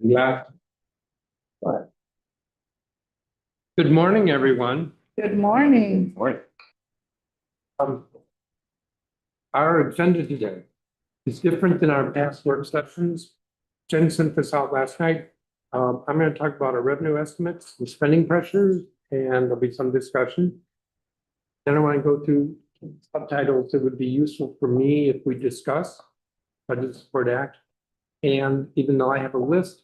Yeah. Good morning, everyone. Good morning. Um, Our agenda today is different than our past work sessions. Jen sent this out last night. I'm going to talk about our revenue estimates, the spending pressures, and there'll be some discussion. Then I want to go through subtitles that would be useful for me if we discuss Budget Support Act. And even though I have a list,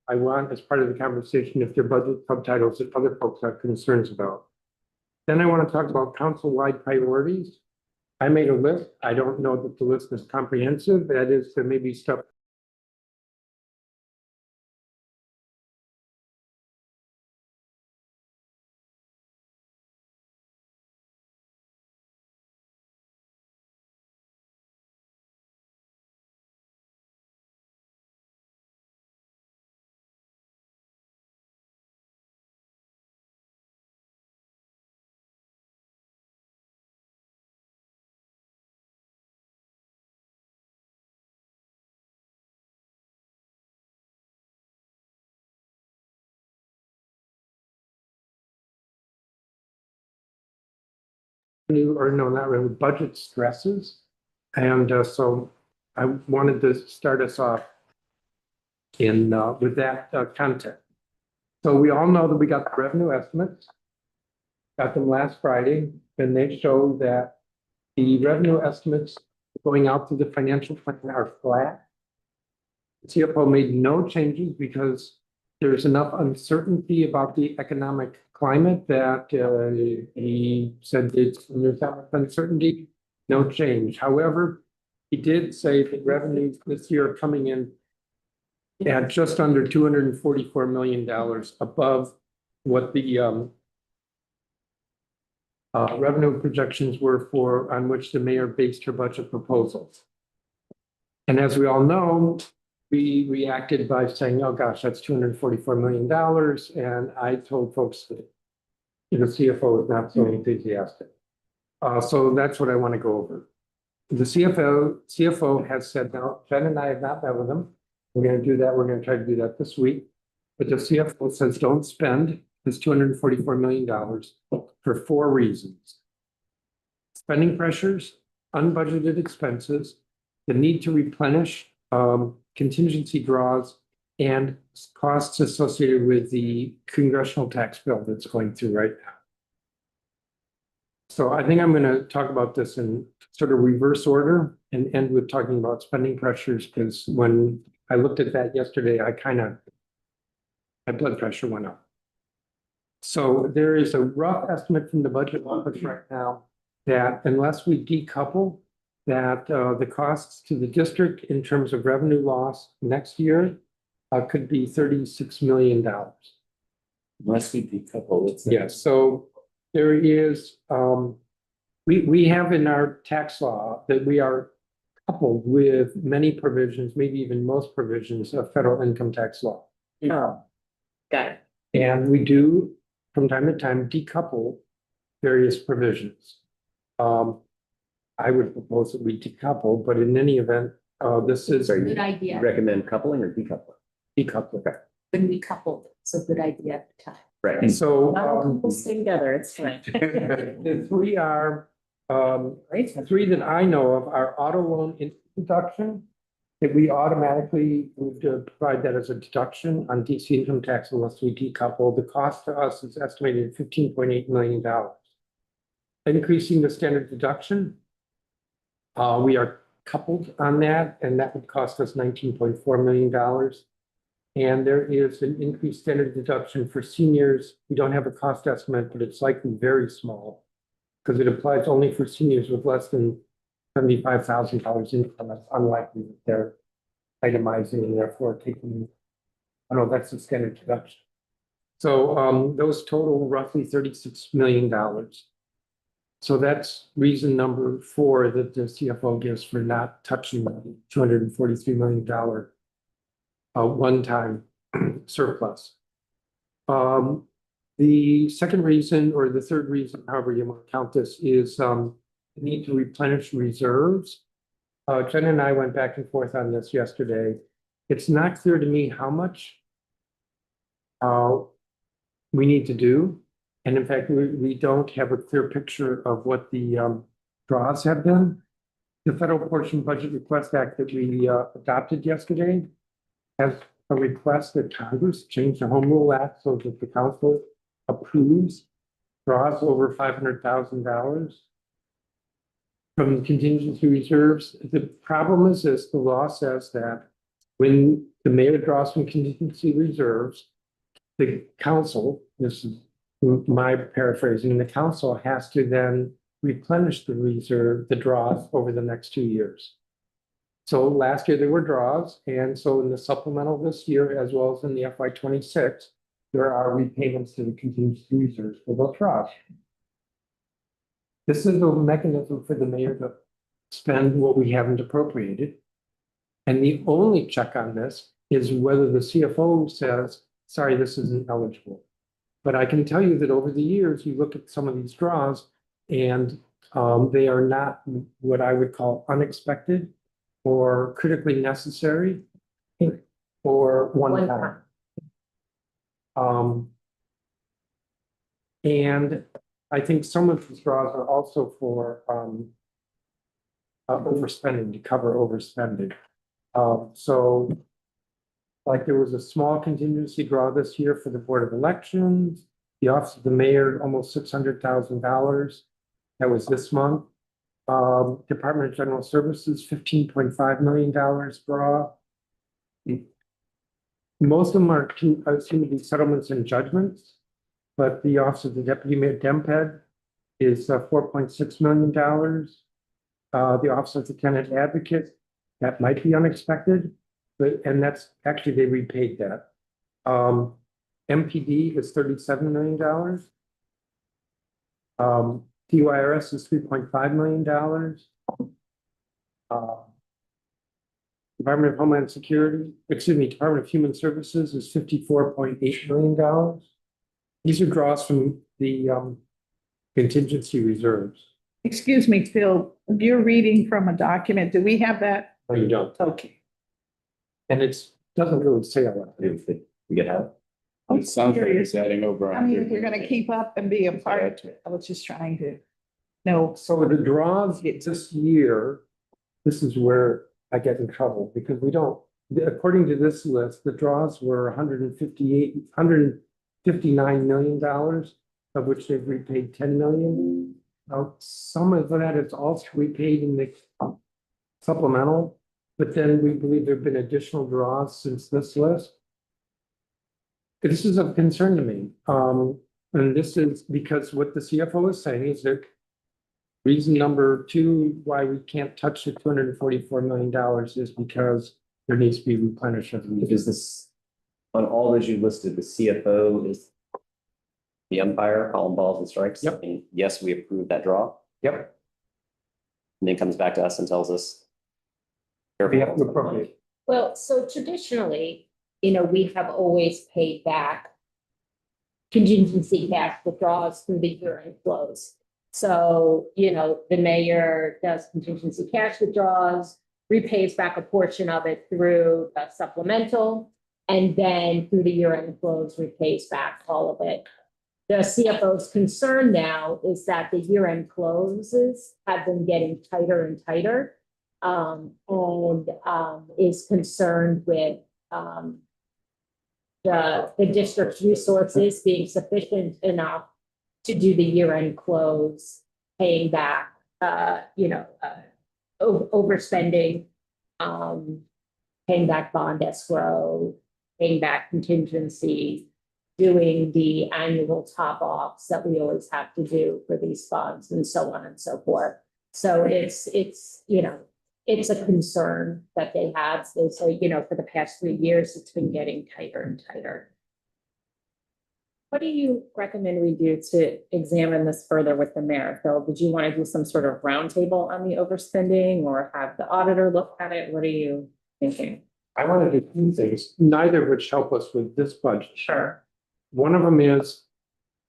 I want, as part of the conversation, if there are budget subtitles that other folks have concerns about. Then I want to talk about council-wide priorities. I made a list. I don't know that the list is comprehensive. That is, there may be stuff. Or no, not really, budget stresses. And so I wanted to start us off with that content. So we all know that we got the revenue estimates, got them last Friday, and they show that the revenue estimates going out to the financial plan are flat. The CFO made no changes because there's enough uncertainty about the economic climate that he said there's enough uncertainty, no change. However, he did say that revenues this year are coming in at just under $244 million above what the revenue projections were for on which the mayor based her budget proposals. And as we all know, we reacted by saying, oh gosh, that's $244 million. And I told folks that the CFO is not so enthusiastic. So that's what I want to go over. The CFO has said, now, Jen and I have not met with him. We're going to do that. We're going to try to do that this week. But the CFO says don't spend this $244 million for 4 reasons. Spending pressures, unbudgeted expenses, the need to replenish contingency draws, and costs associated with the congressional tax bill that's going through right now. So I think I'm going to talk about this in sort of reverse order and end with talking about spending pressures, because when I looked at that yesterday, my blood pressure went up. So there is a rough estimate from the budget office right now that unless we decouple that the costs to the district in terms of revenue loss next year could be $36 million. Unless we decouple it. Yes, so there is, we have in our tax law that we are coupled with many provisions, maybe even most provisions of federal income tax law. Oh, got it. And we do, from time to time, decouple various provisions. I would propose that we decouple, but in any event, this is Sorry, Good idea. You recommend coupling or decoupling? decouple. When we coupled, it's a good idea at the time. Right. So We'll stay together, it's fine. the 3 are, Right. 3 that I know of are auto loan deduction. That we automatically would provide that as a deduction on DC income tax unless we decouple. The cost to us is estimated at $15.8 million. Increasing the standard deduction. We are coupled on that, and that would cost us $19.4 million. And there is an increased standard deduction for seniors. We don't have a cost estimate, but it's likely very small because it applies only for seniors with less than $75,000 income. That's unlikely that they're itemizing and therefore taking, oh no, that's the standard deduction. So those total roughly $36 million. So that's reason number 4 that the CFO gives for not touching the $243 million one-time surplus. The second reason, or the third reason, however you want to count this, is the need to replenish reserves. Jen and I went back and forth on this yesterday. It's not clear to me how much we need to do. And in fact, we don't have a clear picture of what the draws have been. The Federal Portion Budget Request Act that we adopted yesterday has a request that Congress change the Home Rule Act so that the council approves draws over $500,000 from contingency reserves. The problem is this, the law says that when the mayor draws from contingency reserves, the council, this is my paraphrasing, the council has to then replenish the reserve, the draws over the next 2 years. So last year there were draws, and so in the supplemental this year, as well as in the FY 26, there are repayments to the contingency reserves for those draws. This is a mechanism for the mayor to spend what we haven't appropriated. And the only check on this is whether the CFO says, sorry, this isn't eligible. But I can tell you that over the years, you look at some of these draws and they are not what I would call unexpected or critically necessary or one time. And I think some of these draws are also for overspending, to cover overspending. So like there was a small contingency draw this year for the Board of Elections, the Office of the Mayor, almost $600,000. That was this month. Department of General Services, $15.5 million draw. Most of them are seem to be settlements and judgments, but the Office of the Deputy Mayor DEMPED is $4.6 million. The Office of the Tenant Advocate, that might be unexpected, but and that's actually they repaid that. MPD is $37 million. DYRS is $3.5 million. Department of Homeland Security, Department of Human Services is $54.8 million. These are draws from the contingency reserves. Excuse me, Phil, you're reading from a document. Do we have that? No, you don't. Okay. And it's doesn't really say a lot. We could have. I'm It sounds like curious. it's adding over. I mean, if you're gonna keep up and be a part, I was just trying to know. So the draws this year, this is where I get in trouble because we don't, according to this list, the draws were $159 million, of which they've repaid 10 million. Now, some of that is also repaid in the supplemental, but then we believe there have been additional draws since this list. This is of concern to me. And this is because what the CFO is saying is that reason number two, why we can't touch the $244 million is because there needs to be replenishment. Because this, on all those you listed, the CFO is the umpire, calling balls and strikes. Yep. And yes, we approve that draw, Yep. and then comes back to us and tells us. We have to appropriate. Well, so traditionally, we have always paid back contingency cash withdrawals through the year-end close. So, the mayor does contingency cash withdrawals, repays back a portion of it through a supplemental, and then through the year-end close, repays back all of it. The CFO's concern now is that the year-end closes have been getting tighter and tighter, and is concerned with the district's resources being sufficient enough to do the year-end close, paying back, overspending, paying back bond escrow, paying back contingency, doing the annual top offs that we always have to do for these funds and so on and so forth. So it's a concern that they have. So, for the past 3 years, it's been getting tighter and tighter. What do you recommend we do to examine this further with the mayor? Phil, did you want to do some sort of roundtable on the overspending or have the auditor look at it? What are you thinking? I want to do two things, neither of which help us with this budget. Sure. One of them is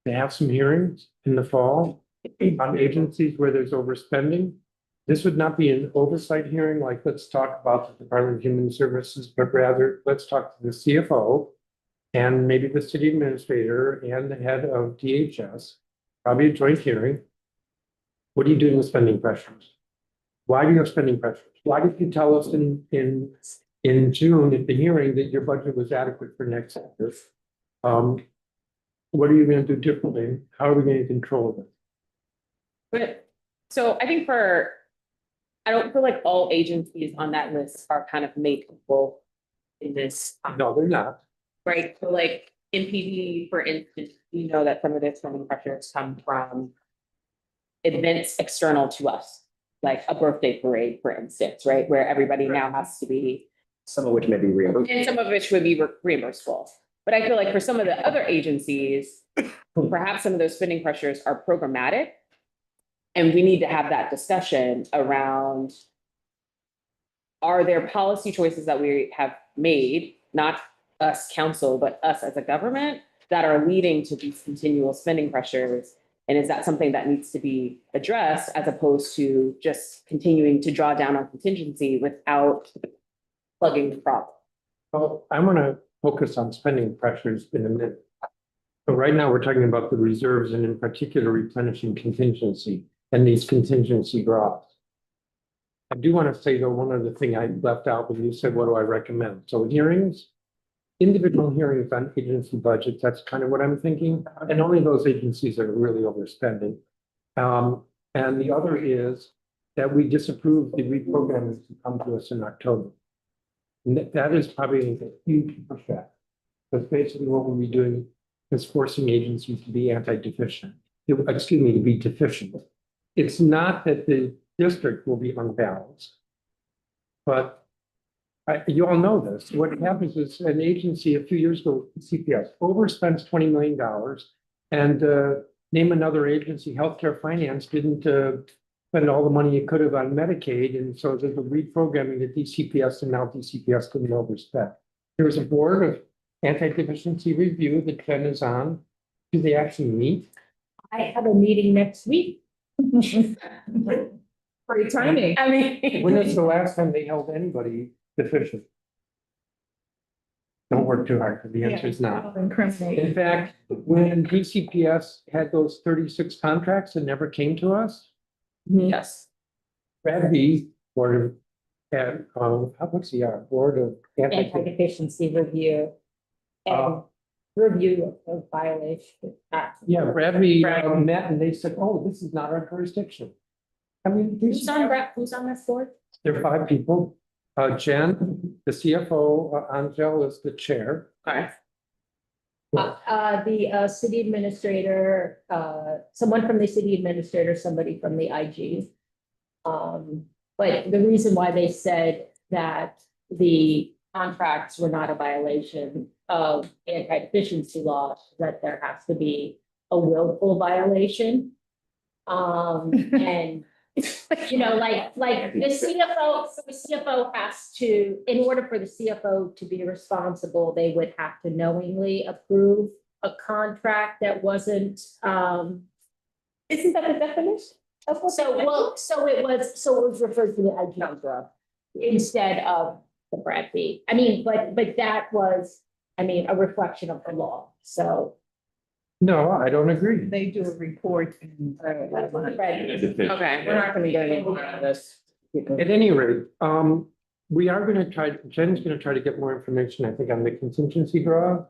to have some hearings in the fall on agencies where there's overspending This would not be an oversight hearing, like, let's talk about the Department of Human Services, but rather, let's talk to the CFO and maybe the city administrator and the head of DHS, probably a joint hearing. What are you doing with spending pressures? Why do you have spending pressures? Why did you tell us in June at the hearing that your budget was adequate for next year? What are you going to do differently? How are we going to control this? But, so I think I don't feel like all agencies on that list are kind of made equal in this. No, they're not. Right, so like in PD, for instance, you know that some of their spending pressures come from events external to us, like a birthday parade, for instance, right, where everybody now has to be, Some of which may be reimbursed. and some of which would be reimbursable. But I feel like for some of the other agencies, perhaps some of those spending pressures are programmatic. And we need to have that discussion around, are there policy choices that we have made, not us council, but us as a government, that are leading to these continual spending pressures? And is that something that needs to be addressed as opposed to just continuing to draw down on contingency without plugging the problem? Well, I want to focus on spending pressures in a minute. So right now, we're talking about the reserves and in particular replenishing contingency and these contingency draws. I do want to say though, one other thing I left out when you said, what do I recommend? So hearings, individual hearings on agency budgets, that's kind of what I'm thinking. And only those agencies that are really overspending. And the other is that we disapprove the reprogramming to come to us in October. And that is probably a huge pushback. Because basically what we'll be doing is forcing agencies to be anti-deficient, excuse me, to be deficient. It's not that the district will be unbalanced. But you all know this. What happens is an agency a few years ago, CPS, overspends $20 million. And name another agency, healthcare finance didn't spend all the money it could have on Medicaid. And so there's a reprogramming at DCPS, and now DCPS couldn't overspend. There's a board of anti-deficiency review that Jen is on. Do they actually meet? I have a meeting next week. Great timing. I mean. When is the last time they held anybody deficient? Don't work too hard, because the answer is not. Incriminate. In fact, when DCPS had those 36 contracts that never came to us, Yes. Bradby, Board of, what's the Board of Anti-deficiency review. And Uh, review of violation. Yeah, Bradby Right. met and they said, oh, this is not our jurisdiction. I mean, Who's on that board? there are 5 people. Jen, the CFO, Angel is the chair. Okay. The city administrator, someone from the city administrator, somebody from the IG. But the reason why they said that the contracts were not a violation of anti-deficiency law, that there has to be a willful violation. And you know, like the CFO has to, in order for the CFO to be responsible, they would have to knowingly approve a contract that wasn't, Isn't that the definition? so it was referred to the IG drug instead of the Bradby. I mean, but that was, I mean, a reflection of the law, so. No, I don't agree. They do a report. And Okay, we're not gonna get into this. At any rate, we are gonna try, Jen's gonna try to get more information, I think, on the contingency draw. Is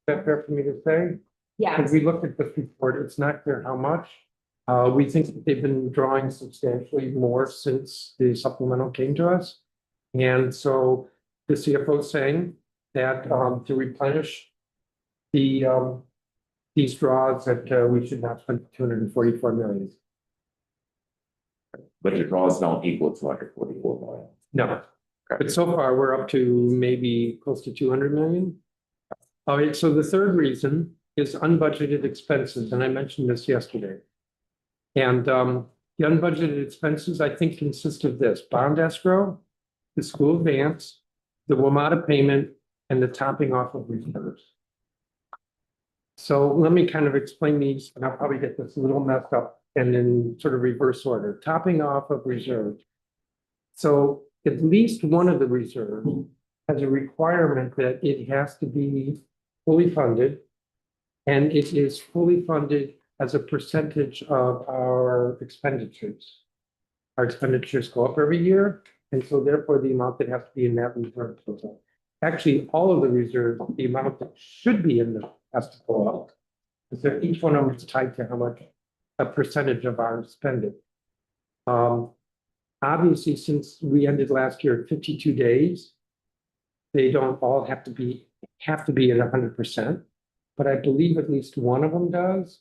that fair for me to say? Yeah, Because we looked at this report, it's not clear how much. We think that they've been drawing substantially more since the supplemental came to us. And so the CFO is saying that to replenish these draws, that we should not spend 244 million. But the draws don't equal 244 million. No, but so far we're up to maybe close to 200 million. All right, so the third reason is unbudgeted expenses, and I mentioned this yesterday. And the unbudgeted expenses, I think, consist of this: bond escrow, the school advance, the WMATA payment, and the topping off of reserves. So let me kind of explain these, and I'll probably get this a little messed up and in sort of reverse order. Topping off of reserves. So at least one of the reserves has a requirement that it has to be fully funded. And it is fully funded as a percentage of our expenditures. Our expenditures go up every year, and so therefore the amount that has to be in that reserve goes up. Actually, all of the reserves, the amount that should be in them has to go up. Because each one of them is tied to how much, a percentage of our spending. Obviously, since we ended last year at 52 days, they don't all have to be at 100%, but I believe at least one of them does.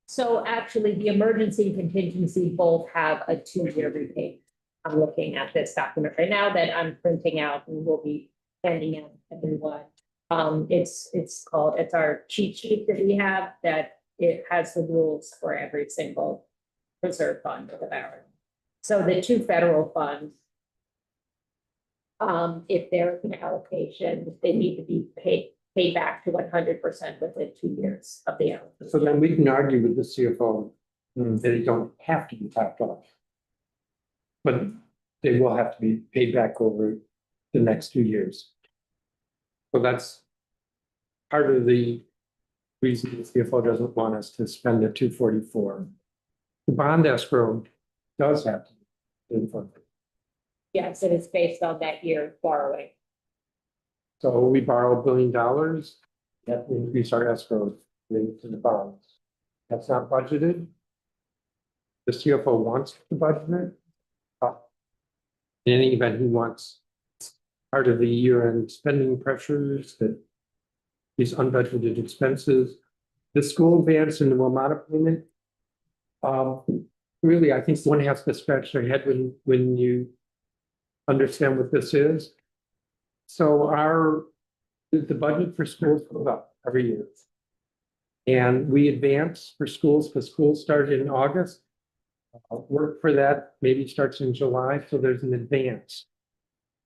So actually, the emergency and contingency both have a 2-year repayment. I'm looking at this document right now that I'm printing out and will be handing out to everyone. It's our cheat sheet that we have, that it has the rules for every single reserve fund of ours. So the 2 federal funds, if there's an allocation, they need to be paid back to 100% within 2 years of the allocation. So then we can argue with the CFO that they don't have to be topped off. But they will have to be paid back over the next 2 years. So that's part of the reason the CFO doesn't want us to spend the 244. The bond escrow does have to be funded. Yes, and it's based on that year borrowing. So we borrow $1 billion, that will increase our escrow related to the bonds. That's not budgeted. The CFO wants to budget it. In any event, he wants part of the year-end spending pressures, that these unbudgeted expenses, the school advance and the WMATA payment. Really, I think one has to scratch their head when you understand what this is. So the budget for schools goes up every year. And we advance for schools, because schools started in August. Work for that maybe starts in July, so there's an advance.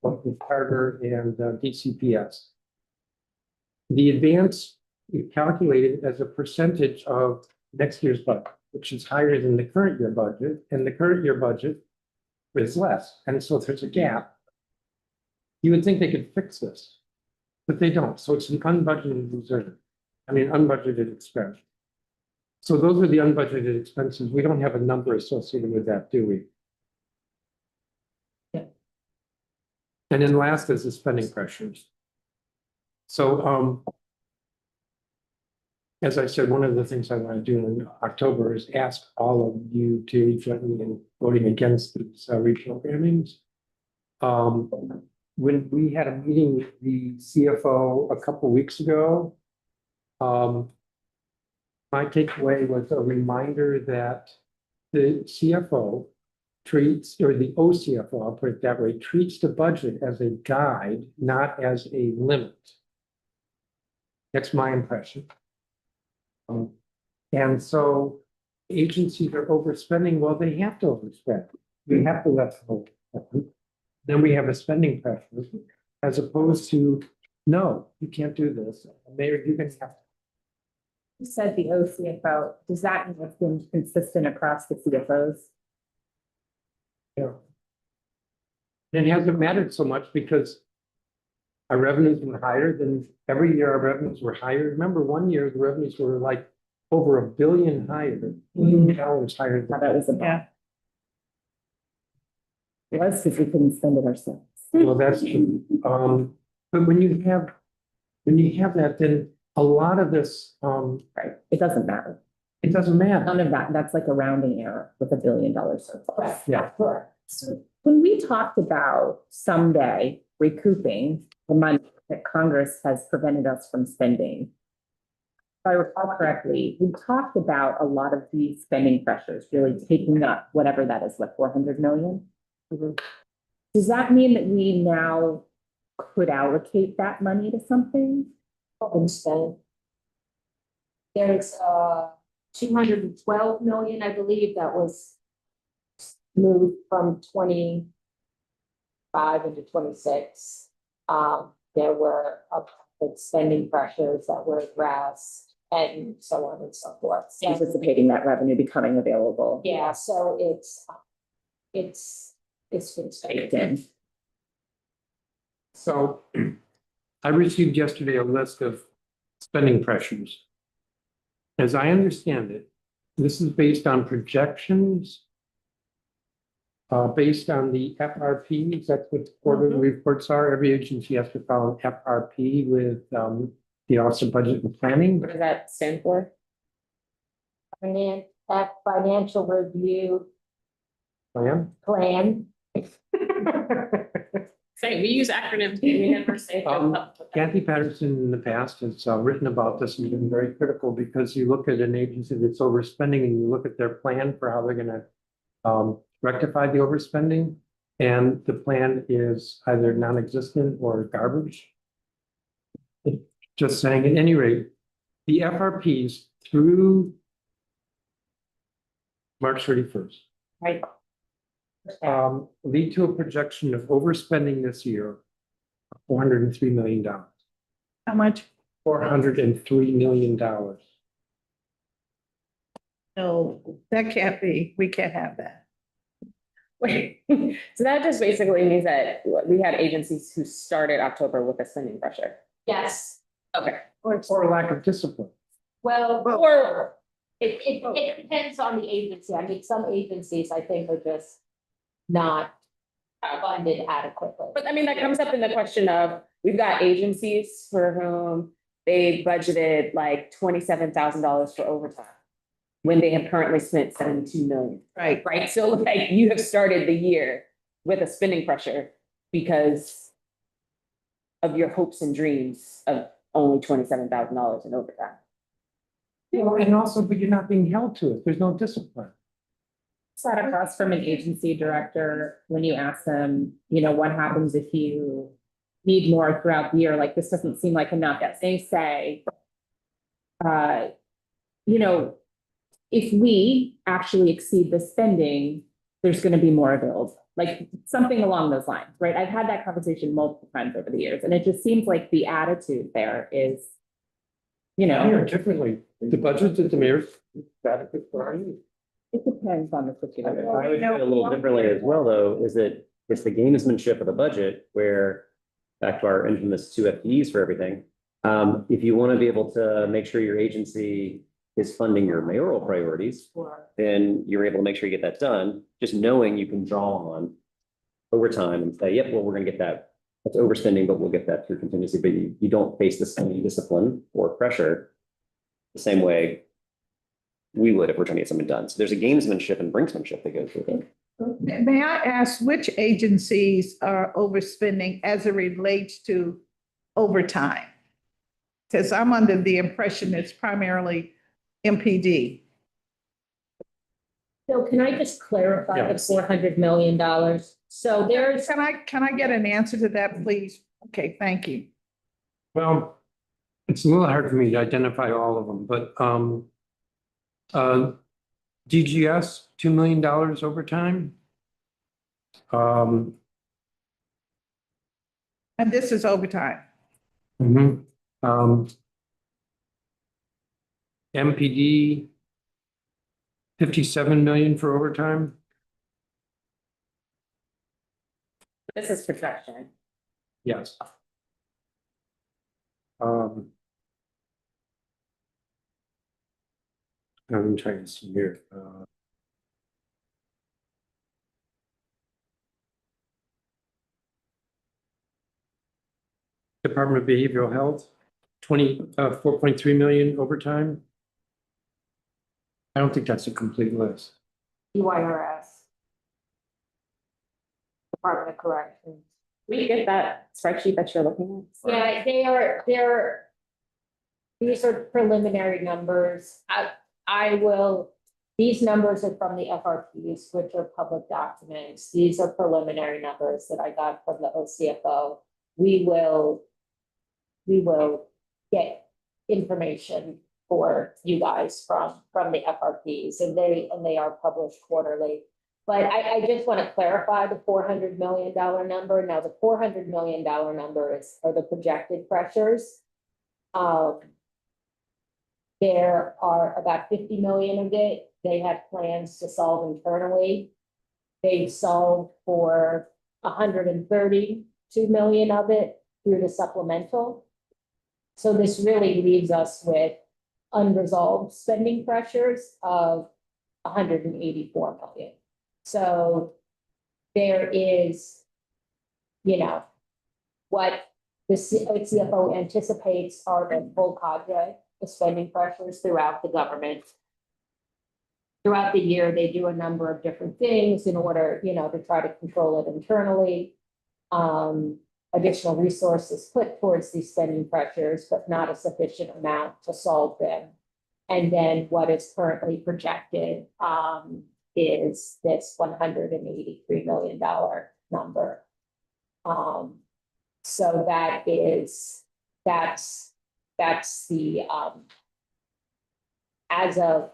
With Carter and DCPS. The advance is calculated as a percentage of next year's budget, which is higher than the current year budget, and the current year budget is less, and so there's a gap. You would think they could fix this, but they don't, so it's an unbudgeted reserve, unbudgeted expense. So those are the unbudgeted expenses. We don't have a number associated with that, do we? Yeah. And then last is the spending pressures. So, as I said, one of the things I want to do in October is ask all of you to join me in voting against these regional programmings. When we had a meeting with the CFO a couple weeks ago, my takeaway was a reminder that the CFO treats, or the OCFO, I'll put it that way, treats the budget as a guide, not as a limit. That's my impression. And so agencies are overspending. Well, they have to overspend. We have to let them overspend. Then we have a spending pressure, as opposed to, no, you can't do this. Mayor, you're going to have to. You said the OCFO, does that mean it's been consistent across the CFOs? Yeah. It hasn't mattered so much because our revenues were higher than every year. Our revenues were higher. Remember, one year the revenues were like over $1 billion higher, $1 billion higher. How that was a Yeah. It was because we couldn't spend it ourselves. Well, that's true. But when you have that, then a lot of this, Right, it doesn't matter. it doesn't matter. None of that, that's like a rounding error with $1 billion surplus. Yeah. So when we talked about someday recouping the money that Congress has prevented us from spending, if I recall correctly, we talked about a lot of these spending pressures really taking up whatever that is, what, 400 million? Does that mean that we now could allocate that money to something? Instead, there's 212 million, I believe, that was moved from 25 into 26. There were spending pressures that were addressed and so on and so forth. Anticipating that revenue becoming available. Yeah, so it's It's been baked in. So I received yesterday a list of spending pressures. As I understand it, this is based on projections. Based on the FRPs, that's what the quarterly reports are. Every agency has to file an FRP with the Office of Budget and Planning. What does that stand for? financial review Plan. plan. Say, we use acronyms, we never say. Kathy Patterson in the past has written about this and been very critical because you look at an agency that's overspending and you look at their plan for how they're gonna rectify the overspending. And the plan is either non-existent or garbage. Just saying, at any rate, the FRPs through March 31st. Right. Lead to a projection of overspending this year, $403 million, How much? $403 million. No, that can't be. We can't have that. Wait, so that just basically means that we had agencies who started October with a spending pressure. Yes, Okay. Or lack of discipline. well, Or, it depends on the agency. I mean, some agencies I think are just not funded adequately. but I mean, that comes up in the question of, we've got agencies for whom they budgeted like $27,000 for overtime, when they have currently spent 72 million, Right. right? So like, you have started the year with a spending pressure because of your hopes and dreams of only $27,000 in overtime. And also, but you're not being held to it. There's no discipline. Sat across from an agency director when you ask them, you know, what happens if you need more throughout the year? Like, this doesn't seem like enough. They say, you know, if we actually exceed the spending, there's going to be more available, like something along those lines, right? I've had that conversation multiple times over the years, and it just seems like the attitude there is, you know, Here, differently, the budget that the mayor's adequate for our needs. it depends on the I situation. would say it a little differently as well, though, is that it's the gamesmanship of the budget where, back to our infamous 2 FTEs for everything. If you want to be able to make sure your agency is funding your mayoral priorities, then you're able to make sure you get that done, just knowing you can draw on over time and say, yep, well, we're gonna get that. That's overspending, but we'll get that through contingency, but you don't face the same discipline or pressure the same way we would if we're trying to get something done. So there's a gamesmanship and brinksmanship that goes with it. May I ask which agencies are overspending as it relates to overtime? Because I'm under the impression it's primarily MPD. So can I just clarify the Yes. $400 million? So there's, Can I get an answer to that, please? Okay, thank you. Well, it's a little hard for me to identify all of them, but DGS, $2 million overtime. And this is overtime. Mhm. MPD, 57 million for overtime. This is projection. Yes. I'm trying to see here. Department of Behavioral Health, 4.3 million overtime. I don't think that's a complete list. UIRS. Department of Corrections. We get that spreadsheet that you're looking at? Yeah, these are preliminary numbers. These numbers are from the FRPs, which are public documents. These are preliminary numbers that I got from the OCFO. We will get information for you guys from the FRPs, and they are published quarterly. But I just want to clarify the $400 million number. Now, the $400 million number are the projected pressures. There are about 50 million of it they have plans to solve internally. they solved for 132 million of it through the supplemental. So this really leaves us with unresolved spending pressures of 184 million. So there is, what the CFO anticipates are the full cadre of spending pressures throughout the government. Throughout the year, they do a number of different things in order, to try to control it internally. Additional resources put towards these spending pressures, but not a sufficient amount to solve them. And then what is currently projected is this $183 million number. So that's the as of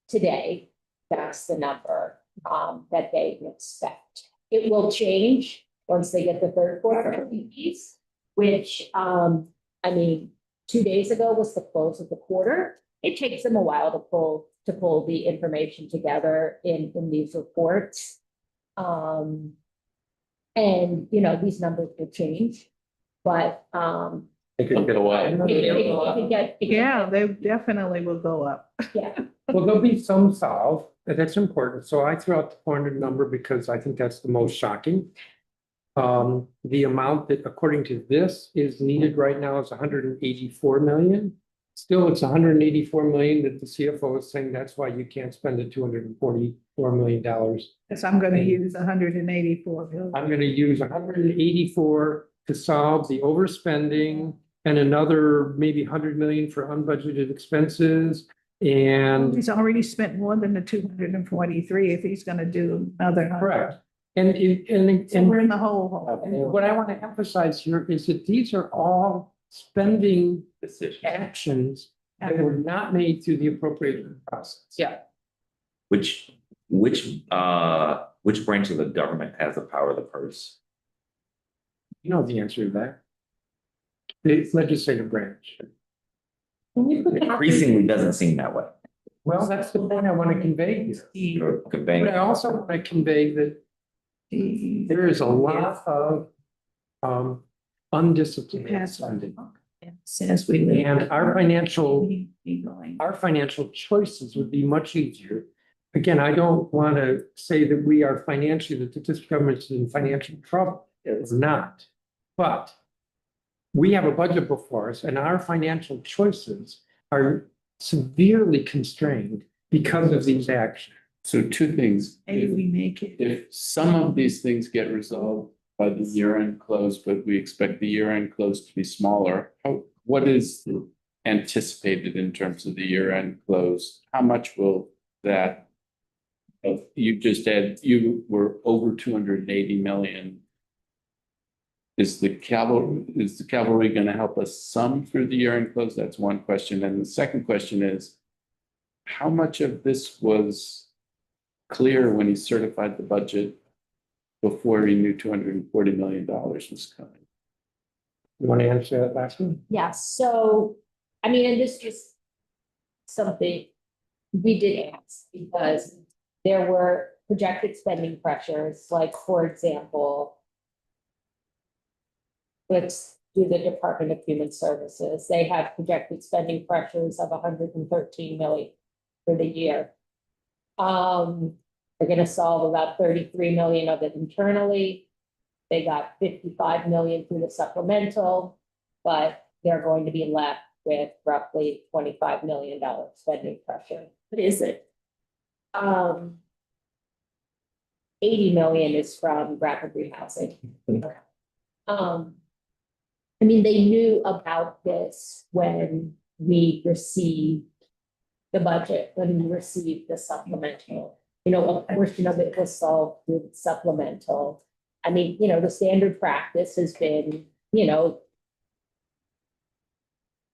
today, that's the number that they expect. It will change once they get the third quarter MVPs, which 2 days ago was the close of the quarter. It takes them a while to pull the information together in these reports. And these numbers will change, but It could get away. it could get. Yeah, they definitely will go up. Yeah, Well, there'll be some solve, and that's important. So I threw out the 400 number because I think that's the most shocking. The amount that, according to this, is needed right now is 184 million. Still, it's 184 million that the CFO is saying that's why you can't spend the $244 million. Because I'm gonna use 184 million. I'm gonna use 184 to solve the overspending and another maybe 100 million for unbudgeted expenses. And He's already spent more than the 243 if he's gonna do another. correct. So we're in the hole. And what I want to emphasize here is that these are all spending actions that were not made through the appropriation process. Yeah. Which branch of the government has the power of the purse? You know the answer to that. The legislative branch. Increasingly doesn't seem that way. Well, that's the point I want to convey here. You're conveying. But I also want to convey that there is a lot of undisciplined spending. Says we live. And our financial choices would be much easier. Again, I don't want to say that we are financially, that this government is in financial trouble. It's not. But we have a budget before us and our financial choices are severely constrained because of these actions. So two things. Maybe we make it. If some of these things get resolved by the year-end close, but we expect the year-end close to be smaller, what is anticipated in terms of the year-end close? How much will that? You were over 280 million. Is the cavalry going to help us sum through the year-end close? That's one question. And the second question is, how much of this was clear when he certified the budget before he knew $240 million was coming? You want to answer that last one? yeah, so, and this was something we did ask, because there were projected spending pressures, like, for example, let's do the Department of Human Services. They have projected spending pressures of 113 million for the year. They're gonna solve about 33 million of it internally. They got 55 million through the supplemental, but they're going to be left with roughly $25 million spending pressure. What is it? 80 million is from rapid rehousing. They knew about this when we received the budget, when we received the supplemental. A portion of it was solved with supplemental. The standard practice has been,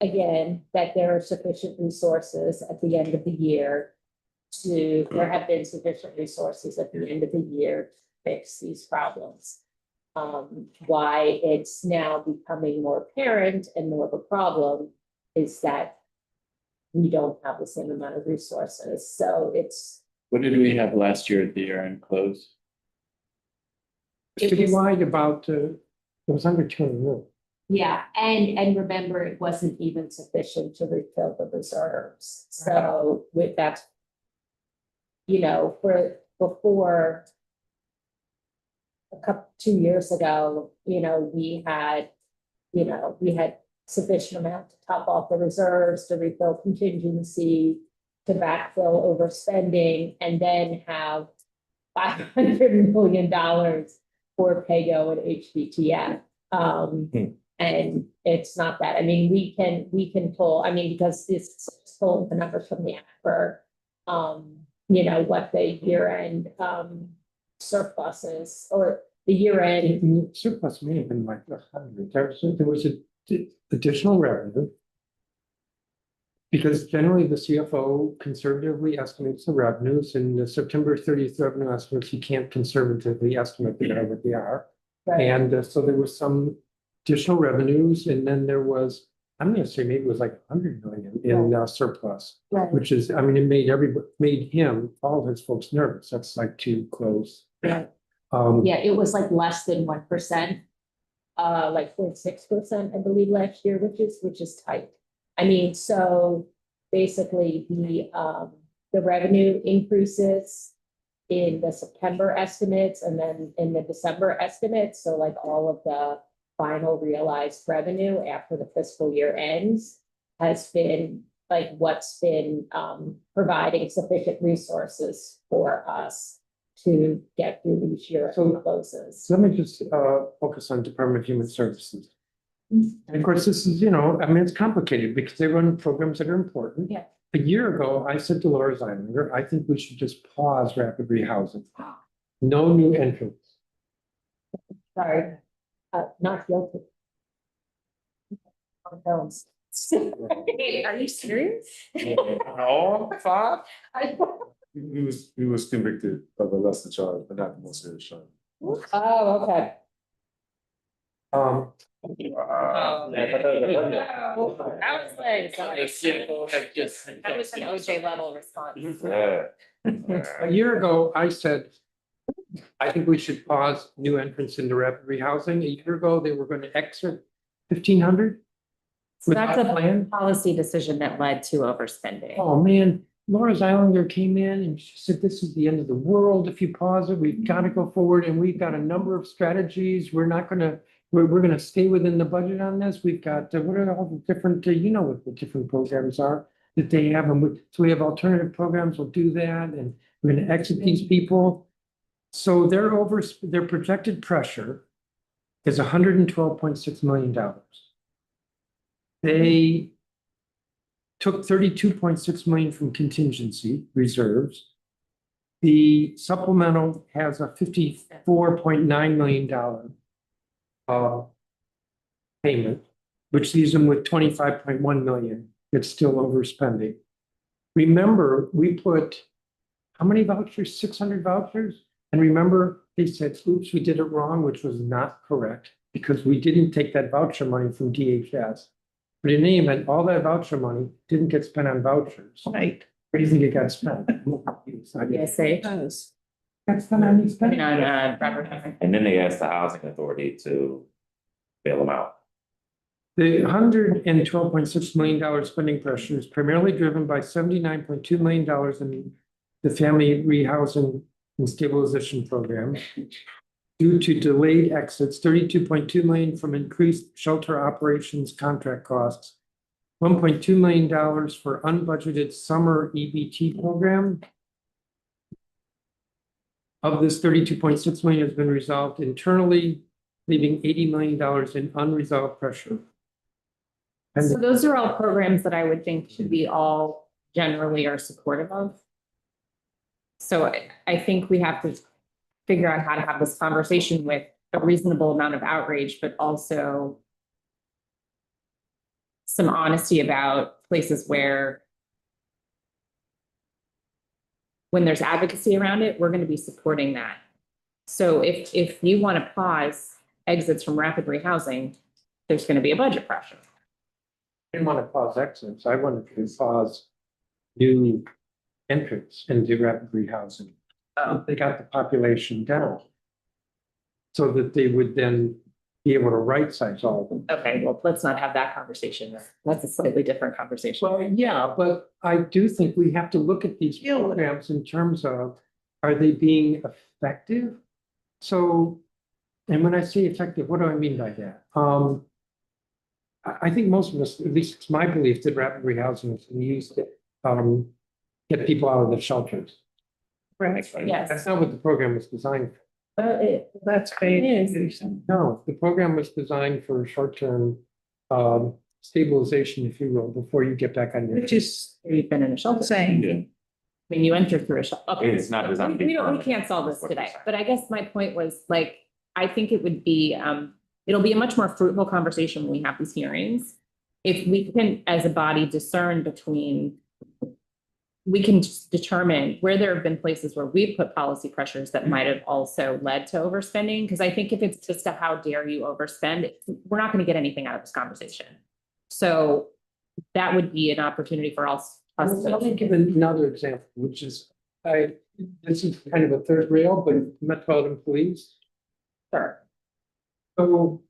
again, that there are sufficient resources at the end of the year there have been sufficient resources at the end of the year to fix these problems. Why it's now becoming more apparent and more of a problem is that we don't have the same amount of resources. So it's. What did we have last year at the year-end close? It was- Citywide about, it was under 200 million. Yeah, and remember, it wasn't even sufficient to refill the reserves, so with that. You know, for before. A couple, 2 years ago, we had, sufficient amount to top off the reserves, to refill contingency. To backfill overspending and then have $500 million for PAYGO and HDTF. And it's not that, I mean, we can pull, I mean, because this is pulling the numbers from the ACFR. What the year-end surpluses or the year-end. Surplus may have been like 100. There was additional revenue. Because generally the CFO conservatively estimates the revenues and the September 30th revenue estimates, you can't conservatively estimate what they are. And so there was some additional revenues and then there was, I'm gonna say maybe it was like 100 million in surplus. Right. Which is, I mean, it made him, all of his folks nervous. That's like too close. Right. Um, Yeah, it was like less than 1%, like 0.6%, I believe, last year, which is tight. I mean, so basically the revenue increases in the September estimates and then in the December estimates. So like all of the final realized revenue after the fiscal year ends has been like what's been providing sufficient resources for us to get through these year closes. So let me just focus on Department of Human Services. And of course, this is, I mean, it's complicated because they run programs that are important. Yeah. A year ago, I said to Laura Zeilinger, I think we should just pause rapid rehousing. No new entrants. Sorry, not guilty. Films. Are you serious? No, fuck. He was convicted of a lesser charge, but not the most serious charge. Oh, okay. Um, I was like, that was an OJ level response. a year ago, I said, I think we should pause new entrants into rapid rehousing. A year ago, they were going to exit 1,500. So that's without a plan. policy decision that led to overspending. Oh, man, Laura Zeilinger came in and she said, this is the end of the world. If you pause it, we've got to go forward and we've got a number of strategies. We're going to stay within the budget on this. We've got, what are all the different, what the different programs are that they have. And so we have alternative programs. We'll do that. And we're going to exit these people. So their projected pressure is $112.6 million. They took $32.6 million from contingency reserves. The supplemental has a $54.9 million payment, which leaves them with $25.1 million. It's still overspending. Remember, we put how many vouchers? 600 vouchers. And remember, they said, oops, we did it wrong, which was not correct because we didn't take that voucher money from DHS. But in any event, all that voucher money didn't get spent on vouchers. Right. Where do you think it got spent? ESH. Got spent on these I mean, on Robert Huffman. And then they asked the housing authority to bail them out. The $112.6 million spending pressure is primarily driven by $79.2 million in the family rehousing and stabilization program. Due to delayed exits, $32.2 million from increased shelter operations contract costs, $1.2 million for unbudgeted summer EBT program. Of this, $32.6 million has been resolved internally, leaving $80 million in unresolved pressure. And So those are all programs that I would think should be all generally are supportive of. So I think we have to figure out how to have this conversation with a reasonable amount of outrage, but also some honesty about places where when there's advocacy around it, we're going to be supporting that. So if you want to pause exits from rapid rehousing, there's going to be a budget pressure. I didn't want to pause exits. I wanted to pause new entrants into rapid rehousing. They got the population down. so that they would then be able to right size all of them. Okay, well, let's not have that conversation. That's a slightly different conversation. Well, yeah, but I do think we have to look at these Deal with it. programs in terms of, are they being effective? So, and when I say effective, what do I mean by that? I think most of us, at least it's my belief, that rapid rehousing is used to get people out of the shelters. Right, Yes. That's not what the program was designed for. that's paid. No, the program was designed for short-term stabilization, if you will, before you get back on your. Which is You've been in a shelter. saying, Yeah. I mean, you enter through a shelter. Okay. It's not designed to be We don't, we permanent. can't solve this That's what you're today, saying. but I guess my point was like, I think it would be, it'll be a much more fruitful conversation when we have these hearings. If we can, as a body, discern between, we can just determine where there have been places where we've put policy pressures that might have also led to overspending. Because I think if it's just a how dare you overspend, we're not going to get anything out of this conversation. So that would be an opportunity for us. Let me give another example, which is, this is kind of a third rail, but Metropolitan Police. Sure. So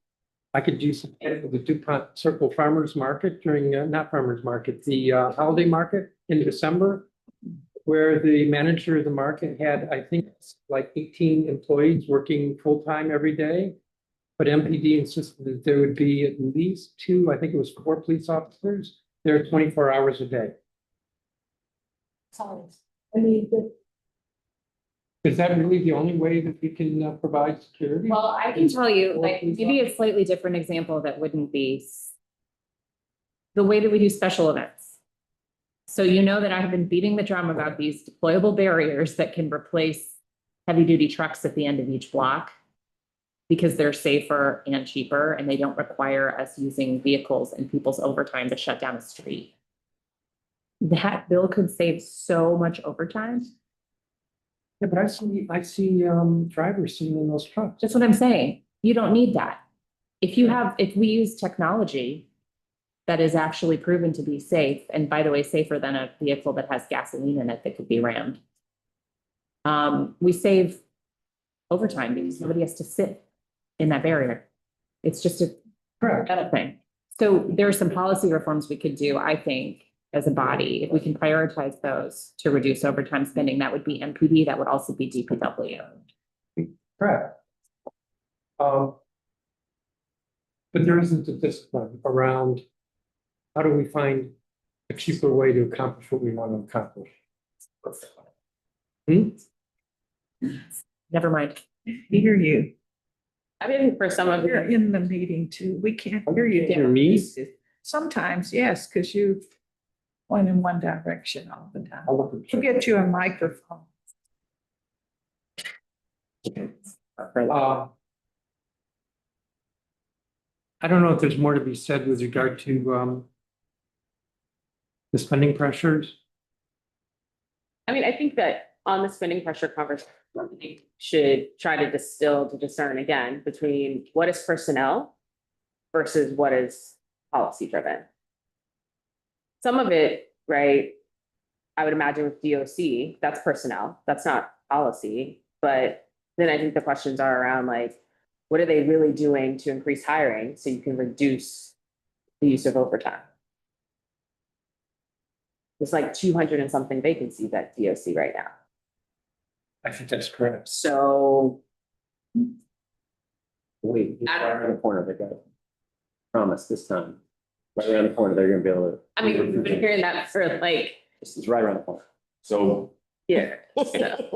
I could do some with the DuPont Circle Farmers Market during, not farmers market, the holiday market in December. Where the manager of the market had, I think, like 18 employees working full-time every day. But MPD insisted that there would be at least 2, I think it was 4 police officers there 24 hours a day. I mean, Is that really the only way that we can provide security? Well, I can tell you, like, maybe a slightly different example that wouldn't be the way that we do special events. So you know that I have been beating the drum about these deployable barriers that can replace heavy-duty trucks at the end of each block because they're safer and cheaper, and they don't require us using vehicles and people's overtime to shut down a street. That bill could save so much overtime. Yeah, but I see drivers sitting in those trucks. That's what I'm saying. You don't need that. If we use technology that is actually proven to be safe, and by the way, safer than a vehicle that has gasoline in it that could be rammed. We save overtime because nobody has to sit in that barrier. It's just a Correct. better thing. So there are some policy reforms we could do, I think, as a body. If we can prioritize those to reduce overtime spending, that would be MPD, that would also be DPW. Correct. But there isn't a discipline around how do we find a cheaper way to accomplish what we want to accomplish? Never mind. hear you. I mean, for some of You're you, in the meeting too. We can't hear you. Hear me? Sometimes, yes, because you went in one direction all the time. I'll look at We'll get you a microphone. I don't know if there's more to be said with regard to the spending pressures. I mean, I think that on the spending pressure conversation, we should try to discern again between what is personnel versus what is policy driven. Some of it, right, I would imagine with DOC, that's personnel, that's not policy. But then I think the questions are around like, what are they really doing to increase hiring so you can reduce the use of overtime? There's like 200 and something vacancies at DOC right now. I think that's correct. So Wait, it's right around the corner, they got. Promise this time. Right around the corner, they're gonna be able to. I mean, we've been hearing that for like This is right around the corner. So years.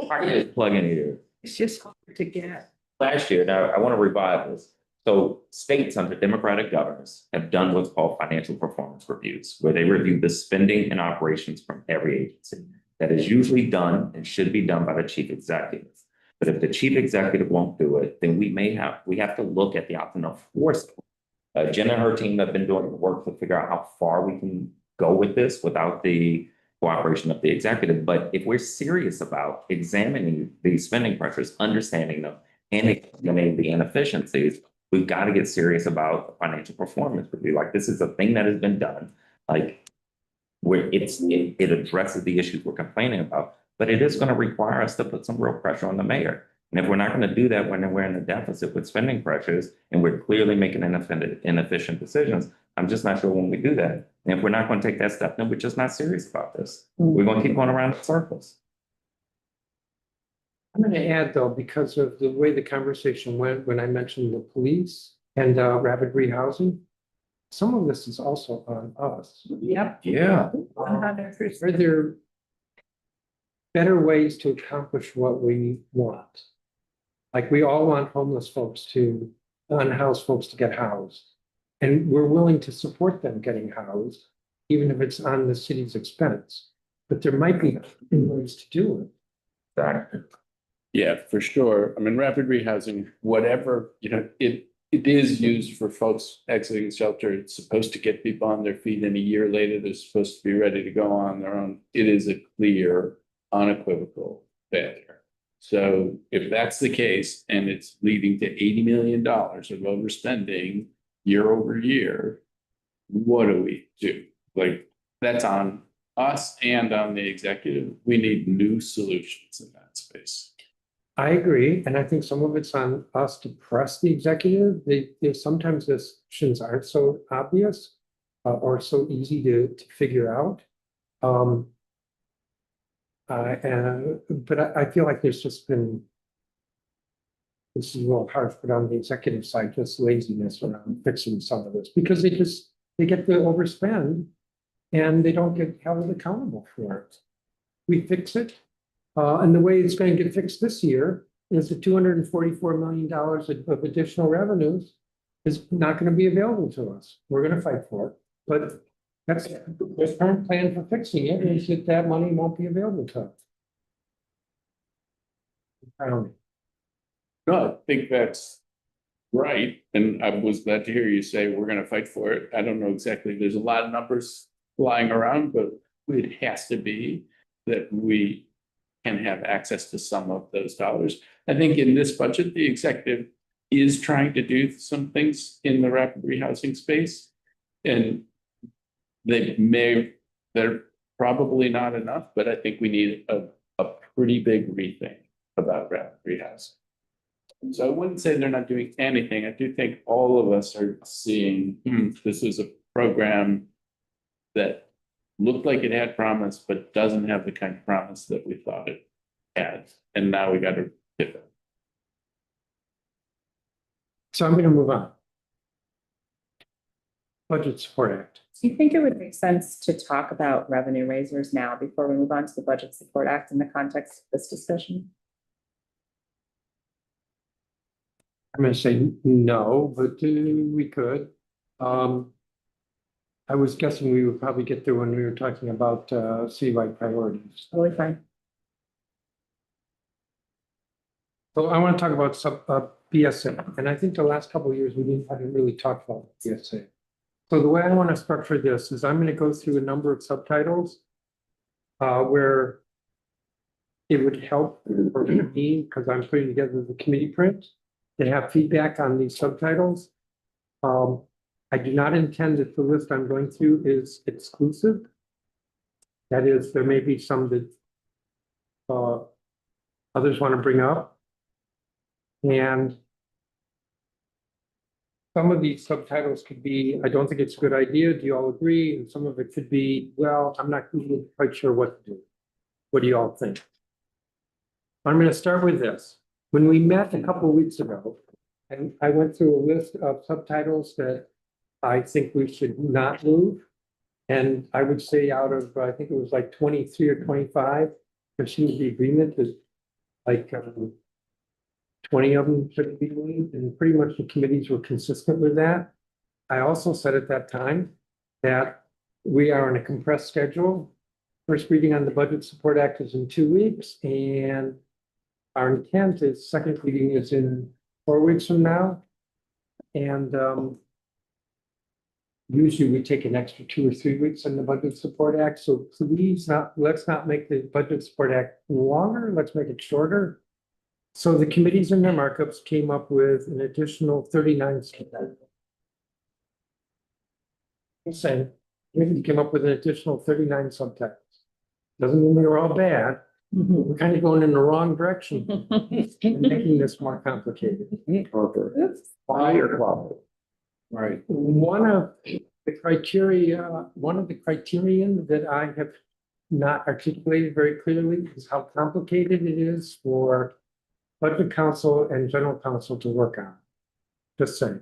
part of this plug in here, It's just hard to get. last year, now I want to revive this. So states under Democratic governors have done what's called financial performance reviews, where they review the spending and operations from every agency. That is usually done and should be done by the chief executive. But if the chief executive won't do it, then we have to look at the option of forcing. Jen and her team have been doing the work to figure out how far we can go with this without the cooperation of the executive. But if we're serious about examining these spending pressures, understanding them, and examining the inefficiencies, we've got to get serious about the financial performance review. Like, this is a thing that has been done, like where it addresses the issues we're complaining about, but it is going to require us to put some real pressure on the mayor. And if we're not gonna do that when we're in a deficit with spending pressures and we're clearly making inefficient decisions, I'm just not sure when we do that. And if we're not gonna take that step, then we're just not serious about this. We're gonna keep going around in circles. I'm gonna add though, because of the way the conversation went when I mentioned the police and rapid rehousing, some of this is also on us. Yep. Yeah. 100%. Are there better ways to accomplish what we want? Like we all want homeless folks to, unhoused folks to get housed. And we're willing to support them getting housed, even if it's on the city's expense. But there might be ways to do it. Exactly. Yeah, for sure. I mean, rapid rehousing, whatever, it is used for folks exiting shelter. It's supposed to get people on their feet, and a year later, they're supposed to be ready to go on their own. It is a clear, unequivocal failure. So if that's the case, and it's leading to $80 million of overspending year over year, what do we do? Like, that's on us and on the executive. We need new solutions in that space. I agree, and I think some of it's on us to press the executive. Sometimes the solutions aren't so obvious or so easy to figure out. But I feel like there's just been, this is a little harsh, but on the executive side, just laziness around fixing some of this because they get to overspend and they don't get held accountable for it. We fix it. And the way it's going to get fixed this year is the $244 million of additional revenues is not going to be available to us. We're going to fight for it, but that's the current plan for fixing it is that money won't be available to us. No, I think that's right. And I was glad to hear you say we're going to fight for it. I don't know exactly. There's a lot of numbers flying around, but it has to be that we can have access to some of those dollars. I think in this budget, the executive is trying to do some things in the rapid rehousing space. And they're probably not enough, but I think we need a pretty big rethink about rapid rehousing. So I wouldn't say they're not doing anything. I do think all of us are seeing this is a program that looked like it had promise, but doesn't have the kind of promise that we thought it had. And now we got to pivot. So I'm going to move on. Budget Support Act. Do you think it would make sense to talk about revenue raisers now before we move on to the Budget Support Act in the context of this discussion? I'm going to say no, but we could. I was guessing we would probably get there when we were talking about citywide priorities. Totally fine. So I want to talk about BSA, and I think the last couple of years haven't really talked about BSA. So the way I want to structure this is I'm going to go through a number of subtitles where it would help for me because I'm putting together the committee print to have feedback on these subtitles. I do not intend that the list I'm going through is exclusive. That is, there may be some that others want to bring up. And some of these subtitles could be, I don't think it's a good idea. Do you all agree? And some of it could be, well, I'm not really quite sure what to do. What do you all think? I'm going to start with this. When we met a couple of weeks ago, and I went through a list of subtitles that I think we should not move. And I would say out of, I think it was like 23 or 25, there seems to be agreement that like 20 of them should be moved, and pretty much the committees were consistent with that. I also said at that time that we are on a compressed schedule. First reading on the Budget Support Act is in 2 weeks, and our intent is second reading is in 4 weeks from now. And usually we take an extra 2 or 3 weeks in the Budget Support Act. So please let's not make the Budget Support Act longer. Let's make it shorter. So the committees and their markups came up with an additional 39 subtitles. Saying we came up with an additional 39 subtitles. Doesn't mean they were all bad. We're kind of going in the wrong direction and making this more complicated. Fire club. Right. One of the criterion that I have not articulated very clearly is how complicated it is for budget council and general counsel to work on. Just saying.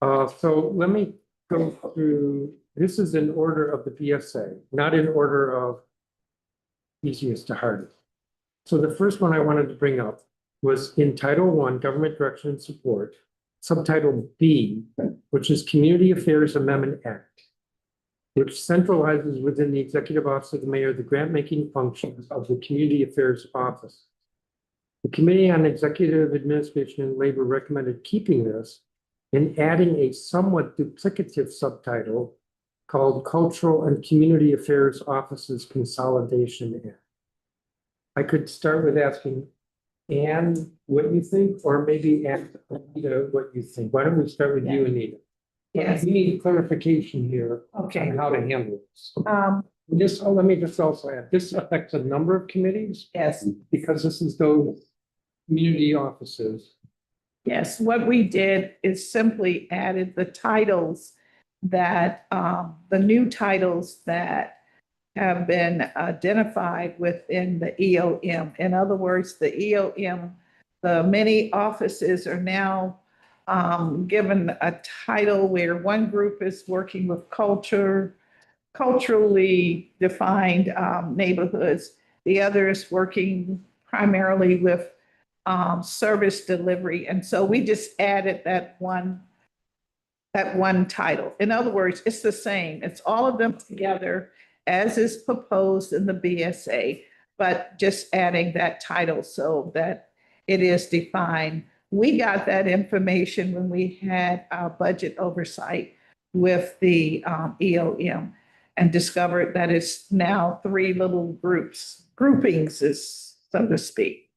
So let me go through, this is in order of the BSA, not in order of easiest to hardest. So the first one I wanted to bring up was in Title I, Government Direction and Support, subtitle B, which is Community Affairs Amendment Act, which centralizes within the Executive Office of the Mayor the grant-making functions of the Community Affairs Office. The Committee on Executive Administration and Labor recommended keeping this and adding a somewhat duplicative subtitle called Cultural and Community Affairs Offices Consolidation Act. I could start with asking Anne what you think, or maybe ask Anita what you think. Why don't we start with you, Anita? Yes. We need clarification here Okay. on how to handle this. Let me just also add, this affects a number of committees Yes. because this is those community offices. Yes, what we did is simply added the titles that, the new titles that have been identified within the EOM. In other words, the EOM, the many offices are now given a title where one group is working with culturally defined neighborhoods. The other is working primarily with service delivery. And so we just added that one title. In other words, it's the same. It's all of them together as is proposed in the BSA, but just adding that title so that it is defined. We got that information when we had our budget oversight with the EOM and discovered that it's now three little groupings, so to speak.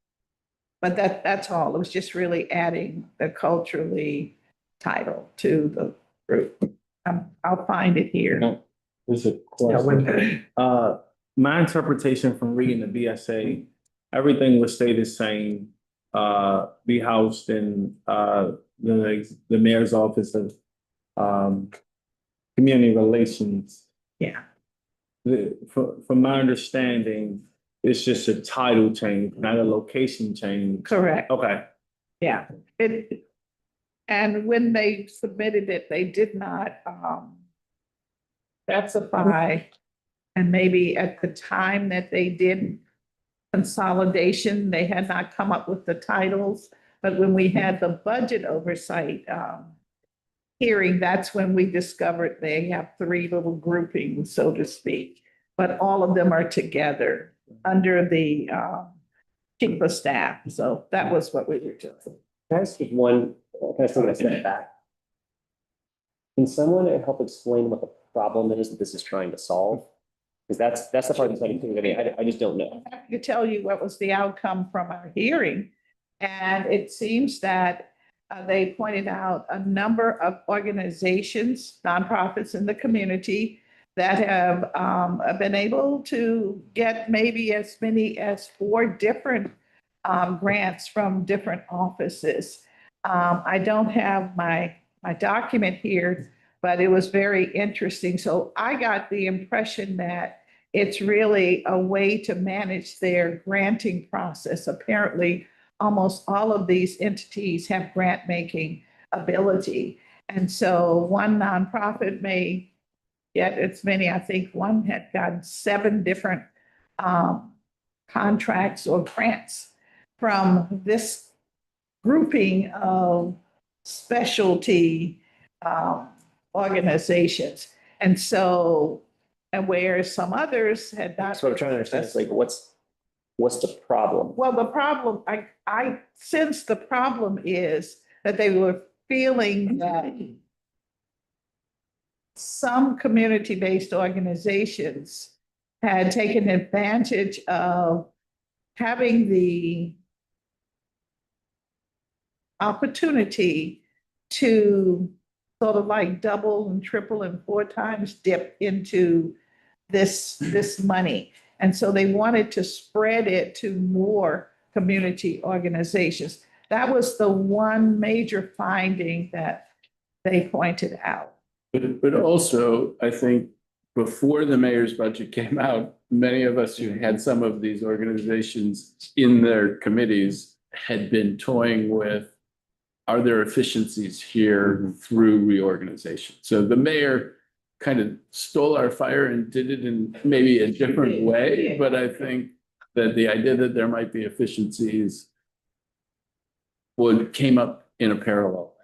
But that's all. It was just really adding the culturally title to the group. I'll find it here. There's a Yeah, question. My interpretation from reading the BSA, everything would stay the same. Be housed in the mayor's office of community relations. Yeah. From my understanding, it's just a title change, not a location change. Correct. Okay. Yeah. And when they submitted it, they did not specify, and maybe at the time that they did consolidation, they had not come up with the titles. But when we had the budget oversight hearing, that's when we discovered they have three little groupings, so to speak. But all of them are together under the chief of staff. So that was what we were doing. Can I ask you one, can I take a step back? Can someone help explain what the problem is that this is trying to solve? Because that's the part that's like, I just don't know. I can tell you what was the outcome from our hearing. And it seems that they pointed out a number of organizations, nonprofits in the community that have been able to get maybe as many as 4 different grants from different offices. I don't have my document here, but it was very interesting. So I got the impression that it's really a way to manage their granting process. Apparently, almost all of these entities have grant-making ability. And so one nonprofit may get as many, I think one had gotten 7 different contracts or grants from this grouping of specialty organizations. And so, and whereas some others had not. That's what I'm trying to understand. It's like, what's the problem? Well, the problem, I sense the problem is that they were feeling that some community-based organizations had taken advantage of having the opportunity to sort of like double and triple and 4 times dip into this money. And so they wanted to spread it to more community organizations. That was the one major finding that they pointed out. But also, I think before the mayor's budget came out, many of us who had some of these organizations in their committees had been toying with, are there efficiencies here through reorganization? So the mayor kind of stole our fire and did it in maybe a different way, but I think that the idea that there might be efficiencies came up in a parallel.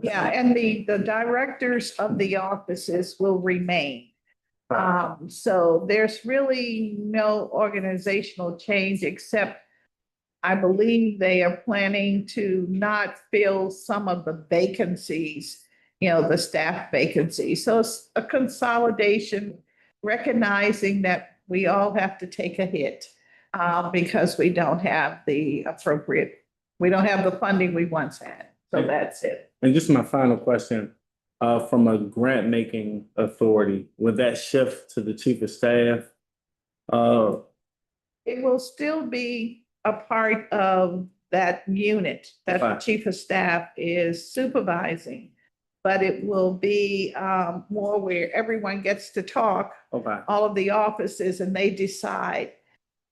Yeah, and the directors of the offices will remain. So there's really no organizational change except I believe they are planning to not fill some of the vacancies, the staff vacancies. So it's a consolidation, recognizing that we all have to take a hit because we don't have the funding we once had. So that's it. And just my final question, from a grant making authority, would that shift to the chief of staff? It will still be a part of that unit that the Fine. chief of staff is supervising. But it will be more where everyone gets to talk, Okay, all of the offices, and they decide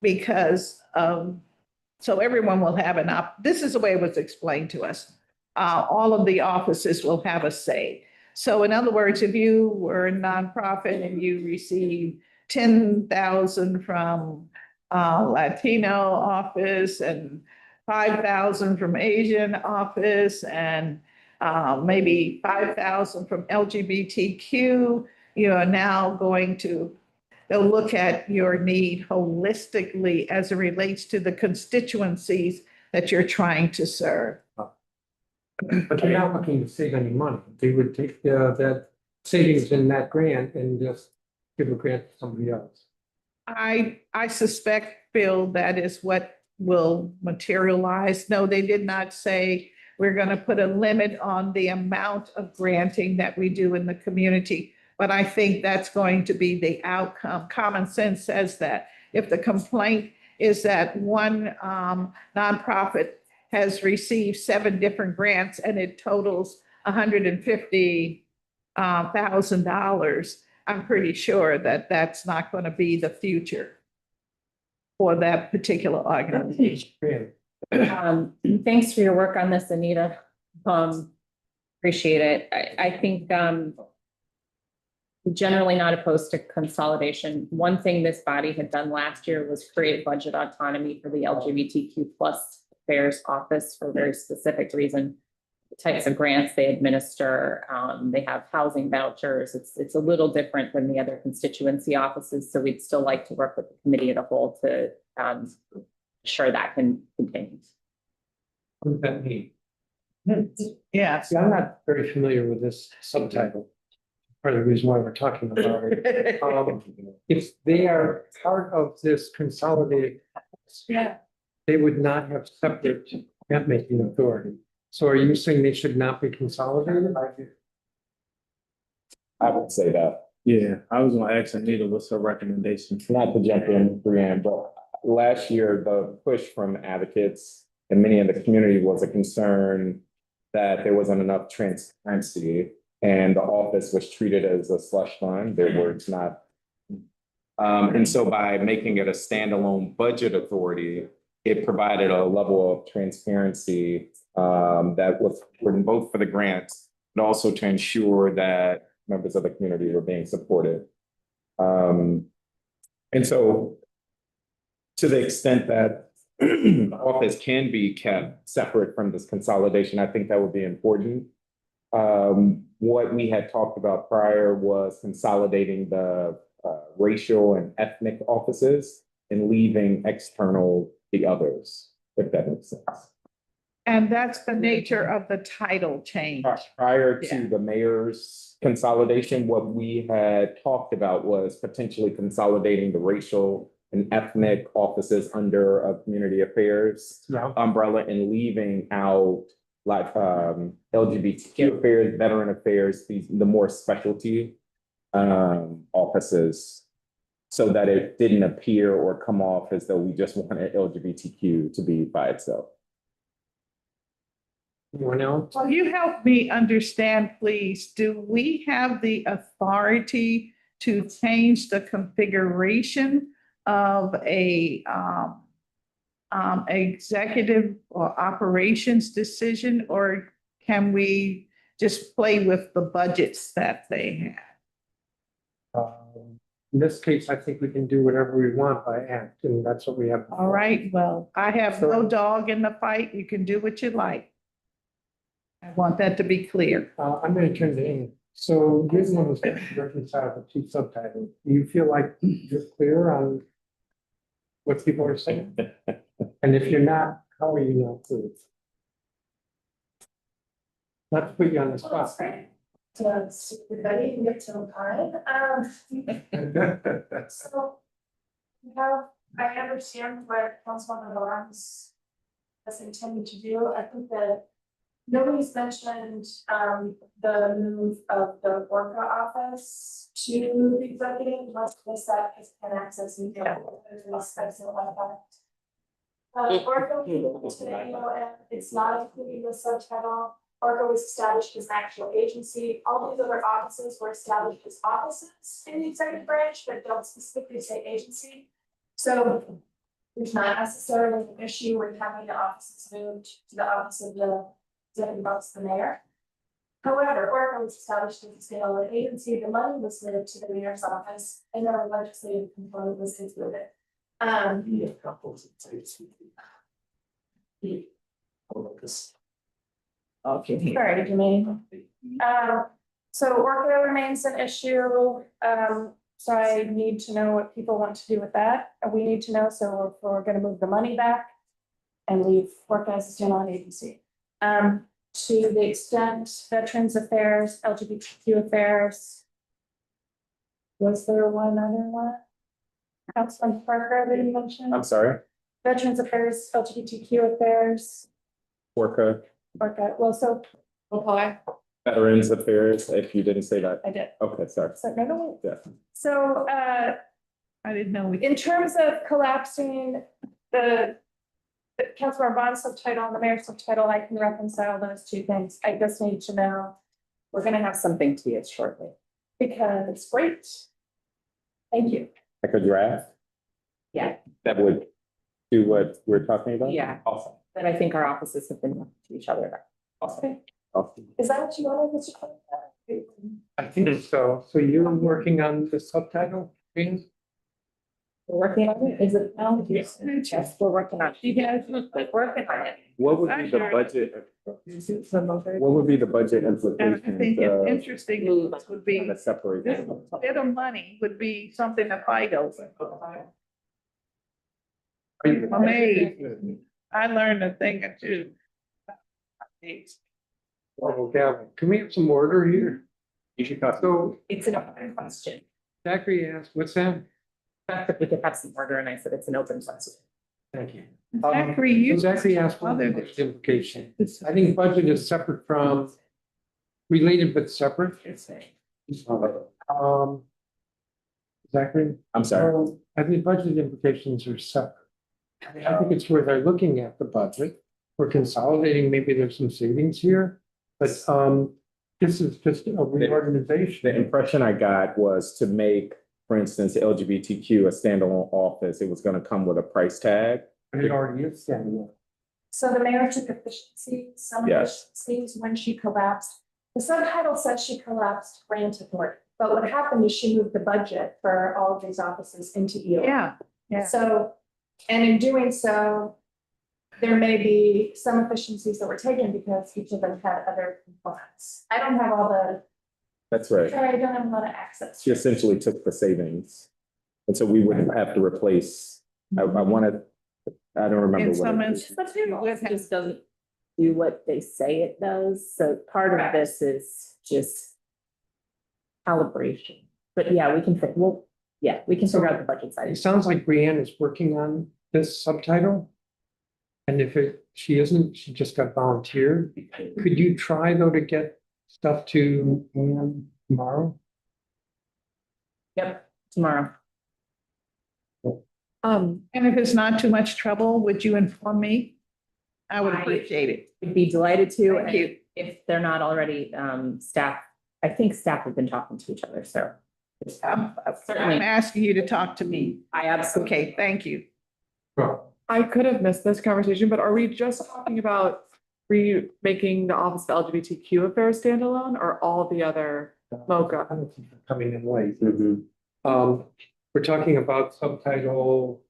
because, so everyone will have this is the way it was explained to us. All of the offices will have a say. So in other words, if you were a nonprofit and you received 10,000 from Latino office and 5,000 from Asian office and maybe 5,000 from LGBTQ, you are now they'll look at your need holistically as it relates to the constituencies that you're trying to serve. But they're not looking to save any money. They would take that savings in that grant and just give a grant to somebody else. I suspect, Bill, that is what will materialize. No, they did not say we're going to put a limit on the amount of granting that we do in the community. But I think that's going to be the outcome. Common sense says that if the complaint is that one nonprofit has received 7 different grants and it totals $150,000, I'm pretty sure that that's not going to be the future for that particular organization. Thanks for your work on this, Anita. Appreciate it. I think generally not opposed to consolidation. One thing this body had done last year was create budget autonomy for the LGBTQ plus affairs office for a very specific reason. The types of grants they administer, they have housing vouchers. It's a little different than the other constituency offices. So we'd still like to work with the committee as a whole to ensure that can continue. What does that mean? Yeah. See, I'm not very familiar with this subtitle. Part of the reason why we're talking about it. If they are part of this consolidated, Yeah. they would not have separate grant making authority. So are you saying they should not be consolidated? I would say that, yeah, I was gonna ask Anita, what's her recommendation? not to jump in, Brianne, but last year, the push from advocates and many in the community was a concern that there wasn't enough transparency and the office was treated as a slush fund. Their words not. And so by making it a standalone budget authority, it provided a level of transparency that was important both for the grants, but also to ensure that members of the community were being supported. And so to the extent that the office can be kept separate from this consolidation, I think that would be important. What we had talked about prior was consolidating the racial and ethnic offices and leaving external the others, if that makes sense. And that's the nature of the title change. Prior Yeah. to the mayor's consolidation, what we had talked about was potentially consolidating the racial and ethnic offices under a community affairs Yeah. umbrella and leaving out like LGBTQ affairs, veteran affairs, the more specialty offices. so that it didn't appear or come off as though we just wanted LGBTQ to be by itself. Anyone else? Will you help me understand, please? Do we have the authority to change the configuration of a executive or operations decision, or can we just play with the budgets that they have? In this case, I think we can do whatever we want by act, and that's what we have. All right, well, I have no dog in the fight. You can do what you like. I want that to be clear. I'm gonna turn to Amy. So you're the one who's going to reconcile the two subtitles. Do you feel like you're clear on what people are saying? And if you're not, how are you not clear? Not to put you on the spot. So everybody can get to the time. So we have, I understand what Councilman Lawrence is intending to do. I think that nobody's mentioned the move of the Orca office to the executive, unless they set his pen access and something like that. Orca, today, it's not including the subtitle. Orca was established as an actual agency. All these other offices were established as offices in the executive branch, but don't specifically say agency. So there's not necessarily an issue with having the offices moved to the office of the executive office of the mayor. However, Orca was established as a state agency. The money was moved to the mayor's office, and our legislative component was included. Okay. Sorry, Jermaine. So Orca remains an issue. So I need to know what people want to do with that. We need to know, so if we're gonna move the money back and leave Orca as a standalone agency. To the extent Veterans Affairs, LGBTQ Affairs. Was there one other one? Councilman Parker, did you mention? I'm sorry, Veterans Affairs, LGBTQ Affairs, Orca, Orca, well, so. Okay. Veterans Affairs, if you didn't say that. I did. Okay, sorry. So, no. Yeah. So, I didn't know we. in terms of collapsing the Councilor Bond subtitle and the mayor subtitle, I can reconcile those two things. I just need to know, We're gonna have something to you shortly. because great. Thank you. Like a draft? Yeah. That would do what we're talking about? Yeah. Awesome, That I think our offices have been talking to each other about. awesome, awesome. Is that what you wanted, Mr. Clerk? I think so. So you're working on the subtitle thing? We're working on it. Is it? Yes. Yes, we're working on it. You guys. We're working on it. What would be the budget? What would be the budget And I implications think it's of interesting would be, the this separation? bit of money would be something to fight over. Amazing. I learned a thing or two. Oh, Gavin, can we have some order here? You should cut. So It's an open question. Zachary asked, what's that? We could have some order and I said it's an open question. Thank you. Zachary, you. Zachary asked one Other budget implication. I think budget is separate from, related but separate. Zachary? I'm sorry. I think budget implications are separate. I think it's worth our looking at the budget. We're consolidating, maybe there's some savings here, but this is just a The reorganization. impression I got was to make, for instance, LGBTQ a standalone office, it was gonna come with a price tag. But it already is standing. So the mayor took efficiency, some Yes. efficiencies when she collapsed. The subtitle says she collapsed grant authority, but what happened is she moved the budget for all of these offices into EOR. Yeah, yeah. So, and in doing so, there may be some efficiencies that were taken because each of them had other components. I don't have all the, That's right. sorry, I don't have a lot of access. She essentially took the savings. And so we wouldn't have to replace, I wanted, I don't remember. In what some it is. instances, you would have- Just doesn't do what they say it does. So part of this is just calibration. But yeah, we can, we can figure out the budget It side. sounds like Brianne is working on this subtitle. And if she isn't, she just got volunteered. Could you try though to get stuff to Ann tomorrow? Yep, tomorrow. And if it's not too much trouble, would you inform me? I would appreciate it. We'd be delighted to, Thank you. and if they're not already, staff, I think staff have been talking to each other, so. I'm Certainly, asking you to talk to me. I absolutely. Okay, thank you. Well, I could have missed this conversation, but are we just talking about remaking the Office of LGBTQ affairs standalone or all the other MOCA? I don't think you're coming in late. Mhm. We're talking about subtitle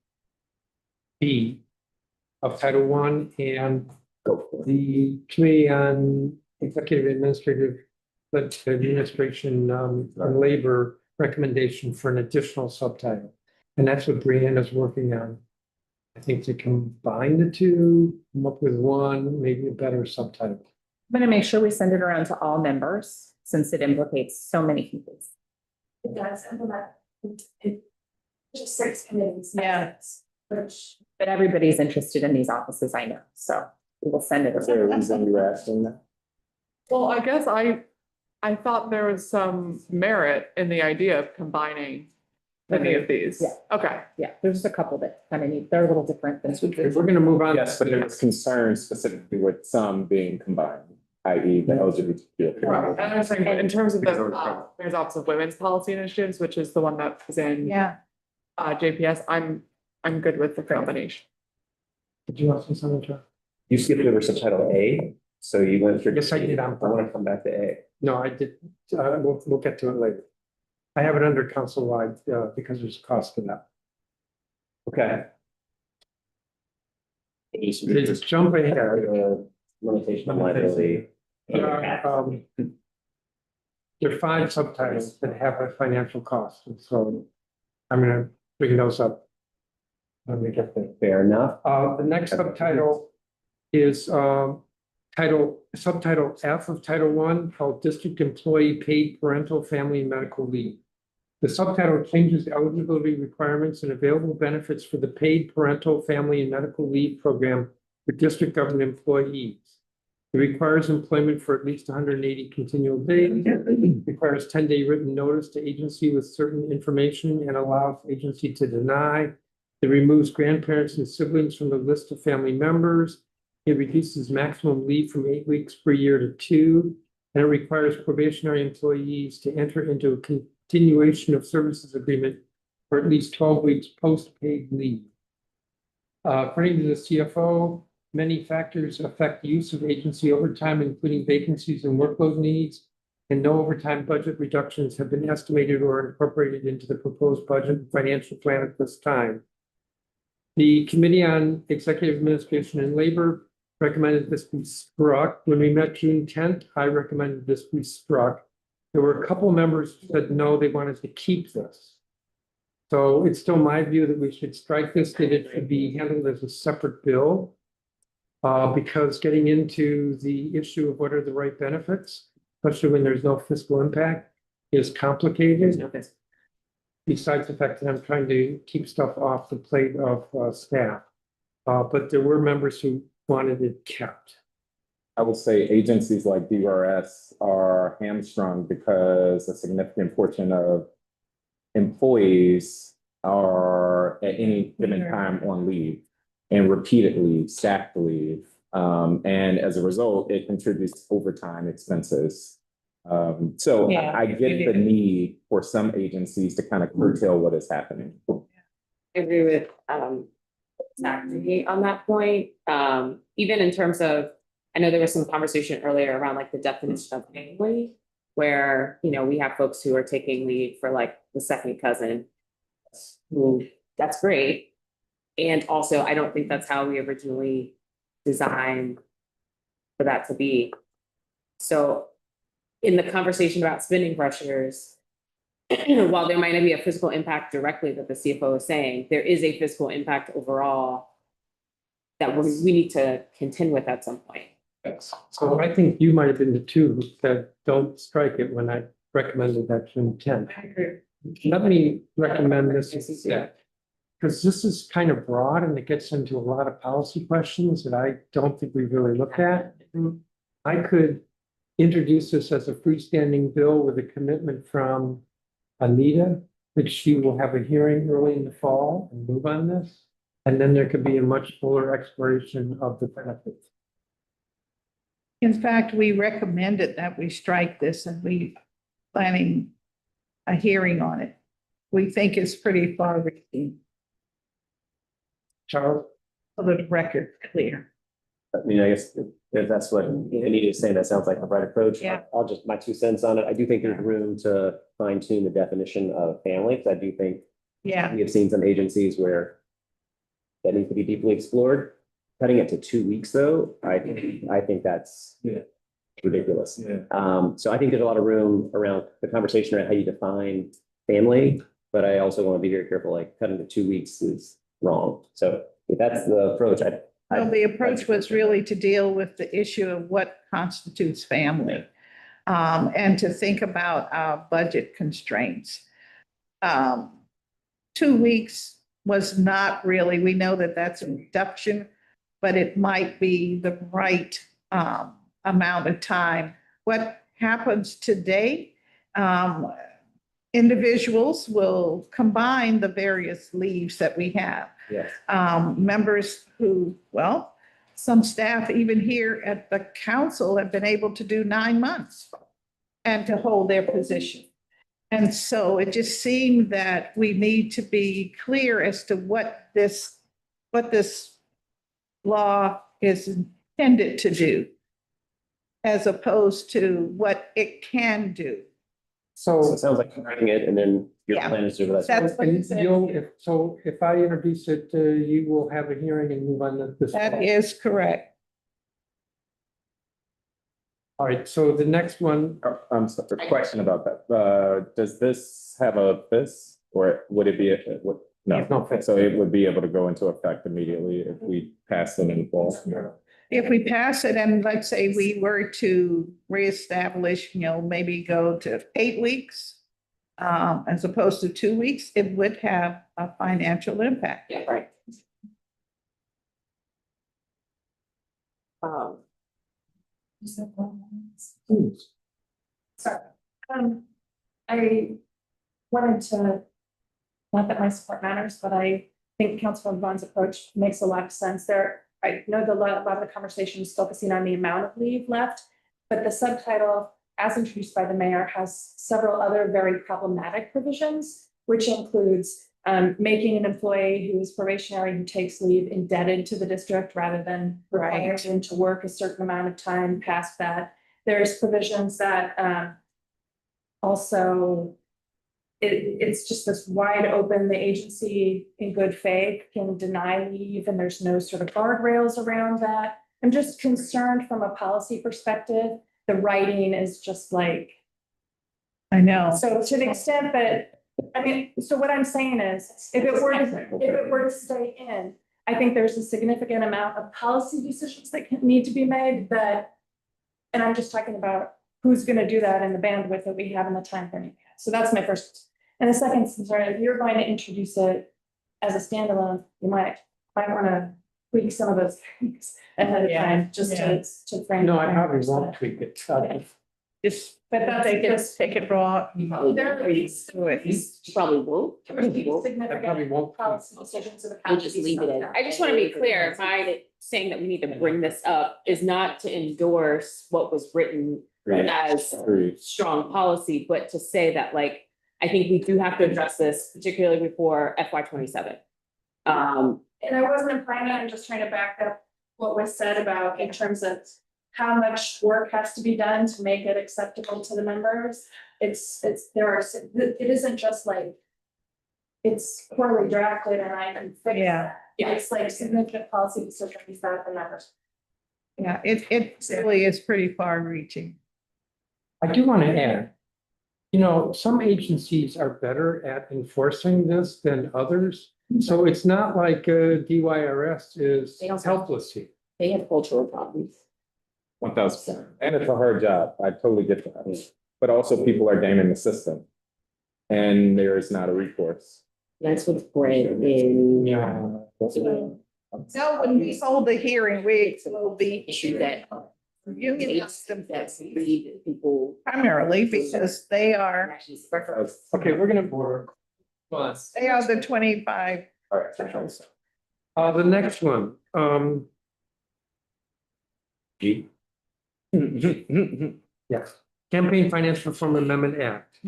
B of Title I and Go for it. the Committee on Executive Administration on Labor recommendation for an additional subtitle. And that's what Brianna is working on. I think to combine the two, come up with one, maybe a better subtitle. I'm gonna make sure we send it around to all members, since it implicates so many people. It does implement, it, just 6 committees. Yeah. Which, But everybody's interested in these offices, I know, so we will send it Is there a around. reason you were asking that? Well, I guess I thought there was some merit in the idea of combining any of these. Yeah. Okay. Yeah, there's just a couple that kind of need, they're a little different than. If we're gonna move on. Yes, but there was concern specifically with some being combined, i.e. the LGBTQ. Right. And I was saying, but in terms of Because the, of the problem. Mayor's Office of Women's Policy Initiatives, which is the one that is in Yeah. JPS, I'm good with the combination. Did you want to say something, John? You skipped over subtitle A, so you went through. Yes, I did. I want to come back to A. No, I did, we'll get to it later. I have it under council-wide, because there's a cost for that. Okay. Just jump ahead. Limitation on liability. There are 5 subtitles that have a financial cost, and so I'm gonna bring those up when we get there. Fair enough. The next subtitle is subtitle F of Title I, called District Employee Paid Parental Family and Medical Leave. The subtitle changes eligibility requirements and available benefits for the paid parental, family, and medical leave program for district government employees. It requires employment for at least 180 continual days, requires 10-day written notice to agency with certain information, and allows agency to deny. It removes grandparents and siblings from the list of family members. It reduces maximum leave from 8 weeks per year to 2, and it requires probationary employees to enter into a continuation of services agreement for at least 12 weeks post-paid leave. According to the CFO, many factors affect the use of agency overtime, including vacancies and workload needs, and no overtime budget reductions have been estimated or incorporated into the proposed budget and financial plan at this time. The Committee on Executive Administration and Labor recommended this be struck. When we met June 10th, I recommended this be struck. There were a couple members who said no, they wanted to keep this. So it's still my view that we should strike this, that it should be handled as a separate bill. Because getting into the issue of what are the right benefits, especially when there's no fiscal impact, is complicated. Besides the fact that I'm trying to keep stuff off the plate of staff. But there were members who wanted it kept. I would say agencies like DRS are hamstrung because a significant portion of employees are at any given time on leave and repeated leave, stacked leave. And as a result, it contributes overtime expenses. So Yeah. I get the need for some agencies to kind of curtail what is happening. I agree with Zachary on that point. Even in terms of, I know there was some conversation earlier around like the definition of family, where, you know, we have folks who are taking leave for like the second cousin. That's great. And also, I don't think that's how we originally designed for that to be. So in the conversation about spending pressures, while there might not be a fiscal impact directly that the CFO is saying, there is a fiscal impact overall that we need to contend with at some point. So I think you might have been the two who said, don't strike it when I recommended that June 10th. Let me recommend this instead. Because this is kind of broad and it gets into a lot of policy questions that I don't think we really looked at. I could introduce this as a freestanding bill with a commitment from Anita that she will have a hearing early in the fall and move on this. And then there could be a much fuller exploration of the benefits. In fact, we recommended that we strike this and we planning a hearing on it. We think it's pretty far reaching, Charles? so that the record's clear. I mean, I guess if that's what Anita is saying, that sounds like the right approach. Yeah. I'll just, my 2 cents on it. I do think there's room to fine tune the definition of family, because I do think Yeah, we have seen some agencies where that needs to be deeply explored. Cutting it to 2 weeks, though, I think that's Yeah. ridiculous. Yeah. So I think there's a lot of room around the conversation around how you define family, but I also want to be very careful, like cutting to 2 weeks is wrong. So if that's the approach, well, the approach was really to deal with the issue of what constitutes family. And to think about our budget constraints. 2 weeks was not really, we know that that's a reduction, but it might be the right amount of time. What happens today, individuals will combine the various leaves that we have. yes. Members who, well, some staff even here at the council have been able to do 9 months and to hold their position. And so it just seemed that we need to be clear as to what this law is intended to do, as opposed to what it can do. So So it sounds like you're writing it and then your Yeah. plan is to do that. That's what it and says. if I introduce it, you will have a hearing and move on this. That is correct. All right, so the next one, A question about that. Does this have this, or would it be, what? No, No, fix. so it would be able to go into effect immediately if we pass it in the fall. If we pass it and let's say we were to reestablish, maybe go to 8 weeks, as opposed to 2 weeks, it would have a financial impact. Yeah, right. Sorry. I wanted to, not that my support matters, but I think Councilman Vaughn's approach makes a lot of sense there. I know a lot of the conversation is focusing on the amount of leave left, but the subtitle, as introduced by the mayor, has several other very problematic provisions, which includes making an employee who is probationary who takes leave indebted to the district rather than requiring them to work a certain amount of time past that. There's provisions that also, it's just this wide open, the agency in good faith can deny leave and there's no sort of guardrails around that. I'm just concerned from a policy perspective, the writing is just like. I know. So to the extent that, I mean, so what I'm saying is, if it were to stay in, I think there's a significant amount of policy decisions that need to be made that. And I'm just talking about who's gonna do that and the bandwidth that we have and the time frame. So that's my first. And the second concern, if you're going to introduce it as a standalone, you might wanna tweak some of those things ahead of time, just to frame. no, I probably won't tweak it. Just, But that's take it raw. There are these- You probably won't. I probably significant won't. policy decisions of the. We'll just leave it as- I just want to be clear, my saying that we need to bring this up is not to endorse what was written as Agreed. strong policy, but to say that like, I think we do have to address this, particularly before FY 27. And I wasn't implying that, I'm just trying to back up what was said about in terms of how much work has to be done to make it acceptable to the members. It isn't just like it's poorly drafted and I can fix that. Yeah. It's like significant policy decisions that the members. Yeah, it really is pretty far reaching. I do want to add, some agencies are better at enforcing this than others. So it's not like DYRS is They don't- helpless here. They have cultural problems. 1,000%. And it's a hard job. I totally get that. But also people are gaming the system. And there is not a recourse. That's what's great in. Yeah. So when we hold the hearing, we will be Issue that. union That's lead people. primarily because they are, Actually. Okay, we're gonna They are the 25. All right, for sure. The next one, G. yes, Campaign Finance Reform Amendment Act.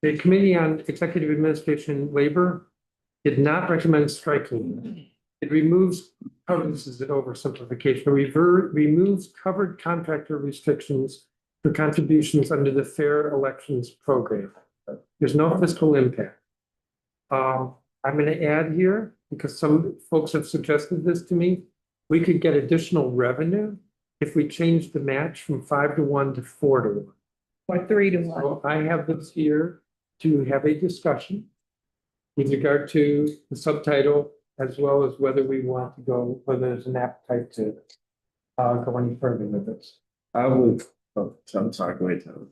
The Committee on Executive Administration and Labor did not recommend striking. It removes, this is an oversimplification, removes covered contractor restrictions for contributions under the Fair Elections Program. There's no fiscal impact. I'm going to add here, because some folks have suggested this to me, we could get additional revenue if we change the match from 5-to-1 to 4-to-1. Or 3-to-1. So I have this here to have a discussion with regard to the subtitle, as well as whether we want to go, whether there's an appetite to go any further with this. I would, oh, I'm sorry, go ahead, Tyler.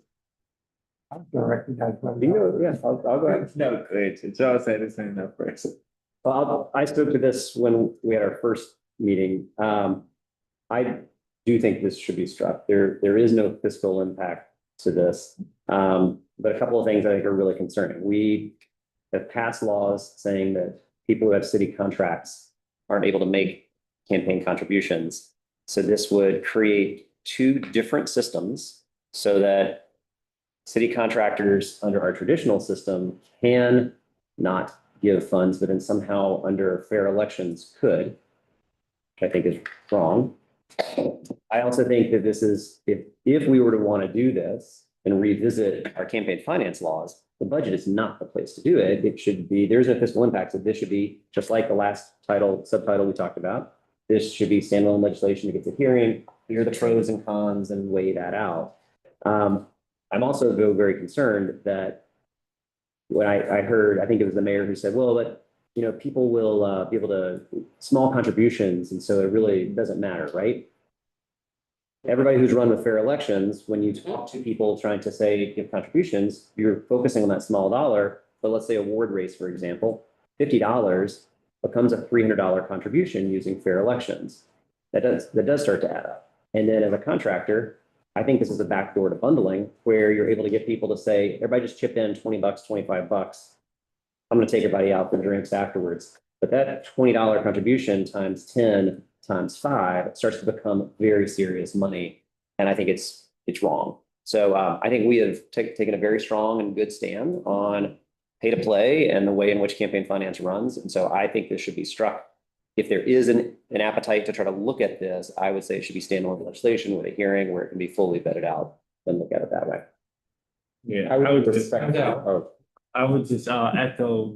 I'm gonna recognize my. Yeah, I'll go ahead. No, go ahead. Y'all say the same enough first. Well, I spoke to this when we had our first meeting. I do think this should be struck. There is no fiscal impact to this. But a couple of things I think are really concerning. We have passed laws saying that people who have city contracts aren't able to make campaign contributions. So this would create two different systems so that city contractors under our traditional system can not give funds, but then somehow under fair elections could, which I think is wrong. I also think that this is, if we were to want to do this and revisit our campaign finance laws, the budget is not the place to do it. It should be, there's no fiscal impact. So this should be just like the last subtitle we talked about. This should be standalone legislation to get to hearing, hear the pros and cons and weigh that out. I'm also very concerned that when I heard, I think it was the mayor who said, well, but you know, people will be able to small contributions. And so it really doesn't matter, right? Everybody who's run with fair elections, when you talk to people trying to say give contributions, you're focusing on that small dollar. But let's say a ward race, for example, $50 becomes a $300 contribution using fair elections. That does start to add up. And then as a contractor, I think this is a backdoor to bundling where you're able to get people to say, everybody just chip in $20, $25. I'm going to take everybody out for drinks afterwards. But that $20 contribution times 10 times 5 starts to become very serious money. And I think it's wrong. So I think we have taken a very strong and good stand on pay to play and the way in which campaign finance runs. And so I think this should be struck. If there is an appetite to try to look at this, I would say it should be standalone legislation with a hearing where it can be fully vetted out and look at it that way. Yeah, I would respect that. Oh, I would just echo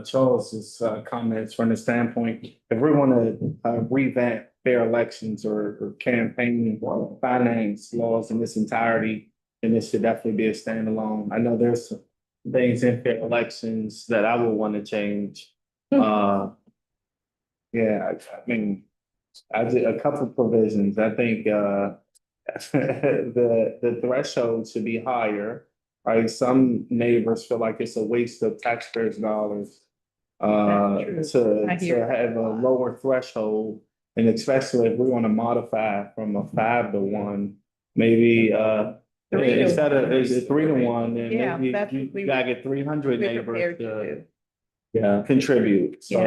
Charles's comments from the standpoint, if we want to revamp fair elections or campaign finance laws in this entirety, then this should definitely be a standalone. I know there's some things in fair elections that I would want to change. Yeah, I mean, I did a couple of provisions. I think the threshold should be higher. Right, some neighbors feel like it's a waste of taxpayers' dollars to have a lower threshold, and especially if we want to modify from a 5-to-1, maybe instead of 3-to-1, then maybe you gotta get 300 neighbors to contribute. So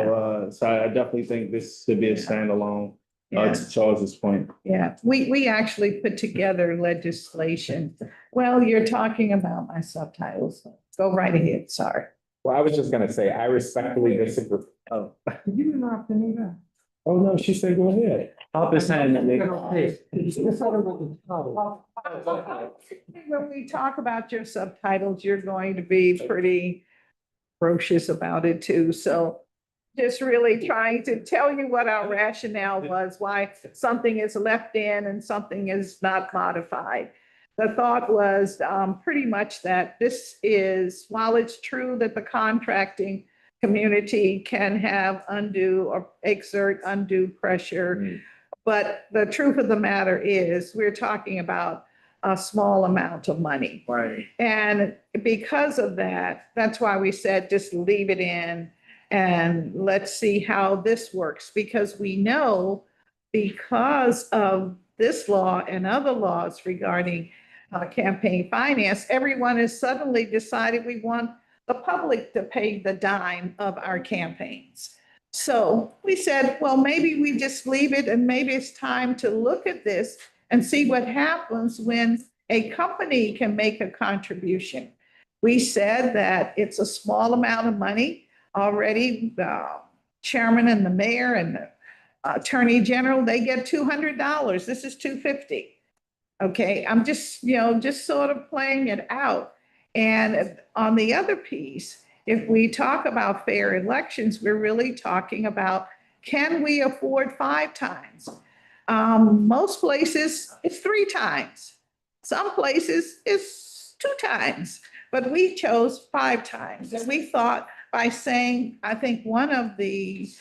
I definitely think this should be a standalone. To Charles's point. Yeah, we actually put together legislation. Well, you're talking about my subtitles. Go right ahead, sorry. well, I was just gonna say, I respectfully disagree. Oh. You didn't have to need that. Oh, no, she said, go ahead. I'll be saying that When we talk about your subtitles, you're going to be pretty ferocious about it too. So just really trying to tell you what our rationale was, why something is left in and something is not modified. The thought was pretty much that this is, while it's true that the contracting community can have undue or exert undue pressure, but the truth of the matter is we're talking about a small amount of money. Right. And because of that, that's why we said just leave it in. And let's see how this works, because we know because of this law and other laws regarding campaign finance, everyone has suddenly decided we want the public to pay the dime of our campaigns. So we said, well, maybe we just leave it and maybe it's time to look at this and see what happens when a company can make a contribution. We said that it's a small amount of money already. The chairman and the mayor and the attorney general, they get $200. This is $250. Okay, I'm just, just sort of playing it out. And on the other piece, if we talk about fair elections, we're really talking about, can we afford 5 times? Most places it's 3 times. Some places it's 2 times, but we chose 5 times. And we thought by saying, I think it's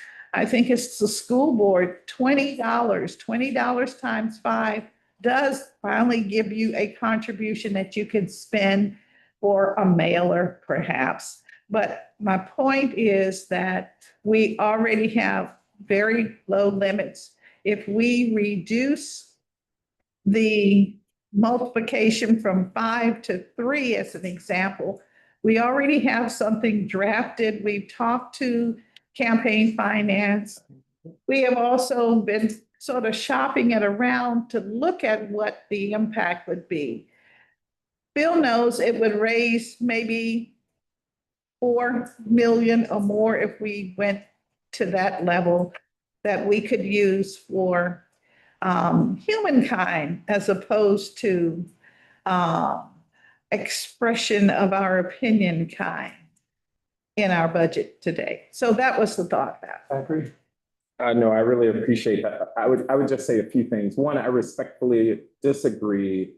the school board, $20 times 5 does finally give you a contribution that you can spend for a mailer perhaps. But my point is that we already have very low limits. If we reduce the multiplication from 5 to 3 as an example, we already have something drafted. We've talked to campaign finance. We have also been sort of shopping it around to look at what the impact would be. Bill knows it would raise maybe 4 million or more if we went to that level that we could use for humankind as opposed to expression of our opinion kind in our budget today. So that was the thought about it. I agree. No, I really appreciate that. I would just say a few things. One, I respectfully disagree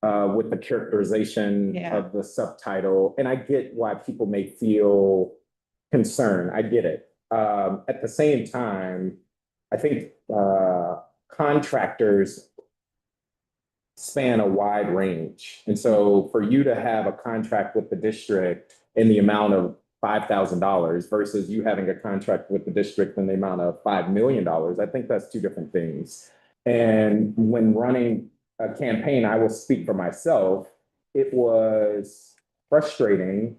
with the characterization of the subtitle, and I get why people may feel concerned. I get it. At the same time, I think contractors span a wide range. And so for you to have a contract with the district in the amount of $5,000 versus you having a contract with the district in the amount of $5 million, I think that's 2 different things. And when running a campaign, I will speak for myself, it was frustrating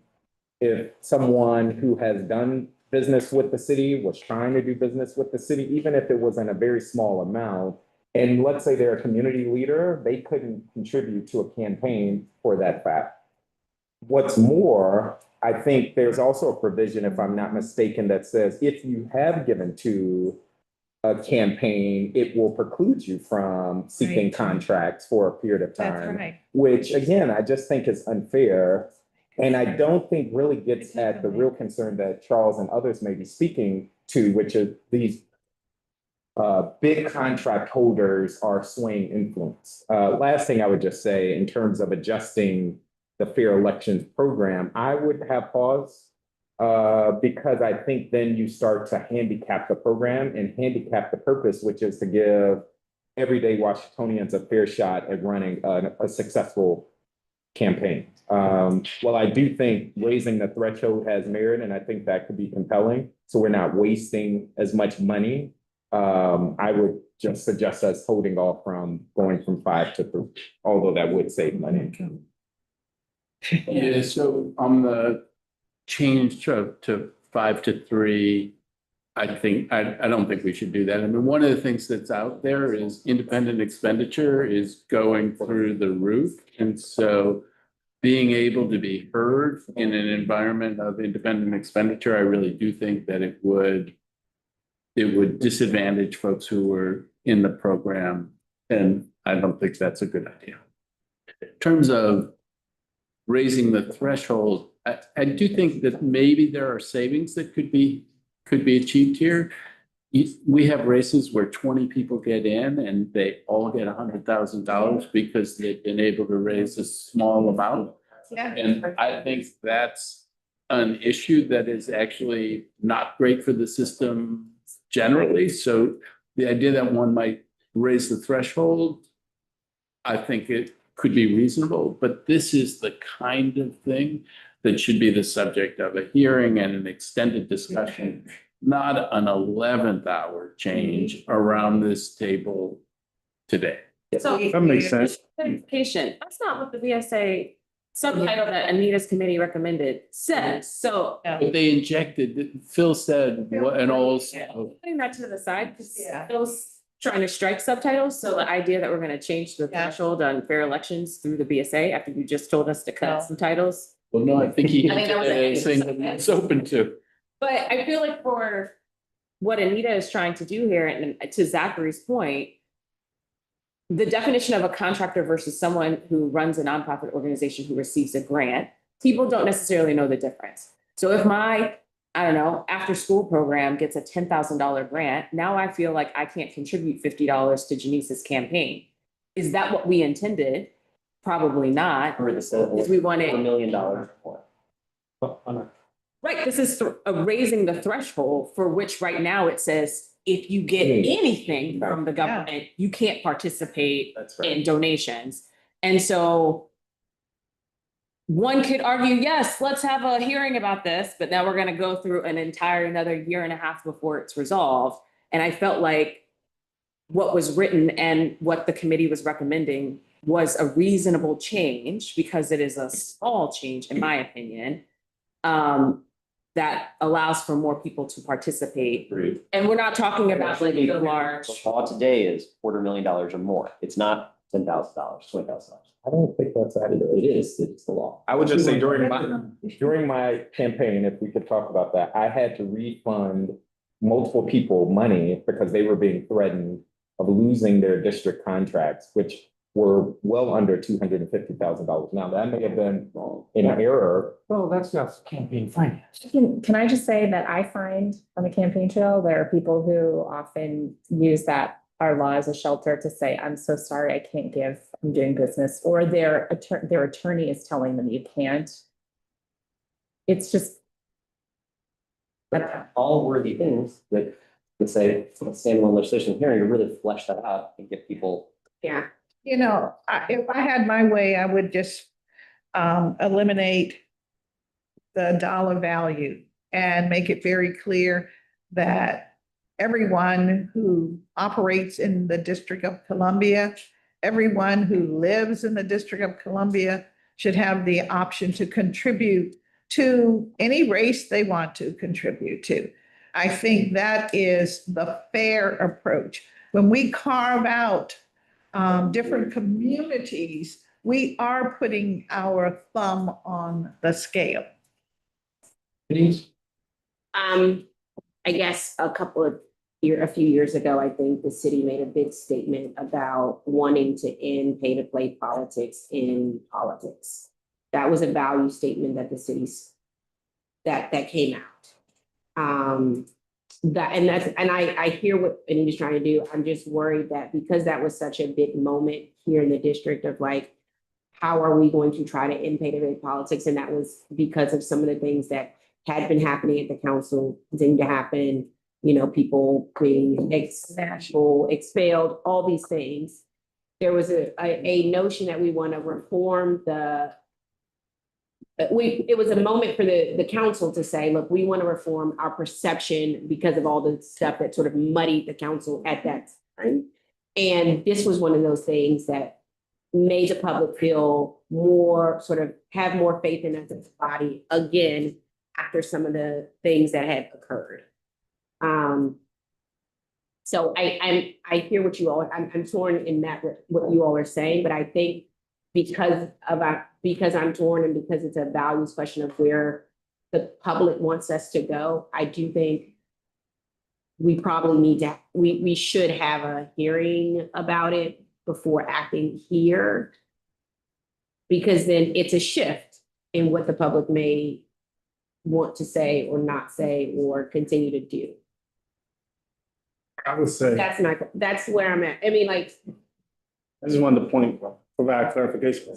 if someone who has done business with the city was trying to do business with the city, even if it was in a very small amount. And let's say they're a community leader, they couldn't contribute to a campaign for that fact. What's more, I think there's also a provision, if I'm not mistaken, that says if you have given to a campaign, it will preclude you from seeking contracts for a period of time. That's right. Which again, I just think is unfair. And I don't think really gets at the real concern that Charles and others may be speaking to, which is these big contract holders are swaying influence. Last thing I would just say in terms of adjusting the fair elections program, I would have pause because I think then you start to handicap the program and handicap the purpose, which is to give everyday Washingtonians a fair shot at running a successful campaign. Well, I do think raising the threshold has merit, and I think that could be compelling. So we're not wasting as much money. I would just suggest us holding off from going from 5 to 3, although that would save money. Yeah, so on the change to 5 to 3, I don't think we should do that. I mean, one of the things that's out there is independent expenditure is going through the roof. And so being able to be heard in an environment of independent expenditure, I really do think that it would disadvantage folks who were in the program. And I don't think that's a good idea. In terms of raising the threshold, I do think that maybe there are savings that could be achieved here. We have races where 20 people get in and they all get $100,000 because they've been able to raise a small amount. Yeah. And I think that's an issue that is actually not great for the system generally. So the idea that one might raise the threshold, I think it could be reasonable, but this is the kind of thing that should be the subject of a hearing and an extended discussion, not an 11th hour change around this table today. So. That makes sense. Clarification, that's not what the VSA subtitle that Anita's committee recommended says, so. They injected, Phil said, what, and also. Putting that to the side, because Yeah. Phil's trying to strike subtitles, so the idea that we're gonna change the Yeah. threshold on fair elections through the BSA after you just told us to No. cut some titles. Well, no, I think he I think that was a- saying that it's open to. But I feel like for what Anita is trying to do here, and to Zachary's point, the definition of a contractor versus someone who runs a nonprofit organization who receives a grant, people don't necessarily know the difference. So if my, I don't know, after-school program gets a $10,000 grant, now I feel like I can't contribute $50 to Janice's campaign. Is that what we intended? Probably not. For the Because we want $1 it. million more. Right, this is raising the threshold for which right now it says, if you get anything from the government, you can't participate That's in donations. And so one could argue, yes, let's have a hearing about this, but now we're gonna go through an entire another year and a half before it's resolved. And I felt like what was written and what the committee was recommending was a reasonable change, because it is a small change, in my opinion, that allows for more people to participate. And we're not talking about like the large. The law today is $250,000 or more. It's not $10,000, $20,000. I don't think that's added. It is, it's the law. I would just say during my campaign, if we could talk about that, I had to refund multiple people money because they were being threatened of losing their district contracts, which were well under $250,000. Now, that may have been an error. Well, that's not campaign finance. Can I just say that I find on the campaign trail, there are people who often use that, our law as a shelter to say, I'm so sorry, I can't give, I'm doing business, or their attorney is telling them you can't. It's just. All worthy things that would say, standalone legislation hearing to really flesh that out and get people. Yeah. You know, if I had my way, I would just eliminate the dollar value and make it very clear that everyone who operates in the District of Columbia, everyone who lives in the District of Columbia should have the option to contribute to any race they want to contribute to. I think that is the fair approach. When we carve out different communities, we are putting our thumb on the scale. I guess a few years ago, I think the city made a big statement about wanting to end pay-to-play politics in politics. That was a value statement that the city's that came out. I hear what Anita's trying to do. I'm just worried that because that was such a big moment here in the district of like, how are we going to try to end pay-to-play politics? And that was because of some of the things that had been happening at the council, continued to happen, you know, people being expelled, all these things. There was a notion that we want to reform it was a moment for the council to say, look, we want to reform our perception because of all the stuff that sort of muddied the council at that time. And this was one of those things that made the public feel more, sort of have more faith in us as a body again, after some of the things that had occurred. So I hear what you all, I'm torn in that, what you all are saying, but I think because I'm torn and because it's a values question of where the public wants us to go, I do think we probably we should have a hearing about it before acting here. Because then it's a shift in what the public may want to say or not say or continue to do. I would say. That's where I'm at. I mean, like. I just wanted to provide clarification.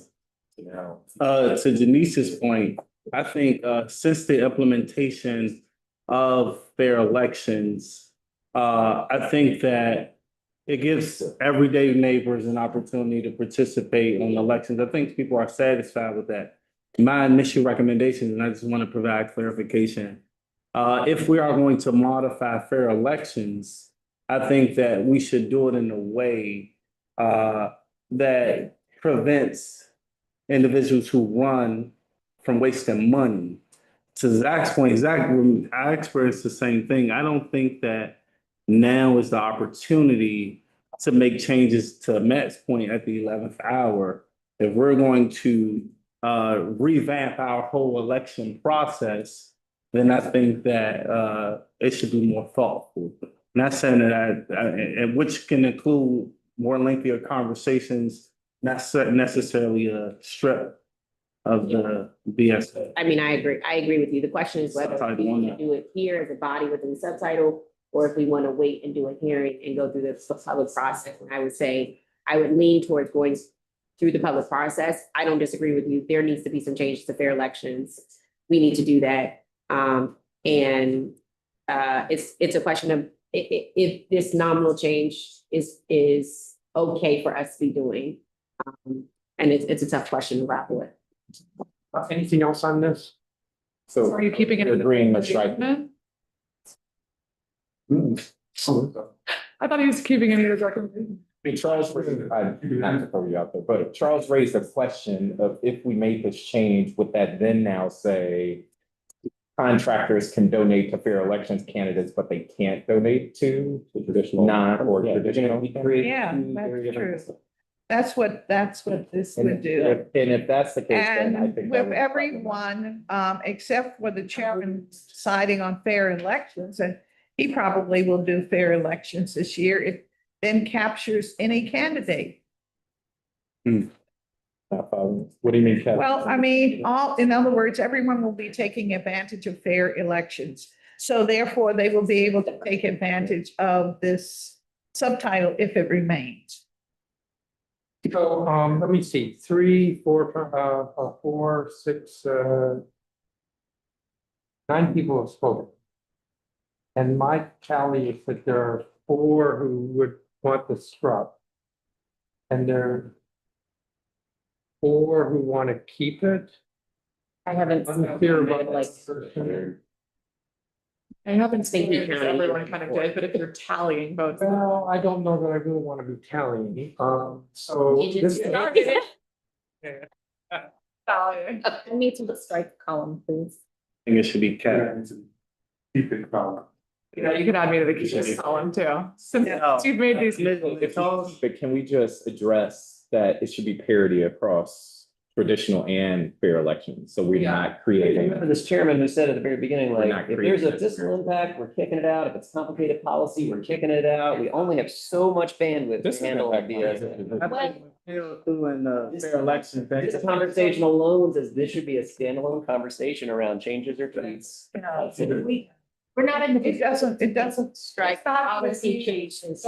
To Denise's point, I think since the implementation of fair elections, I think that it gives everyday neighbors an opportunity to participate in elections. I think people are satisfied with that. My initial recommendations, and I just want to provide clarification. If we are going to modify fair elections, I think that we should do it in a way that prevents individuals who run from wasting money. To Zach's point, I experienced the same thing. I don't think that now is the opportunity to make changes to Matt's point at the 11th hour. If we're going to revamp our whole election process, then I think that it should be more thoughtful. Not saying that and which can include more lengthier conversations, not necessarily a strip of the BS. I mean, I agree with you. The question is whether we want to do it here as a body within the subtitle, or if we want to wait and do a hearing and go through the public process. And I would say, I would lean towards going through the public process. I don't disagree with you. There needs to be some changes to fair elections. We need to do that. It's a question of if this nominal change is okay for us to be doing. And it's a tough question to grapple with. Anything else on this? So Are you keeping it? agreeing with strike? I thought he was keeping any of his recommendations. I mean, Charles, not to throw you out there, but Charles raised a question of if we made this change, would that then now say contractors can donate to fair elections candidates, but they can't donate to the traditional non or traditional? Yeah, that's true. That's what this would do. And if that's the case, then I And think. with everyone, except for the chairman deciding on fair elections, and he probably will do fair elections this year, it then captures any candidate. What do you mean, Kevin? Well, I mean, in other words, everyone will be taking advantage of fair elections. So therefore, they will be able to take advantage of this subtitle if it remains. So, let me see, 3, 4, 4, 6, 9 people have spoken. And my tally is that there are 4 who would want the struck. And there are 4 who want to keep it. I haven't. Unclear about like. I haven't seen Maybe it, because county everyone kind of did, but if you're tallying votes. Well, I don't know that I really want to be tallying, so. You just- this- Tallying. I need to strike the column, please. I think it should be kept. Keep it calm. Yeah, you can add me to the keep column too. Since you've made these. But can we just address that it should be parity across traditional and fair elections? So we're not I creating. remember this chairman who said at the very beginning, We're like, not if there's a creating this. fiscal impact, we're kicking it out. If it's complicated policy, we're kicking it out. We only have so much bandwidth This to is handle impact ideas. Doing fair elections. This conversation alone says this should be a standalone conversation around changes or tweaks. We're not in the. It doesn't strike policy changes.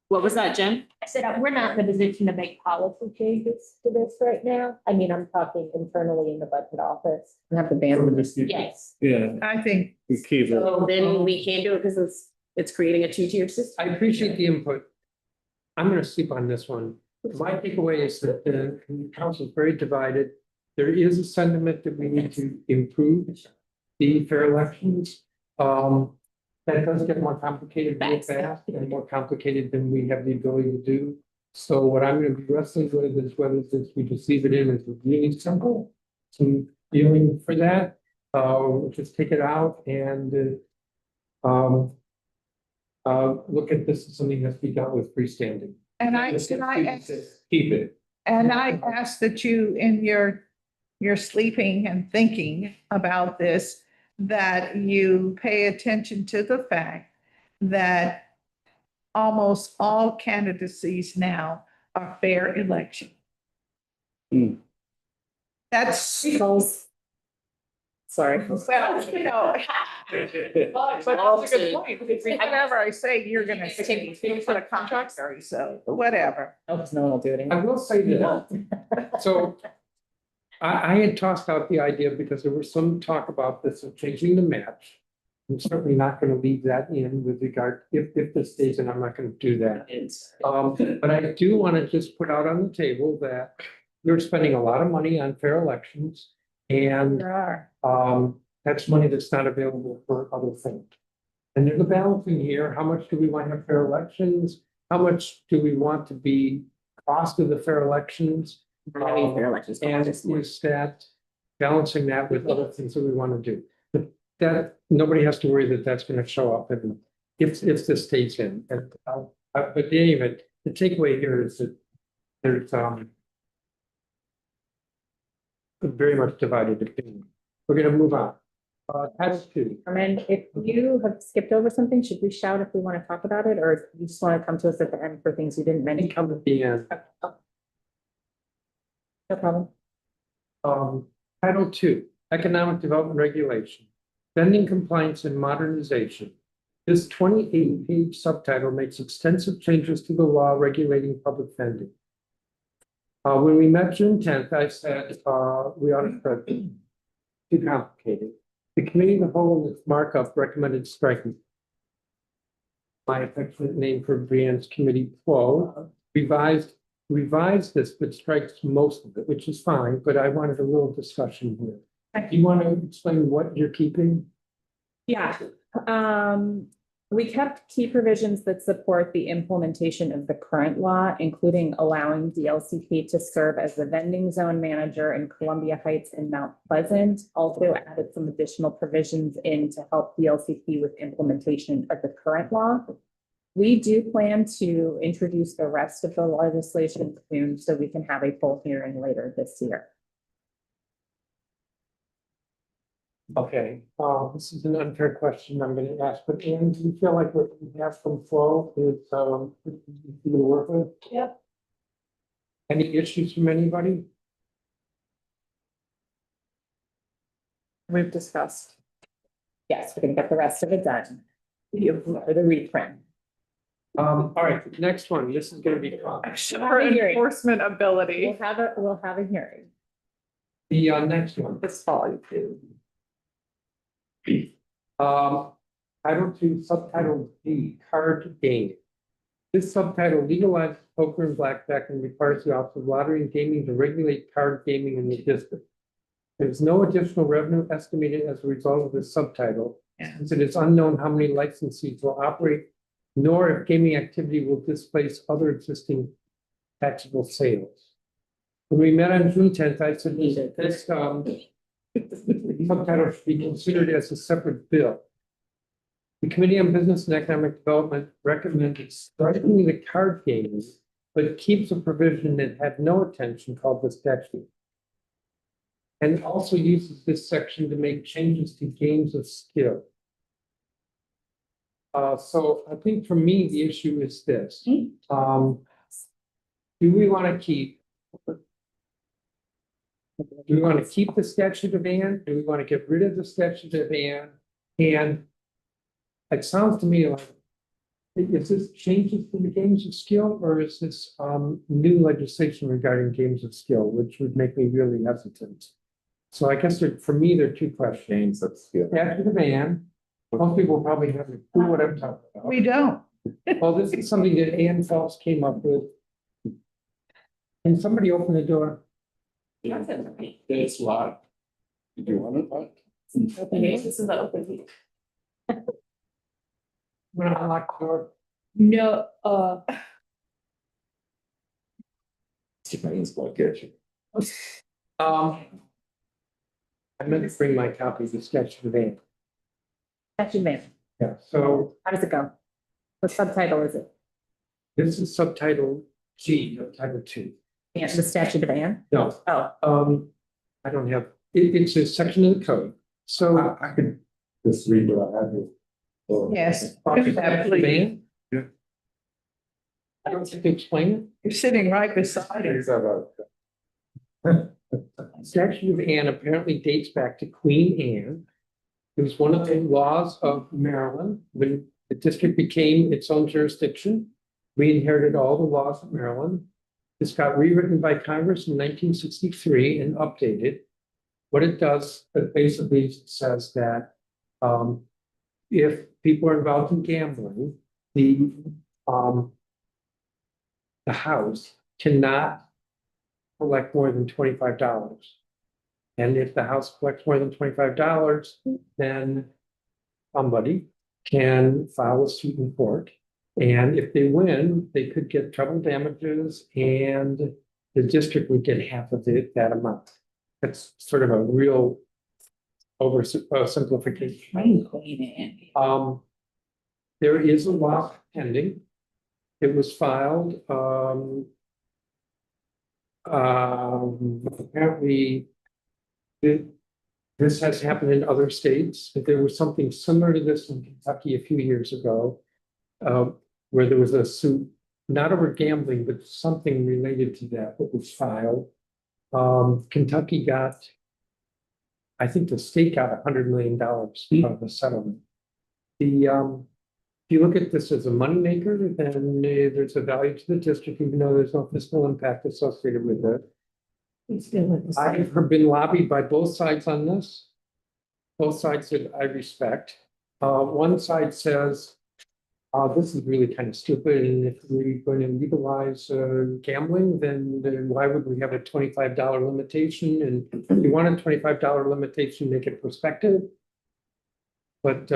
What was that, Jen? I said, we're not in a position to make policy changes to this right now. I mean, I'm talking internally in the budget office. We have the bandwidth. Yes. Yeah, I think, we keep it. So then we can't do it because it's creating a two-tier system. I appreciate the input. I'm gonna sleep on this one. My takeaway is that the council is very divided. There is a sentiment that we need to improve the fair elections. That does get more complicated real fast and more complicated than we have the ability to do. So what I'm gonna be wrestling with is whether this, we just leave it in as really simple. Some feeling for that, just take it out and look at this as something that's be dealt with freestanding. and I Keep it. And I ask that you, in your sleeping and thinking about this, that you pay attention to the fact that almost all candidacies now are fair election. That's, Sorry. well, you know. But that's a good point. Whatever I say, you're gonna say, for the contract, so whatever. Oh, no one will do it I anymore. will say that. So I had tossed out the idea because there was some talk about this of changing the match. I'm certainly not gonna leave that in with regard, if this stays in, I'm not gonna do that. But I do wanna just put out on the table that we're spending a lot of money on fair elections. And There are. that's money that's not available for other things. And there's a balancing here. How much do we want to have fair elections? how much do we want to be cost of the fair elections? And is that balancing that with other things that we want to do? But that, nobody has to worry that that's going to show up and if this stays in. But in any event, the takeaway here is that there's a very much divided opinion. We're going to move on. Title II. Carmen, if you have skipped over something, should we shout if we want to talk about it, or you just want to come to us at the end for things you didn't mention? Come at the end. No problem. Title II, Economic Development Regulation, Spending Compliance and Modernization. This 28-page subtitle makes extensive changes to the law regulating public spending. When we met June 10th, I said we ought to spread too complicated. The committee of the whole in its markup recommended striking. My affectionate name for Brienne's committee, Quo, revised this, but strikes most of it, which is fine, but I wanted a little discussion here. Do you want to explain what you're keeping? Yeah, we kept key provisions that support the implementation of the current law, including allowing DLCP to serve as the vending zone manager in Columbia Heights and Mount Pleasant. Also added some additional provisions in to help DLCP with implementation of the current law. We do plan to introduce the rest of the legislation soon, so we can have a full hearing later this year. Okay, this is an unfair question I'm going to ask, but Anne, do you feel like what we have from Flo is you to work with? Yep. Any issues from anybody? We've discussed. Yes, we're gonna get the rest of it done. For the reprint. All right, next one. This is going to be fun. For enforcement ability. We'll have a hearing. The next one. This fall, you too. Title II, Subtitle D, Card Game. This subtitle legalizes poker and blackjack and requires the Office of Lottery and Gaming to regulate card gaming in the district. There is no additional revenue estimated as a result of this subtitle, since it is unknown how many licensees will operate, nor if gaming activity will displace other existing taxable sales. When we met on June 10th, I said this subtitle should be considered as a separate bill. The Committee on Business and Economic Development recommended striking the card games, but keeps a provision that had no attention called the statute. And also uses this section to make changes to games of skill. So I think for me, the issue is this. Do we want to keep the statute of Anne? Do we want to get rid of the statute of Anne? And it sounds to me like, is this changes to the games of skill, or is this new legislation regarding games of skill, which would make me really hesitant? So I guess for me, there are two questions. Games of skill. Statute of Anne. Most people probably have a clue what I'm talking about. We don't. Well, this is something that Ann Phelps came up with. Can somebody open the door? It's locked. Did you want it locked? This is the open meeting. I'm gonna unlock the door. No, See if I can spell catch it. I meant to bring my copy of the statute of Anne. Statute of Anne. Yeah, so How does it go? What subtitle is it? this is subtitle G of Title II. And the statute of Anne? No, Oh, I don't have, it's a section of the code. So. I could just read what I have here. Yes. Statute of Absolutely. Anne? I don't think to explain it. You're sitting right beside it. Statute of Anne apparently dates back to Queen Anne. It was one of the laws of Maryland. When the district became its own jurisdiction, we inherited all the laws of Maryland. This got rewritten by Congress in 1963 and updated. What it does, it basically says that if people are involved in gambling, the house cannot collect more than $25. And if the house collects more than $25, then somebody can file a suit in court And if they win, they could get treble damages and the district would get half of that amount. That's sort of a real simplification. There is a law pending. It was filed, apparently this has happened in other states. There was something similar to this in Kentucky a few years ago, where there was a suit, not over gambling, but something related to that was filed. Kentucky got, I think the state got $100 million of the settlement. If you look at this as a moneymaker, then there's a value to the district, even though there's no fiscal impact associated with it. I have been lobbied by both sides on this. Both sides that I respect. One side says, this is really kind of stupid, and if we're going to legalize gambling, then why would we have a $25 limitation? And if you want a $25 limitation, make it prospective. But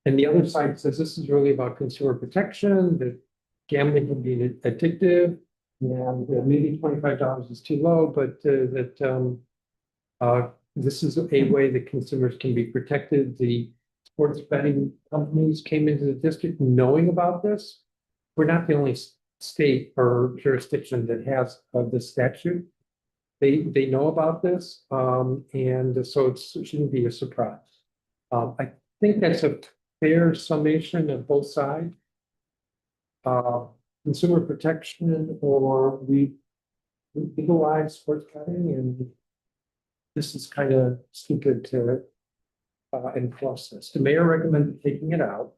and the other side says this is really about consumer protection, that gambling can be addictive, and maybe $25 is too low, but this is a way that consumers can be protected. The sports betting companies came into the district knowing about this. We're not the only state or jurisdiction that has this statute. They know about this, and so it shouldn't be a surprise. I think that's a fair summation of both sides. Consumer protection, or we legalize sports betting, and this is kind of stupid to enforce this. The mayor recommended taking it out.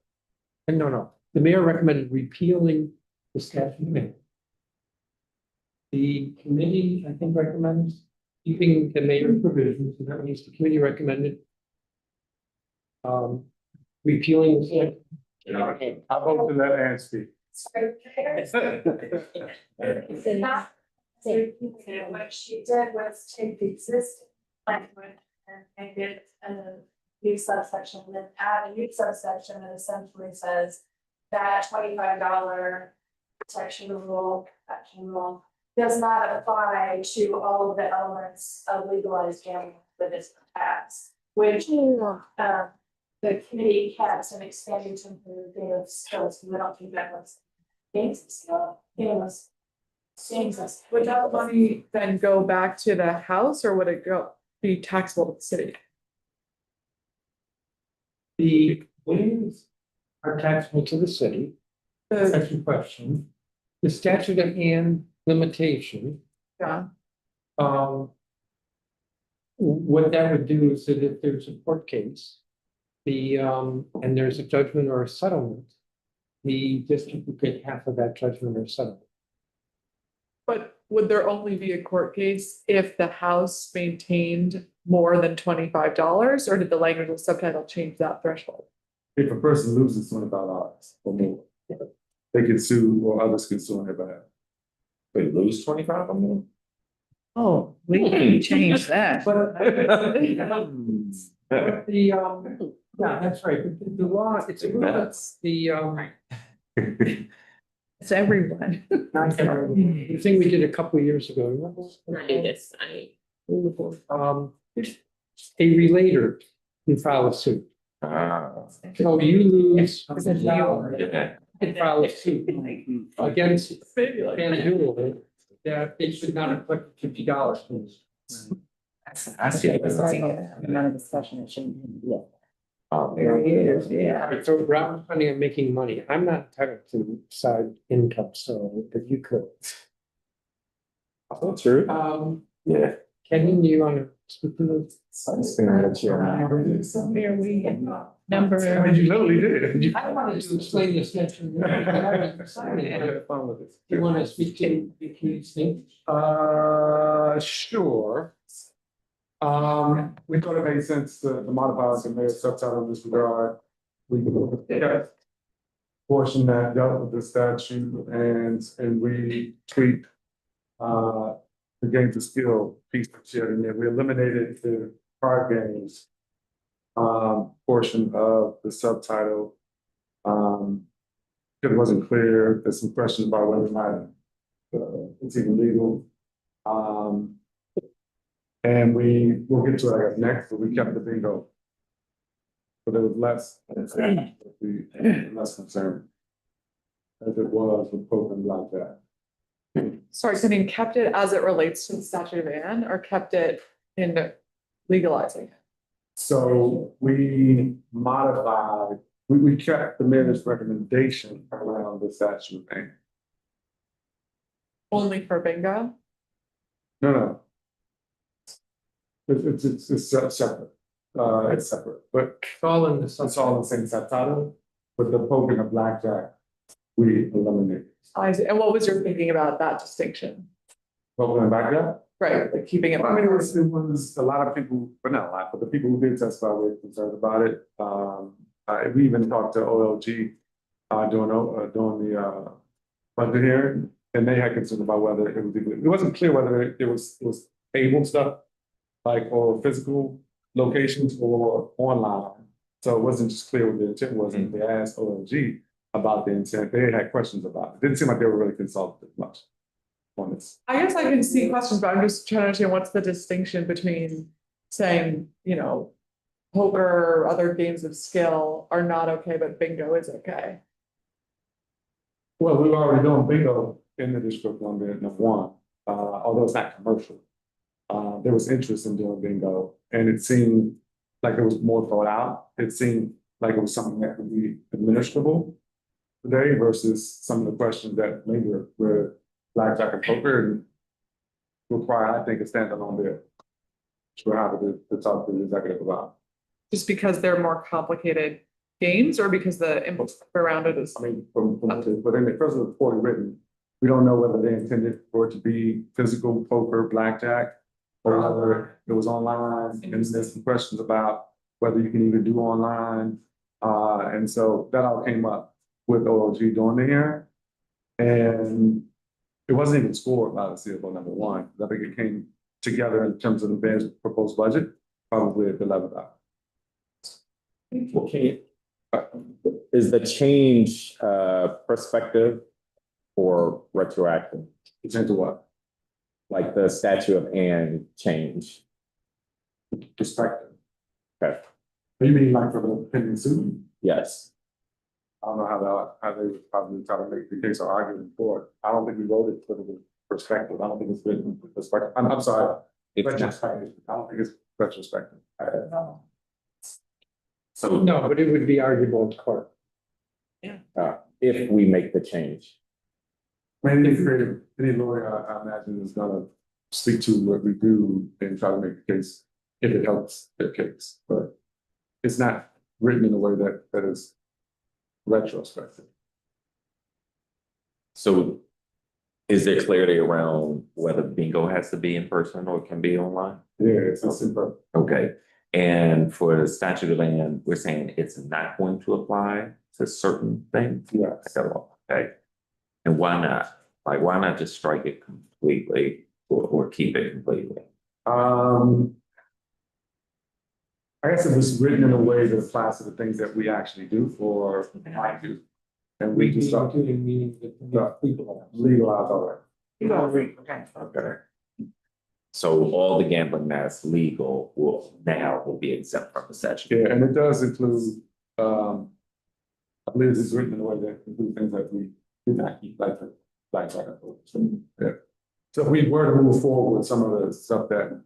And no, the mayor recommended repealing the statute. The committee, I think, recommends keeping the mayor provisions, and that means the committee recommended repealing the statute. How about to let Ann speak? What she did was take the existing language and make it a new subsection, and then add a new subsection that essentially says that $25 protection rule does not apply to all of the elements of legalized gambling that is passed, which the committee has an expanding to include data skills. We don't think that was games skill, seems. Would that money then go back to the house, or would it be taxable to the city? The wins are taxable to the city. That's your question. The statute of hand limitation. Yeah. What that would do is that if there's a court case, and there's a judgment or a settlement, the district would get half of that judgment or settlement. But would there only be a court case if the house maintained more than $25, or did the language of the subtitle change that threshold? If a person loses $25 or more, they can sue, or others can sue on their behalf. They lose 25 or more? Oh, we can change that. But yeah, that's right. The law, it's It's everyone. the thing we did a couple of years ago, remember? A relator can file a suit. So you lose. Yeah. Can file a suit against FanDuel that they should not have collected $50. I see. Amount of discussion, it shouldn't be. There he is, yeah. So Robert funding and making money. I'm not entitled to side income, so if you could. That's true. Yeah. Kenny, you want to speak to those? Here we number. You know we did. I wanted to explain this section. You want to speak to these things? Sure. We thought it made sense to modify the mayor's subtitle in this regard. We kept portion that dealt with the statute and we tweaked the games of skill piece of shit, and then we eliminated the card games portion of the subtitle. it wasn't clear, there's some questions about whether or not it's even legal. And we'll get to it, I guess, next, but we kept the bingo. But there was less concern as it was with poker and blackjack. Sorry, so you kept it as it relates to the statute of Anne or kept it in legalizing it? So we modified, we kept the mayor's recommendation around the statute thing. Only for bingo? No. It's separate. It's separate, but It's all in the. it's all the same subtitle, but the poker and blackjack, we eliminated. I see. And what was your thinking about that distinction? Poker and blackjack? Right, like keeping it. I mean, it was a lot of people, but not a lot, but the people who did testify were concerned about it. We even talked to OLG during the budget hearing, and they had concern about whether it was, it wasn't clear whether it was able stuff, like, or physical locations or online. So it wasn't just clear what the intent was, and they asked OLG about the intent. They had questions about it. Didn't seem like they were really consulted much on this. I guess I can see questions, but I'm just trying to understand what's the distinction between saying, poker or other games of skill are not okay, but bingo is okay. Well, we were already doing bingo in the District of Columbia, number one, although it's not commercial. There was interest in doing bingo, and it seemed like it was more thought out. It seemed like it was something that could be administrable today versus some of the questions that linger with blackjack and poker and require, I think, a standalone bill. We're happy to talk to the executive about. Just because they're more complicated games or because the input around it is. I mean, but in the present report written, we don't know whether they intended for it to be physical poker, blackjack, or whether it was online, and there's some questions about whether you can even do online. And so that all came up with OLG during the hearing. And it wasn't even scored by the CFO number one. I think it came together in terms of the mayor's proposed budget, probably at the level. Okay. Is the change prospective or retroactive? It's into what? Like the statute of Anne change? Perspective. Okay. You mean like for the pending suit? Yes. I don't know how they would probably try to make the case or argue for it. I don't think we voted for the perspective. I don't think it's been perspective. I'm sorry. Retrospective. I don't think it's retrospective. So, no, but it would be arguable in court. If we make the change. Any lawyer, I imagine, is gonna speak to what we do and try to make the case if it helps their case, but it's not written in a way that is retrospective. So is there clarity around whether bingo has to be in person or it can be online? Yeah, it's simple. Okay, and for the statute of Anne, we're saying it's not going to apply to certain things? Yes. Okay, and why not? Like, why not just strike it completely or keep it completely? I guess it was written in a way that applies to the things that we actually do for mind use. And we just start meaning that legalize all that. Okay. So all the gambling that's legal will be exempt from the statute. Yeah, and it does include, I believe it's written in a way that includes things that we did not keep, like yeah. So if we were to move forward with some of the stuff that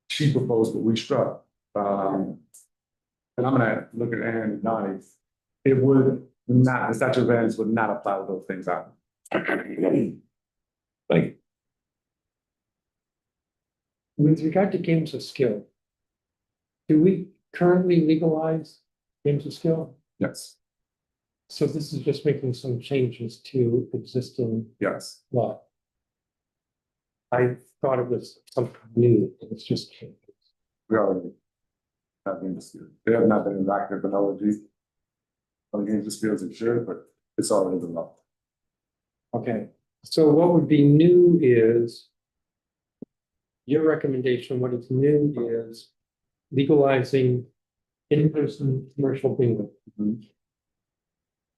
she proposed, but we struck, and I'm gonna look at Ann and Donnie, it would not, the statute of Anne would not apply to those things out. Like, with regard to games of skill, do we currently legalize games of skill? Yes. So this is just making some changes to existing Yes. law. I thought it was something new, it's just changes. We already have been disputed. They have not been enacted in OLG. On games of skills it should, but it's already been law. Okay, so what would be new is your recommendation, what is new is legalizing in-person commercial bingo.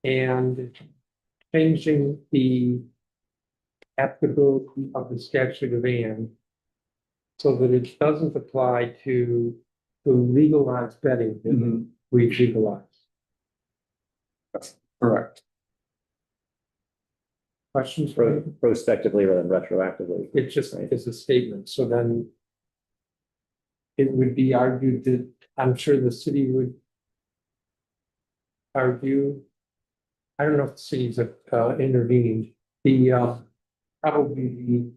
And changing the applicability of the statute of Anne so that it doesn't apply to the legalized betting that we legalize. Correct. Questions for me? Prospectively rather than retroactively. It just is a statement, so then it would be argued that, I'm sure the city would argue, I don't know if the cities have intervened, probably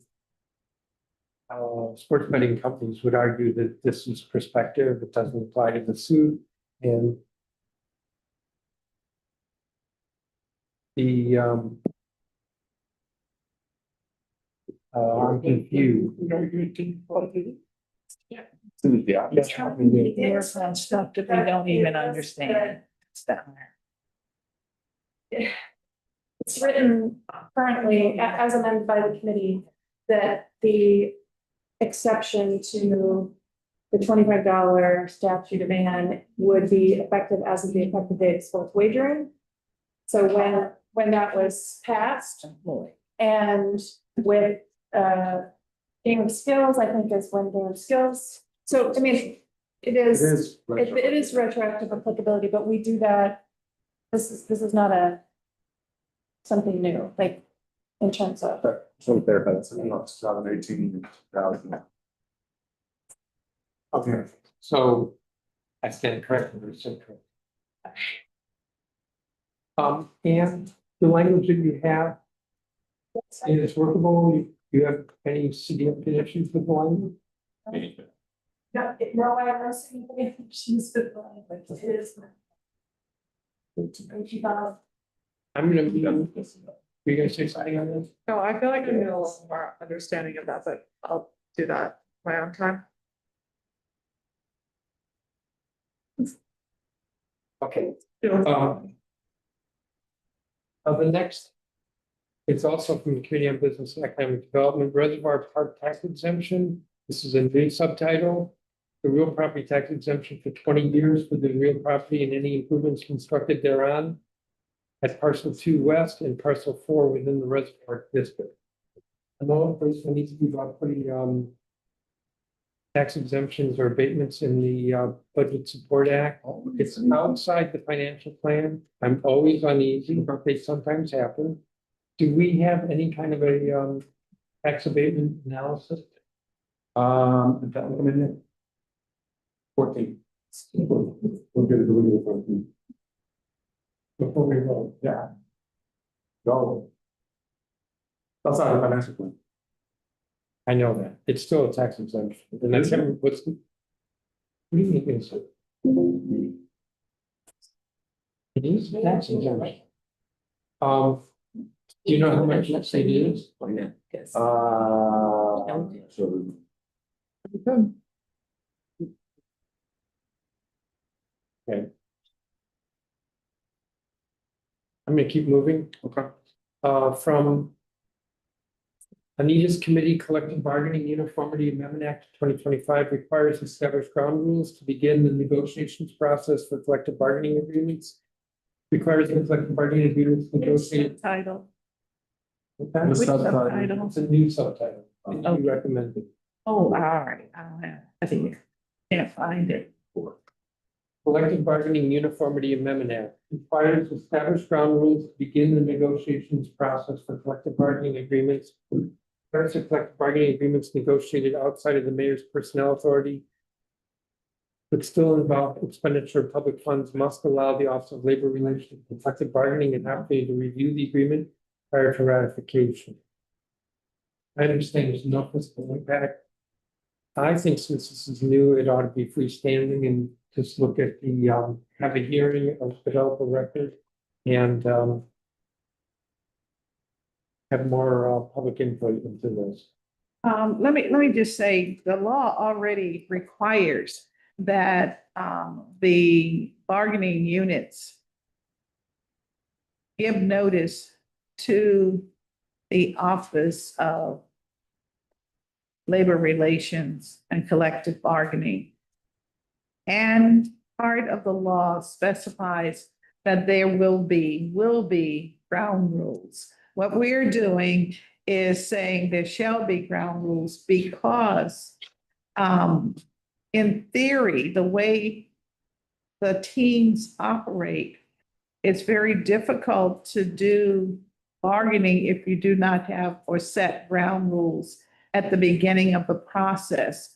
the sports betting companies would argue that this is prospective, it doesn't apply to the suit, and the I'm confused. There's some stuff that we don't even understand. It's down there. It's written currently as amended by the committee that the exception to the $25 statute of Anne would be effective as of the effective date of sports wagering. So when that was passed and with Game of Skills, I think is when Game of Skills. So I mean, it is retroactive applicability, but we do that. This is not something new, like in terms of. Just want to clarify that. 2018, 2000. Okay, so I stand corrected, or said correct. And the language that you have, is workable? Do you have any significant issues with the language? No, I have no significant issues with the language. It is. I'm gonna be, are you gonna say something on this? No, I feel like I need a little more understanding of that, but I'll do that my own time. Okay. The next, it's also from the Committee on Business and Economic Development, Reservoir Park Tax Exemption. This is a new subtitle. The real property tax exemption for 20 years for the real property and any improvements constructed thereon at parcel 2 west and parcel 4 within the Reservoir District. I know first one needs to be about putting tax exemptions or abatements in the Budget Support Act. It's outside the financial plan. I'm always uneasy, but they sometimes happen. Do we have any kind of a tax abatement analysis? That one in there. 14. We'll get it delivered 14. Before we vote? Yeah. Go. Outside the financial plan. I know that. It's still a tax exemption. And that's what's. What do you think it's? It is a tax exemption. Do you know how much it is? Okay. I'm gonna keep moving. Okay. From Anita's Committee Collective Bargaining Uniformity Amendment Act 2025 requires established ground rules to begin the negotiations process for collective bargaining agreements. Requires the collective bargaining agreements negotiated. Title. The Which subtitle. subtitle? It's a new subtitle. Okay. You recommended. Oh, all right, I don't have, I think, can't find it. Collective Bargaining Uniformity Amendment Act requires established ground rules to begin the negotiations process for collective bargaining agreements. First, collective bargaining agreements negotiated outside of the mayor's personnel authority, but still involve expenditure of public funds must allow the Office of Labor Relations and Collective Bargaining an opportunity to review the agreement prior to ratification. I understand there's no fiscal impact. I think since this is new, it ought to be freestanding and just look at the, have a hearing or develop a record and, have more, public input into this. Let me just say, the law already requires that, the bargaining units give notice to the Office of Labor Relations and Collective Bargaining. And part of the law specifies that there will be ground rules. What we're doing is saying there shall be ground rules because in theory, the way the teams operate, it's very difficult to do bargaining if you do not have or set ground rules at the beginning of the process.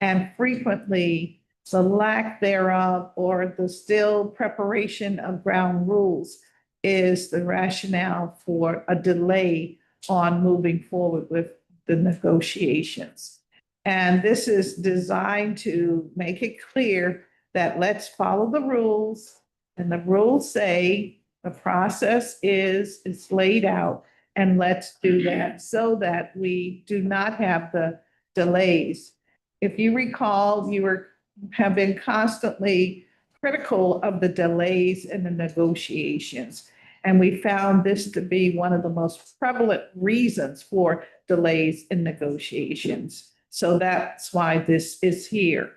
And frequently, the lack thereof or the still preparation of ground rules is the rationale for a delay on moving forward with the negotiations. And this is designed to make it clear that let's follow the rules. And the rules say the process is laid out, and let's do that so that we do not have the delays. If you recall, have been constantly critical of the delays in the negotiations. And we found this to be one of the most prevalent reasons for delays in negotiations. So that's why this is here.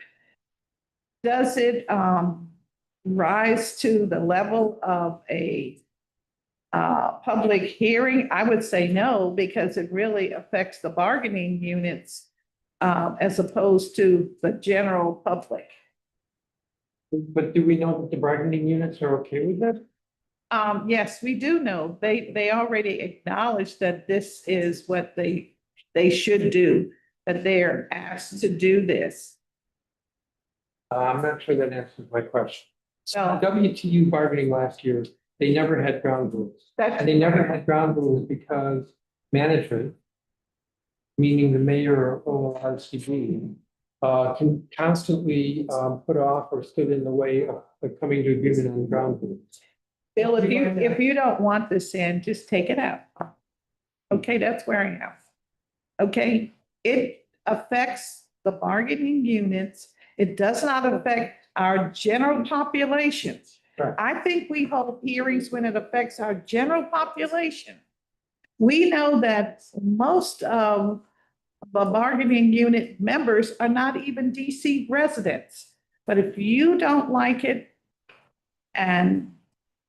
Does it rise to the level of a public hearing? I would say no, because it really affects the bargaining units as opposed to the general public. But do we know that the bargaining units are okay with that? Yes, we do know. They already acknowledge that this is what they should do, that they're asked to do this. I'm not sure that answers my question. So WTU bargaining last year, they never had ground rules. And they never had ground rules because management, meaning the mayor or ORCB, can constantly put off or stood in the way of coming to agreement on ground rules. Bill, if you don't want this in, just take it out. Okay, that's where I am. Okay, it affects the bargaining units. It does not affect our general population. Right. I think we hold hearings when it affects our general population. We know that most of the bargaining unit members are not even DC residents. But if you don't like it, and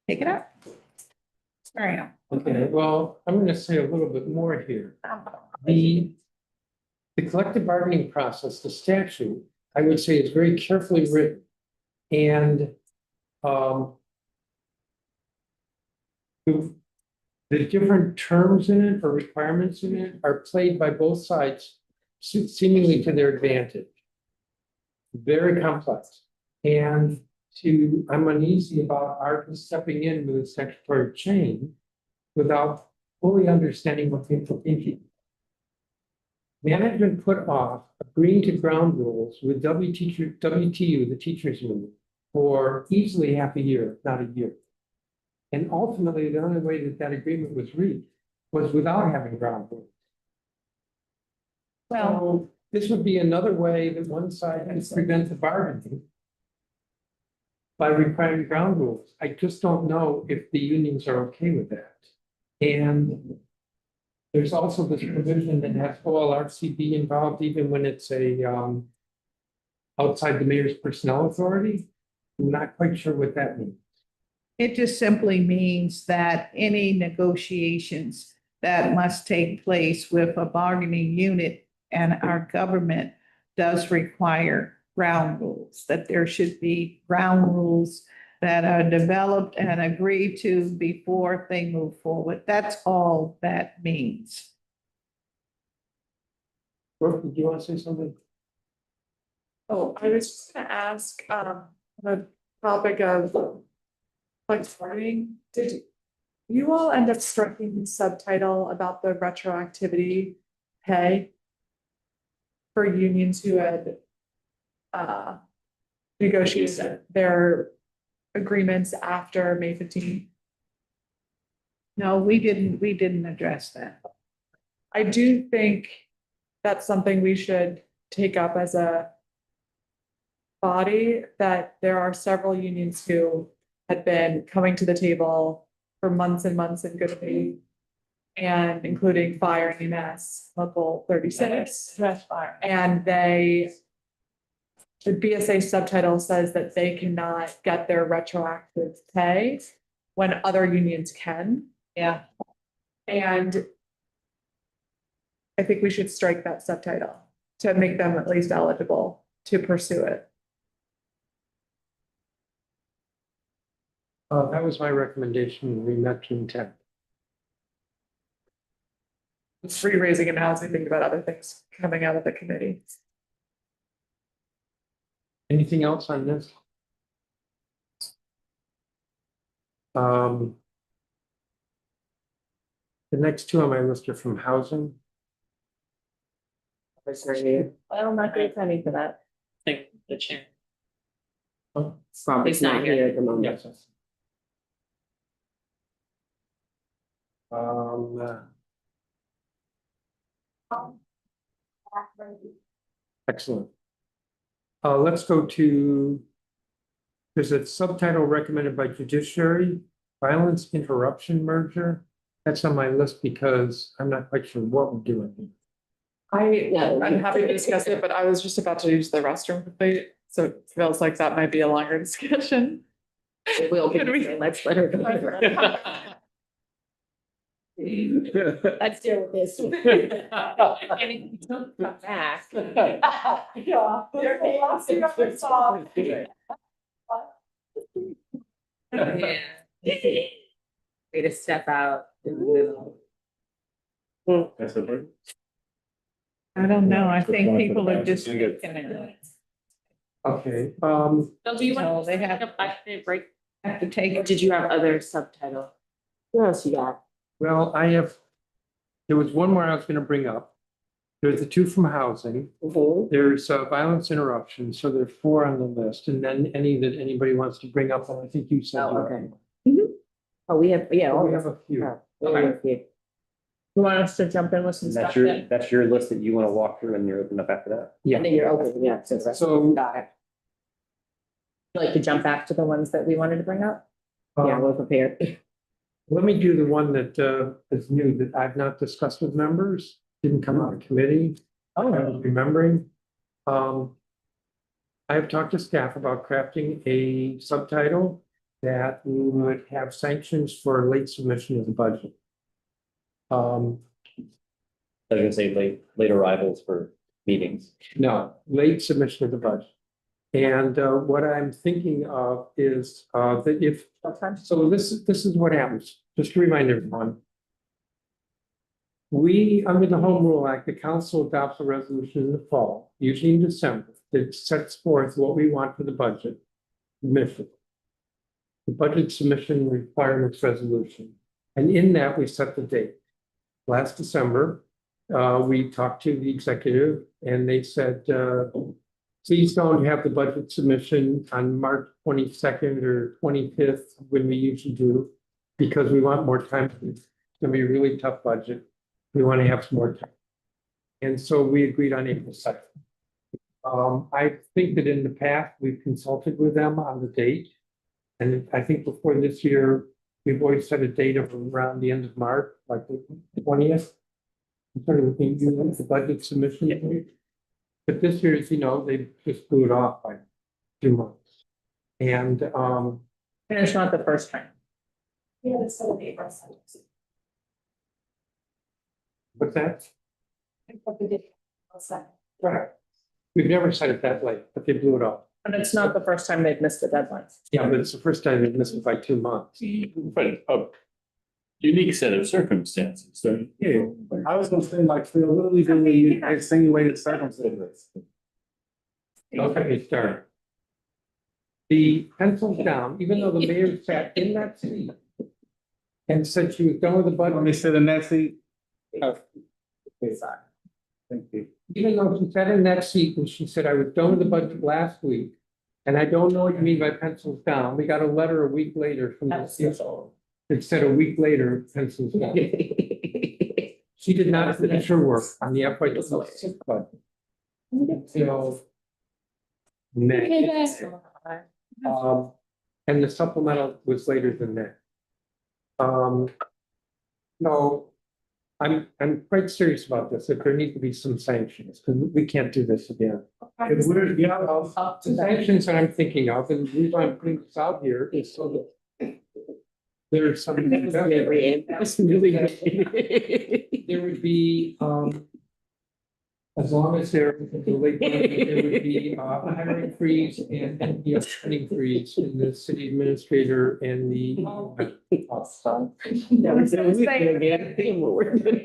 take it out. Sorry. Okay, well, I'm going to say a little bit more here. The collective bargaining process, the statute, I would say is very carefully written. And the different terms in it or requirements in it are played by both sides seemingly to their advantage. Very complex. And I'm uneasy about our stepping in with a statutory change without fully understanding what the implication. Management put off agreeing to ground rules with WTU, the teachers union, for easily half a year, if not a year. And ultimately, the only way that agreement was reached was without having ground rules. Well, So this would be another way that one side has to prevent the bargaining by requiring ground rules. I just don't know if the unions are okay with that. And there's also this provision that has OLRCB involved, even when it's outside the mayor's personnel authority. I'm not quite sure what that means. it just simply means that any negotiations that must take place with a bargaining unit and our government does require ground rules, that there should be ground rules that are developed and agreed to before they move forward. That's all that means. Brooke, did you want to say something? Oh, I was just gonna ask, the topic of collective bargaining, did you all end up striking the subtitle about the retroactivity pay for unions who had negotiated their agreements after May 15th? No, we didn't address that. I do think that's something we should take up as a body, that there are several unions who had been coming to the table for months and months in good faith, and including fire and EMS, local 36. And the BSA subtitle says that they cannot get their retroactive pay when other unions can. Yeah. And I think we should strike that subtitle to make them at least eligible to pursue it. That was my recommendation. We met to intent. It's free raising and now as I think about other things coming out of the committee. Anything else on this? The next two on my list are from housing. I'm not good timing for that. Think the chair. Probably He's not here at the moment. Yes. Excellent. Let's go to, there's a subtitle recommended by judiciary, violence interruption merger. That's on my list because I'm not quite sure what we're doing. I'm happy to discuss it, but I was just about to use the restroom quickly, so it feels like that might be a longer discussion. We'll Could we- let's let her go. Let's deal with this. And if you don't come back. Yeah. Way to step out in the middle. That's a. I don't know. I think people are just thinking it. Okay, So do you No, want they to have- take a 5-minute break? Have to take Or it. did you have other subtitle? What else you got? well, there was one more I was gonna bring up. There's the two from housing. There's violence interruption, so there's 4 on the list, and then any that anybody wants to bring up, and I think you said. Oh, you- okay. Oh, we have, yeah. We have a few. You want us to jump in with some stuff then? That's your list that you want to walk through and you're open up after that. Yeah. And then you're open, yeah. So, Got it. Like to jump back to the ones that we wanted to bring up? Yeah, we're prepared. let me do the one that is new that I've not discussed with members, didn't come out of committee. I was remembering. I have talked to staff about crafting a subtitle that would have sanctions for late submission of the budget. I was gonna say late arrivals for meetings. No, late submission of the budget. And what I'm thinking of is that if, so this is what happens, just to remind everyone. We, under the Home Rule Act, the council adopts a resolution in the fall, usually in December, that sets forth what we want for the budget submission. The budget submission requirements resolution, and in that we set the date. Last December, we talked to the executive and they said, please don't have the budget submission on March 22nd or 25th when we usually do, because we want more time. It's gonna be a really tough budget. We want to have some more time. And so we agreed on April 2nd. I think that in the past, we've consulted with them on the date. And I think before this year, we've always set a date of around the end of March, like the 20th. Sort of looking at the budget submission date. But this year, as you know, they just blew it off by 2 months. And And it's not the first time. Yeah, it's still April 7th. what's that? I thought we did April 7th. Right. We've never set it that late, but they blew it off. And it's not the first time they've missed the deadlines. Yeah, but it's the first time they've missed it by 2 months. But a unique set of circumstances, so. Yeah, I was gonna say like, Phil, what are we doing when you insinuated circumstances? Okay, start. The pencils down, even though the mayor sat in that seat and said she was done with the Let me budget, sit in that seat. Oh. Thank you. even though she sat in that seat and she said, I was done with the budget last week. And I don't know what you mean by pencils down. We got a letter a week later from the CFO. It said a week later, pencils down. She did not finish her work on the FY 26 budget. So. May. And the supplemental was later than that. No, I'm quite serious about this, that there need to be some sanctions, because we can't do this again. If we're, yeah, The sanctions that I'm thinking of, and the reason I'm putting this out here is so that there's some. That was really good. There would be, as long as there would be, hiring freeze and the spending freeze in the city administrator and the.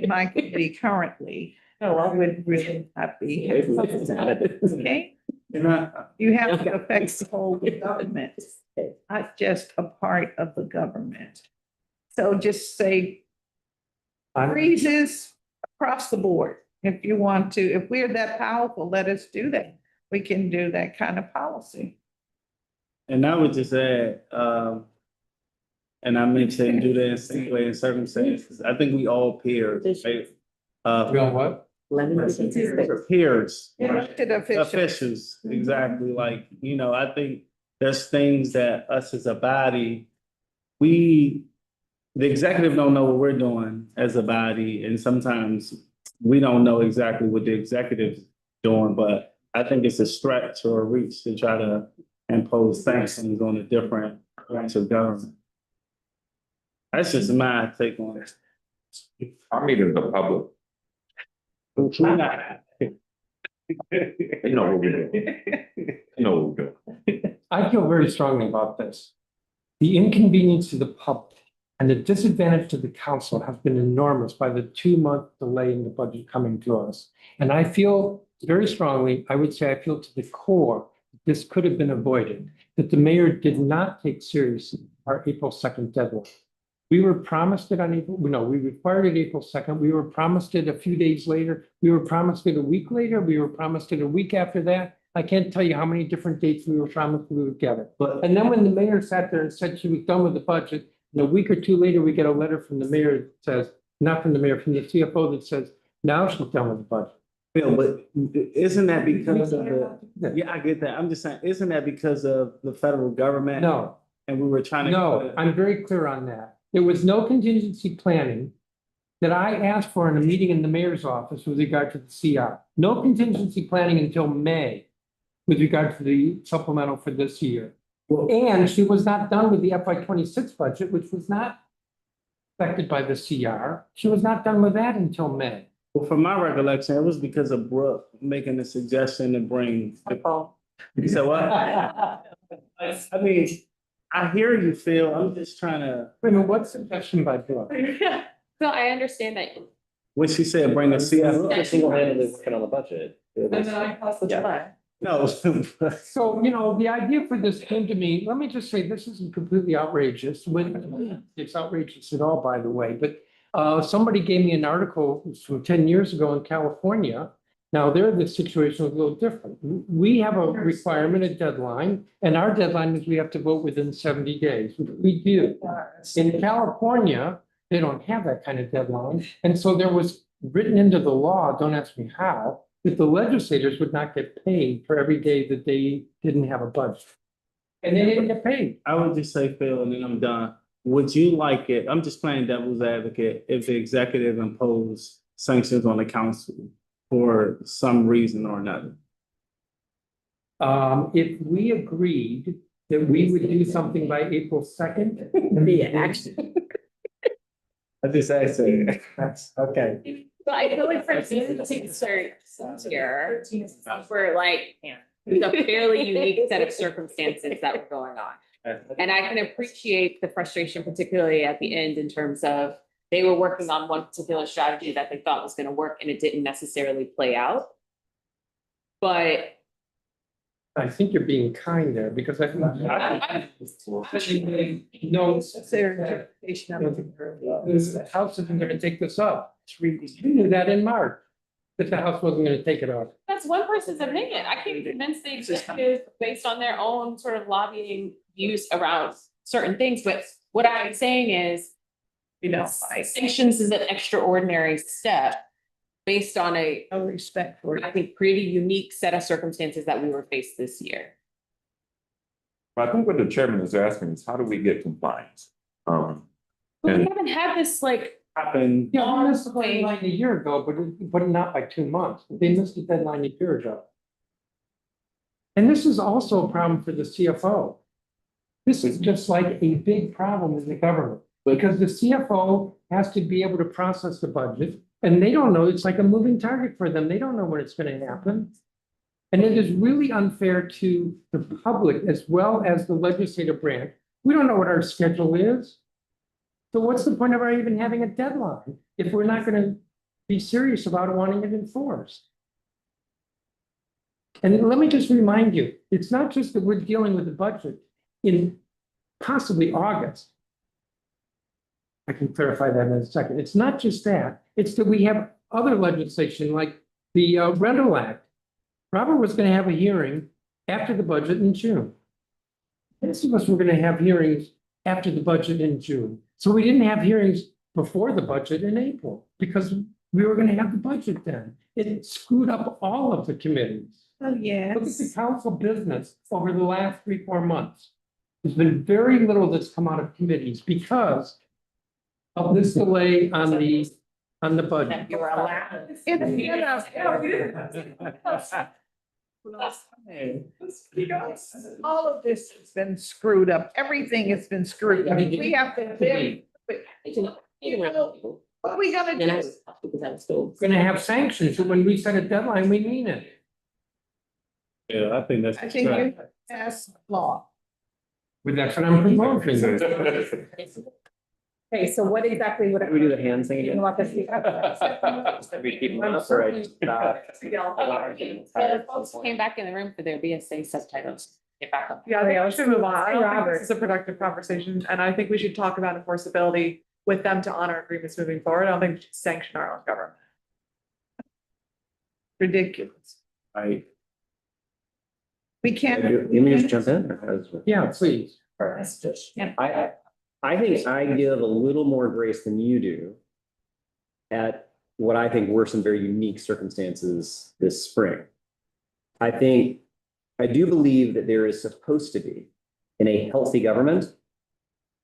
My committee currently, so I would really not be. Okay, you have to affect the whole government, not just a part of the government. So just say freezes across the board. If you want to, if we're that powerful, let us do that. We can do that kind of policy. And I would just add, and I mentioned do that in singular circumstances, I think we all peers, right? Real what? Peers. Elected Officials, exactly, like, you know, I think there's things that us as a body, the executive don't know what we're doing as a body, and sometimes we don't know exactly what the executive's doing, but I think it's a stretch or a reach to try to impose sanctions on a different branch of government. That's just my take on it. Our meetings are public. You know what we're doing. You know what we're doing. I feel very strongly about this. The inconvenience to the public and the disadvantage to the council has been enormous by the 2-month delay in the budget coming to us. And I feel very strongly, I would say I feel to the core, this could have been avoided, that the mayor did not take seriously our April 2nd deadline. We were promised it on we required it April 2nd. We were promised it a few days later. We were promised it a week later. We were promised it a week after that. I can't tell you how many different dates we were promised we would get it. And then when the mayor sat there and said she was done with the budget, and a week or two later, we get a letter from the mayor that says, not from the mayor, from the CFO that says, now she's done with the budget. Bill, but isn't that because of yeah, I get that. I'm just saying, isn't that because of the federal government? No, And we were trying to. no, I'm very clear on that. There was no contingency planning that I asked for in a meeting in the mayor's office with regard to the CR. No contingency planning until May with regard to the supplemental for this year. And she was not done with the FY26 budget, which was not affected by the CR. She was not done with that until May. Well, from my recollection, it was because of Brooke making the suggestion to bring. You said what? I mean, I hear you, Phil. I'm just trying to. Wait a minute, what suggestion by Brooke? So I understand that. What she said, bring a CFO. Single-handedly working on the budget. No. So, the idea for this came to me, let me just say, this isn't completely outrageous. It's outrageous at all, by the way, but somebody gave me an article from 10 years ago in California. Now there, the situation was a little different. We have a requirement, a deadline, and our deadline is we have to vote within 70 days, which we do. In California, they don't have that kind of deadline. And so there was written into the law, don't ask me how, that the legislators would not get paid for every day that they didn't have a budget. And they didn't get paid. I would just say, Phil, and then I'm done. Would you like it? I'm just playing devil's advocate if the executive imposed sanctions on the council for some reason or another. If we agreed that we would do something by April 2nd. I just asked it. That's okay. So I feel like for instance, here, we're like, there's a fairly unique set of circumstances that were going on. And I can appreciate the frustration, particularly at the end, in terms of they were working on one particular strategy that they thought was going to work and it didn't necessarily play out. But I think you're being kind there because I think. No, the House isn't gonna take this up. We knew that in March, that the House wasn't gonna take it up. that's one person's opinion. I can't convince the executive based on their own sort of lobbying views around certain things. But what I'm saying is, sanctions is an extraordinary step based on a respect for I think, pretty unique set of circumstances that we were faced this year. I think what the chairman is asking is how do we get compliance? But we haven't had this Happened. Yeah, we missed the deadline a year ago, but not by 2 months. They missed the deadline a year ago. And this is also a problem for the CFO. This is just like a big problem in the government. Because the CFO has to be able to process the budget, and they don't know, it's like a moving target for them. They don't know when it's gonna happen. And it is really unfair to the public as well as the legislative branch. We don't know what our schedule is. So what's the point of our even having a deadline if we're not gonna be serious about wanting it enforced? And let me just remind you, it's not just that we're dealing with the budget in possibly August. I can clarify that in a second. It's not just that, it's that we have other legislation like the rental act. Robert was gonna have a hearing after the budget in June. Most of us were gonna have hearings after the budget in June. So we didn't have hearings before the budget in April because we were gonna have the budget then. It screwed up all of the committees. Oh, yeah. Look at the council business over the last 3-4 months. There's been very little that's come out of committees because of this delay on the budget. You were allowed. All of this has been screwed up. Everything has been screwed up. We have to. What are we gonna And I do? was, because I was still. Gonna have sanctions, so when we set a deadline, we mean it. Yeah, I think that's. I think you pass law. But that's what I'm proposing. Okay, so what exactly would? Can we do the hand thing You again? want us to? We keep them up, or I just, Folks came back in the room for their BSA subtitles. Get back up. Yeah, I think we should move on. I don't think Robert. this is a productive conversation, and I think we should talk about enforceability with them to honor agreements moving forward. I don't think we should sanction our own government. Ridiculous. We can't. You may just jump in. Or how's it? Yeah, please. I think I give a little more grace than you do at what I think were some very unique circumstances this spring. I do believe that there is supposed to be, in a healthy government,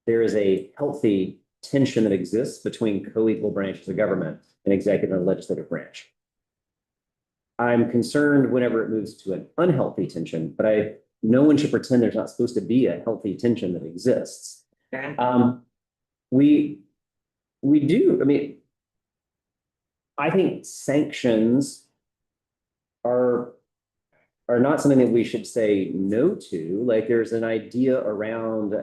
there is a healthy tension that exists between co-equal branches of government and executive and legislative branch. I'm concerned whenever it moves to an unhealthy tension, but no one should pretend there's not supposed to be a healthy tension that exists. We do, I mean, I think sanctions are not something that we should say no to. Like, there's an idea around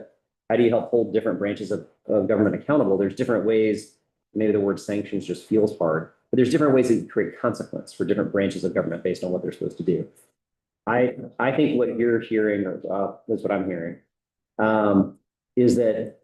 how do you help hold different branches of government accountable? There's different ways, maybe the word sanctions just feels hard, but there's different ways that you create consequence for different branches of government based on what they're supposed to do. I think what you're hearing, or that's what I'm hearing, is that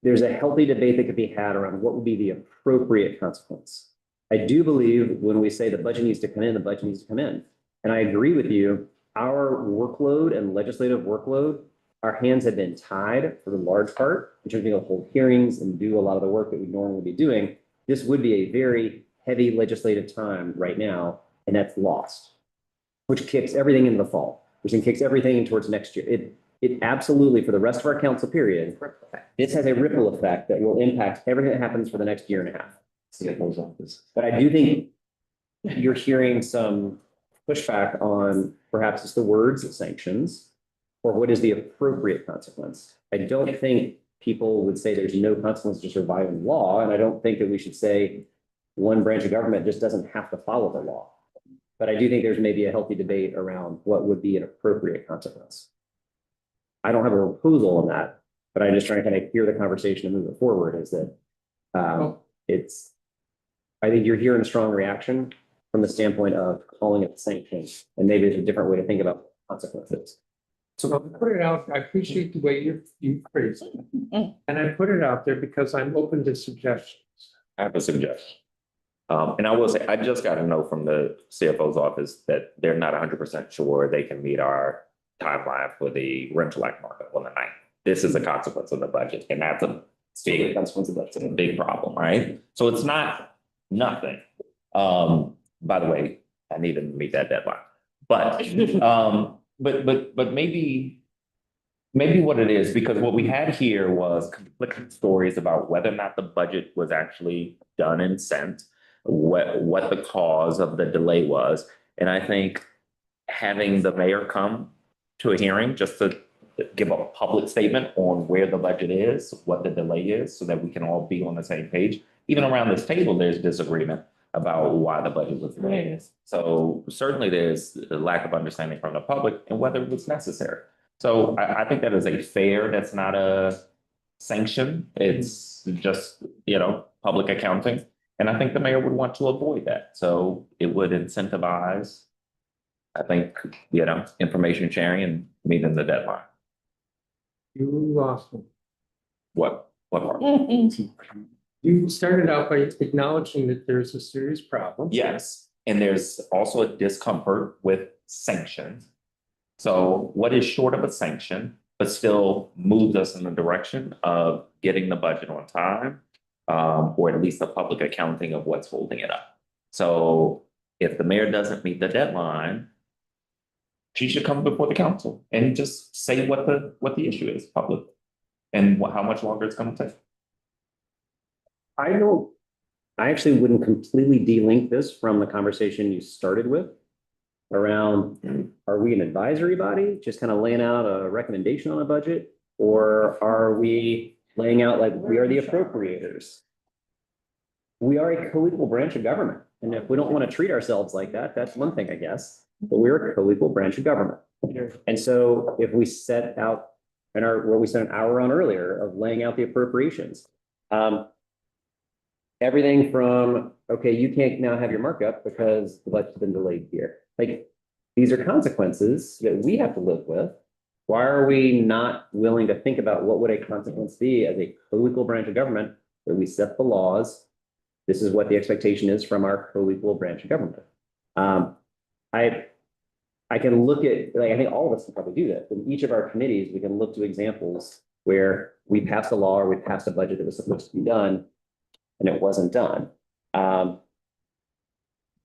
there's a healthy debate that could be had around what would be the appropriate consequence. I do believe when we say the budget needs to come in, the budget needs to come in. And I agree with you, our workload and legislative workload, our hands have been tied for the large part, in terms of being able to hold hearings and do a lot of the work that we normally be doing. This would be a very heavy legislative time right now, and that's lost, which kicks everything into the fall, which then kicks everything towards next year. It absolutely, for the rest of our council period, this has a ripple effect that will impact everything that happens for the next year and a half. But I do think you're hearing some pushback on perhaps it's the words of sanctions or what is the appropriate consequence. I don't think people would say there's no consequence to surviving law, and I don't think that we should say one branch of government just doesn't have to follow the law. But I do think there's maybe a healthy debate around what would be an appropriate consequence. I don't have a proposal on that, but I'm just trying to kind of hear the conversation and move it forward. Is that I think you're hearing a strong reaction from the standpoint of calling it sanctions, and maybe there's a different way to think about consequences. So I'll put it out, I appreciate the way you phrase it. And I put it out there because I'm open to suggestions. I have a suggestion. And I will say, I just got a note from the CFO's office that they're not 100% sure they can meet our timeline for the rental act markup on the 9th. This is a consequence of the budget, and that's a big consequence of that's a big problem, right? So it's not nothing. By the way, I need to meet that deadline. But but maybe what it is, because what we had here was conflicting stories about whether or not the budget was actually done and sent, what the cause of the delay was. And I think having the mayor come to a hearing just to give a public statement on where the budget is, what the delay is, so that we can all be on the same page. Even around this table, there's disagreement about why the budget was delayed. So certainly there's a lack of understanding from the public and whether it was necessary. So I think that is a fair, that's not a sanction. It's just, public accounting. And I think the mayor would want to avoid that. So it would incentivize, I think, information sharing and meeting the deadline. You lost me. What part? You started out by acknowledging that there's a serious problem. Yes, and there's also a discomfort with sanctions. So what is short of a sanction, but still moves us in the direction of getting the budget on time, or at least the public accounting of what's holding it up. So if the mayor doesn't meet the deadline, she should come before the council and just say what the issue is public and how much longer it's going to take. I actually wouldn't completely delink this from the conversation you started with around, are we an advisory body, just kind of laying out a recommendation on a budget? Or are we laying out like we are the appropriators? We are a co-equal branch of government. And if we don't want to treat ourselves like that, that's one thing, I guess. But we're a co-equal branch of government. And so if we set out what we spent an hour on earlier of laying out the appropriations, everything from, okay, you can't now have your markup because the budget's been delayed here. Like, these are consequences that we have to live with. Why are we not willing to think about what would a consequence be as a co-equal branch of government that we set the laws? This is what the expectation is from our co-equal branch of government. I can look at, I think all of us can probably do that. In each of our committees, we can look to examples where we passed a law or we passed a budget that was supposed to be done and it wasn't done.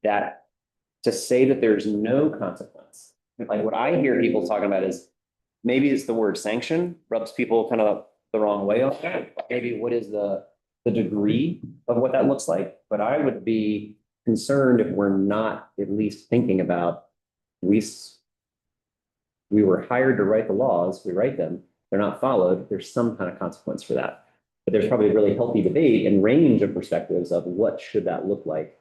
That to say that there's no consequence, like what I hear people talking about is maybe it's the word sanction rubs people kind of the wrong way on that. Maybe what is the degree of what that looks like? But I would be concerned if we're not at least thinking about we were hired to write the laws, we write them, they're not followed, there's some kind of consequence for that. But there's probably a really healthy debate and range of perspectives of what should that look like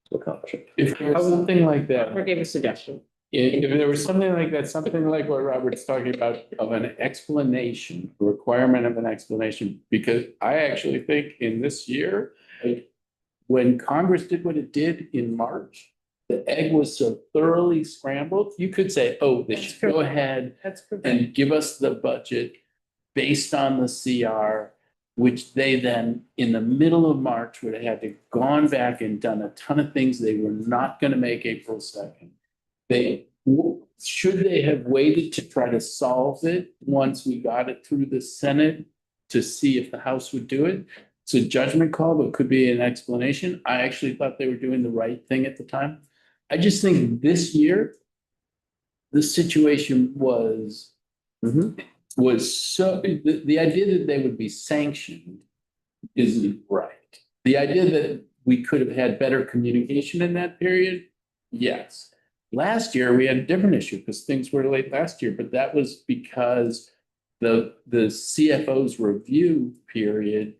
to accomplish it. If there was something like that, Or give a suggestion. if there was something like that, something like what Robert's talking about of an explanation, requirement of an explanation, because I actually think in this year, like, when Congress did what it did in March, the egg was so thoroughly scrambled, you could say, oh, they should go ahead and give us the budget based on the CR, which they then, in the middle of March, would have had to gone back and done a ton of things they were not going to make April 2nd. Should they have waited to try to solve it once we got it through the Senate to see if the House would do it? It's a judgment call, but could be an explanation. I actually thought they were doing the right thing at the time. I just think this year, the situation was so, the idea that they would be sanctioned isn't right. The idea that we could have had better communication in that period, yes. Last year, we had a different issue because things were late last year, but that was because the CFO's review period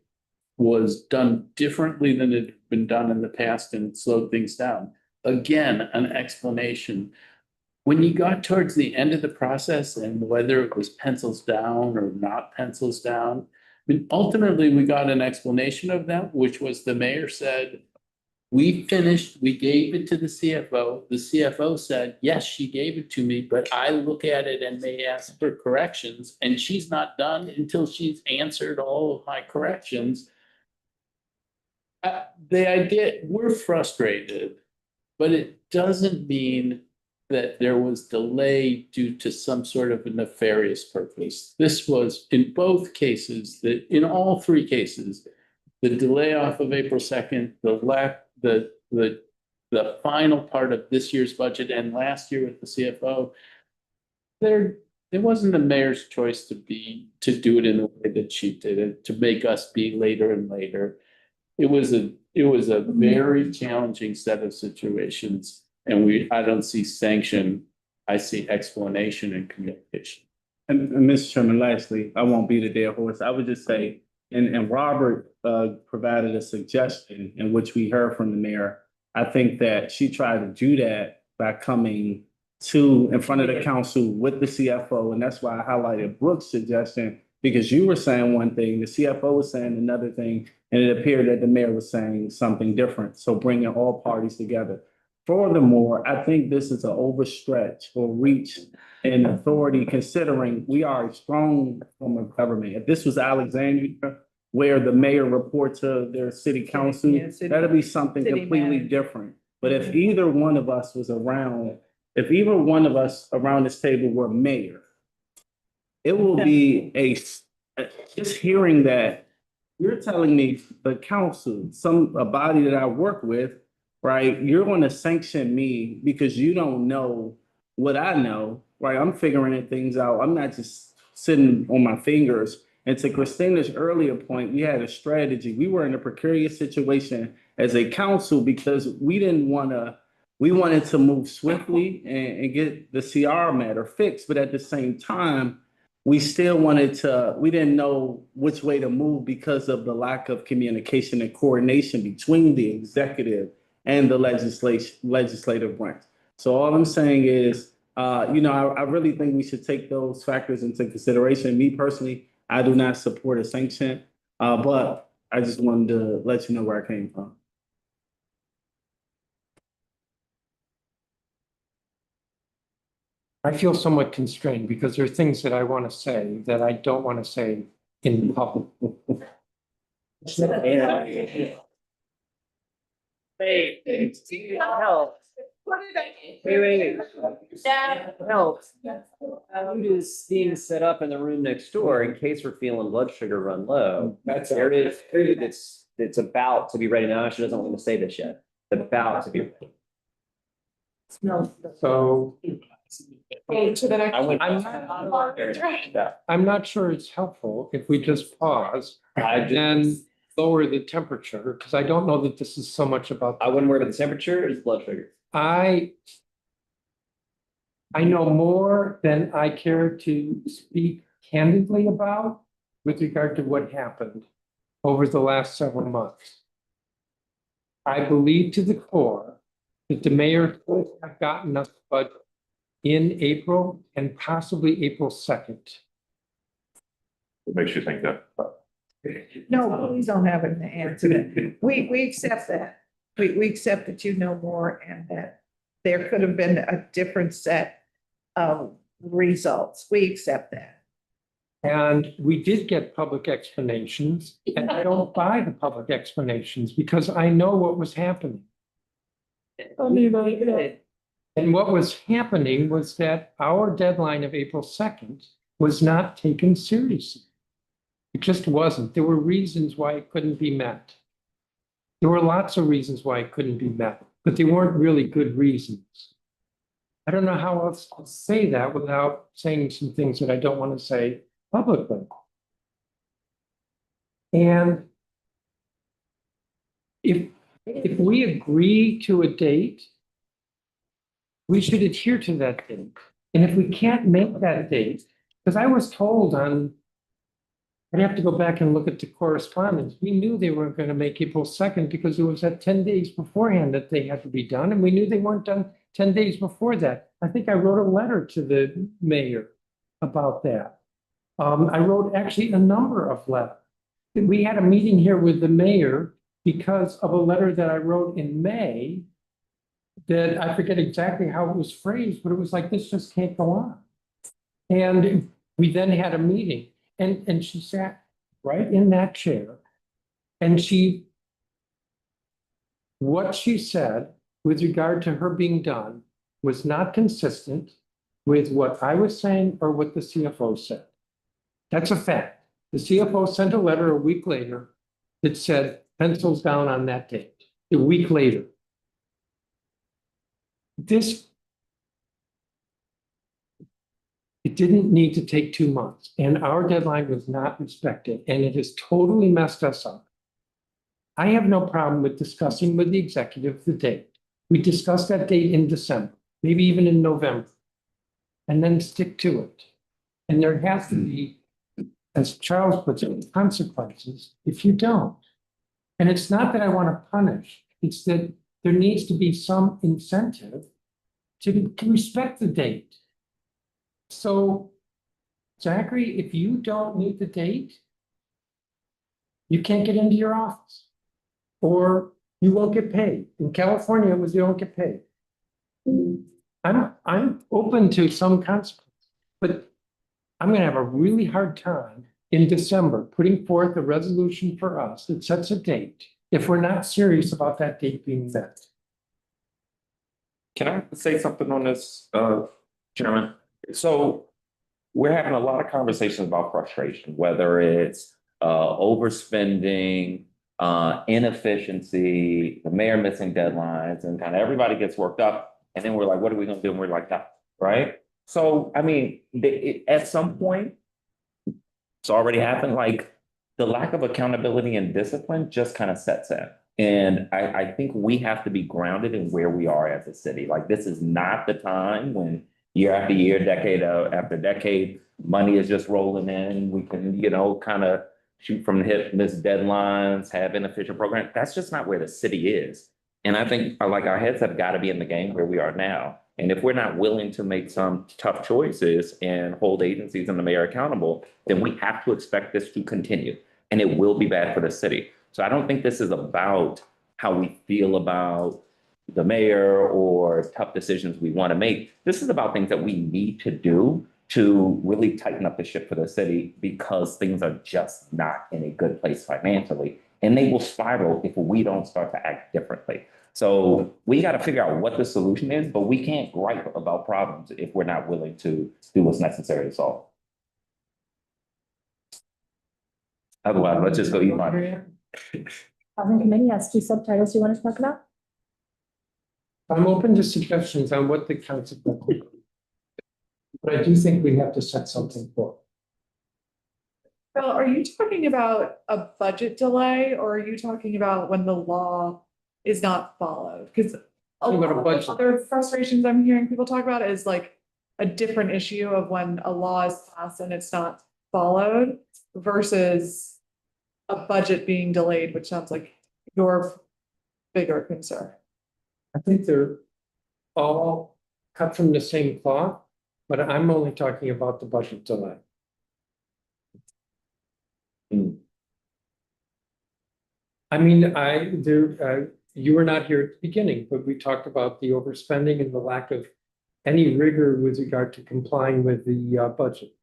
was done differently than it had been done in the past and slowed things down. Again, an explanation. When you got towards the end of the process and whether it was pencils down or not pencils down, I mean, ultimately we got an explanation of that, which was the mayor said, we finished, we gave it to the CFO. The CFO said, yes, she gave it to me, but I look at it and may ask for corrections, and she's not done until she's answered all of my corrections. The idea, we're frustrated, but it doesn't mean that there was delay due to some sort of a nefarious purpose. This was in both cases, that in all three cases, the delay off of April 2nd, the final part of this year's budget and last year with the CFO, it wasn't the mayor's choice to do it in the way that she did it, to make us be later and later. It was a very challenging set of situations, and I don't see sanction, I see explanation and communication. And Mr. Chairman, lastly, I won't beat a dead horse. I would just say, and Robert provided a suggestion in which we heard from the mayor. I think that she tried to do that by coming in front of the council with the CFO, and that's why I highlighted Brooks' suggestion, because you were saying one thing, the CFO was saying another thing, and it appeared that the mayor was saying something different. So bringing all parties together. Furthermore, I think this is an overstretch or reach in authority, considering we are a strong form of government. If this was Alexandria, where the mayor reports to their city council, Yeah, city- that'd be something city completely manager. different. But if either one of us was around, if either one of us around this table were mayor, it will be just hearing that you're telling me the council, a body that I work with, right? You're going to sanction me because you don't know what I know, right? I'm figuring things out. I'm not just sitting on my fingers. And to Christina's earlier point, we had a strategy. We were in a precarious situation as a council because we wanted to move swiftly and get the CR matter fixed. But at the same time, we still we didn't know which way to move because of the lack of communication and coordination between the executive and the legislative branch. So all I'm saying is, I really think we should take those factors into consideration. Me personally, I do not support a sanction, but I just wanted to let you know where I came from. I feel somewhat constrained because there are things that I want to say that I don't want to say in public. Help. Food is being set up in the room next door in case we're feeling blood sugar run low. There is food that's about to be ready now. She doesn't want to say this yet. It's about to be ready. So To the next. I'm not sure it's helpful if we just pause and lower the temperature, because I don't know that this is so much about. I wouldn't worry about the temperature, it's blood sugar. I know more than I care to speak candidly about with regard to what happened over the last several months. I believe to the core that the mayor could have gotten us budget in April and possibly April 2nd. What makes you think that? No, please don't have an answer to that. We accept that. We accept that you know more and that there could have been a different set of results. We accept that. And we did get public explanations, and I don't buy the public explanations because I know what was happening. And what was happening was that our deadline of April 2nd was not taken seriously. It just wasn't. There were reasons why it couldn't be met. There were lots of reasons why it couldn't be met, but they weren't really good reasons. I don't know how else to say that without saying some things that I don't want to say publicly. And if we agree to a date, we should adhere to that date. And if we can't make that date, because I was told I'd have to go back and look at the correspondence. We knew they weren't going to make April 2nd because it was at 10 days beforehand that they had to be done. And we knew they weren't done 10 days before that. I think I wrote a letter to the mayor about that. I wrote actually a number of letters. We had a meeting here with the mayor because of a letter that I wrote in May that I forget exactly how it was phrased, but it was like, this just can't go on. And we then had a meeting. And she sat right in that chair. And what she said with regard to her being done was not consistent with what I was saying or what the CFO said. That's a fact. The CFO sent a letter a week later that said pencils down on that date. A week later. It didn't need to take 2 months, and our deadline was not respected, and it has totally messed us up. I have no problem with discussing with the executive the date. We discussed that date in December, maybe even in November, and then stick to it. And there has to be, as Charles puts it, consequences if you don't. And it's not that I want to punish, it's that there needs to be some incentive to respect the date. So Zachary, if you don't meet the date, you can't get into your office. Or you won't get paid. In California, it was you don't get paid. I'm open to some consequence, but I'm gonna have a really hard time in December putting forth a resolution for us that sets a date if we're not serious about that date being met. Can I say something on this, Chairman? So we're having a lot of conversations about frustration, whether it's overspending, inefficiency, the mayor missing deadlines, and kind of everybody gets worked up. And then we're like, what are we gonna do? And we're like, that, right? So, I mean, at some point, it's already happened, like the lack of accountability and discipline just kind of sets in. And I think we have to be grounded in where we are as a city. Like, this is not the time when year after year, decade after decade, money is just rolling in. We can, kind of shoot from the hip, miss deadlines, have inefficient programs. That's just not where the city is. And I think like our heads have got to be in the game where we are now. And if we're not willing to make some tough choices and hold agencies and the mayor accountable, then we have to expect this to continue. And it will be bad for the city. So I don't think this is about how we feel about the mayor or tough decisions we want to make. This is about things that we need to do to really tighten up the ship for the city, because things are just not in a good place financially. And they will spiral if we don't start to act differently. So we got to figure out what the solution is, but we can't gripe about problems if we're not willing to do what's necessary to solve. Otherwise, let's just go eat lunch. Housing Committee has 2 subtitles you want to talk about? I'm open to suggestions on what the consequences. But I do think we have to set something forth. Well, are you talking about a budget delay, or are you talking about when the law is not followed? Because a Talking about a lot of budget. other frustrations I'm hearing people talk about is like a different issue of when a law is passed and it's not followed versus a budget being delayed, which sounds like your bigger concern. I think they're all cut from the same cloth, but I'm only talking about the budget delay. I mean, you were not here at the beginning, but we talked about the overspending and the lack of any rigor with regard to complying with the budget.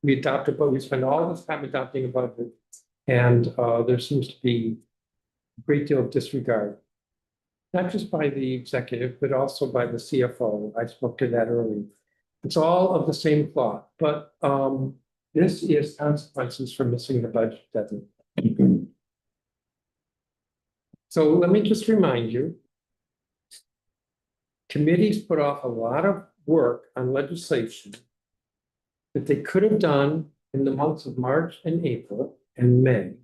We adopted, but we spent all this time adopting a budget, and there seems to be a great deal of disregard. Not just by the executive, but also by the CFO. I spoke to that earlier. It's all of the same cloth, but this is consequences for missing the budget deadline. So let me just remind you, committees put off a lot of work on legislation that they could have done in the months of March and April and May,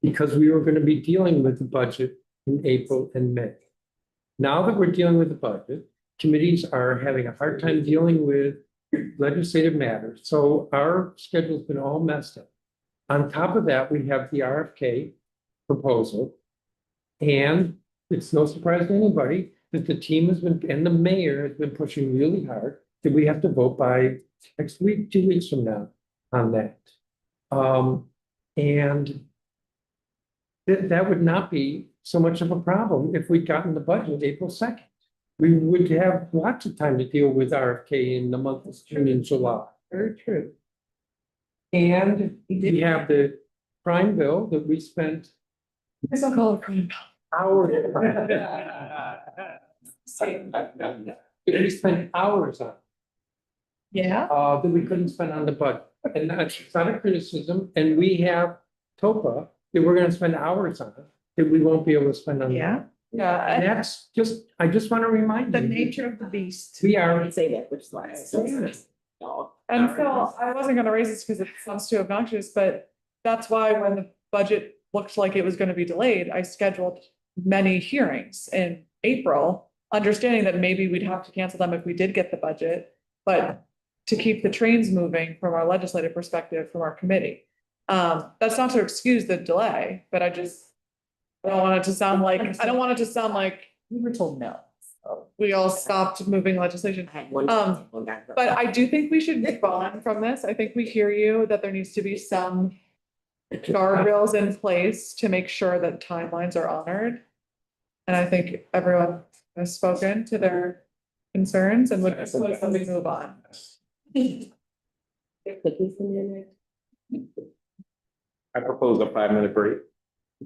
because we were going to be dealing with the budget in April and May. Now that we're dealing with the budget, committees are having a hard time dealing with legislative matters. So our schedule's been all messed up. On top of that, we have the RFK proposal. And it's no surprise to anybody that the team has been, and the mayor has been pushing really hard that we have to vote by next week, 2 weeks from now on that. And that would not be so much of a problem if we'd gotten the budget April 2nd. We would have lots of time to deal with RFK in the month of June and July. Very true. And we have the prime bill that we spent hours. We spent hours on. Yeah. That we couldn't spend on the budget. And that's not a criticism. And we have TOPA that we're gonna spend hours on, that we won't be able to spend on. Yeah. Yeah. And that's just, I just want to remind The you. nature of the beast. We are. Say that, which is why. And Phil, I wasn't gonna raise this because it sounds too obnoxious, but that's why when the budget looked like it was gonna be delayed, I scheduled many hearings in April, understanding that maybe we'd have to cancel them if we did get the budget. But to keep the trains moving from our legislative perspective, from our committee. That's not to excuse the delay, but I don't want it to sound like, We were told no. we all stopped moving legislation. But I do think we should move on from this. I think we hear you that there needs to be some guardrails in place to make sure that timelines are honored. And I think everyone has spoken to their concerns and would we move on. I propose a 5-minute break.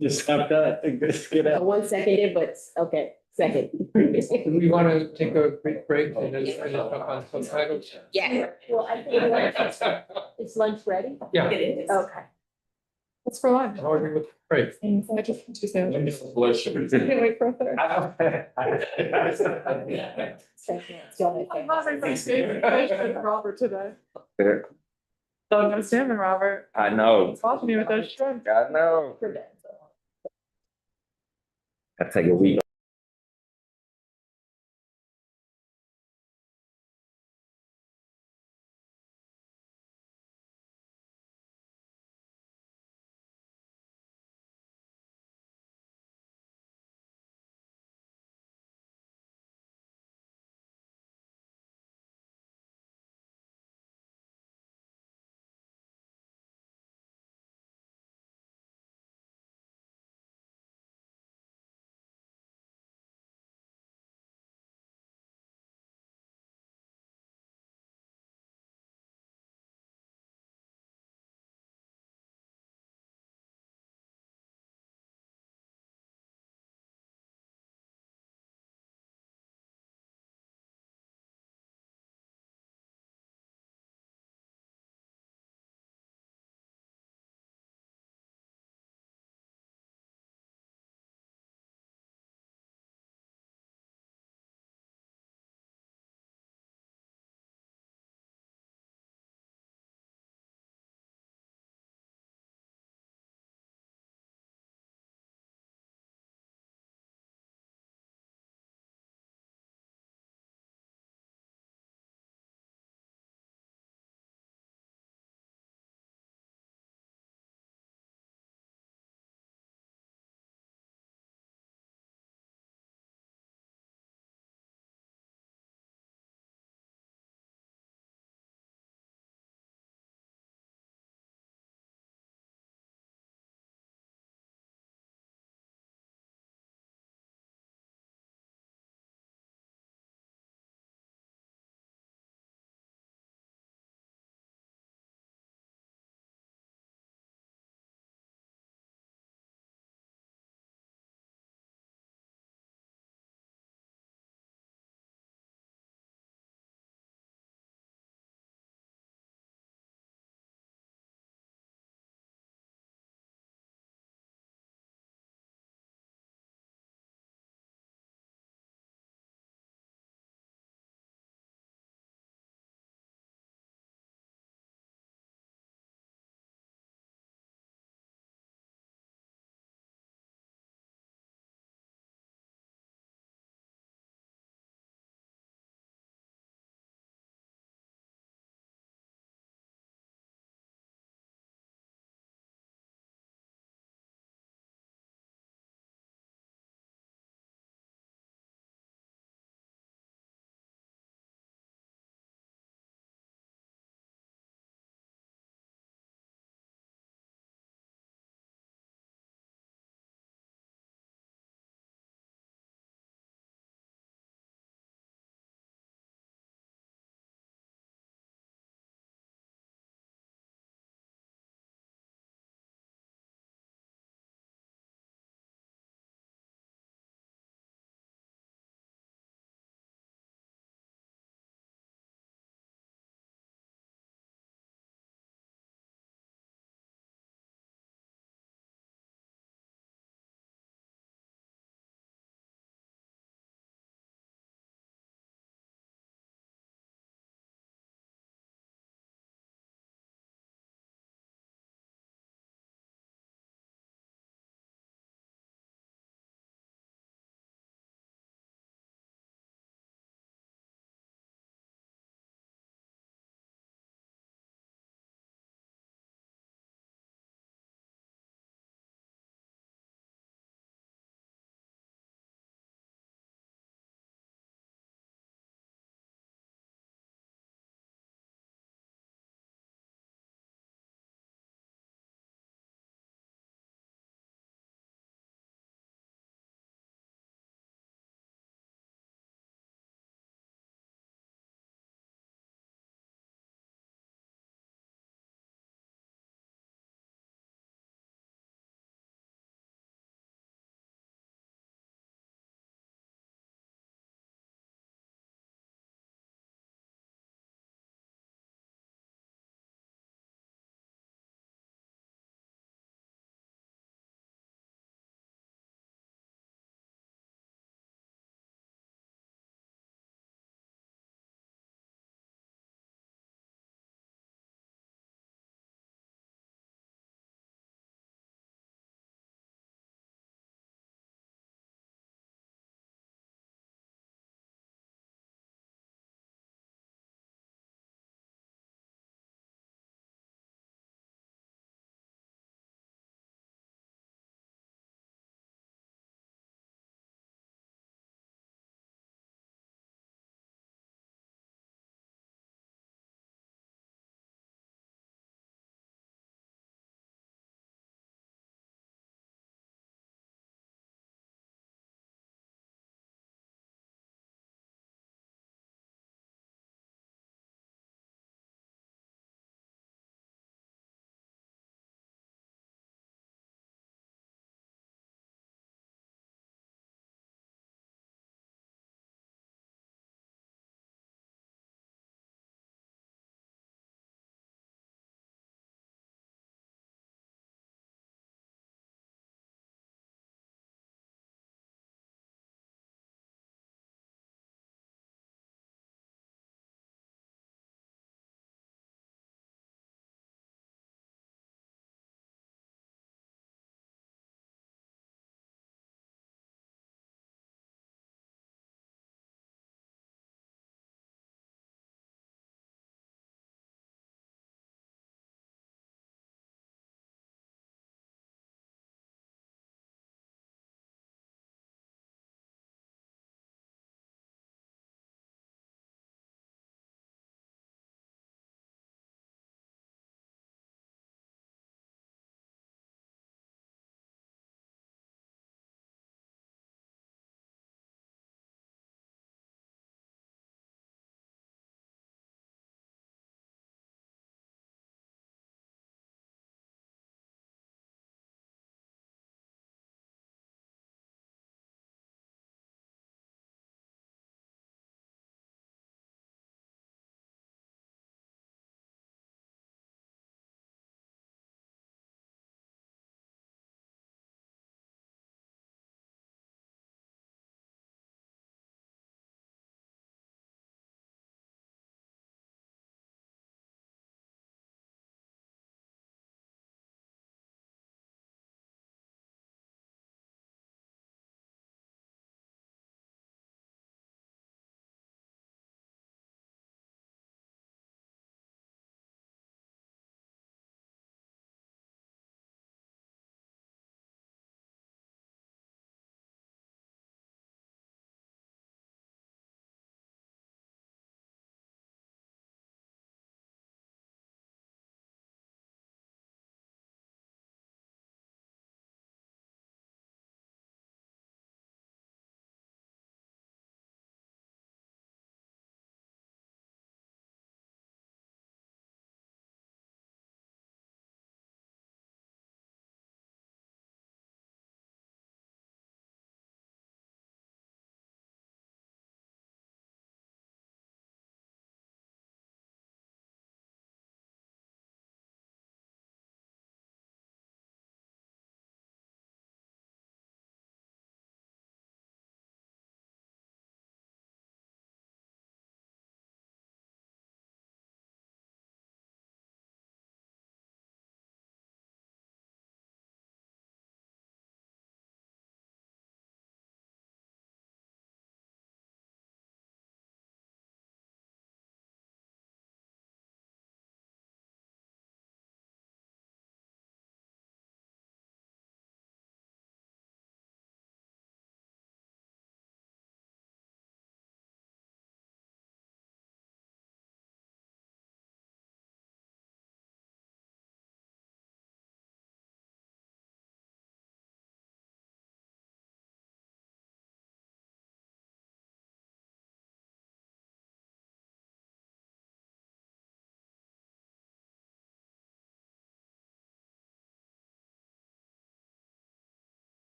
Just have that and just get out. 1 second, but okay, second. Do we want to take a quick break and then finish up on subtitles? Yeah. Well, I think it's lunch ready? Yeah. It is. Okay. What's for lunch? How are we with break? I just want to say. Bless you. Can't wait for a third. I'm I'm not very Thanksgiving with Robert today. Don't understand me, Robert. I know, Watching you with those shrimp. I know. I take a week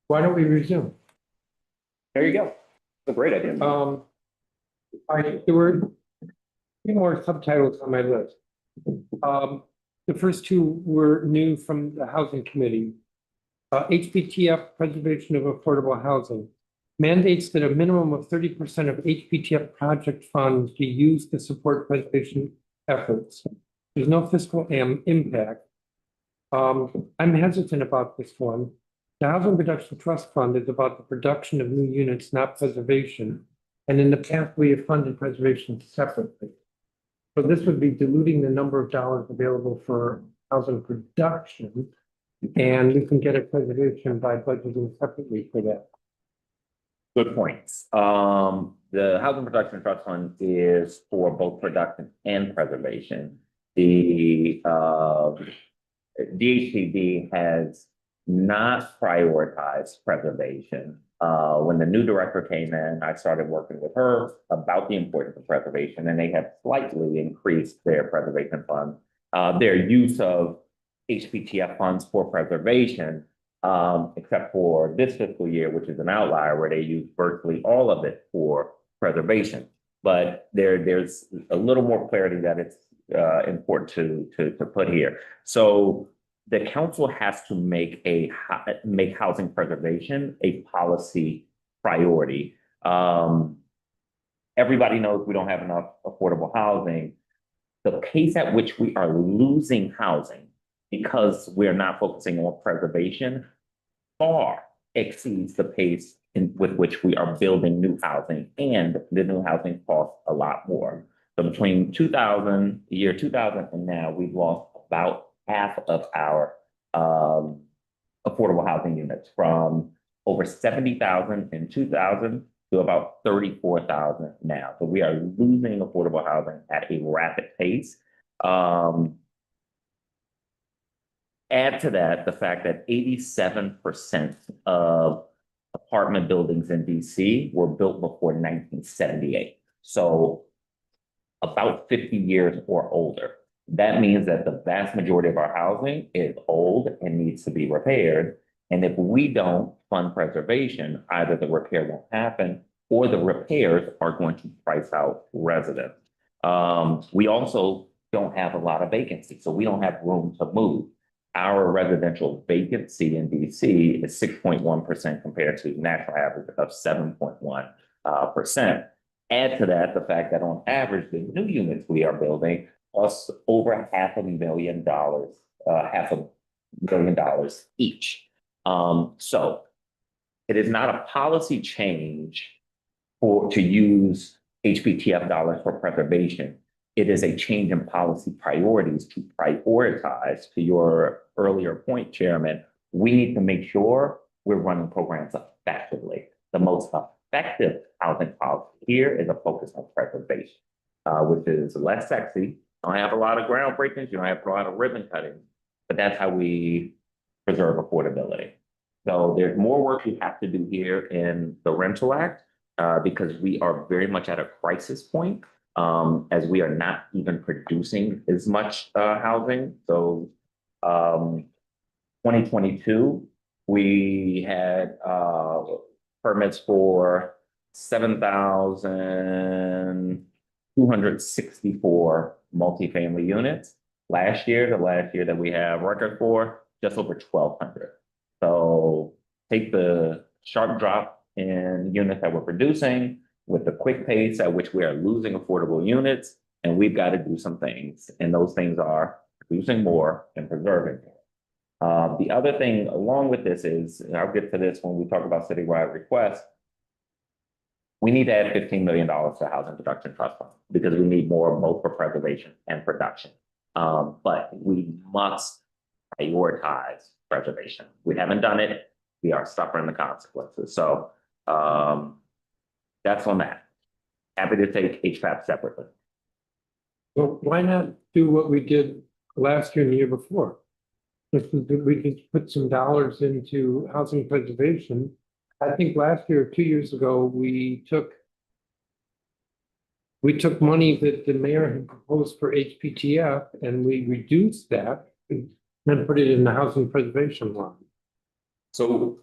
Why don't we resume? There you go. It's a great idea. There were three more subtitles on my list. The first two were new from the Housing Committee. HPTF preservation of affordable housing mandates that a minimum of 30% of HPTF project funds be used to support preservation efforts. There's no fiscal impact. I'm hesitant about this one. The Housing Production Trust Fund is about the production of new units, not preservation. And in the past, we have funded preservation separately. So this would be diluting the number of dollars available for housing production. And we can get a preservation by budgeting separately for that. Good points. The Housing Production Trust Fund is for both production and preservation. The DHCD has not prioritized preservation. When the new director came in, I started working with her about the importance of preservation, and they have slightly increased their preservation fund. Their use of HPTF funds for preservation, except for this fiscal year, which is an outlier where they use virtually all of it for preservation. But there's a little more clarity that it's important to put here. So the council has to make housing preservation a policy priority. Everybody knows we don't have enough affordable housing. The pace at which we are losing housing because we're not focusing on preservation far exceeds the pace with which we are building new housing, and the new housing costs a lot more. So between the year 2000 and now, we've lost about half of our affordable housing units, from over 70,000 in 2000 to about 34,000 now. So we are losing affordable housing at a rapid pace. Add to that the fact that 87% of apartment buildings in DC were built before 1978. So about 50 years or older. That means that the vast majority of our housing is old and needs to be repaired. And if we don't fund preservation, either the repair won't happen or the repairs are going to price out residents. We also don't have a lot of vacancy, so we don't have room to move. Our residential vacancy in DC is 6.1% compared to national average of 7.1%. Add to that the fact that on average, the new units we are building cost over $500,000 each. So it is not a policy change to use HPTF dollars for preservation. It is a change in policy priorities to prioritize, to your earlier point, Chairman. We need to make sure we're running programs effectively. The most effective housing policy here is a focus on preservation, which is less sexy. You don't have a lot of groundbreakings, you don't have a lot of ribbon cutting, but that's how we preserve affordability. So there's more work we have to do here in the Rental Act, because we are very much at a crisis point, as we are not even producing as much housing. So 2022, we had permits for 7,264 multifamily units. Last year, the last year that we have record for, just over 1,200. So take the sharp drop in units that we're producing with the quick pace at which we are losing affordable units, and we've got to do some things. And those things are producing more and preserving more. The other thing along with this is, and I'll get to this when we talk about citywide requests, we need to add $15 million to Housing Production Trust Fund because we need more both for preservation and production. But we must prioritize preservation. We haven't done it. We are suffering the consequences. So that's on that. Happy to take HPAP separately. Well, why not do what we did last year and the year before? We could put some dollars into housing preservation. I think last year, 2 years ago, we took money that the mayor had proposed for HPTF and we reduced that and then put it in the housing preservation line. So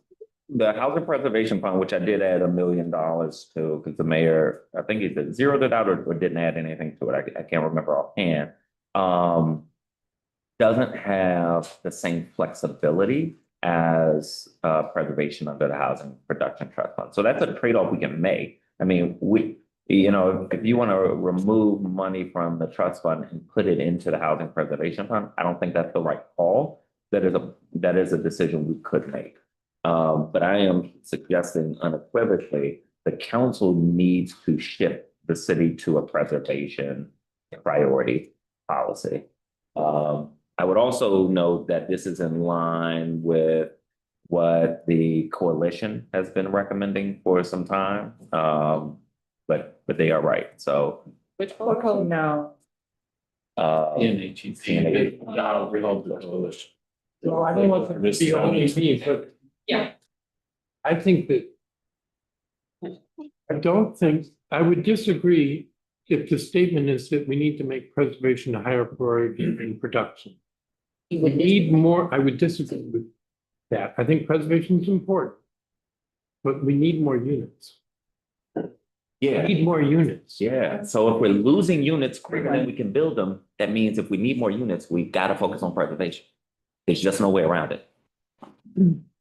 the housing preservation fund, which I did add $1 million to, because the mayor, I think he said zeroed it out or didn't add anything to it. I can't remember offhand. Doesn't have the same flexibility as preservation under the Housing Production Trust Fund. So that's a trade-off we can make. I mean, if you want to remove money from the trust fund and put it into the Housing Preservation Fund, I don't think that's the right call. That is a decision we could make. But I am suggesting unequivocally, the council needs to shift the city to a preservation priority policy. I would also note that this is in line with what the coalition has been recommending for some time. But they are right. So Which one? No. NHEC. Well, I don't want to be only me, but. Yeah. I think that. I would disagree if the statement is that we need to make preservation a higher priority than production. You We would need more, I would disagree with that. I think preservation is important. But we need more units. We yeah, need more units. yeah. So if we're losing units quicker than we can build them, that means if we need more units, we've got to focus on preservation. There's just no way around it.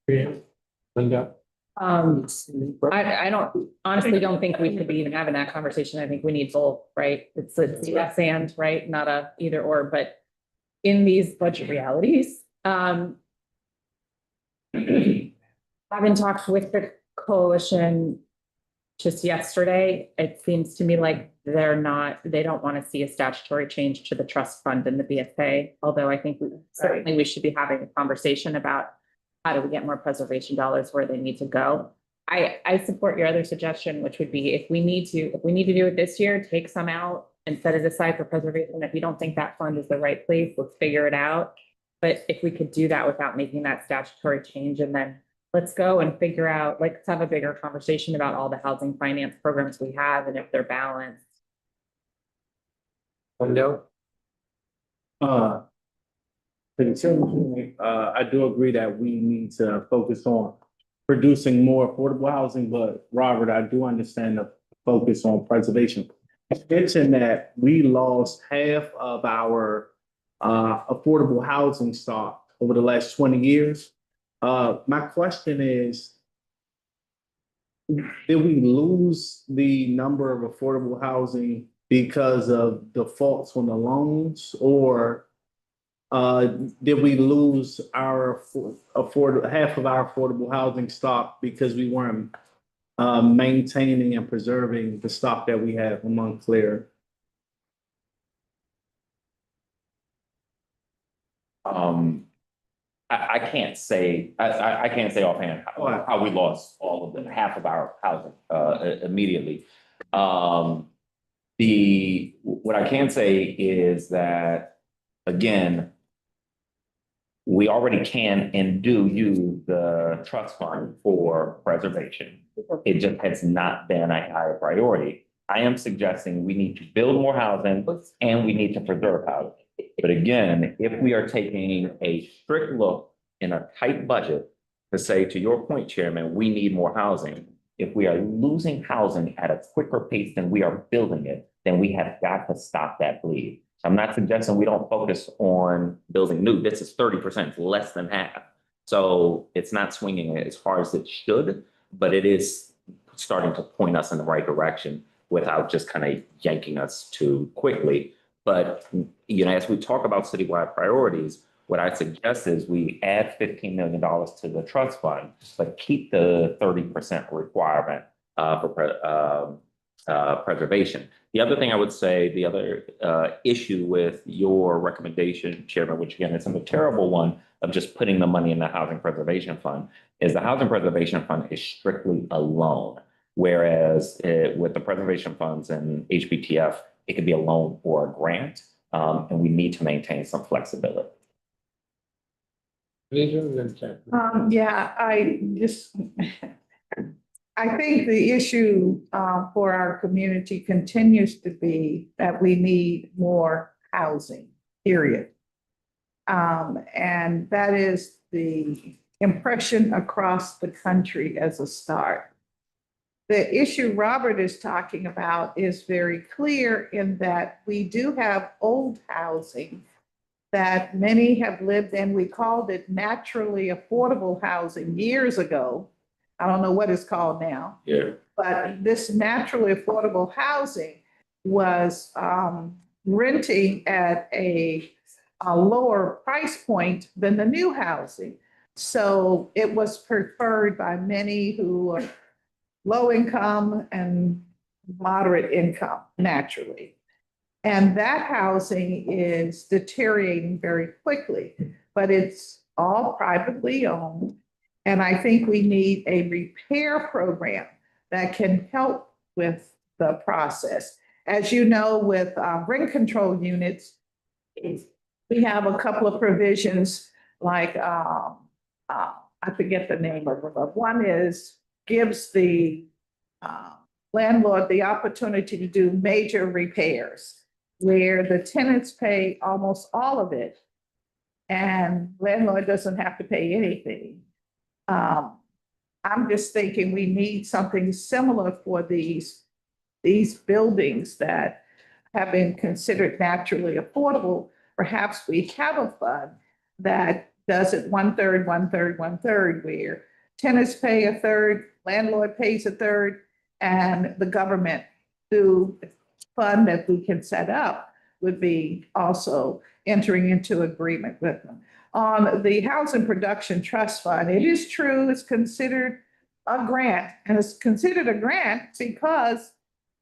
Yeah. Linda? I don't, honestly don't think we should be even having that conversation. I think we need both, right? It's a yes and, right? Not a either or, but in these budget realities, having talked with the coalition just yesterday, it seems to me like they don't want to see a statutory change to the trust fund and the BFA. Although I think certainly we should be having a conversation about how do we get more preservation dollars where they need to go. I support your other suggestion, which would be if we need to do it this year, take some out and set it aside for preservation. If you don't think that fund is the right place, let's figure it out. But if we could do that without making that statutory change, and then let's go and figure out, like, let's have a bigger conversation about all the housing finance programs we have and if they're balanced. Linda? I do agree that we need to focus on producing more affordable housing, but Robert, I do understand the focus on preservation. You mentioned that we lost half of our affordable housing stock over the last 20 years. My question is, did we lose the number of affordable housing because of defaults on the loans, or did we lose our half of our affordable housing stock because we weren't maintaining and preserving the stock that we have among Clear? I can't say, I can't say offhand how we lost all of them, half of our housing immediately. What I can say is that, again, we already can and do use the trust fund for preservation. It just has not been a higher priority. I am suggesting we need to build more housing and we need to preserve housing. But again, if we are taking a strict look in a tight budget to say, to your point, Chairman, we need more housing. If we are losing housing at a quicker pace than we are building it, then we have got to stop that bleed. I'm not suggesting we don't focus on building new. This is 30%, less than half. So it's not swinging as far as it should, but it is starting to point us in the right direction without just kind of yanking us too quickly. But, as we talk about citywide priorities, what I suggest is we add $15 million to the trust fund, but keep the 30% requirement for preservation. The other thing I would say, the other issue with your recommendation, Chairman, which again is a terrible one of just putting the money in the Housing Preservation Fund, is the Housing Preservation Fund is strictly a loan. Whereas with the preservation funds and HPTF, it could be a loan or a grant, and we need to maintain some flexibility. Yeah, I think the issue for our community continues to be that we need more housing, period. And that is the impression across the country as a start. The issue Robert is talking about is very clear in that we do have old housing that many have lived in. We called it naturally affordable housing years ago. I don't know what it's called now. Yeah. But this naturally affordable housing was renting at a lower price point than the new housing. So it was preferred by many who are low income and moderate income naturally. And that housing is deteriorating very quickly, but it's all privately owned. And I think we need a repair program that can help with the process. As you know, with rent control units, we have a couple of provisions like, I forget the name of it, but one is gives the landlord the opportunity to do major repairs where the tenants pay almost all of it and landlord doesn't have to pay anything. I'm just thinking we need something similar for these buildings that have been considered naturally affordable. Perhaps we have a fund that does it 1/3, 1/3, 1/3, where tenants pay a third, landlord pays a third, and the government through the fund that we can set up would be also entering into agreement with them. On the Housing Production Trust Fund, it is true, it's considered a grant, and it's considered a grant because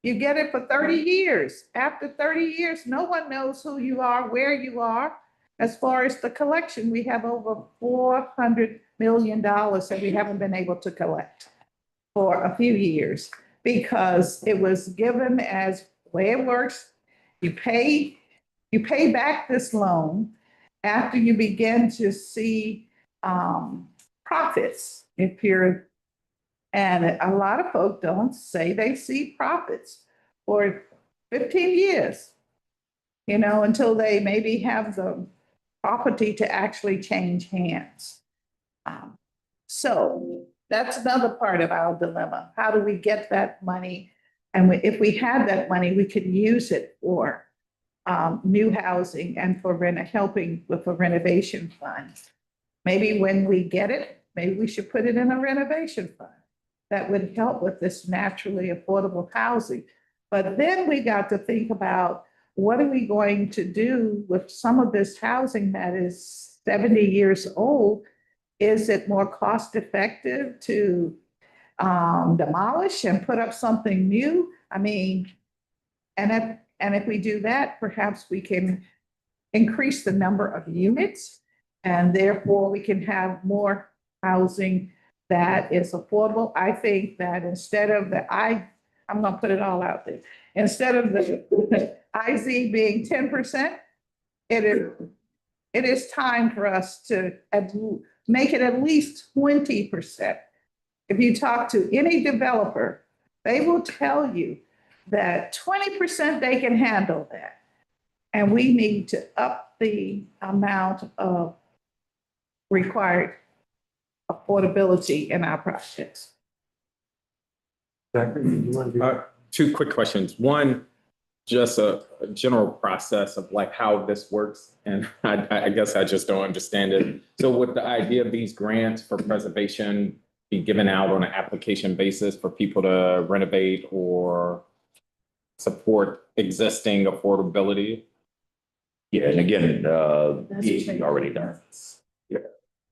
you get it for 30 years. After 30 years, no one knows who you are, where you are. As far as the collection, we have over $400 million that we haven't been able to collect for a few years because it was given as the way it works. You pay back this loan after you begin to see profits. And a lot of folks don't say they see profits for 15 years, until they maybe have the property to actually change hands. So that's another part of our dilemma. How do we get that money? And if we had that money, we could use it for new housing and for helping with a renovation fund. Maybe when we get it, maybe we should put it in a renovation fund that would help with this naturally affordable housing. But then we got to think about what are we going to do with some of this housing that is 70 years old? Is it more cost effective to demolish and put up something new? I mean, and if we do that, perhaps we can increase the number of units and therefore we can have more housing that is affordable. I think that instead of I'm going to put it all out there. Instead of the IZ being 10%, it is time for us to make it at least 20%. If you talk to any developer, they will tell you that 20% they can handle that. And we need to up the amount of required affordability in our projects. Zachary, you want to do? Two quick questions. One, just a general process of like how this works. And I guess I just don't understand it. So would the idea of these grants for preservation be given out on an application basis for people to renovate or support existing affordability? Yeah, and again, DEC already does. Yeah.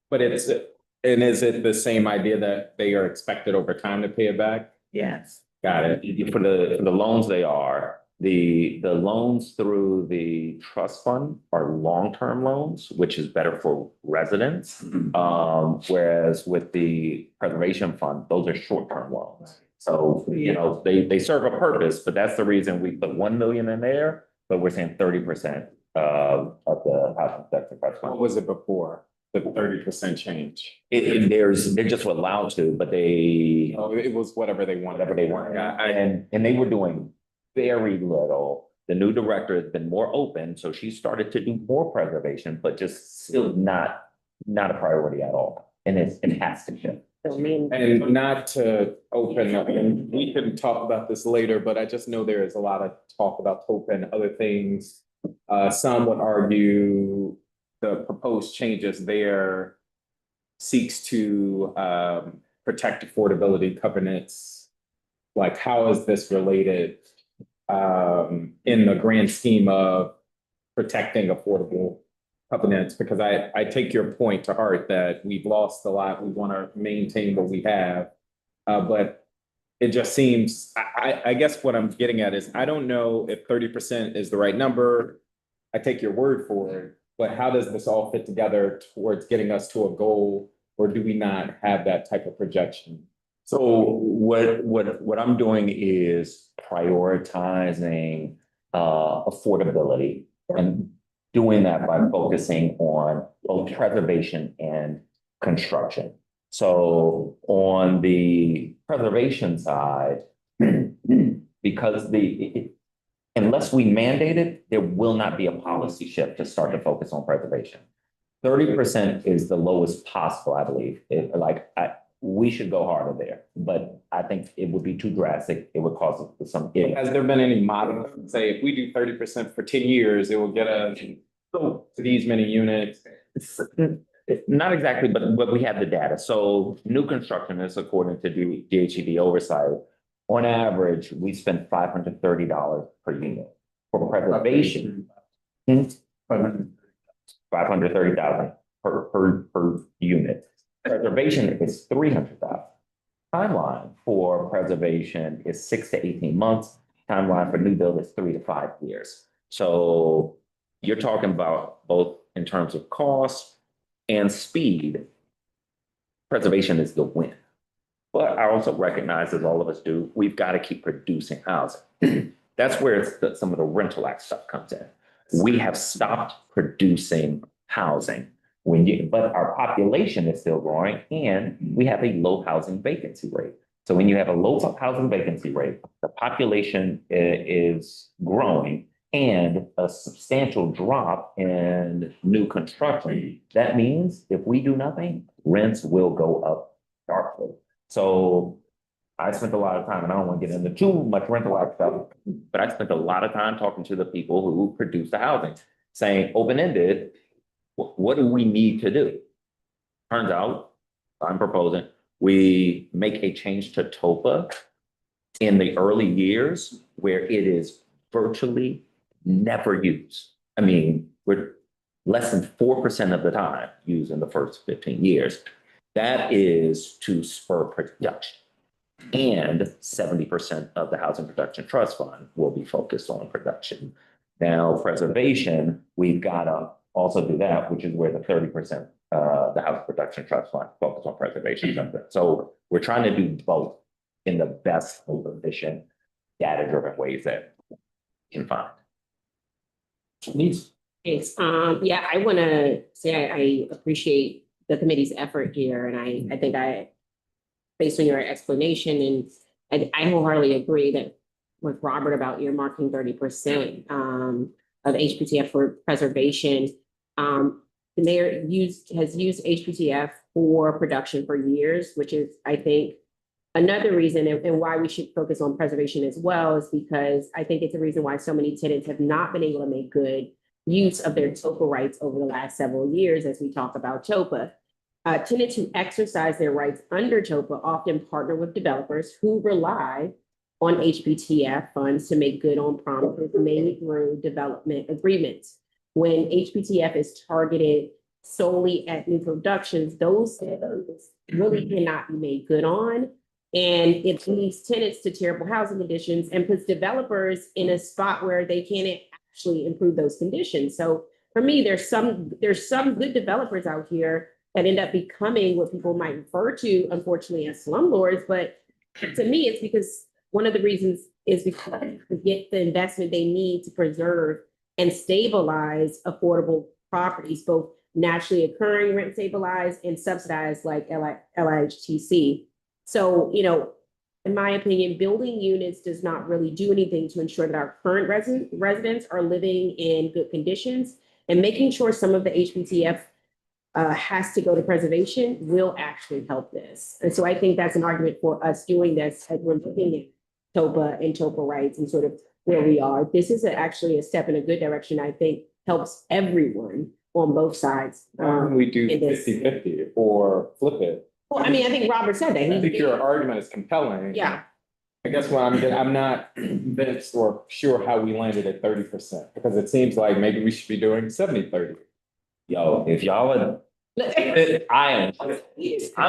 But is it the same idea that they are expected over time to pay it back? Yes. Got it. For the loans, they are. The loans through the trust fund are long-term loans, which is better for residents. Whereas with the preservation fund, those are short-term loans. So, they serve a purpose, but that's the reason we put 1 million in there, but we're saying 30% of the housing sector trust fund. What was it before? The 30% change? They're just allowed to, but they. Oh, it was whatever they wanted. Whatever they want. And they were doing very little. The new director has been more open, so she started to do more preservation, but just still not a priority at all. and it has to shift. So I mean, And not to open up, and we can talk about this later, but I just know there is a lot of talk about TOPA and other things. Some would argue the proposed changes there seeks to protect affordability covenants. Like, how is this related in the grand scheme of protecting affordable covenants? Because I take your point to heart that we've lost a lot. We want to maintain what we have. But it just seems, I guess what I'm getting at is, I don't know if 30% is the right number. I take your word for it, but how does this all fit together towards getting us to a goal? Or do we not have that type of projection? So what I'm doing is prioritizing affordability and doing that by focusing on both preservation and construction. So on the preservation side, because unless we mandate it, there will not be a policy shift to start to focus on preservation. 30% is the lowest possible, I believe. We should go harder there, but I think it would be too drastic. It would cause some. Has there been any model, say, if we do 30% for 10 years, it will get us to these many units? Not exactly, but we have the data. So new construction is according to DHED oversight. On average, we spend $530 per unit for preservation. $530,000 per unit. Preservation is $300,000. Timeline for preservation is 6 to 18 months. Timeline for new build is 3 to 5 years. So you're talking about both in terms of cost and speed. Preservation is the win. But I also recognize, as all of us do, we've got to keep producing housing. That's where some of the rental act stuff comes in. We have stopped producing housing. But our population is still growing and we have a low housing vacancy rate. So when you have a low housing vacancy rate, the population is growing and a substantial drop in new construction. That means if we do nothing, rents will go up sharply. So I spent a lot of time, and I don't want to get into too much rental act stuff, but I spent a lot of time talking to the people who produce the housing, saying open-ended, what do we need to do? Turns out, I'm proposing we make a change to TOPA in the early years where it is virtually never used. I mean, we're less than 4% of the time used in the first 15 years. That is to spur production. And 70% of the Housing Production Trust Fund will be focused on production. Now, preservation, we've got to also do that, which is where the 30% the Housing Production Trust Fund focus on preservation. So we're trying to do both in the best, most efficient, data-driven ways that we can find. Thanks. Yeah, I want to say I appreciate the committee's effort here, and I think based on your explanation, and I wholeheartedly agree that with Robert about earmarking 30% of HPTF for preservation. The mayor has used HPTF for production for years, which is, I think, another reason and why we should focus on preservation as well, is because I think it's a reason why so many tenants have not been able to make good use of their TOPA rights over the last several years as we talk about TOPA. Tenants who exercise their rights under TOPA often partner with developers who rely on HPTF funds to make good on promises made through development agreements. When HPTF is targeted solely at new productions, those really cannot be made good on. And it leaves tenants to terrible housing conditions and puts developers in a spot where they can't actually improve those conditions. So for me, there's some good developers out here that end up becoming what people might refer to, unfortunately, as slumlords. But to me, it's because one of the reasons is because to get the investment they need to preserve and stabilize affordable properties, both naturally occurring rent stabilized and subsidized like LIHTC. So, in my opinion, building units does not really do anything to ensure that our current residents are living in good conditions, and making sure some of the HPTF has to go to preservation will actually help this. And so I think that's an argument for us doing this as we're looking at TOPA and TOPA rights and sort of where we are. This is actually a step in a good direction, I think helps everyone on both sides. Why don't we do in this. 50-50 or flip it? Well, I mean, I think Robert said that. I think your argument is compelling. Yeah. I guess what I'm not convinced or sure how we landed at 30%, because it seems like maybe we should be doing 70-30. Yo, if y'all are, I'm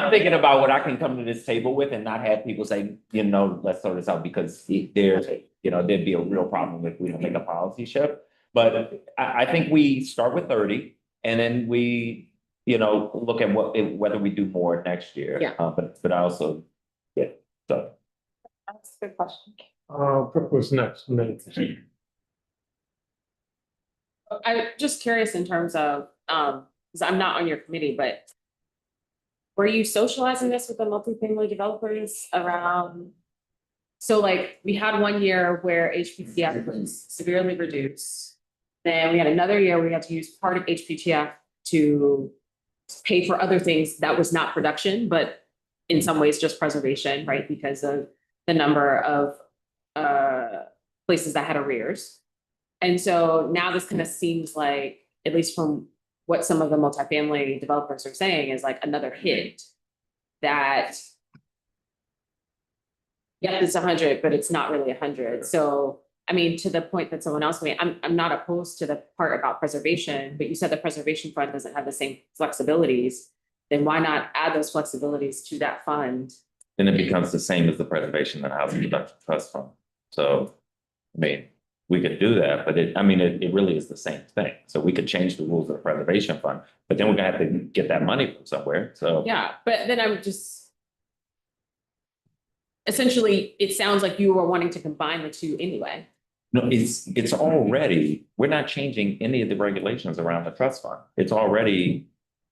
thinking about what I can come to this table with and not have people say, let's throw this out because there's, there'd be a real problem if we don't make a policy shift. But I think we start with 30 and then we, look at whether we do more next year. Yeah. But I also, so. That's a good question. Brooke was next. and then- I'm just curious in terms of, because I'm not on your committee, but were you socializing this with the multifamily developers around? So like, we had one year where HPTF was severely reduced. Then we had another year where we had to use part of HPTF to pay for other things that was not production, but in some ways just preservation, right? Because of the number of places that had arrears. And so now this kind of seems like, at least from what some of the multifamily developers are saying, is like another hit that, yes, it's 100, but it's not really 100. So, I mean, to the point that someone else made, I'm not opposed to the part about preservation, but you said the preservation fund doesn't have the same flexibilities. Then why not add those flexibilities to that fund? Then it becomes the same as the Preservation and Housing Production Trust Fund. So, I mean, we could do that, but it really is the same thing. So we could change the rules of the Preservation Fund, but then we're gonna have to get that money from somewhere, so. Yeah, but then I'm just. Essentially, it sounds like you were wanting to combine the two anyway. No, it's already, we're not changing any of the regulations around the trust fund. It's already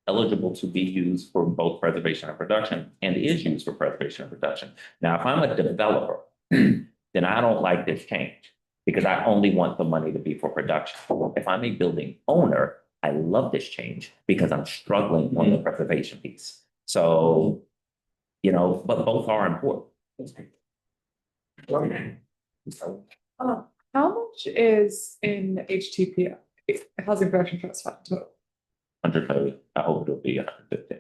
eligible to be used for both preservation and production and is used for preservation and production. Now, if I'm a developer, then I don't like this change because I only want the money to be for production. If I'm a building owner, I love this change because I'm struggling on the preservation piece. So, but both are important. How much is in HTP, Housing Production Trust Fund total? 100, I hope it'll be 150.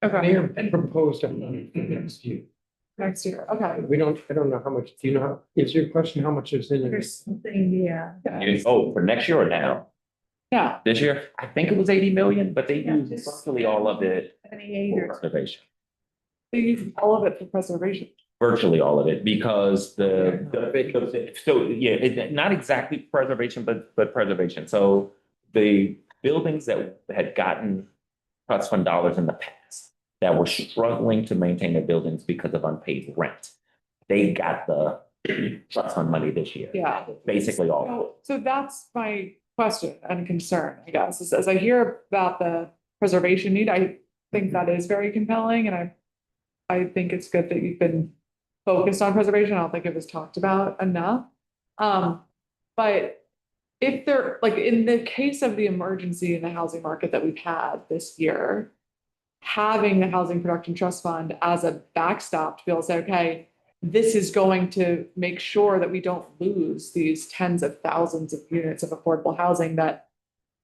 Okay, Mayor proposed next year. next year, okay. I don't know how much, do you know, is your question how much is in it? There's something, yeah. Oh, for next year or now? Yeah, This year, I think it was 80 million, but they used just- virtually all of it 78 for or preservation. they use all of it for preservation. Virtually all of it, because not exactly preservation, but preservation. So the buildings that had gotten trust fund dollars in the past that were struggling to maintain their buildings because of unpaid rent, they got the trust fund money this year. Yeah. Basically all of it. So that's my question and concern, I guess, is as I hear about the preservation need, I think that is very compelling, and I think it's good that you've been focused on preservation. I don't think it was talked about enough. But if there, like in the case of the emergency in the housing market that we've had this year, having the Housing Production Trust Fund as a backstop to be able to say, okay, this is going to make sure that we don't lose these tens of thousands of units of affordable housing that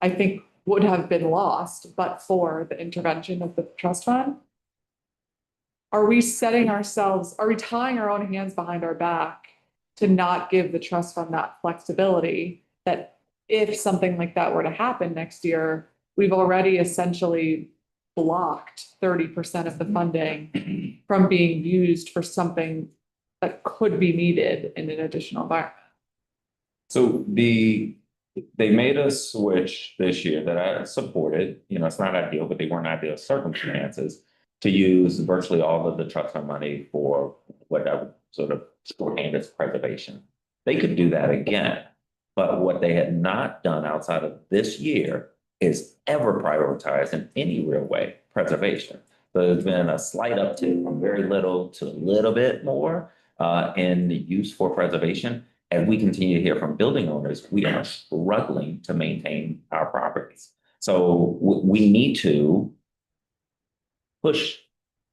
I think would have been lost, but for the intervention of the trust fund. Are we tying our own hands behind our back to not give the trust fund that flexibility that if something like that were to happen next year, we've already essentially blocked 30% of the funding from being used for something that could be needed in an additional environment? So they made a switch this year that I supported, it's not ideal, but they weren't ideal circumstances, to use virtually all of the trust fund money for what I would sort of shorthand as preservation. They could do that again, but what they had not done outside of this year is ever prioritize in any real way preservation. So there's been a slight uptick from very little to a little bit more in the use for preservation. As we continue to hear from building owners, we are struggling to maintain our properties. So we need to push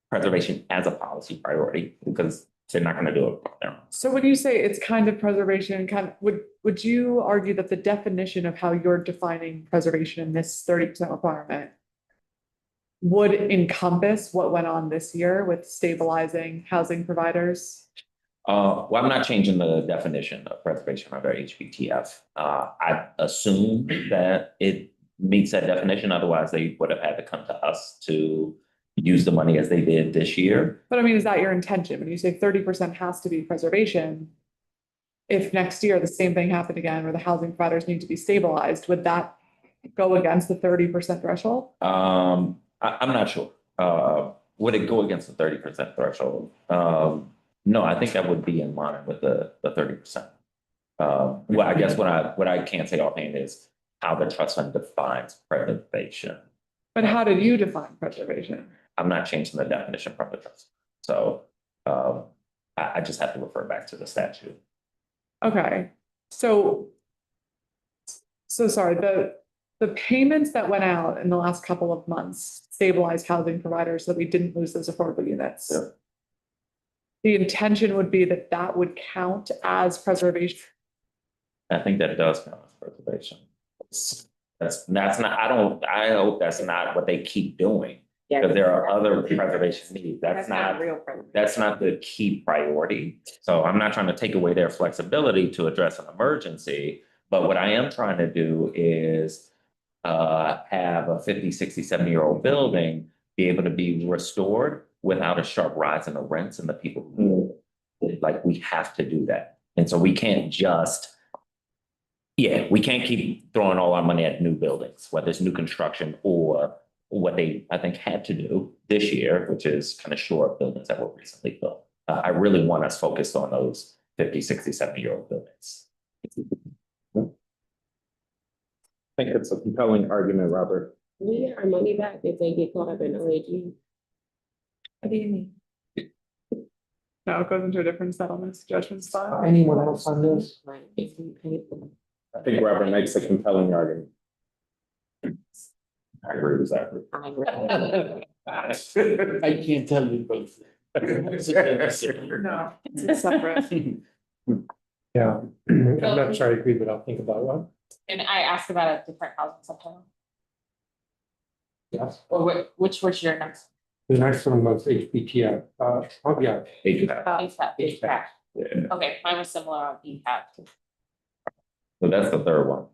preservation as a policy priority because they're not gonna do it on their own. So when you say it's kind of preservation, would you argue that the definition of how you're defining preservation in this 30% requirement would encompass what went on this year with stabilizing housing providers? Well, I'm not changing the definition of preservation under HPTF. I assume that it meets that definition, otherwise they would have had to come to us to use the money as they did this year. But I mean, is that your intention? When you say 30% has to be preservation, if next year the same thing happened again where the housing providers need to be stabilized, would that go against the 30% threshold? I'm not sure. Would it go against the 30% threshold? No, I think that would be in line with the 30%. Well, I guess what I can't say offhand is how the trust fund defines preservation. But how did you define preservation? I'm not changing the definition from the trust. So I just have to refer back to the statute. Okay, so sorry, the payments that went out in the last couple of months stabilized housing providers so that we didn't lose those affordable units. Yeah. The intention would be that that would count as preservation. I think that does count as preservation. That's not, I hope that's not what they keep doing. Because there are other preservation needs. That's not real preservation. That's not the key priority. So I'm not trying to take away their flexibility to address an emergency. But what I am trying to do is have a 50, 60, 70-year-old building be able to be restored without a sharp rise in the rents and the people who like we have to do that. And so we can't just, we can't keep throwing all our money at new buildings, whether it's new construction or what they, I think, had to do this year, which is kind of shore up buildings that were recently built. I really want us focused on those 50, 60, 70-year-old buildings. I think it's a compelling argument, Robert. We get our money back if they get caught up in OAG. What do you mean? No, it goes into a different settlements judgment spot. Anyone else on this? Right, if we pay for them. I think Robert makes a compelling argument. I agree with that. I can't tell you both. No, it's separate. Yeah, I'm not sure I agree, but I'll think about one. And I asked about a different housing subtitle. Yes. Or which was your next? The next one was HPTF. Yeah. HPAP. Yeah. Okay, mine was similar on EPAP. So that's the third one.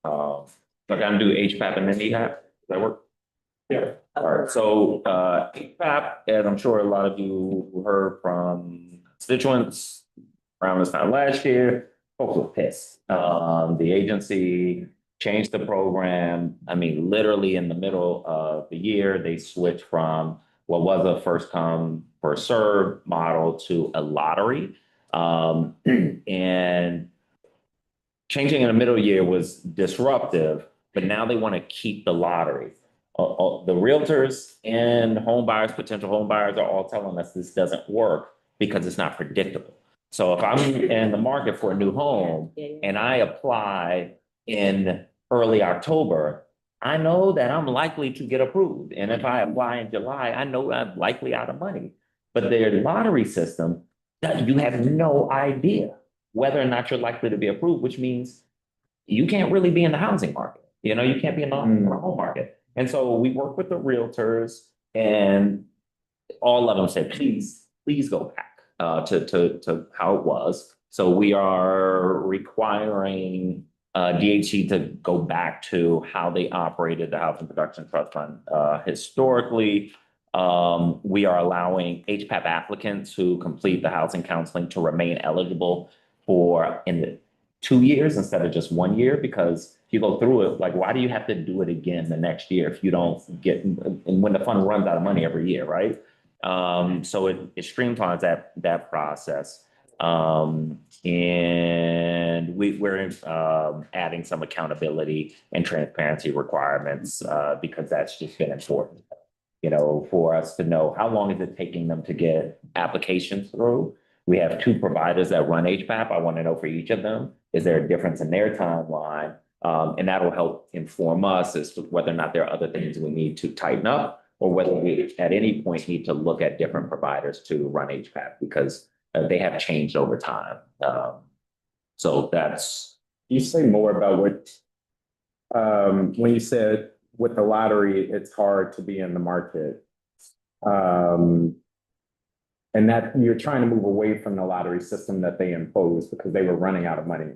So I'm gonna do HPAP and then EHAP. Does that work? Yeah. All right, so HPAP, as I'm sure a lot of you heard from constituents around this time last year, folks were pissed. The agency changed the program. I mean, literally in the middle of the year, they switched from what was a first come, first served model to a lottery. And changing in the middle year was disruptive, but now they want to keep the lottery. The realtors and home buyers, potential home buyers are all telling us this doesn't work because it's not predictable. So if I'm in the market for a new home and I apply in early October, I know that I'm likely to get approved. And if I apply in July, I know I'm likely out of money. But their lottery system, you have no idea whether or not you're likely to be approved, which means you can't really be in the housing market. You know, you can't be in the home market. And so we work with the realtors and all of them said, please go back to how it was. So we are requiring DHE to go back to how they operated the Housing Production Trust Fund. Historically, we are allowing HPAP applicants who complete the housing counseling to remain eligible for in the 2 years instead of just 1 year, because if you go through it, like, why do you have to do it again the next year if you don't get, and when the fund runs out of money every year, right? So it streamlines that process. And we're adding some accountability and transparency requirements because that's just been important, you know, for us to know how long is it taking them to get applications through. We have 2 providers that run HPAP. I want to know for each of them, is there a difference in their timeline And that'll help inform us as to whether or not there are other things we need to tighten up, or whether we at any point need to look at different providers to run HPAP, because they have changed over time. So that's. You say more about what, when you said with the lottery, it's hard to be in the market. And that you're trying to move away from the lottery system that they imposed because they were running out of money.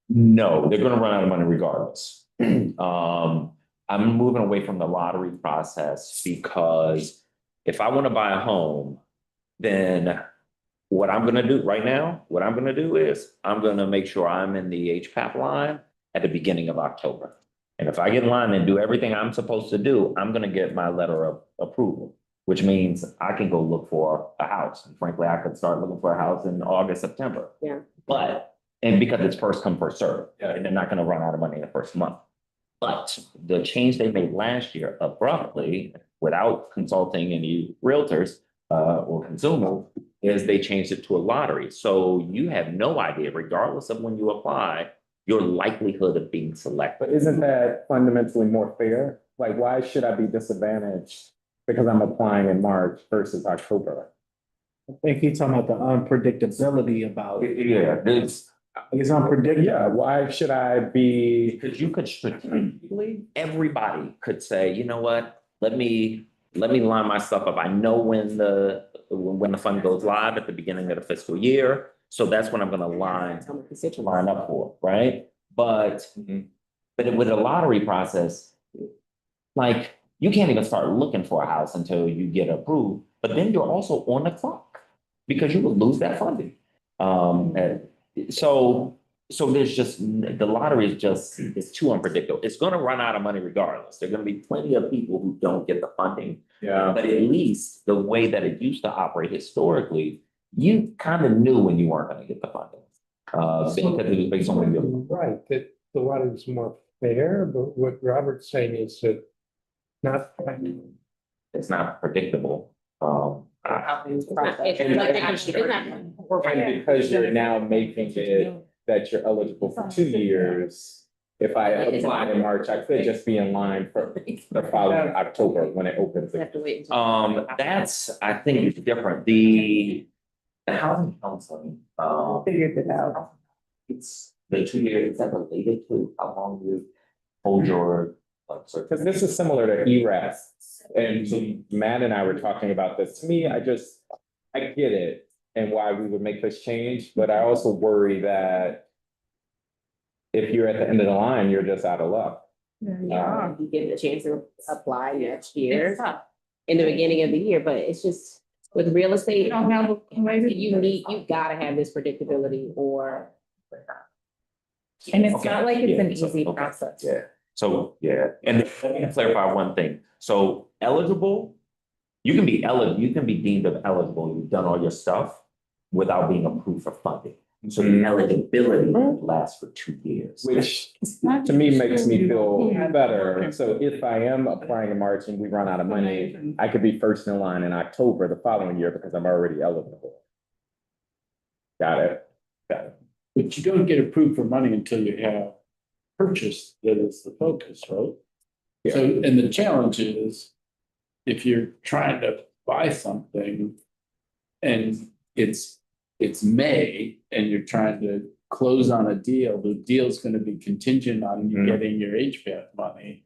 No, they're gonna run out of money regardless. I'm moving away from the lottery process because if I want to buy a home, then what I'm gonna do right now, what I'm gonna do is I'm gonna make sure I'm in the HPAP line at the beginning of October. And if I get in line and do everything I'm supposed to do, I'm gonna get my letter of approval, which means I can go look for a house. And frankly, I could start looking for a house in August, September. Yeah. And because it's first come, first served, and they're not gonna run out of money in the first month. But the change they made last year abruptly, without consulting any realtors or consumers, is they changed it to a lottery. So you have no idea, regardless of when you apply, your likelihood of being selected. But isn't that fundamentally more fair? Like, why should I be disadvantaged because I'm applying in March versus October? I think he's talking about the unpredictability about it. Yeah, It's unpredictable. Yeah, why should I be? because you could strategically, everybody could say, you know what, let me line my stuff up. I know when the fund goes live at the beginning of the fiscal year. So that's when I'm gonna line up for, right? But with a lottery process, like, you can't even start looking for a house until you get approved, but then you're also on the clock because you will lose that funding. And so there's just, the lottery is just, it's too unpredictable. It's gonna run out of money regardless. There are gonna be plenty of people who don't get the funding. Yeah. But at least the way that it used to operate historically, you kind of knew when you weren't gonna get the funding. Because it was based on when you. Right, that the lottery is more fair, but what Robert's saying is that not. It's not predictable. It's And because you're now making it that you're eligible for 2 years, if I apply in March, I could just be in line for the following October when it opens. That's, I think, different. The housing counseling, Figured it out. it's the 2 years, is that related to how long you hold your, Because this is similar to ERAS. And so Matt and I were talking about this. To me, I get it and why we would make this change, but I also worry that if you're at the end of the line, you're just out of luck. Yeah, you get the chance to apply next year in the beginning of the year, but it's just with real estate, You don't have a way to. you gotta have this predictability or. And it's Okay. not like it's an Yeah, easy okay. process. Yeah, so, yeah, and let me clarify one thing. So eligible, you can be deemed of eligible, you've done all your stuff without being approved for funding. So the eligibility lasts for 2 years. Which to me makes me feel better. So if I am applying in March and we run out of money, I could be first in line in October the following year because I'm already eligible. Got it. But you don't get approved for money until you have purchase that is the focus, right? Yeah. So, and the challenge is, if you're trying to buy something and it's May and you're trying to close on a deal, the deal's gonna be contingent on you getting your HVAC money.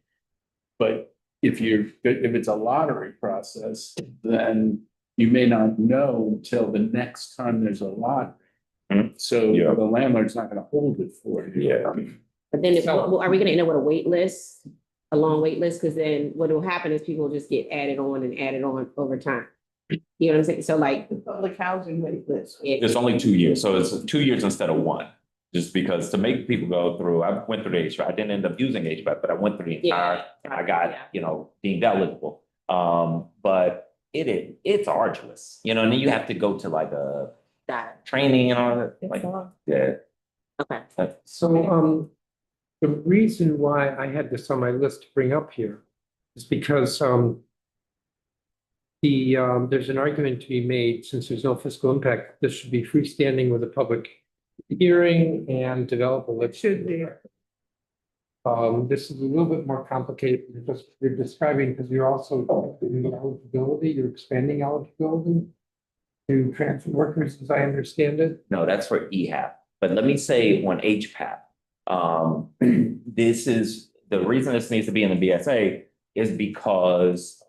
But if it's a lottery process, then you may not know until the next time there's a lottery. So Yeah. the landlord's not gonna hold it for you. Yeah. But then, are we gonna end up with a wait list, a long wait list? Because then what will happen is people will just get added on over time. You know what I'm saying? So like. Public housing wait list. It's only 2 years, so it's 2 years instead of 1. Just because to make people go through, I went through the HVAC, I didn't end up using HVAC, but I went through the entire, I got, deemed eligible. But it's arduous, and then you have to go to like a training and all that, like, yeah. Okay. So, the reason why I had this on my list to bring up here is because, there's an argument to be made, since there's no fiscal impact, this should be freestanding with a public hearing and developable. It should be. This is a little bit more complicated, you're describing, because you're also doing eligibility, you're expanding eligibility to transfer workers, as I understand it. No, that's for EHAP, but let me say on HPAP. This is, the reason this needs to be in the BSA is because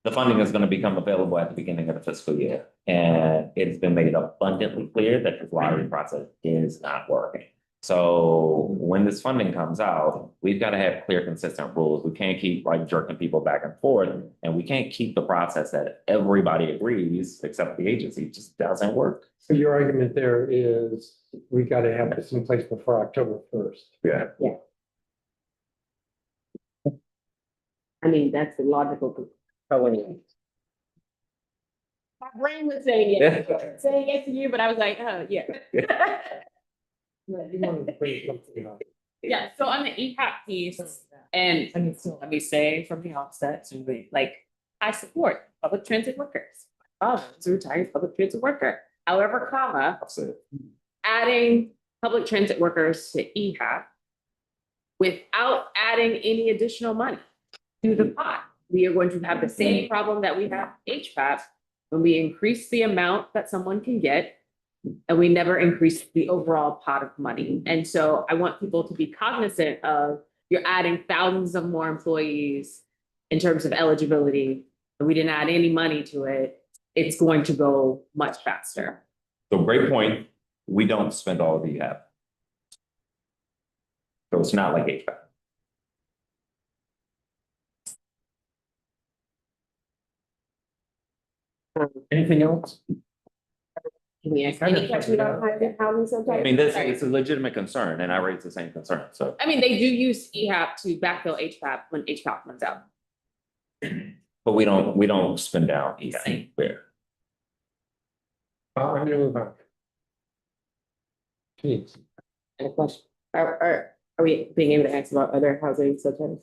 the funding is going to become available at the beginning of the fiscal year. And it has been made abundantly clear that this lottery process is not working. So when this funding comes out, we've got to have clear, consistent rules. We can't keep like jerking people back and forth, and we can't keep the process that everybody agrees, except the agency, it just doesn't work. So your argument there is we got to have this in place before October 1st. Yeah. I mean, that's the logical. My brain was saying yes, saying yes to you, but I was like, oh, yeah. You wanted to bring something up. Yeah, so on the EHAP piece, and let me say from the offset, so like, I support public transit workers. Oh, it's a retired public transit worker. However, comma, adding public transit workers to EHAP without adding any additional money to the pot. We are going to have the same problem that we have HPAP when we increase the amount that someone can get and we never increase the overall pot of money. And so I want people to be cognizant of, you're adding thousands of more employees in terms of eligibility, and we didn't add any money to it. It's going to go much faster. So great point. We don't spend all of the EHAP. So it's not like HVAC. Anything else? Can we ask any question about housing sometimes? I mean, this is a legitimate concern, and I raise the same concern, so. I mean, they do use EHAP to backfill HPAP when HPAP runs out. But we don't spend down EHAP there. I'm gonna move on. Please. And a question, are we being able to ask about other housing subtitles?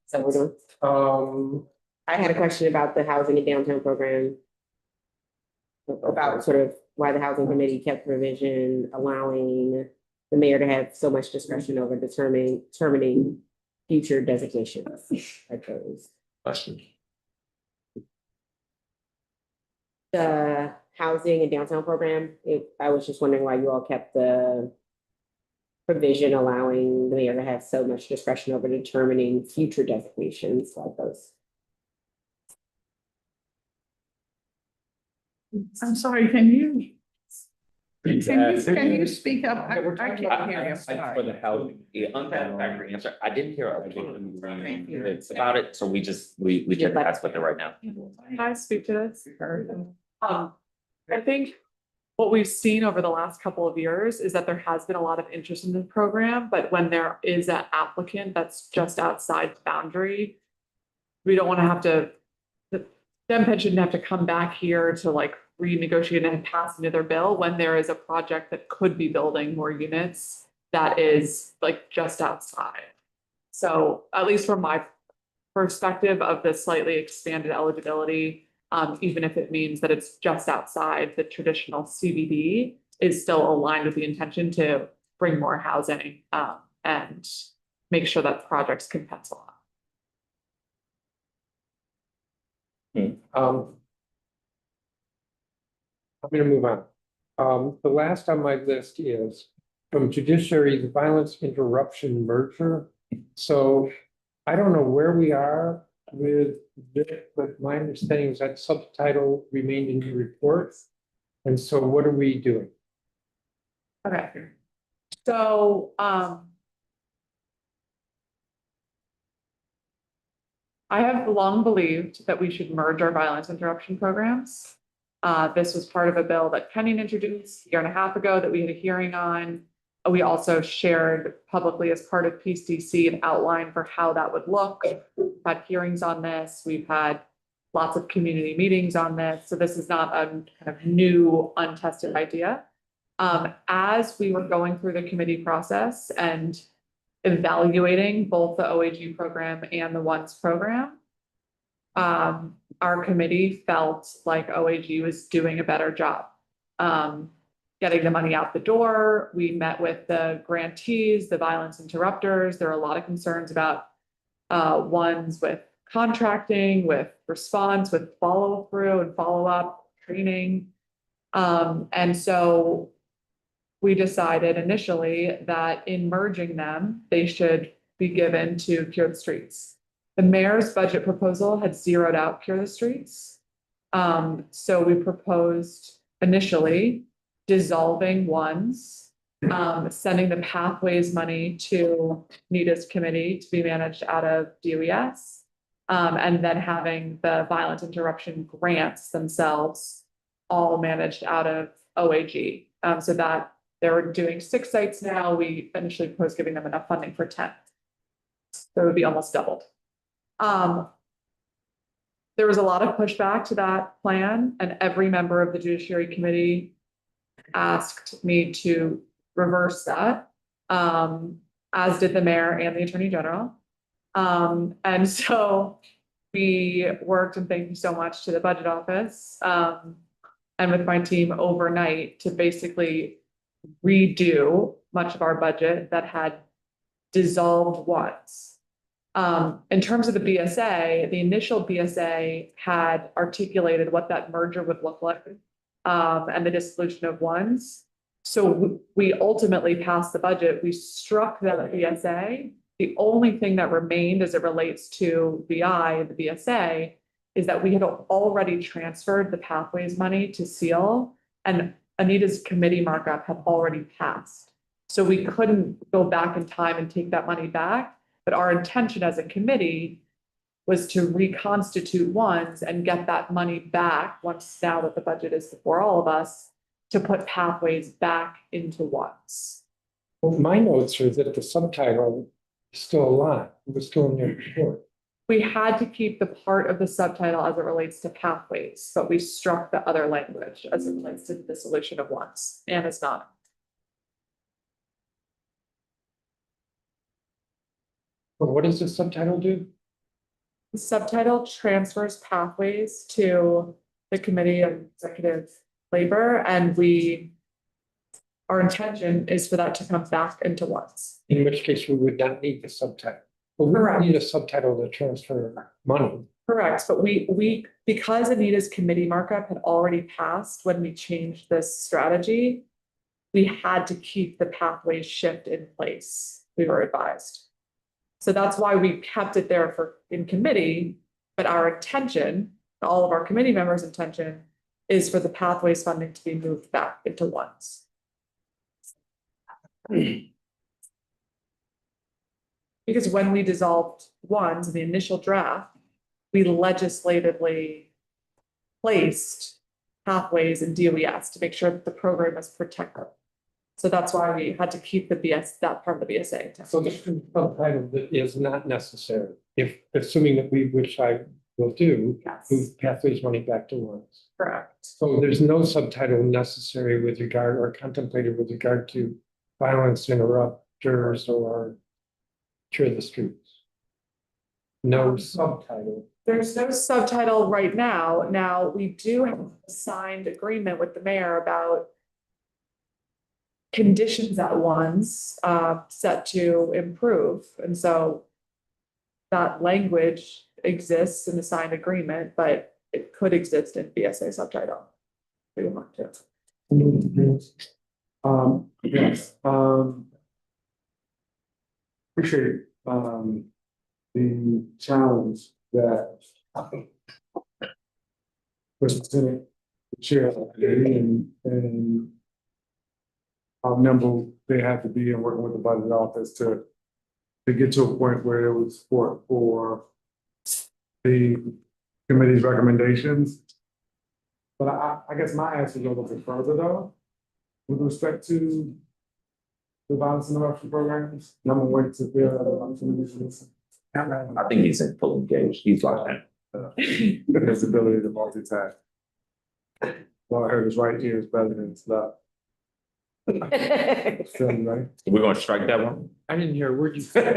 So we're doing, I had a question about the housing and downtown program. About sort of why the housing committee kept provision allowing the mayor to have so much discretion over determining future designations. I suppose. Question. The housing and downtown program, I was just wondering why you all kept the provision allowing the mayor to have so much discretion over determining future designations like those. I'm sorry, can you speak up? I can't hear you, I'm For sorry. the housing, unsatisfactory answer. I didn't hear it's about it, so we can pass with it right now. Can I speak to this? I think what we've seen over the last couple of years is that there has been a lot of interest in the program, but when there is an applicant that's just outside the boundary, we don't want to have to, the DemPed shouldn't have to come back here to like renegotiate and pass another bill when there is a project that could be building more units that is like just outside. So at least from my perspective of the slightly expanded eligibility, even if it means that it's just outside the traditional CBD, is still aligned with the intention to bring more housing and make sure that projects can pencil out. I'm gonna move on. The last on my list is from judiciary, the violence interruption merger. So I don't know where we are with this, but my understanding is that subtitle remained in your report. And so what are we doing? Okay, so I have long believed that we should merge our violence interruption programs. This was part of a bill that Kenyon introduced a year and a half ago that we had a hearing on. We also shared publicly as part of PCC an outline for how that would look. We've had hearings on this. We've had lots of community meetings on this. So this is not a kind of new, untested idea. As we were going through the committee process and evaluating both the OAG program and the ONCE program, our committee felt like OAG was doing a better job. getting the money out the door. We met with the grantees, the violence interrupters. There are a lot of concerns about ones with contracting, with response, with follow through and follow up training. And so we decided initially that in merging them, they should be given to Cure the Streets. The mayor's budget proposal had zeroed out Cure the Streets. So we proposed initially dissolving ones, sending the pathways money to NEDA's committee to be managed out of DOES, and then having the violent interruption grants themselves all managed out of OAG. So that they're doing 6 sites now. We initially proposed giving them enough funding for 10. So it would be almost doubled. There was a lot of pushback to that plan, and every member of the Judiciary Committee asked me to reverse that, as did the mayor and the attorney general. And so we worked, and thank you so much to the budget office, and with my team overnight to basically redo much of our budget that had dissolved once. In terms of the BSA, the initial BSA had articulated what that merger would look like, and the dissolution of ones. So we ultimately passed the budget. We struck that BSA. The only thing that remained as it relates to VI, the BSA, is that we had already transferred the pathways money to SEAL, and Anita's committee markup had already passed. So we couldn't go back in time and take that money back. But our intention as a committee was to reconstitute ones and get that money back once, now that the budget is before all of us, to put pathways back into ones. Well, my notes are that the subtitle is still alive. It was still in your report. We had to keep the part of the subtitle as it relates to pathways, but we struck the other language as it relates to the dissolution of ones, and it's not. But what does the subtitle do? The subtitle transfers pathways to the Committee of Executive Labor, and our intention is for that to come back into ones. In which case we would not need the subtitle. But we don't need a subtitle to transfer money. Correct, but we because Anita's committee markup had already passed when we changed this strategy, we had to keep the pathways shift in place. We were advised. So that's why we kept it there in committee, but our intention, all of our committee members' intention, is for the pathways funding to be moved back into ones. Because when we dissolved ones in the initial draft, we legislatively placed pathways in DOES to make sure that the program is protected. So that's why we had to keep that part of the BSA. So the subtitle is not necessary, if assuming that which I will do, move pathways money back to ones. Correct. So there's no subtitle necessary with regard or contemplated with regard to violence interrupters or Cure the Streets. No subtitle. There's no subtitle right now. Now, we do have a signed agreement with the mayor about conditions at ones set to improve. And so that language exists in the signed agreement, but it could exist in BSA subtitle. We would want to. Yes, appreciate the challenge that was presented the chair and how nimble they had to be in working with the budget office to get to a point where there was support for the committee's recommendations. But I guess my answer is a little bit further though, with respect to the violence interruption programs. Number one to build I think he's in full engaged. He's like that. his ability to multitask. Well, I heard his right ear is better than his left. Feeling right? We're gonna strike that one. I didn't hear a word you said.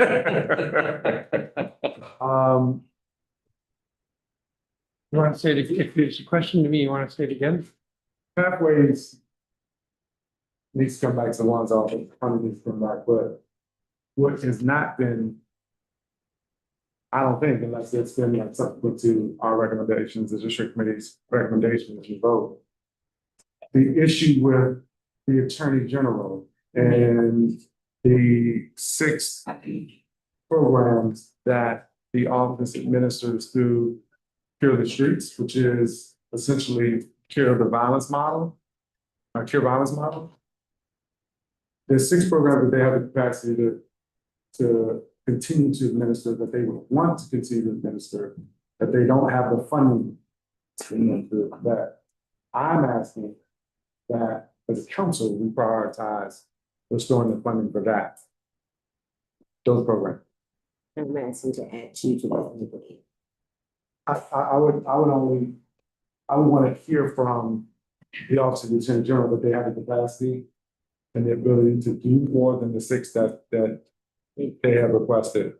You want to say it, if there's a question to me, you want to say it again? Pathways needs to come back to the ones off, funding needs to come back, but what has not been, I don't think, unless it's been like subsequent to our recommendations, the district committee's recommendations, you vote. The issue with the attorney general and the 6 programs that the office administers through Cure the Streets, which is essentially Cure the Violence model, Cure Violence model. There's 6 programs that they have the capacity to continue to administer, that they would want to continue to administer, that they don't have the funding to administer that. I'm asking that as a council, we prioritize restoring the funding for that. Those programs. I'm asking to add 2 to that. I would want to hear from the Office of the Attorney General that they have the capacity and the ability to do more than the 6 that they have requested.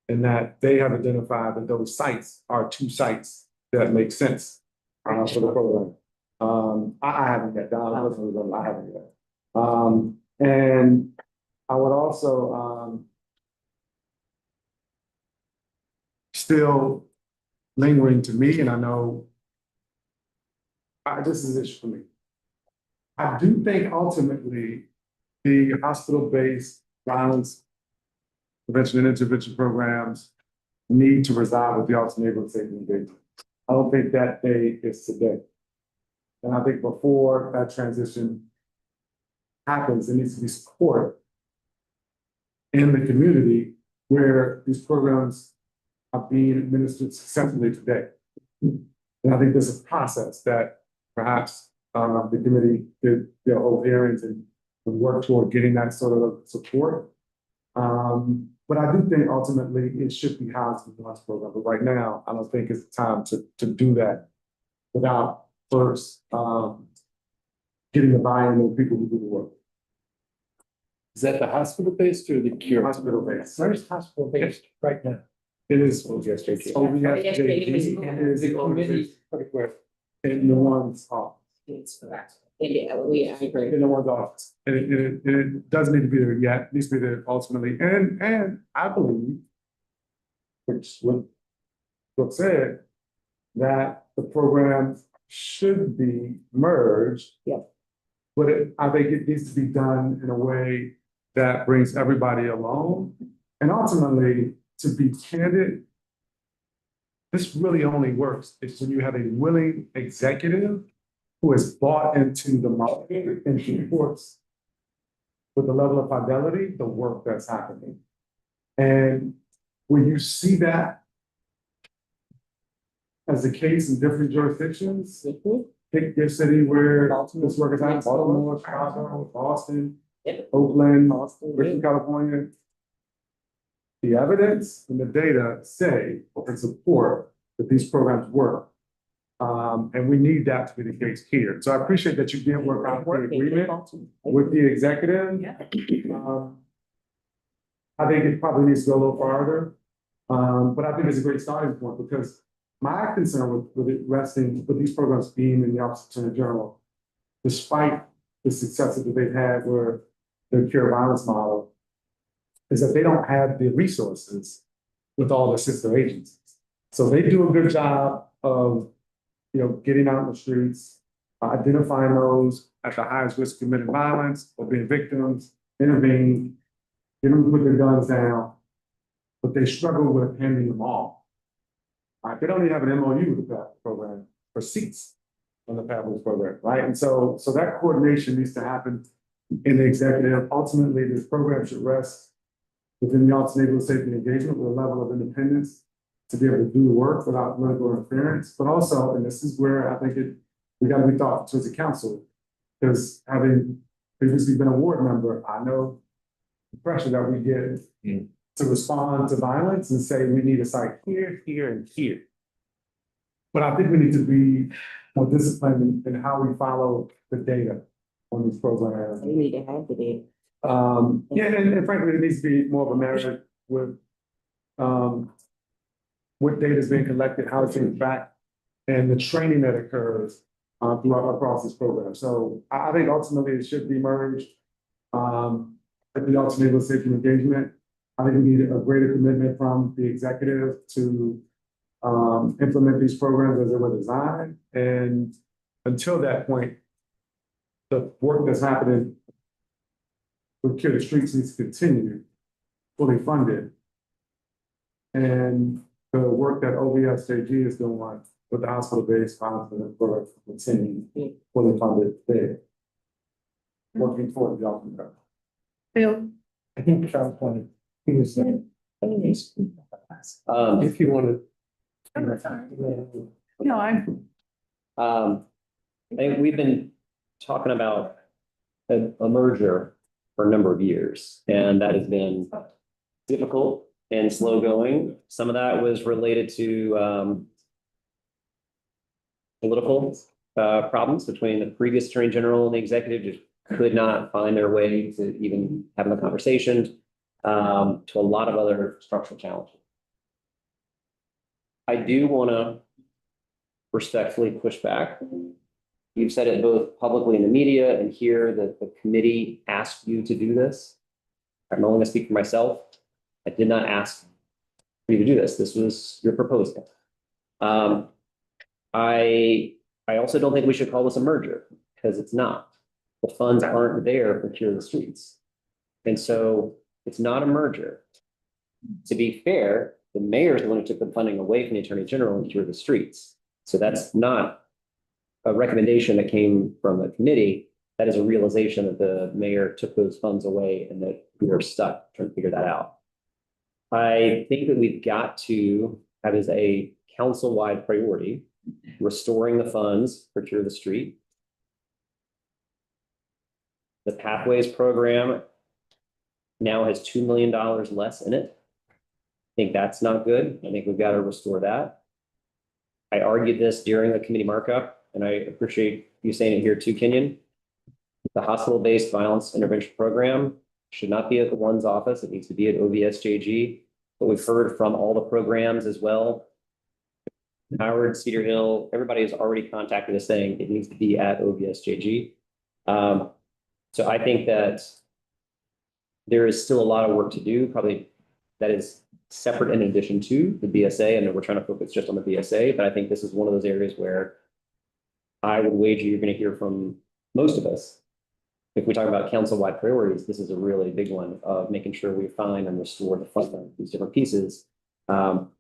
And that they have identified that those sites are 2 sites that make sense for the program. I haven't yet, I haven't yet. And I would also still lingering to me, and I know this is an issue for me. I do think ultimately the hospital-based violence prevention and intervention programs need to reside with the Office of Neighborhood Safety and Engagement. I don't think that day is today. And I think before that transition happens, there needs to be support in the community where these programs are being administered successfully today. And I think there's a process that perhaps the committee could hold hearings and work toward getting that sort of support. But I do think ultimately it should be housed in the lunch program. But right now, I don't think it's the time to do that without first getting the buy-in of people who do the work. Is that the hospital-based or the cure? Hospital-based. Where's hospital-based right now? It is. OVSJP. OVSJP is the committee in the one's office. Yeah, I agree. In the one's office. And it doesn't need to be there yet, it needs to be there ultimately. And I believe, which what Brooke said, that the programs should be merged. Yep. But I think it needs to be done in a way that brings everybody along. And ultimately, to be candid, this really only works if when you have a willing executive who has bought into the market and supports with the level of fidelity, the work that's happening. And when you see that as the case in different jurisdictions, pick your city where this work is happening, Baltimore, Chicago, Boston, Oakland, Richmond, California. The evidence and the data say and support that these programs work. And we need that to be the case here. So I appreciate that you did work out the agreement with the executive. I think it probably needs to go a little farther. But I think it's a great starting point because my concern with it resting, with these programs being in the Office of Attorney General, despite the successes that they've had with the Cure Violence model, is that they don't have the resources with all the sister agencies. So they do a good job of, getting out in the streets, identifying those at the highest risk of committing violence or being victims, intervene, get them to put their guns down, but they struggle with handing them off. They don't even have an MOU with the PAPS program for seats on the PAPS program, right? And so that coordination needs to happen in the executive. Ultimately, this program should rest within the Office of Neighborhood Safety and Engagement with a level of independence to be able to do the work without political interference. But also, and this is where I think we got to be thoughtful as a council, because having previously been a ward member, I know the pressure that we get to respond to violence and say we need a site here, here, and here. But I think we need to be more disciplined in how we follow the data on these programs. We need to have the data. And frankly, it needs to be more of a measure with what data is being collected, how it's being tracked, and the training that occurs throughout across this program. So I think ultimately it should be merged. at the ultimate seeking engagement. I think we need a greater commitment from the executive to implement these programs as they were designed. And until that point, the work that's happening with Cure the Streets needs to continue, fully funded. And the work that OVSJG is doing with the hospital-based hospital for continue fully funded there. Working toward the ultimate. Bill? I think Charles wanted, he was saying, if you want to. No, I'm, I think we've been talking about a merger for a number of years, and that has been difficult and slow going. Some of that was related to political problems between the previous attorney general and the executive, just could not find their way to even having a conversation, to a lot of other structural challenges. I do want to respectfully push back. You've said it both publicly in the media and here that the committee asked you to do this. I'm only going to speak for myself. I did not ask for you to do this. This was your proposal. I also don't think we should call this a merger because it's not. The funds aren't there for Cure the Streets. And so it's not a merger. To be fair, the mayor is the one who took the funding away from the attorney general and Cure the Streets. So that's not a recommendation that came from the committee. That is a realization that the mayor took those funds away and that we are stuck trying to figure that out. I think that we've got to have as a council-wide priority, restoring the funds for Cure the Street. The Pathways program now has $2 million less in it. I think that's not good. I think we've got to restore that. I argued this during the committee markup, and I appreciate you saying it here too, Kenyon. The hospital-based violence intervention program should not be at the one's office. It needs to be at OVSJG. But we've heard from all the programs as well. Howard, Cedar Hill, everybody has already contacted us saying it needs to be at OVSJG. So I think that there is still a lot of work to do, probably that is separate in addition to the BSA. And we're trying to focus just on the BSA, but I think this is one of those areas where I would wager you're going to hear from most of us. If we talk about council-wide priorities, this is a really big one of making sure we find and restore the fund of these different pieces. But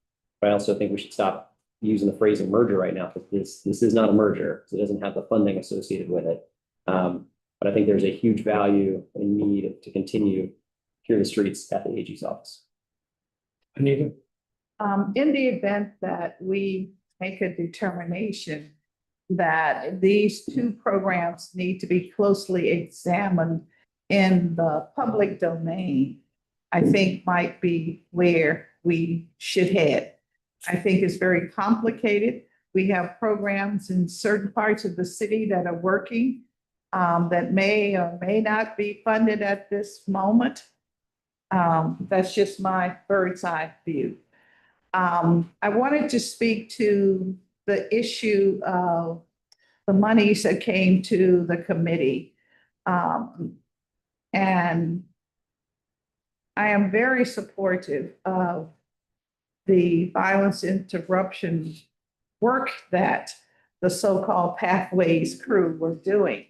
I also think we should stop using the phrasing merger right now, because this is not a merger. So it doesn't have the funding associated with it. But I think there's a huge value and need to continue Cure the Streets at the AG's office. Anita? in the event that we make a determination that these two programs need to be closely examined in the public domain, I think might be where we should head. I think it's very complicated. We have programs in certain parts of the city that are working that may or may not be funded at this moment. That's just my bird's eye view. I wanted to speak to the issue of the monies that came to the committee. And I am very supportive of the violence interruption work that the so-called Pathways crew were doing.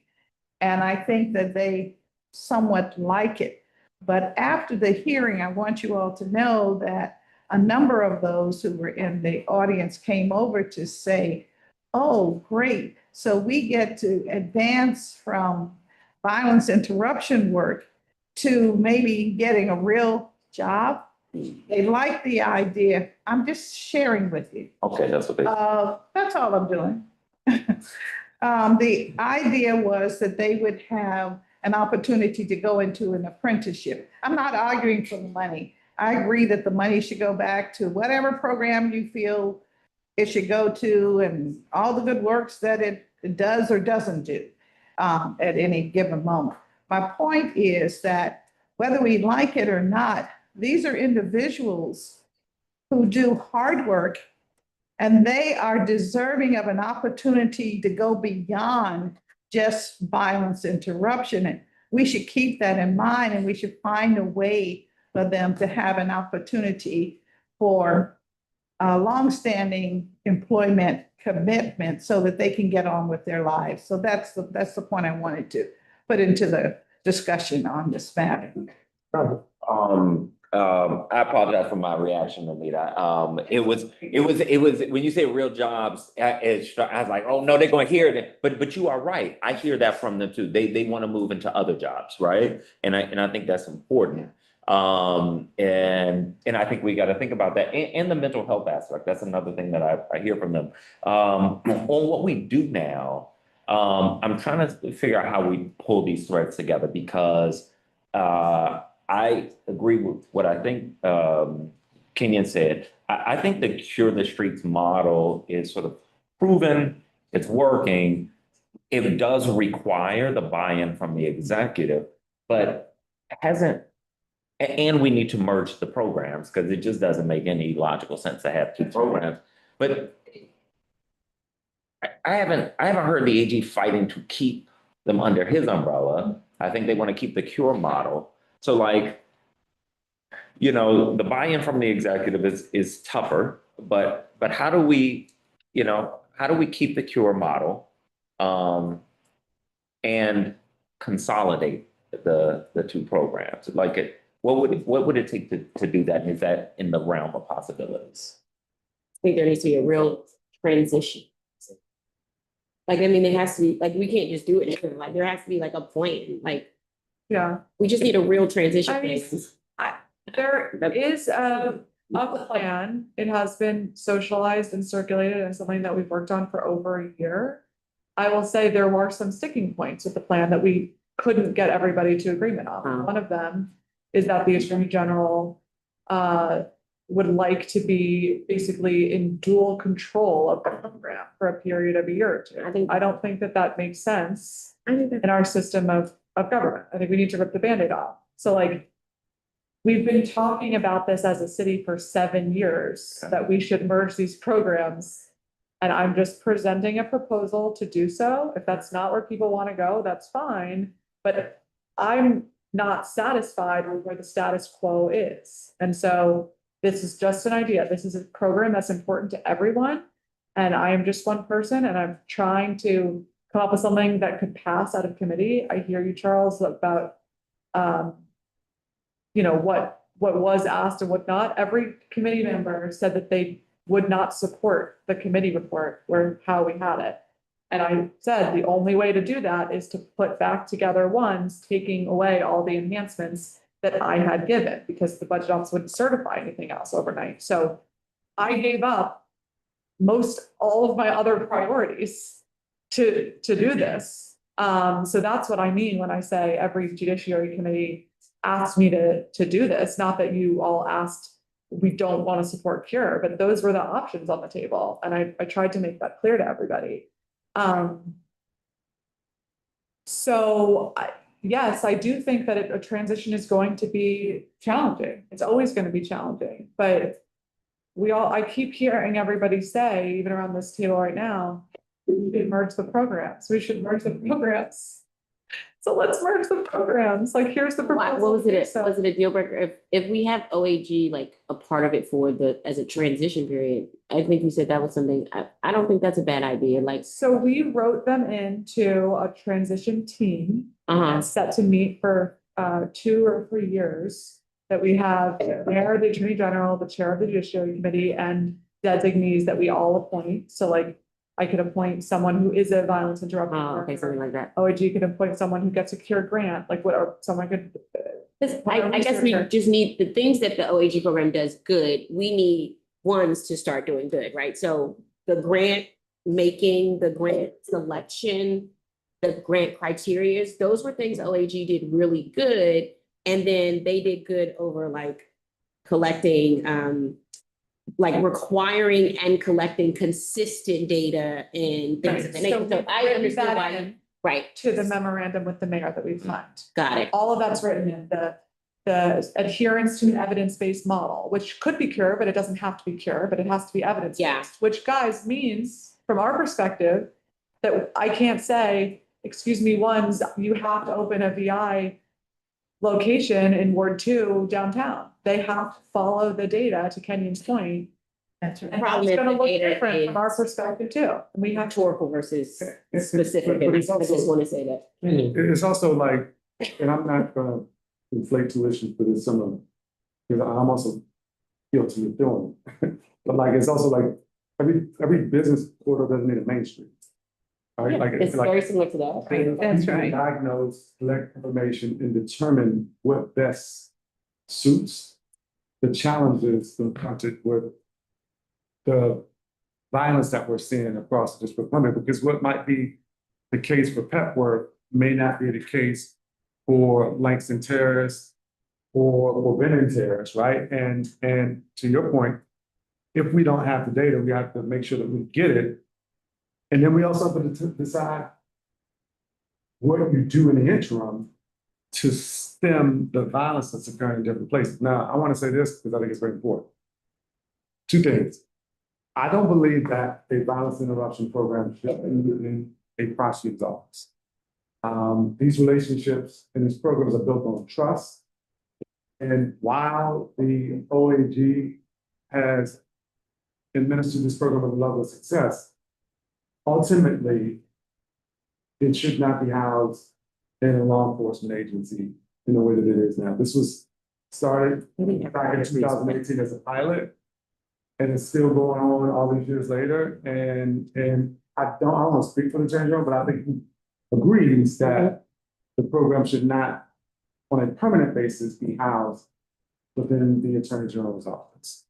And I think that they somewhat like it. But after the hearing, I want you all to know that a number of those who were in the audience came over to say, oh, great. So we get to advance from violence interruption work to maybe getting a real job. They like the idea. I'm just sharing with you. Okay, that's what they. That's all I'm doing. The idea was that they would have an opportunity to go into an apprenticeship. I'm not arguing for the money. I agree that the money should go back to whatever program you feel it should go to and all the good works that it does or doesn't do at any given moment. My point is that whether we like it or not, these are individuals who do hard work and they are deserving of an opportunity to go beyond just violence interruption. And we should keep that in mind and we should find a way for them to have an opportunity for longstanding employment commitment so that they can get on with their lives. So that's the point I wanted to put into the discussion on this matter. I apologize for my reaction, Anita. It was, when you say real jobs, I was like, oh, no, they're going to hear it. But you are right. I hear that from them too. They want to move into other jobs, right? And I think that's important. And I think we got to think about that and the mental health aspect. That's another thing that I hear from them. On what we do now, I'm trying to figure out how we pull these threads together because I agree with what I think Kenyon said. I think the Cure the Streets model is sort of proven, it's working. It does require the buy-in from the executive, but hasn't. And we need to merge the programs because it just doesn't make any logical sense to have two programs. But I haven't heard the AG fighting to keep them under his umbrella. I think they want to keep the Cure model. So like, the buy-in from the executive is tougher, but how do we keep the Cure model and consolidate the two programs? Like what would it take to do that? Is that in the realm of possibilities? I think there needs to be a real transition. Like, I mean, there has to be, like, we can't just do it. Like, there has to be like a plan. Like, Yeah. we just need a real transition. I mean, there is a plan. It has been socialized and circulated and something that we've worked on for over a year. I will say there were some sticking points with the plan that we couldn't get everybody to agreement on. One of them is that the Attorney General would like to be basically in dual control of the program for a period of a year or two. I don't think that makes sense in our system of government. I think we need to rip the Band-Aid off. So like, we've been talking about this as a city for 7 years, that we should merge these programs. And I'm just presenting a proposal to do so. If that's not where people want to go, that's fine. But I'm not satisfied with where the status quo is. And so this is just an idea. This is a program that's important to everyone. And I am just one person and I'm trying to come up with something that could pass out of committee. I hear you, Charles, about what was asked and what not. Every committee member said that they would not support the committee report or how we had it. And I said the only way to do that is to put back together ones, taking away all the enhancements that I had given, because the budget office wouldn't certify anything else overnight. So I gave up all of my other priorities to do this. So that's what I mean when I say every judiciary committee asked me to do this. Not that you all asked, we don't want to support Cure, but those were the options on the table. And I tried to make that clear to everybody. Yes, I do think that a transition is going to be challenging. It's always going to be challenging, but I keep hearing everybody say, even around this table right now, we should merge the programs. We should merge the programs. So let's merge the programs. Like, here's the proposal. What was it? Was it a deal breaker? If we have OAG like a part of it as a transition period, I think you said that was something, I don't think that's a bad idea. Like, so we wrote them into a transition team set to meet for 2 or 3 years, that we have the mayor, the attorney general, the chair of the judiciary committee, and designees that we all appoint. So like, I could appoint someone who is a violence interruption. Okay, something like that. OAG could appoint someone who gets a Cure grant, like someone could. I guess we just need the things that the OAG program does good. We need ones to start doing good, right? So the grant making, the grant selection, the grant criteria, those were things OAG did really good. And then they did good over like collecting, like requiring and collecting consistent data and things of that nature. So I understand why, right. To the memorandum with the mayor that we've signed. Got it. All of that's written in the adherence to an evidence-based model, which could be Cure, but it doesn't have to be Cure, but it has to be evidence-based. Yeah. Which, guys, means from our perspective that I can't say, excuse me, ones, you have to open a VI location in Ward 2 downtown. They have to follow the data, to Kenyon's point. That's right. And Problem that's is gonna the look data different from our is- perspective too. We have to. Rhetorical versus specific, But and I it's also- just want to say that. It's also like, and I'm not gonna inflate tuition for this summer, because I'm also guilty of doing it. But like, it's also like, every business quarter doesn't need a main street. Right, like, It's like. very similar to that. That's People right. Diagnose, collect information and determine what best suits the challenges confronted with the violence that we're seeing across the district of Columbia, because what might be the case for Petworth may not be the case for Langston Terrace or Benning Terrace, right? And to your point, if we don't have the data, we have to make sure that we get it. And then we also have to decide what you do in the interim to stem the violence that's occurring in different places. Now, I want to say this because I think it's very important. Two things. I don't believe that a violence interruption program should be in a prosecutor's office. These relationships and these programs are built on trust. And while the OAG has administered this program with a level of success, ultimately, it should not be housed in a law enforcement agency in the way that it is now. This was started back in 2018 as a pilot, and it's still going on all these years later. And I don't want to speak for the Attorney General, but I think he agrees that the program should not, on a permanent basis, be housed within the Attorney General's office.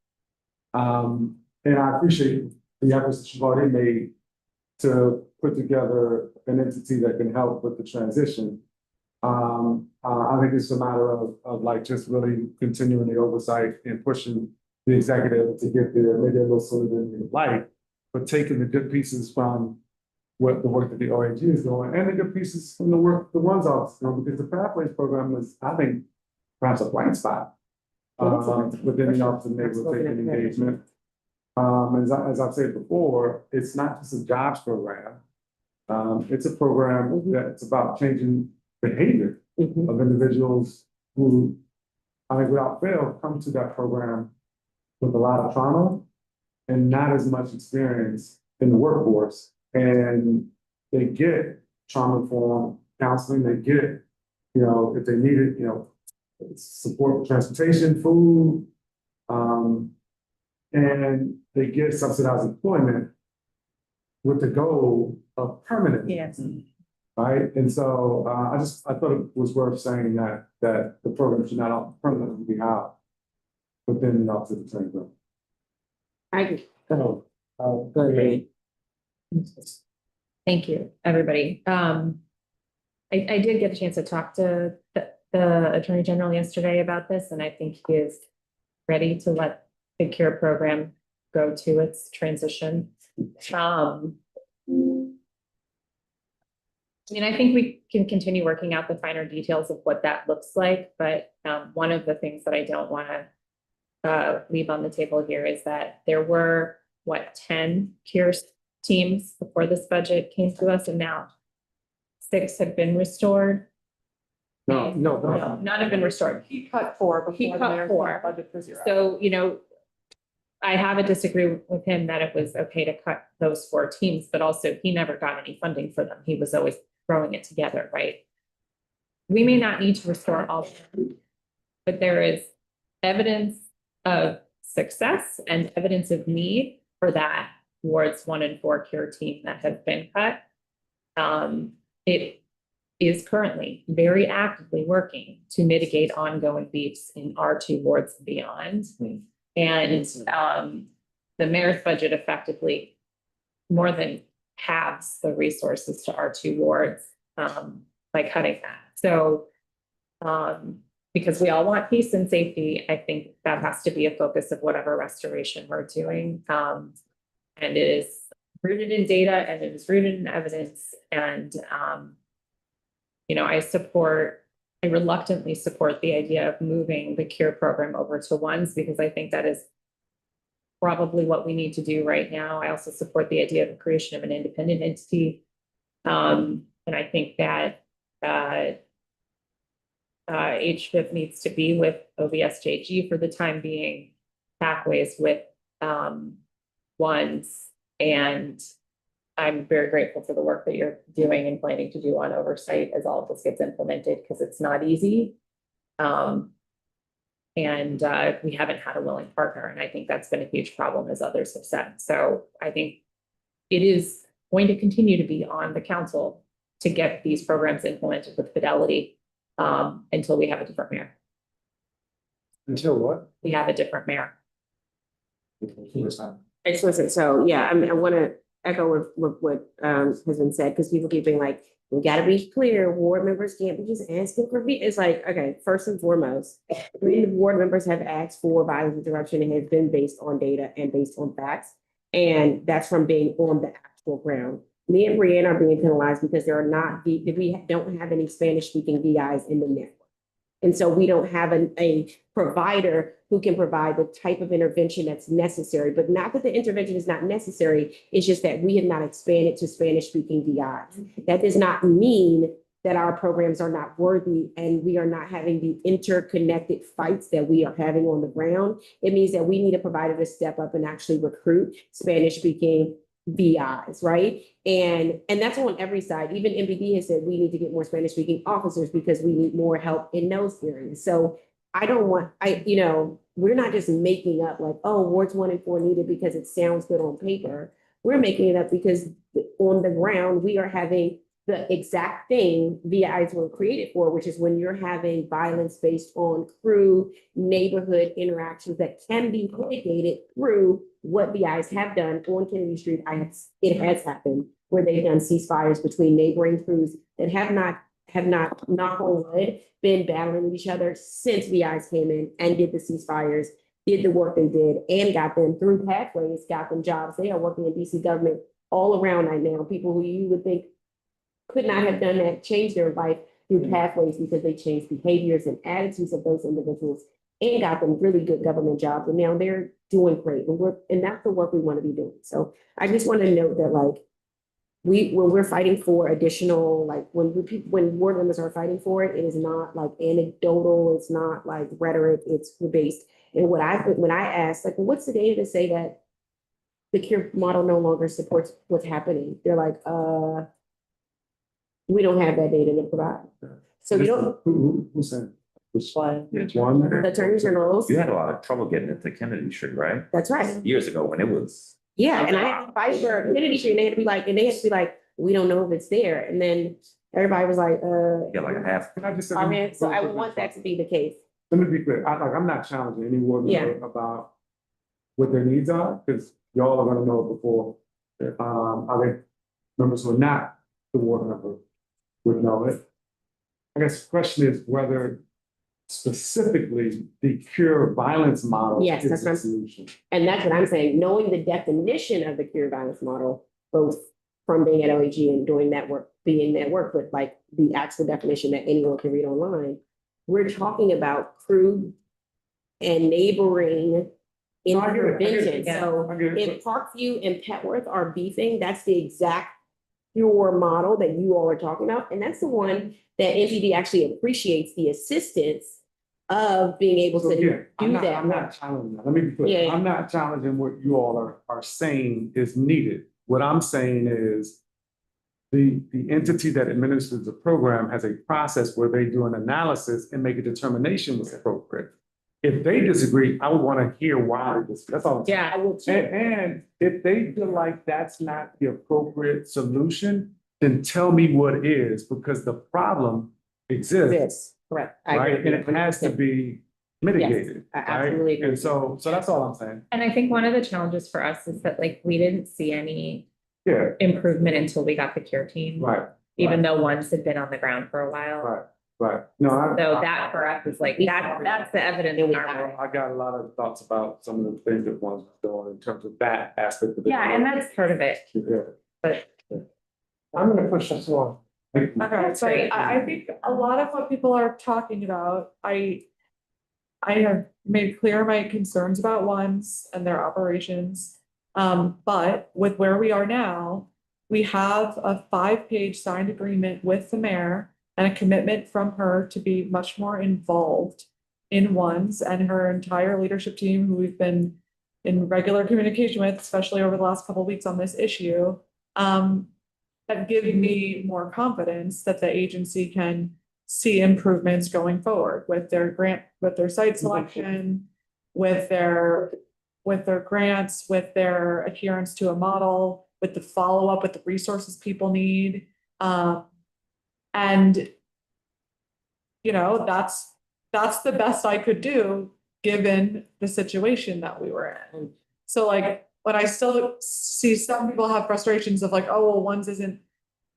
And I appreciate the efforts that you've already made to put together an entity that can help with the transition. I think it's a matter of like just really continuing the oversight and pushing the executive to get there, maybe a little sooner than we'd like, but taking the good pieces from what the work that the OAG is doing and the good pieces from the work the one's office doing, because the Pathways program is, I think, perhaps a blind spot within the Office of Neighborhood Safety and Engagement. As I've said before, it's not just a jobs program. It's a program that's about changing behavior of individuals who, I think without fail, come to that program with a lot of trauma and not as much experience in the workforce. And they get trauma-informed counseling, they get, if they need it, support with transportation, food, and they get subsidized employment with the goal of permanent. Yes. Right, and so I thought it was worth saying that the program should not permanently be housed within the Office of the Attorney General. I agree. So, Good. Thank you, everybody. I did get a chance to talk to the Attorney General yesterday about this, and I think he is ready to let the CURE program go to its transition. I think we can continue working out the finer details of what that looks like, but one of the things that I don't want to leave on the table here is that there were, 10 CURE teams before this budget came to us, and now 6 have been restored. No, None have been restored. He cut 4 before. He the cut mayor 4. Budget for 0. So, I have a disagreement with him that it was okay to cut those 4 teams, but also he never got any funding for them. He was always throwing it together, right? We may not need to restore all of them, but there is evidence of success and evidence of need for that wards 1 and 4 CURE team that has been cut. It is currently very actively working to mitigate ongoing beefs in R2 wards and beyond. And the mayor's budget effectively more than halves the resources to R2 wards by cutting that. So because we all want peace and safety, I think that has to be a focus of whatever restoration we're doing. And it is rooted in data and it is rooted in evidence. And I reluctantly support the idea of moving the CURE program over to ones, because I think that is probably what we need to do right now. I also support the idea of the creation of an independent entity. And I think that, HFIP needs to be with OVSJG for the time being, pathways with, ones. And I'm very grateful for the work that you're doing and planning to do on oversight as all of this gets implemented, because it's not easy. And we haven't had a willing partner, and I think that's been a huge problem, as others have said. So I think it is going to continue to be on the council to get these programs implemented with fidelity, until we have a different mayor. Until what? We have a different mayor. I just listen, so yeah, I want to echo what has been said, because people keep being like, we gotta be clear, ward members can't be just asking for, it's like, okay, first and foremost, the ward members have asked for violence interruption and has been based on data and based on facts. And that's from being on the actual ground. Me and Brianne are being penalized because we don't have any Spanish speaking VIs in the network. And so we don't have a provider who can provide the type of intervention that's necessary, but not that the intervention is not necessary. It's just that we have not expanded to Spanish speaking VIs. That does not mean that our programs are not worthy and we are not having the interconnected fights that we are having on the ground. It means that we need a provider to step up and actually recruit Spanish speaking VIs, right? And that's on every side. Even MPD has said we need to get more Spanish speaking officers because we need more help in those areas. So we're not just making up like, oh, wards 1 and 4 needed because it sounds good on paper. We're making it up because on the ground, we are having the exact thing VIs were created for, which is when you're having violence based on crew, neighborhood interactions that can be mitigated through what VIs have done on Kennedy Street. It has happened where they've done ceasefires between neighboring crews that have not, knock on wood, been battling with each other since VIs came in and did the ceasefires, did the work they did, and got them through pathways, got them jobs. They are working in DC government all around right now. People who you would think could not have done that, changed their life through pathways because they changed behaviors and attitudes of those individuals and got them really good government jobs. And now they're doing great. And that's the work we want to be doing. So I just want to note that when we're fighting for additional, when ward members are fighting for it, it is not like anecdotal, it's not like rhetoric, it's based. And when I asked, what's the data to say that the CURE model no longer supports what's happening? They're like, we don't have that data to provide. So you don't. Who said? One. The attorney generals. You had a lot of trouble getting into Kennedy Street, right? That's right. Years ago when it was. Yeah, and I had to fight for Kennedy Street, and they had to be like, we don't know if it's there. And then everybody was like, Yeah, like a half. Can I just say? so I would want that to be the case. Let me be clear, I'm not challenging any ward member about what their needs are, because y'all are gonna know it before. Other members who are not the ward member would know it. I guess the question is whether specifically the CURE violence model Yes, is that's the right. solution. And that's what I'm saying, knowing the definition of the CURE violence model, both from being at OAG and doing that work, being that work, but like the actual definition that anyone can read online. We're talking about crew and neighboring intervention. So if Parkview and Petworth are beefing, that's the exact CURE model that you all are talking about. And that's the one that NPD actually appreciates the assistance of being able to do that. I'm not challenging that. Let me be clear. Yeah. I'm not challenging what you all are saying is needed. What I'm saying is the entity that administers the program has a process where they do an analysis and make a determination what's appropriate. If they disagree, I would want to hear why. That's all. Yeah, I will too. And if they feel like that's not the appropriate solution, then tell me what is, because the problem exists. Yes, correct. I Right, agree. and it has to be mitigated. I right? absolutely agree. And so that's all I'm saying. And I think one of the challenges for us is that we didn't see any Yeah, improvement until we got the CURE team. right. Even though ones had been on the ground for a while. Right. No, So that for us is that's the evidence. in our- I got a lot of thoughts about some of the things that one's doing in terms of that aspect of it. Yeah, and that's part of it, Yeah. but I'm gonna push this one. Okay, That's so great. I think a lot of what people are talking about, I have made clear my concerns about ones and their operations. But with where we are now, we have a 5-page signed agreement with the mayor and a commitment from her to be much more involved in ones and her entire leadership team, who we've been in regular communication with, especially over the last couple of weeks on this issue, have given me more confidence that the agency can see improvements going forward with their grant, with their site selection, with their grants, with their adherence to a model, with the follow-up, with the resources people need. And, you know, that's the best I could do, given the situation that we were in. So like, when I still see some people have frustrations of like, oh, well, ones isn't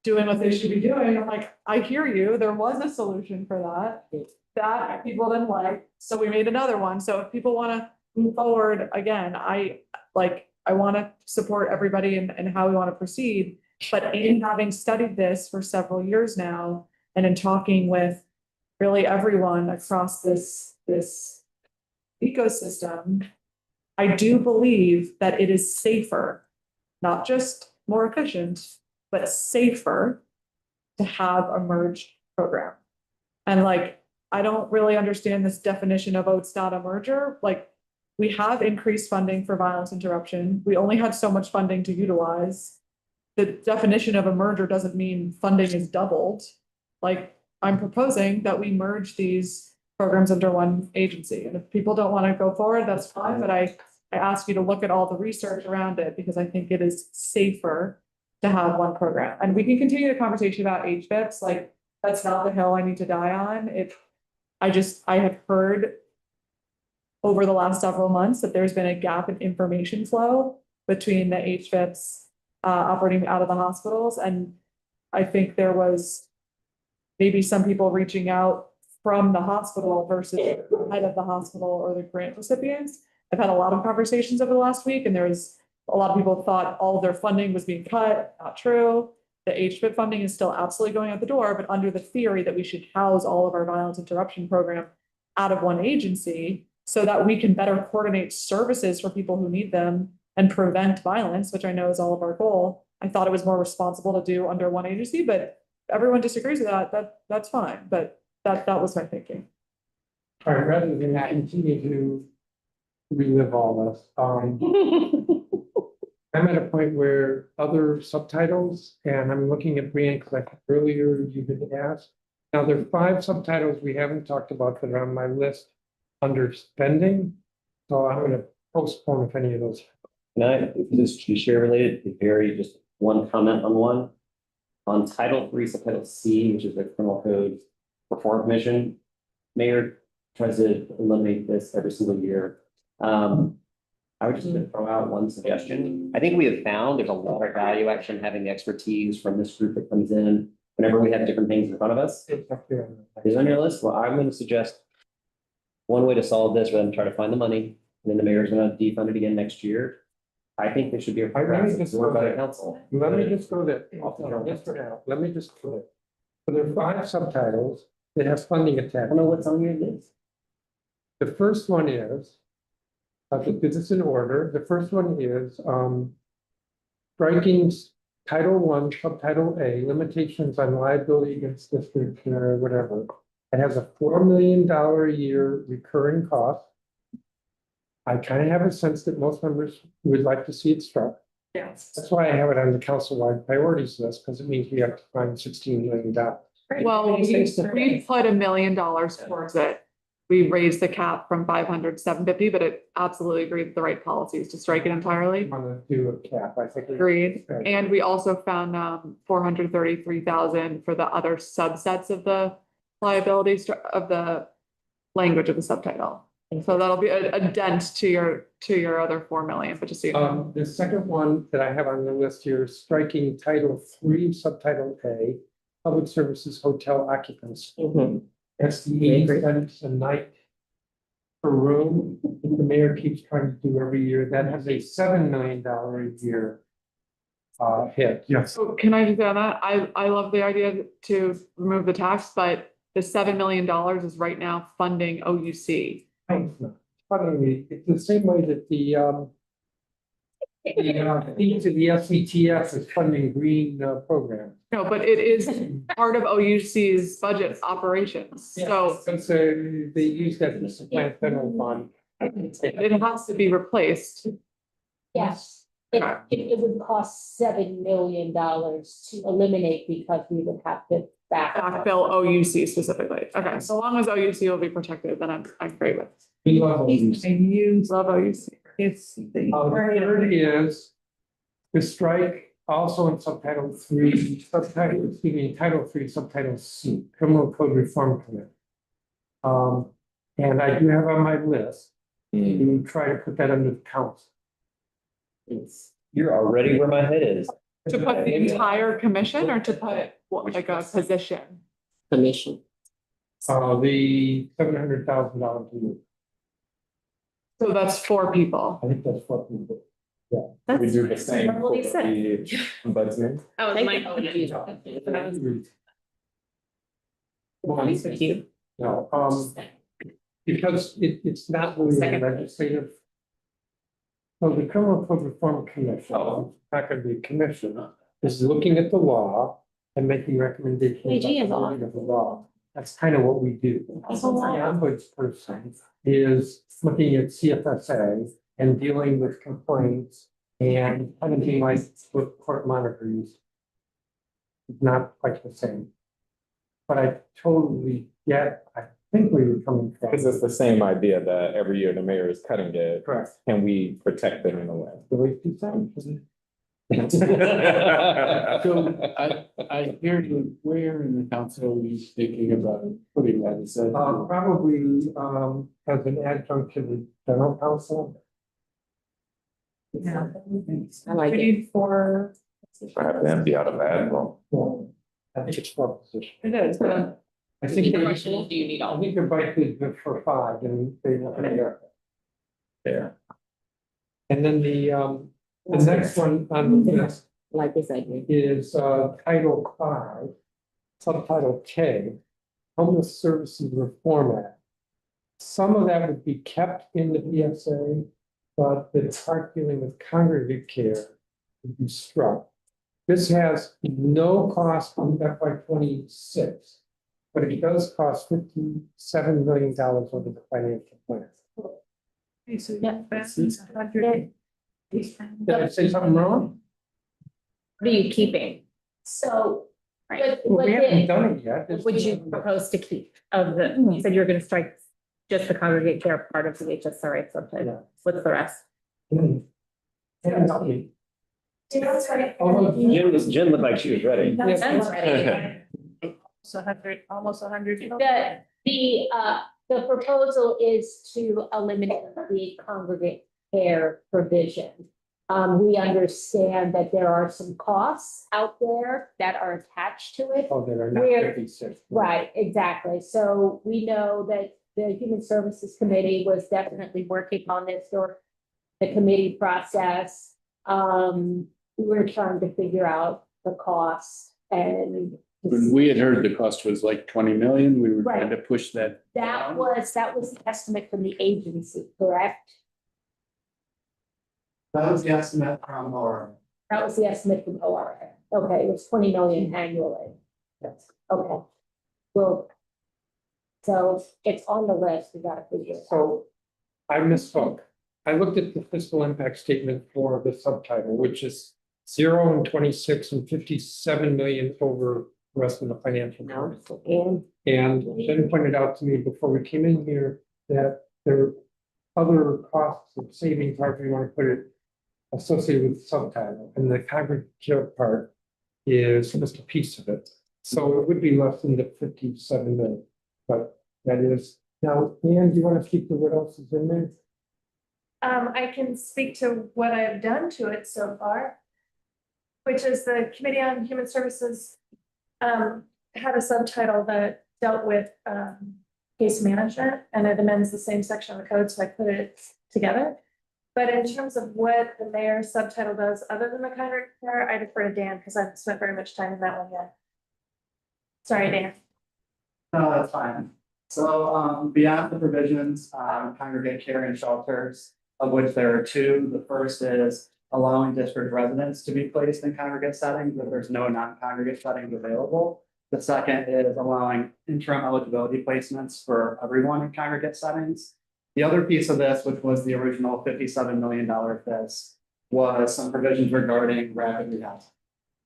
doing what they should be doing, I'm like, I hear you, there was a solution for that people didn't like, so we made another one. So if people wanna move forward, again, I wanna support everybody and how we wanna proceed. But in having studied this for several years now, and in talking with really everyone across this ecosystem, I do believe that it is safer, not just more efficient, but safer to have a merged program. And like, I don't really understand this definition of, oh, it's not a merger. Like, we have increased funding for violence interruption. We only had so much funding to utilize. The definition of a merger doesn't mean funding is doubled. Like, I'm proposing that we merge these programs under one agency. And if people don't want to go forward, that's fine, but I ask you to look at all the research around it, because I think it is safer to have one program. And we can continue the conversation about HVIPs, like, that's not the hill I need to die on. I have heard over the last several months that there's been a gap in information flow between the HVIPs operating out of the hospitals. And I think there was maybe some people reaching out from the hospital versus the head of the hospital or the grant recipients. I've had a lot of conversations over the last week, and there was a lot of people thought all of their funding was being cut. Not true. The HVIP funding is still absolutely going out the door, but under the theory that we should house all of our violence interruption program out of one agency so that we can better coordinate services for people who need them and prevent violence, which I know is all of our goal. I thought it was more responsible to do under one agency, but everyone disagrees with that. That's fine, but that was my thinking. All right, rather than continue to relive all this, I'm at a point where other subtitles, and I'm looking at Brianne, because I think earlier you had asked. Now, there are 5 subtitles we haven't talked about that are on my list under spending. So I'm gonna postpone if any of those. Can I, this is share related, very just one comment on one. On Title 3, subtitle C, which is the Criminal Code Reform Commission, Mayor tries to eliminate this every single year. I would just throw out one suggestion. I think we have found there's a lot of value actually in having the expertise from this group that comes in whenever we have different things in front of us. Is it on your list? Well, I'm going to suggest one way to solve this, rather than try to find the money, and then the mayor's going to defund it again next year. I think there should be a program that's worked by the council. Let me just go there. Let me just go there. So there are 5 subtitles that have funding attached. I don't know what's on your list. The first one is, this is in order. The first one is striking Title I, Subtitle A, limitations on liability against district or whatever. It has a $4 million a year recurring cost. I kind of have a sense that most members would like to see it struck. Yes. That's why I have it on the council-wide priorities list, because it means we have to find $16 million. Well, we put $1 million towards it. We raised the cap from 500 to 750, but it absolutely agreed with the right policies to strike it entirely. I'm gonna do a cap, I think. Agreed. And we also found 433,000 for the other subsets of the liability of the language of the subtitle. So that'll be a dent to your other 4 million, but just so you know. The second one that I have on the list here is striking Title III, Subtitle A, Public Services Hotel Occupants. That's the 80 cents a night per room the mayor keeps trying to do every year. That has a $7 million a year hit. Yes. So can I just add that? I love the idea to remove the tax, but the $7 million is right now funding OUC. It's the same way that the The SCTF is funding green programs. No, but it is part of OUC's budget operations, so Since they use that to supplant federal fund. it has to be replaced. Yes, it would cost $7 million to eliminate because we would have to Backfill OUC specifically. Okay, so long as OUC will be protected, then I'm great with. We love all And these. you, Love OUC. it's the. The third is the strike also in Title 3, Subtitle C, Criminal Code Reform Committee. And I do have on my list, to try to put that under the council. You're already where my head is. To put the entire commission or to put what, like a position? Commission. The $700,000. So that's 4 people. I think that's what we do. We do the same for What he said. the ombudsman. That was my. Thank you. No, because it's not really a Second. legislative. So the Criminal Code Reform Commission, not gonna be a commission, is looking at the law and making recommendations. AG is about the on. reading of the law. That's kind of what we do. The ombudsperson is looking at CFSA and dealing with complaints and kind of being like what court monitors. Not quite the same. But I totally get, I think where you're coming from. Because it's the same idea that every year the mayor is cutting it. Correct. Can we protect them in a way? The way you sound, isn't it? So I hear you, where in the council are you thinking about putting that? Is that? Probably, as an adjunct to the general counsel. Yeah. I like We it. need 4. Have them be out of that, well. Well, I think it's four position. It is, but I think The they, question is, do you need I all? think they're budgeted for 5 and they want to. Yeah. And then the next one on the list Like this idea. is, Title 5, Subtitle K, Homeless Services Reform Act. Some of that would be kept in the PSA, but the part dealing with congregate care would be struck. This has no cost on FY 26, but it does cost $57 million over the financial plan. Did I say something wrong? What are you keeping? So. Right. Well, we haven't done it yet. What would you propose to keep of the, you said you were gonna strike just the congregate care part of the HSRA Yeah. subtype. What's the rest? Haven't done it. Dan's right. Jen looked like she was ready. Almost 100. The proposal is to eliminate the congregate care provision. We understand that there are some costs out there that are attached to it. Oh, that are not Where- 56. Right, exactly. So we know that the Human Services Committee was definitely working on this or the committee process. We're trying to figure out the cost and When we had heard the cost was like 20 million, we were trying Right. to push that. that was the estimate from the agency, correct? That was the estimate from our. That was the estimate from ORA. Okay, it was 20 million annually. Yes. Okay. Well, so it's on the list, we gotta figure it out. So I misspoke. I looked at the fiscal impact statement for the subtitle, which is 0 and 26 and 57 million over the rest of the financial. No, plan. and And Jen pointed out to me before we came in here that there are other costs of savings, however you want to put it, associated with the subtitle, and the congregate care part is just a piece of it. So it would be less than the 57 million, but that is, now, Ann, do you want to speak to what else is in there? I can speak to what I've done to it so far, which is the Committee on Human Services had a subtitle that dealt with case management, and it amends the same section of the code, so I put it together. But in terms of what the mayor's subtitle does, other than the congregate care, I defer to Dan, because I haven't spent very much time in that one yet. Sorry, Dan. No, that's fine. So, beyond the provisions on congregate care and shelters, of which there are 2. The first is allowing district residents to be placed in congregate settings, but there's no non-congregate settings available. The second is allowing interim eligibility placements for everyone in congregate settings. The other piece of this, which was the original $57 million FIS, was some provisions regarding rapid rehousing.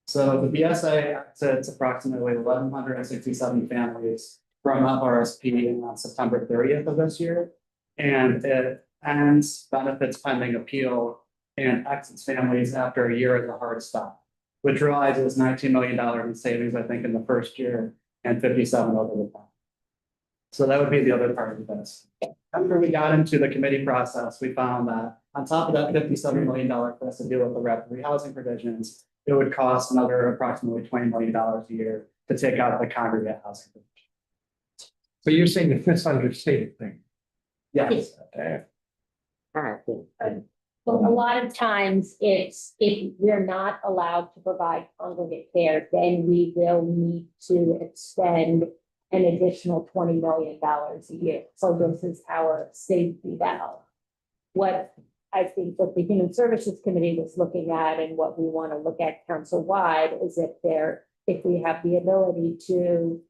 So the BSA exits approximately 1,167 families from FRSP on September 30th of this year. And it ends benefits pending appeal and exits families after a year as a hard stop, which realizes $19 million in savings, I think, in the first year and 57 over the time. So that would be the other part of this. After we got into the committee process, we found that on top of that $57 million for us to deal with the rapid rehousing provisions, it would cost another approximately $20 million a year to take out the congregate housing provision. So you're saying the FIS understated thing? Yes. Well, a lot of times it's, if we're not allowed to provide congregate care, then we will need to extend an additional $20 million a year. So this is our safety valve. What I think what the Human Services Committee was looking at and what we want to look at council-wide is if we have the ability to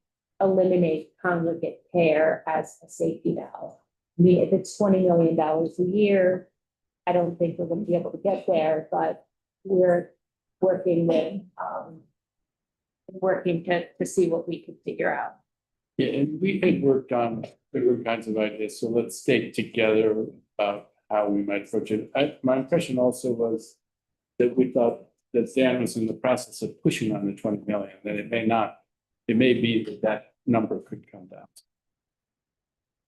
eliminate congregate care as a safety valve. I mean, if it's $20 million a year, I don't think we're going to be able to get there, but we're working with, to see what we can figure out. Yeah, and we had worked on different kinds of ideas, so let's stay together about how we might approach it. My impression also was that we thought that Dan was in the process of pushing on the 20 million, that it may be that that number could come down.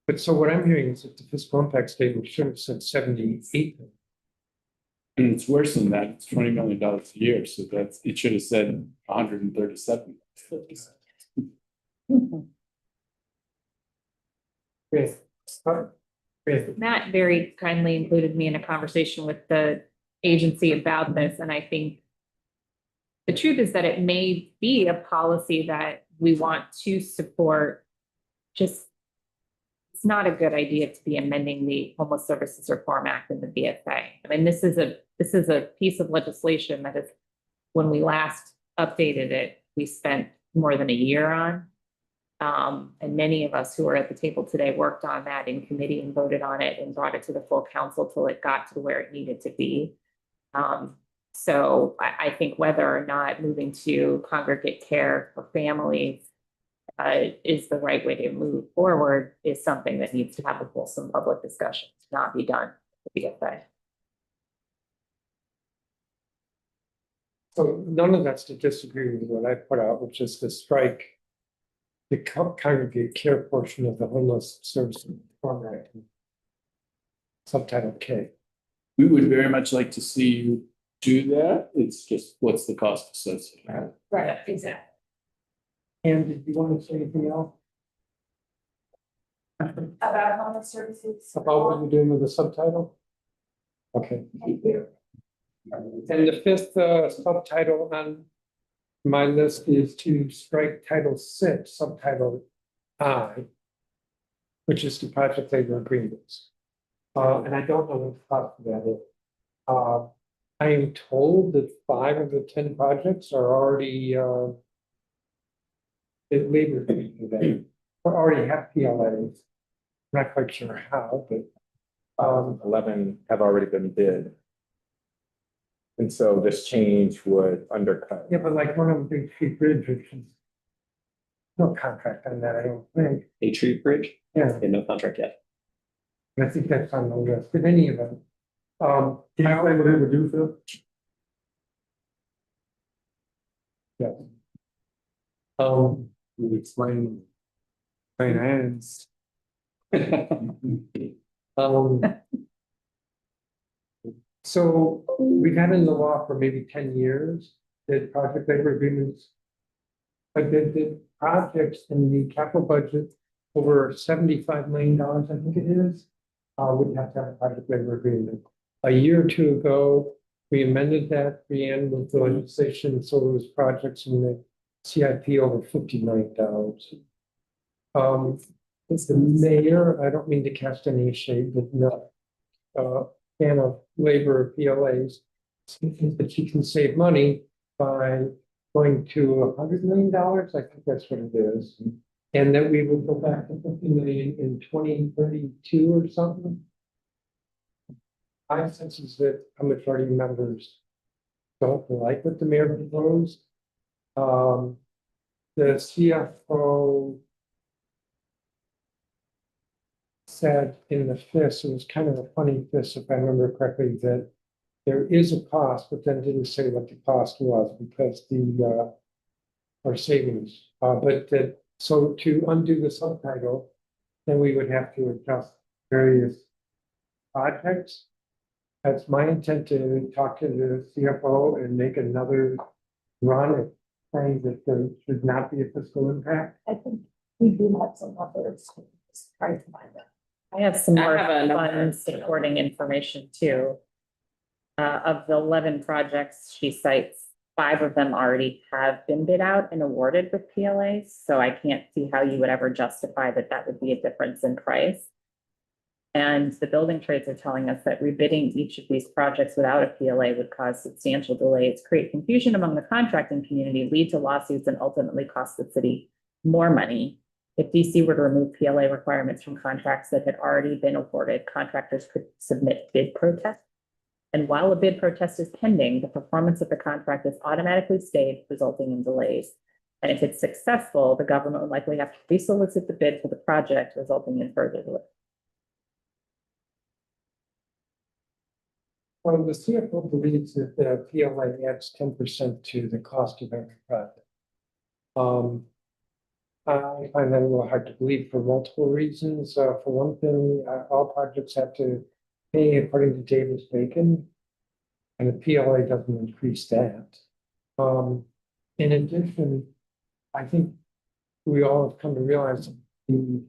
But so what I'm hearing is that the fiscal impact statement should have said 78. And it's worse than that, it's $20 million a year, so it should have said 137. Matt very kindly included me in a conversation with the agency about this, and I think the truth is that it may be a policy that we want to support. Just, it's not a good idea to be amending the Homeless Services Reform Act in the BSA. I mean, this is a piece of legislation that is, when we last updated it, we spent more than a year on. And many of us who are at the table today worked on that in committee and voted on it and brought it to the full council till it got to where it needed to be. So I think whether or not moving to congregate care for families is the right way to move forward is something that needs to have a fulsome public discussion, not be done with the BSA. So none of that's to disagree with what I put out, which is to strike the congregate care portion of the Homeless Services Reform Act, subtitle K. We would very much like to see you do that. It's just, what's the cost associated? Right, exactly. And did you want to say anything else About homeless services. about what you're doing with the subtitle? Okay. Thank you. And the fifth subtitle on my list is to strike Title VI, subtitle I, which is the project labor agreements. And I don't know what the cost of that is. I am told that 5 of the 10 projects are already labor agreements, or already have PLAs. Not quite sure how, but 11 have already been bid. And so this change would undercut. yeah, but like one of them, Big Tree Bridge, which is no contract on that, I don't think. A tree bridge? Yeah. No contract yet. I think that's on the list, in any event. Can you explain what it would do, Phil? Yeah. You explain finance. So we've had in the law for maybe 10 years, that project labor agreements. But the projects in the capital budget over $75 million, I think it is, would have to have a project labor agreement. A year or two ago, we amended that, Brianne, with the legislation, so it was projects in the CIP over $50 million. It's the mayor, I don't mean to cast any shade, but no, fan of labor PLAs. that you can save money by going to $100 million, I think that's what it is. And that we will go back to 50 million in 2032 or something. My sense is that a majority of members don't like what the mayor proposed. The CFO said in the FIS, it was kind of a funny FIS, if I remember correctly, that there is a cost, but then didn't say what the cost was because the our savings. But that, so to undo the subtitle, then we would have to adjust various projects. That's my intent to talk to the CFO and make another run at saying that there should not be a fiscal impact. I think we do have some numbers, just trying to find them. I have some I more have a number. fun supporting information too. Of the 11 projects she cites, 5 of them already have been bid out and awarded with PLAs. So I can't see how you would ever justify that that would be a difference in price. And the building trades are telling us that rebidding each of these projects without a PLA would cause substantial delays, create confusion among the contracting community, lead to lawsuits, and ultimately cost the city more money. If DC were to remove PLA requirements from contracts that had already been awarded, contractors could submit bid protests. And while a bid protest is pending, the performance of the contract is automatically stayed, resulting in delays. And if it's successful, the government would likely have to resolicit the bid for the project, resulting in further delays. Well, the CFO believes that the PLA adds 10% to the cost of every project. I find that a little hard to believe for multiple reasons. For one thing, all projects have to pay according to Davis Bacon, and the PLA doesn't increase that. In addition, I think we all have come to realize the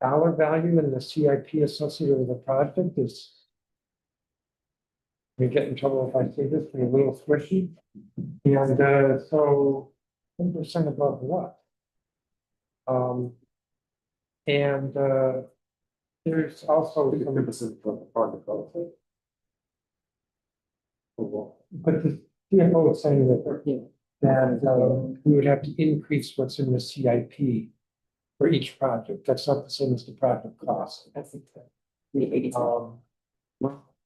dollar value and the CIP associated with the project is. We get in trouble if I say this, we're a little squishy. And so 10% above what? And there's also some emphasis on the project also. But the CFO is saying that we would have to increase what's in the CIP for each project. That's not the same as the project cost.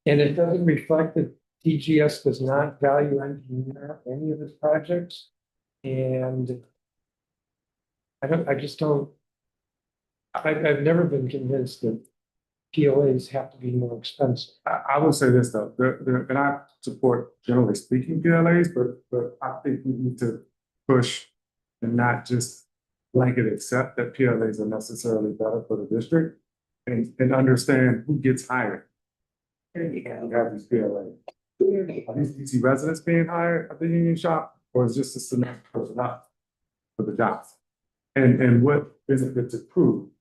And it doesn't reflect that DGS does not value engineer any of its projects. And I've never been convinced that PLAs have to be more expensive. I will say this though, and I support generally speaking PLAs, but I think we need to push and not just blanket accept that PLAs are necessarily better for the district and understand who gets hired. There you go. You have these PLAs. Are these DC residents being hired at the union shop, or is just a enough person up for the jobs? And what benefits accrue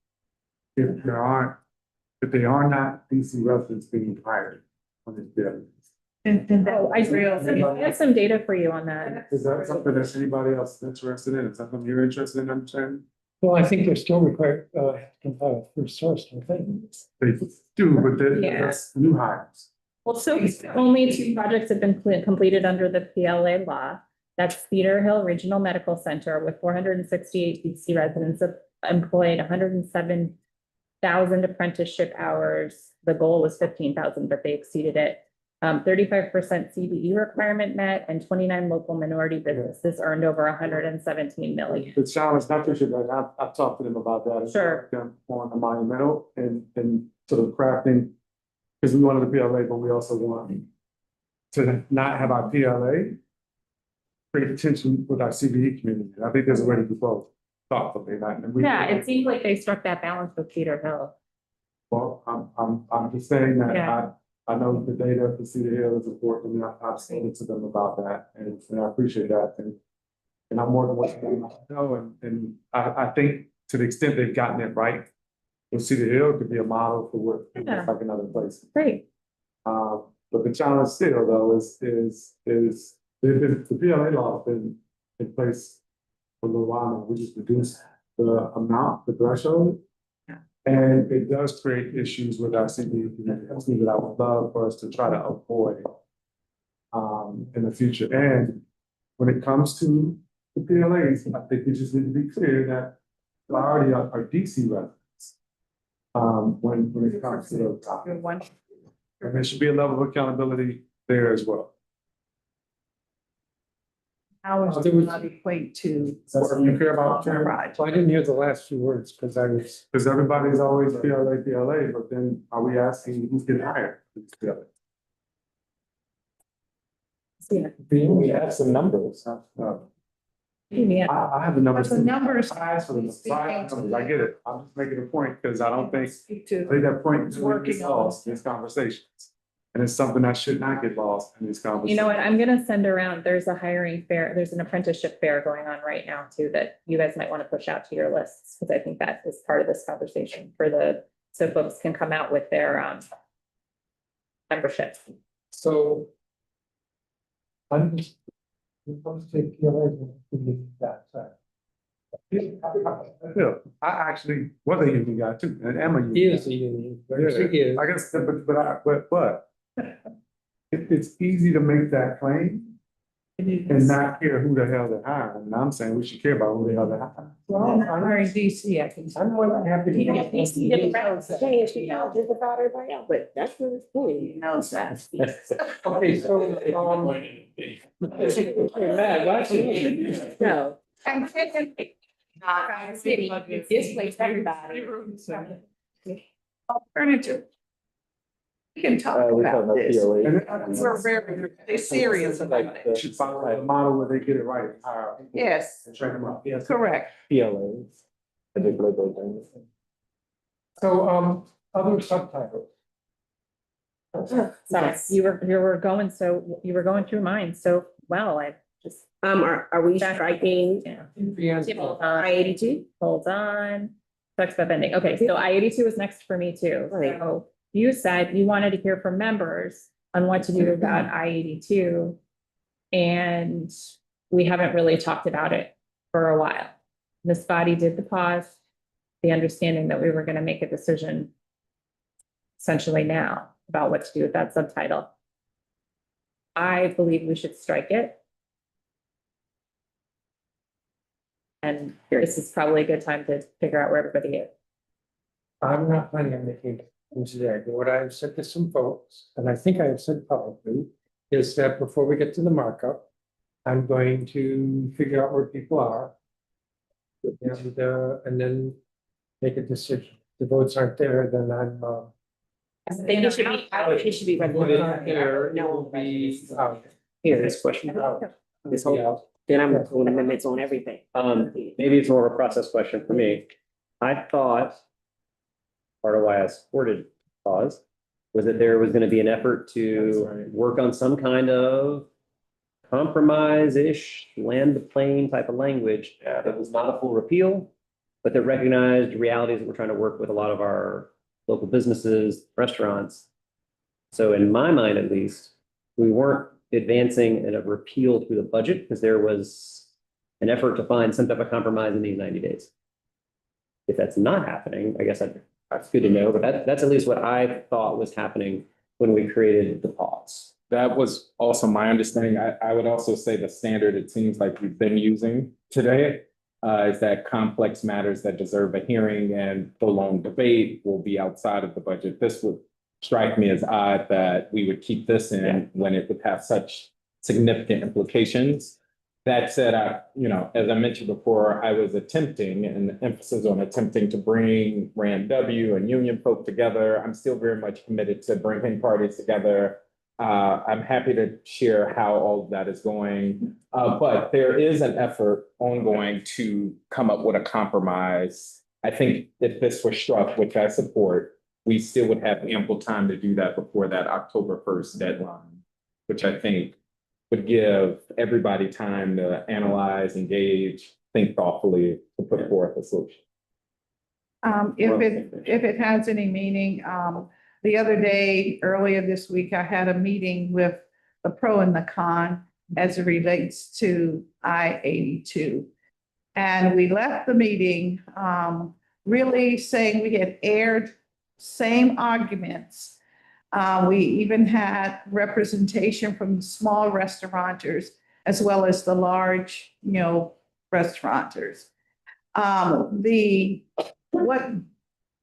if they are not DC residents being hired on these PLAs? And I have some data for you on that. Is that something that anybody else is interested in? Is that something you're interested in understanding? Well, I think they're still required to comply with first source, don't they? They do, but Yeah. that's new hires. Well, so only 2 projects have been completed under the PLA law. That's Cedar Hill Regional Medical Center with 468 DC residents employed, 107,000 apprenticeship hours. The goal was 15,000, but they exceeded it. 35% CBE requirement met, and 29 local minority businesses earned over 117 million. The challenge, not to that, I've talked to them about that. Sure. On the monumental and sort of crafting, because we wanted the PLA, but we also want to not have our PLA create tension with our CBE community. I think there's a way to do both thoughtfully. Yeah, it seems like they struck that balance with Cedar Hill. Well, I'm just saying that Yeah. I know the data for Cedar Hill is important, and I've stated to them about that, and I appreciate that, and I'm more than willing to know, and I think to the extent they've gotten it right, with Cedar Hill could be a model for what it looks like in other places. Great. But the challenge still though is the PLA law has been in place for a little while now. We just reduced the amount, the threshold. And it does create issues with our CBE community. That's something that I would love for us to try to avoid. in the future. And when it comes to the PLAs, I think we just need to be clear that priority are DC residents. When it comes to those topics. And there should be a level of accountability there as well. Hours do not equate to. That's what you care about, Chairman? Right. So I didn't hear the last few words because I was. Because everybody's always PLA, but then are we asking who's getting hired? PLA? We have some numbers. Yeah. I have the numbers. But the numbers- I asked for them. So I have numbers. I get it. I'm just making a point because I don't think, Speak I to. think that point is Working working on lost in these conversations. And it's something that should not get lost in these conversations. You know what, I'm gonna send around, there's a hiring fair, there's an apprenticeship fair going on right now too, that you guys might want to push out to your lists, because I think that is part of this conversation so folks can come out with their membership. So. I'm just. We're supposed to take PLA and that side. Yeah, I actually was a union guy too, and am a union. He guy. is a union. Yeah, I guess, but it's easy to make that claim and not care who the hell they're hiring. And I'm saying we should care about who the hell they're hiring. Well, I'm in DC, I can. I'm more than happy to. But that's what it's for. He knows that. Okay, so, Matt, why should No. I'm thinking. City, displace everybody. Alternative. We can talk We about talk this. PLA. And We're very, they're serious about we it. should follow a model where they get it right, and hire people Yes, and train them up. Yes. correct. PLAs. So, other subtitles. Sorry, you were going through mine so well, I just. Are we striking Hold on. I-82? Hold on. Talks about bending. Okay, so I-82 is next for me too. Right. So you said you wanted to hear from members on what to do about I-82. And we haven't really talked about it for a while. This body did the pause, the understanding that we were going to make a decision essentially now about what to do with that subtitle. I believe we should strike it. And this is probably a good time to figure out where everybody is. I'm not planning on making it today, but what I've said to some folks, and I think I have said publicly, is that before we get to the markup, I'm going to figure out where people are. And then make a decision. The votes aren't there, then I'm, I think it should be, it should be. there, it will be, Here, this question. This whole, then I'm doing amendments on everything. Maybe it's more of a process question for me. I thought part of why I supported pause was that there was going to be an effort to work on some kind of compromise-ish, land the plane type of language that was not a full repeal, but that recognized realities that we're trying to work with a lot of our local businesses, restaurants. So in my mind, at least, we weren't advancing in a repeal through the budget because there was an effort to find some type of compromise in these 90 days. If that's not happening, I guess that's good to know, but that's at least what I thought was happening when we created the pause. That was also my understanding. I would also say the standard it seems like we've been using today is that complex matters that deserve a hearing and prolonged debate will be outside of the budget. This would strike me as odd that we would keep this in when it would have such significant implications. That said, as I mentioned before, I was attempting, and emphasis on attempting to bring Rand W and union folk together. I'm still very much committed to bringing parties together. I'm happy to share how all of that is going. But there is an effort ongoing to come up with a compromise. I think if this were struck, which I support, we still would have ample time to do that before that October 1st deadline, which I think would give everybody time to analyze, engage, think thoughtfully to put forth a solution. If it has any meaning, the other day, earlier this week, I had a meeting with the pro and the con as it relates to I-82. And we left the meeting, really saying we had aired same arguments We even had representation from the small restaurateurs as well as the large, restaurateurs.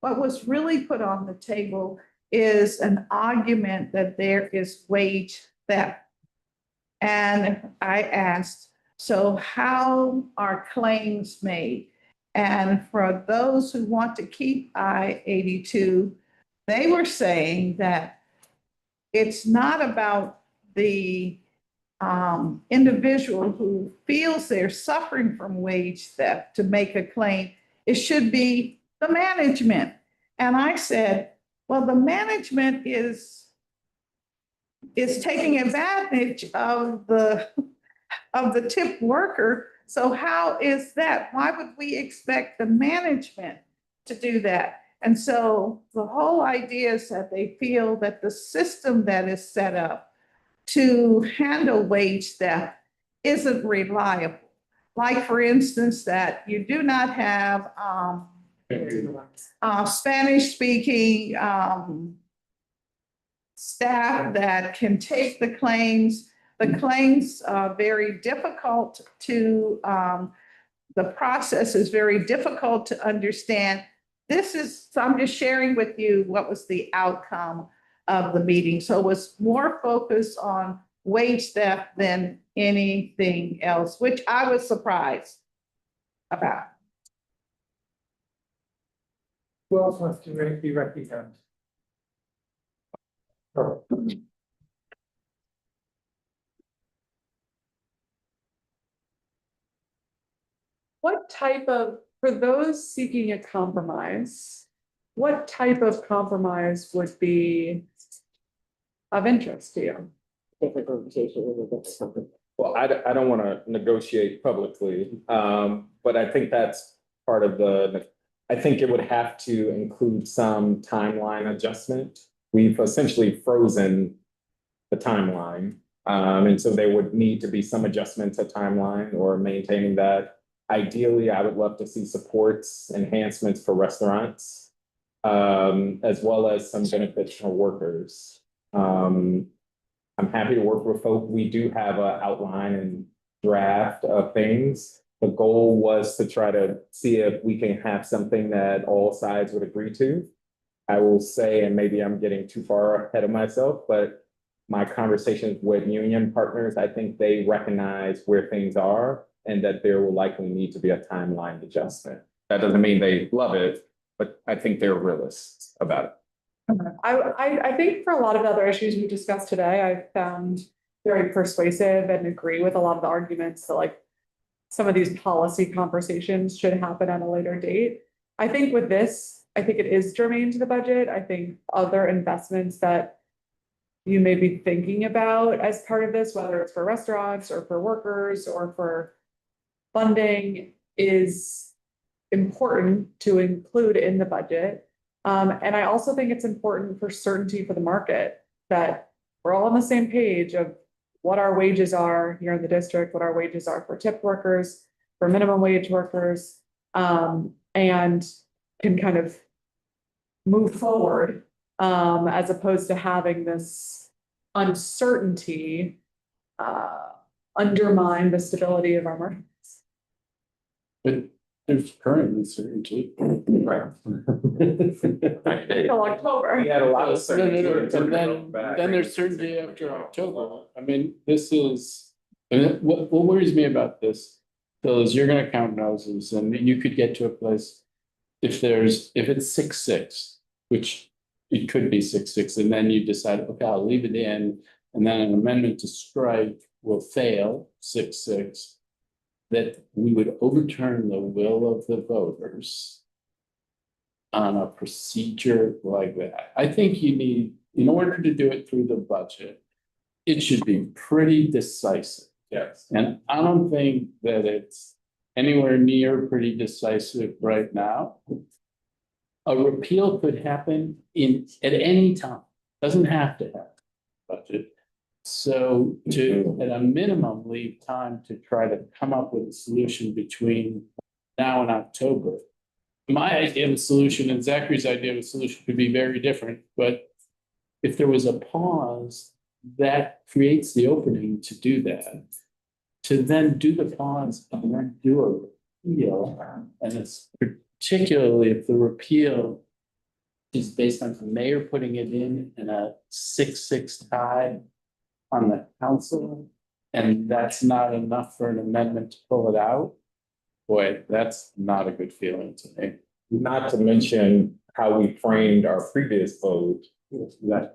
What was really put on the table is an argument that there is wage theft. And I asked, so how are claims made? And for those who want to keep I-82, they were saying that it's not about the individual who feels they're suffering from wage theft to make a claim. It should be the management. And I said, well, the management is taking advantage of the tip worker. So how is that? Why would we expect the management to do that? And so the whole idea is that they feel that the system that is set up to handle wage theft isn't reliable. Like, for instance, that you do not have Spanish-speaking staff that can take the claims. The claims are very difficult to, the process is very difficult to understand. So I'm just sharing with you what was the outcome of the meeting. So it was more focused on wage theft than anything else, which I was surprised about. Who else wants to be recognized? Oh. What type of, for those seeking a compromise, what type of compromise would be of interest to you? Well, I don't want to negotiate publicly, but I think that's part of I think it would have to include some timeline adjustment. We've essentially frozen the timeline. And so there would need to be some adjustment to timeline or maintaining that. Ideally, I would love to see supports, enhancements for restaurants, as well as some benefits for workers. I'm happy to work with folk. We do have an outline and draft of things. The goal was to try to see if we can have something that all sides would agree to. I will say, and maybe I'm getting too far ahead of myself, but my conversations with union partners, I think they recognize where things are and that there will likely need to be a timeline adjustment. That doesn't mean they love it, but I think they're realists about it. I think for a lot of the other issues we discussed today, I found very persuasive and agree with a lot of the arguments that like some of these policy conversations should happen at a later date. I think with this, I think it is germane to the budget. I think other investments that you may be thinking about as part of this, whether it's for restaurants or for workers or for funding, is important to include in the budget. And I also think it's important for certainty for the market that we're all on the same page of what our wages are here in the district, what our wages are for tip workers, for minimum wage workers, and can kind of move forward as opposed to having this uncertainty undermine the stability of our markets. But there's current uncertainty. Right. Until October. We had a lot of certainty. And then there's certainty after October. I mean, this is, and what worries me about this, Phil, is you're gonna count noses and you could get to a place if it's 6-6, which it could be 6-6, and then you decide, okay, I'll leave it in, and then an amendment to strike will fail 6-6, that we would overturn the will of the voters on a procedure like that. I think you need, in order to do it through the budget, it should be pretty decisive. Yes. And I don't think that it's anywhere near pretty decisive right now. A repeal could happen at any time, doesn't have to happen budget. So to, at a minimum, leave time to try to come up with a solution between now and October. My idea of a solution and Zachary's idea of a solution could be very different, but if there was a pause, that creates the opening to do that. To then do the pause and then do a repeal, and it's particularly if the repeal is based on the mayor putting it in a 6-6 tie on the council, and that's not enough for an amendment to pull it out. Boy, that's not a good feeling to me. Not to mention how we framed our previous vote that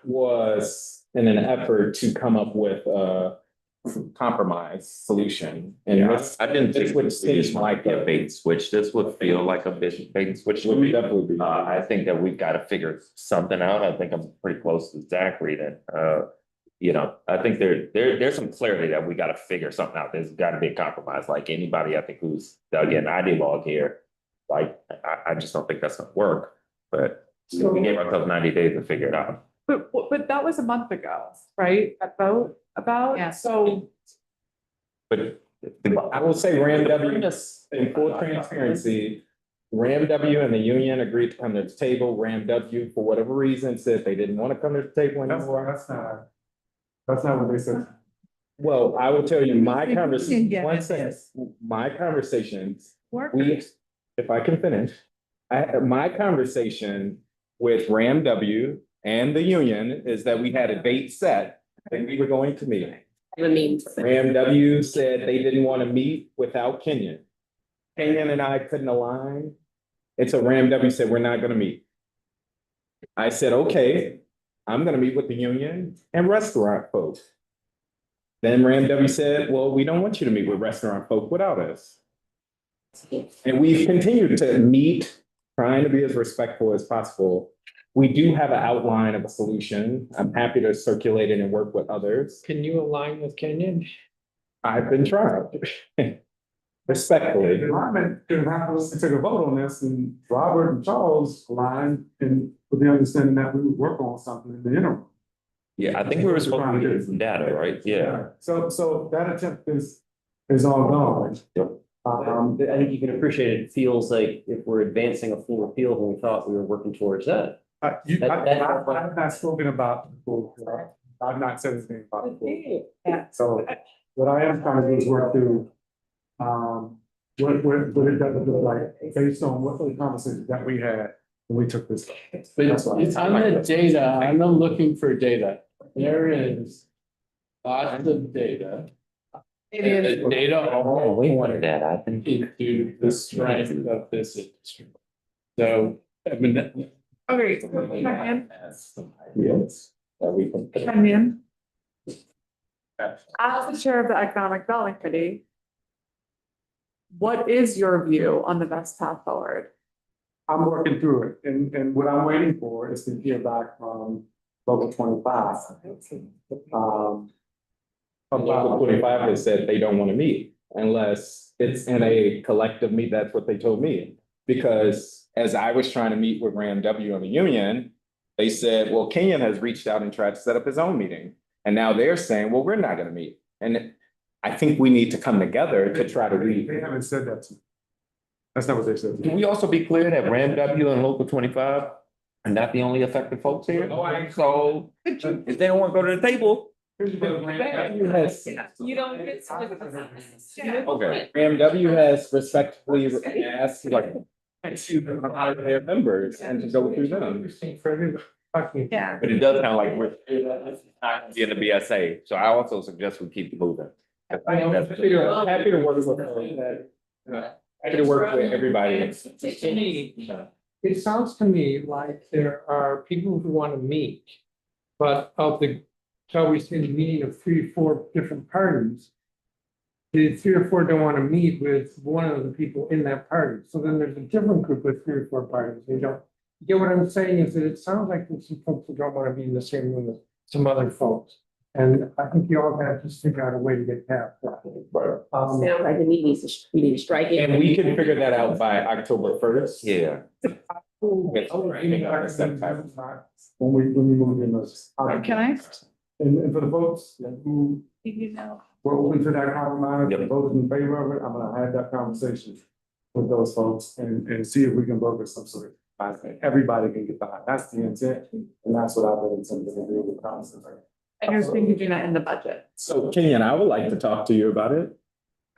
was in an effort to come up with a compromise solution. And Yeah, this, I didn't this think would this seem would like be a bait and switch. This would feel like a bait and switch to would me. definitely be. I think that we've got to figure something out. I think I'm pretty close to Zachary that, you know, I think there's some clarity that we got to figure something out. There's got to be a compromise. Like anybody, I think who's dug in ideologue here, like I just don't think that's gonna work. But we gave ourselves 90 days to figure it out. But that was a month ago, right? That vote about, Yeah. so. But I will say Ram W, in full transparency, Ram W and the union agreed to come to the table. Ram W, for whatever reason, said they didn't want to come to the table anymore. That's not what they said. Well, I will tell you, my Union conversation, get one it, second, yes. my conversations, we, Workers. if I can finish. My conversation with Ram W and the union is that we had a date set and we were going to meet. I mean, Ram W said they didn't want to meet without Kenyon. Kenyon and I couldn't align. And so Ram W said, we're not gonna meet. I said, okay, I'm gonna meet with the union and restaurant folks. Then Ram W said, well, we don't want you to meet with restaurant folk without us. And we've continued to meet, trying to be as respectful as possible. We do have an outline of a solution. I'm happy to circulate it and work with others. Can you align with Kenyon? I've been trying. Respectfully. The alignment didn't have us to take a vote on this, and Robert and Charles aligned, and with the understanding that we would work on something in the interim. yeah, I think we were supposed to get some data, right? Yeah. So that attempt is ongoing. I think you can appreciate it feels like if we're advancing a full repeal when we thought we were working towards that. I've not spoken about the full, I've not said anything about the full. So what I am trying to do is work through, what it does look like based on what the conversations that we had when we took this. But it's on the data, I'm not looking for data. There is lots of data. The data all We wanted that, I think. into the strength of this industry. So, I mean, Okay, Kenyon, Yes. That we can. Kenyon. As the chair of the Economic Development Committee, what is your view on the best path forward? I'm working through it, and what I'm waiting for is to hear back from Local 25. Local 25 has said they don't want to meet unless it's in a collective meet. That's what they told me. Because as I was trying to meet with Ram W and the union, they said, well, Kenyon has reached out and tried to set up his own meeting. And now they're saying, well, we're not going to meet. And I think we need to come together to try to read. They haven't said that to me. That's not what they said. Can we also be clear that Ram W and Local 25 are not the only affected folks here? So if they don't want to go to the table. Ram W has, You don't get Okay. Ram W has respectfully asked like to hire their members and to go through them. Yeah. But it does sound like we're not in the BSA, so I also suggest we keep moving. I am happy to work with happy to work with everybody. It sounds to me like there are people who want to meet, but of the, shall we say, the meeting of 3 or 4 different parties, the 3 or 4 don't want to meet with one of the people in that party. So then there's a different group with 3 or 4 parties. They don't, you get what I'm saying is that it sounds like there's some folks who don't want to be in the same room as some other folks. And I think you all have to figure out a way to get past that. Sounds like we need to strike it. And we can figure that out by October 1st. Yeah. When we move in those. Can I? And for the folks who You know. were open to that compromise, Yep. and voted in favor of it, I'm gonna have that conversation with those folks and see if we can broker some sort everybody can get behind. That's the intent, and that's what I've been intending to do with constantly. And you're thinking doing that in the budget. So Kenyon, I would like to talk to you about it.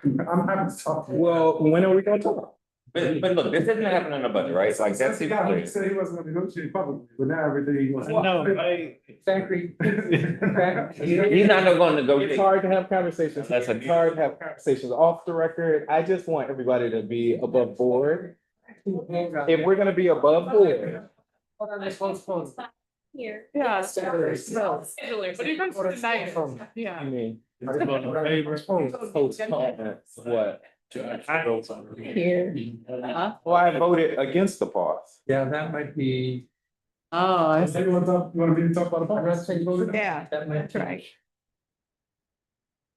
I'm happy to talk to you. Well, when are we gonna talk? But look, this isn't happening in the budget, right? It's like that's it. Yeah, he said he wasn't gonna negotiate publicly, but now everything. Exactly. He's not going to It's negotiate. hard to have conversations. That's a- It's hard to have conversations off the record. I just want everybody to be above board. If we're gonna be above board. Here. Yeah. What But even tonight, yeah. I mean. Postponement, what? Here. Well, I voted against the pause. Yeah, that might be. Oh, I Hey, you want me to talk about I'm the not saying vote. Yeah, That might that's be. right.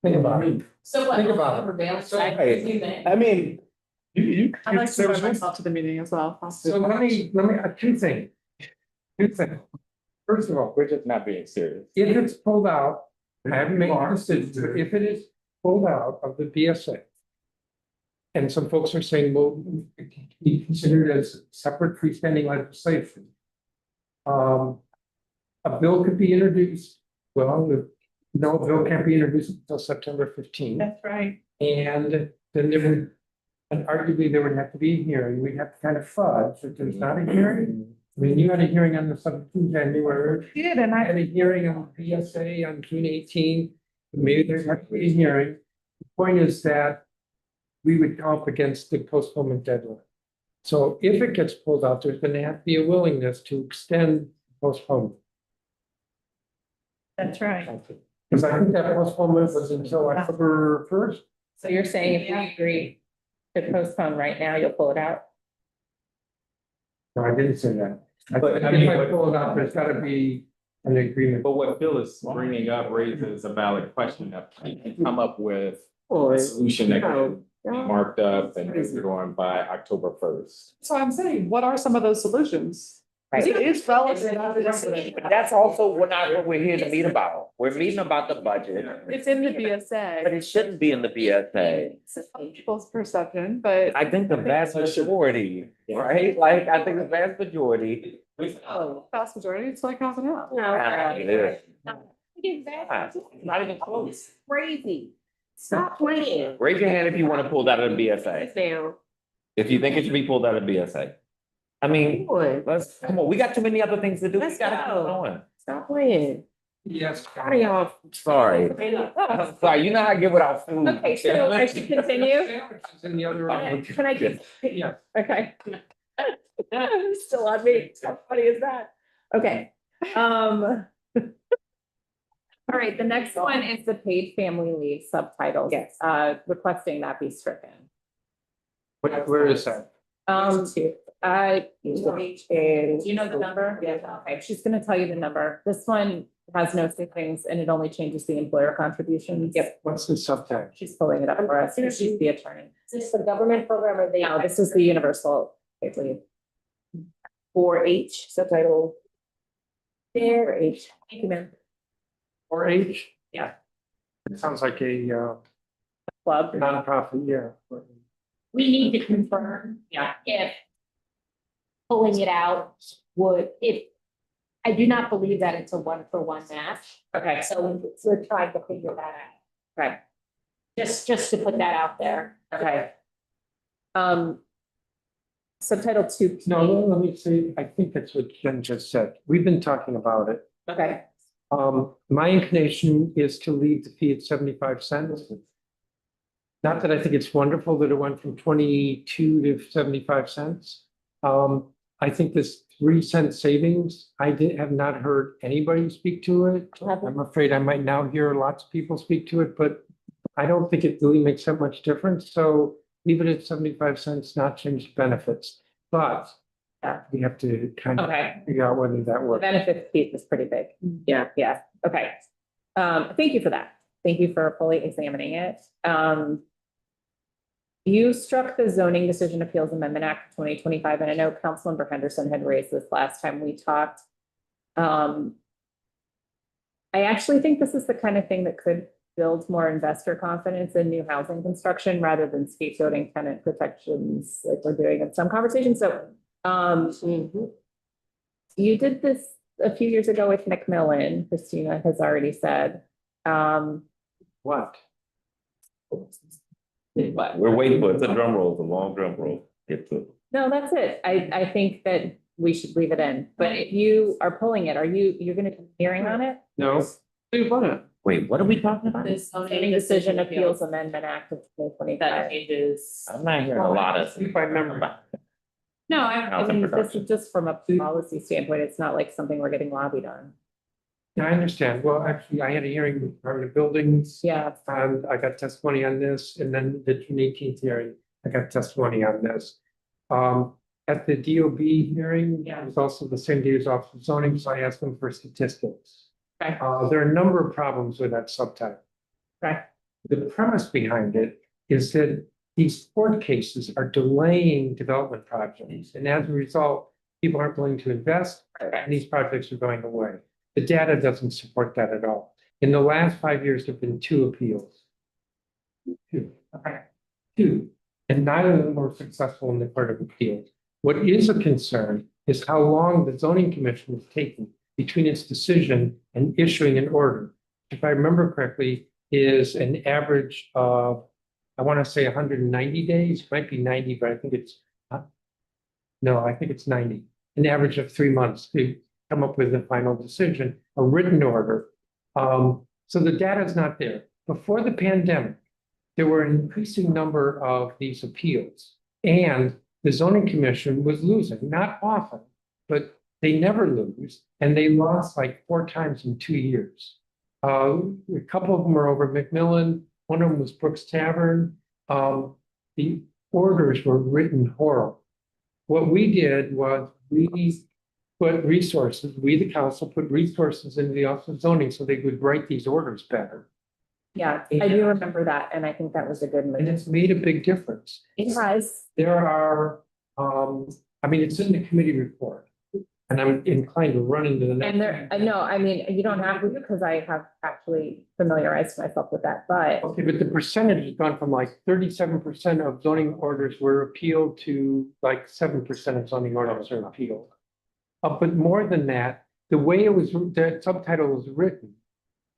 Think about it. So what? Think about Hey, I mean, I'd like to invite myself to the meeting as well. So let me, two things. Two things. First of all, we're just not being serious. if it's pulled out, I haven't made a decision, but if it is pulled out of the BSA. And some folks are saying, well, it can be considered as separate freestanding legislation. A bill could be introduced, no, a bill can't be introduced until September 15th. That's right. And then there would, and arguably there would have to be a hearing, we'd have to kind of fudge, if there's not a hearing. I mean, you had a hearing on the 17th January. Did, and I I, had a hearing on BSA on June 18th. Maybe there's not to be a hearing. The point is that we would come up against the postponement deadline. So if it gets pulled out, there's gonna have to be a willingness to extend postponement. that's right. Because I think that postponement was until October 1st. So you're saying if you agree to postpone right now, you'll pull it out? No, I didn't say that. But, I If mean, I pull it out, there's gotta be an agreement. But what Phil is bringing up raises a valid question of can you come up with a solution that can be marked up and is going by October 1st. So I'm saying, what are some of those solutions? 'Cause it is relevant. But that's also not what we're here to meet about. We're meeting about the budget, It's in the BSA. but it shouldn't be in the BSA. It's people's perception, but I think the vast majority, right? Like, I think the vast majority. vast majority, it's like half and half. It is. Not even close. Crazy. Stop playing. Raise your hand if you want to pull that out of BSA. Down. If you think it should be pulled out of BSA. I mean, come on, we got too many other things to do. We Let's gotta keep go. going. Stop playing. Yes. Out of y'all. Sorry. Sorry, you know how I get without food. Okay, so I should continue? Sandwiches in the other room. Can I just? Yeah. Okay. Still on me. How funny is that? Okay. All right, the next one is the paid family leave subtitles. Yes. Requesting that be stricken. Where is that? Do you know the number? Yeah, okay, she's gonna tell you the number. This one has no savings and it only changes the employer contributions. Yep, What's the subtext? she's pulling it up for us. She's the attorney. Is this the government program or the? No, this is the universal paid leave. 4H subtitle. There, H. Thank you, ma'am. Or H? Yeah. It sounds like a Club. nonprofit, yeah. We need to confirm. Yeah. If pulling it out I do not believe that it's a 1-for-1 match. Okay. So we're trying to figure that out. Okay. Just to put that out there. Okay. Subtitle 2. No, let me see. I think that's what Jen just said. We've been talking about it. Okay. My inclination is to leave the fee at 75 cents. Not that I think it's wonderful that it went from 22 to 75 cents. I think this 3-cent savings, have not heard anybody speak to it. I'm afraid I might now hear lots of people speak to it, but I don't think it really makes that much difference. So leave it at 75 cents, not change the benefits. But we have to kind of Okay. figure out whether that The works. benefit piece is pretty big. Yeah, okay. Thank you for that. Thank you for fully examining it. You struck the Zoning Decision Appeals Amendment Act 2025, and I know Councilmember Henderson had raised this last time we talked. I actually think this is the kind of thing that could build more investor confidence in new housing construction rather than scapegoating tenant protections like we're doing in some conversations. So You did this a few years ago with McMillan, Christina has already said. What? We're waiting for it. It's a drum roll, it's a long drum roll. Get to it. No, that's it. I think that we should leave it in, but if you are pulling it, you're gonna be hearing on it? No. Wait, what are we talking about? This Zoning Decision Appeals Amendment Act of twenty That twenty-five. changes. I'm not hearing a lot of. If I remember. No, I mean, this is just from a policy standpoint, it's not like something we're getting lobbied on. Yeah, I understand. Well, actually, I had a hearing with Department of Buildings. Yeah. And I got testimony on this, and then the June 18th hearing, I got testimony on this. At the DOB hearing, it was also the same day as Office of Zoning, so I asked them for statistics. Okay. There are a number of problems with that subtype. Okay. The premise behind it is that these court cases are delaying development projects, and as a result, people aren't willing to invest, and these projects are going away. The data doesn't support that at all. In the last 5 years, there've been 2 appeals. Two, and neither of them were successful in the Court of Appeals. What is a concern is how long the zoning commission is taking between its decision and issuing an order. If I remember correctly, is an average of, I want to say 190 days, might be 90, but I think it's, no, I think it's 90. An average of 3 months to come up with a final decision, a written order. So the data is not there. Before the pandemic, there were an increasing number of these appeals, and the zoning commission was losing, not often, but they never lose, and they lost like 4 times in 2 years. A couple of them are over McMillan, one of them was Brooks Tavern. The orders were written horrible. What we did was we put resources, we the council put resources into the Office of Zoning so they would write these orders better. Yeah, I do remember that, and I think that was a good And move. it's made a big difference. It has. There are, I mean, it's in the committee report. And I'm inclined to run into the next. And there, no, I mean, you don't have to, because I have actually familiarized myself with that, but Okay, but the percentage has gone from like 37% of zoning orders were appealed to like 7% of zoning orders are appealed. But more than that, the way it was, the subtitle was written,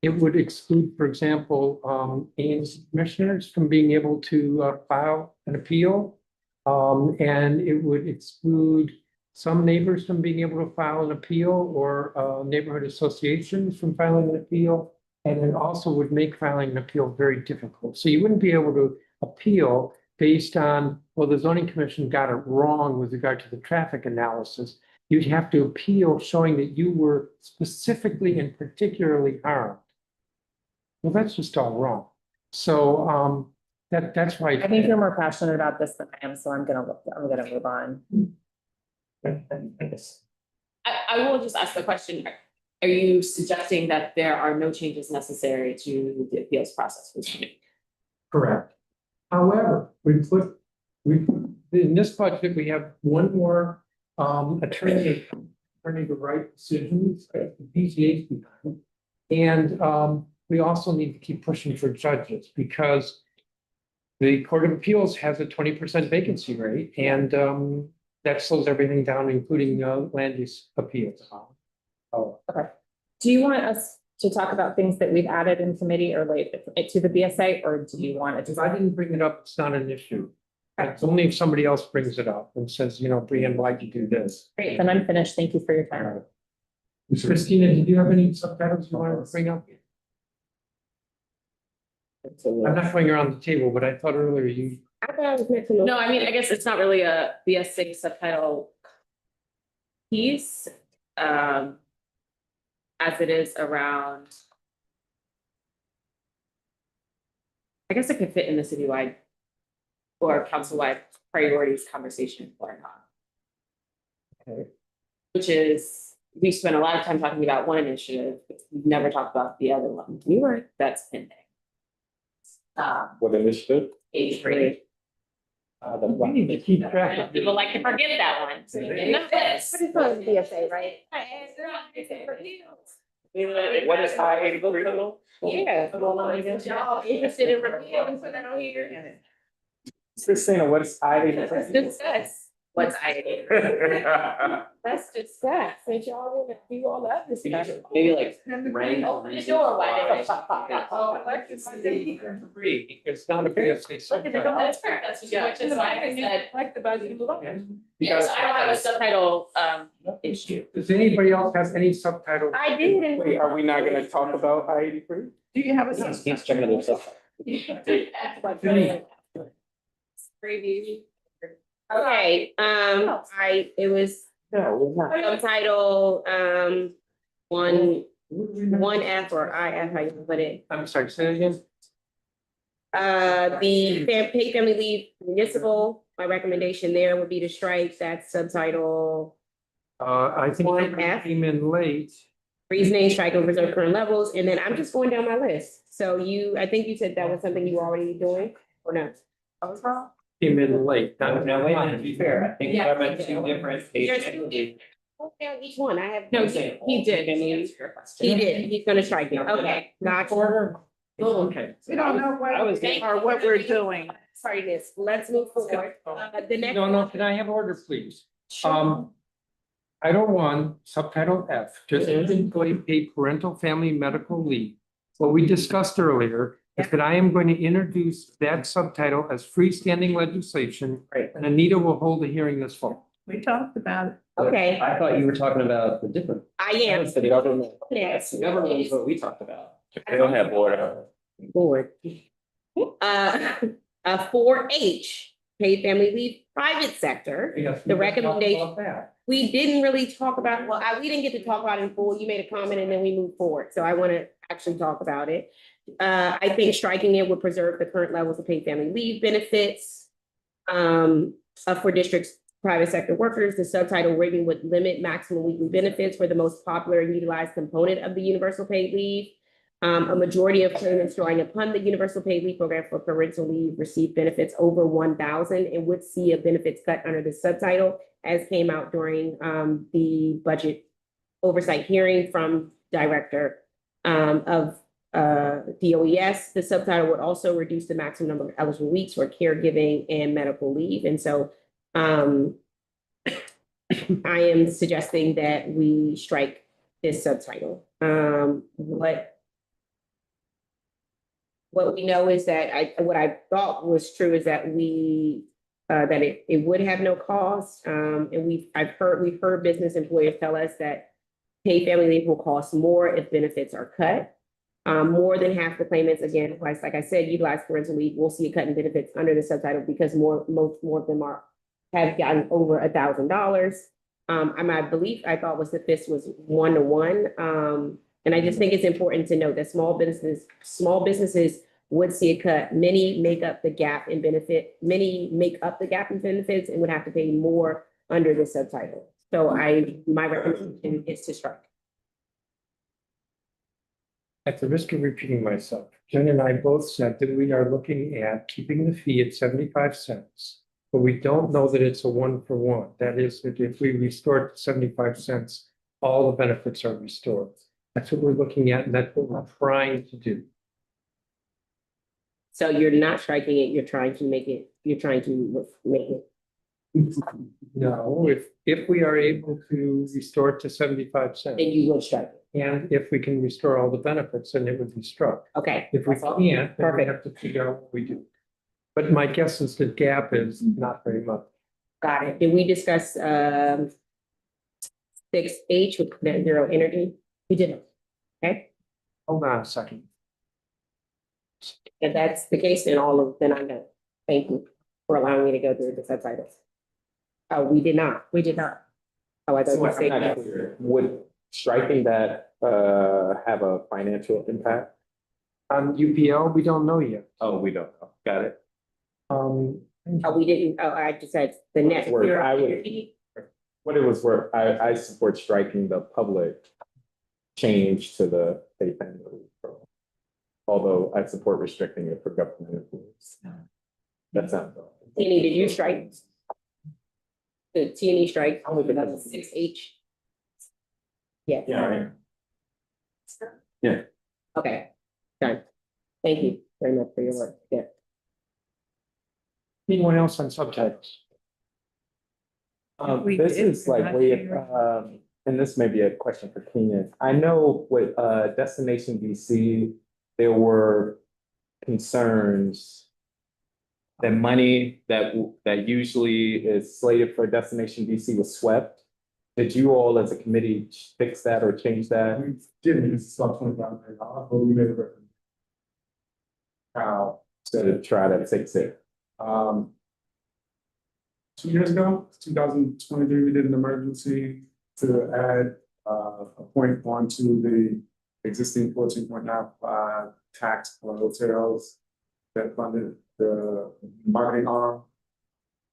it would exclude, for example, Ames commissioners from being able to file an appeal. And it would exclude some neighbors from being able to file an appeal, or neighborhood associations from filing an appeal. And it also would make filing an appeal very difficult. So you wouldn't be able to appeal based on, well, the zoning commission got it wrong with regard to the traffic analysis. You'd have to appeal showing that you were specifically and particularly harmed. Well, that's just all wrong. So that's why. I think you're more passionate about this than I am, so I'm gonna move on. I will just ask the question, are you suggesting that there are no changes necessary to the appeals process? Correct. However, in this budget, we have one more attorney to write decisions, the PCA's behind. And we also need to keep pushing for judges, because the Court of Appeals has a 20% vacancy rate, and that slows everything down, including land use appeals. Okay. Do you want us to talk about things that we've added in committee or late to the BSA, or do you want it If I didn't bring it up, it's not an issue. It's only if somebody else brings it up and says, you know, Brianne, why'd you do this? Great, then I'm finished. Thank you for your time. Christina, did you have any subtitles you wanted to bring up? I'm not going around the table, but I thought earlier you. No, I mean, I guess it's not really a BS6 subtitle piece, as it is around. I guess it could fit in the citywide or council-wide priorities conversation going on. Okay. Which is, we spent a lot of time talking about one initiative, but we've never talked about the other one. We were, that's pending. What initiative? A3. We need to keep track of People like to forget that one. So you know this. But it's not BSA, right? What is I-83? Yeah. Interested in repealing, put that on here. Christina, what is I-83? Let's discuss. What's I? Let's discuss, since y'all wanna do all the other stuff. Maybe like. Open the door, why It's not a fancy subtitle. That's fair, that's which is why I said. Like the budget. Yes, I don't have a subtitle, issue. Does anybody else have any subtitle? I did, and Wait, are we not gonna talk about I-83? Do you have a? He's checking other stuff. preview. Okay, it was subtitle, one F or IF, how you put it. I'm sorry, say it again. The paid family leave municipal, my recommendation there would be to strike that subtitle. I think One somebody F. came in late. Reasoning, strike and preserve current levels, and then I'm just going down my list. So I think you said that was something you were already doing, or no? I was wrong. Came in late. No, wait a minute, to be fair, I think Yeah. I meant two different. There's two. Hold down each one, I have. No, he did. He did, he's gonna strike it, okay, gotcha. Oh, okay. We don't know I was- what we're doing. Sorry, this, let's move forward. The next. No, can I have order, please? Title I, subtitle F, just employee paid parental family medical leave. What we discussed earlier is that I am going to introduce that subtitle as freestanding legislation. Right. And Anita will hold a hearing this fall. We talked about it. Okay, I thought you were talking about the different. I am. The government. Yes. The government is what we talked about. They don't have order. Board. 4H, paid family leave, private sector. The recommendation, we didn't really talk about, we didn't get to talk about it in full. You made a comment and then we moved forward. So I want to actually talk about it. I think striking it would preserve the current levels of paid family leave benefits. For districts, private sector workers, the subtitle rating would limit maximum weekly benefits for the most popular and utilized component of the universal paid leave. A majority of claimants drawing upon the universal paid leave program for parental leave receive benefits over 1,000 and would see a benefits cut under the subtitle, as came out during the budget oversight hearing from director of DOES. The subtitle would also reduce the maximum number of eligible weeks for caregiving and medical leave. And so I am suggesting that we strike this subtitle. What we know is that what I thought was true is that that it would have no cost. And we've heard business employers tell us that paid family leave will cost more if benefits are cut. More than half the claimants, again, like I said, utilize parental leave, will see a cut in benefits under the subtitle because more of them have gotten over $1,000. I thought was that this was 1-to-1. And I just think it's important to note that small businesses would see a cut. Many make up the gap in benefits and would have to pay more under the subtitle. So my recommendation is to strike. At the risk of repeating myself, Jen and I both said that we are looking at keeping the fee at 75 cents. But we don't know that it's a 1-for-1. That is, that if we restore it to 75 cents, all the benefits are restored. That's what we're looking at, and that's what we're trying to do. So you're not striking it, you're trying to make it. No, if we are able to restore it to 75 cents. Then you would strike it. And if we can restore all the benefits, then it would be struck. Okay. If we can't, then we have to figure out what we do. But my guess is the gap is not very much. Got it. Did we discuss 6H with net zero energy? We didn't. Okay. Hold on a second. If that's the case, then I'm done. Thank you for allowing me to go through the subtitles. Oh, we did not. Oh, I thought you I'm said not yes. sure. Would striking that have a financial impact? On UPL, we don't know yet. Oh, we don't know. Got it. We didn't, I just said the net Work, zero I would- energy. What it was worth, I support striking the public change to the pay family leave program. Although I support restricting it for government employees. That's not. Tierney, did you strike? The Tierney strike? Only because- 6H? Yeah. Yeah. Yeah. Okay, done. Thank you very much for your work. Yeah. Anyone else on subtitles? We This did is like last way, year. and this may be a question for Keenan. I know with Destination DC, there were concerns that money that usually is slated for Destination DC was swept. Did you all as a committee fix that or change that? We didn't use about $25 million, but we made a recommendation. How, To try to fix it? 2 years ago, 2023, we did an emergency to add a point onto the existing 14.95 tax for hotels that funded the marketing arm.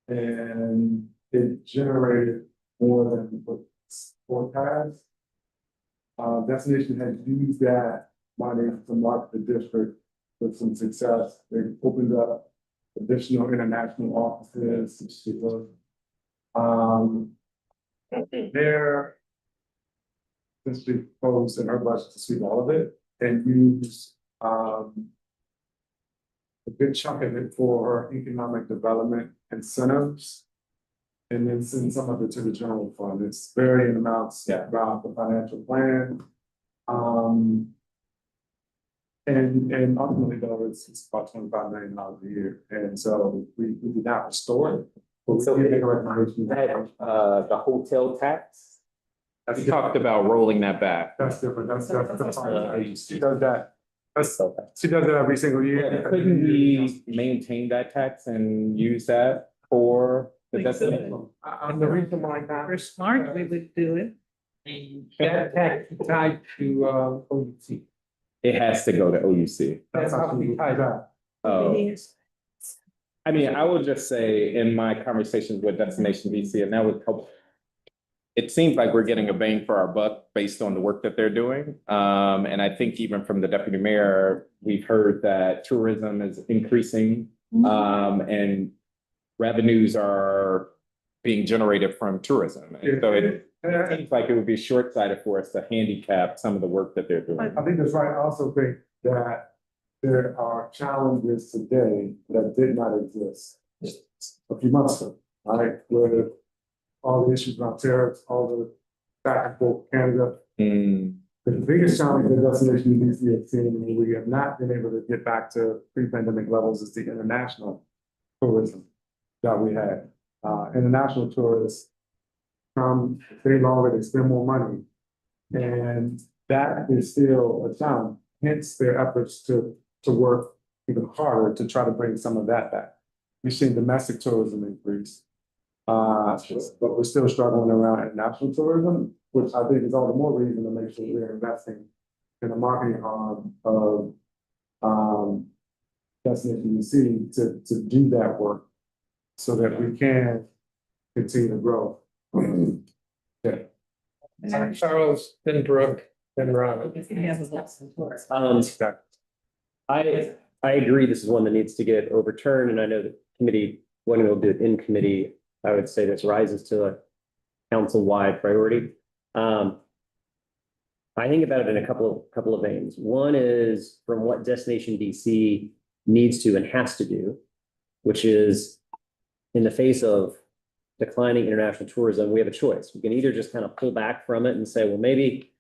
And it generated more than what forecast. Destination had used that money to market the district with some success. They opened up additional international offices. They're essentially proposed in our budget to sweep all of it and use a good chunk of it for economic development incentives. And then send some of it to the general fund. It's varying amounts throughout the financial plan. And ultimately though, it's about $25 million a year. And so we did not restore it. But So we did make a recommendation. The hotel tax? We talked about rolling that back. That's different. That's she does that. She does that every single year. Couldn't we maintain that tax and use that for the destination? And the reason why not, We're smart, we would do it. that tax is tied to, OUC. It has to go to OUC. That's how we tie that. Oh. It is. I mean, I would just say in my conversations with Destination DC, and that would help. It seems like we're getting a bang for our buck based on the work that they're doing. And I think even from the deputy mayor, we've heard that tourism is increasing. And revenues are being generated from tourism. And so it seems like it would be short-sighted for us to handicap some of the work that they're doing. I think that's right. I also think that there are challenges today that did not exist a few months ago, right? With all the issues around tariffs, all the back and forth Canada. The biggest challenge that Destination DC has seen, and we have not been able to get back to pre-pandemic levels, is the international tourism that we had. International tourists come, stay longer, they spend more money. And that is still a challenge, hence their efforts to work even harder to try to bring some of that back. We've seen domestic tourism increase. But we're still struggling around international tourism, which I think is all the more reason to make sure we're investing in the marketing arm of Destination DC to do that work so that we can continue to grow. Charles, then Brooke, then Ron. I agree, this is one that needs to get overturned, and I know the committee, when we'll do it in committee, I would say this rises to a council-wide priority. I think about it in a couple of veins. One is from what Destination DC needs to and has to do, which is in the face of declining international tourism, we have a choice. We can either just kind of pull back from it and say, well, maybe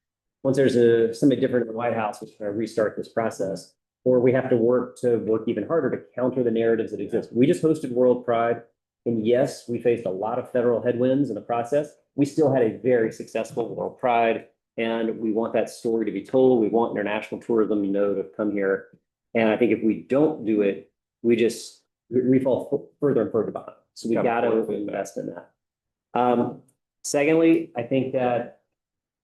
once there's somebody different in the White House, we can kind of restart this process, or we have to work even harder to counter the narratives that exist. We just hosted World Pride, and yes, we faced a lot of federal headwinds in the process. We still had a very successful World Pride, and we want that story to be told. We want international tourism, to come here. And I think if we don't do it, we fall further and further behind. So we got to invest in that. Secondly, I think that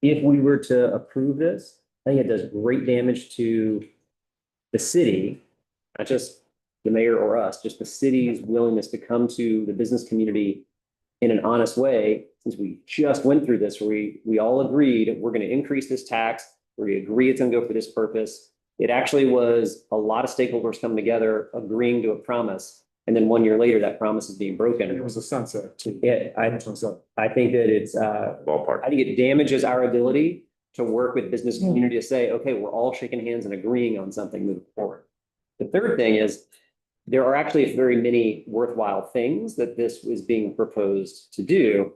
if we were to approve this, I think it does great damage to the city, not just the mayor or us, just the city's willingness to come to the business community in an honest way. Since we just went through this, where we all agreed we're going to increase this tax, we agree it's going to go for this purpose. It actually was a lot of stakeholders coming together, agreeing to a promise. And then 1 year later, that promise is being broken. It was a sunset too. Yeah, I think that it's Ballpark. I think it damages our ability to work with business community to say, okay, we're all shaking hands and agreeing on something moving forward. The third thing is there are actually very many worthwhile things that this is being proposed to do.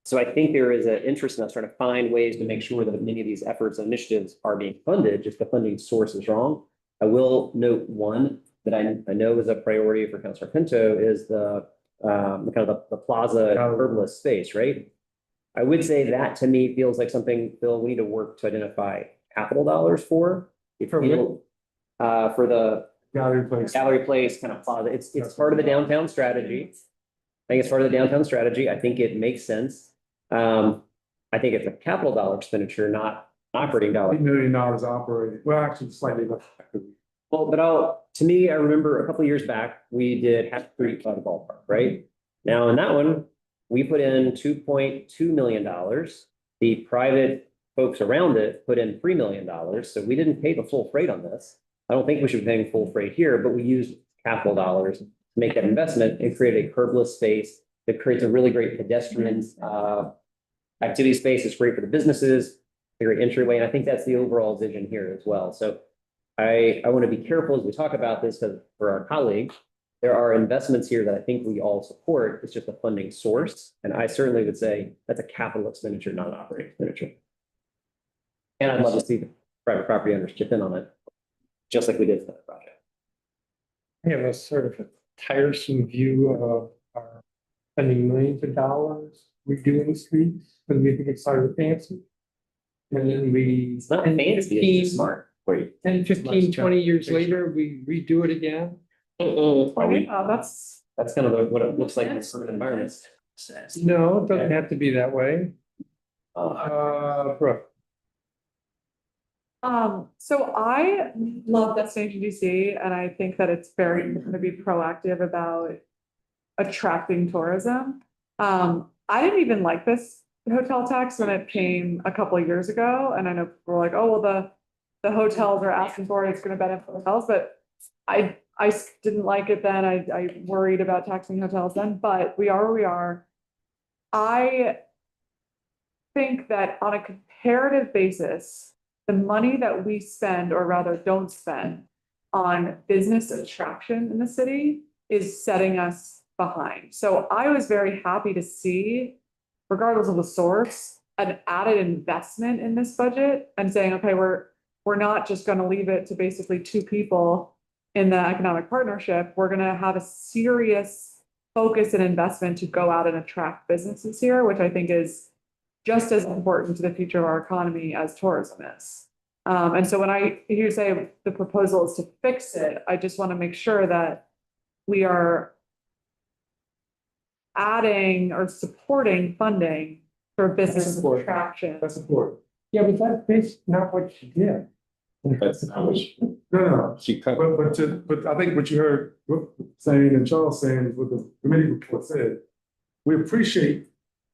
So I think there is an interest in us trying to find ways to make sure that many of these efforts and initiatives are being funded, just the funding source is wrong. I will note one that I know is a priority for Councilor Pinto is the kind of the plaza herbalist space, right? I would say that to me feels like something, Bill, we need to work to identify capital dollars for. If people, for the Gallery Place kind of plaza, it's part of the downtown strategy. I think it's part of the downtown strategy. I think it makes sense. I think it's a capital dollar expenditure, not operating dollar. $8 million operating, well, actually slightly less. Well, but to me, I remember a couple of years back, we did Half Street by the ballpark, right? Now in that one, we put in $2.2 million. The private folks around it put in $3 million. So we didn't pay the full freight on this. I don't think we should be paying full freight here, but we used capital dollars to make that investment and create a curbless space that creates a really great pedestrian activity space. It's great for the businesses, a great entryway. And I think that's the overall vision here as well. So I want to be careful as we talk about this because for our colleagues, there are investments here that I think we all support. It's just a funding source. And I certainly would say that's a capital expenditure, not an operating expenditure. And I'd love to see the private property owners chip in on it, just like we did for that project. I have a sort of a tiresome view of our spending millions of dollars redoing streets when we think it's sort of fancy. And then It's not fancy, it's just smart. 10, 15, 20 years later, we redo it again. That's kind of what it looks like in urban environments. No, it doesn't have to be that way. Brooke. So I love Destination DC, and I think that it's very going to be proactive about attracting tourism. I didn't even like this hotel tax when it came a couple of years ago, and I know people were like, "Oh, well, the hotels are asking for it; it's going to benefit hotels." But I didn't like it then. I worried about taxing hotels then, but we are where we are. I think that on a comparative basis, the money that we spend, or rather don't spend, on business attraction in the city is setting us behind. So I was very happy to see, regardless of the source, an added investment in this budget and saying, okay, we're not just going to leave it to basically two people in the economic partnership. We're going to have a serious focus and investment to go out and attract businesses here, which I think is just as important to the future of our economy as tourism is. And so when I hear you say the proposal is to fix it, I just want to make sure that we are adding or supporting funding for business attraction. That's important. Yeah, but that's not what she did. That's not what she. No. She cut. But I think what you heard Brooke saying and Charles saying is what the committee report said. We appreciate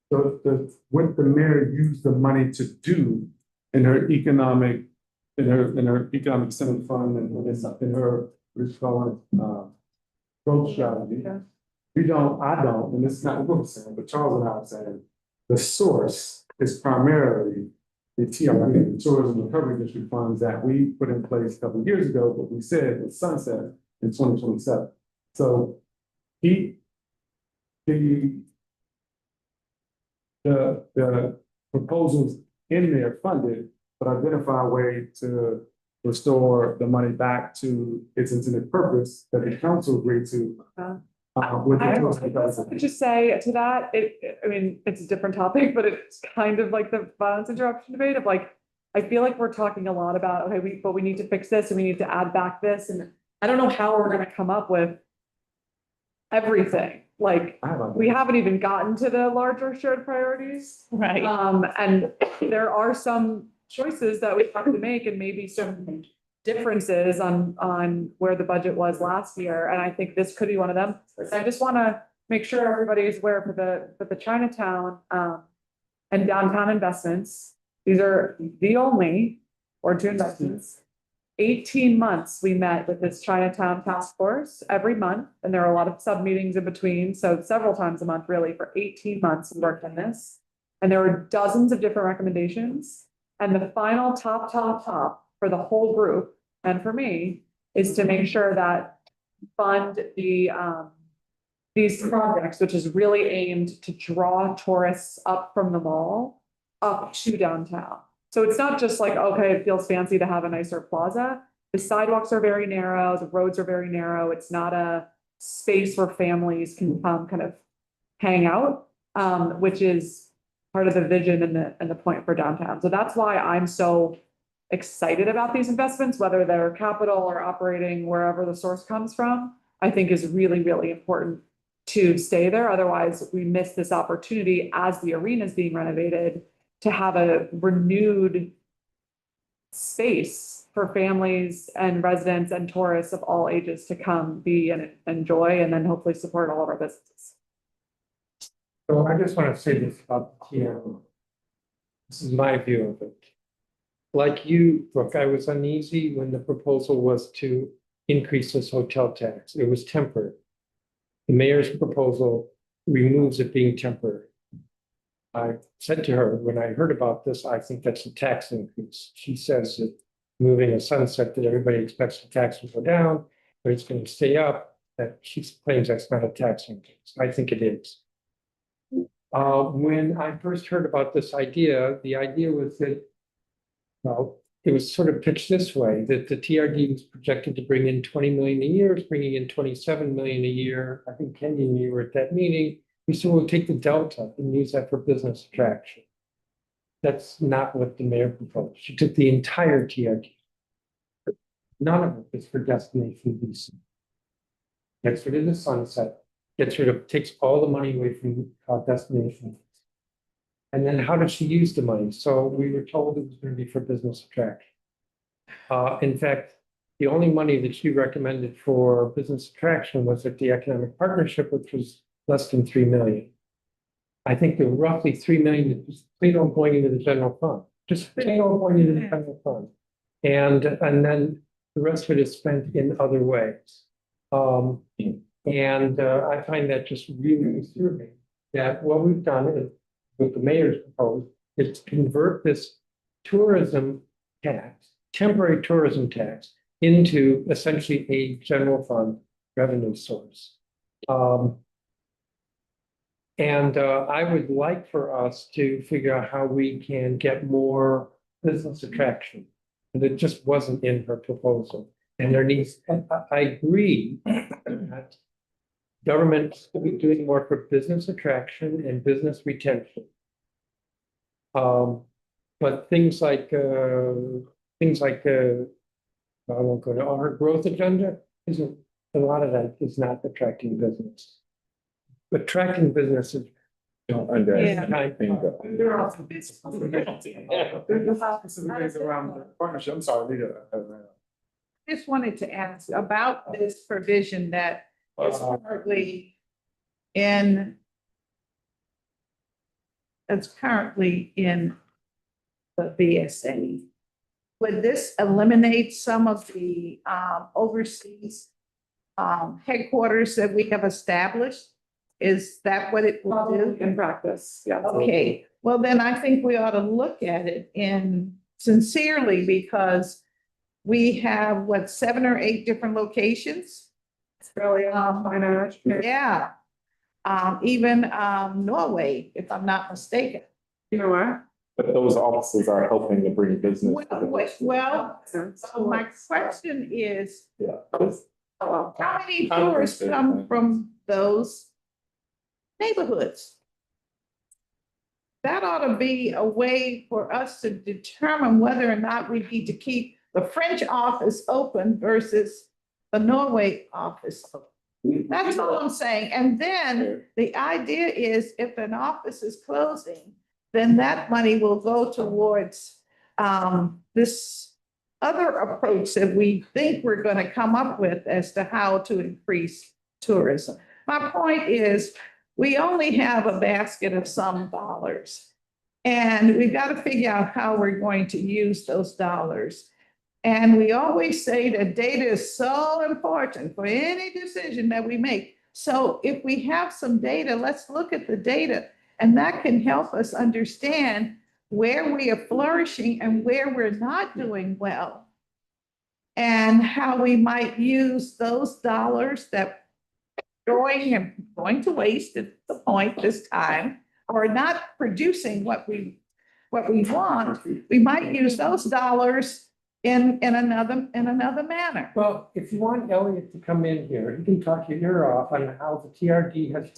what the mayor used the money to do in her economic incentive fund and in her growth strategy. Yeah. I don't, and this is not what Brooke was saying, but Charles and I are saying the source is primarily the TRD, the Tourism Recovery District funds that we put in place a couple of years ago, but we said would sunset in 2027. So the proposals in there funded, but identify a way to restore the money back to its intended purpose that the council agreed to. With the I would just say to that, I mean, it's a different topic, but it's kind of like the violence interruption debate of like, I feel like we're talking a lot about, okay, but we need to fix this and we need to add back this. And I don't know how we're going to come up with everything. Like, we haven't even gotten to the larger shared priorities. Right. And there are some choices that we have to make and maybe some differences on where the budget was last year. And I think this could be one of them. So I just want to make sure everybody is aware for the Chinatown and downtown investments. These are the only or two investments. 18 months we met with this Chinatown task force every month, and there are a lot of sub meetings in between. So several times a month, really, for 18 months we worked on this. And there were dozens of different recommendations. And the final top for the whole group and for me is to make sure that fund the these projects, which is really aimed to draw tourists up from the mall up to downtown. So it's not just like, okay, it feels fancy to have a nicer plaza. The sidewalks are very narrow, the roads are very narrow. It's not a space where families can come kind of hang out, which is part of the vision and the point for downtown. So that's why I'm so excited about these investments, whether they're capital or operating, wherever the source comes from, I think is really, really important to stay there. Otherwise, we miss this opportunity as the arena is being renovated to have a renewed space for families and residents and tourists of all ages to come be and enjoy, and then hopefully support all of our businesses. So I just want to say this about the TM. This is my view of it. Like you, Brooke, I was uneasy when the proposal was to increase this hotel tax. It was temporary. The mayor's proposal removes it being temporary. I said to her, when I heard about this, I think that's a tax increase. She says that moving a sunset that everybody expects the tax to go down, but it's going to stay up, that she claims that's not a tax increase. I think it is. When I first heard about this idea, the idea was that, well, it was sort of pitched this way, that the TRD was projected to bring in 20 million a year, it's bringing in 27 million a year. I think Kenny and you were at that meeting. We said, we'll take the delta and use that for business attraction. That's not what the mayor proposed. She took the entire TRD. None of it is for destination DC. Gets rid of the sunset, takes all the money away from destination. And then how does she use the money? So we were told it was going to be for business attraction. In fact, the only money that she recommended for business attraction was at the economic partnership, which was less than 3 million. I think the roughly 3 million is plain old going into the general fund, just plain old going into the general fund. And then the rest of it is spent in other ways. I find that just really disturbing that what we've done is, what the mayor's proposed, is to convert this tourism tax, temporary tourism tax, into essentially a general fund revenue source. I would like for us to figure out how we can get more business attraction. And it just wasn't in her proposal. And there needs, I agree that government should be doing more for business attraction and business retention. But things like I won't go to our growth agenda, isn't a lot of that is not attracting business. Attracting businesses. Don't underestimate. There are some there's some ways around the partnership. I'm sorry, Lita. Just wanted to ask about this provision that is currently in the BSA. Would this eliminate some of the overseas headquarters that we have established? Is that what it will do? In practice, yeah. Okay, well, then I think we ought to look at it sincerely, because we have, what, 7 or 8 different locations? It's really, Yeah. Even Norway, if I'm not mistaken. You know what? But those offices are helping to bring business. Well, so my question is, how many Congress tourists come from those neighborhoods? That ought to be a way for us to determine whether or not we need to keep the French office open versus the Norway office open. That's all I'm saying. And then the idea is, if an office is closing, then that money will go towards this other approach that we think we're going to come up with as to how to increase tourism. My point is, we only have a basket of some dollars, and we've got to figure out how we're going to use those dollars. And we always say that data is so important for any decision that we make. So if we have some data, let's look at the data, and that can help us understand where we are flourishing and where we're not doing well, and how we might use those dollars that going to waste at the point this time, or not producing what we want, we might use those dollars in another manner. Well, if you want Elliot to come in here, he can talk your ear off on how the TRD has.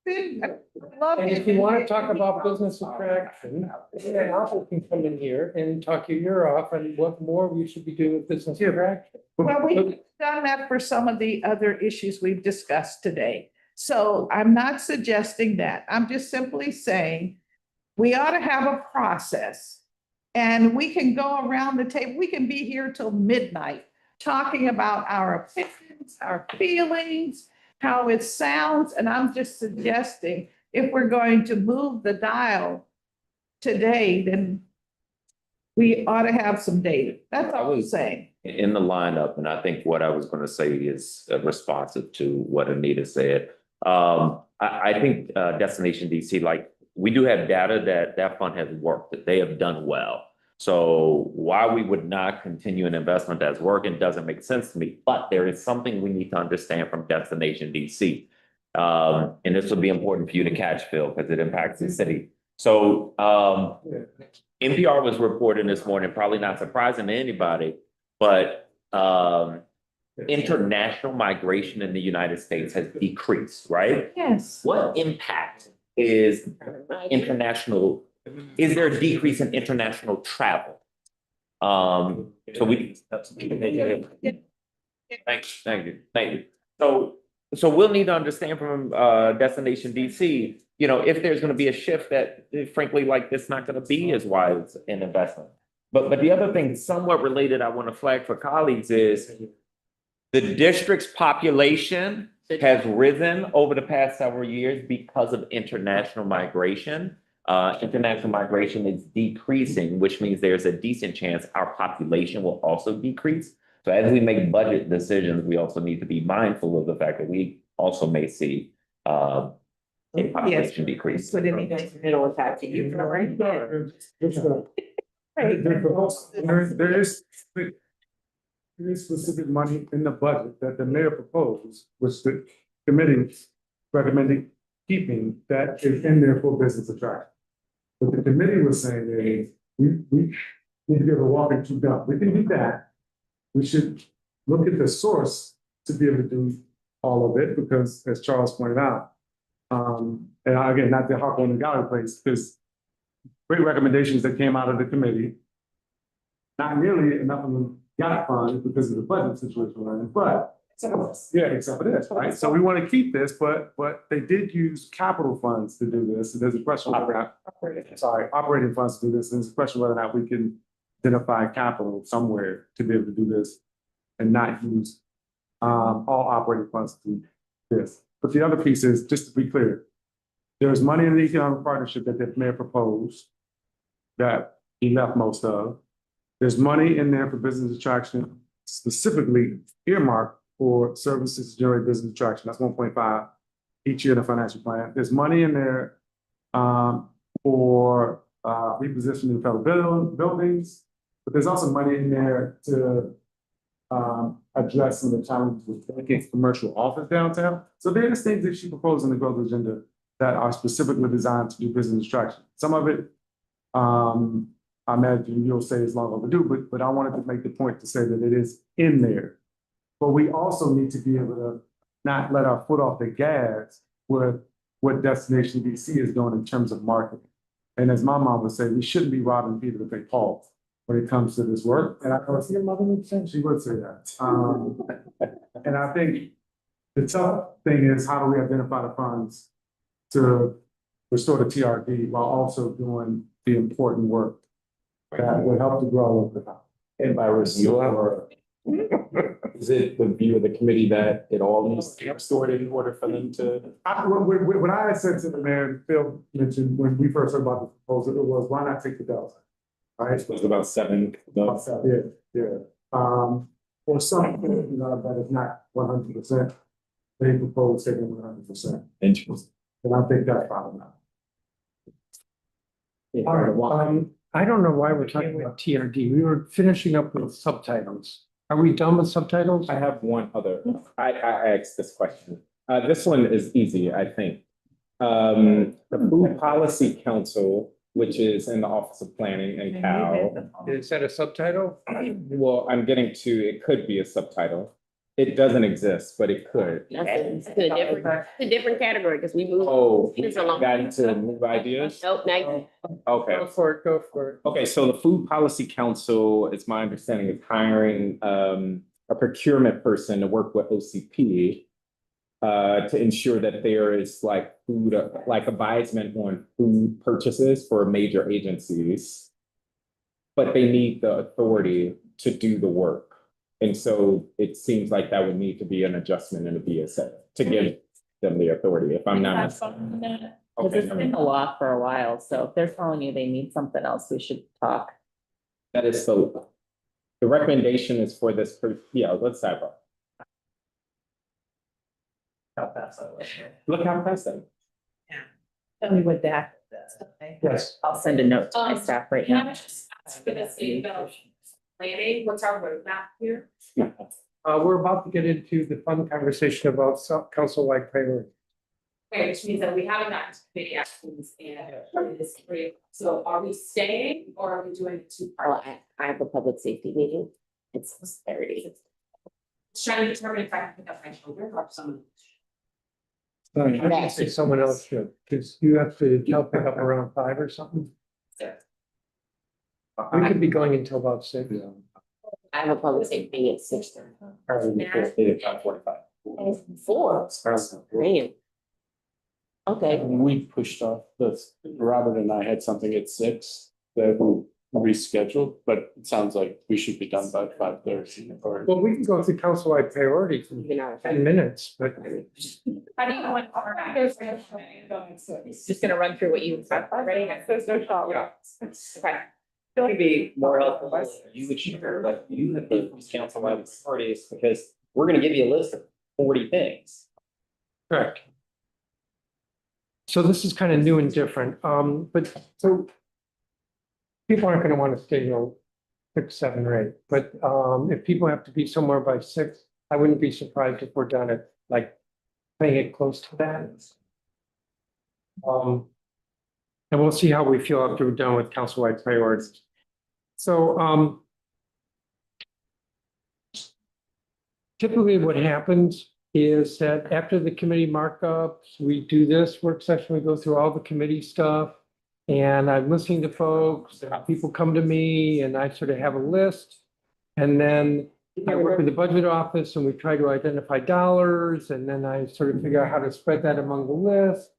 And if you want to talk about business attraction, then Alfred can come in here and talk your ear off on what more we should be doing with business attraction. Well, we've done that for some of the other issues we've discussed today. So I'm not suggesting that. I'm just simply saying we ought to have a process. And we can go around the table. We can be here till midnight talking about our opinions, our feelings, how it sounds. And I'm just suggesting if we're going to move the dial today, then we ought to have some data. That's all I'm saying. In the lineup, and I think what I was going to say is responsive to what Anita said. I think Destination DC, like, we do have data that fund has worked, that they have done well. So why we would not continue an investment that's working doesn't make sense to me, but there is something we need to understand from Destination DC. And this will be important for you to catch, Phil, because it impacts the city. So NPR was reporting this morning, probably not surprising to anybody, but international migration in the United States has decreased, right? Yes. What impact is international, is there a decrease in international travel? So we. Thank you. So we'll need to understand from Destination DC, you know, if there's going to be a shift that frankly, like this, not going to be as wise an investment. But the other thing somewhat related I want to flag for colleagues is the district's population has risen over the past several years because of international migration. International migration is decreasing, which means there's a decent chance our population will also decrease. So as we make budget decisions, we also need to be mindful of the fact that we also may see a population decrease. Put anything it'll impact you, right? There is specific money in the budget that the mayor proposed, which the committee recommended keeping, that is in there for business attraction. What the committee was saying is, we need to give a walking to dump. We can do that. We should look at the source to be able to do all of it, because as Charles pointed out, and again, not to harp on the gallery place, because great recommendations that came out of the committee, not nearly enough of them got funded because of the budget situation we're in, but yeah, except for this, right? So we want to keep this, but they did use capital funds to do this. And there's a question whether operating funds to do this. And there's a question whether or not we can identify capital somewhere to be able to do this and not use all operating funds to do this. But the other piece is, just to be clear, there's money in the economic partnership that the mayor proposed that he left most of. There's money in there for business attraction, specifically earmarked for services to generate business attraction. That's 1.5 each year in the financial plan. There's money in there for repositioning the federal buildings, but there's also money in there to address some of the challenges with making commercial office downtown. So there's things that she proposed in the growth agenda that are specifically designed to do business attraction. Some of it, I imagine you'll say is long overdue, but I wanted to make the point to say that it is in there. But we also need to be able to not let our foot off the gas with what Destination DC is doing in terms of marketing. And as my mom would say, we shouldn't be robbing Peter to pay Paul when it comes to this work. And I know your mother would say, she would say that. And I think the tough thing is, how do we identify the funds to restore the TRD while also doing the important work that will help to grow over time? And by restore, is it the view of the committee that it all needs to be restored in order for them to? What I had said to the mayor, and Phil mentioned when we first heard about the proposal, it was, why not take the delta? Right? It was about seven. Yeah. Or something, that is not 100%. They propose taking 100%. Interesting. And I think that's probably not. I don't know why we're talking about TRD. We were finishing up with subtitles. Are we done with subtitles? I have one other, I asked this question. This one is easy, I think. The Food Policy Council, which is in the Office of Planning and Cal. Is that a subtitle? Well, I'm getting to, it could be a subtitle. It doesn't exist, but it could. It's a different category because we moved. Oh, It's a long- got into move ideas? Nope, now. Okay. Go for it, go for it. Okay, so the Food Policy Council, it's my understanding, is hiring a procurement person to work with OCP to ensure that there is like food, like advisement on food purchases for major agencies. But they need the authority to do the work. And so it seems like that would need to be an adjustment in the BSA to give them the authority, if I'm not mistaken. Because it's been a lot for a while, so if they're telling you they need something else, we should talk. That is the recommendation is for this, yeah, let's have a. Look how fast that. Tell me what that. Yes. I'll send a note to my staff right Can I now. just ask for the sake of planning, what's our roadmap here? We're about to get into the fun conversation about council-wide priority. Okay, which means that we haven't gotten to committee actions and this three. So are we staying or are we doing it two part? I have a public safety meeting. It's 30. Just trying to determine if I can pick up my children or someone. I should say someone else should, because you have to help pick up around 5 or something. We could be going until about 6. I have a public safety meeting at 6:30. 4. Man. Okay. We pushed off this, Robert and I had something at 6 that we rescheduled, but it sounds like we should be done by 5:30 or. Well, we can go through council-wide priorities in 10 minutes, but How do you want our actors? Just gonna run through what you have already. There's no shot. Okay. It'd be more helpful if you would share, like you have those council wide priorities, because we're gonna give you a list of 40 things. correct. So this is kind of new and different, but so people aren't gonna want to stay, 6, 7, or 8, but if people have to be somewhere by 6, I wouldn't be surprised if we're done at like playing it close to that. And we'll see how we feel after we're done with council-wide priorities. So typically what happens is that after the committee markups, we do this work session, we go through all the committee stuff. And I'm listening to folks, and people come to me and I sort of have a list. And then I work with the budget office and we try to identify dollars, and then I sort of figure out how to spread that among the list.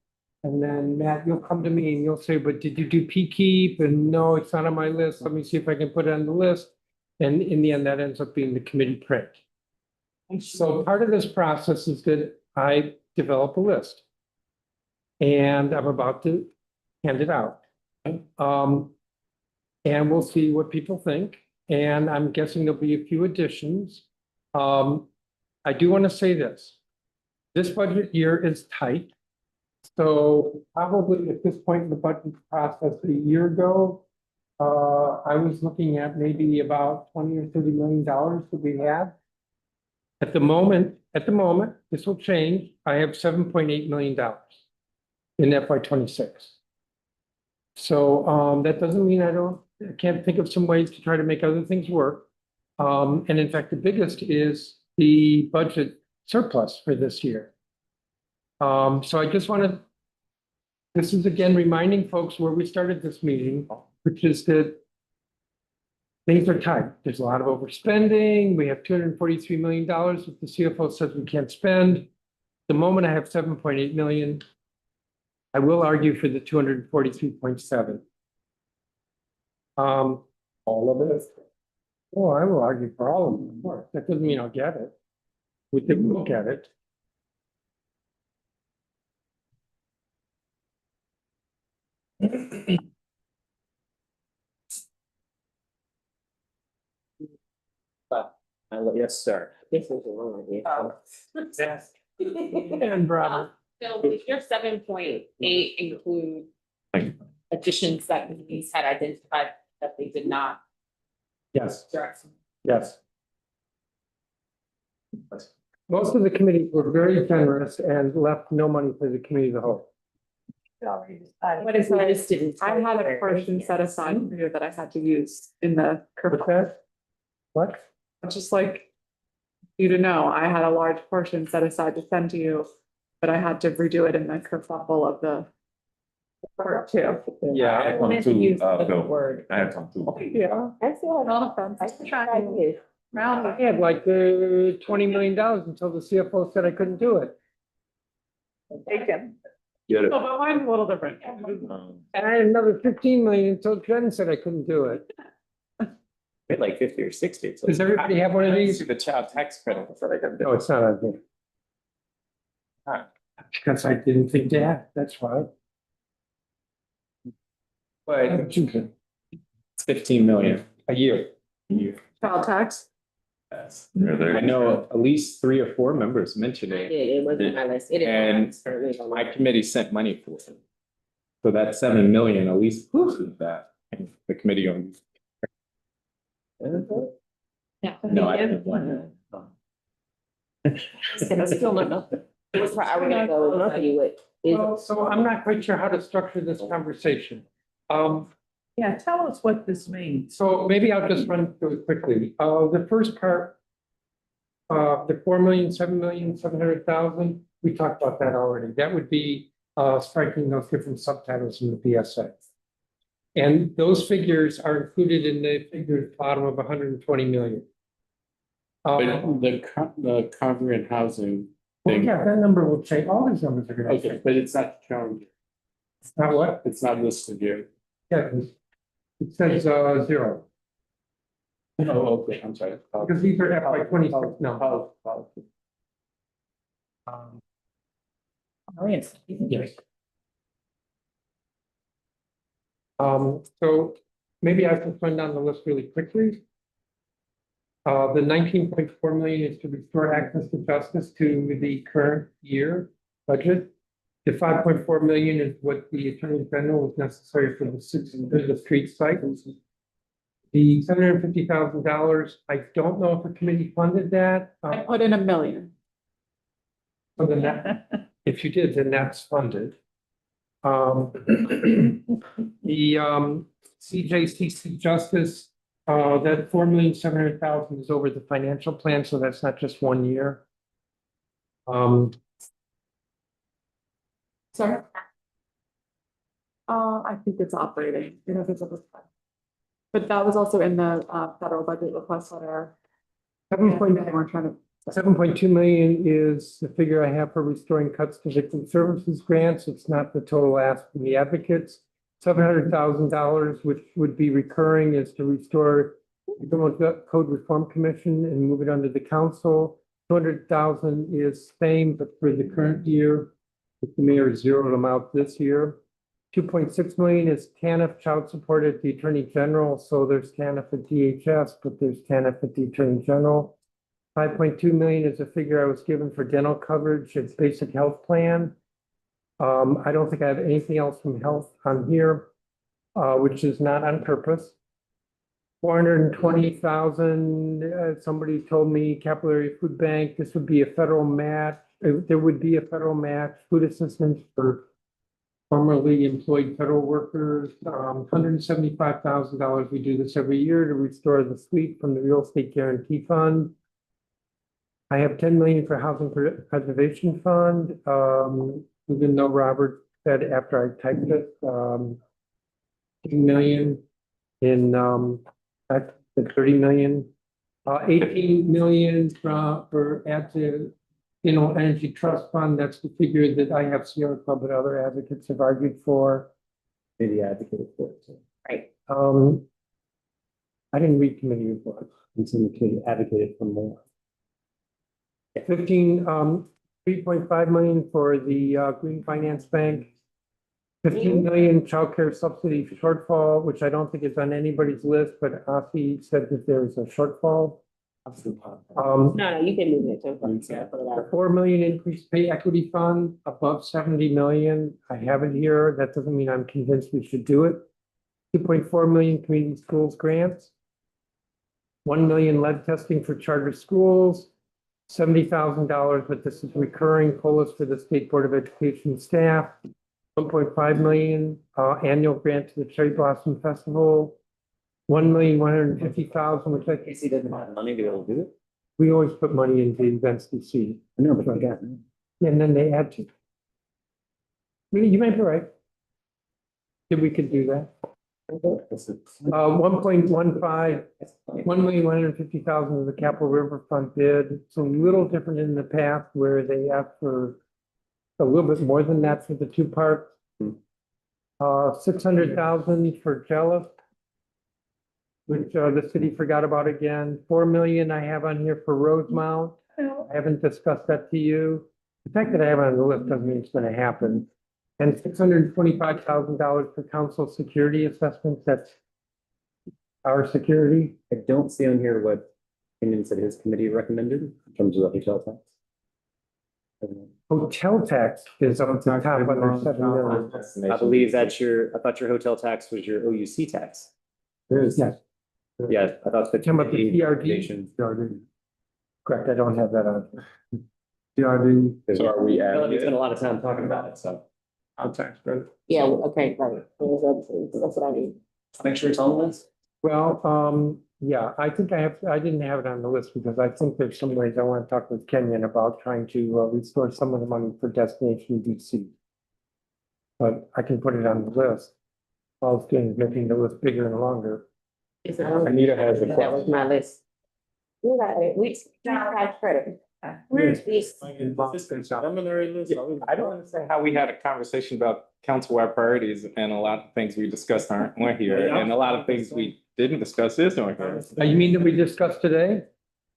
And then Matt, you'll come to me and you'll say, but did you do P-keep? And no, it's not on my list. Let me see if I can put it on the list. And in the end, that ends up being the committee print. So part of this process is that I develop a list. And I'm about to hand it out. And we'll see what people think. And I'm guessing there'll be a few additions. I do want to say this. This budget year is tight. So probably at this point in the budget process a year ago, I was looking at maybe about $20 or $30 million that we had. At the moment, this will change. I have $7.8 million in FY26. So that doesn't mean I can't think of some ways to try to make other things work. And in fact, the biggest is the budget surplus for this year. So I just want to, this is again reminding folks where we started this meeting, which is that things are tight. There's a lot of overspending. We have $243 million that the CFO says we can't spend. At the moment I have 7.8 million. I will argue for the 243.7. All of it? Well, I will argue for all of them, of course. That doesn't mean I'll get it. We take a look at it. Yes, sir. This is the wrong idea. And Robert. So does your 7.8 include additions that these had identified that they did not? Yes. Direct. Yes. Most of the committees were very generous and left no money for the committee of the whole. What is listed? I had a portion set aside for you that I had to use in the What's that? What? just like you to know, I had a large portion set aside to send to you, but I had to redo it in the kerfuffle of the part too. Yeah, I had come Meant to use to, the Bill. word. I had come to. Yeah. I still have all of them. I tried it. Round. I had like $20 million until the CFO said I couldn't do it. Taken. Get No, but mine's a little different. And I had another 15 million until Jen said I couldn't do it. Bit like 50 or 60. So Does everybody have one of these? The child tax credit. No, it's not on here. Because I didn't think to ask, that's why. But it's 15 million a year. Child tax. Yes. Yeah, there I you know at least 3 or 4 members mentioned I it. did, it was on my list. It is on my And list, certainly on my my committee sent money for it. So that 7 million, at least includes that, and the committee on. No, I didn't. Still not nothing. It was for our go and tell you what is. Well, so I'm not quite sure how to structure this conversation. Yeah, tell us what this means. So maybe I'll just run through it quickly. The first part, the 4,007,700,000, we talked about that already. That would be striking those different subtitles in the PSA. And those figures are included in the figures bottom of 120 million. But the congregate housing Well, thing, yeah, that number will change. All these numbers are gonna okay, change. but it's not shown, It's not what? it's not listed here. Yeah, it says 0. Oh, okay, I'm sorry. Because these are FY 26 numbers. Oh, yes. Yes. So maybe I can run down the list really quickly. The 19.4 million is to restore access to justice to the current year budget. The 5.4 million is what the Attorney General was necessary for the street site. The $750,000, I don't know if the committee funded that. I put in $1 million. So then that, if you did, then that's funded. The CJCC Justice, that 4,700,000 is over the financial plan, so that's not just 1 year. Sorry. I think it's operating, you know, if it's over. But that was also in the federal budget request letter. 7.2 million is the figure I have for restoring cuts to victim services grants. It's not the total ask from the advocates. $700,000, which would be recurring, is to restore the Criminal Code Reform Commission and move it under the council. 200,000 is same, but for the current year, if the mayor zeroed them out this year. 2.6 million is TANF child support at the Attorney General. So there's TANF at DHS, but there's TANF at the Attorney General. 5.2 million is a figure I was given for dental coverage. It's basic health plan. I don't think I have anything else from health on here, which is not on purpose. 420,000, somebody told me Capillary Food Bank, this would be a federal match. There would be a federal match, food assistance for formerly employed federal workers. $175,000. We do this every year to restore the suite from the Real Estate Guarantee Fund. I have 10 million for Housing Preservation Fund. Even though Robert said after I typed it, 2 million in that's the 30 million. 18 million for add to Energy Trust Fund. That's the figure that I have Sierra Club and other advocates have argued for. Maybe advocated for it. Right. I didn't read committee reports. Continue advocated for more. 3.5 million for the Green Finance Bank. 15 million childcare subsidy shortfall, which I don't think is on anybody's list, but Afi said that there's a shortfall. No, you can move it to. The 4 million increased pay equity fund above 70 million. I have it here. That doesn't mean I'm convinced we should do it. 2.4 million community schools grants. 1 million lead testing for charter schools. $70,000, but this is recurring COLAs for the State Board of Education staff. 1.5 million, annual grant to the Cherry Blossom Festival. 1,150,000, which I think Casey doesn't have money to be able to do it. we always put money into events DC. I know, but I got. And then they add to. You might be right. If we could do that. 1.15, 1,150,000 of the Capital River Fund bid. It's a little different in the past where they ask for a little bit more than that for the two parks. 600,000 for Jello, which the city forgot about again. 4 million I have on here for Rosemount. I haven't discussed that to you. The fact that I have it on the list doesn't mean it's going to happen. And $625,000 for council security assessments. That's our security. I don't see on here what Kenyon said his committee recommended in terms of the hotel tax. Hotel tax is up to the top under 7 million. I believe that's I thought your hotel tax was your OUC tax. Yes. Yeah, I thought the. Talking about the recommendation- Correct, I don't have that on. TRD. So are we I feel like we adding spent a it? lot of time talking about it, so. Our tax credit. Yeah, okay, right. That's what I mean. Make sure it's on the list. Well, yeah, I think I didn't have it on the list because I think there's some ways I want to talk with Kenyon about trying to restore some of the money for Destination DC. But I can put it on the list. All it's doing is making the list bigger and longer. Is it on? Anita has a That question. was my list. We got credit. Where's this? Preliminary list. I don't understand how we had a conversation about council-wide priorities and a lot of things we discussed aren't on here, and a lot of things we didn't discuss is on here. You mean that we discussed today?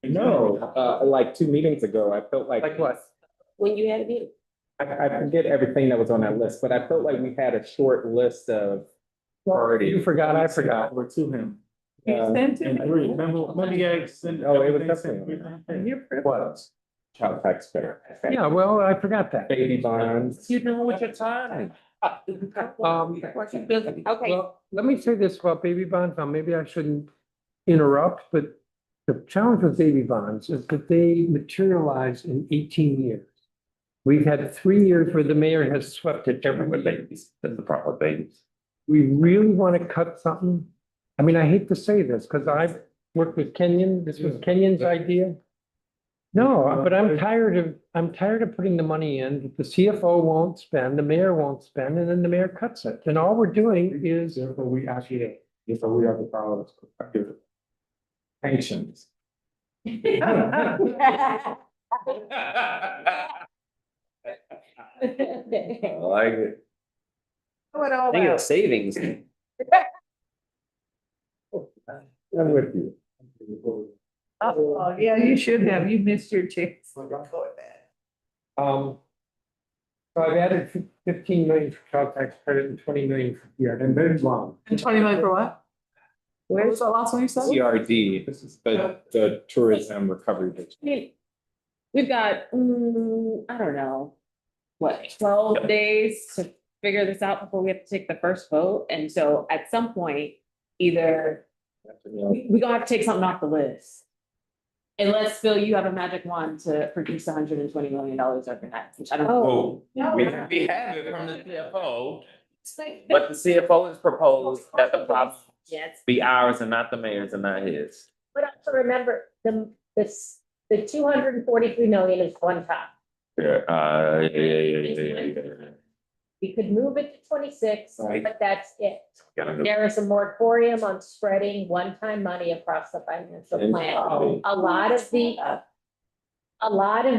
No, like 2 meetings ago, I felt like. Like what? When you had a meeting. I forget everything that was on that list, but I felt like we had a short list of You priorities. forgot, I forgot. Over to him. Sent to And me. remember you guys sent. Oh, it was everything definitely. You're privileged. What? Child tax credit. Yeah, well, I forgot that. Baby bonds. You doing with your time? Okay. Well, let me say this about baby bonds. Now, maybe I shouldn't interrupt, but the challenge with baby bonds is that they materialize in 18 years. We've had 3 years where the mayor has swept it every With day. babies, that's the problem with babies. We really want to cut something. I mean, I hate to say this because I've worked with Kenyon. This was Kenyon's idea. No, but I'm tired of putting the money in that the CFO won't spend, the mayor won't spend, and then the mayor cuts it. And all we're doing is Therefore, we actually, therefore, we have the power to give it. Patience. I like it. What all Thinking about? of savings. I'm with you. Oh, yeah, you should have. You missed your chance. So I've added 15 million for child tax credit and 20 million for PR. And then one. And 20 million for what? What was that last one you said? CRD, the tourism recovery. District. I mean, we've got, I don't know, what, 12 days to figure this out before we have to take the first vote. And so at some point, either we gonna have to take something off the list. Unless, Phil, you have a magic wand to produce $120 million overnight, which I don't know. Oh, we have it from the CFO, but the CFO has proposed that the problem Yes, be ours and not the mayor's and not his. but also remember, the 243 million is one time. Yeah. We could move it to 26, Right. but that's it. Gotta go. There is a moratorium on spreading one-time money across the financial plan. A lot of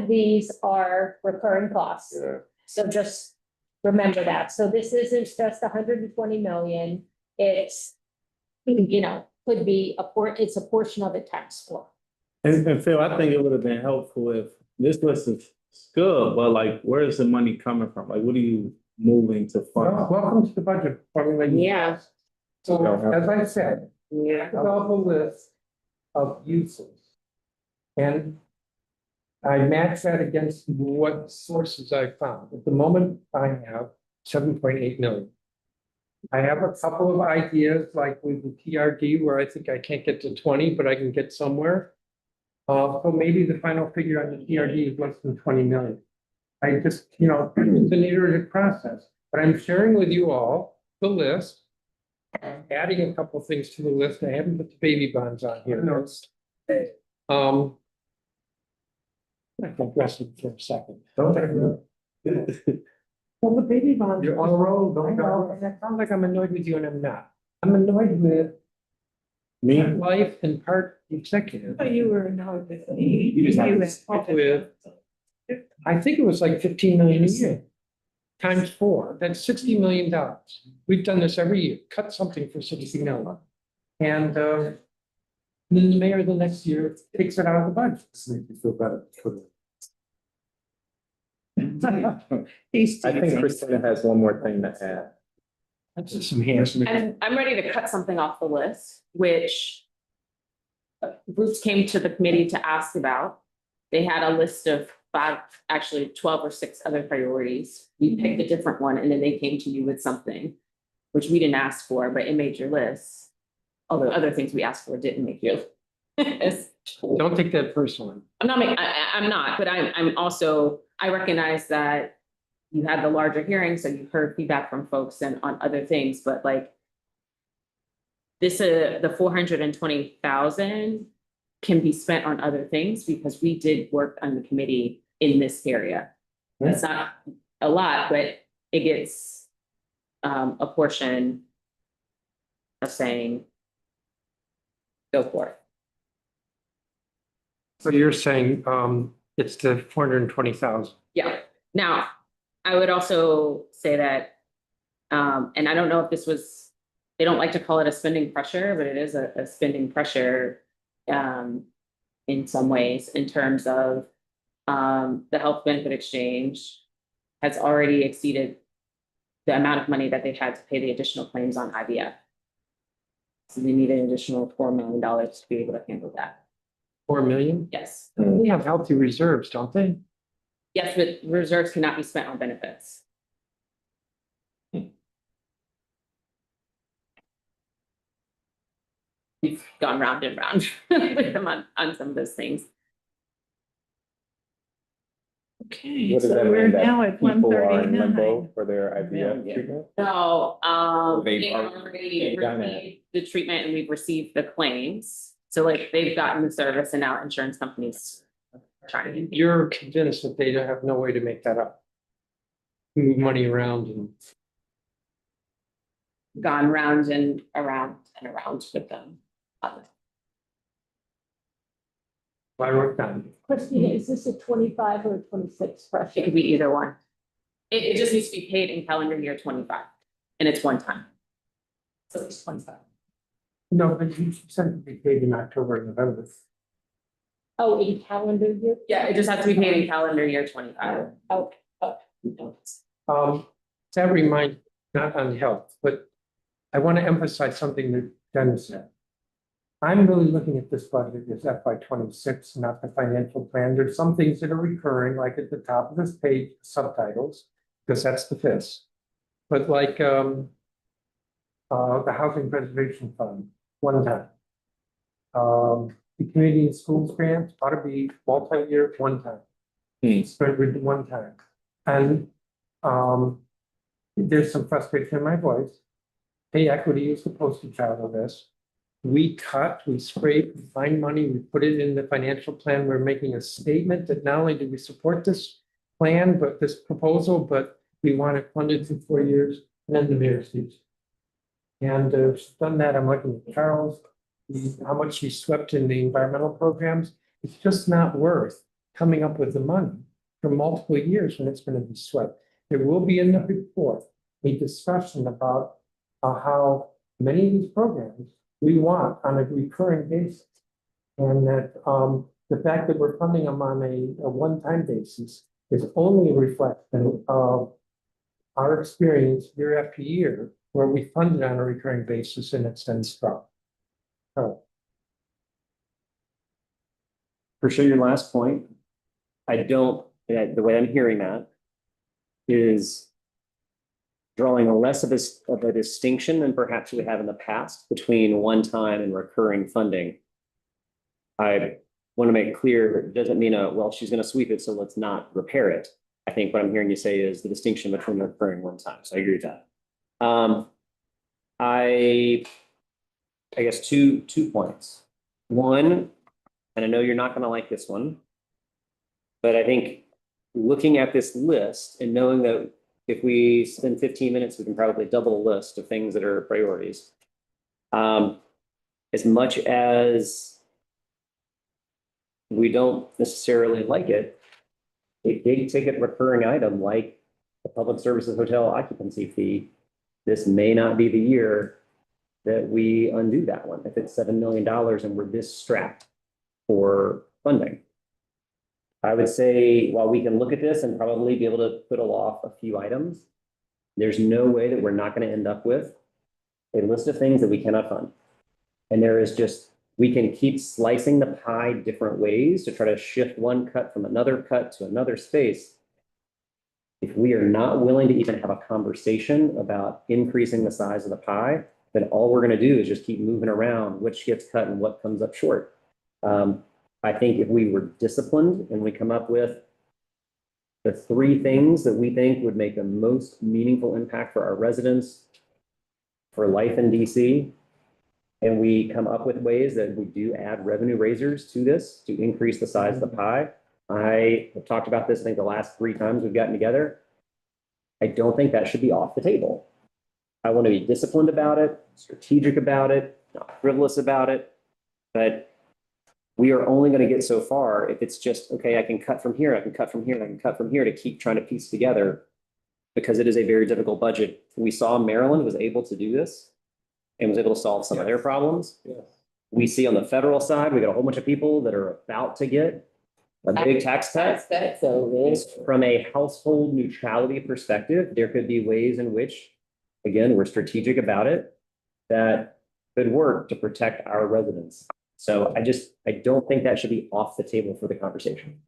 these are recurring costs. Yeah. So just remember that. So this isn't just 120 million. It's, could be it's a portion of it taxed for. And Phil, I think it would have been helpful if this list is good, but like, where is the money coming from? Like, what are you moving to fund? Welcome to the budget. formulating. Yeah. So as I said, Yeah. develop a list of uses. And I match that against what sources I found. At the moment, I have 7.8 million. I have a couple of ideas, like with the TRD, where I think I can't get to 20, but I can get somewhere. So maybe the final figure on the TRD is less than 20 million. I just, it's an iterative process, but I'm sharing with you all the list. Adding a couple things to the list. I haven't put the baby bonds on here. I can rest it for a second. Well, the baby bonds are on the road. I know, and it sounds like I'm annoyed with you and I'm not. I'm annoyed with Me? life and part executive. You were annoyed with me. You just have to stick with, I think it was like 15 million a year. Times 4, that's $60 million. We've done this every year, cut something for 60 million. And then the mayor the next year takes it out of the budget. This makes me feel better. He's I think Christina has one more thing to add. That's just some hands. And I'm ready to cut something off the list, which groups came to the committee to ask about. They had a list of 5, actually 12 or 6 other priorities. We picked a different one and then they came to you with something, which we didn't ask for, but it made your list. Although other things we asked for didn't make you. Don't take that personally. I'm not, but I'm also, I recognize that you had the larger hearing, so you heard feedback from folks and on other things, but like this, the 420,000 can be spent on other things because we did work on the committee in this area. It's not a lot, but it gets a portion of saying, go for it. So you're saying it's the 420,000. Yeah. Now, I would also say that, and I don't know if this was, they don't like to call it a spending pressure, but it is a spending pressure in some ways in terms of the health benefit exchange has already exceeded the amount of money that they've had to pay the additional claims on IVF. So they need an additional $4 million to be able to handle that. 4 million? Yes. They have healthy reserves, don't they? Yes, but reserves cannot be spent on benefits. We've gone round and round with them on some of those things. Okay, What does so that we're mean, that now at people are in 139. limbo for their IVF treatment? No, They've they already done it. received the treatment and we've received the claims. So like they've gotten the service and now insurance companies are trying to. You're convinced that they don't have no way to make that up. Move money around and Gone round and around with them. I worked on it. Christina, is this a 25 or a 26 It pressure? could be either one. It just needs to be paid in calendar year 25 and it's one time. So it's 25. No, but you said to be paid in October and November. Oh, in calendar year? Yeah, it just has to be paid in calendar year 25. Okay. That reminds, not on health, but I want to emphasize something that Dennis said. I'm really looking at this budget as FY 26, not the financial plan. There's some things that are recurring, like at the top of this page, subtitles, because that's the FIS. But like the Housing Preservation Fund, one time. The community and schools grants ought to be multi-year, one time. Spread with one time. And there's some frustration in my voice. Pay equity is the poster child of this. We cut, we scrape, we find money, we put it in the financial plan. We're making a statement that not only do we support this plan, but this proposal, but we want it funded for 4 years, and then the mayor speaks. And done that, I'm looking at Charles, how much he swept in the environmental programs. It's just not worth coming up with the money for multiple years when it's going to be swept. There will be in the report a discussion about how many of these programs we want on a recurring basis. And that the fact that we're funding them on a one-time basis is only a reflection of our experience year after year, where we fund it on a recurring basis and it's then struck. For sure, your last point, I don't, the way I'm hearing that is drawing a less of a distinction than perhaps we have in the past between one-time and recurring funding. I want to make clear, it doesn't mean, well, she's going to sweep it, so let's not repair it. I think what I'm hearing you say is the distinction between recurring one time. So I agree with that. I guess two points. One, and I know you're not going to like this one, but I think looking at this list and knowing that if we spend 15 minutes, we can probably double the list of things that are priorities. As much as we don't necessarily like it, a big ticket recurring item like the public services hotel occupancy fee, this may not be the year that we undo that one. If it's $7 million and we're this strapped for funding. I would say, while we can look at this and probably be able to whittle off a few items, there's no way that we're not going to end up with a list of things that we cannot fund. And there is just, we can keep slicing the pie different ways to try to shift one cut from another cut to another space. If we are not willing to even have a conversation about increasing the size of the pie, then all we're going to do is just keep moving around which gets cut and what comes up short. I think if we were disciplined and we come up with the 3 things that we think would make the most meaningful impact for our residents, for life in DC, and we come up with ways that we do add revenue raisers to this to increase the size of the pie. I have talked about this, I think, the last 3 times we've gotten together. I don't think that should be off the table. I want to be disciplined about it, strategic about it, not frivolous about it, but we are only going to get so far if it's just, okay, I can cut from here, I can cut from here, I can cut from here to keep trying to piece together, because it is a very difficult budget. We saw Maryland was able to do this and was able to solve some of their problems. We see on the federal side, we got a whole bunch of people that are about to get a big tax cut. So from a household neutrality perspective, there could be ways in which, again, we're strategic about it, that could work to protect our residents. So I don't think that should be off the table for the conversation.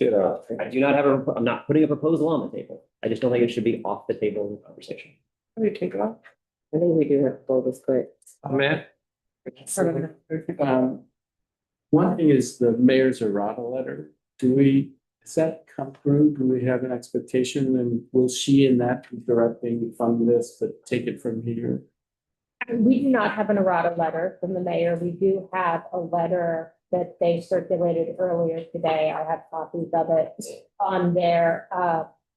I do not have I'm not putting a proposal on the table. I just don't think it should be off the table in the conversation. Can we take it off? I think we do have to pull this quick. Matt? One thing is the mayor's errata letter. Does that come through? Do we have an expectation, and will she in that be directing fund this, but take it from here? We do not have an errata letter from the mayor. We do have a letter that they circulated earlier today. I have copies of it on their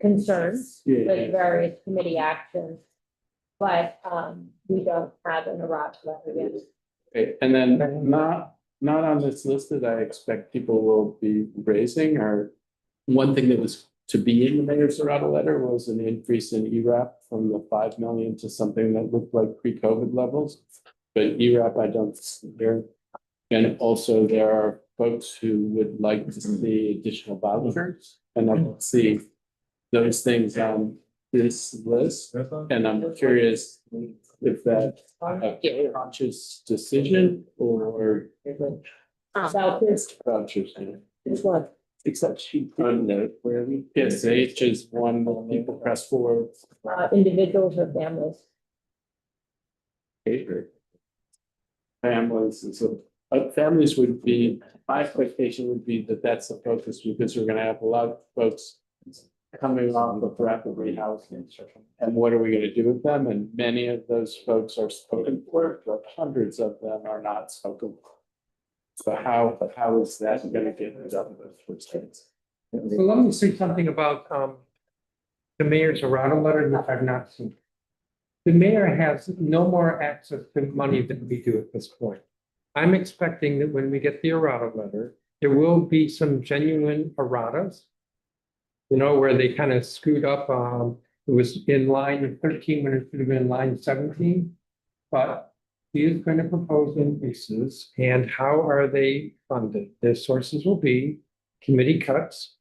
concerns with various committee actions. But we don't have an errata letter yet. Okay, and then not on this list that I expect people will be raising, or one thing that was to be in the mayor's errata letter was an increase in ERAP from the 5 million to something that looked like pre-COVID levels. But ERAP, I don't see here. And also there are folks who would like to see additional vouchers, and I don't see those things on this list. And I'm curious if that's a conscious decision or vouchers. This one. Except she didn't note where we. Yes, H is one that people press forward. Individuals or families. Families, and so families would be, my expectation would be that that's the focus, because we're gonna have a lot of folks coming off of rapid rehousing. And what are we gonna do with them? And many of those folks are spoken for, but hundreds of them are not spoken for. So how is that gonna get done with states? So let me say something about the mayor's errata letter that I've not seen. The mayor has no more access to money than we do at this point. I'm expecting that when we get the errata letter, there will be some genuine erratas. You know, where they kind of screwed up, it was in line 13 when it should have been in line 17. But he is going to propose increases, and how are they funded? The sources will be committee cuts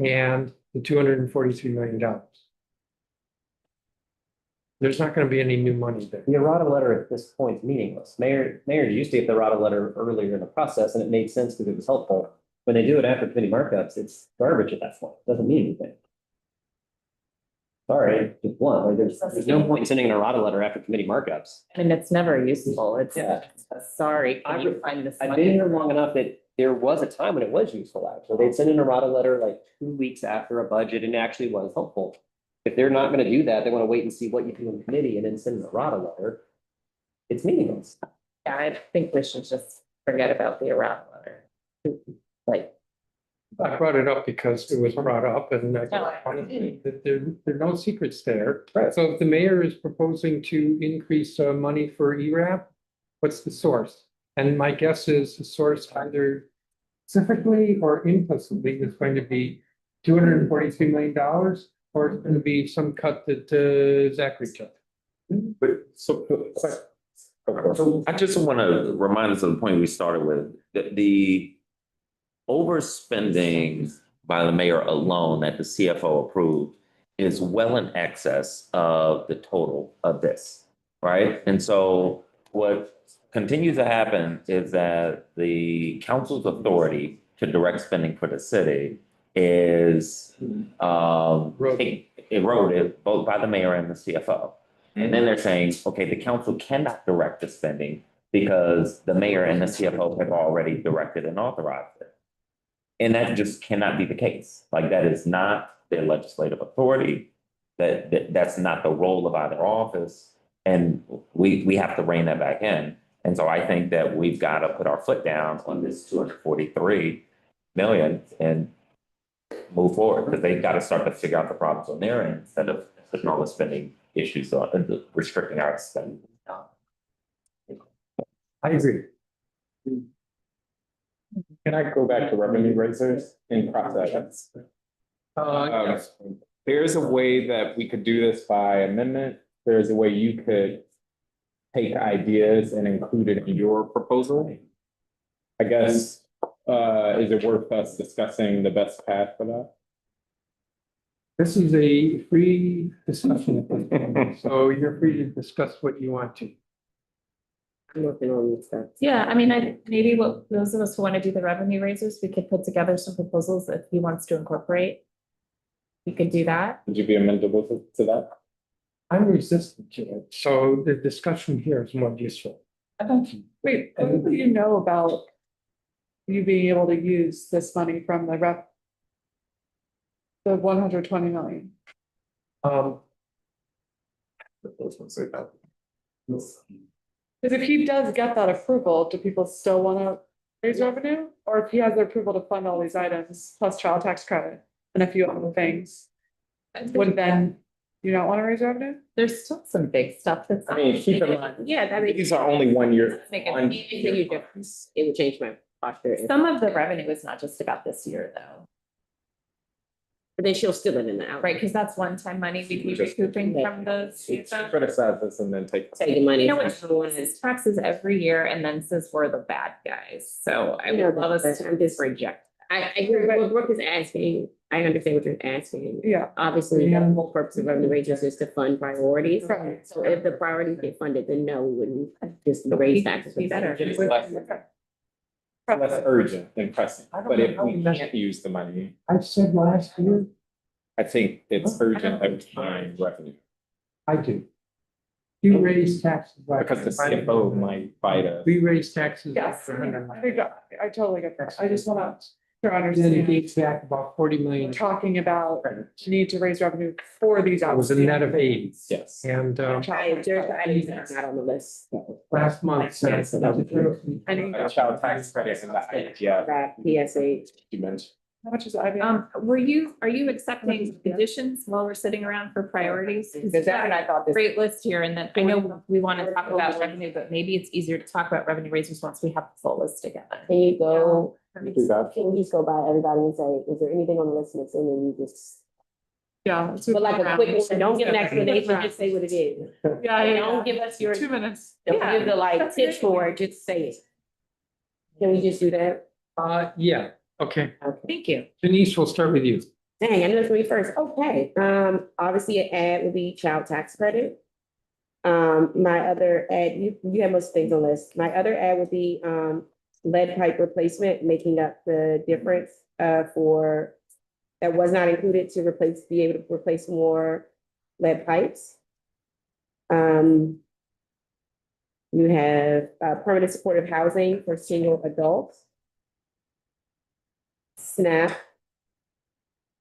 and the $243 million. There's not going to be any new money there. The errata letter at this point is meaningless. Mayor used to get the errata letter earlier in the process, and it made sense because it was helpful. When they do it after committee markups, it's garbage at that point. It doesn't mean anything. Sorry, just one, like, there's no point in sending an errata letter after committee markups. And it's never useful. It's, Yeah. sorry, can you find this I've money? been here long enough that there was a time when it was useful, actually. They'd send an errata letter like 2 weeks after a budget and it actually was helpful. If they're not gonna do that, they wanna wait and see what you do in committee and then send an errata letter. It's meaningless. Yeah, I think we should just forget about the errata letter. Like, I brought it up because it was brought up and No, that there are no secrets there. So if the mayor is proposing to increase money for ERAP, what's the source? And my guess is the source either specifically or implicitly is going to be $243 million, or it's going to be some cut that Zachary took. But so I just want to remind us of the point we started with, the overspending by the mayor alone that the CFO approved is well in excess of the total of this, right? And so what continues to happen is that the council's authority to direct spending for the city is eroded both by the mayor and the CFO. And then they're saying, okay, the council cannot direct the spending because the mayor and the CFO have already directed and authorized it. And that just cannot be the case. Like, that is not their legislative authority. That's not the role of either office. And we have to rein that back in. And so I think that we've got to put our foot down on this 243 million and move forward, because they've got to start to figure out the problems on their end instead of putting all the spending issues on and restricting our spending. I agree. Can I go back to revenue raisers in process? Yes. There's a way that we could do this by amendment. There's a way you could take ideas and include it in your proposal. I guess, is it worth us discussing the best path for that? This is a free discussion at this point, so you're free to discuss what you want to. I'm working on this stuff. yeah, I mean, maybe what those of us who want to do the revenue raises, we could put together some proposals if he wants to incorporate. We could do that. Would you be amenable to that? I'm resistant to it, so the discussion here is more useful. Wait, what do you know about you being able to use this money from the 120 million? Because if he does get that approval, do people still want to raise revenue? Or if he has the approval to fund all these items plus child tax credit and a few other things, would then you not want to raise revenue? There's still some big stuff that's. I mean, keep in mind, Yeah, that makes. these are only 1 year. Make a huge difference. It would change my posture. Some of the revenue is not just about this year, though, But then she'll still live in the out. right? Because that's one-time money we'd be recouping from the CFO. Criticize this and then take. Taking money. You know what, from one. she raises taxes every year and then says we're the bad guys, so I I know, would love us but to I'm just reject. I hear what Brooke is asking. I understand what you're asking. Yeah. Obviously, the whole purpose of revenue raises is to fund priorities. Right. So if the priorities get funded, then no, we wouldn't just raise taxes. Be better. It's less urgent than pressing, but if we can't use the money, I said last year, I think it's urgent every time revenue. I do. You raise taxes. like- Because the CFO might fight us. We raise taxes. Yes, for 100 I think I totally get that. I just want to Then it understand. dates back about 40 We're million. talking about need to raise revenue for these. It was a net of 80. Yes. And There's items that's not on the list. last month. Yeah, so that was Any, Child tax credit and the yeah, That PSA. you mentioned. how much is IBM? Are you accepting conditions while we're sitting around for priorities? Because Because that, I thought this. great list here, and then I know we want to talk about revenue, but maybe it's easier to talk about revenue raises once we have the full list together. Can you go, Do that. can you just go by everybody and say, is there anything on the list missing, and you just, Yeah. but like a quick, one, don't give an explanation, just say what it is. Yeah, Don't give us your, 2 minutes. don't give the like pitch for it, just say it. Can we just do that? Yeah, okay. Thank you. Denise, we'll start with you. Dang, I know it's me first. Okay, obviously an ad would be child tax credit. My other ad, you have most things on the list. My other ad would be, lead pipe replacement, making up the difference, for, that was not included to replace, be able to replace more, lead pipes. You have permanent supportive housing for single adults. SNAP,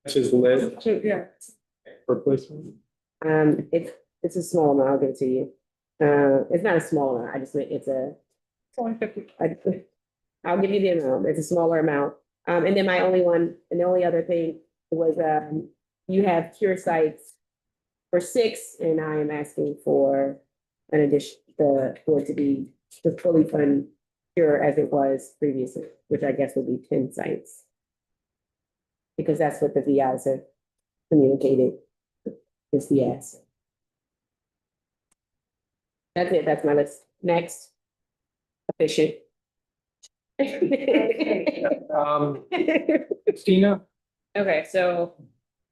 Which is lead Yeah. replacement. it's a small amount, I'll give it to you. It's not a small amount, I just meant it's a, It's only 50. I'll give you the amount, it's a smaller amount. And then my only one, and the only other thing was, you have cure sites for 6, and I am asking for an addition, for it to be to fully fund cure as it was previously, which I guess would be 10 sites. Because that's what the VIs have communicated, is the ask. That's it, that's my list. Next. Efficient. Christina? Okay, so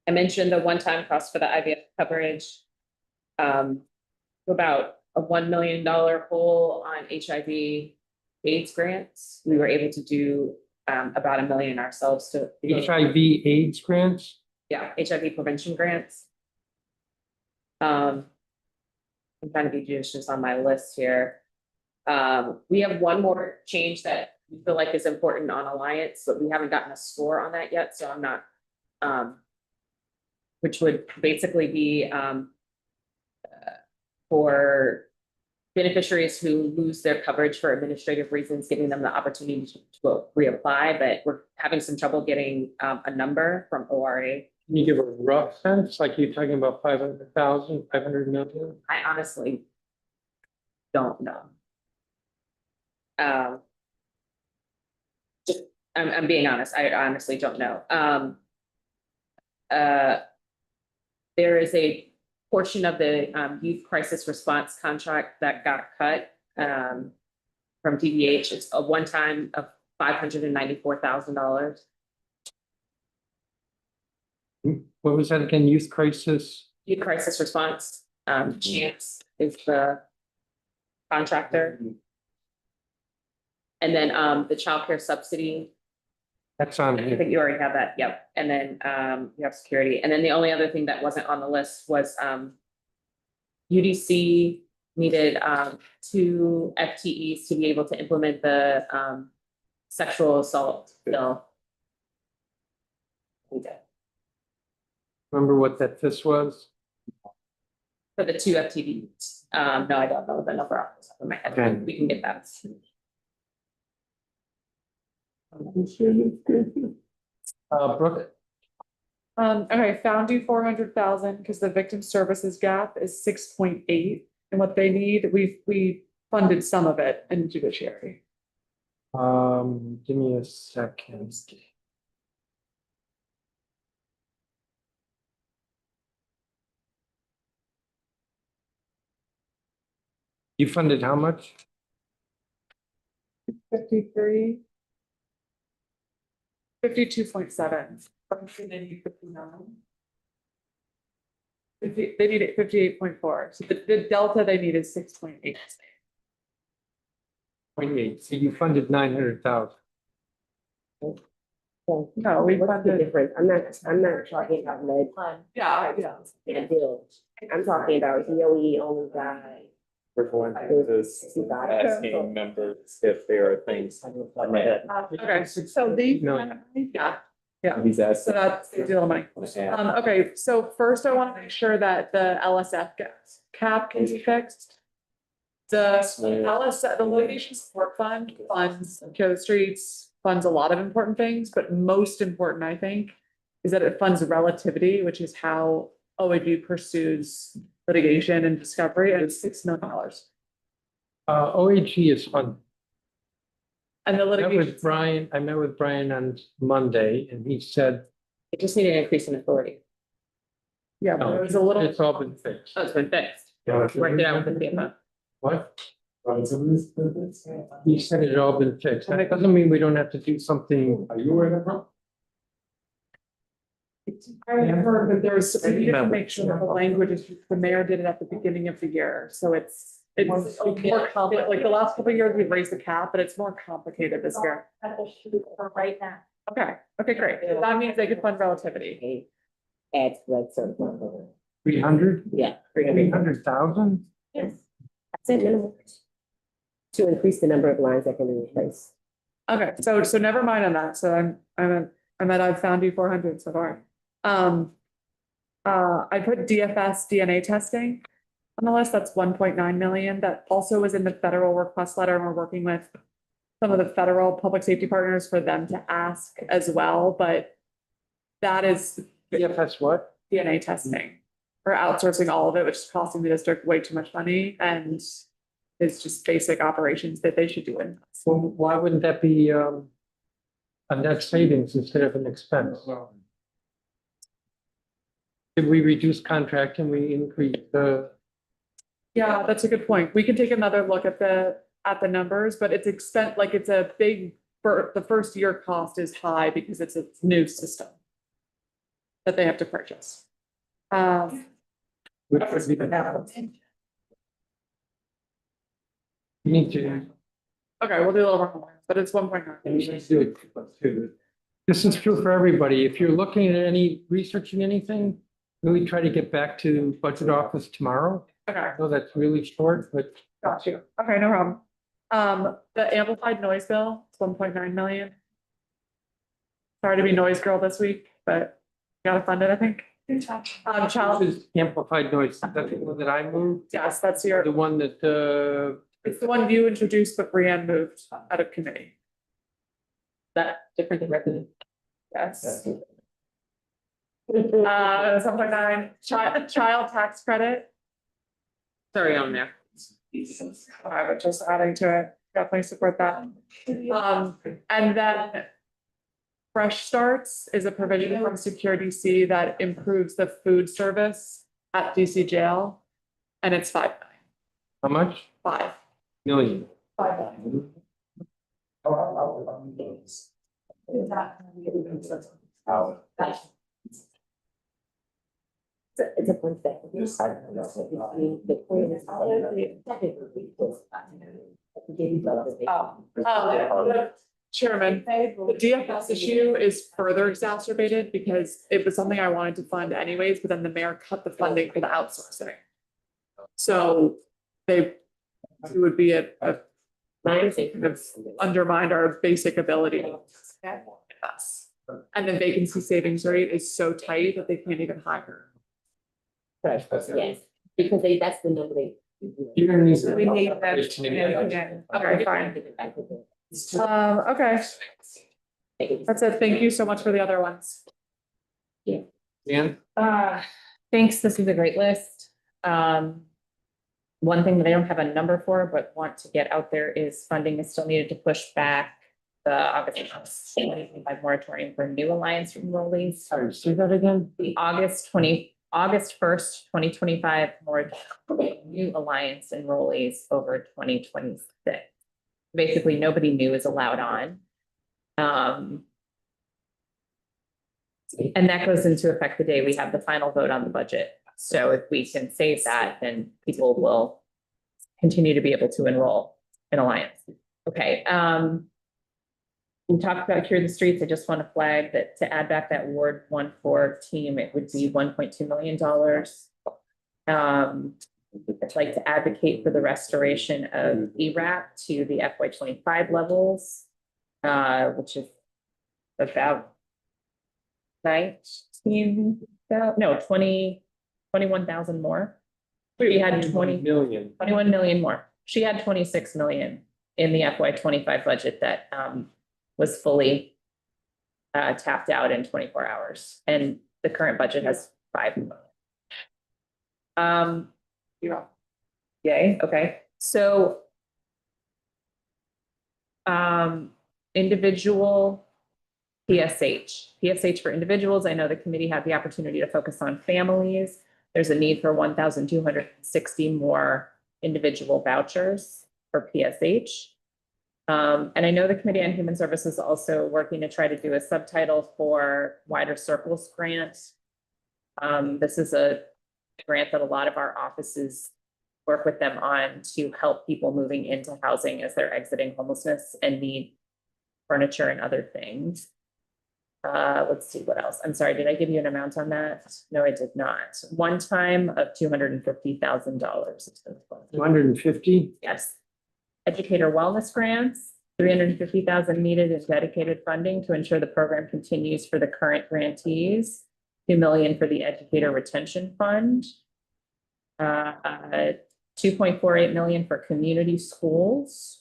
I mentioned the one-time cost for the IVF coverage. About a $1 million hole on HIV AIDS grants. We were able to do about $1 million ourselves to. HIV AIDS grants? Yeah, HIV prevention grants. I'm trying to be judicious on my list here. We have one more change that we feel like is important on Alliance, but we haven't gotten a score on that yet, so I'm not, which would basically be for beneficiaries who lose their coverage for administrative reasons, giving them the opportunity to reapply, but we're having some trouble getting a number from ORA. Can you give a rough sense, like you're talking about 500,000, 500 million? I honestly don't know. I'm being honest, I honestly don't know. There is a portion of the youth crisis response contract that got cut from DVH. It's a one-time of $594,000. What was that again? Youth crisis? Youth crisis response, Chance is the contractor. And then the childcare subsidy. That's on I here. think you already have that, yep. And then you have security. And then the only other thing that wasn't on the list was UDC needed 2 FTEs to be able to implement the sexual assault bill. Remember what this was? For the 2 FTEs. No, I don't know the number off the top of my head. Okay. We can get that. Brooke? Okay, found you 400,000 because the victim services gap is 6.8. And what they need, we funded some of it in judiciary. Give me a second. You funded how much? 53. 52.7. They need 59. They need 58.4. So the delta they need is 6.8. 0.8. So you funded 900,000. No, we What's the funded. difference? I'm not talking about lead. Yeah. And bills. I'm talking about DOE only got. We're going to this asking members if there are things. Okay, So these, yeah, yeah. He's So asking. that's a deal of money. Okay, so first I want to make sure that the LSF cap can be fixed. The LSF, the litigation support fund funds Care the Streets, funds a lot of important things, but most important, I think, is that it funds relativity, which is how OAG pursues litigation and discovery, and it's $6 million. OAG is fun. And the I met litigation. with Brian, I met with Brian on Monday and he said, It just needed an increase in authority. Yeah, but it was a little. it's all been fixed. Oh, it's been fixed. Yeah. Worked it out with the CFO. What? He said it had all been fixed. That doesn't mean we don't have to do something. Are you aware of that? I heard that there's, we need to make sure that the language is, the mayor did it at the beginning of the year, so it's more complicated, like the last couple of years, we've raised the cap, but it's more complicated this year. Right now. Okay, great, that means they could fund relativity. Add to that certain. 300? Yeah. 300,000? Yes. That's it, minimum. To increase the number of lines that can be replaced. Okay, so never mind on that. So I'm at I've found you 400 so far. I put DFS DNA testing on the list. That's 1.9 million. That also was in the federal request letter, and we're working with some of the federal public safety partners for them to ask as well, but that is DFS what? DNA testing. We're outsourcing all of it, which is costing the district way too much money, and it's just basic operations that they should do in. Well, why wouldn't that be a net savings instead of an expense? If we reduce contract and we increase the, Yeah, that's a good point. We can take another look at the numbers, but it's like it's a big, the first year cost is high because it's a new system that they have to purchase. which would be the. You need to. Okay, we'll do a little more, but it's 1.9. This is true for everybody. If you're looking at any, researching anything, really try to get back to budget office tomorrow. Okay, I know that's really short, but. got you. Okay, no problem. The amplified noise bill, it's 1.9 million. Sorry to be noise girl this week, but gotta fund it, I think. Child, This is amplified noise. That's the one that I moved. yes, that's your, The one that, it's the one you introduced, but Brienne moved out of committee. That different than resident. Yes. 7.9, child tax credit. Sorry, on there. I was just adding to it, definitely support that. And then Fresh Starts is a provision from SecurityC that improves the food service at DC jail. And it's 5 how much? 5. Million. 5. It's a fun thing. Chairman, the DFS issue is further exacerbated because it was something I wanted to fund anyways, but then the mayor cut the funding for the outsourcing. So it would be a kind of undermined our basic ability. Yes. And the vacancy savings rate is so tight that they can't even hire. Yes, because that's the number they. You're gonna need. We need that. Okay, fine. Okay, that's it. Thank you so much for the other ones. Dan? Thanks, this is a great list. One thing that I don't have a number for, but want to get out there is funding is still needed to push back the August 2025 moratorium for new Alliance enrollees. Sorry, say that again? The August 1st, 2025 moratorium, new Alliance enrollees over 2026. Basically, nobody new is allowed on. And that goes into effect the day we have the final vote on the budget. So if we can save that, then people will continue to be able to enroll in Alliance. Okay. We talked about Cure the Streets. I just want to flag that to add back that Ward 1-4 team, it would be $1.2 million. I'd like to advocate for the restoration of ERAP to the FY25 levels, which is about 21,000 more. She had 21 million more. She had 26 million in the FY25 budget that was fully tapped out in 24 hours. And the current budget has 5 million. Yay, okay. So individual PSH for individuals. I know the committee had the opportunity to focus on families. There's a need for 1,260 more individual vouchers for PSH. And I know the Committee on Human Services is also working to try to do a subtitle for Wider Circles grant. This is a grant that a lot of our offices work with them on to help people moving into housing as they're exiting homelessness and need furniture and other things. Let's see what else. I'm sorry, did I give you an amount on that? No, I did not. One time of $250,000. 250? Yes. Educator wellness grants, 350,000 needed in dedicated funding to ensure the program continues for the current grantees. 2 million for the educator retention fund. 2.48 million for community schools.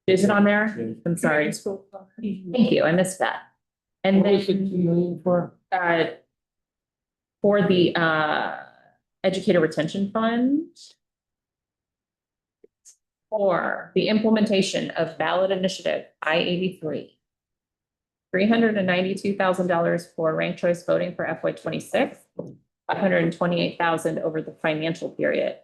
Is it on there? I'm sorry. Thank you, I missed that. And What was the then 2 million for? For the educator retention fund. For the implementation of ballot initiative I-83. $392,000 for ranked choice voting for FY 26. 128,000 over the financial period.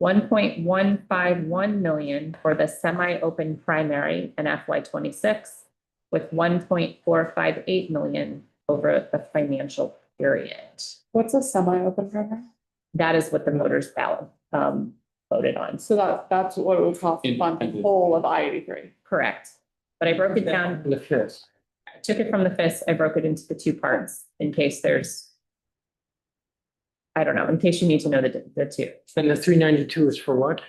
1.151 million for the semi-open primary in FY 26, with 1.458 million over the financial period. What's a semi-open program? That is what the voters ballot voted on. So that's what it would cost to fund the whole of I-83. Correct. But I broke it down. The fifth. I took it from the FIS. I broke it into the two parts in case there's, I don't know, in case you need to know the two. And the 392 is for what?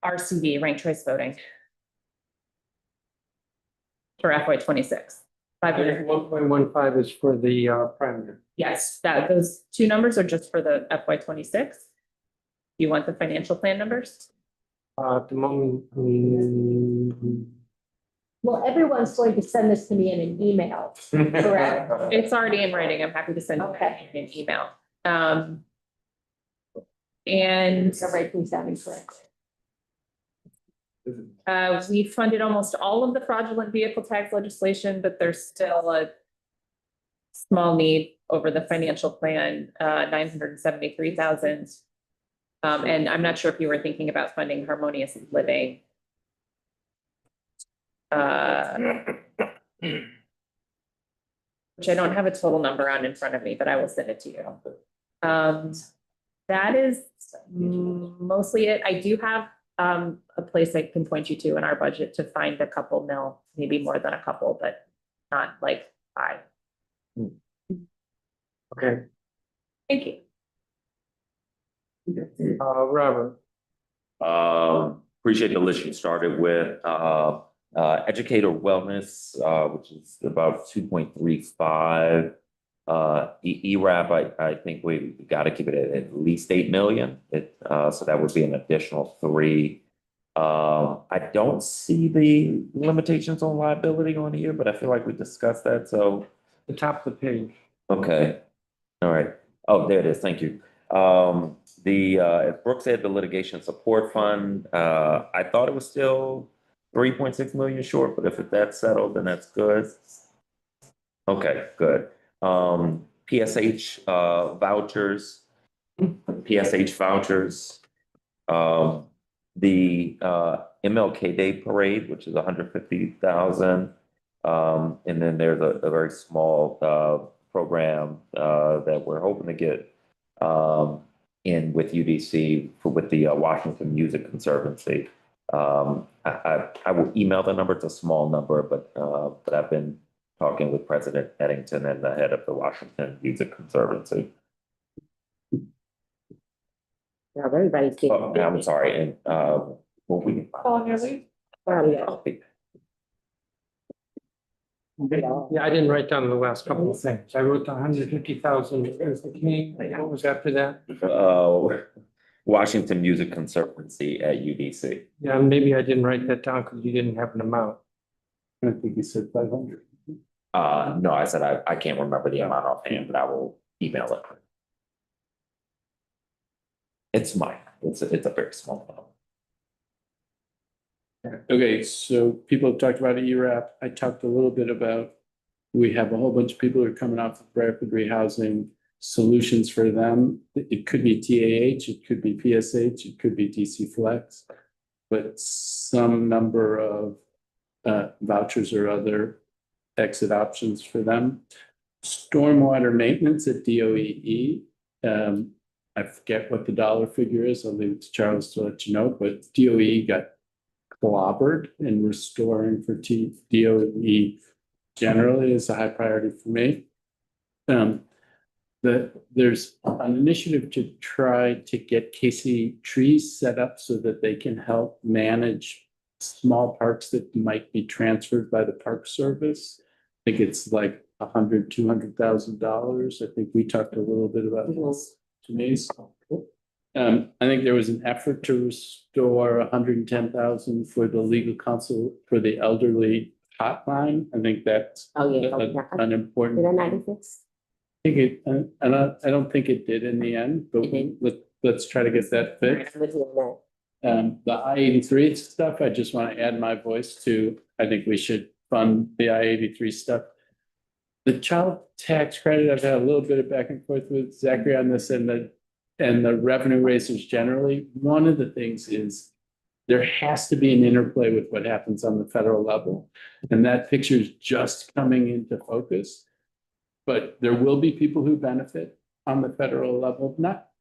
RCV, ranked choice voting. For FY 26. 500. 1.15 is for the primary. Yes, those two numbers are just for the FY 26. You want the financial plan numbers? At the moment, Well, everyone's going to send this to me in an email, correct? It's already in writing. I'm happy to send it in an email. And Everything's sounding correct. we funded almost all of the fraudulent vehicle tax legislation, but there's still a small need over the financial plan, 973,000. And I'm not sure if you were thinking about funding harmonious living. Which I don't have a total number on in front of me, but I will send it to you. That is mostly it. I do have a place I can point you to in our budget to find a couple mil, maybe more than a couple, but not like 5. okay. Thank you. Robert. Appreciate the list you started with, educator wellness, which is about 2.35. ERAP, I think we got to keep it at least 8 million. So that would be an additional 3. I don't see the limitations on liability on here, but I feel like we discussed that. So The top of the page. okay, all right. Oh, there it is. Thank you. As Brooke said, the litigation support fund, I thought it was still 3.6 million short, but if that's settled, then that's good. Okay, good. PSH vouchers, the MLK Day Parade, which is 150,000. And then there's a very small program that we're hoping to get in with UDC with the Washington Music Conservancy. I will email the number. It's a small number, but I've been talking with President Eddington and the head of the Washington Music Conservancy. Now everybody's getting. I'm sorry, and what we. On your leave? Yeah, I didn't write down the last couple of things. I wrote the 150,000. What was after that? Washington Music Conservancy at UDC. Yeah, maybe I didn't write that down because you didn't have an amount. I think you said 500. No, I said I can't remember the amount offhand, but I will email it. It's mine. It's a very small amount. Okay, so people have talked about ERAP. I talked a little bit about, we have a whole bunch of people who are coming off of rapid rehousing, solutions for them. It could be TAH, it could be PSH, it could be DC Flex, but some number of vouchers or other exit options for them. Stormwater maintenance at DOEE. I forget what the dollar figure is. I'll leave it to Charles to let you know, but DOE got clobbered in restoring for DOE generally is a high priority for me. There's an initiative to try to get Casey trees set up so that they can help manage small parks that might be transferred by the Park Service. I think it's like $200,000. I think we talked a little bit about this to me. I think there was an effort to restore 110,000 for the legal counsel for the elderly hotline. I think that's an important. Did I 96? I think it, and I don't think it did in the end, but let's try to get that fixed. The I-83 stuff, I just want to add my voice to, I think we should fund the I-83 stuff. The child tax credit, I've had a little bit of back and forth with Zachary on this and the revenue raisers generally. One of the things is there has to be an interplay with what happens on the federal level. And that picture is just coming into focus. But there will be people who benefit on the federal level.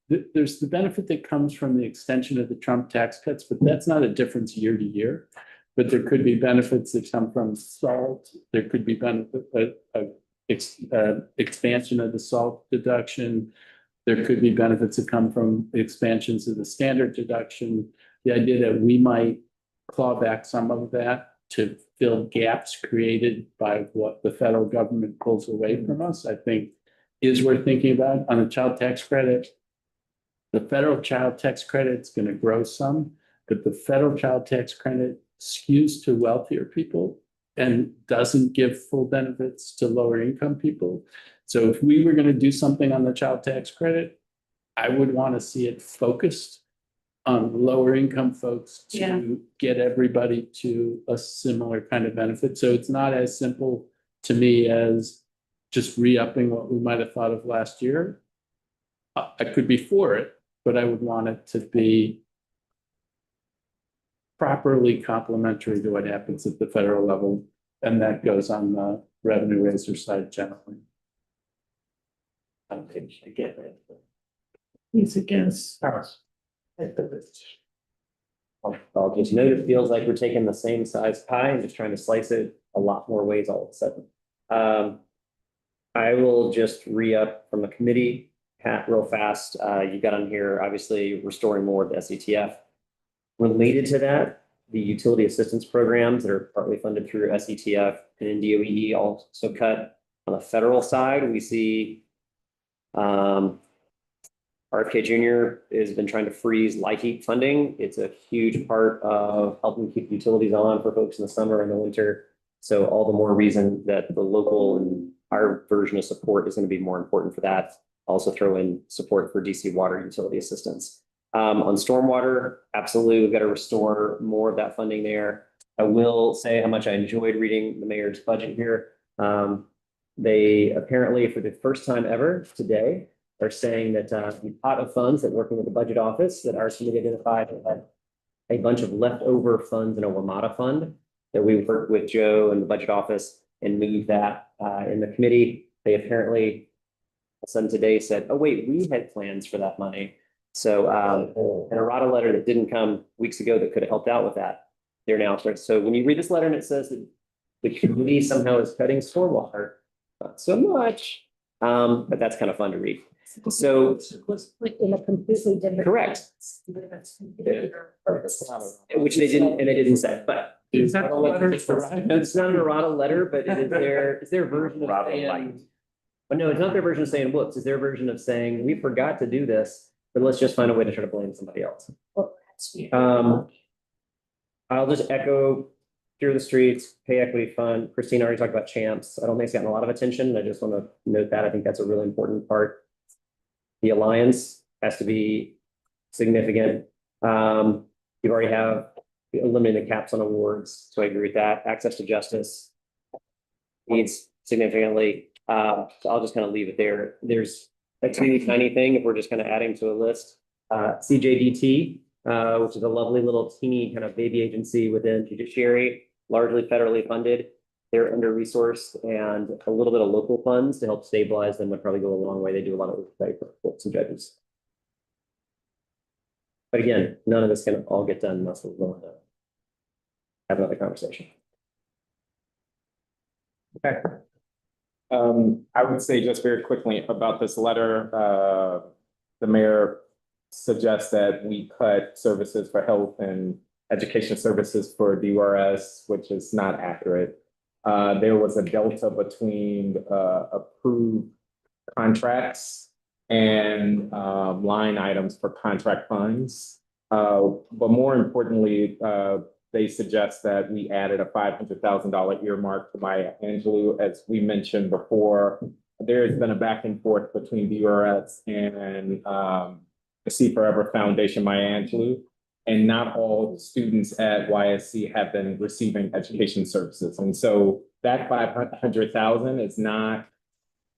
There's the benefit that comes from the extension of the Trump tax cuts, but that's not a difference year to year. But there could be benefits that come from SALT. There could be expansion of the SALT deduction. There could be benefits that come from expansions of the standard deduction. The idea that we might claw back some of that to fill gaps created by what the federal government pulls away from us, I think is worth thinking about. On the child tax credit, the federal child tax credit is going to grow some, but the federal child tax credit skews to wealthier people and doesn't give full benefits to lower income people. So if we were going to do something on the child tax credit, I would want to see it focused on lower income folks to get everybody to a similar kind of benefit. So it's not as simple to me as just re-upping what we might have thought of last year. I could be for it, but I would want it to be properly complementary to what happens at the federal level. And that goes on the revenue raiser side generally. I get it. He's against us. I'll just note it feels like we're taking the same size pie and just trying to slice it a lot more ways all of a sudden. I will just re-up from a committee, Pat, real fast. You got on here, obviously restoring more of the SETF. Related to that, the utility assistance programs that are partly funded through SETF and DOE also cut. On the federal side, we see RFK Jr. has been trying to freeze LIHEAP funding. It's a huge part of helping keep utilities on for folks in the summer and the winter. So all the more reason that the local and our version of support is going to be more important for that. Also throw in support for DC water utility assistance. On stormwater, absolutely, we've got to restore more of that funding there. I will say how much I enjoyed reading the mayor's budget here. They apparently, for the first time ever today, are saying that the pot of funds that working with the budget office that our committee identified had a bunch of leftover funds in a WMATA fund that we worked with Joe and the budget office and moved that in the committee. They apparently, all of a sudden today said, oh wait, we had plans for that money. So an errata letter that didn't come weeks ago that could have helped out with that. They're now, so when you read this letter and it says that the committee somehow is cutting stormwater, not so much, but that's kind of fun to read. So in a completely different. Correct. Which they didn't say, but it's not an errata letter, but it is their version of saying, but no, it's not their version of saying, whoops, it's their version of saying, we forgot to do this, but let's just find a way to try to blame somebody else. I'll just echo through the streets, pay equity fund. Christine already talked about CHAMPS. I don't think it's gotten a lot of attention. I just want to note that. I think that's a really important part. The alliance has to be significant. You already have eliminated the caps on awards, so I agree with that. Access to justice needs significantly. So I'll just kind of leave it there. There's a teeny tiny thing if we're just kind of adding to a list. CJDT, which is a lovely little teeny kind of baby agency within judiciary, largely federally funded. They're under-resourced, and a little bit of local funds to help stabilize them would probably go a long way. They do a lot of oversight for courts and judges. But again, none of this can all get done unless we're willing to have another conversation. Okay. I would say just very quickly about this letter, the mayor suggests that we cut services for health and education services for DRS, which is not accurate. There was a delta between approved contracts and line items for contract funds. But more importantly, they suggest that we added a $500,000 earmark to Maya Angelou. As we mentioned before, there has been a back and forth between DRS and the See Forever Foundation, Maya Angelou, and not all students at YSC have been receiving education services. And so that 500,000 is not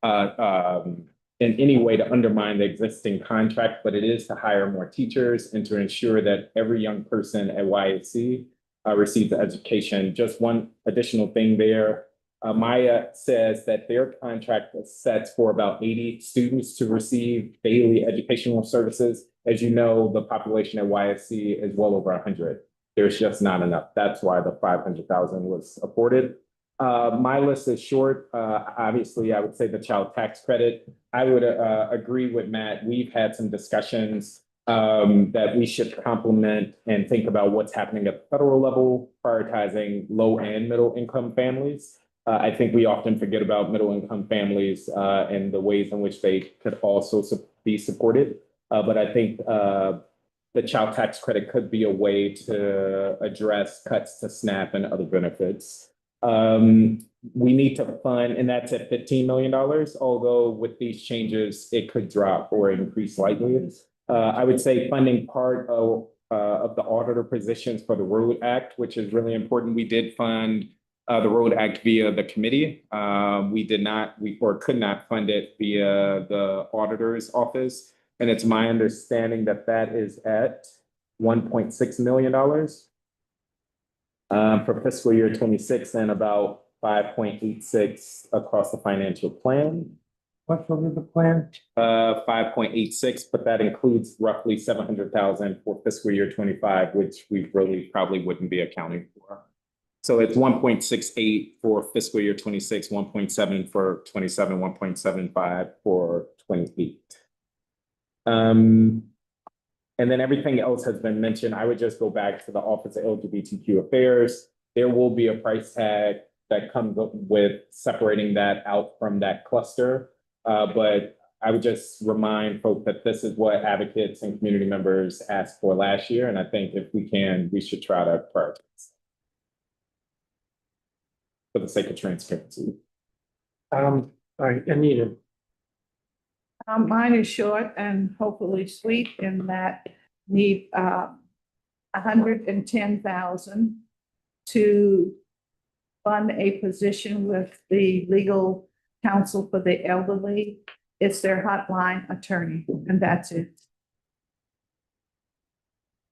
in any way to undermine the existing contract, but it is to hire more teachers and to ensure that every young person at YSC receives the education. Just one additional thing there. Maya says that their contract sets for about 80 students to receive daily educational services. As you know, the population at YSC is well over 100. There's just not enough. That's why the 500,000 was afforded. My list is short. Obviously, I would say the child tax credit. I would agree with Matt. We've had some discussions that we should complement and think about what's happening at the federal level, prioritizing low and middle income families. I think we often forget about middle income families and the ways in which they could also be supported. But I think the child tax credit could be a way to address cuts to SNAP and other benefits. We need to fund, and that's at $15 million, although with these changes, it could drop or increase slightly. I would say funding part of the auditor positions for the Road Act, which is really important. We did fund the Road Act via the committee. We could not fund it via the auditor's office. And it's my understanding that that is at $1.6 million for fiscal year 26 and about 5.86 across the financial plan. What's over the plan? 5.86, but that includes roughly 700,000 for fiscal year 25, which we really probably wouldn't be accounting for. So it's 1.68 for fiscal year 26, 1.7 for 27, 1.75 for 28. And then everything else has been mentioned. I would just go back to the Office of LGBTQ Affairs. There will be a price tag that comes up with separating that out from that cluster. But I would just remind folks that this is what advocates and community members asked for last year. And I think if we can, we should try to prioritize for the sake of transparency. All right, Anita. Mine is short and hopefully sweet in that need 110,000 to fund a position with the legal counsel for the elderly. It's their hotline attorney, and that's it.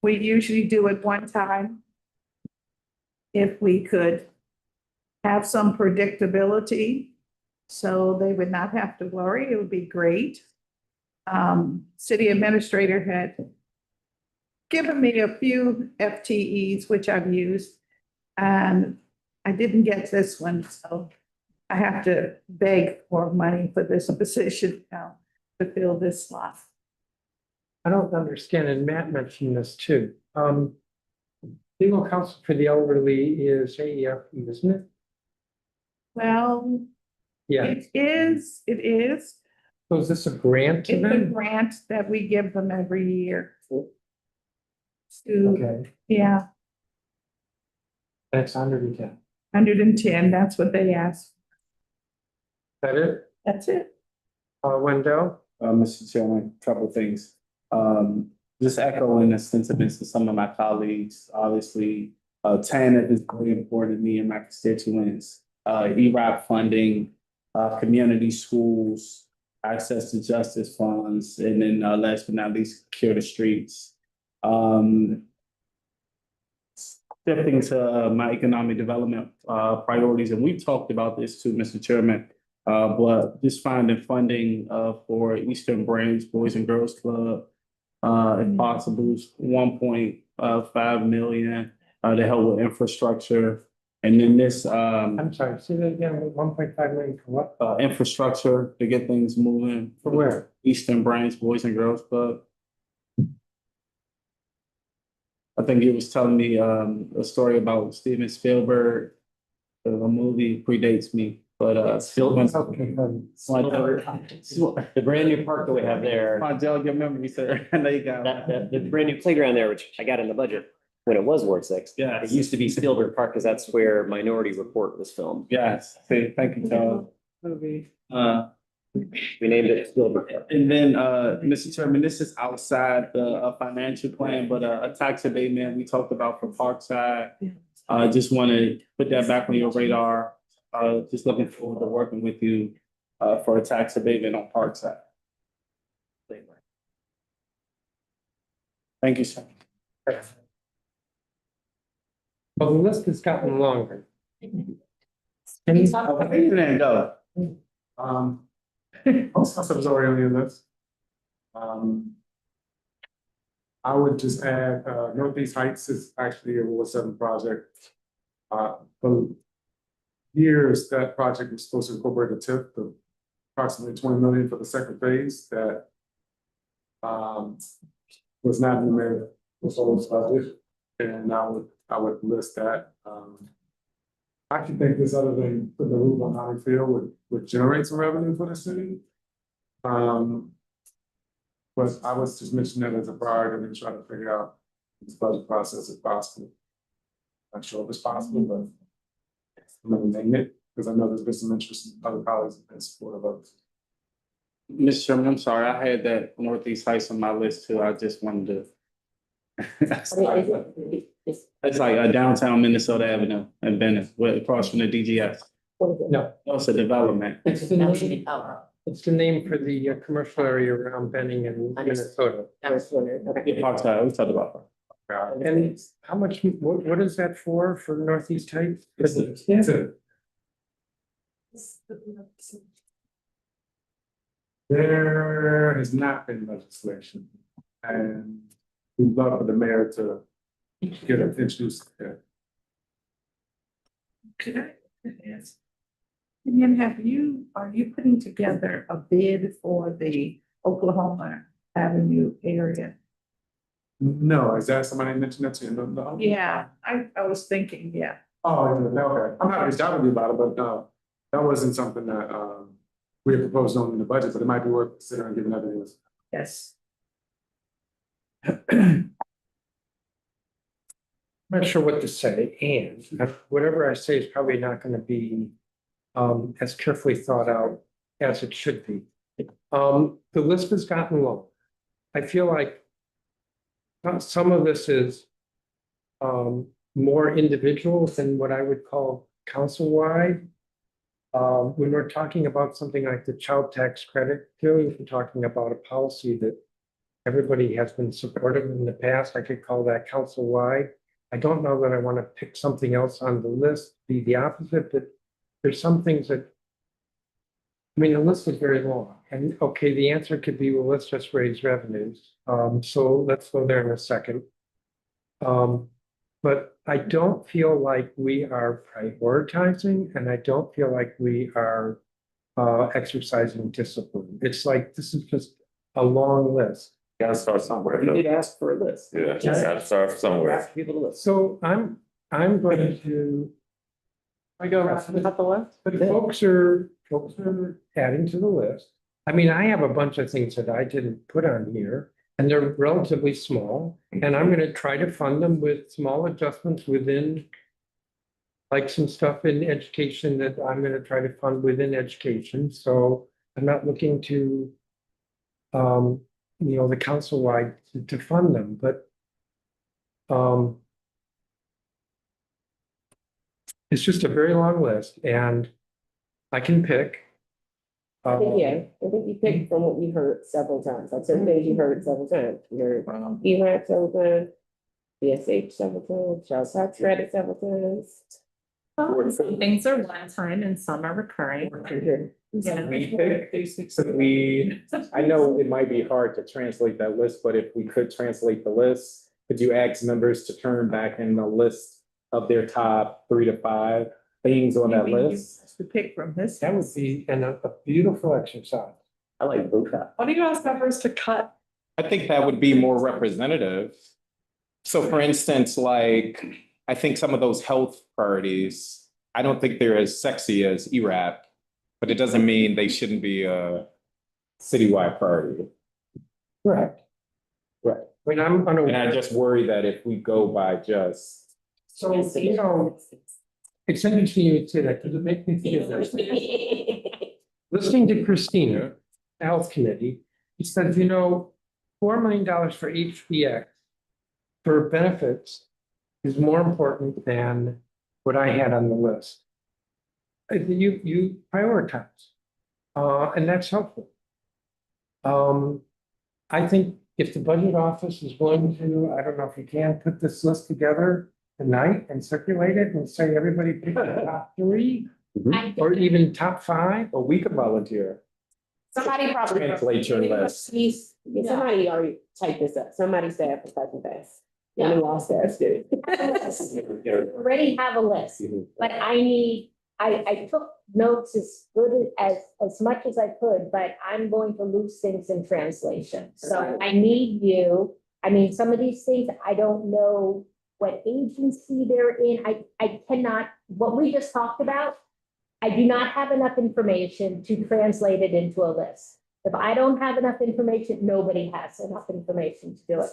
We usually do it one time. If we could have some predictability, so they would not have to worry, it would be great. City administrator had given me a few FTEs, which I've used, and I didn't get this one, so I have to beg for money for this position now to fill this slot. I don't understand, and Matt mentioned this too. Legal counsel for the elderly is AEF, isn't it? Well, Yeah. it is. So is this a grant to It's a them? grant that we give them every year. Okay, Yeah, that's 110. 110, that's what they asked. That it? That's it. Wendell? Mr. Chairman, a couple of things. Just echoing the sentiments of some of my colleagues, obviously, TANF is very important to me and my constituents. ERAP funding, community schools, access to justice funds, and then last but not least, Cure the Streets. Shifting to my economic development priorities, and we've talked about this too, Mr. Chairman, but just finding funding for Eastern Branch Boys and Girls Club, if possible, 1.5 million to help with infrastructure. And then this, I'm sorry, say that again, 1.5 million for what? infrastructure to get things moving. For where? Eastern Branch Boys and Girls Club. I think he was telling me, a story about Steven Spielberg. The movie predates me, but, Spielberg. The brand new park that we have there, My delegate memory, sir. There you go. the brand new playground there, which I got in the budget when it was Ward Six. Yes. It used to be Spielberg Park because that's where Minority Report was filmed. Yes, thank you, Tom. Movie. We named it Spielberg Park. And then, Mr. Chairman, this is outside the financial plan, but a tax abatement we talked about for Parkside. Just want to put that back on your radar. Just looking forward to working with you for a tax abatement on Parkside. Thank you, sir. Well, the list has gotten longer. Okay, then go. Most stuff is already on your list. I would just add, Northeast Heights is actually a Ward 7 project. For years, that project was supposed to incorporate a tip of approximately 20 million for the second phase that was not in the proposed budget, and I would list that. I actually think this other than putting the roof on Holly Field would generate some revenue for the city. But I was just mentioning that as a priority and try to figure out this budget process if possible. Not sure if it's possible, but I'm gonna name it because I know there's been some interest in other colleagues in support of others. Mr. Chairman, I'm sorry, I had that Northeast Heights on my list too. I just wanted to. It's like downtown Minnesota Avenue in Venice, across from the DGS. No. It's a development. It's the name for the commercial area around Benning and Minnesota. Yeah, Parkside, we talked about. And how much, what is that for Northeast Heights? There has not been legislation, and we'd love for the mayor to get it introduced there. Could I ask? And then are you putting together a bid for the Oklahoma Avenue area? No, is that somebody mentioned that to you? No? Yeah, I was thinking, yeah. Oh, okay. I'm not reached out to you about it, but no, that wasn't something that we had proposed on in the budget, but it might be worth considering given everything else. Yes. I'm not sure what to say, and whatever I say is probably not gonna be as carefully thought out as it should be. The list has gotten long. I feel like some of this is more individual than what I would call council-wide. When we're talking about something like the child tax credit, clearly if we're talking about a policy that everybody has been supportive in the past, I could call that council-wide. I don't know that I want to pick something else on the list, be the opposite, but there's some things that, I mean, the list is very long, and okay, the answer could be, well, let's just raise revenues. So let's go there in a second. But I don't feel like we are prioritizing, and I don't feel like we are exercising discipline. It's like, this is just a long list. Gotta start somewhere. You did ask for a list. Yeah, just gotta start somewhere. Ask people to list. So I'm going to. I go around about the list. But folks are adding to the list. I mean, I have a bunch of things that I didn't put on here, and they're relatively small, and I'm gonna try to fund them with small adjustments within. Like some stuff in education that I'm gonna try to fund within education, so I'm not looking to. The council-wide to fund them, but. It's just a very long list, and I can pick. I think you picked from what we heard several times, like certain things you heard several times. You heard ERAC several times, BSH several times, child tax credit several times. Some things are one time and some are recurring. Yeah. We pick basics that I know it might be hard to translate that list, but if we could translate the list, could you ask members to turn back in the list of their top 3 to 5 things on that Maybe you list. have To pick from this. That would be a beautiful exercise. I like both that. Why do you ask members to cut? I think that would be more representative. So for instance, like, I think some of those health priorities, I don't think they're as sexy as ERAP, but it doesn't mean they shouldn't be a citywide priority. Right. Right. I mean, I'm And I unaware. just worry that if we go by just, So, you know, it's interesting you would say that because it makes me think of this. Listening to Christina, Health Committee, he said, you know, $4 million for HBX for benefits is more important than what I had on the list. You prioritize, and that's helpful. I think if the budget office is willing to, I don't know if you can put this list together tonight and circulate it and say, everybody pick the top 3 or even top 5. or we could volunteer. Somebody probably. Translate your list. Please, somebody already typed this up. Somebody said for such and fast. Yeah. And lost that, dude. Already have a list, but I took notes as good as much as I could, but I'm going to lose things in translation. So I need you, I mean, some of these things, I don't know what agency they're in. I cannot, what we just talked about, I do not have enough information to translate it into a list. If I don't have enough information, nobody has enough information to do it.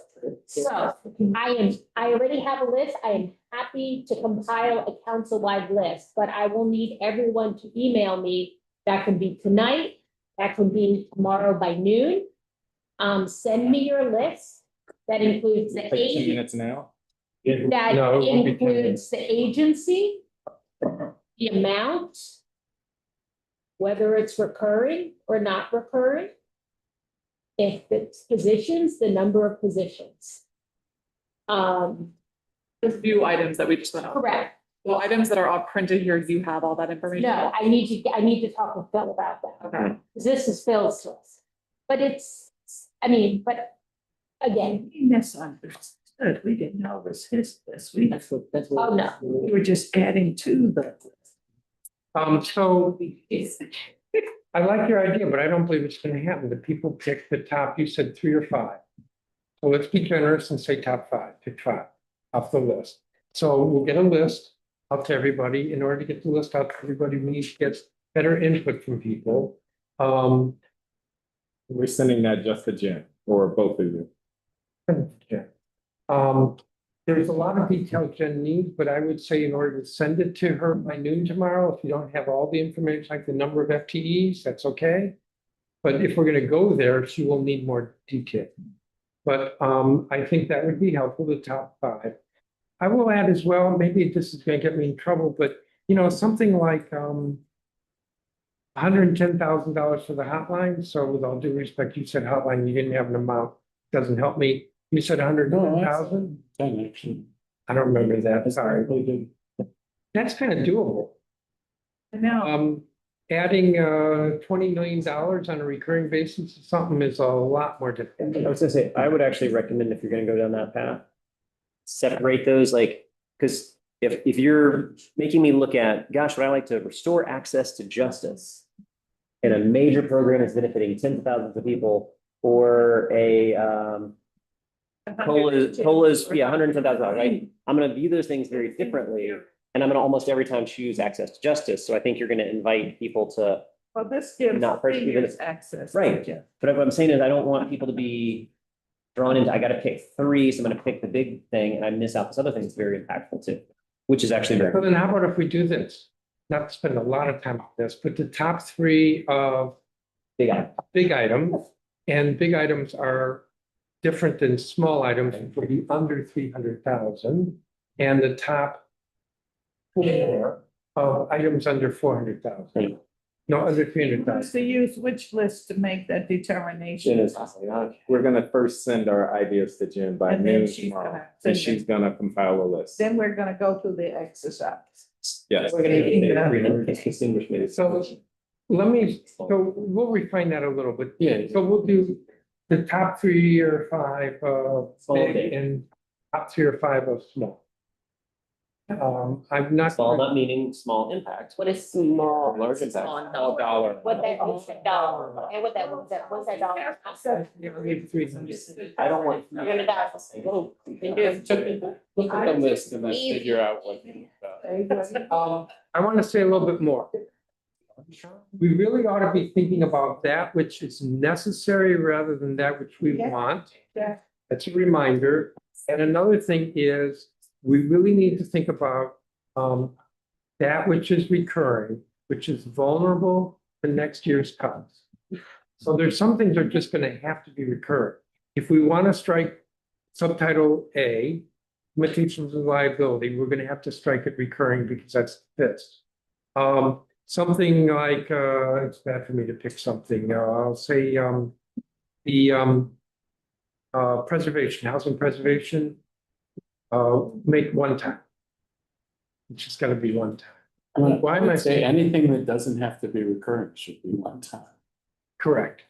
So I already have a list. I am happy to compile a council-wide list, but I will need everyone to email me. That can be tonight, that can be tomorrow by noon. Send me your list. That includes the Like 2 agency, minutes now? that No, it won't be 10 includes the agency, the amount, whether it's recurring or not recurring. If it's positions, the number of positions. The few items that we just went over. Correct. The items that are all printed here, you have all that information? No, I need to talk with Phil about that. Okay. This is Phil's list. But it's, I mean, but again, We misunderstood. We didn't know it was his list. oh no. We were just adding to the. So I like your idea, but I don't believe it's gonna happen. The people pick the top, you said 3 or 5. So let's be generous and say top 5, pick 5 off the list. So we'll get a list out to everybody. In order to get the list out to everybody, we need to get better input from people. We're sending that just to Jen or both of you. Yeah. There's a lot of detail Jen needs, but I would say in order to send it to her by noon tomorrow, if you don't have all the information, like the number of FTEs, that's okay. But if we're gonna go there, she will need more detail. But I think that would be helpful, the top 5. I will add as well, maybe this is gonna get me in trouble, but you know, something like $110,000 for the hotline. So with all due respect, you said hotline, you didn't have an amount, doesn't help me. You said 110,000? Actually. I don't remember that, sorry. That's kind of doable. No, Adding $20 million on a recurring basis to something is a lot more difficult. I was gonna say, I would actually recommend if you're gonna go down that path, separate those, like, because if you're making me look at, gosh, would I like to restore access to justice? And a major program is benefiting tens of thousands of people, or a COLA's, $110,000, right? I'm gonna view those things very differently, and I'm gonna almost every time choose access to justice. So I think you're gonna invite people to, well, this gives Not first, even seniors if- access. right. But what I'm saying is I don't want people to be drawn into, I gotta pick 3, so I'm gonna pick the big thing, and I miss out this other thing that's very impactful too, which is actually So very. then how about if we do this? Not to spend a lot of time on this, but the top 3 of big items, and big items are different than small items, which will be under 300,000, and the top 4 of items under 400,000. No, under Wants 300,000. to use which list to make that determination? We're gonna first send our ideas to Jen by And then noon she's tomorrow, gonna and send she's gonna compile a list. Then we're gonna go through the exercise. Yes. We're gonna need 300 distinguished maybe. So we'll refine that a little bit. Yeah. So we'll do the top 3 or 5 of big and top 3 or 5 of small. I'm not. Small not meaning small impact. What is small? Large impact. Small dollar. What that means, dollar, and what that, what's that dollar? I don't want. You're gonna die. Whoa, you can do it. Look at the list and then figure out what. I want to say a little bit more. We really ought to be thinking about that which is necessary rather than that which we want. Yeah. That's a reminder. And another thing is, we really need to think about that which is recurring, which is vulnerable to next year's cuts. So there's some things that are just going to have to be recurring. If we want to strike subtitle A, limitations of liability, we're going to have to strike it recurring because that's fixed. Something like, it's bad for me to pick something, I'll say, the preservation, housing preservation, make one time. It's just gotta be one time. Why am I Say saying? anything that doesn't have to be recurrent should be one time. Correct.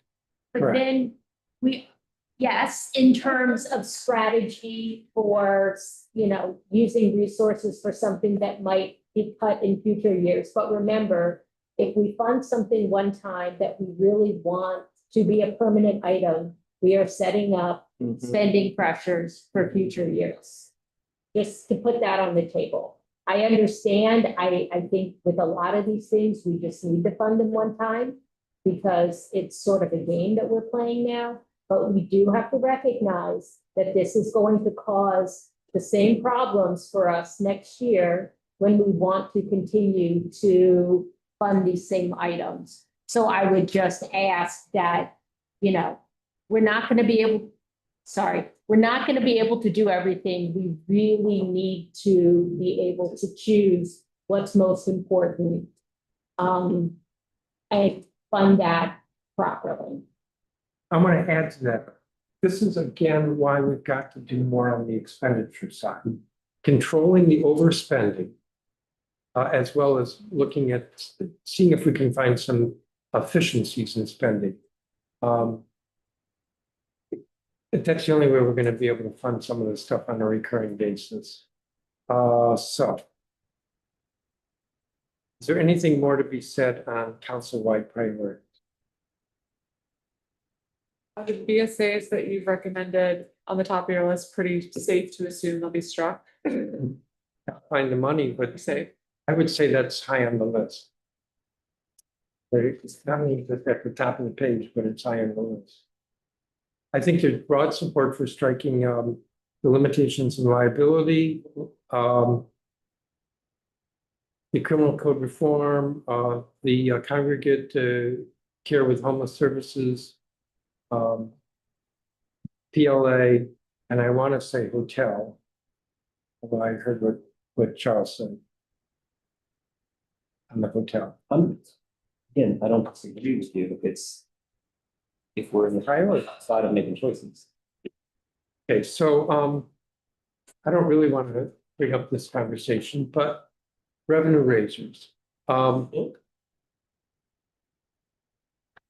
But Correct. then yes, in terms of strategy for, using resources for something that might be cut in future years. But remember, if we fund something one time that we really want to be a permanent item, we are setting up spending pressures for future years. Just to put that on the table. I understand, I think with a lot of these things, we just need to fund them one time because it's sort of a game that we're playing now. But we do have to recognize that this is going to cause the same problems for us next year when we want to continue to fund these same items. So I would just ask that, we're not going to be able to do everything. We really need to be able to choose what's most important and fund that properly. I'm gonna add to that. This is again why we've got to do more on the expenditure side. Controlling the overspending. As well as looking at, seeing if we can find some efficiencies in spending. That's the only way we're gonna be able to fund some of this stuff on a recurring basis. So. Is there anything more to be said on council-wide priorities? The BSAs that you've recommended on the top of your list, pretty safe to assume they'll be struck. Find the money, but I would say that's high on the list. It's not only at the top of the page, but it's high on the list. I think there's broad support for striking the limitations and liability, the criminal code reform, the congregate care with homeless services, PLA, and I want to say hotel. Although I heard what Charles said on the hotel. Again, I don't disagree with you. If we're in the priority side of making choices. Okay, so I don't really want to bring up this conversation, but revenue raisers. A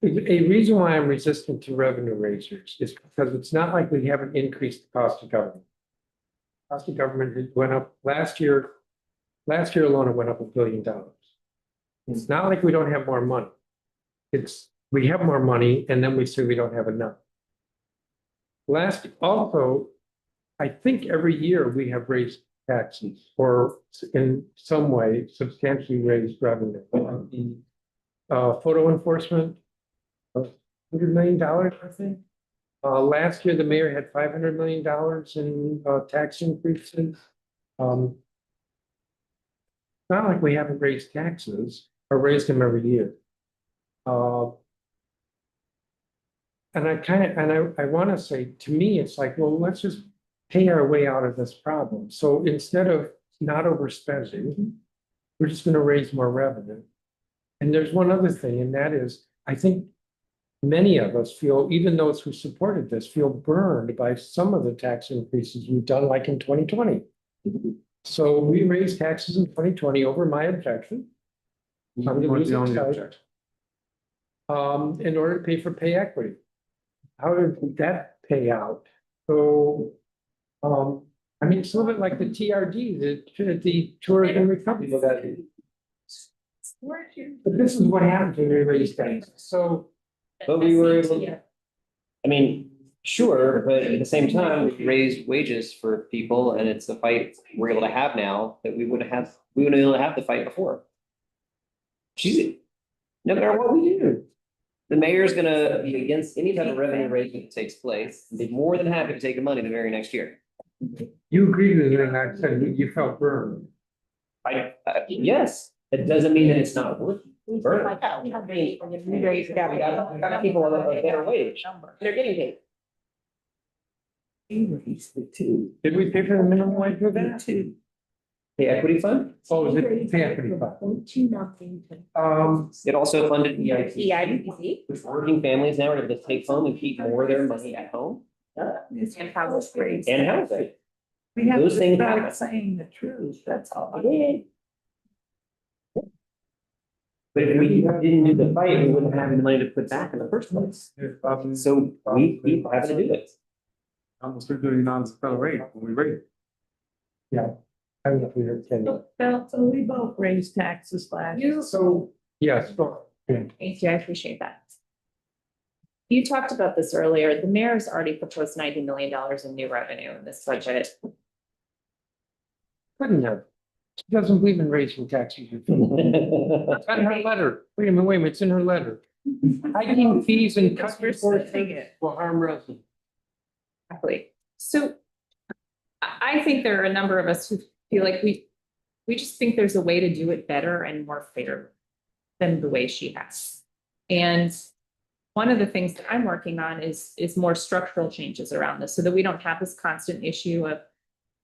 reason why I'm resistant to revenue raisers is because it's not like we haven't increased the cost of government. Cost of government went up last year. Last year alone, it went up $1 billion. It's not like we don't have more money. We have more money and then we say we don't have enough. Also, I think every year we have raised taxes or in some way substantially raised revenue. The photo enforcement, $100 million, I think. Last year, the mayor had $500 million in tax increases. It's not like we haven't raised taxes or raised them every year. And I want to say, to me, it's like, well, let's just pay our way out of this problem. So instead of not overspending, we're just going to raise more revenue. And there's one other thing, and that is, I think many of us feel, even those who supported this, feel burned by some of the tax increases we've done, like in 2020. So we raised taxes in 2020 over my objection. I'm the losing side. In order to pay for pay equity. How did that pay out? So I'm mean, it's a little bit like the TRD, the tourism recovery. But this is what happens when we raise taxes, so. But we were able, I mean, sure, but at the same time, we raised wages for people and it's a fight we're able to have now that we wouldn't have been able to have the fight before. No matter what we do, the mayor's gonna be against any type of revenue raise that takes place, and be more than happy to take the money the very next year. You agreed with everything I said, you felt burned. Yes, it doesn't mean that it's not worth burn. We got people on a better wage, they're getting paid. Did we pay for the minimum wage for that? The equity fund? Oh, is it the equity fund? It also funded EIP, EIPC. which working families now are able to take home and keep more of their money at home. And how it's raised. And housing. We have Those to things start happen. saying the truth, that's all. But if we didn't do the fight, we wouldn't have the money to put back in the first place. So we keep having to do it. Almost $3 billion rate when we rate. Yeah. I don't know if we heard Kenny. So we both raised taxes last year. So, yes. Thank you, I appreciate that. You talked about this earlier. The mayor's already proposed $90 million in new revenue in this budget. Couldn't have. She doesn't believe in raising taxes. It's in her letter. Wait a minute, it's in her letter. Hiking fees and Because cutting we're spending it. will harm residents. Exactly. So I think there are a number of us who feel like we just think there's a way to do it better and more fair than the way she has. And one of the things that I'm working on is more structural changes around this so that we don't have this constant issue of,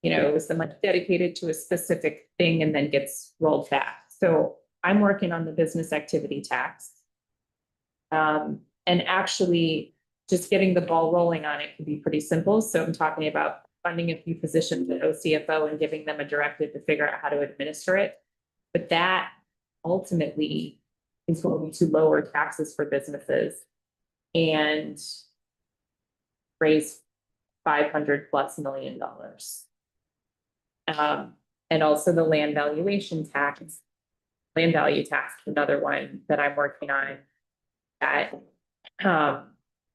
you know, is the money dedicated to a specific thing and then gets rolled back. So I'm working on the business activity tax. And actually just getting the ball rolling on it can be pretty simple. So I'm talking about funding a few positions at OCFO and giving them a directive to figure out how to administer it. But that ultimately is going to lower taxes for businesses and raise $500+ million. And also the land valuation tax, land value tax, another one that I'm working on that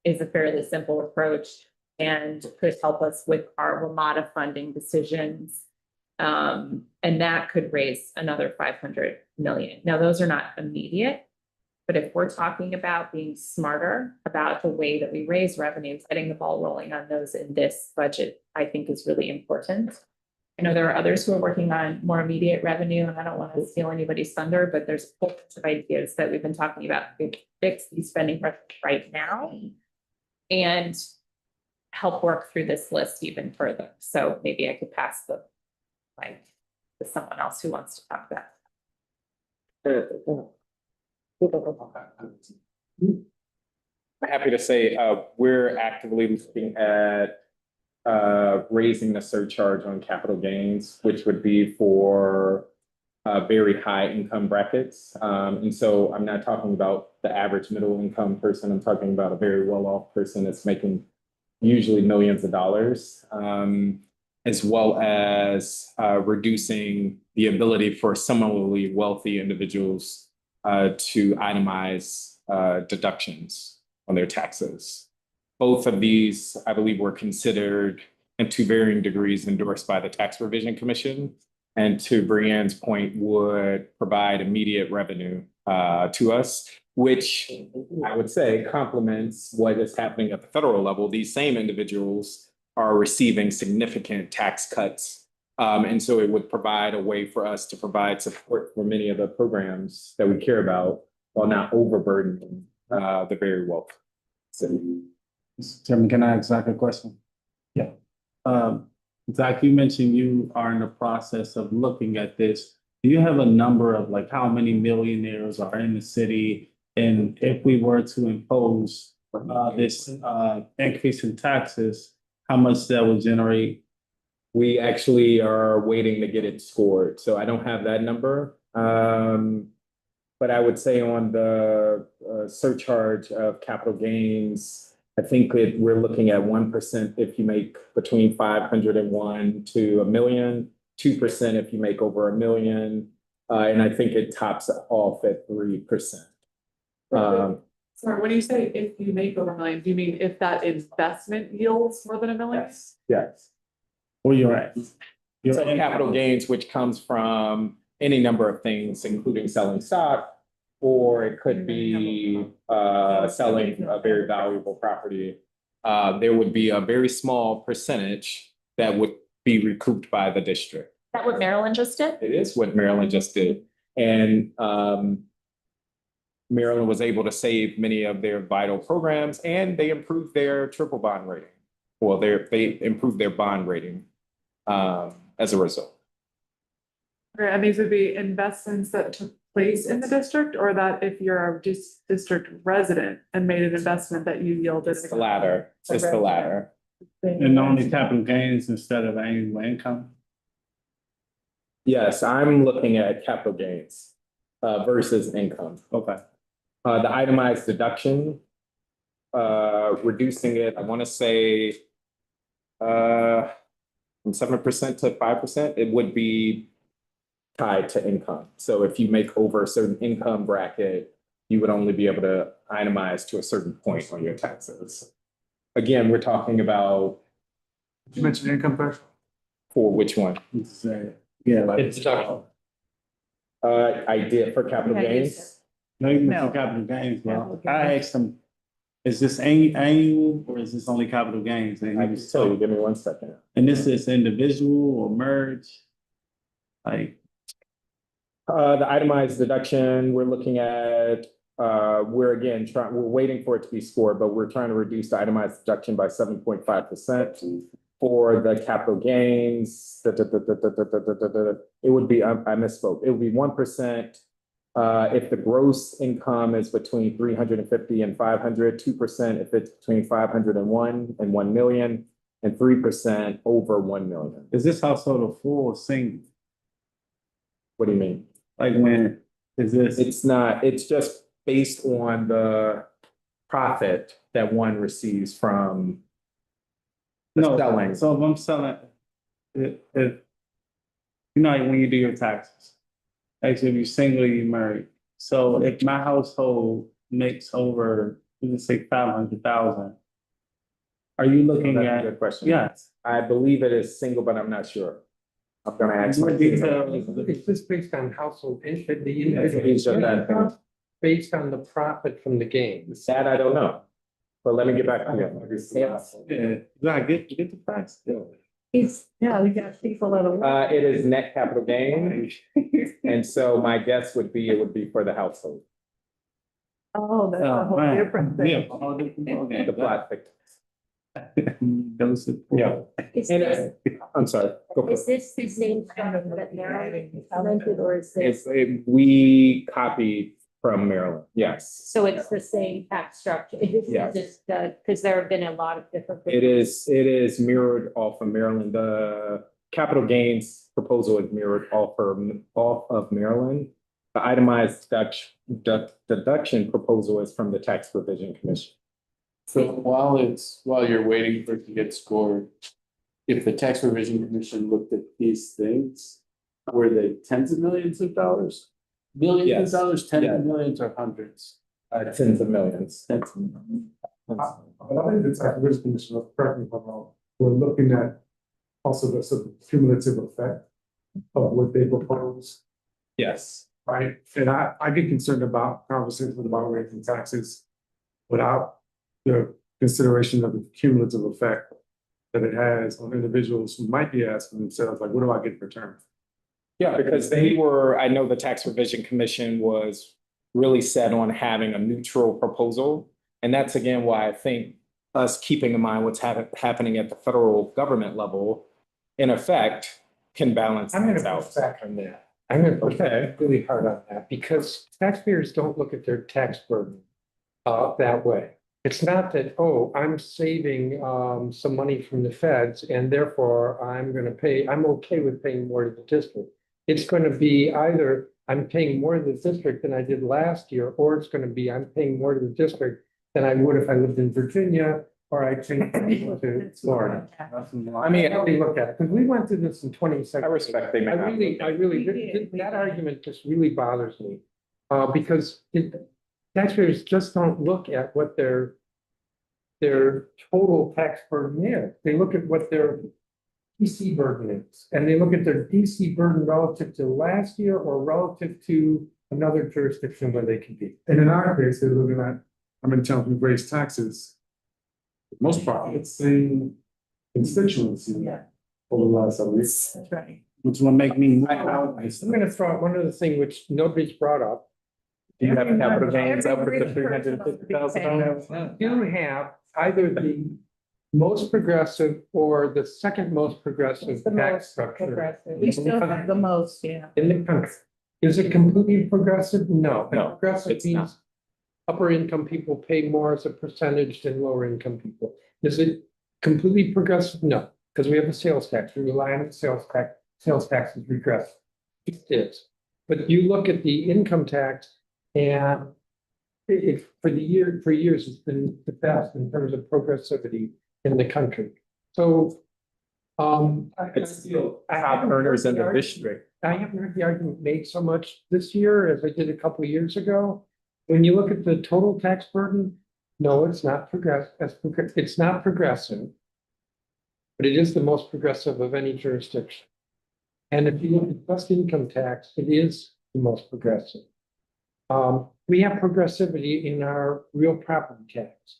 is a fairly simple approach and could help us with our WMATA funding decisions. And that could raise another 500 million. Now, those are not immediate, but if we're talking about being smarter about the way that we raise revenues, getting the ball rolling on those in this budget, I think is really important. I know there are others who are working on more immediate revenue, and I don't want to steal anybody's thunder, but there's a whole bunch of ideas that we've been talking about to fix these spending pressures right now and help work through this list even further. So maybe I could pass the mic to someone else who wants to talk about I'm happy to say, we're actively looking at raising the surcharge on capital gains, which would be for very high income brackets. And so I'm not talking about the average middle income person. I'm talking about a very well-off person that's making usually millions of dollars, as well as reducing the ability for similarly wealthy individuals to itemize deductions on their taxes. Both of these, I believe, were considered and to varying degrees endorsed by the Tax Revision Commission. And to Brianne's point, would provide immediate revenue to us, which I would say complements what is happening at the federal level. These same individuals are receiving significant tax cuts. And so it would provide a way for us to provide support for many of the programs that we care about while not overburdening the very wealthy. Mr. Chairman, can I ask Zach a question? Yeah. Zach, you mentioned you are in the process of looking at this. Do you have a number of like how many millionaires are in the city? And if we were to impose this increase in taxes, how much that would generate? We actually are waiting to get it scored, so I don't have that number. But I would say on the surcharge of capital gains, think we're looking at 1% if you make between 501 to a million, 2% if you make over a million. And I think it tops off at 3%. Sorry, when you say if you make over a million, do you mean if that investment yields more than a million? Yes. Where you're at? So capital gains, which comes from any number of things, including selling stock, or it could be selling a very valuable property. There would be a very small percentage that would be recouped by the district. Is that what Maryland just did? It is what Maryland just did. And Maryland was able to save many of their vital programs, and they improved their triple bond rating. Well, they improved their bond rating as a result. Okay, and these would be investments that took place in the district, or that if you're a district resident and made an investment that you yielded? It's the latter. It's the latter. And only capital gains instead of annual income? Yes, I'm looking at capital gains versus income. Okay. The itemized deduction, reducing it, I want to say from 7% to 5%, it would be tied to income. So if you make over a certain income bracket, you would only be able to itemize to a certain point on your taxes. Again, we're talking about. Did you mention income tax? For which one? Yeah, like. It's deductible. I did for capital gains. No, you No. mentioned capital gains, Capital well, gains. I asked them, is this annual or is this only capital gains? And I he can was tell you, told, give me 1 second. and this is individual or merge? Like, The itemized deduction, we're looking at, we're waiting for it to be scored, but we're trying to reduce the itemized deduction by 7.5%. For the capital gains, it would be, I misspoke, it would be 1%. If the gross income is between 350 and 500, 2% if it's between 501 and 1 million, and 3% over 1 million. is this household a full or single? What do you mean? Like when, is this? It's not, it's just based on the profit that one receives from the No, selling. so if I'm selling, if, you know, like when you do your taxes, actually, if you're single, you married. So if my household makes over, let's say 500,000, are you looking That's a at? good question. Yes. I believe it is single, but I'm not sure. I'm gonna ask my More team. details. It's just based on household income, the It's individual. just that. Based on the profit from the gains. That I don't know, but let me get back to you. Yeah, yeah, get the facts. Yeah, we got people that are. It is net capital gain, and so my guess would be, it would be for the household, Oh, that's a Oh, whole man. different Yeah, thing. all different ballgame. the plot victims. Those are- Yeah. Is And, this, I'm sorry. Go for it. is this the same structure that Maryland implemented, or is this? We copied from Maryland, yes. So it's the same tax structure? This Yes. is just, because there have been a lot of different. It is mirrored off of Maryland. The capital gains proposal is mirrored off of Maryland. The itemized deduction proposal is from the Tax Revision Commission. So while you're waiting for it to get scored, if the tax revision commission looked at these things, were they tens of millions of dollars? Millions Yes. of dollars, tens Yeah. of millions or hundreds? Tens of millions. Tens of millions. But I think the tax risk commission, correct me if I'm wrong, we're looking at also the sort of cumulative effect of what they propose, Yes. right? And I get concerned about conversations about raising taxes without the consideration of the cumulative effect that it has on individuals who might be asking themselves, like, what do I get in return? Yeah, because I know the Tax Revision Commission was really set on having a neutral proposal. And that's again why I think us keeping in mind what's happening at the federal government level, in effect, can balance I'm things gonna out. push back on that. I'm gonna push back really hard on that, because taxpayers don't look at their tax burden that way. It's not that, oh, I'm saving some money from the feds and therefore I'm okay with paying more to the district. It's gonna be either I'm paying more to the district than I did last year, or it's gonna be I'm paying more to the district than I would if I lived in Virginia or I changed to Florida. I mean, how we look at it, because we went through this in 2017. I respect they may not. I really, that argument just really bothers me. Because taxpayers just don't look at what their total tax burden is. They look at what their DC burden is, and they look at their DC burden relative to last year or relative to another jurisdiction where they can be. And in our case, they're looking at how many times we've raised taxes. Most part, it's the constituency. Yeah. Over the last several years. That's right. Which will make me. I'm gonna throw out one other thing which nobody's brought up. Do you have capital gains up with the $350,000? You have either the most progressive or the second most progressive The tax most structure progressive. We still have the most, yeah. in the country. Is it completely progressive? No. No, Progressive it's not. means upper income people pay more as a percentage than lower income people. Is it completely progressive? No, because we have a sales tax. We rely on the sales tax. Sales tax is regressive. It is. But you look at the income tax and for years, it's been the best in terms of progressivity in the country. So, It's top earners in the district. I haven't heard the argument made so much this year as I did a couple of years ago. When you look at the total tax burden, no, it's not it's not progressive. But it is the most progressive of any jurisdiction. And if you look at just income tax, it is the most progressive. We have progressivity in our real property tax.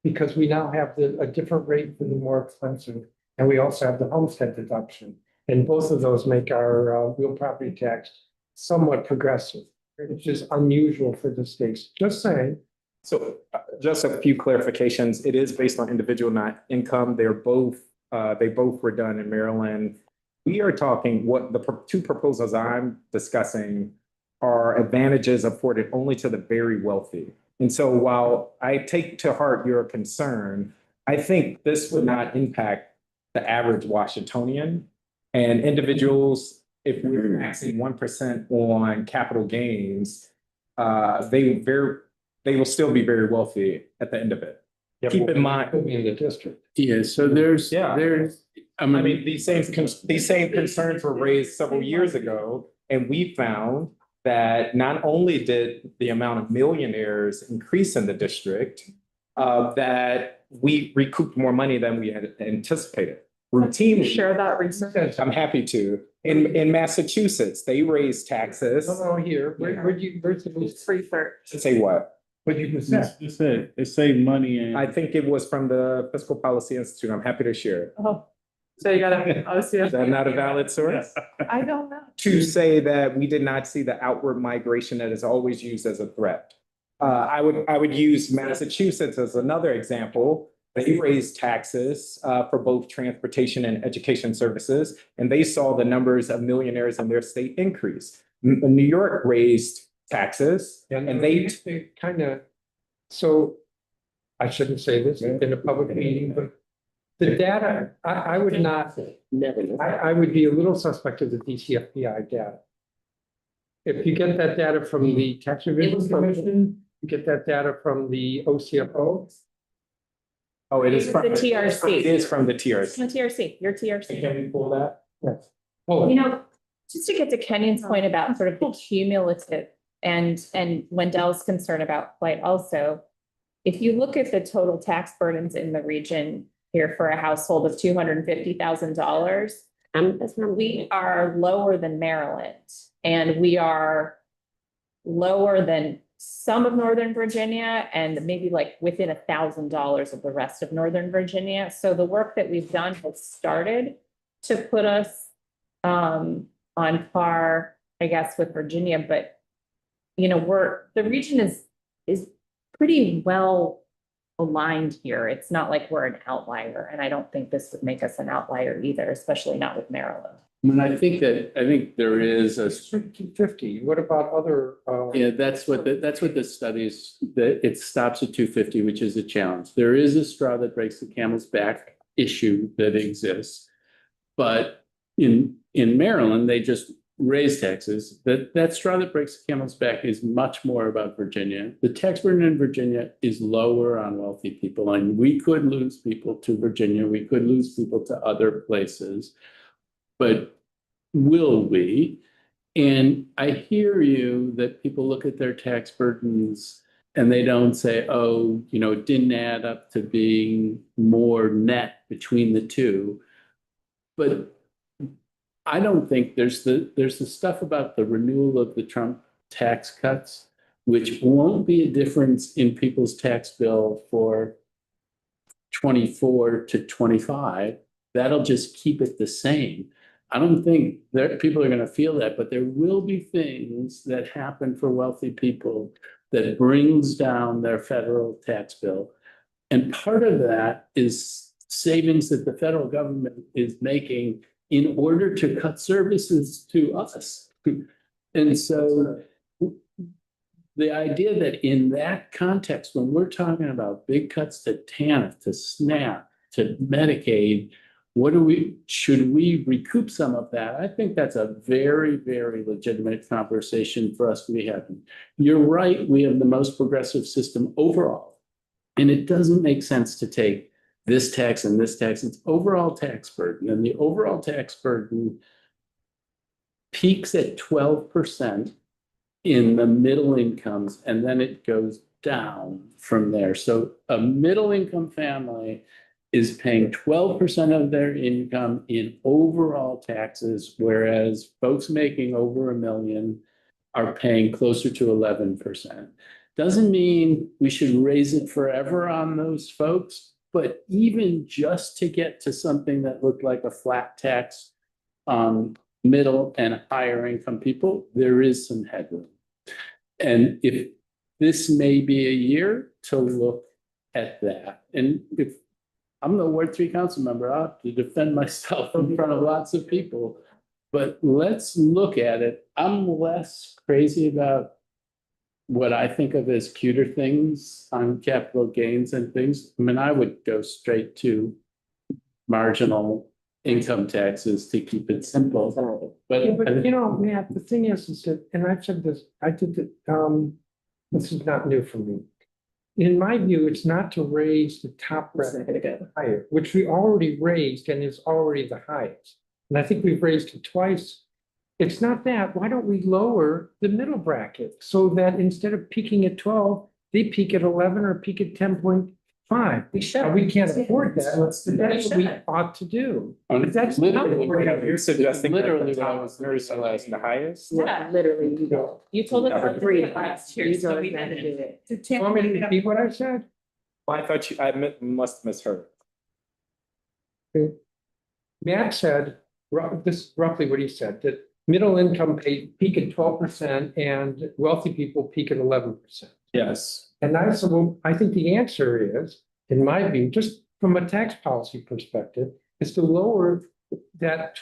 Because we now have a different rate for the more expensive, and we also have the homestead deduction. And both of those make our real property tax somewhat progressive, which is unusual for the states. Just saying. So just a few clarifications. It is based on individual not income. They're both, they both were done in Maryland. We are talking what the two proposals I'm discussing are advantages afforded only to the very wealthy. And so while I take to heart your concern, I think this would not impact the average Washingtonian and individuals. If we're maxing 1% on capital gains, they will still be very wealthy at the end of it. Keep in mind. In the district. Yeah, so there's, Yeah. I I mean, mean, these same concerns were raised several years ago, and we found that not only did the amount of millionaires increase in the district, that we recouped more money than we had anticipated. Routinely, Share that research. I'm happy to. In Massachusetts, they raised taxes. No, here, where's the It's research. To say what? what you just said? It saved money and. I think it was from the Fiscal Policy Institute. I'm happy to share it. Oh, so you gotta, obviously. Is that not a valid source? I don't know. To say that we did not see the outward migration that is always used as a threat. I would use Massachusetts as another example. They raised taxes for both transportation and education services, and they saw the numbers of millionaires in their state increase. New York raised taxes, and they kind of, so I shouldn't say this in a public meeting, but the data, I would not, I would be a little suspect of the DCFBI data. If you get that data from the Tax Revision Commission, you get that data from the OCFO. Oh, it is The from TRC. It is from the TRC. From TRC, your TRC. Can we pull that? Yes. You know, just to get to Kenyon's point about sort of the cumulative and Wendell's concern about flight also, if you look at the total tax burdens in the region here for a household of $250,000, we are lower than Maryland, and we are lower than some of Northern Virginia, and maybe like within $1,000 of the rest of Northern Virginia. So the work that we've done has started to put us on par, I guess, with Virginia, but you know, the region is pretty well aligned here. It's not like we're an outlier, and I don't think this would make us an outlier either, especially not with Maryland. I mean, I think there is a. 250, what about other? Yeah, that's what the studies, that it stops at 250, which is a challenge. There is a straw that breaks the camel's back issue that exists. But in Maryland, they just raise taxes. That straw that breaks the camel's back is much more about Virginia. The tax burden in Virginia is lower on wealthy people, and we could lose people to Virginia. We could lose people to other places. But will we? And I hear you that people look at their tax burdens and they don't say, oh, it didn't add up to being more net between the two. But I don't think there's the stuff about the renewal of the Trump tax cuts, which won't be a difference in people's tax bill for 24 to 25. That'll just keep it the same. I don't think people are going to feel that, but there will be things that happen for wealthy people that brings down their federal tax bill. And part of that is savings that the federal government is making in order to cut services to us. And so the idea that in that context, when we're talking about big cuts to TANF, to SNAP, to Medicaid, should we recoup some of that? I think that's a very, very legitimate conversation for us to be having. You're right, we have the most progressive system overall. And it doesn't make sense to take this tax and this tax. It's overall tax burden. And the overall tax burden peaks at 12% in the middle incomes, and then it goes down from there. So a middle income family is paying 12% of their income in overall taxes, whereas folks making over $1 million are paying closer to 11%. Doesn't mean we should raise it forever on those folks, but even just to get to something that looked like a flat tax on middle and higher income people, there is some headroom. And if this may be a year to look at that, and if I'm the Ward 3 council member, I have to defend myself in front of lots of people, but let's look at it. I'm less crazy about what I think of as cuter things on capital gains and things. I mean, I would go straight to marginal income taxes to keep it simple. But Matt, the thing is that, and I've said this, this is not new for me. In my view, it's not to raise the top bracket higher, which we already raised and is already the highest. And I think we've raised it twice. It's not that. Why don't we lower the middle bracket so that instead of peaking at 12, they peak at 11 or peak at 10.5? We should. We can't afford that. That's what we ought to do. But that's not what we're doing. You're suggesting that Literally the what I top was is the highest? Yeah, literally, you don't. You told us Never. for 3 last year, You so don't we have to didn't. do it. You want me to repeat what I said? Well, I thought I must have misheard. Matt said, this roughly what he said, that middle income peak at 12% and wealthy people peak at 11%. Yes. And I said, well, I think the answer is, in my view, just from a tax policy perspective, is to lower that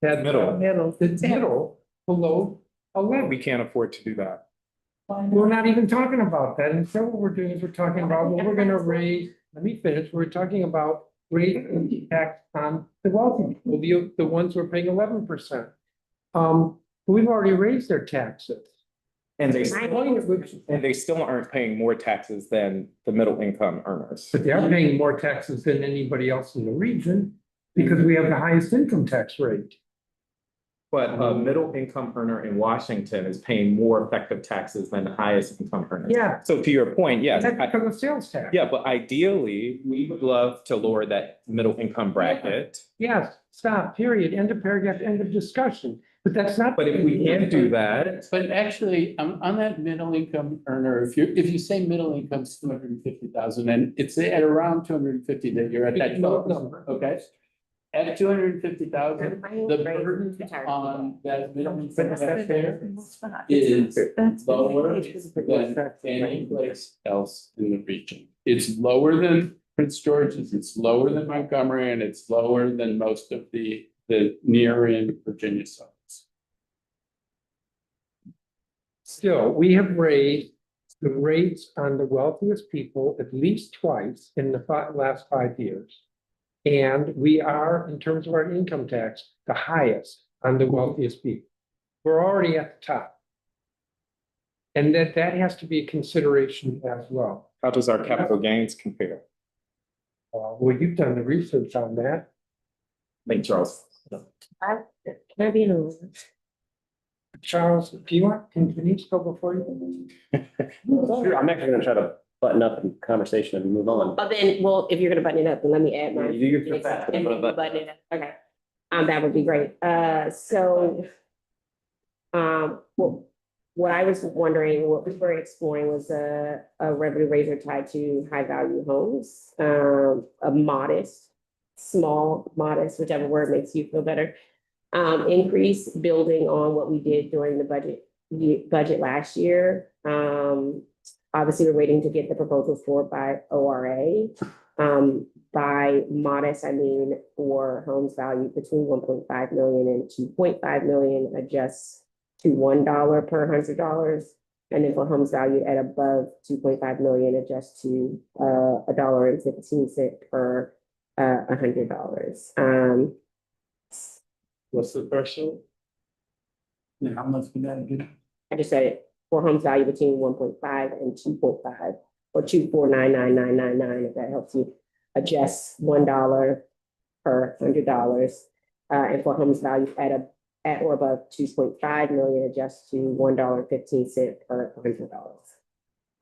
Middle. the middle below 11. We can't afford to do that. We're not even talking about that. Instead, what we're doing is we're talking about, well, we're gonna raise, let me finish, we're talking about raising the tax on the wealthy people, the ones who are paying 11%. We've already raised their taxes. And they still aren't paying more taxes than the middle income earners. But they are paying more taxes than anybody else in the region because we have the highest income tax rate. But a middle income earner in Washington is paying more effective taxes than the highest income earners. Yeah. So to your point, yes. That's because of sales tax. Yeah, but ideally, we would love to lower that middle income bracket. Yes, stop, period, end of paragraph, end of discussion. But that's not. But if we can't do that, But actually, on that middle income earner, if you say middle income's 250,000 and it's at around 250 that you're at that number, okay? At 250,000, the burden on that middle income taxpayer is lower than any place else in the region. It's lower than Prince George's, it's lower than Montgomery, and it's lower than most of the near in Virginia suburbs. Still, we have raised the rates on the wealthiest people at least twice in the last 5 years. And we are, in terms of our income tax, the highest on the wealthiest people. we're already at the top. And that has to be a consideration as well. How does our capital gains compare? Well, you've done the research on that. Thank Charles. Can I be in a room? Charles, do you want, can Denise go before you? Sure, I'm actually gonna try to button up the conversation and move on. But then, well, if you're gonna button it up, then let me add Yeah, mine. you do your thing fast, And I'm then gonna you button it up, okay. That would be great. What I was wondering, what we were exploring was a revenue raiser tied to high value homes. A modest, small, modest, whichever word makes you feel better. Increase building on what we did during the budget last year. Obviously, we're waiting to get the proposals for by ORA. By modest, I mean for homes valued between 1.5 million and 2.5 million, adjusts to $1 per $100. And then for homes valued at above 2.5 million, adjusts to $1.15 per $100. What's the threshold? Yeah, how much would that get? I just said it, for homes valued between 1.5 and 2.5, or 2499999, if that helps you. Adjust $1 per $100. And for homes valued at or above 2.5 million, adjust to $1.15 per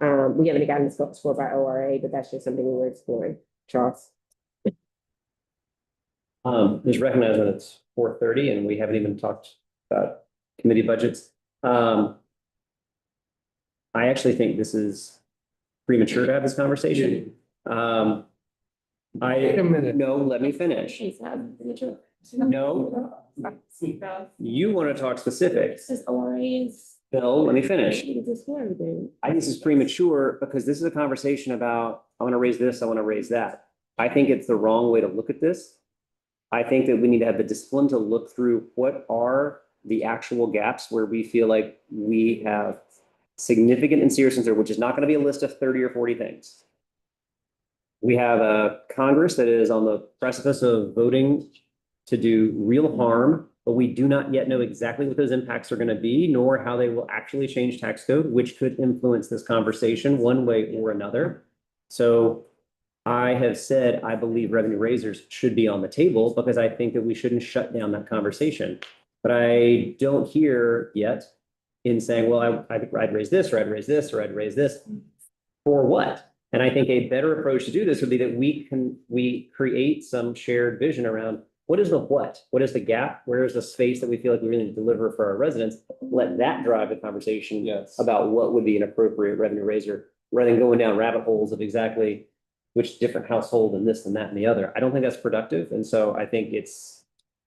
$100. We haven't gotten the score by ORA, but that's just something we were exploring. Charles? Just recognize that it's 4:30 and we haven't even talked about committee budgets. I actually think this is premature to have this conversation. Wait a minute. No, let me finish. No, you want to talk specifics. This is ORA's. Bill, let me finish. You just hear everything. I think this is premature because this is a conversation about, I want to raise this, I want to raise that. I think it's the wrong way to look at this. I think that we need to have the discipline to look through what are the actual gaps where we feel like we have significant and serious concern, which is not going to be a list of 30 or 40 things. We have a Congress that is on the precipice of voting to do real harm, but we do not yet know exactly what those impacts are going to be, nor how they will actually change tax code, which could influence this conversation one way or another. So I have said, I believe revenue raisers should be on the table because I think that we shouldn't shut down that conversation. But I don't hear yet in saying, well, I'd raise this, or I'd raise this, or I'd raise this. For what? And I think a better approach to do this would be that we create some shared vision around what is the what? What is the gap? Where is the space that we feel like we really need to deliver for our residents? Let that drive the conversation about what would be an appropriate revenue raiser, rather than going down rabbit holes of exactly which different household and this and that and the other. I don't think that's productive. And so I think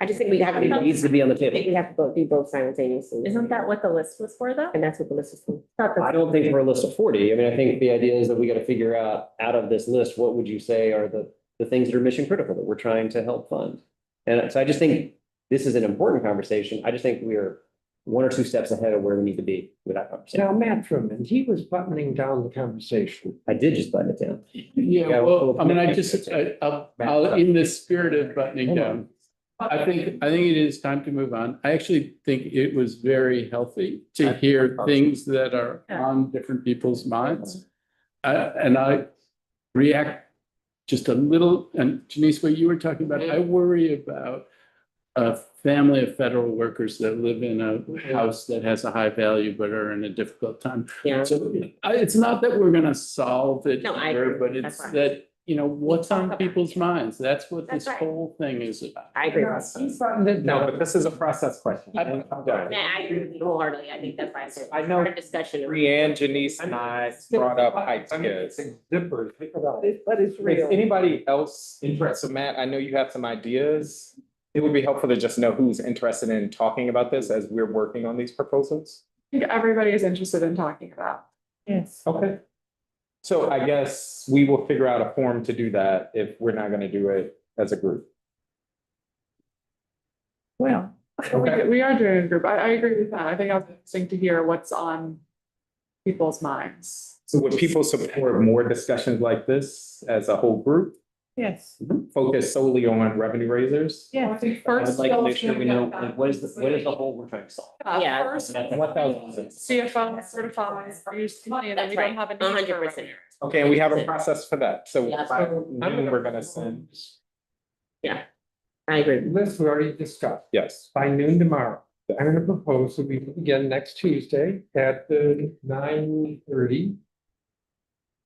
I just think we have it to. needs to be on the I think table. we have to do both simultaneously. Isn't that what the list was for though? And that's what the list is for. I don't think we're a list of 40. I mean, I think the idea is that we got to figure out of this list, what would you say are the things that are mission critical that we're trying to help fund? And so I just think this is an important conversation. I just think we are one or two steps ahead of where we need to be with that conversation. Now, Matt Truman, he was buttoning down the conversation. I did just button it down. Yeah, well, I mean, I'll, in the spirit of buttoning down, I think it is time to move on. I actually think it was very healthy to hear things that are on different people's minds. And I react just a little, and Janice, what you were talking about, I worry about a family of federal workers that live in a house that has a high value but are in a difficult time. Yeah. So it's not that we're gonna solve it No, I here, agree. but it's That's right. that, you know, what's on people's minds? That's what That's this right. whole thing is about. I agree. He's buttoned it No, down. but this is a process question. Matt, I agree with you wholeheartedly. I think that's why I said. I know Part of discussion. Brianne, Janice, and I brought up Heights Kids. Zippers, think about it. But it's Is real. anybody else interested? Matt, I know you have some ideas. It would be helpful to just know who's interested in talking about this as we're working on these proposals. I think everybody is interested in talking about. Yes. Okay. So I guess we will figure out a form to do that if we're not gonna do it as a group. Well, We are doing a group. I agree with that. I think it's interesting to hear what's on people's minds. So would people support more discussions like this as a whole group? Yes, focus solely on revenue raisers. yeah. I think I'd first. like to make sure we know, like, what is the hole we're trying to solve? Yeah. First, $1,000. CFO certified, use money, and then we don't have a need for 100%. revenue. Okay, and we have a process for that. So Yeah. by noon, we're gonna send, I agree. List we already discussed. yes. By noon tomorrow. I'm gonna propose that we meet again next Tuesday at 9:30.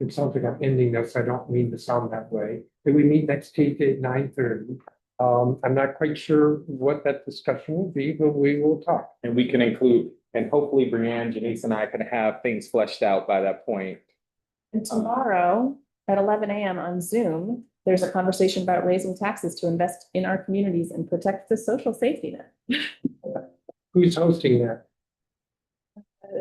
It sounds like I'm ending this, I don't mean to sound that way, that we meet next Tuesday at 9:30. I'm not quite sure what that discussion will be, but we will talk. And we can include, and hopefully Brianne, Janice and I can have things fleshed out by that point. And tomorrow at 11 a.m. on Zoom, there's a conversation about raising taxes to invest in our communities and protect the social safety net. Who's hosting that?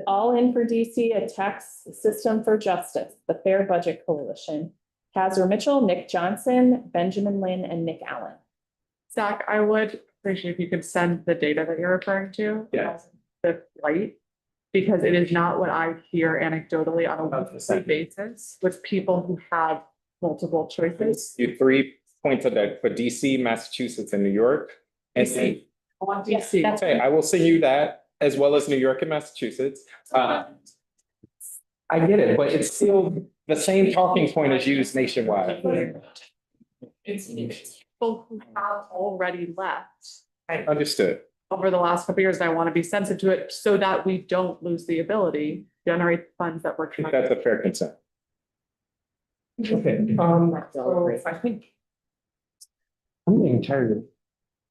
All in for DC, a tax system for justice, the Fair Budget Coalition. Kazra Mitchell, Nick Johnson, Benjamin Lynn, and Nick Allen. Zach, I would appreciate if you could send the data that you're referring to. Yeah. The flight, because it is not what I hear anecdotally on a weekly 100%. basis with people who have multiple choices. You 3 points of that for DC, Massachusetts, and New York. And DC. I want DC. That's okay, I will send you that as well as New York and Massachusetts. I get it, but it's still the same talking point is used nationwide. It's people who have already left Understood. over the last couple of years, and I want to be sensitive to it so that we don't lose the ability to generate funds that we're I think trying. that's a fair concern. Okay, so I think. I'm getting tired of.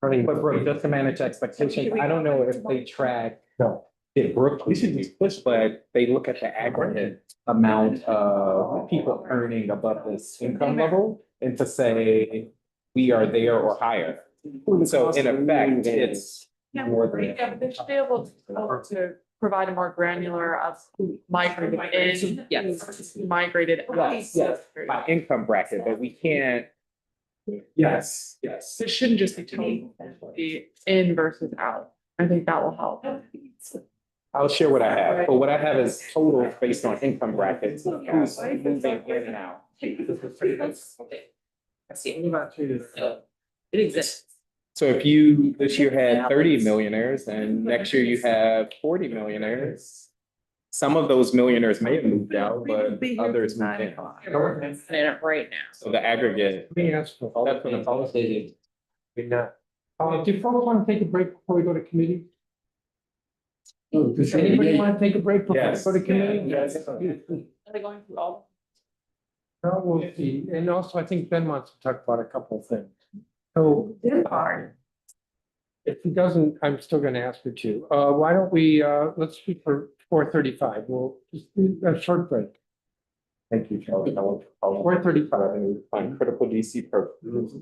running- But Brooke, just to manage expectations, I don't know if they track. No. It Brooke, we should be pushed, but they look at the aggregate amount of people earning above this income level and to say we are there or higher. So in effect, it's more than. Yeah, but they should be able to provide a more granular of who migrated in. Yes. Who migrated out. Yes, by income bracket, but we can't. Yes, yes. It shouldn't just be total, be in versus out. I think that will help. I'll share what I have, but what I have is total based on income brackets, who's moving in and out. I see. It exists. So if you this year had 30 millionaires and next year you have 40 millionaires, some of those millionaires may have moved out, but others moved in. Right now. So the aggregate. Let me ask for. That's what the policy is. Do folks want to take a break before we go to committee? Does anybody want to take a break before we Yes. go to committee? Yes. Are they going through all? No, we'll see. And also, I think Ben wants to talk about a couple of things. So. If he doesn't, I'm still gonna ask her to. Why don't we, let's shoot for 4:35. We'll just do a short break. Thank you, Charlie. 4:35. On critical DC programs.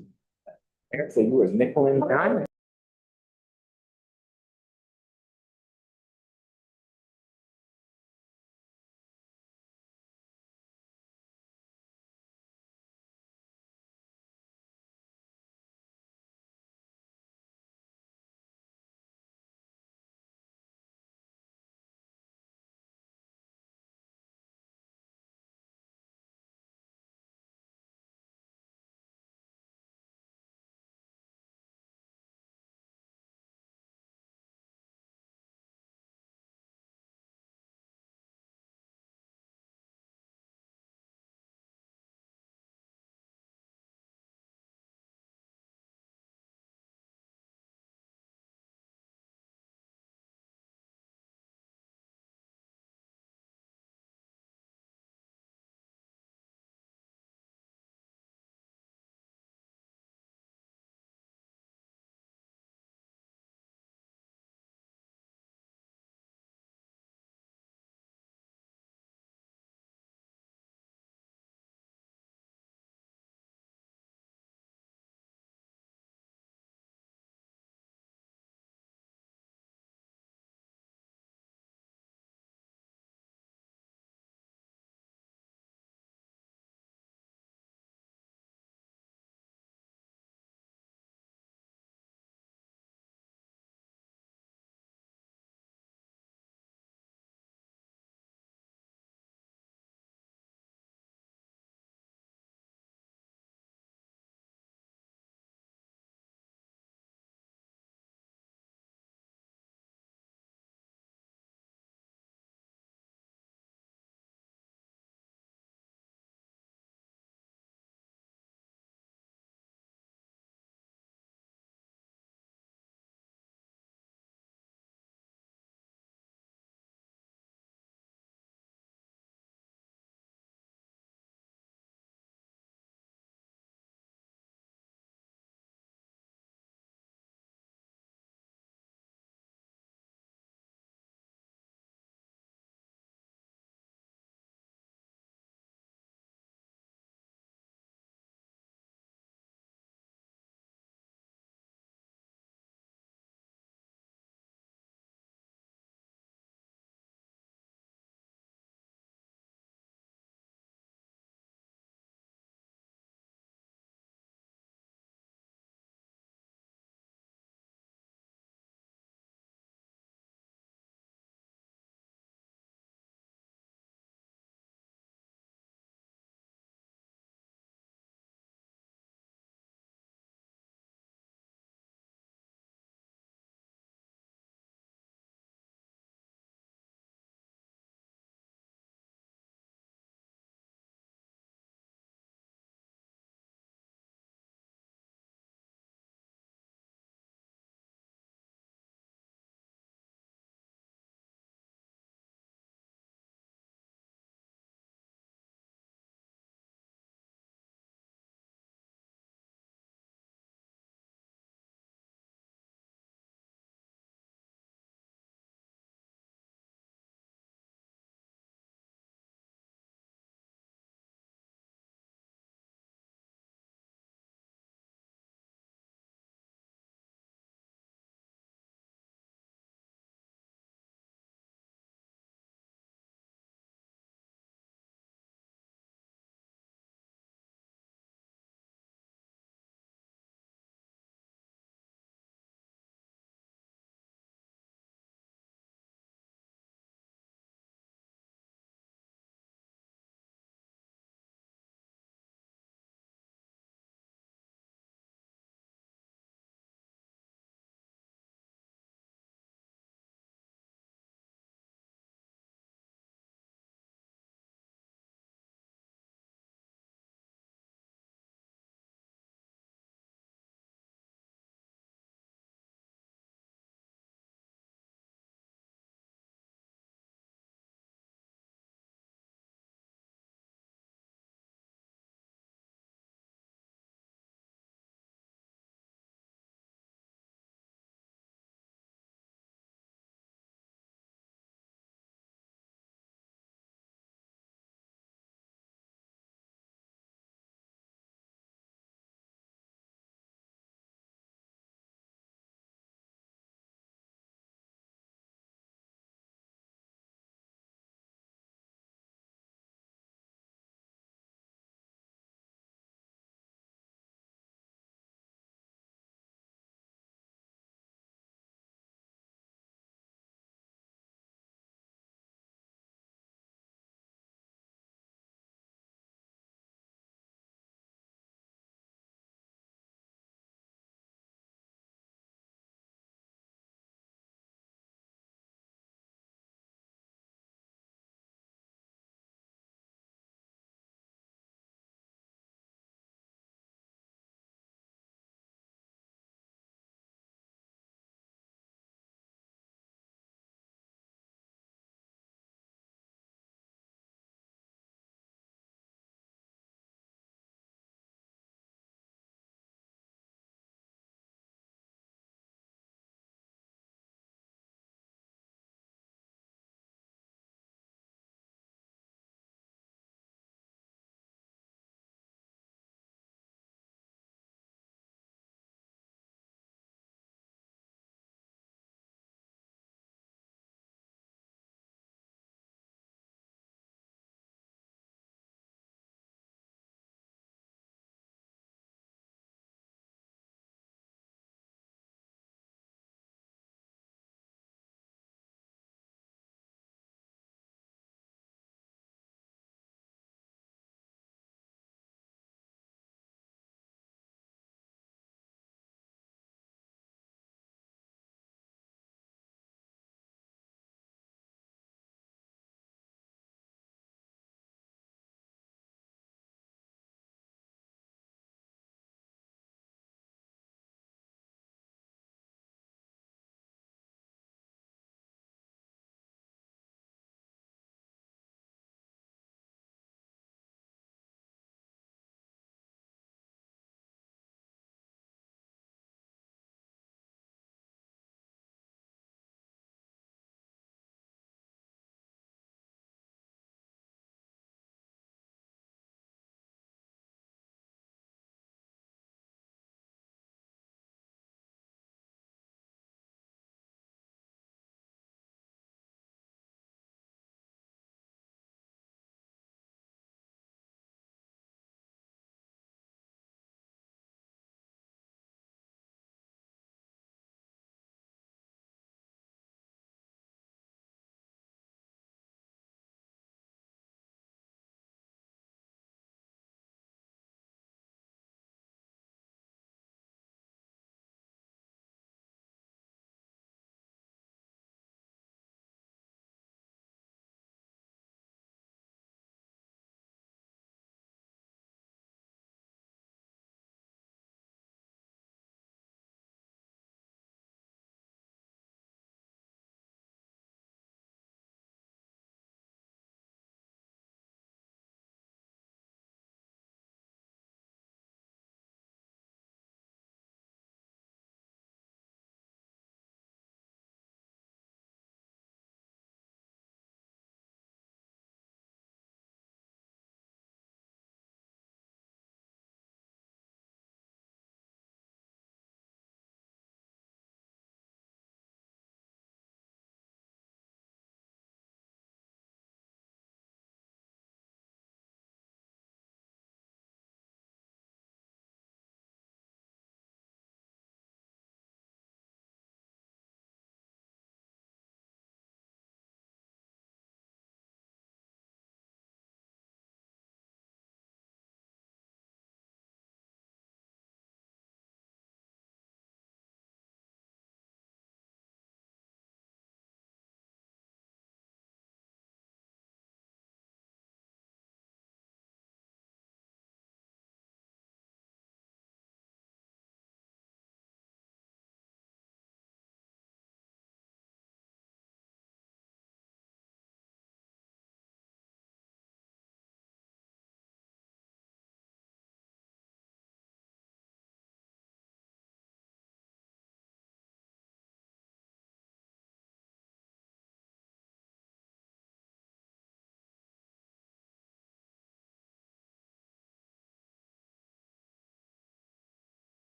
I say you was nickel and dime.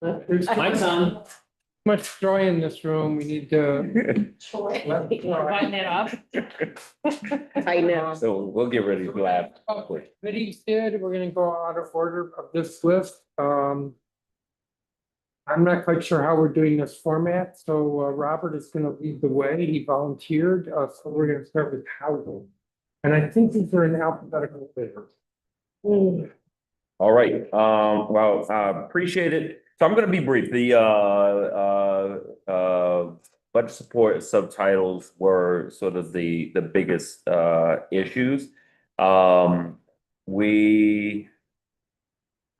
There's too Mike's on. much joy in this room. We need to. Button it up. I know. So we'll get ready to laugh. Committees did, we're gonna go out of order of this list. I'm not quite sure how we're doing this format, so Robert is gonna lead the way. He volunteered, so we're gonna start with housing. And I think these are in alphabetical order. All right, well, appreciate it. So I'm gonna be brief. The budget support subtitles were sort of the biggest issues.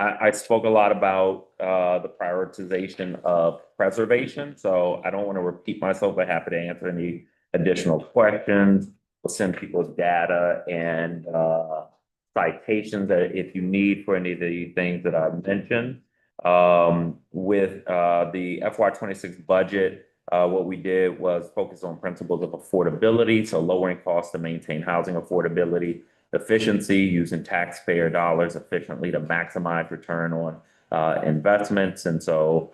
I spoke a lot about the prioritization of preservation, so I don't want to repeat myself, but happy to answer any additional questions. We'll send people data and citations that if you need for any of the things that I mentioned. With the FY26 budget, what we did was focus on principles of affordability, so lowering costs to maintain housing affordability, efficiency, using taxpayer dollars efficiently to maximize return on investments. And so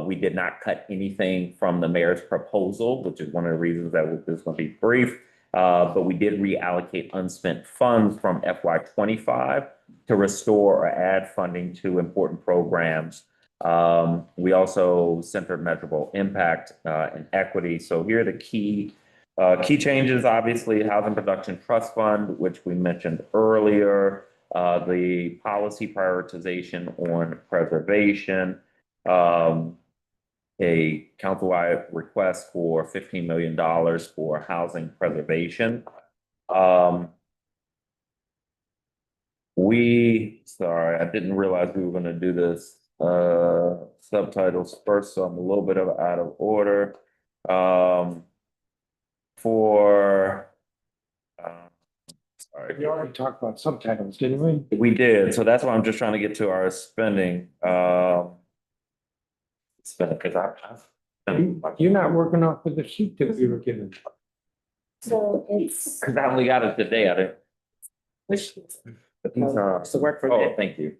we did not cut anything from the mayor's proposal, which is one of the reasons that this is going to be brief. But we did reallocate unspent funds from FY25 to restore or add funding to important programs. We also centered measurable impact and equity. So here are the key changes. Obviously, Housing Production Trust Fund, which we mentioned earlier, the policy prioritization on preservation, a council-wide request for $15 million for housing preservation. Sorry, I didn't realize we were going to do this subtitles first, so I'm a little bit out of order. Sorry. We already talked about subtitles, didn't we? We did, so that's why I'm just trying to get to our spending. You're not working off of the sheet that we were given. So it's. Because I only got it today, I didn't. So work for Oh, it. thank you.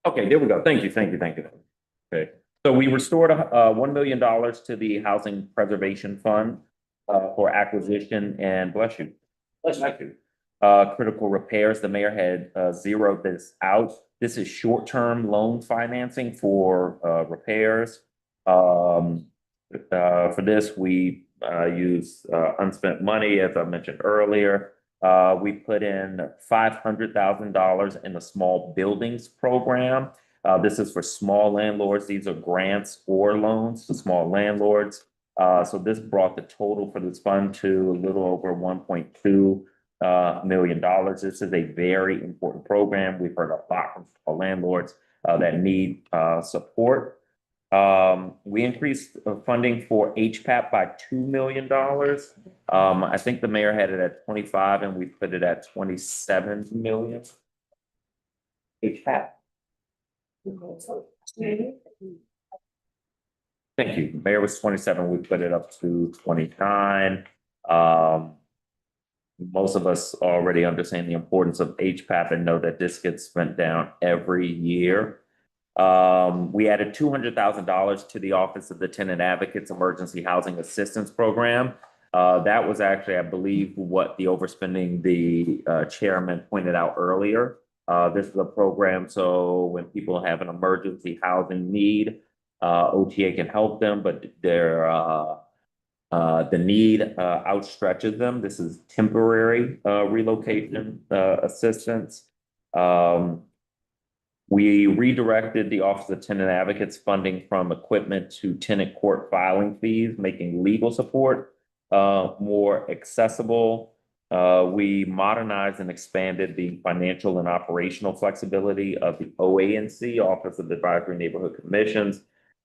Okay, there we go. Thank you. Okay, so we restored $1 million to the Housing Preservation Fund for acquisition and critical repairs. The mayor had zeroed this out. This is short-term loan financing for repairs. For this, we use unspent money, as I mentioned earlier. We put in $500,000 in the small buildings program. This is for small landlords. These are grants or loans to small landlords. So this brought the total for this fund to a little over $1.2 million. This is a very important program. We've heard a lot from small landlords that need support. We increased funding for HPAP by $2 million. I think the mayor had it at 25 and we put it at 27 million. HPAP. Thank you. Mayor was 27. We put it up to 29. Most of us already understand the importance of HPAP and know that this gets spent down every year. We added $200,000 to the Office of the Tenant Advocates Emergency Housing Assistance Program. That was actually, I believe, what the overspending the chairman pointed out earlier. This is a program so when people have an emergency housing need, OTA can help them, but the need outstretches them. This is temporary relocation assistance. We redirected the Office of Tenant Advocates funding from equipment to tenant court filing fees, making legal support more accessible. We modernized and expanded the financial and operational flexibility of the OANC, Office of Advisory Neighborhood Commissions.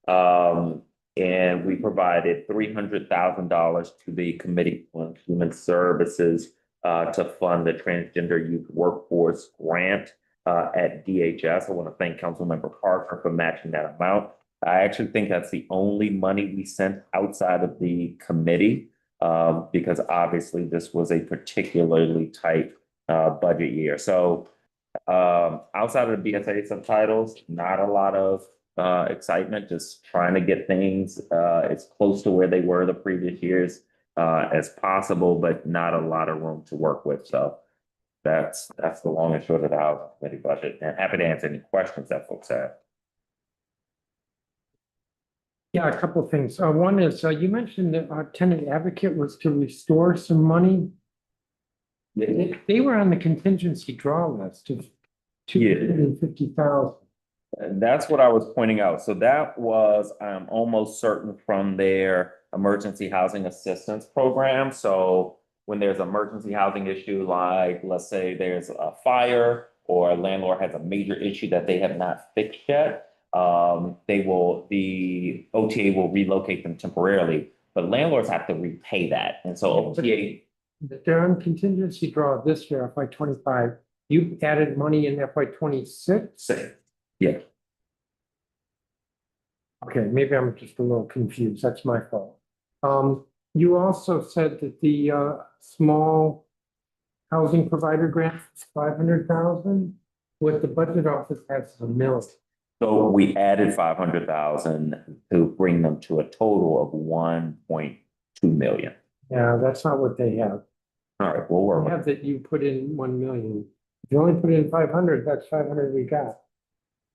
And we provided $300,000 to the Committee on Human Services to fund the Transgender Youth Workforce Grant at DHS. I want to thank Councilmember Parker for matching that amount. I actually think that's the only money we sent outside of the committee because obviously this was a particularly tight budget year. So Outside of the BSA subtitles, not a lot of excitement, just trying to get things as close to where they were the previous years as possible, but not a lot of room to work with. So that's the long and short of the housing committee budget, and happy to answer any questions that folks have. Yeah, a couple of things. One is, you mentioned that our tenant advocate was to restore some money. They were on the contingency draw list of $250,000. And that's what I was pointing out. So that was, I'm almost certain, from their emergency housing assistance program. So when there's emergency housing issue, like let's say there's a fire or a landlord has a major issue that they have not fixed yet, the OTA will relocate them temporarily, but landlords have to repay that. And so OTA. They're on contingency draw this year, FY 25. You added money in FY 26? Yeah. Okay, maybe I'm just a little confused. That's my fault. You also said that the small housing provider grant is 500,000. What the budget office has is $1 million. So we added 500,000 to bring them to a total of 1.2 million. Yeah, that's not what they have. All right, we'll work. They have that you put in 1 million. If you only put in 500, that's 500 we got.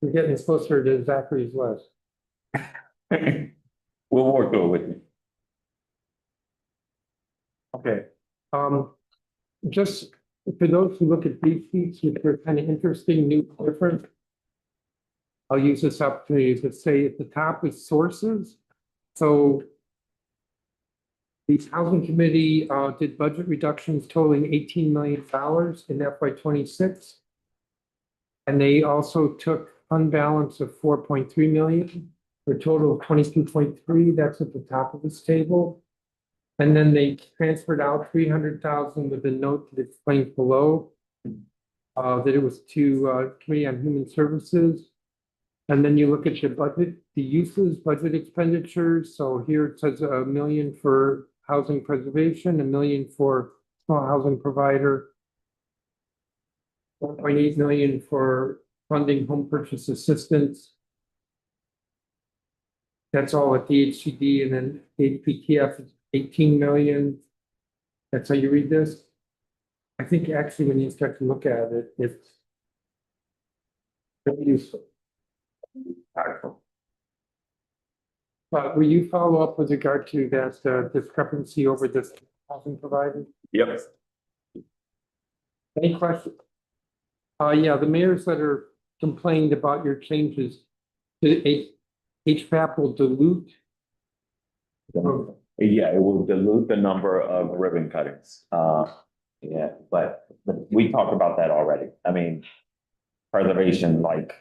We're getting closer to Zachary's list. We'll work through it with you. Okay. Just for those who look at these sheets, which are kind of interesting, new, different. I'll use this opportunity to say at the top is sources. So the housing committee did budget reductions totaling $18 million in FY 26. And they also took fund balance of 4.3 million for a total of 22.3. That's at the top of this table. And then they transferred out 300,000 with a note that explains below that it was to Committee on Human Services. And then you look at your budget, the uses, budget expenditures. So here it says $1 million for housing preservation, $1 million for small housing provider, 1.8 million for funding home purchase assistance. That's all at the HCD, and then HPTF is 18 million. That's how you read this. I think actually when you start to look at it, it's very useful. But will you follow up with regard to that discrepancy over this housing provider? Yep. Any questions? Yeah, the mayor's letter complained about your changes. The HVAP will dilute. Yeah, it will dilute the number of ribbon cuttings. Yeah, but we talked about that already. I mean, preservation, like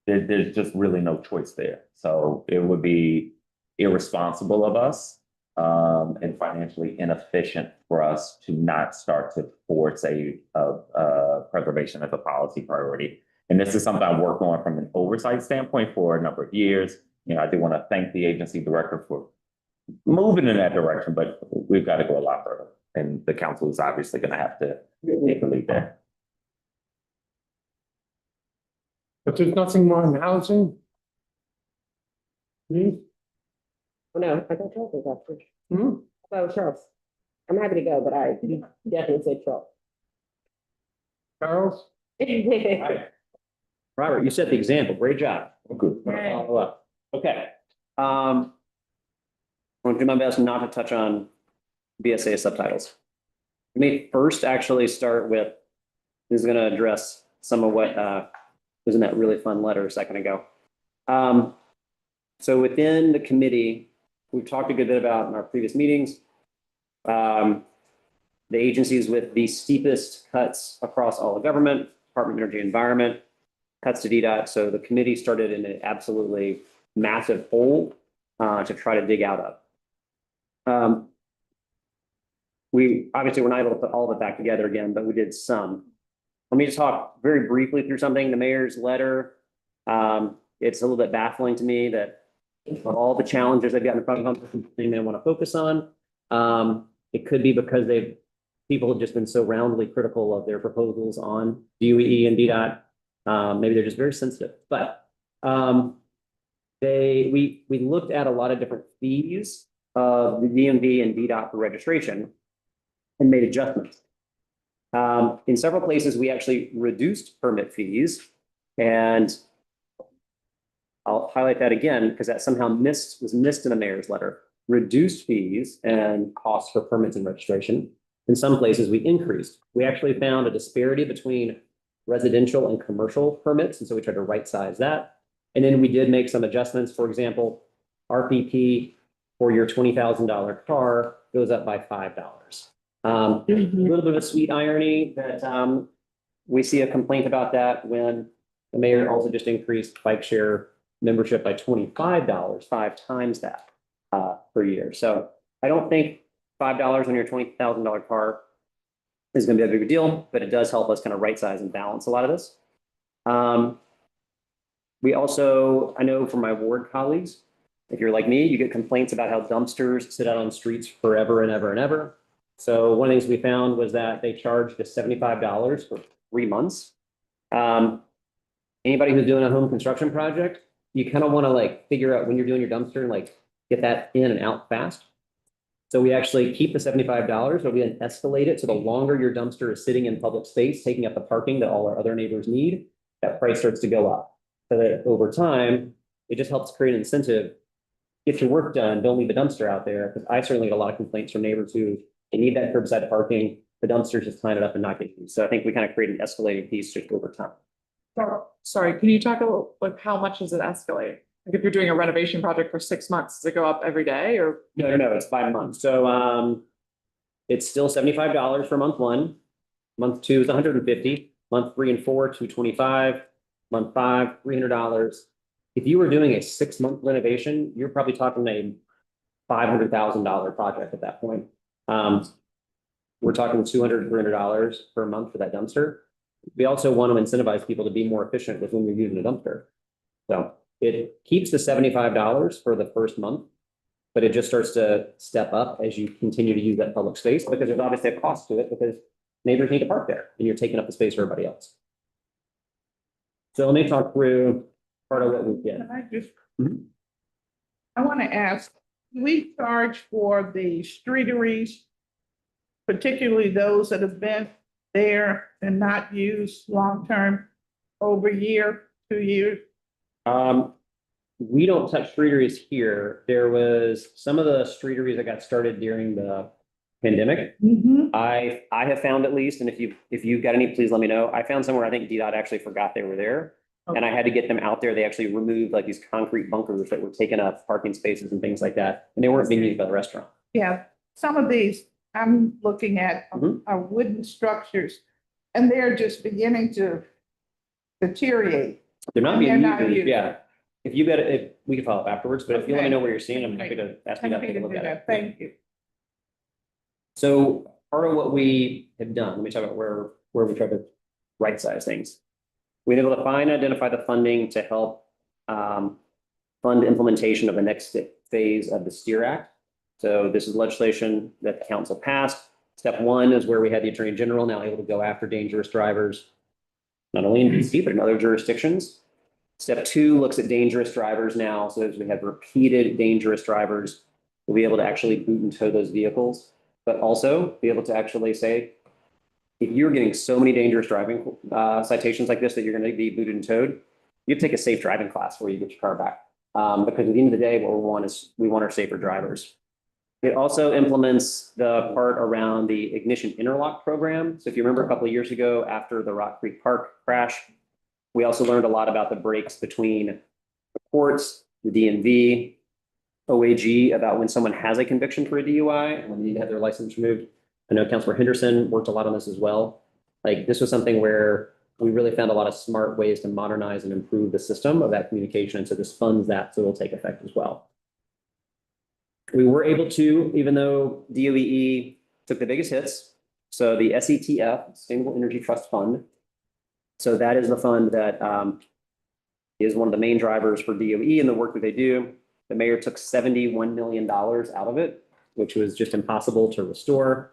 there's just really no choice there. So it would be irresponsible of us and financially inefficient for us to not start to force a preservation as a policy priority. And this is something I worked on from an oversight standpoint for a number of years. You know, I do want to thank the agency director for moving in that direction, but we've got to go a lot further. And the council is obviously going to have to take the lead there. But there's nothing more in housing? Oh, no, I thought Charles was after. Oh, Charles. I'm happy to go, but I definitely say Charles. Charles? Robert, you set the example. Great job. Good. Follow up. Okay. I'm gonna do my best not to touch on BSA subtitles. Let me first actually start with, this is gonna address some of what was in that really fun letter a second ago. So within the committee, we've talked a good bit about in our previous meetings, the agencies with the steepest cuts across all of government, Department of Energy and Environment, cuts to DDOT. So the committee started in an absolutely massive hole to try to dig out of. We obviously were not able to put all of it back together again, but we did some. Let me just talk very briefly through something. The mayor's letter, it's a little bit baffling to me that of all the challenges they've got in front of them, thing they want to focus on. It could be because people have just been so roundly critical of their proposals on DOE and DDOT. Maybe they're just very sensitive, but we looked at a lot of different fees of the DMV and DDOT for registration and made adjustments. In several places, we actually reduced permit fees, and I'll highlight that again because that somehow was missed in the mayor's letter. Reduced fees and costs for permits and registration. In some places, we increased. We actually found a disparity between residential and commercial permits, and so we tried to right size that. And then we did make some adjustments. For example, RPP for your $20,000 car goes up by $5. A little bit of a sweet irony that we see a complaint about that when the mayor also just increased bike share membership by $25, 5 times that per year. So I don't think $5 on your $20,000 car is going to be a big deal, but it does help us kind of right size and balance a lot of this. We also, I know from my ward colleagues, if you're like me, you get complaints about how dumpsters sit out on streets forever and ever and ever. So one of the things we found was that they charged us $75 for 3 months. Anybody who's doing a home construction project, you kind of want to like figure out when you're doing your dumpster and like get that in and out fast. So we actually keep the $75, but we then escalate it. So the longer your dumpster is sitting in public space, taking up the parking that all our other neighbors need, that price starts to go up. So that over time, it just helps create an incentive. Get your work done, don't leave the dumpster out there. Because I certainly get a lot of complaints from neighbors who they need that curbside parking. The dumpster's just tying it up and not getting used. So I think we kind of create an escalating piece just over time. Sorry, can you talk a little, like, how much does it escalate? Like, if you're doing a renovation project for 6 months, does it go up every day or? No, it's by month. So it's still $75 for month 1. Month 2 is $150. Month 3 and 4, $225. Month 5, $300. If you were doing a 6-month renovation, you're probably talking a $500,000 project at that point. We're talking $200, $300 per month for that dumpster. We also want to incentivize people to be more efficient with when you're using a dumpster. So it keeps the $75 for the first month, but it just starts to step up as you continue to use that public space because there's obviously a cost to it because neighbors need to park there and you're taking up the space for everybody else. So let me talk through part of what we did. I want to ask, do we charge for the streeteries, particularly those that have been there and not used long-term over a year, 2 years? We don't touch streeteries here. There was some of the streeteries that got started during the pandemic. I have found at least, and if you've got any, please let me know. I found somewhere I think DDOT actually forgot they were there. And I had to get them out there. They actually removed like these concrete bunkers that were taking up parking spaces and things like that. And they weren't being used by the restaurant. Yeah, some of these I'm looking at are wooden structures and they're just beginning to deteriorate. They're not being used. used. Yeah. If you got it, we can follow up afterwards, but if you let me know where you're seeing, I'm happy to ask you to take a look at it. Thank you. So part of what we have done, let me talk about where we try to right size things. We've been able to find and identify the funding to help fund implementation of the next phase of the STEER Act. So this is legislation that the council passed. Step 1 is where we had the Attorney General now able to go after dangerous drivers, not only in DC, but in other jurisdictions. Step 2 looks at dangerous drivers now. So as we have repeated dangerous drivers, we'll be able to actually boot and tow those vehicles, but also be able to actually say, if you're getting so many dangerous driving citations like this that you're going to be booted and towed, you have to take a safe driving class where you get your car back. Because at the end of the day, what we want is we want our safer drivers. It also implements the part around the ignition interlock program. So if you remember a couple of years ago after the Rock Creek Park crash, we also learned a lot about the breaks between the courts, the DMV, OAG about when someone has a conviction for a DUI and when they need to have their license removed. I know Councilor Henderson worked a lot on this as well. Like this was something where we really found a lot of smart ways to modernize and improve the system of that communication. And so this funds that, so it'll take effect as well. We were able to, even though DOEE took the biggest hits, so the SETF, Sustainable Energy Trust Fund, so that is the fund that is one of the main drivers for DOE and the work that they do. The mayor took $71 million out of it, which was just impossible to restore.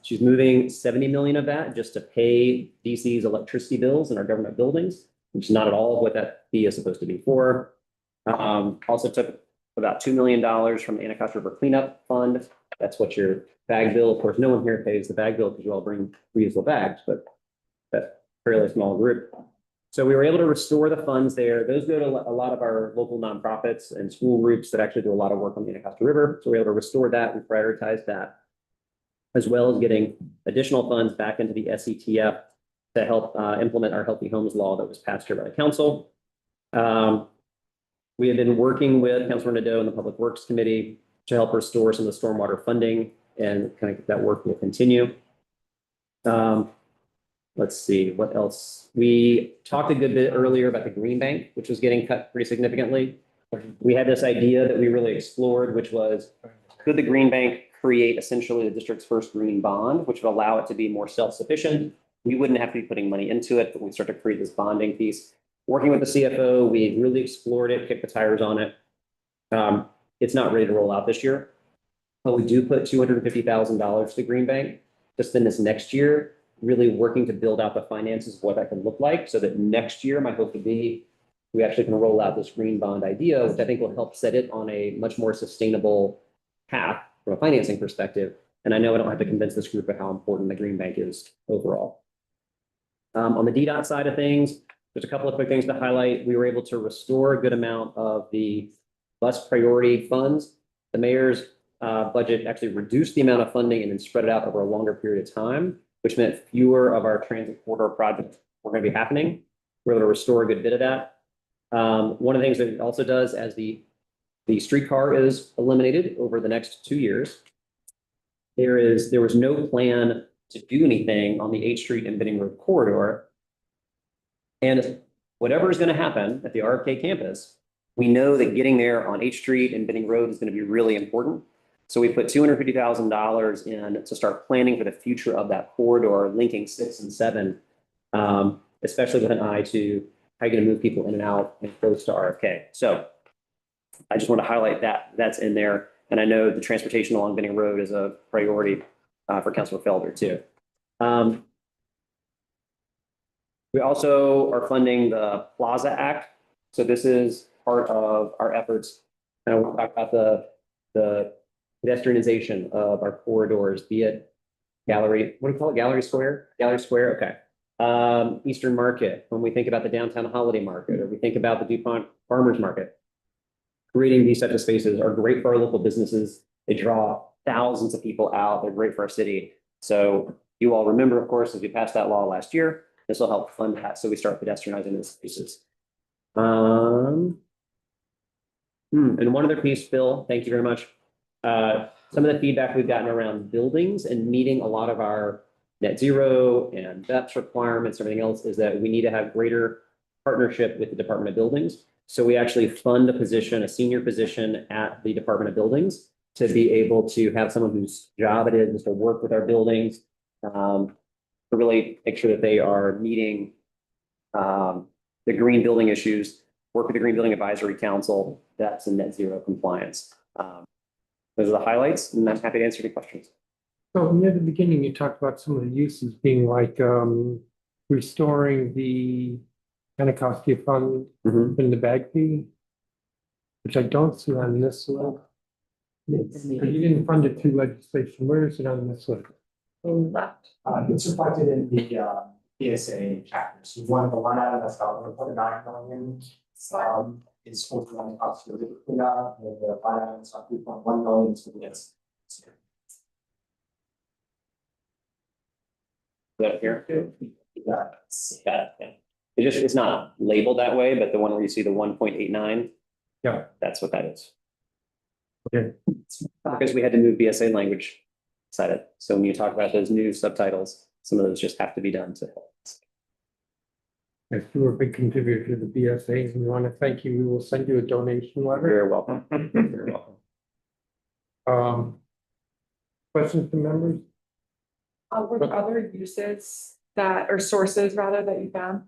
She's moving 70 million of that just to pay DC's electricity bills in our government buildings, which is not at all what that fee is supposed to be for. Also took about $2 million from the Anacostia River Cleanup Fund. That's what your bag bill, of course, no one here pays the bag bill because you all bring reusable bags, but that's a fairly small group. So we were able to restore the funds there. Those go to a lot of our local nonprofits and school groups that actually do a lot of work on the Anacostia River. So we were able to restore that and prioritize that, as well as getting additional funds back into the SETF to help implement our Healthy Homes Law that was passed here by the council. We have been working with Councilor Nadeau and the Public Works Committee to help restore some of the stormwater funding, and kind of that work will continue. Let's see, what else? We talked a good bit earlier about the Green Bank, which was getting cut pretty significantly. We had this idea that we really explored, which was, could the Green Bank create essentially the district's first green bond, which would allow it to be more self-sufficient? We wouldn't have to be putting money into it, but we start to create this bonding piece. Working with the CFO, we really explored it, kicked the tires on it. It's not ready to roll out this year, but we do put $250,000 to the Green Bank to spend this next year, really working to build out the finances of what that can look like, so that next year, my hope would be we actually can roll out this green bond idea, which I think will help set it on a much more sustainable path from a financing perspective. And I know I don't have to convince this group of how important the Green Bank is overall. On the DDOT side of things, there's a couple of quick things to highlight. We were able to restore a good amount of the bus priority funds. The mayor's budget actually reduced the amount of funding and then spread it out over a longer period of time, which meant fewer of our transit corridor projects were going to be happening. We're able to restore a good bit of that. One of the things that it also does, as the streetcar is eliminated over the next 2 years, there was no plan to do anything on the 8th Street and Benning Road corridor. And whatever is going to happen at the RFK campus, we know that getting there on 8th Street and Benning Road is going to be really important. So we put $250,000 in to start planning for the future of that corridor, linking 6 and 7, especially with an eye to how you're going to move people in and out and close to RFK. So I just want to highlight that that's in there. And I know the transportation along Benning Road is a priority for Councilor Felder too. We also are funding the Plaza Act. So this is part of our efforts. And we'll talk about the pedestrianization of our corridors, be it Gallery, what do you call it? Gallery Square? Gallery Square, okay. Eastern Market, when we think about the downtown holiday market, or we think about the DuPont Farmers Market, creating these types of spaces are great for our local businesses. They draw thousands of people out. They're great for our city. So you all remember, of course, as we passed that law last year, this will help fund that. So we start pedestrianizing those spaces. And one other piece, Phil, thank you very much. Some of the feedback we've gotten around buildings and meeting a lot of our net zero and BEPS requirements, everything else, is that we need to have greater partnership with the Department of Buildings. So we actually fund a position, a senior position at the Department of Buildings, to be able to have someone whose job it is to work with our buildings, to really make sure that they are meeting the green building issues, work with the Green Building Advisory Council, that's in net zero compliance. Those are the highlights, and I'm happy to answer any questions. So near the beginning, you talked about some of the uses being like restoring the Anacostia Fund in the bag fee, which I don't see on this list. You didn't fund it through legislation. Where is it on this list? It's reflected in the PSA chapters. So one of the line item that's about 1.9 million is for the Anacostia River cleanup, and the line item is about 3.1 million is for the That here? Yeah. It's not labeled that way, but the one where you see the 1.89. Yeah. That's what that is. Okay. Because we had to move BSA language inside it. So when you talk about those new subtitles, some of those just have to be done to help. If you were a big contributor to the BSA and we want to thank you, we will send you a donation letter. You're welcome. You're welcome. Questions from members? Were there other uses that, or sources rather, that you found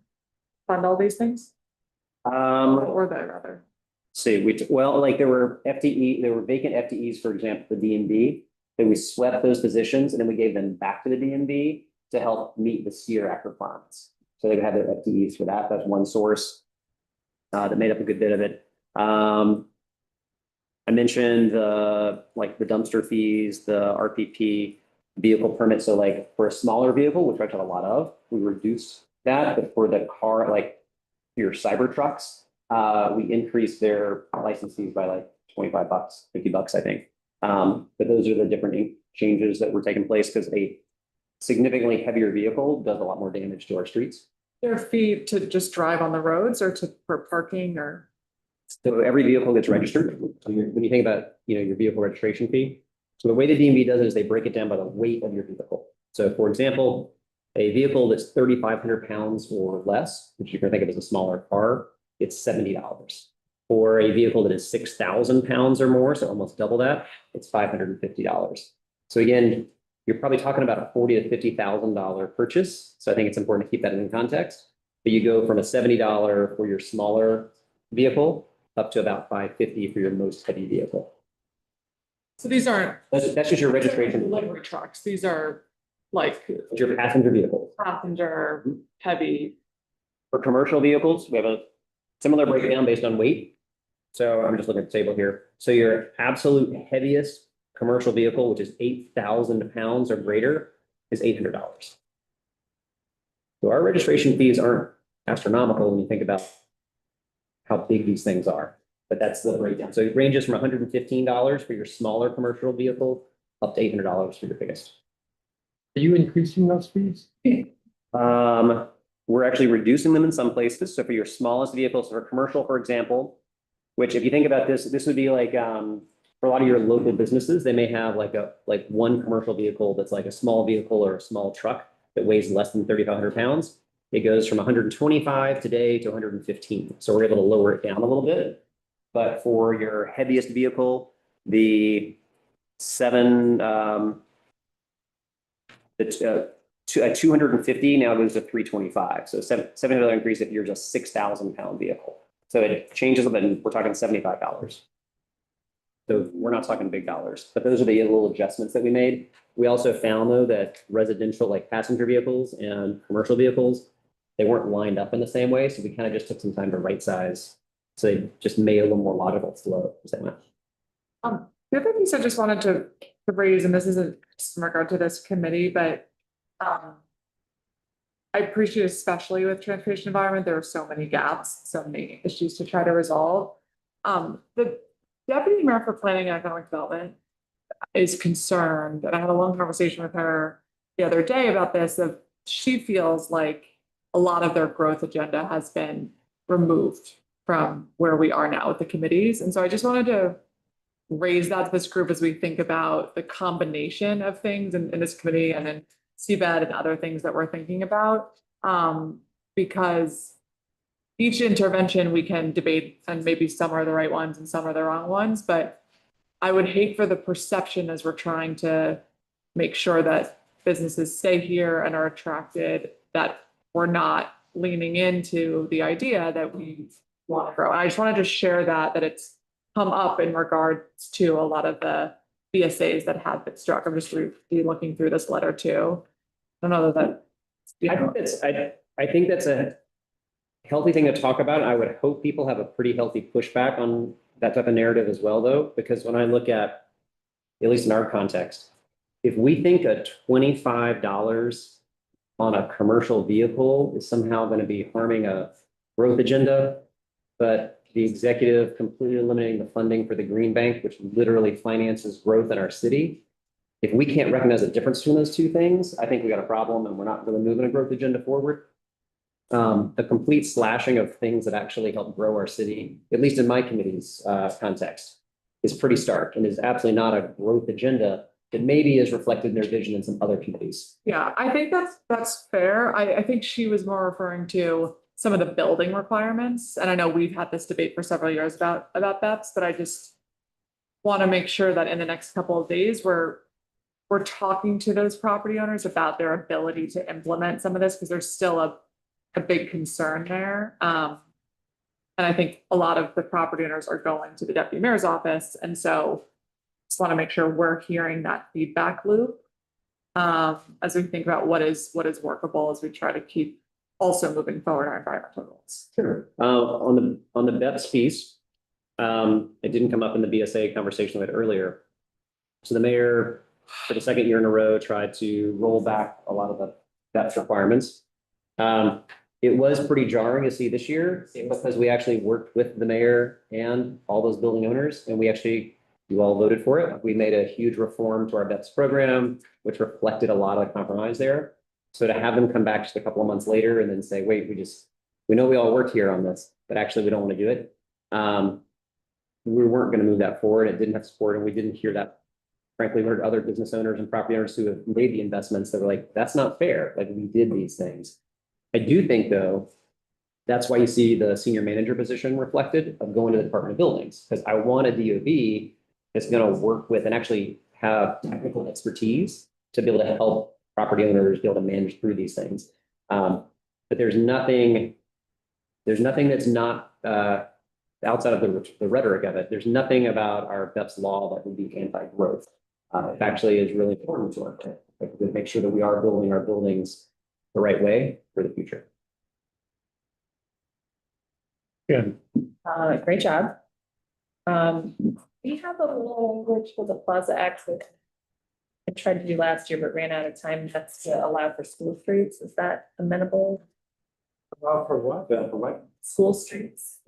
fund all these things? What were they rather? See, well, like there were FTE, there were vacant FTEs, for example, the DMV. Then we swept those positions and then we gave them back to the DMV to help meet the SEER Act requirements. So they would have their FTEs for that. That's one source that made up a good bit of it. I mentioned like the dumpster fees, the RPP, vehicle permit. So like for a smaller vehicle, which I have a lot of, we reduce that. But for the car, like your cyber trucks, we increased their license fees by like $25, $50, I think. But those are the different changes that were taking place because a significantly heavier vehicle does a lot more damage to our streets. Their fee to just drive on the roads or for parking or? So every vehicle gets registered. So when you think about, your vehicle registration fee. So the way the DMV does it is they break it down by the weight of your vehicle. So for example, a vehicle that's 3,500 pounds or less, which you can think of as a smaller car, it's $70. For a vehicle that is 6,000 pounds or more, so almost double that, it's $550. So again, you're probably talking about a $40,000 to $50,000 purchase. So I think it's important to keep that in context. But you go from a $70 for your smaller vehicle up to about $550 for your most heavy vehicle. So these aren't. That's just your registration. Delivery trucks. These are like. Your passenger vehicles. Passenger, heavy. For commercial vehicles, we have a similar breakdown based on weight. So I'm just looking at the table here. So your absolute heaviest commercial vehicle, which is 8,000 pounds or greater, is $800. So our registration fees aren't astronomical when you think about how big these things are, but that's the breakdown. So it ranges from $115 for your smaller commercial vehicle up to $800 for your biggest. Are you increasing those fees? We're actually reducing them in some places. So for your smallest vehicles, for commercial, for example, which if you think about this, this would be like for a lot of your local businesses, they may have like one commercial vehicle that's like a small vehicle or a small truck that weighs less than 3,500 pounds. It goes from 125 today to 115. So we're able to lower it down a little bit. But for your heaviest vehicle, the 250 now goes to 325. So $700 increase if you're just 6,000 pound vehicle. So it changes a bit, and we're talking $75. So we're not talking big dollars, but those are the little adjustments that we made. We also found though that residential, like passenger vehicles and commercial vehicles, they weren't lined up in the same way. So we kind of just took some time to right size. So they just made a little more logical flow. The other piece I just wanted to raise, and this isn't just in regard to this committee, but I appreciate, especially with transportation environment, there are so many gaps, so many issues to try to resolve. The Deputy Mayor for Planning and Economic Development is concerned, and I had a long conversation with her the other day about this, of she feels like a lot of their growth agenda has been removed from where we are now with the committees. And so I just wanted to raise that to this group as we think about the combination of things in this committee and then CBED and other things that we're thinking about. Because each intervention we can debate, and maybe some are the right ones and some are the wrong ones, but I would hate for the perception as we're trying to make sure that businesses stay here and are attracted, that we're not leaning into the idea that we want to grow. And I just wanted to share that it's come up in regards to a lot of the BSAs that have been struck. I'm just looking through this letter too. I don't know that. I think that's a healthy thing to talk about. I would hope people have a pretty healthy pushback on that type of narrative as well, though, because when I look at least in our context, if we think a $25 on a commercial vehicle is somehow going to be harming a growth agenda, but the executive completely eliminating the funding for the Green Bank, which literally finances growth in our city. If we can't recognize the difference between those two things, I think we got a problem and we're not really moving a growth agenda forward. The complete slashing of things that actually help grow our city, at least in my committee's context, is pretty stark and is absolutely not a growth agenda that maybe is reflected in their vision in some other committees. Yeah, I think that's fair. I think she was more referring to some of the building requirements. And I know we've had this debate for several years about BEPS, but I just want to make sure that in the next couple of days, we're talking to those property owners about their ability to implement some of this, because there's still a big concern there. And I think a lot of the property owners are going to the deputy mayor's office. And so just want to make sure we're hearing that feedback loop. As we think about what is workable as we try to keep also moving forward our environmental goals. Sure. On the BEPS piece, it didn't come up in the BSA conversation we had earlier. So the mayor, for the second year in a row, tried to roll back a lot of the BEPS requirements. It was pretty jarring to see this year because we actually worked with the mayor and all those building owners, and you all voted for it. We made a huge reform to our BEPS program, which reflected a lot of the compromise there. So to have them come back just a couple of months later and then say, wait, we know we all worked here on this, but actually we don't want to do it. We weren't going to move that forward. It didn't have support, and we didn't hear that. Frankly, we heard other business owners and property owners who have made the investments that were like, that's not fair. Like, we did these things. I do think, though, that's why you see the senior manager position reflected of going to the Department of Buildings, because I want a DOB that's going to work with and actually have technical expertise to be able to help property owners be able to manage through these things. But there's nothing that's not outside of the rhetoric of it. There's nothing about our BEPS law that would be anti-growth. It actually is really important to our plan, like, to make sure that we are building our buildings the right way for the future. Good. Great job. We have a little language for the Plaza Act that I tried to do last year, but ran out of time. That's to allow for school streets. Is that amenable? Allow for what? For what? School streets.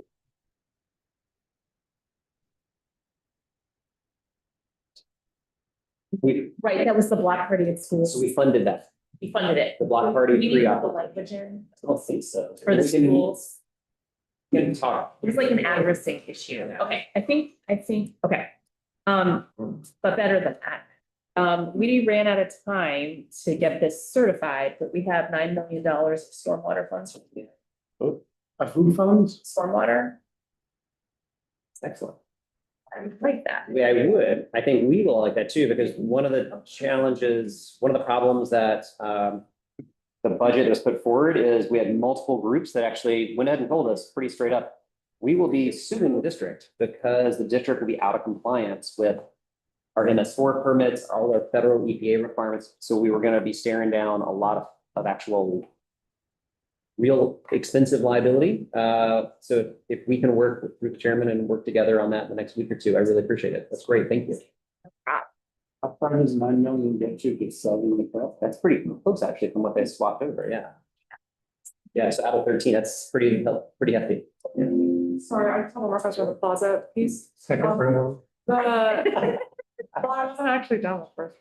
Right, that was the block party at school. So we funded that. We funded it. The block party We need to pre-op. put the language in I don't think so. for the We can- schools. we can talk. It was like an addressing issue. Okay, I think, okay. But better than that. We ran out of time to get this certified, but we have $9 million of stormwater funds. Food funds? Stormwater, It's excellent. I would like that. Yeah, I would. I think we will like that too, because one of the challenges, one of the problems that the budget was put forward is we had multiple groups that actually went ahead and told us pretty straight up, we will be suing the district because the district will be out of compliance with our MS4 permits, all our federal EPA requirements. So we were going to be staring down a lot of actual real expensive liability. So if we can work with the chairman and work together on that in the next week or two, I really appreciate it. That's great. Thank you. How far does 9 million get you to selling the crop? That's pretty close actually from what they swapped over. Yeah. Yeah. So out of 13, that's pretty hefty. Sorry, I have one more question on the plaza piece. Second row. Well, I wasn't actually done with first.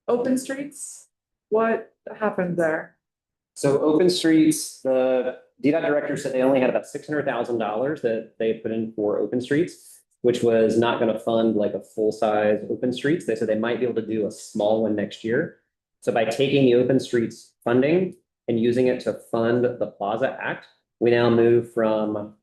Open streets, what happened there? So open streets, the DDOT director said they only had about $600,000 that they put in for open streets, which was not going to fund like a full-size open streets. They said they might be able to do a small one next year. So by taking the open streets funding and using it to fund the Plaza Act, we now move from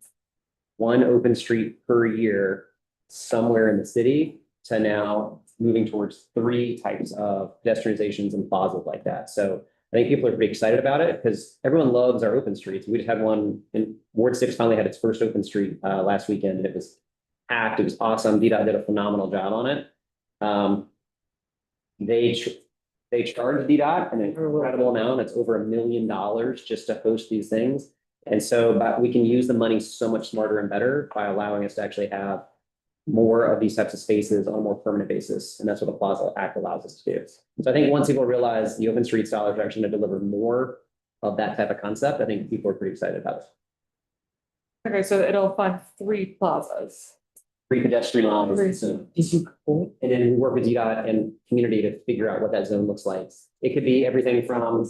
one open street per year somewhere in the city to now moving towards 3 types of pedestrianizations and plazas like that. So I think people are pretty excited about it because everyone loves our open streets. We just had one in Ward 6 finally had its first open street last weekend, and it was packed. It was awesome. DDOT did a phenomenal job on it. They charged DDOT an incredible amount. It's over $1 million just to host these things. And so we can use the money so much smarter and better by allowing us to actually have more of these types of spaces on a more permanent basis. And that's what the Plaza Act allows us to do. So I think once people realize the open streets dollars are actually going to deliver more of that type of concept, I think people are pretty excited about it. Okay, so it'll fund 3 plazas. 3 pedestrian lines. And then we work with DDOT and community to figure out what that zone looks like. It could be everything from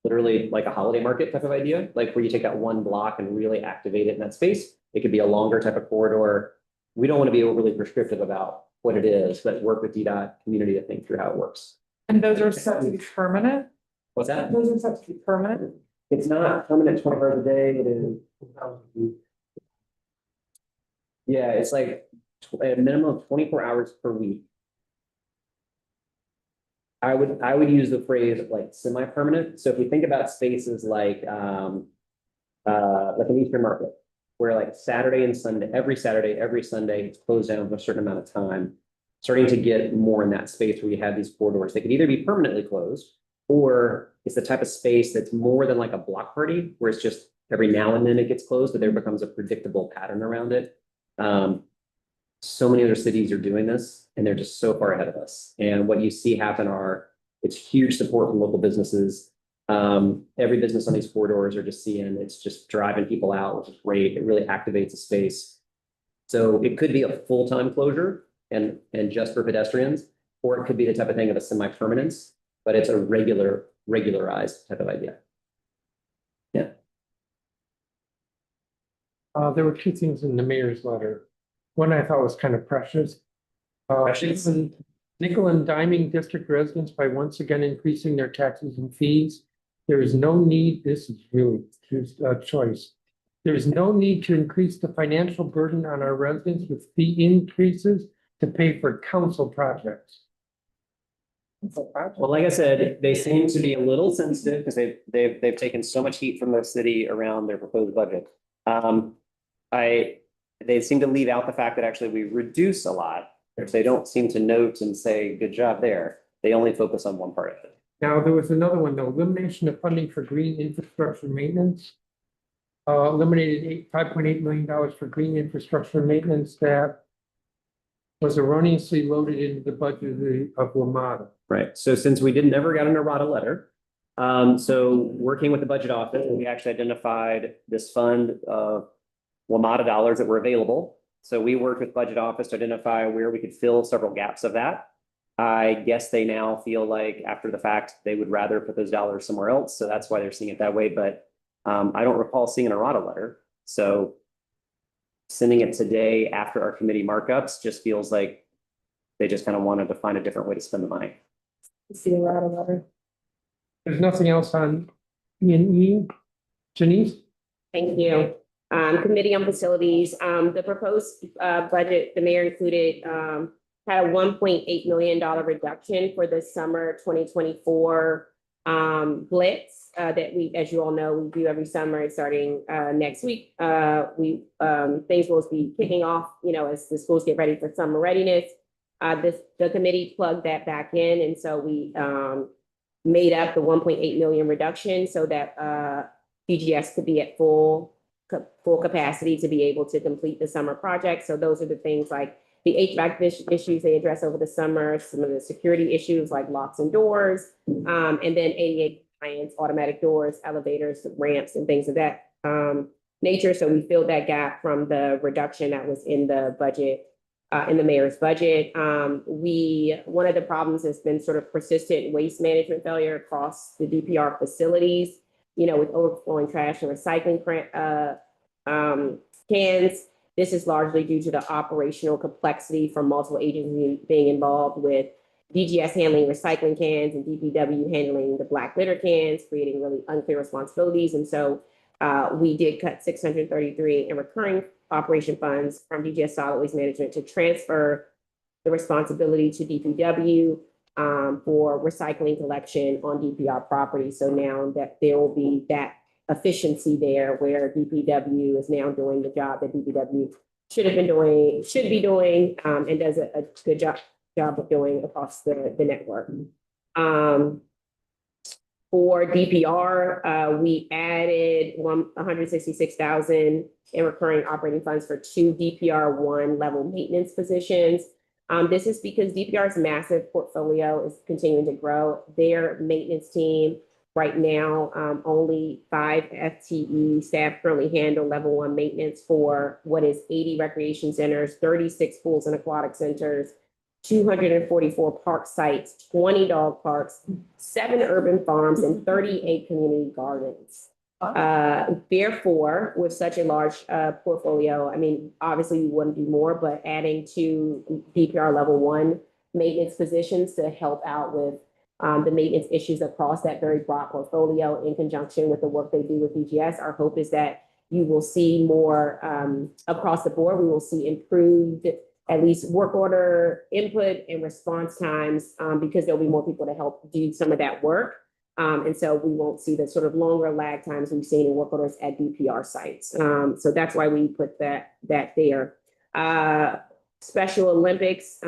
literally like a holiday market type of idea, like where you take that one block and really activate it in that space. It could be a longer type of corridor. We don't want to be overly prescriptive about what it is, but work with DDOT community to think through how it works. And those are set to be permanent? What's that? Those are set to be permanent? It's not permanent 24 hours a day. It is. Yeah, it's like a minimum of 24 hours per week. I would use the phrase like semi-permanent. So if we think about spaces like an Eastern Market, where like Saturday and Sunday, every Sunday, it's closed down for a certain amount of time. Starting to get more in that space where you have these corridors. They could either be permanently closed, or it's the type of space that's more than like a block party, where it's just every now and then it gets closed, but there becomes a predictable pattern around it. So many other cities are doing this, and they're just so far ahead of us. And what you see happen it's huge support from local businesses. Every business on these corridors are just seeing, it's just driving people out, which is great. It really activates the space. So it could be a full-time closure and just for pedestrians, or it could be the type of thing of a semi-permanence, but it's a regularized type of idea. Yeah. There were two things in the mayor's letter. One I thought was kind of precious. Nickel and diming district residents by once again increasing their taxes and fees. There is no need, this is really a choice. There is no need to increase the financial burden on our residents with fee increases to pay for council projects. Well, like I said, they seem to be a little sensitive because they've taken so much heat from the city around their proposed budget. They seem to leave out the fact that actually we reduce a lot. They don't seem to note and say, good job there. They only focus on one part of it. Now, there was another one, the elimination of funding for green infrastructure maintenance. Eliminated $5.8 million for green infrastructure maintenance that was erroneously loaded into the budget of WMATA. Right. So since we never got an errata letter, so working with the budget office, we actually identified this fund of WMATA dollars that were available. So we worked with budget office to identify where we could fill several gaps of that. I guess they now feel like after the fact, they would rather put those dollars somewhere else. So that's why they're seeing it that way. But I don't recall seeing an errata letter. So sending it today after our committee markups just feels like they just kind of wanted to find a different way to spend the money. See the errata letter. There's nothing else on E&E. Janice? Thank you. Committee on Facilities, the proposed budget, the mayor included had a $1.8 million reduction for the summer 2024 blitz that we, as you all know, we do every summer starting next week. Things will be kicking off, as the schools get ready for summer readiness. The committee plugged that back in, and so we made up the 1.8 million reduction so that DGS could be at full capacity to be able to complete the summer project. So those are the things like the HVAC issues they address over the summer, some of the security issues like locks and doors, and then ADA compliance, automatic doors, elevators, ramps, and things of that nature. So we filled that gap from the reduction that was in the budget, in the mayor's budget. One of the problems has been sort of persistent waste management failure across the DPR facilities, with overflowing trash and recycling cans. This is largely due to the operational complexity from multiple agencies being involved, with DGS handling recycling cans and DPW handling the black litter cans, creating really unclear responsibilities. And so we did cut 633 in recurring operation funds from DGS Solid Waste Management to transfer the responsibility to DPW for recycling collection on DPR property. So now that there will be that efficiency there where DPW is now doing the job that DPW should be doing, and does a good job of doing across the network. For DPR, we added 166,000 in recurring operating funds for 2 DPR 1 level maintenance positions. This is because DPR's massive portfolio is continuing to grow. Their maintenance team right now, only 5 FTE staff currently handle level 1 maintenance for what is 80 recreation centers, 36 pools and aquatic centers, 244 park sites, 20 dog parks, 7 urban farms, and 38 community gardens. Therefore, with such a large portfolio, I mean, obviously we want to do more, but adding 2 DPR level 1 maintenance positions to help out with the maintenance issues across that very broad portfolio in conjunction with the work they do with DGS. Our hope is that you will see more across the board. We will see improved, at least work order input and response times, because there'll be more people to help do some of that work. And so we won't see the sort of longer lag times we've seen in work orders at DPR sites. So that's why we put that there. Special Olympics,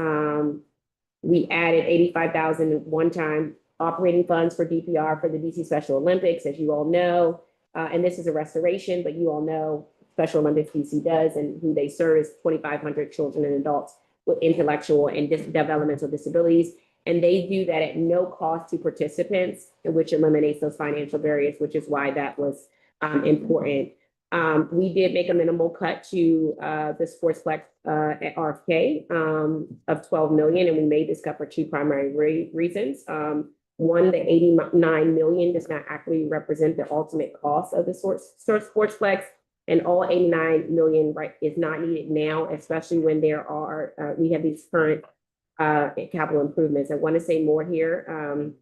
we added 85,000 one-time operating funds for DPR for the DC Special Olympics, as you all know. And this is a restoration, but you all know Special Olympics DC does, and who they serve is 2,500 children and adults with intellectual and developmental disabilities. And they do that at no cost to participants, which eliminates those financial barriers, which is why that was important. We did make a minimal cut to the Sportsplex at RFK of 12 million, and we made this cut for two primary reasons. One, the 89 million does not actually represent the ultimate cost of the Sportsplex, and all 89 million is not needed now, especially when there are we have these current capital improvements. I want to say more here.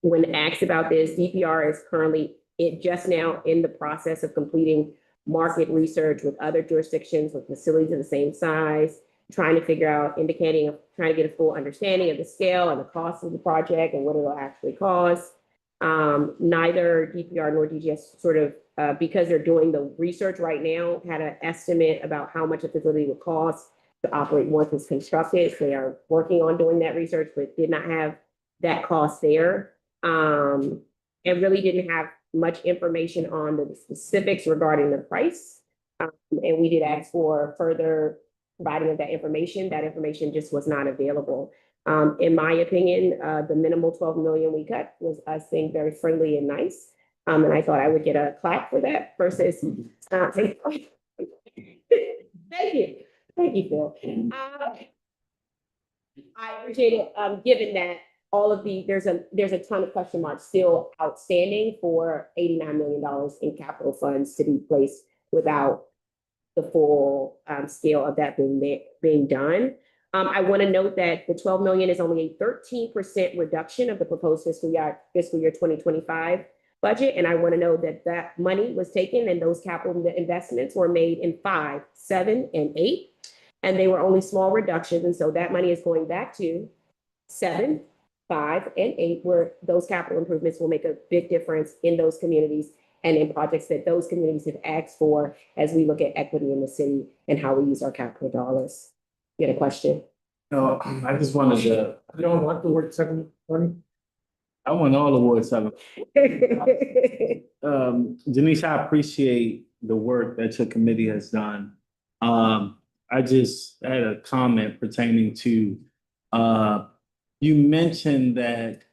When asked about this, DPR is currently just now in the process of completing market research with other jurisdictions with facilities of the same size, trying to figure out, trying to get a full understanding of the scale and the cost of the project and what it will actually cost. Neither DPR nor DGS sort of, because they're doing the research right now, had an estimate about how much a facility would cost to operate once it's constructed. They are working on doing that research, but did not have that cost there. And really didn't have much information on the specifics regarding the price. And we did ask for further providing of that information. That information just was not available. In my opinion, the minimal 12 million we cut was us being very friendly and nice. And I thought I would get a clap for that versus, thank you. Thank you, Phil. I appreciate it, given that all of there's a ton of question marks still outstanding for $89 million in capital funds to be placed without the full scale of that being done. I want to note that the 12 million is only a 13% reduction of the proposed fiscal year 2025 budget. And I want to know that that money was taken and those capital investments were made in 5, 7, and 8. And they were only small reductions. And so that money is going back to 7, 5, and 8, where those capital improvements will make a big difference in those communities and in projects that those communities have asked for as we look at equity in the city and how we use our capital dollars. You had a question? No, I just wanted to. You don't want the word 720? I want all the Ward 7. Denise, I appreciate the work that your committee has done. I just had a comment pertaining to, you mentioned that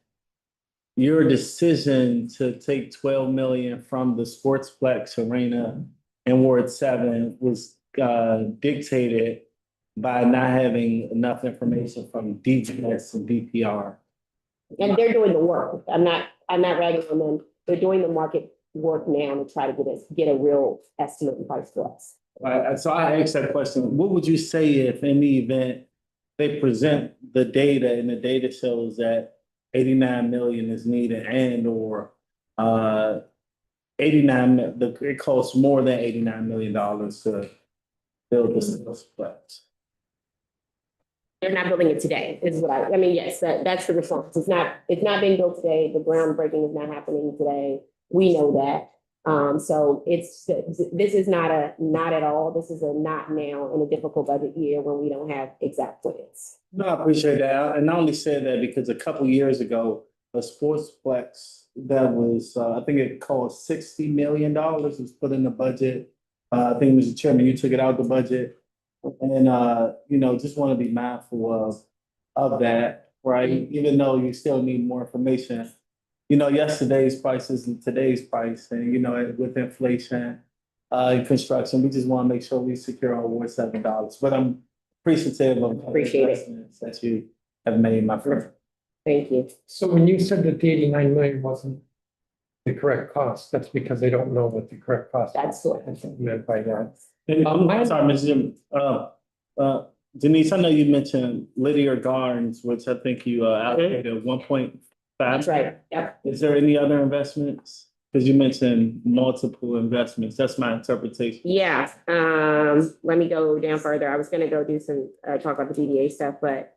your decision to take 12 million from the Sportsplex Arena in Ward 7 was dictated by not having enough information from DGS and DPR. And they're doing the work. I'm not ragging on them. They're doing the market work now to try to get a real estimate and price for us. So I asked that question. What would you say if in the event they present the data and the data shows that 89 million is needed and or 89, it costs more than $89 million to build the Sportsplex? They're not building it today, is what I mean, yes, that's the response. It's not being built today. The groundbreaking is not happening today. We know that. So this is not at all. This is a not now in a difficult budget year when we don't have exact plans. No, I appreciate that. And I only said that because a couple of years ago, a Sportsplex that was, I think it cost $60 million was put in the budget. I think, Mr. Chairman, you took it out of the budget. And, just want to be mindful of that, right? Even though you still need more information. Yesterday's prices and today's price, and, with inflation and construction, we just want to make sure we secure our Ward 7 dollars. But I'm appreciative of the investments that you have made, my friend. Thank you. So when you said that the 89 million wasn't the correct cost, that's because they don't know what the correct cost is. That's what I meant by that. I'm sorry, Ms. Jim. Denise, I know you mentioned Lydia Gardens, which I think you allocated 1.5. That's right. Yep. Is there any other investments? Because you mentioned multiple investments. That's my interpretation. Yeah. Let me go down further. I was going to go do some talk about the DDA stuff, but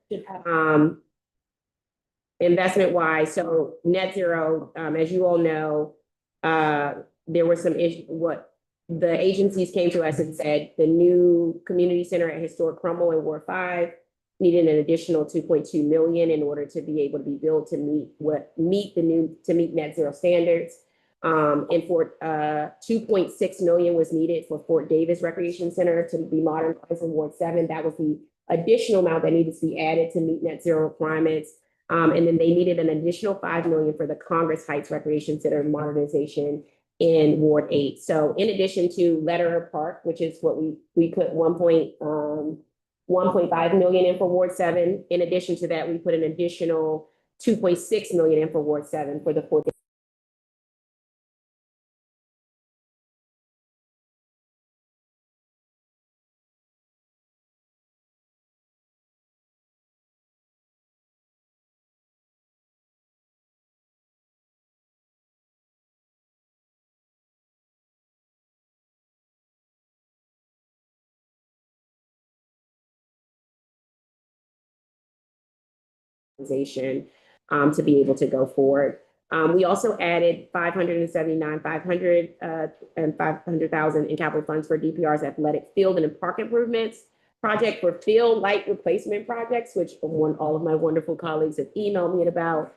investment wise, so net zero, as you all know, there were some issues, what the agencies came to us and said, the new community center at Historic Crumble in Ward 5 needed an additional 2.2 million in order to be able to be built to meet net zero standards. And for 2.6 million was needed for Fort Davis Recreation Center to be modernized in Ward 7. That was the additional amount that needed to be added to meet net zero requirements. And then they needed an additional 5 million for the Congress Heights Recreation Center modernization in Ward 8. So in addition to Lederer Park, which is what we put 1.5 million in for Ward 7. In addition to that, we put an additional 2.6 million in for Ward 7 for the fourth. To be able to go forward. We also added 500,000 in capital funds for DPR's athletic field and park improvements project for field light replacement projects, which all of my wonderful colleagues have emailed me about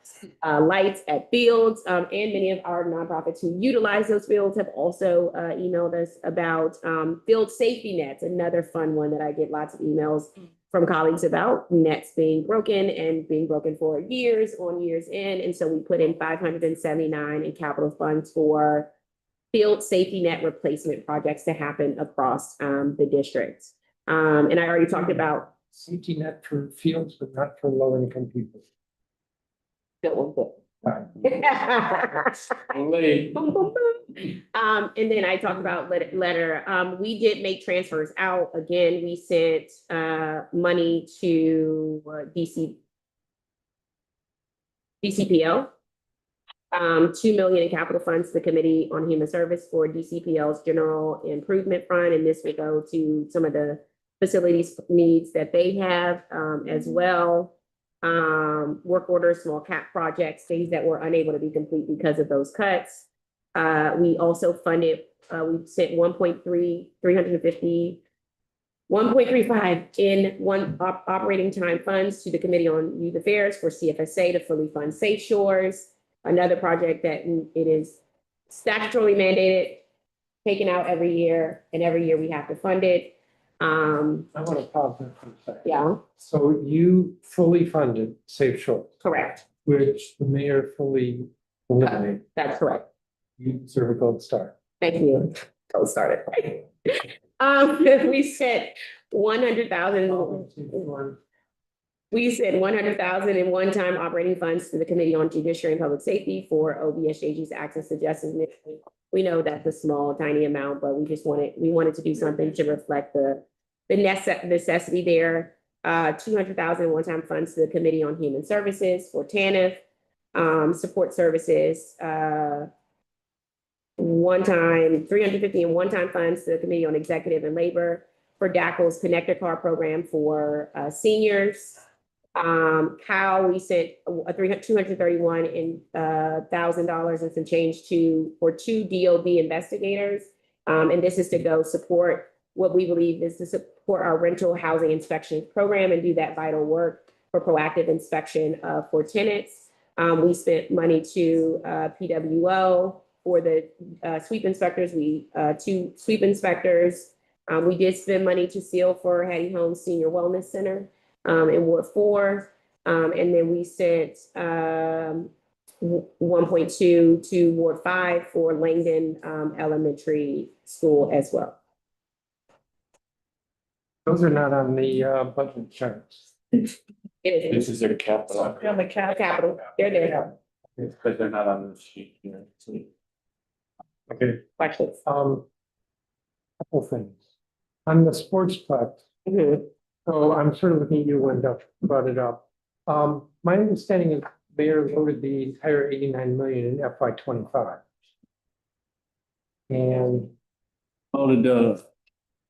lights at fields, and many of our nonprofits who utilize those fields have also emailed us about field safety nets, another fun one that I get lots of emails from colleagues about, nets being broken for years on years in. And so we put in 579 in capital funds for field safety net replacement projects to happen across the district. And I already talked about safety net for fields, but not for low income people. And then I talked about letter. We did make transfers out. Again, we sent money to DCPL. 2 million in capital funds to the Committee on Human Service for DCPL's General Improvement Fund, and this will go to some of the facilities needs that they have as well. Work orders, small cap projects, things that were unable to be complete because of those cuts. We also funded, we sent 1.35 in operating time funds to the Committee on Youth Affairs for CFSA to fully fund Safe Shores. Another project that it is statutorily mandated, taken out every year, and every year we have to fund it. I want to pause there for a second. Yeah. So you fully funded Safe Shores. Correct. Which the mayor fully eliminated. That's correct. You deserve a gold star. Thank you. Gold star. We sent 100,000. We said 100,000 in one-time operating funds to the Committee on Judiciary and Public Safety for OBSJG's Access to Justice Initiative. We know that's a small, tiny amount, but we wanted to do something to reflect the necessity there. 200,000 one-time funds to the Committee on Human Services for TANF, support services, one-time 350 in one-time funds to the Committee on Executive and Labor for DACL's Connector Car program for seniors. Cal, we sent a $231,000 and some change for 2 DOB investigators. And this is to go support what we believe is to support our rental housing inspection program and do that vital work for proactive inspection for tenants. We spent money to PWO for the sweep inspectors. 2 sweep inspectors. We did spend money to seal for Hattie Holmes Senior Wellness Center in Ward 4. And then we sent 1.2 to Ward 5 for Langdon Elementary School as well. Those are not on the budget charts. It is. This is their capital. On the Capital, they're there. But they're not on the sheet here. Okay. Questions? Couple things. On the sportsplex, so I'm sort of looking at you when Doug brought it up. My understanding is Mayor voted the entire 89 million in FY 25. And Voted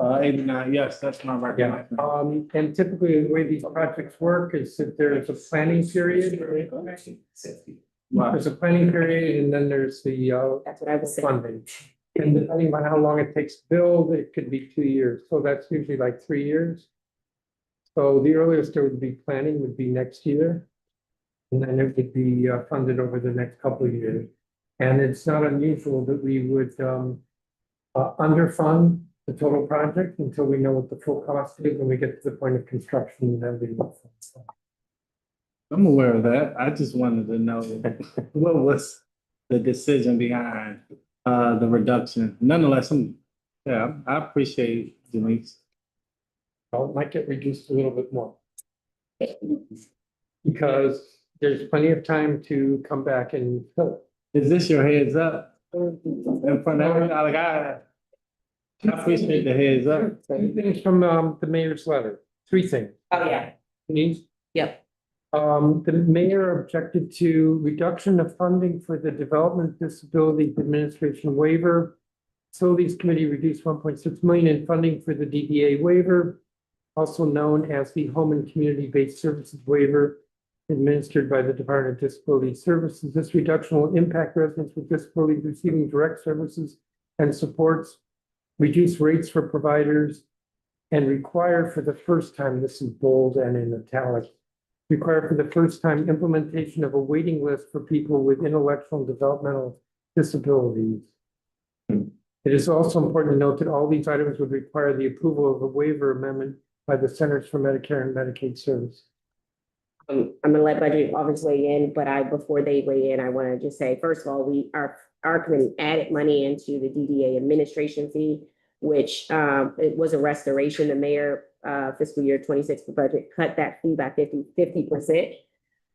89, yes, that's my Yeah, recommendation. and typically the way these projects work is that there's a planning period. There's a planning period and then there's the That's what I was saying. funding. And depending on how long it takes to build, it could be 2 years. So that's usually like 3 years. So the earliest there would be planning would be next year. And then it would be funded over the next couple of years. And it's not unusual that we would underfund the total project until we know what the full cost is when we get to the point of construction. Then we I'm aware of that. I just wanted to know what was the decision behind the reduction. Nonetheless, I appreciate Denise. Well, it might get reduced a little bit more. Because there's plenty of time to come back and fill it. Is this your heads up? In front of everybody, like I appreciate the heads up. 2 things from the mayor's letter, 3 things. Oh, yeah. Denise? Yep. The mayor objected to reduction of funding for the Development Disability Administration waiver. Facilities Committee reduced 1.6 million in funding for the DDA waiver, also known as the Home and Community-Based Services waiver administered by the Department of Disability Services. This reduction will impact residents with disabilities receiving direct services and supports, reduce rates for providers, and require for the first time, this is bold and in italics, require for the first time implementation of a waiting list for people with intellectual and developmental disabilities. It is also important to note that all these items would require the approval of a waiver amendment by the Centers for Medicare and Medicaid Services. I'm gonna let budget office weigh in, but before they weigh in, I want to just say, first of all, our committee added money into the DDA administration fee, which it was a restoration. The mayor fiscal year 26 budget cut that fee by 50%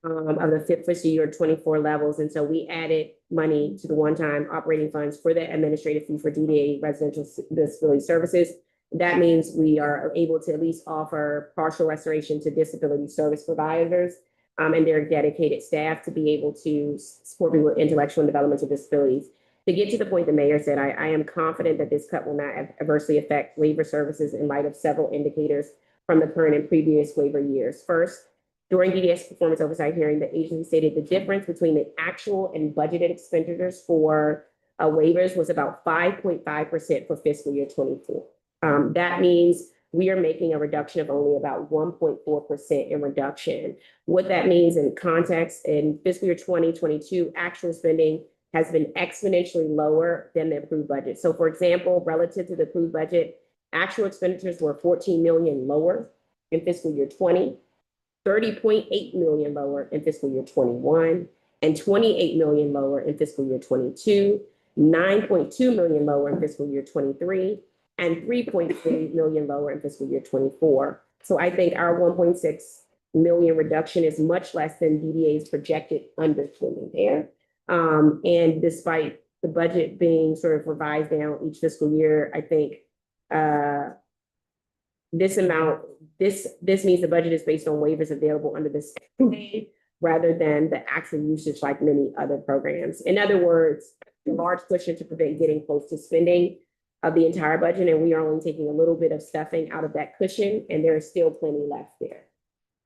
of the fiscal year 24 levels. And so we added money to the one-time operating funds for the administrative fee for DDA residential disability services. That means we are able to at least offer partial restoration to disability service providers and their dedicated staff to be able to support people with intellectual and developmental disabilities. To get to the point the mayor said, I am confident that this cut will not adversely affect waiver services in light of several indicators from the current and previous waiver years. First, during DDS performance oversight hearing, the agency stated the difference between the actual and budgeted expenditures for waivers was about 5.5% for fiscal year 24. That means we are making a reduction of only about 1.4% in reduction. What that means in context, in fiscal year 2022, actual spending has been exponentially lower than the approved budget. So for example, relative to the approved budget, actual expenditures were 14 million lower in fiscal year 20, 30.8 million lower in fiscal year 21, and 28 million lower in fiscal year 22, 9.2 million lower in fiscal year 23, and 3.3 million lower in fiscal year 24. So I think our 1.6 million reduction is much less than DDA's projected underspending there. And despite the budget being sort of revised down each fiscal year, I think this means the budget is based on waivers available under the state rather than the actual usage like many other programs. In other words, a large cushion to prevent getting close to spending of the entire budget, and we are only taking a little bit of stuffing out of that cushion, and there is still plenty left there.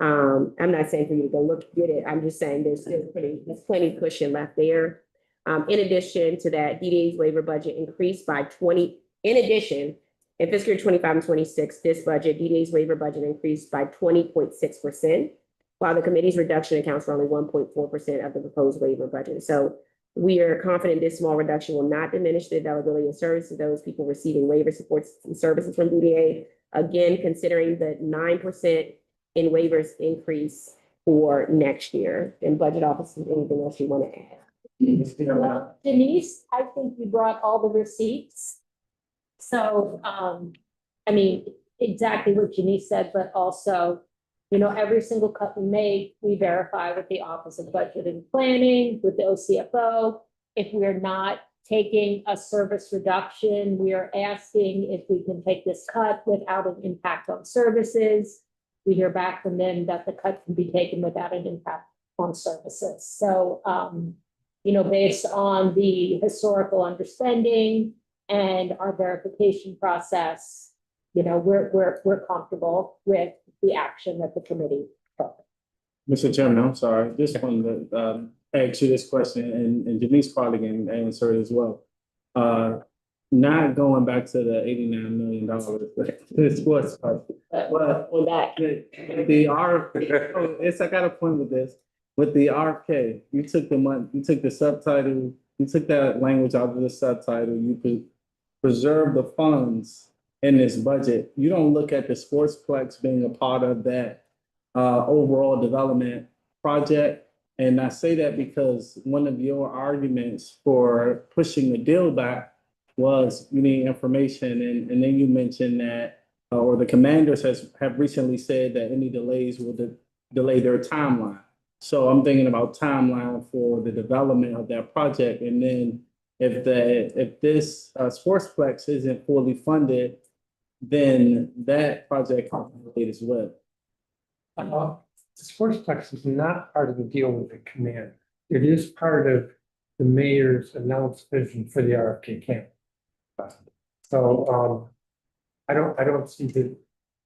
I'm not saying for you to go look get it. I'm just saying there's plenty cushion left there. In addition to that, DDA's waiver budget increased by 20. In addition, in fiscal year 25 and 26, this budget, DDA's waiver budget increased by 20.6%, while the committee's reduction accounts for only 1.4% of the proposed waiver budget. So we are confident this small reduction will not diminish the availability of service to those people receiving waiver supports and services from DDA. Again, considering the 9% in waivers increase for next year. And budget office, anything else you want to add? Well, Denise, I think you brought all the receipts. So, I mean, exactly what Denise said, but also, you know, every single cut we make, we verify with the Office of Budget and Planning, with the OCFO. If we're not taking a service reduction, we are asking if we can take this cut without an impact on services. We hear back from them that the cut can be taken without an impact on services. So, you know, based on the historical understanding and our verification process, we're comfortable with the action that the committee took. Mr. Chairman, I'm sorry, just wanted to ask you this question, and Denise probably can answer it as well. Not going back to the $89 million, this was, but On that, the R, it's, I got a point with this. With the RFK, you took the money, you took the subtitle, you took that language out of the subtitle, you could preserve the funds in this budget. You don't look at the Sportsplex being a part of that overall development project. And I say that because one of your arguments for pushing the deal back was you need information, and then you mentioned that, or the commanders have recently said that any delays will delay their timeline. So I'm thinking about timeline for the development of that project, and then if this Sportsplex isn't fully funded, then that project can be delayed as well. The Sportsplex is not part of the deal with the command. It is part of the mayor's announced vision for the RFK camp. So I don't see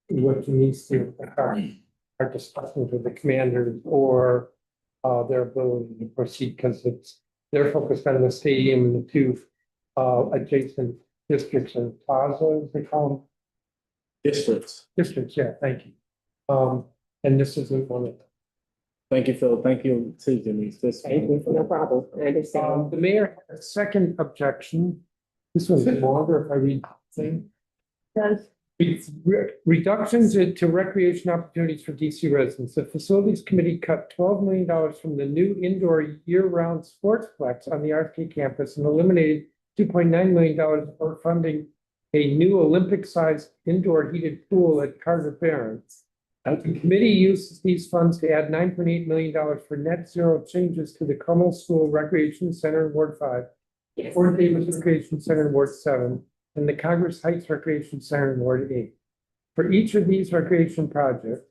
what needs to our discussions with the commanders or their ability to proceed, because they're focused on the stadium and the two adjacent districts and plaza, as they call them. Districts. Districts, yeah, thank you. And this isn't one of them. Thank you, Phil. Thank you too, Denise. No problem. I understand. The mayor had a second objection. This one's longer if I read the thing. Reductions to recreation opportunities for DC residents. The Facilities Committee cut $12 million from the new indoor year-round sportsplex on the RFK campus and eliminated $2.9 million for funding a new Olympic-sized indoor heated pool at Carter Barron. The committee uses these funds to add $9.8 million for net zero changes to the Crummell School Recreation Center in Ward 5, Fort Davis Recreation Center in Ward 7, and the Congress Heights Recreation Center in Ward 8. For each of these recreation projects,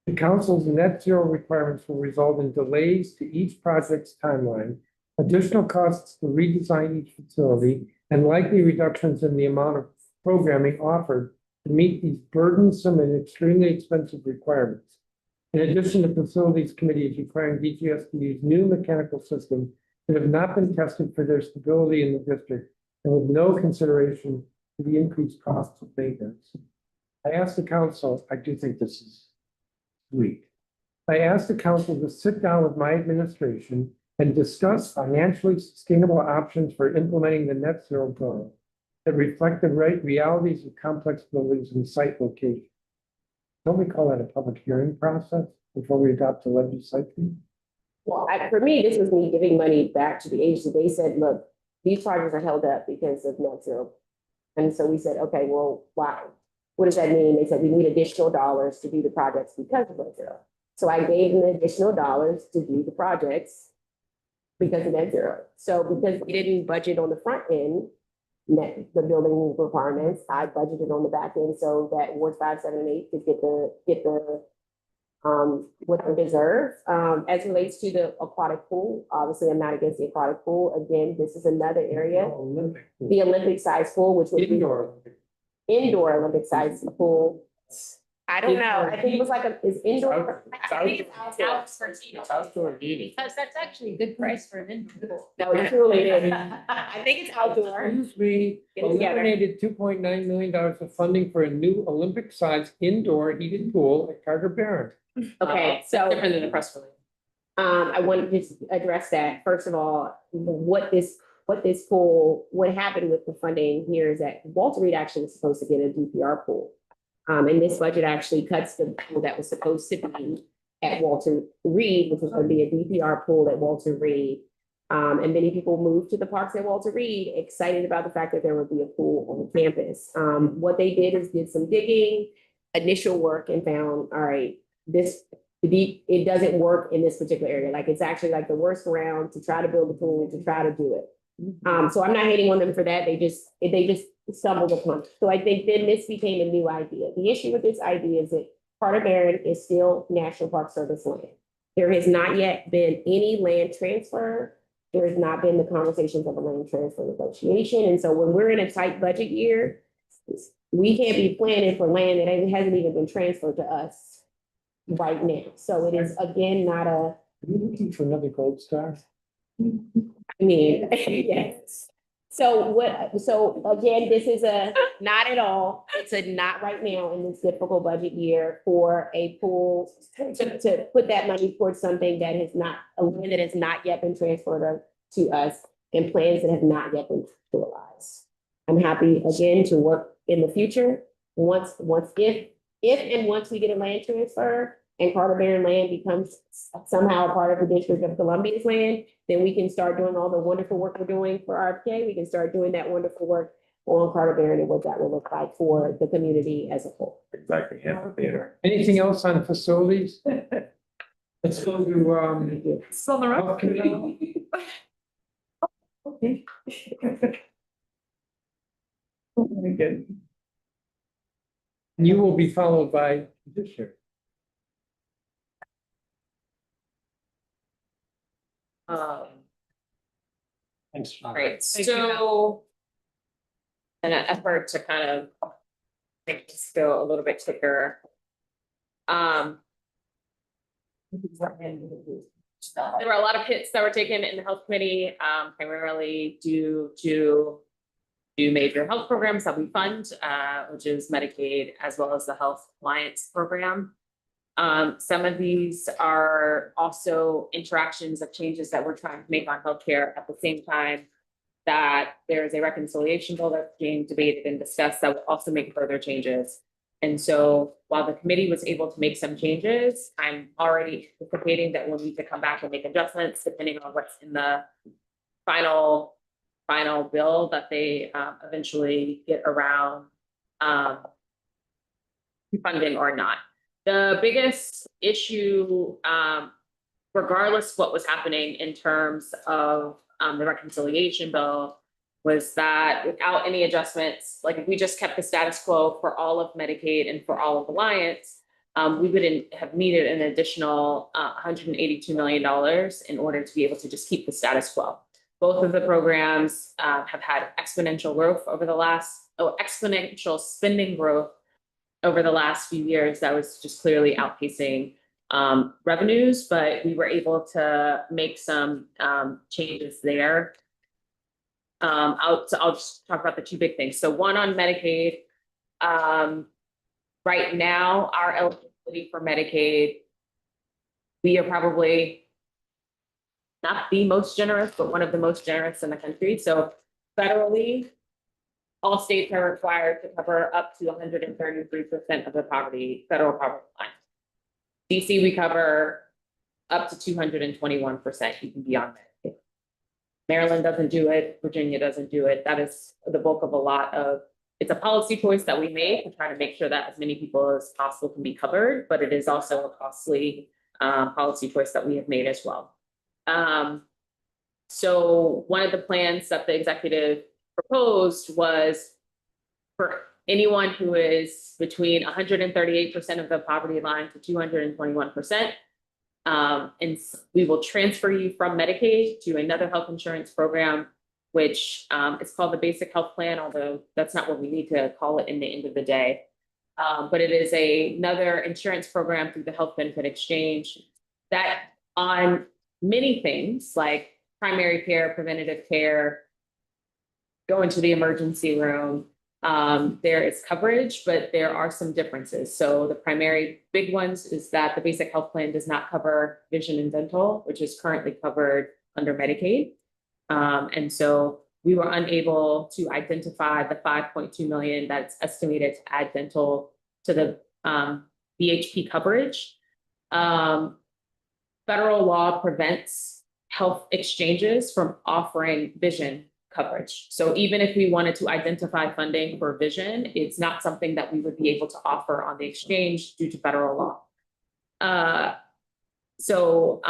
the council's net zero requirements will result in delays to each project's timeline, additional costs to redesign each facility, and likely reductions in the amount of programming offered to meet these burdensome and extremely expensive requirements. In addition, the Facilities Committee is requiring DGS to use new mechanical systems that have not been tested for their stability in the district and with no consideration to the increased costs of maintenance. I asked the council, I do think this is weak. I asked the council to sit down with my administration and discuss financially sustainable options for implementing the net zero goal that reflect the realities of complex buildings and site location. Don't we call that a public hearing process before we adopt the legislation? Well, for me, this was me giving money back to the agency. They said, look, these projects are held up because of net zero. And so we said, okay, well, wow. What does that mean? They said, we need additional dollars to do the projects because of net zero. So I gave them additional dollars to do the projects because of net zero. So because we didn't budget on the front end, the building requirements, I budgeted on the back end so that Ward 5, 7, and 8 could get the what they deserve. As relates to the aquatic pool, obviously I'm not against the aquatic pool. Again, this is another area. The Olympic size pool, which would be indoor Olympic size pool. I don't know. I think it was like is indoor. I think it's outdoor because that's actually a good price for an indoor pool. No, it truly is. I think it's outdoor. We Get it together. eliminated $2.9 million of funding for a new Olympic-sized indoor heated pool at Carter Barron. Okay, so Different than the press release. I want to just address that. First of all, what happened with the funding here is that Walter Reed actually was supposed to get a DPR pool. And this budget actually cuts the pool that was supposed to be at Walter Reed, which was going to be a DPR pool at Walter Reed. And many people moved to the parks at Walter Reed, excited about the fact that there would be a pool on the campus. What they did is did some digging, initial work, and found, all right, it doesn't work in this particular area. Like it's actually like the worst round to try to build a pool, to try to do it. So I'm not hating on them for that. They just stumbled upon it. So I think then this became a new idea. The issue with this idea is that Carter Barron is still National Park Service land. There has not yet been any land transfer. There has not been the conversations of a land transfer negotiation. And so when we're in a tight budget year, We can't be planning for land that hasn't even been transferred to us right now. So it is, again, not a, Are you looking for another gold star? I mean, yes. So again, this is a, not at all, it's a not right now in this difficult budget year for a pool to put that money towards something that has not, a land that has not yet been transferred to us and plans that have not yet been actualized. I'm happy again to work in the future, once if and once we get a land transfer and Carter Barron land becomes somehow a part of the District of Columbia's land, then we can start doing all the wonderful work we're doing for RFK. We can start doing that wonderful work on Carter Barron and what that will look like for the community as a whole. Exactly, amphitheater. Anything else on facilities? Let's go to, It's on the road. Okay. Oh, very good. you will be followed by judiciary. Thanks. Great, so in an effort to kind of make this go a little bit quicker. There were a lot of hits that were taken in the health committee, primarily due to major health programs that we fund, which is Medicaid, as well as the Health Alliance program. Some of these are also interactions of changes that we're trying to make on healthcare at the same time that there is a reconciliation bill that's being debated and discussed that will also make further changes. And so while the committee was able to make some changes, I'm already anticipating that we'll need to come back and make adjustments depending on what's in the final bill that they eventually get around funding or not. The biggest issue, regardless of what was happening in terms of the reconciliation bill, was that without any adjustments, like if we just kept the status quo for all of Medicaid and for all of Alliance, we would have needed an additional $182 million in order to be able to just keep the status quo. Both of the programs have had exponential growth over the last, exponential spending growth over the last few years that was just clearly outpacing revenues, but we were able to make some changes there. I'll just talk about the two big things. So one on Medicaid. Right now, our eligibility for Medicaid, we are probably not the most generous, but one of the most generous in the country. So federally, all states are required to cover up to 133% of the federal poverty line. DC, we cover up to 221%. You can be on Medicaid. Maryland doesn't do it. Virginia doesn't do it. That is the bulk of a lot of, it's a policy choice that we made to try to make sure that as many people as possible can be covered, but it is also a costly policy choice that we have made as well. So one of the plans that the executive proposed was for anyone who is between 138% of the poverty line to 221%. And we will transfer you from Medicaid to another health insurance program, which is called the Basic Health Plan, although that's not what we need to call it in the end of the day. But it is another insurance program through the Health Benefit Exchange that on many things like primary care, preventative care, going to the emergency room, there is coverage, but there are some differences. So the primary big ones is that the Basic Health Plan does not cover vision and dental, which is currently covered under Medicaid. And so we were unable to identify the 5.2 million that's estimated to add dental to the BHP coverage. Federal law prevents health exchanges from offering vision coverage. So even if we wanted to identify funding for vision, it's not something that we would be able to offer on the exchange due to federal law. So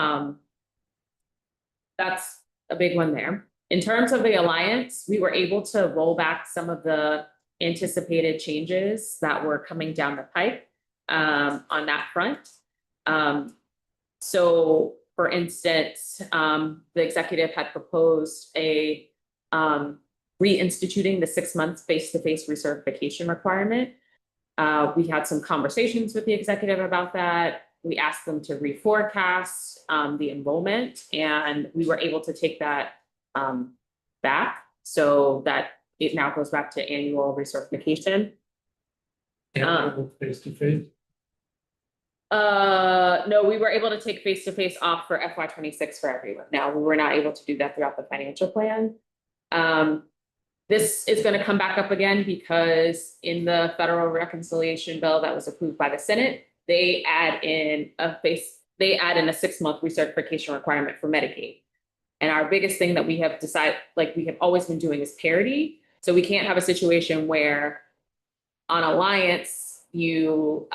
that's a big one there. In terms of the Alliance, we were able to roll back some of the anticipated changes that were coming down the pipe on that front. So for instance, the executive had proposed a reinstituting the 6 months face-to-face recertification requirement. We had some conversations with the executive about that. We asked them to reforecast the enrollment, and we were able to take that back so that it now goes back to annual recertification. Face to face. No, we were able to take face-to-face off for FY 26 for everyone. Now, we were not able to do that throughout the financial plan. This is going to come back up again because in the federal reconciliation bill that was approved by the Senate, they add in a 6-month recertification requirement for Medicaid. And our biggest thing that we have decided, like we have always been doing, is parity. So we can't have a situation where on Alliance, you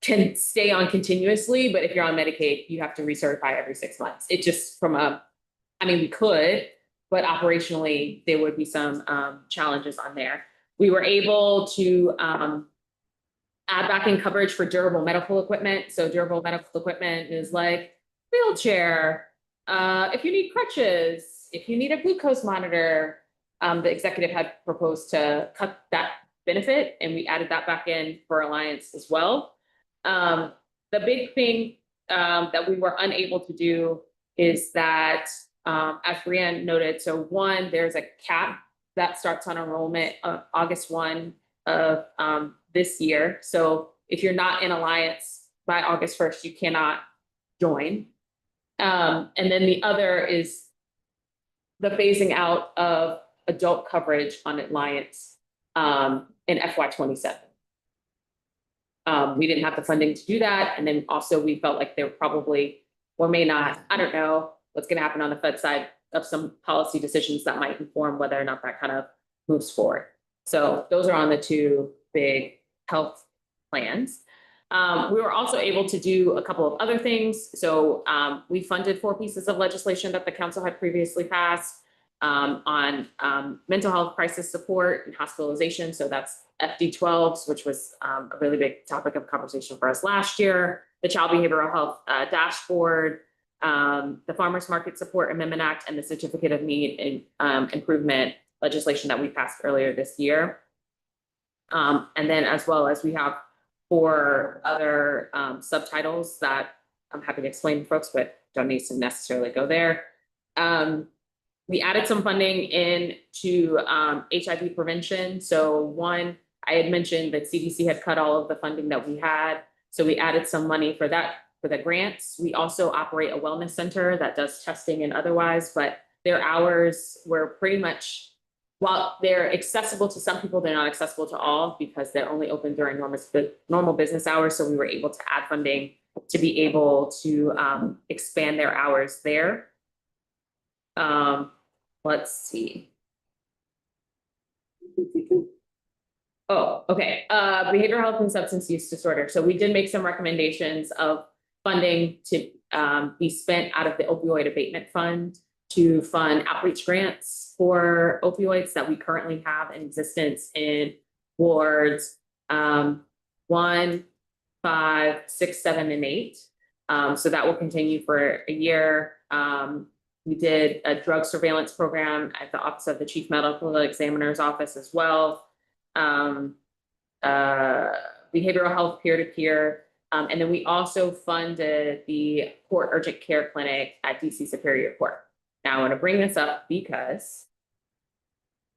can stay on continuously, but if you're on Medicaid, you have to recertify every 6 months. It just we could, but operationally, there would be some challenges on there. We were able to add back in coverage for durable medical equipment. So durable medical equipment is like wheelchair, if you need crutches, if you need a glucose monitor. The executive had proposed to cut that benefit, and we added that back in for Alliance as well. The big thing that we were unable to do is that, as Brianne noted, so one, there's a cap that starts on enrollment on August 1 of this year. So if you're not in Alliance by August 1st, you cannot join. And then the other is the phasing out of adult coverage on Alliance in FY 27. We didn't have the funding to do that. And then also we felt like there probably, or may not, I don't know what's going to happen on the Fed side of some policy decisions that might inform whether or not that kind of moves forward. So those are on the two big health plans. We were also able to do a couple of other things. So we funded 4 pieces of legislation that the council had previously passed on mental health crisis support and hospitalization. So that's FD12s, which was a really big topic of conversation for us last year, the Child Behavioral Health Dashboard, the Farmers Market Support Amendment Act, and the Certificate of Need and Improvement legislation that we passed earlier this year. And then as well as we have 4 other subtitles that I'm happy to explain to folks, but don't need to necessarily go there. We added some funding into HIV prevention. So one, I had mentioned that CDC had cut all of the funding that we had. So we added some money for that, for the grants. We also operate a wellness center that does testing and otherwise, but their hours were pretty much, while they're accessible to some people, they're not accessible to all because they're only open during normal business hours. So we were able to add funding to be able to expand their hours there. Let's see. Oh, okay. Behavioral health and substance use disorder. So we did make some recommendations of funding to be spent out of the opioid abatement fund to fund outreach grants for opioids that we currently have in existence in wards 1, 5, 6, 7, and 8. So that will continue for a year. We did a drug surveillance program at the Office of the Chief Medical Examiner's Office as well. Behavioral health peer-to-peer. And then we also funded the Court Urgent Care Clinic at DC Superior Court. Now I want to bring this up because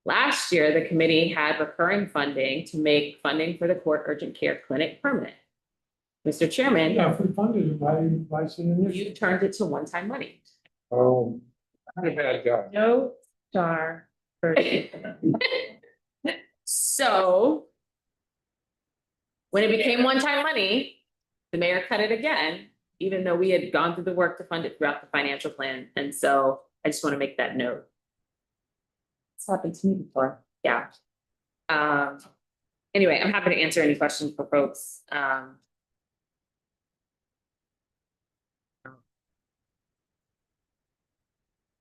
last year the committee had recurring funding to make funding for the Court Urgent Care Clinic permanent. Mr. Chairman. Yeah, if we funded it, why shouldn't it? You turned it to one-time money. Oh, I'm a bad guy. No star for So when it became one-time money, the mayor cut it again, even though we had gone through the work to fund it throughout the financial plan. And so I just want to make that note. It's happened to me before. Yeah. Anyway, I'm happy to answer any questions for folks.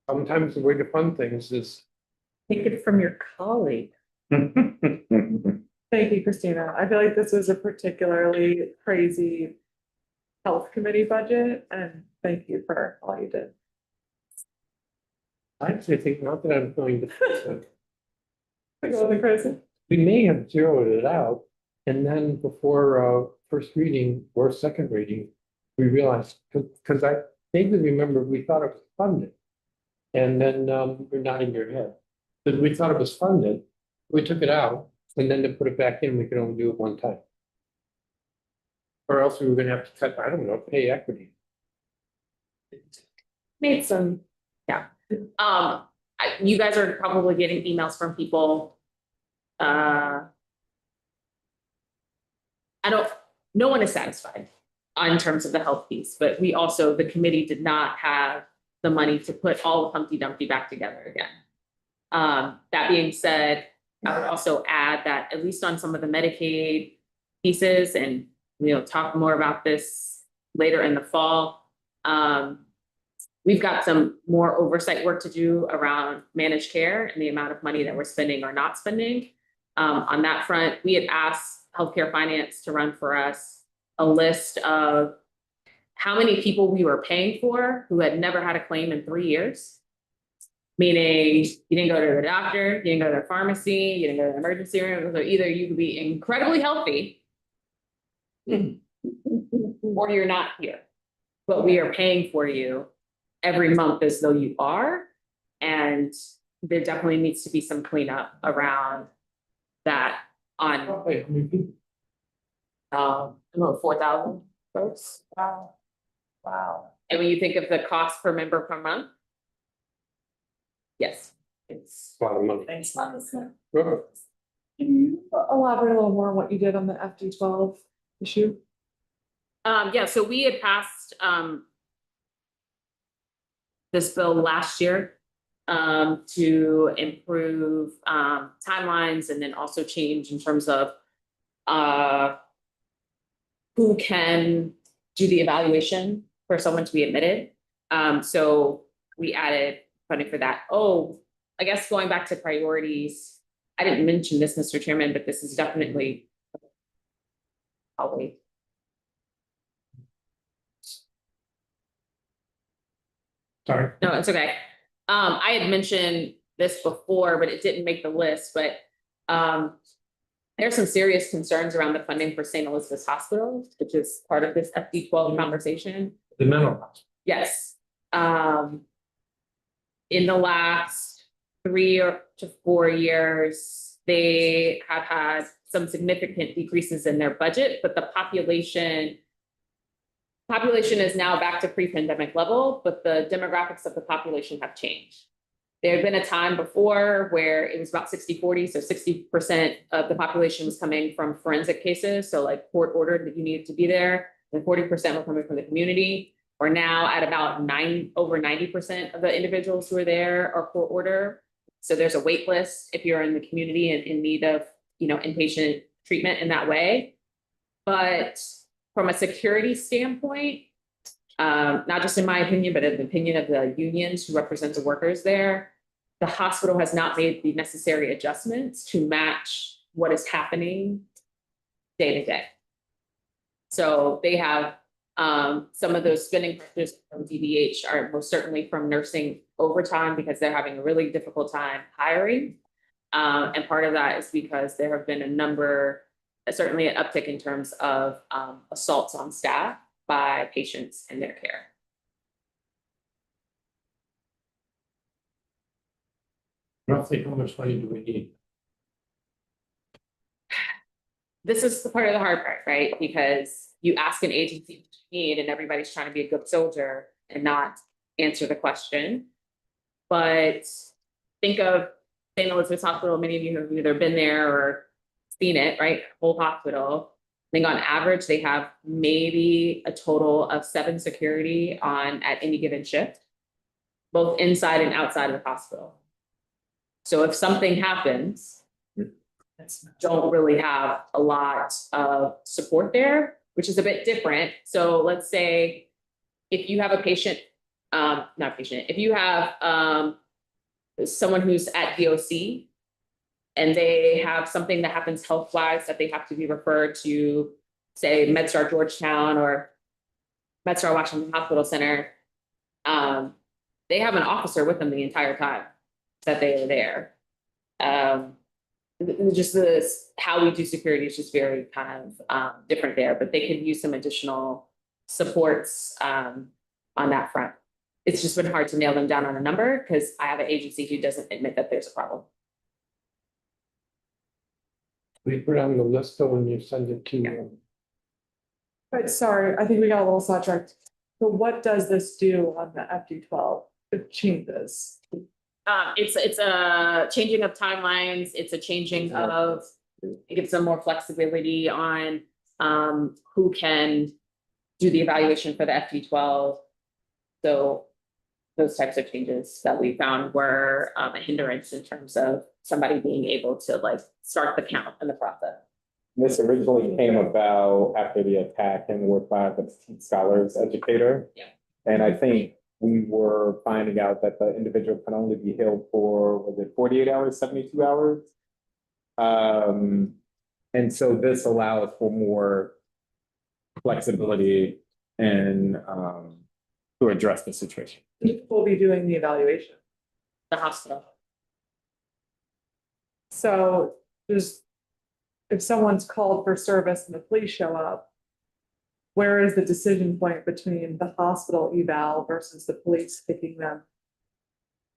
Sometimes the way to fund things is. Take it from your colleague. Thank you, Christina. I feel like this was a particularly crazy health committee budget, and thank you for all you did. I actually think not that I'm going to. Go crazy. We may have zeroed it out, and then before first reading or second reading, we realized, because I vaguely remember we thought it was funded. And then you're nodding your head. But we thought it was funded, we took it out, and then to put it back in, we could only do it one time. Or else we were gonna have to cut, I don't know, pay equity. Made some, yeah. You guys are probably getting emails from people. No one is satisfied in terms of the health piece, but we also, the committee did not have the money to put all of Humpty Dumpty back together again. That being said, I would also add that at least on some of the Medicaid pieces, and we'll talk more about this later in the fall. We've got some more oversight work to do around managed care and the amount of money that we're spending or not spending. On that front, we had asked Healthcare Finance to run for us a list of how many people we were paying for who had never had a claim in 3 years. Meaning you didn't go to the doctor, you didn't go to the pharmacy, you didn't go to the emergency room. So either you could be incredibly healthy or you're not here, but we are paying for you every month as though you are. And there definitely needs to be some cleanup around that on, about 4,000 folks. Wow. Wow. And when you think of the cost per member per month, yes, it's a lot of money. Thanks. Can you elaborate a little more on what you did on the FD12 issue? Yeah, so we had passed this bill last year to improve timelines and then also change in terms of who can do the evaluation for someone to be admitted. So we added funding for that. Oh, I guess going back to priorities, I didn't mention this, Mr. Chairman, but this is definitely probably. Sorry. No, it's okay. I had mentioned this before, but it didn't make the list, but there's some serious concerns around the funding for St. Elizabeth's Hospital, which is part of this FD12 conversation. The mental hospital. Yes. In the last 3 to 4 years, they have had some significant decreases in their budget, but the population is now back to pre-pandemic level, but the demographics of the population have changed. There had been a time before where it was about 60-40, so 60% of the population was coming from forensic cases, so like court ordered that you needed to be there, and 40% were coming from the community. We're now at about over 90% of the individuals who are there are court order. So there's a wait list if you're in the community and in need of, inpatient treatment in that way. But from a security standpoint, not just in my opinion, but in the opinion of the unions who represent the workers there, the hospital has not made the necessary adjustments to match what is happening day to day. So they have some of those spending pressures from DBH are most certainly from nursing overtime because they're having a really difficult time hiring. And part of that is because there have been a number, certainly an uptick in terms of assaults on staff by patients in their care. Roughly how much money do we need? This is the part of the hard part, right? Because you ask an agency what you need and everybody's trying to be a good soldier and not answer the question. But think of St. Elizabeth's Hospital. Many of you have either been there or seen it, right? Whole hospital. I think on average, they have maybe a total of 7 security on at any given shift, both inside and outside of the hospital. So if something happens, don't really have a lot of support there, which is a bit different. So let's say if you have a patient, if you have someone who's at DOC and they have something that happens health-wise that they have to be referred to, say, MedStar Georgetown or MedStar Washington Hospital Center, they have an officer with them the entire time that they are there. Just this, how we do security is just very kind of different there, but they could use some additional supports on that front. It's just been hard to nail them down on a number because I have an agency who doesn't admit that there's a problem. We put on the list though when you send it to. But sorry, I think we got a little sidetracked. So what does this do on the FD12? It changes. It's a changing of timelines, it's a changing of, it gives them more flexibility on who can do the evaluation for the FD12. So those types of changes that we found were a hindrance in terms of somebody being able to like start the count and the process. This originally came about after the attack and work by the scholars educator. Yeah. And I think we were finding out that the individual can only be held for, was it 48 hours, 72 hours? And so this allows for more flexibility and to address the situation. Who will be doing the evaluation? The hospital. So just if someone's called for service and the police show up, where is the decision point between the hospital eval versus the police picking them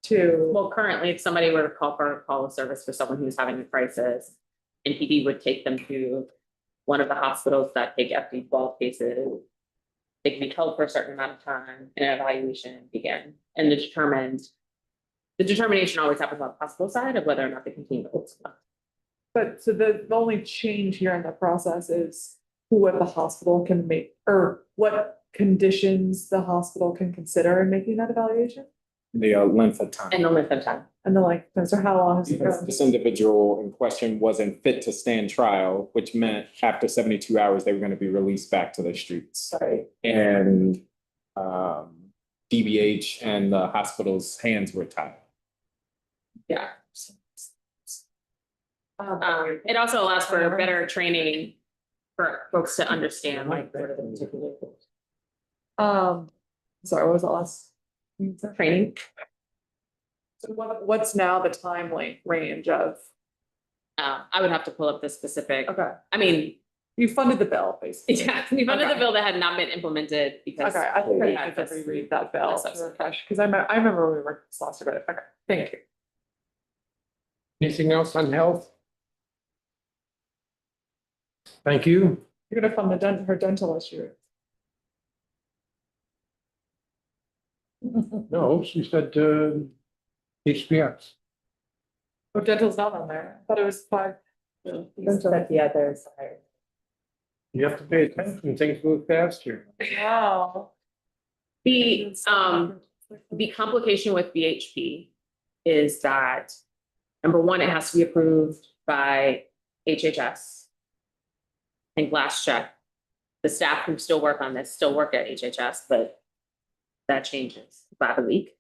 to? Well, currently, if somebody were to call for a call of service for someone who's having a crisis, NPD would take them to one of the hospitals that take FD12 cases. They can be held for a certain amount of time and an evaluation begin. And the determination always happens on the hospital side of whether or not they continue to hold someone. But so the only change here in the process is who at the hospital can make, or what conditions the hospital can consider in making that evaluation? The length of time. And the length of time. And then like, so how long is it? Because this individual in question wasn't fit to stand trial, which meant after 72 hours, they were going to be released back to the streets. Right. And DBH and the hospital's hands were tied. Yeah. It also allows for better training for folks to understand like what are the particular sorry, what was the last? training. So what's now the timely range of? I would have to pull up the specific. Okay. I mean, you funded the bill, basically. yeah, we funded the Okay. bill that had not been implemented because. Okay, I think we I had have to this- reread that bill this to subset. refresh, because I remember when we were last about it. Okay, thank you. Anything else on health? Thank you. You're gonna fund her dental issue. No, she said HPX. Oh, dental's not on there. I thought it was 5. But the other side. You have to pay attention, things move fast here. Wow. The complication with BHP is that, number one, it has to be approved by HHS. And last check, the staff who still work on this still work at HHS, but that changes by the week.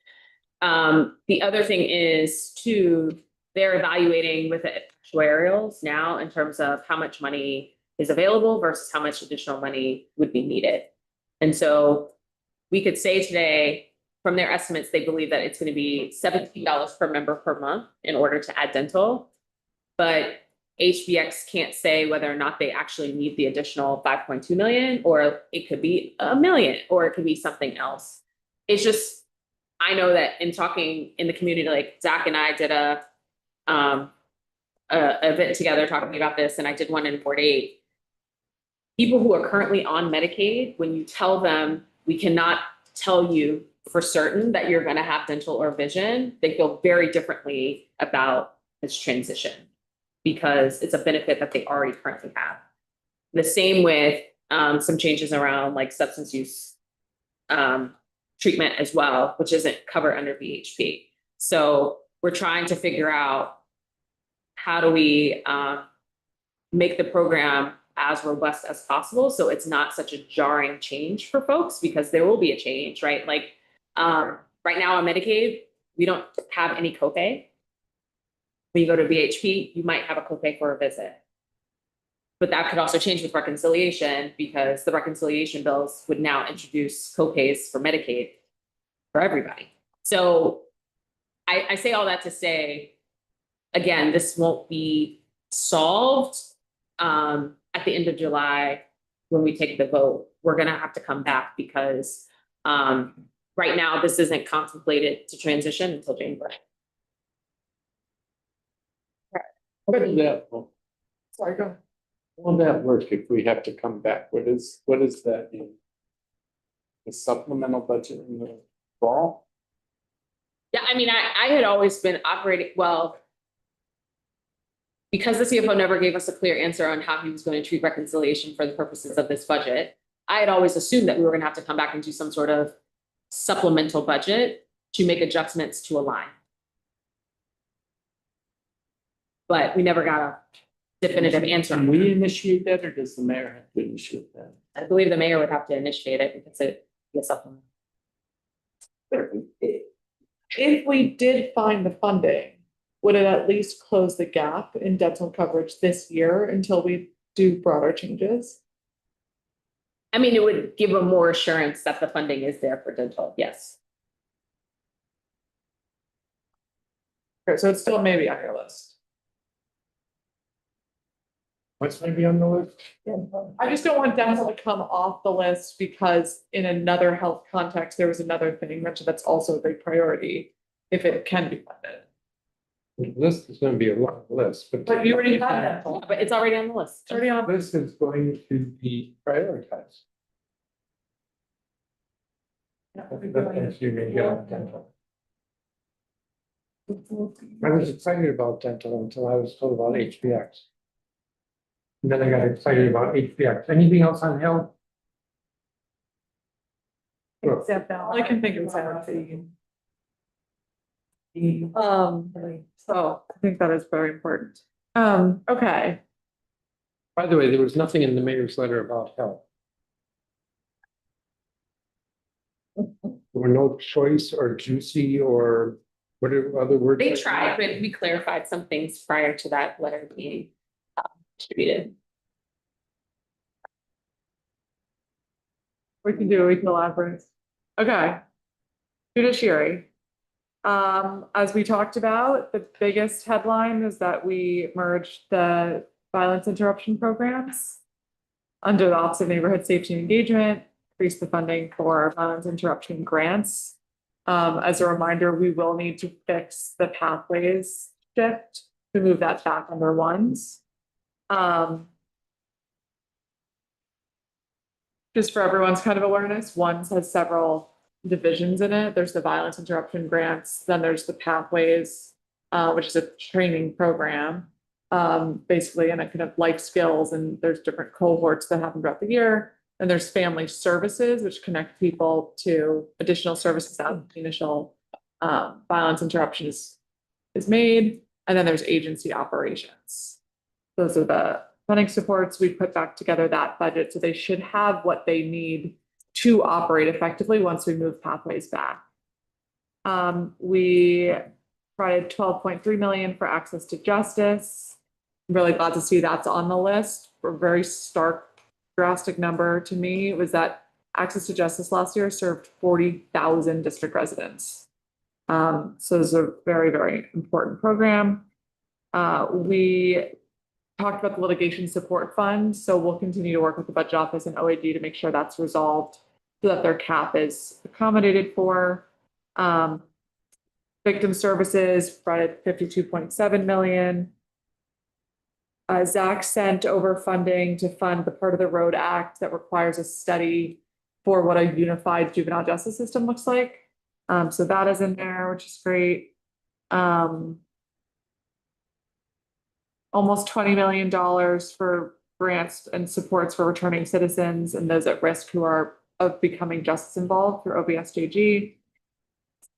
The other thing is too, they're evaluating with the actuarials now in terms of how much money is available versus how much additional money would be needed. And so we could say today, from their estimates, they believe that it's going to be $17 per member per month in order to add dental. But HBX can't say whether or not they actually need the additional 5.2 million, or it could be $1 million, or it could be something else. It's just, I know that in talking in the community, like Zach and I did a event together talking about this, and I did one in Ward 8. People who are currently on Medicaid, when you tell them we cannot tell you for certain that you're going to have dental or vision, they feel very differently about this transition because it's a benefit that they already currently have. The same with some changes around like substance use treatment as well, which isn't covered under BHP. So we're trying to figure out how do we make the program as robust as possible so it's not such a jarring change for folks, because there will be a change, right? Like right now on Medicaid, we don't have any copay. When you go to BHP, you might have a copay for a visit. But that could also change with reconciliation, because the reconciliation bills would now introduce copays for Medicaid for everybody. So I say all that to say, again, this won't be solved at the end of July when we take the vote. We're gonna have to come back because right now, this isn't contemplated to transition until January. What does that, Sorry, go ahead. will that work if we have to come back? What does that mean? The supplemental budget in the fall? Yeah, I mean, I had always been operating, well, because the CFO never gave us a clear answer on how he was going to treat reconciliation for the purposes of this budget, I had always assumed that we were gonna have to come back and do some sort of supplemental budget to make adjustments to align. But we never got a definitive answer. Can we initiate that or does the mayor have to initiate that? I believe the mayor would have to initiate it because it's a supplement. If we did find the funding, would it at least close the gap in dental coverage this year until we do broader changes? I mean, it would give a more assurance that the funding is there for dental, yes. Okay, so it's still maybe on your list. What's maybe on the list? I just don't want dental to come off the list because in another health context, there was another thing mentioned that's also a big priority if it can be funded. The list is gonna be a long list, But you already have dental. But it's already on the list. It's already on. This is going to be prioritized. That's you may get on dental. I was excited about dental until I was told about HBX. And then I got excited about HBX. Anything else on health? Except that, all I can think of is NRC. So I think that is very important. Okay. By the way, there was nothing in the mayor's letter about health. There were no choice or juicy or whatever other words. They tried, but we clarified some things prior to that letter being distributed. We can elaborate. Okay. Judiciary. As we talked about, the biggest headline is that we merged the violence interruption programs under the Office of Neighborhood Safety and Engagement, increased the funding for violence interruption grants. As a reminder, we will need to fix the pathways shift to move that back under ones. Just for everyone's kind of awareness, ones has several divisions in it. There's the violence interruption grants, then there's the pathways, which is a training program, basically, and a kind of life skills, and there's different cohorts that happen throughout the year. And there's family services, which connect people to additional services after the initial violence interruption is made. And then there's agency operations. Those are the funding supports. We put back together that budget, so they should have what they need to operate effectively once we move pathways back. We provided $12.3 million for access to justice. I'm really glad to see that's on the list. A very stark, drastic number to me was that access to justice last year served 40,000 district residents. So it's a very, very important program. We talked about the litigation support fund, so we'll continue to work with the budget office and OAD to make sure that's resolved so that their cap is accommodated for. Victim services provided $52.7 million. Zach sent over funding to fund the part of the Road Act that requires a study for what a unified juvenile justice system looks like. So that is in there, which is great. Almost $20 million for grants and supports for returning citizens and those at risk who are of becoming justice involved through OVSJG.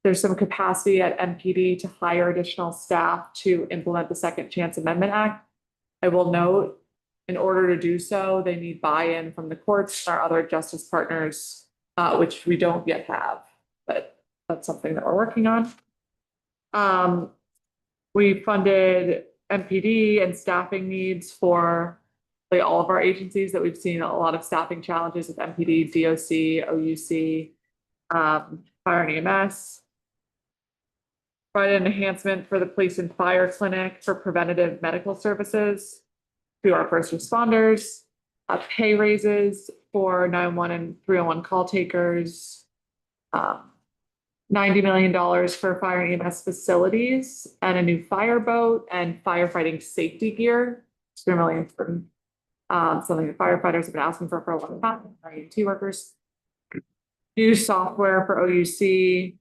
There's some capacity at MPD to hire additional staff to implement the Second Chance Amendment Act. I will note, in order to do so, they need buy-in from the courts, our other justice partners, which we don't yet have, but that's something that we're working on. We funded MPD and staffing needs for all of our agencies that we've seen a lot of staffing challenges with MPD, DOC, OUC, Fire and EMS. Provide an enhancement for the police and fire clinic for preventative medical services to our first responders. Pay raises for 911 and 311 call takers. $90 million for fire and EMS facilities and a new fireboat and firefighting safety gear. It's been really important. Something that firefighters have been asking for a long time, our EMT workers. New software for OUC.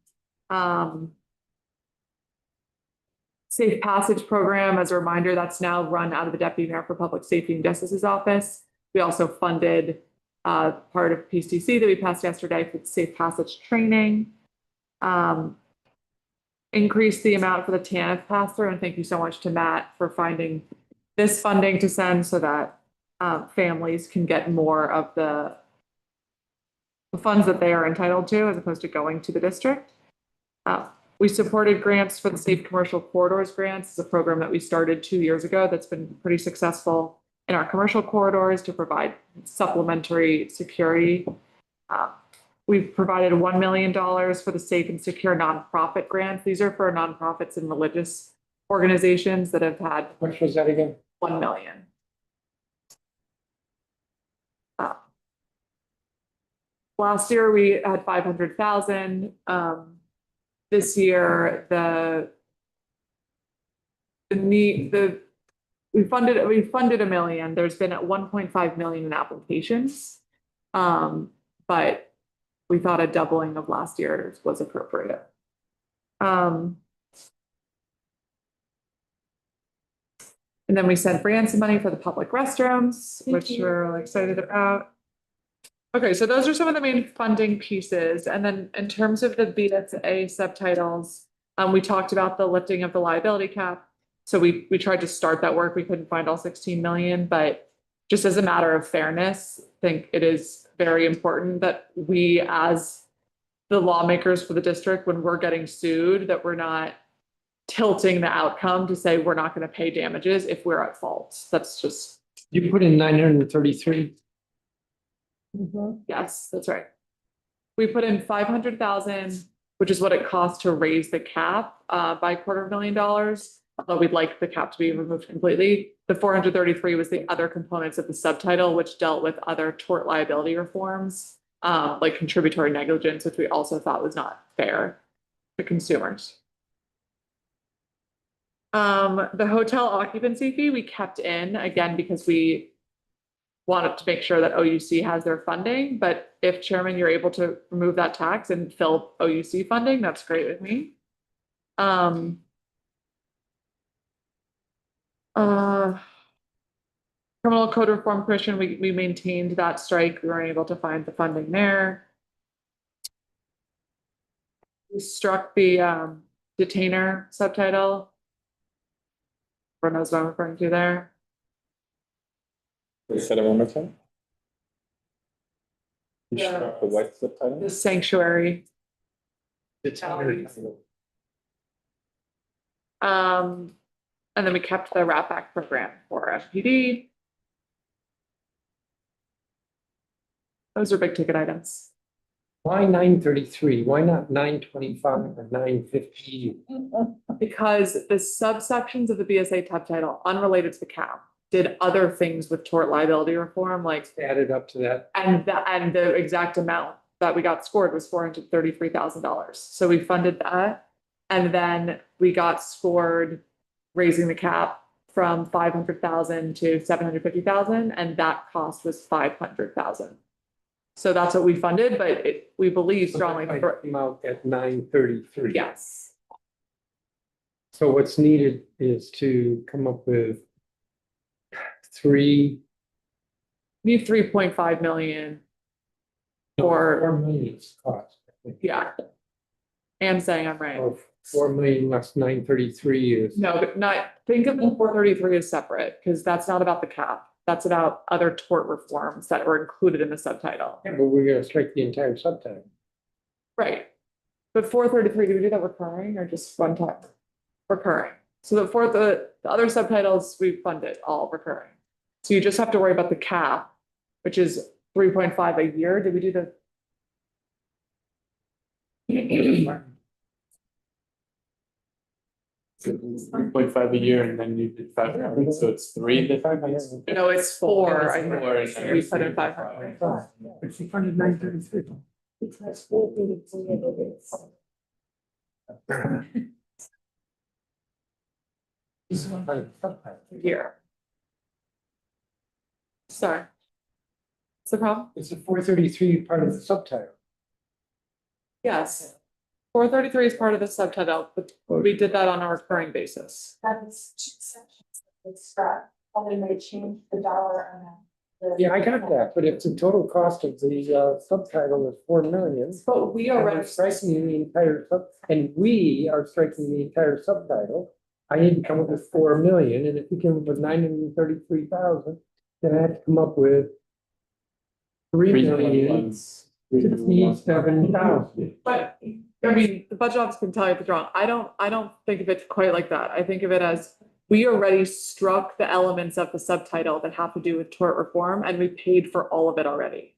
Safe Passage program, as a reminder, that's now run out of the Deputy Mayor for Public Safety and Justice's office. We also funded part of PCC that we passed yesterday for Safe Passage training. Increase the amount for the TANF pass-through, and thank you so much to Matt for finding this funding to send so that families can get more of the funds that they are entitled to as opposed to going to the district. We supported grants for the Safe Commercial Corridors grants. It's a program that we started 2 years ago that's been pretty successful in our commercial corridors to provide supplementary security. We've provided $1 million for the Safe and Secure Nonprofit grants. These are for nonprofits and religious organizations that have had. Which was that again? 1 million. Last year we had 500,000. This year we funded $1 million. There's been 1.5 million in applications, but we thought a doubling of last year's was appropriate. And then we sent grants and money for the public restrooms, which we're really excited about. Okay, so those are some of the main funding pieces. And then in terms of the BSA subtitles, we talked about the lifting of the liability cap. So we tried to start that work. We couldn't find all 16 million, but just as a matter of fairness, I think it is very important that we, as the lawmakers for the district, when we're getting sued, that we're not tilting the outcome to say we're not going to pay damages if we're at fault. That's just. You put in 933. Yes, that's right. We put in 500,000, which is what it costs to raise the cap by $250,000. Although we'd like the cap to be removed completely. The 433 was the other components of the subtitle, which dealt with other tort liability reforms, like contributory negligence, which we also thought was not fair to consumers. The hotel occupancy fee we kept in, again, because we wanted to make sure that OUC has their funding. But if Chairman, you're able to remove that tax and fill OUC funding, that's great with me. Criminal Code Reform Commission, we maintained that strike. We weren't able to find the funding there. We struck the detainer subtitle. Everyone knows what I'm referring to there. Say that one more time. You Yeah. struck the what subtitle? The sanctuary. And then we kept the Rat Back program for FPD. Those are big ticket items. Why 933? Why not 925 or 950? Because the subsections of the BSA subtitle, unrelated to the cap, did other things with tort liability reform, like added up to that. And the exact amount that we got scored was $433,000. So we funded that. And then we got scored raising the cap from 500,000 to 750,000, and that cost was 500,000. So that's what we funded, but we believe strongly. Came out at 933. Yes. So what's needed is to come up with We need 3.5 million. Or 4 million cost. Yeah. I'm saying I'm right. 4 million less 933 is. No, but think of the 433 as separate, because that's not about the cap. That's about other tort reforms that were included in the subtitle. Yeah, but we're gonna strike the entire subtitle. Right. But 433, do we do that recurring or just one time? Recurring. So the other subtitles we funded all recurring. So you just have to worry about the cap, which is 3.5 a year. Did we do the? 3.5 a year and then you did 500, so it's 3 different. No, it's 4. I think. Four, and We put in 500. But she funded 933. Year. Sorry. What's the problem? It's a 433 part of the subtitle. Yes. 433 is part of the subtitle, but we did that on a recurring basis. That is 2 sections. It's and then they change the dollar amount. Yeah, I got that, but if the total cost of the subtitle is 4 million. But we and already. we're striking the entire and we are striking the entire subtitle. I need to come up with 4 million, and if you come up with 933,000, then I have to come up with 3,067,000. But I mean, the budget office can tell you if it's wrong. I don't think of it quite like that. I think of it as we already struck the elements of the subtitle that have to do with tort reform, and we paid for all of it already.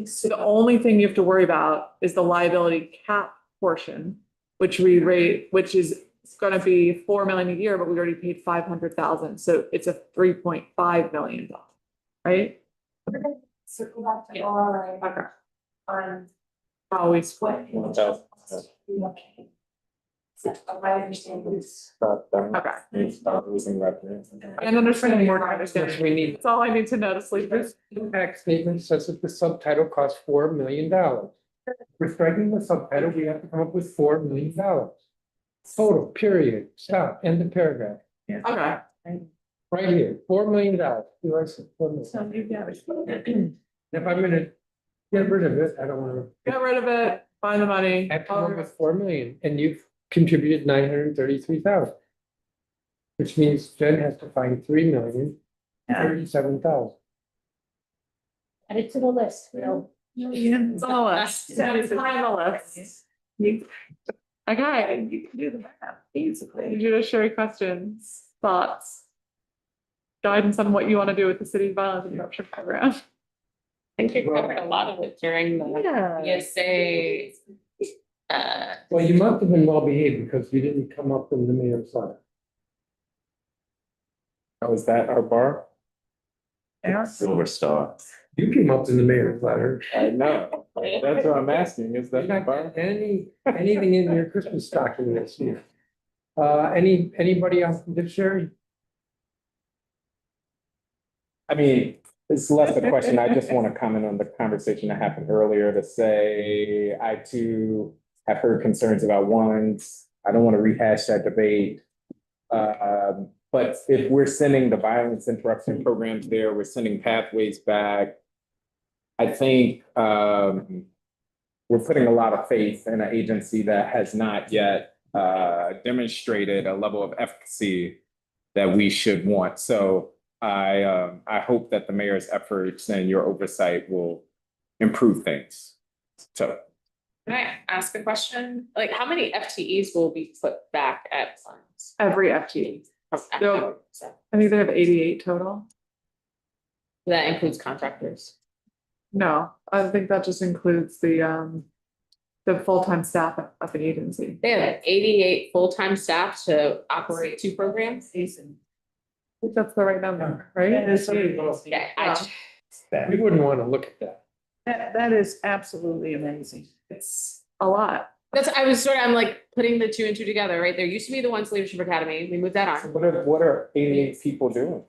So the only thing you have to worry about is the liability cap portion, which we rate, which is gonna be 4 million a year, but we already paid 500,000, so it's a $3.5 million, right? Circle back to RRA. Okay. On How we split. okay. So my understanding is. Okay. Stop losing revenue. And understanding more understanding. We need. That's all I need to know to sleep. This impact statement says that the subtitle costs $4 million. We're striking the subtitle, we have to come up with $4 million. Total, period, stop, end of paragraph. Okay. Right here, $4 million. Do I say $4 million? So you got it. If I'm gonna get rid of it, I don't wanna. Get rid of it, find the money. I have to come up with 4 million, and you've contributed 933,000. Which means Jen has to find 3,037,000. Add it to the list, Will. It's on the list. It's on the list. Okay, you can do the math easily. Judiciary questions, thoughts, guidance on what you want to do with the city's violence interruption program. I think you covered a lot of it during the ESA. Well, you must have been well behaved because you didn't come up in the mayor's letter. Oh, is that our bar? Silver Star. You came up in the mayor's letter. I know. That's what I'm asking. Is that You're the not bar? getting anything in your Christmas stocking this year. Anybody else from Dictionary? I mean, it's less a question. I just want to comment on the conversation that happened earlier to say I too have heard concerns about ones. I don't want to rehash that debate. But if we're sending the violence interruption programs there, we're sending pathways back. I think we're putting a lot of faith in an agency that has not yet demonstrated a level of efficacy that we should want. So I hope that the mayor's efforts and your oversight will improve things. So. Can I ask a question? Like, how many FTEs will be put back at funds? Every FTE. No, I think they have 88 total. That includes contractors. No, I think that just includes the full-time staff of the agency. They have 88 full-time staff to operate 2 programs. I think that's the right number, right? Yeah, We wouldn't want to look at that. That is absolutely amazing. It's a lot. I'm like putting the 2 and 2 together, right? There used to be the Once Leadership Academy. We moved that on. What are 88 people doing?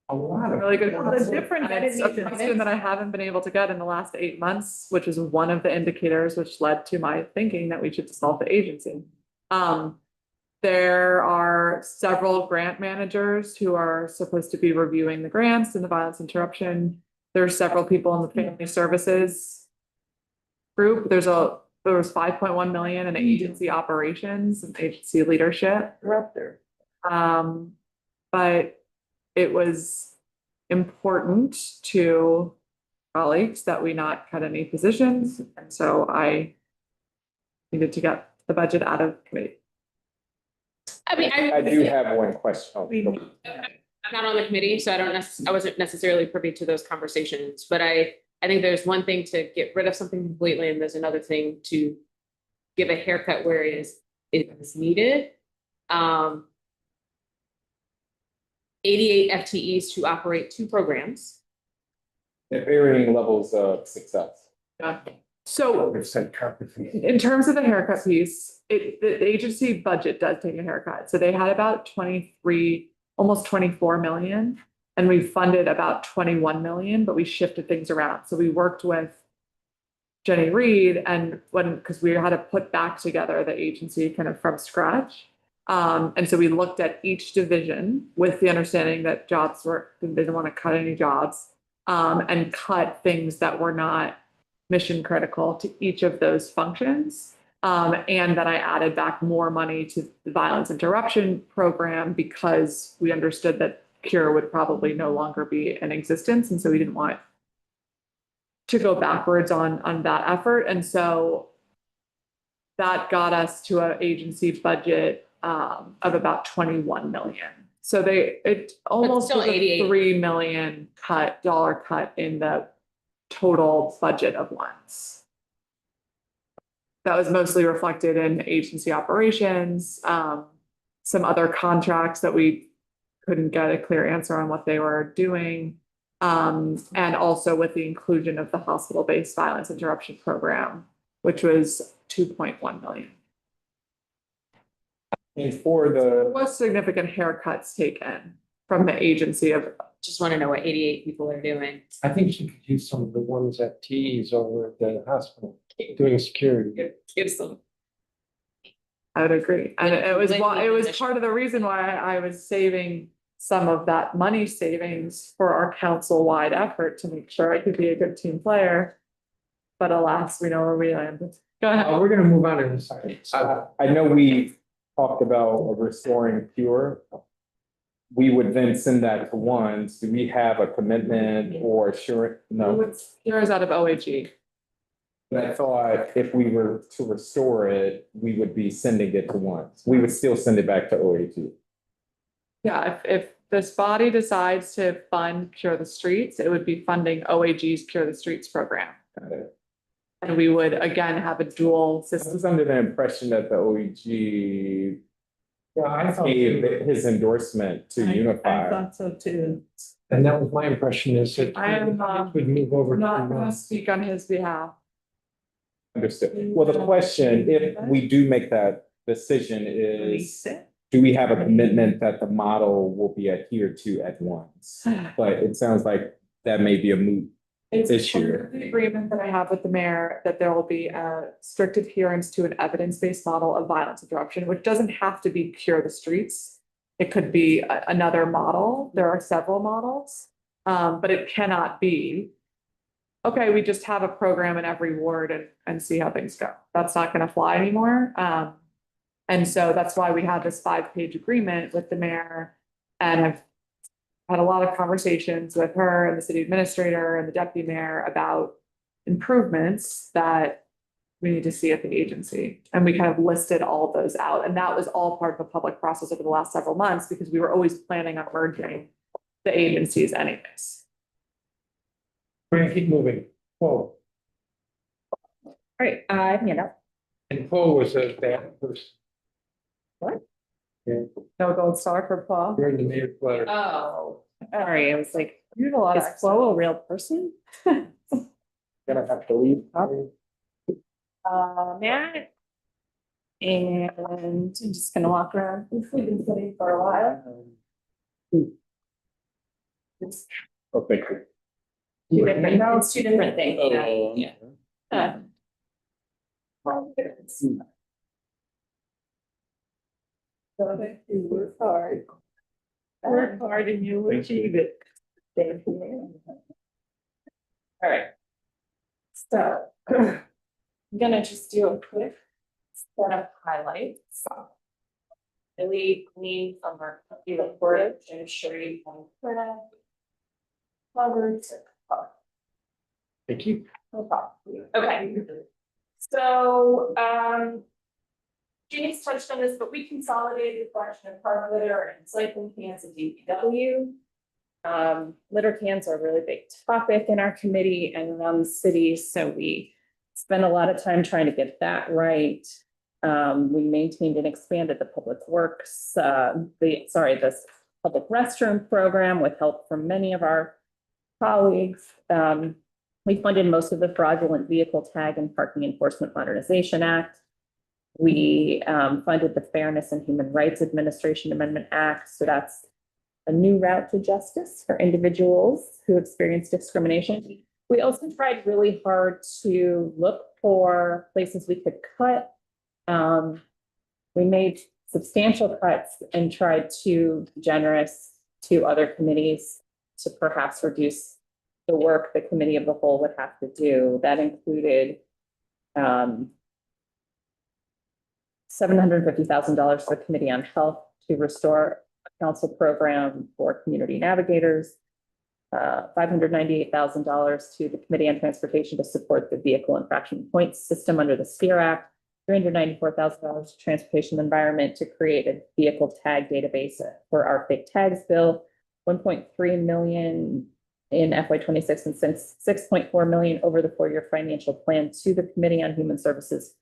A lot of. Really good. Well, the difference- And it's a question that I haven't been able to get in the last 8 months, which is one of the indicators which led to my thinking that we should dissolve the agency. There are several grant managers who are supposed to be reviewing the grants and the violence interruption. There are several people in the family services group. There was 5.1 million in agency operations and agency leadership. But it was important to colleagues that we not cut any positions. And so I needed to get the budget out of committee. I mean, I do have one question. Oh, I'm not on the committee, so I wasn't necessarily privy to those conversations, but I think there's one thing to get rid of something completely, and there's another thing to give a haircut where it is needed. 88 FTEs to operate 2 programs. At varying levels of success. So in terms of the haircut piece, the agency budget does take a haircut. So they had about 23, almost 24 million. And we funded about 21 million, but we shifted things around. So we worked with Jenny Reed because we had to put back together the agency kind of from scratch. And so we looked at each division with the understanding that they didn't want to cut any jobs, and cut things that were not mission critical to each of those functions. And then I added back more money to the violence interruption program because we understood that CURE would probably no longer be in existence. And so we didn't want to go backwards on that effort. And so that got us to an agency budget of about 21 million. So it almost still was a 88. $3 million dollar cut in the total budget of ones. That was mostly reflected in agency operations, some other contracts that we couldn't get a clear answer on what they were doing. And also with the inclusion of the hospital-based violence interruption program, which was 2.1 million. And for There the, was significant haircuts taken from the agency of. Just want to know what 88 people are doing. I think you could use some of the ones at T's over at the hospital doing security. Gives them. I would agree. And it was Like, it was part of the reason why I was saving some of that money savings for our council-wide effort to make sure I could be a good team player. But alas, we know where we landed. Go ahead. We're gonna move on in a second. I know we talked about restoring CURE. We would then send that to ones. Do we have a commitment or assurance? No. Yours out of OAG. But I thought if we were to restore it, we would be sending it to ones. We would still send it back to OAG. Yeah, if this body decides to fund Cure the Streets, it would be funding OAG's Cure the Streets program. Got it. And we would again have a dual I system. was under the impression that the OEG Yeah, I thought, gave his endorsement to I Unify. thought so too. and that was my impression is that. I am, Would move over. Not to, gonna speak on his behalf. Understood. Well, the question, if we do make that decision is, Release it. do we have a commitment that the model will be adhered to at once? But it sounds like that may be a moot It's issue. part of the agreement that I have with the mayor that there will be a strict adherence to an evidence-based model of violence interruption, which doesn't have to be Cure the Streets. It could be another model. There are several models, but it cannot be. Okay, we just have a program in every ward and see how things go. That's not gonna fly anymore. And so that's why we had this 5-page agreement with the mayor. And I've had a lot of conversations with her and the city administrator and the deputy mayor about improvements that we need to see at the agency. And we kind of listed all of those out. And that was all part of a public process over the last several months because we were always planning on merging the agencies anyways. We're gonna keep moving. Paul, All right, I have a handout. and Paul was a bad person. What? Yeah, No gold star for Paul. during the mayor's letter. Oh. Sorry, I was like, You have a lot of. is Flo a real person? Gonna have to leave. Matt. And I'm just gonna walk around. We've been sitting for a while. Oh, thank you. It's 2 different things. Yeah. Work hard. Work hard and you will achieve it. Thank you. All right. So I'm gonna just do a quick set of highlights. Really clean from our computer report to ensure you can print it. Covered. Thank you. No problem. Okay. So, Jeannie's touched on this, but we consolidated a collection of park litter and recycling cans in DPW. Litter cans are a really big topic in our committee and around the city, so we spend a lot of time trying to get that right. We maintained and expanded the public works, this public restroom program with help from many of our colleagues. We funded most of the fraudulent vehicle tag and parking enforcement modernization act. We funded the Fairness and Human Rights Administration Amendment Act. So that's a new route to justice for individuals who experience discrimination. We also tried really hard to look for places we could cut. We made substantial cuts and tried to be generous to other committees to perhaps reduce the work the committee of the whole would have to do. That included $750,000 for the Committee on Health to restore a council program for community navigators, $598,000 to the Committee on Transportation to support the vehicle infraction points system under the STEER Act, $394,000 to Transportation Environment to create a vehicle tag database for our fake tags bill, $1.3 million in FY26 and $6.4 million over the 4-year financial plan to the Committee on Human Services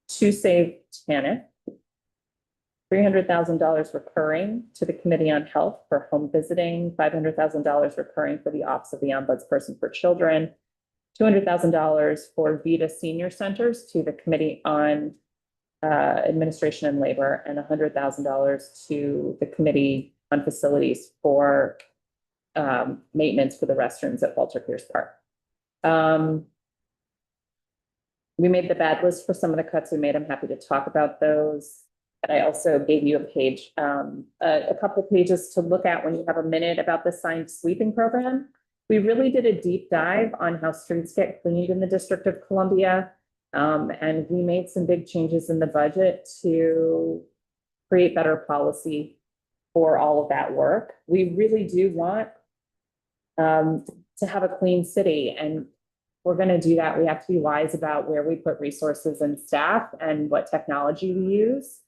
to save TANF, $300,000 recurring to the Committee on Health for home visiting, $500,000 recurring for the Office of the Ombudsperson for Children, $200,000 for VITA Senior Centers to the Committee on Administration and Labor, and $100,000 to the Committee on Facilities for maintenance for the restrooms at Walter Pierce Park. We made the bad list for some of the cuts we made. I'm happy to talk about those. And I also gave you a page, a couple of pages to look at when you have a minute about the signed sweeping program. We really did a deep dive on how streets get cleaned in the District of Columbia. And we made some big changes in the budget to create better policy for all of that work. We really do want to have a clean city, and we're going to do that. We have to be wise about where we put resources and staff and what technology we use.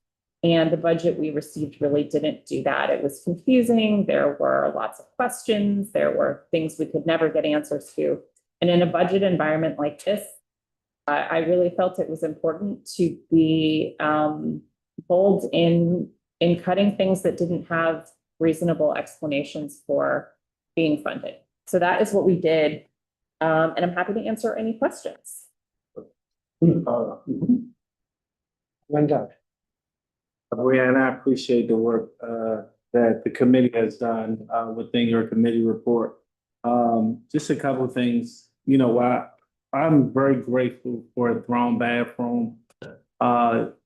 And the budget we received really didn't do that. It was confusing. There were lots of questions. There were things we could never get answers to. And in a budget environment like this, I really felt it was important to be bold in cutting things that didn't have reasonable explanations for being funded. So that is what we did. And I'm happy to answer any questions. Linda. Brianna, I appreciate the work that the committee has done within your committee report. Just a couple of things, I'm very grateful for a thrown bathroom.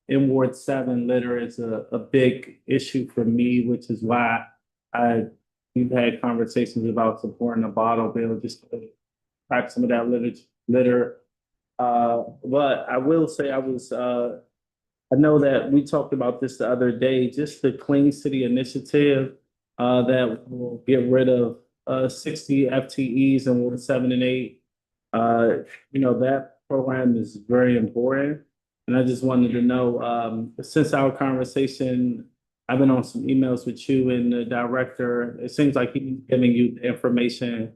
In Ward 7, litter is a big issue for me, which is why we've had conversations about supporting a bottle bill just to crack some of that litter. But I will say I know that we talked about this the other day, just the Clean City Initiative that will get rid of 60 FTEs in Ward 7 and 8. That program is very important. And I just wanted to know, since our conversation, I've been on some emails with you and the director. It seems like he's giving you the information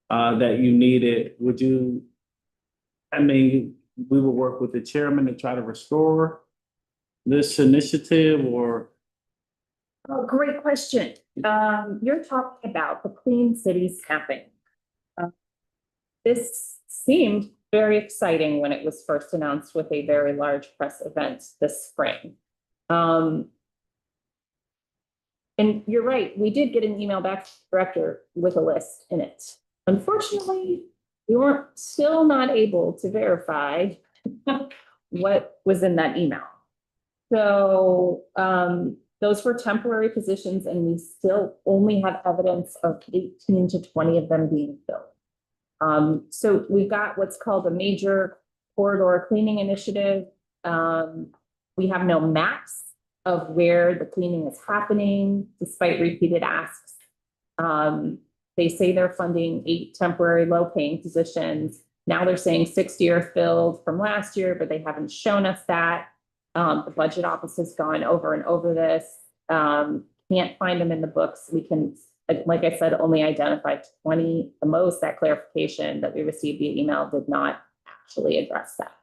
that you needed. We will work with the chairman to try to restore this initiative, or? Oh, great question. You're talking about the Clean Cities Camping. This seemed very exciting when it was first announced with a very large press event this spring. And you're right, we did get an email back to the director with a list in it. Unfortunately, we weren't still not able to verify what was in that email. So those were temporary positions, and we still only have evidence of 18 to 20 of them being filled. So we've got what's called a major corridor cleaning initiative. We have no maps of where the cleaning is happening, despite repeated asks. They say they're funding 8 temporary low-paying positions. Now they're saying 60 are filled from last year, but they haven't shown us that. The budget office has gone over and over this. Can't find them in the books. We can, like I said, only identify 20. The most, that clarification that we received via email did not actually address that.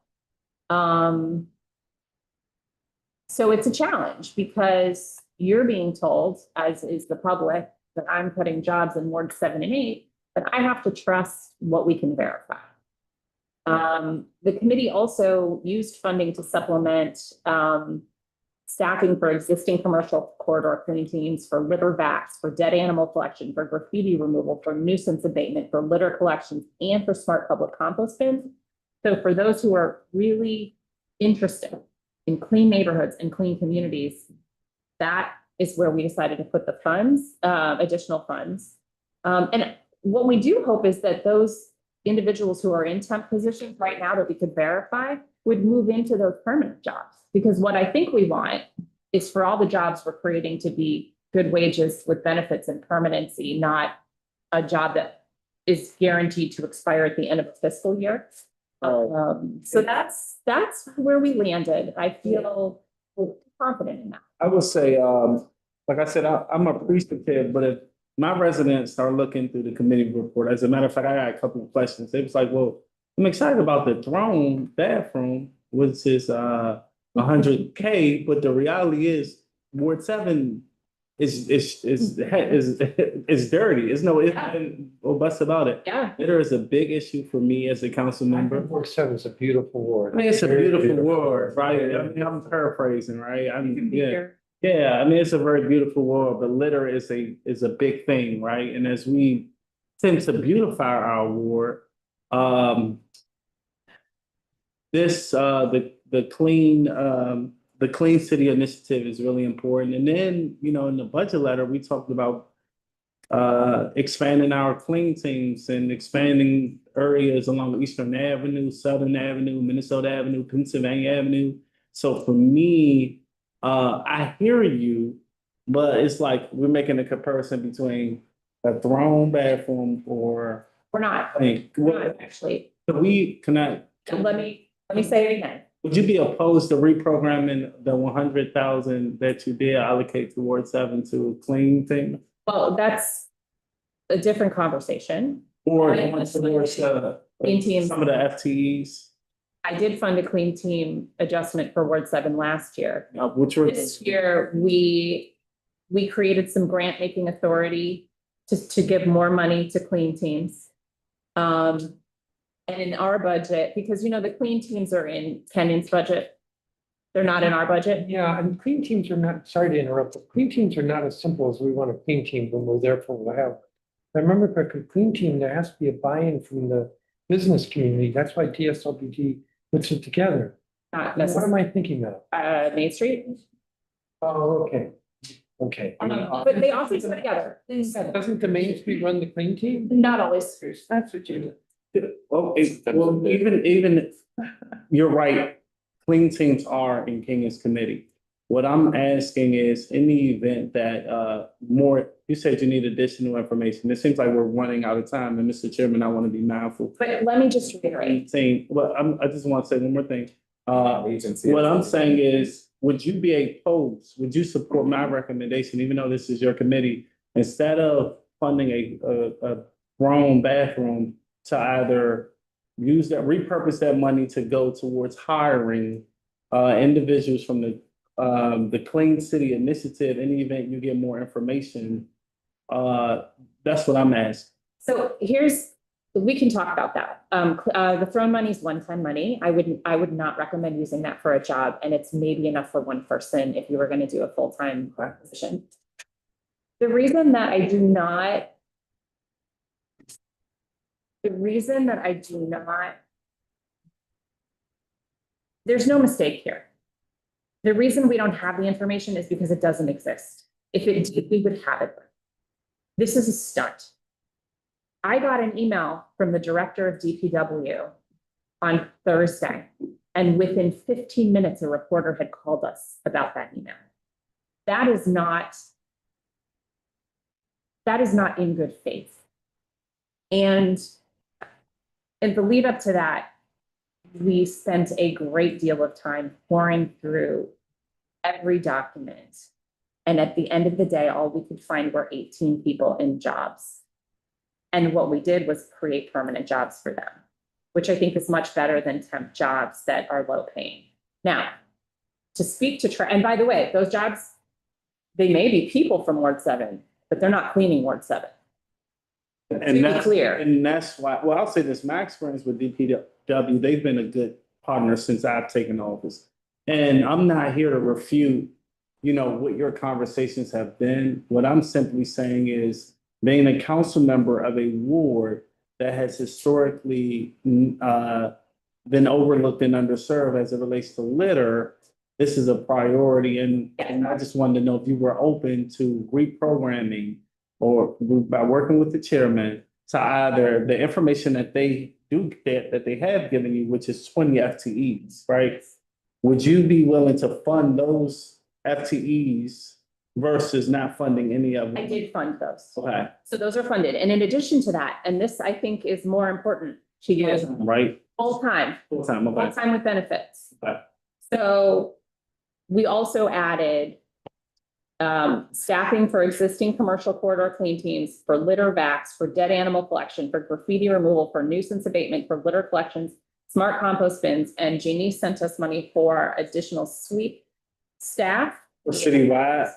So it's a challenge because you're being told, as is the public, that I'm putting jobs in Ward 7 and 8, but I have to trust what we can verify. The committee also used funding to supplement staffing for existing commercial corridor cleaning teams, for litter vacs, for dead animal collection, for graffiti removal, for nuisance abatement, for litter collections, and for smart public compost bins. So for those who are really interested in clean neighborhoods and clean communities, that is where we decided to put the funds, additional funds. And what we do hope is that those individuals who are in temp positions right now that we could verify would move into those permanent jobs. Because what I think we want is for all the jobs we're creating to be good wages with benefits and permanency, not a job that is guaranteed to expire at the end of the fiscal year. So that's where we landed. I feel confident in that. I would say, like I said, I'm appreciative, but if my residents are looking through the committee report, as a matter of fact, I got a couple of questions. It was like, well, I'm excited about the throne bathroom, which is $100K, but the reality is Ward 7 is dirty. There's no ifs and buts about it. Yeah. Litter is a big issue for me as a council member. Ward 7 is a beautiful ward. I mean, it's a Very beautiful ward, right? I mean, I'm paraphrasing, right? I mean, yeah, I mean, it's a very beautiful ward, but litter is a big thing, right? And as we tend to beautify our ward, the clean city initiative is really important. And then, you know, in the budget letter, we talked about expanding our clean teams and expanding areas along Eastern Avenue, Southern Avenue, Minnesota Avenue, Pennsylvania Avenue. So for me, I hear you, but it's like we're making a comparison between a throne bathroom or We're not. Actually. Can we connect? Let me say it again. Would you be opposed to reprogramming the 100,000 that you did allocate towards 7 to a clean thing? Well, that's a different conversation. Or towards Clean teams. some of the FTEs? I did fund a clean team adjustment for Ward 7 last year. Which were This year, we created some grant making authority to give more money to clean teams. And in our budget, because you know, the clean teams are in Kenyon's budget. They're not in our budget. Yeah, and clean teams are not, sorry to interrupt, but clean teams are not as simple as we want a clean team when we're there for a while. I remember for a clean team, there has to be a buy-in from the business community. That's why TSLPT puts it together. Not What am I thinking of? Main Street. Oh, okay. Okay. But they also put together. Doesn't the Main Street run the clean team? Not always. That's what you. well, even you're right. Clean teams are in Kenyon's committee. What I'm asking is, in the event that you said you need additional information. It seems like we're running out of time, and Mr. Chairman, I want to be mindful. But let me just reiterate. I just want to say one more thing. What I'm saying is, would you be opposed? Would you support my recommendation, even though this is your committee, instead of funding a grown bathroom, to either repurpose that money to go towards hiring individuals from the Clean City Initiative in the event you get more information? That's what I'm asking. So we can talk about that. The throne money is one-time money. I would not recommend using that for a job, and it's maybe enough for one person if you were going to do a full-time position. The reason that I do not, there's no mistake here. The reason we don't have the information is because it doesn't exist. If it did, we would have it. This is a stunt. I got an email from the director of DPW on Thursday, and within 15 minutes, a reporter had called us about that email. That is not in good faith. And in the lead up to that, we spent a great deal of time pouring through every document. And at the end of the day, all we could find were 18 people in jobs. And what we did was create permanent jobs for them, which I think is much better than temp jobs that are low paying. Now, to speak to, and by the way, those jobs, they may be people from Ward 7, but they're not cleaning Ward 7. And be that's clear. And that's why, well, I'll say this, my experience with DPW, they've been a good partner since I've taken office. And I'm not here to refute, what your conversations have been. What I'm simply saying is being a council member of a ward that has historically been overlooked and underserved as it relates to litter, this is a priority. And I just wanted to know if you were open to reprogramming or by working with the chairman to either the information that they have given you, which is 20 FTEs, right? Would you be willing to fund those FTEs versus not funding any of them? I did fund those. Okay. So those are funded. And in addition to that, and this I think is more important to you, Right? full-time, Full-time, okay. full-time with benefits. Okay. So we also added staffing for existing commercial corridor clean teams, for litter vacs, for dead animal collection, for graffiti removal, for nuisance abatement, for litter collections, smart compost bins, and Jeannie sent us money for additional sweep staff. Citywide?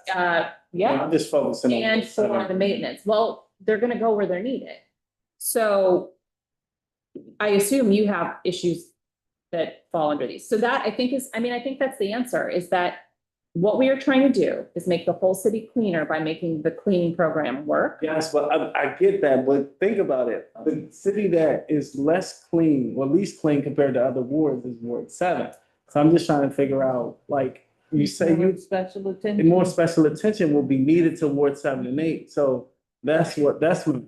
Yeah. I'm just focusing on. And for the maintenance. Well, they're gonna go where they're needed. So I assume you have issues that fall under these. So that I think I think that's the answer, is that what we are trying to do is make the whole city cleaner by making the cleaning program work. Yes, but I get that, but think about it. The city that is less clean, or least clean compared to other wards is Ward 7. So I'm just trying to figure out, like, you say Special attention. more special attention will be needed to Ward 7 and 8. So that's my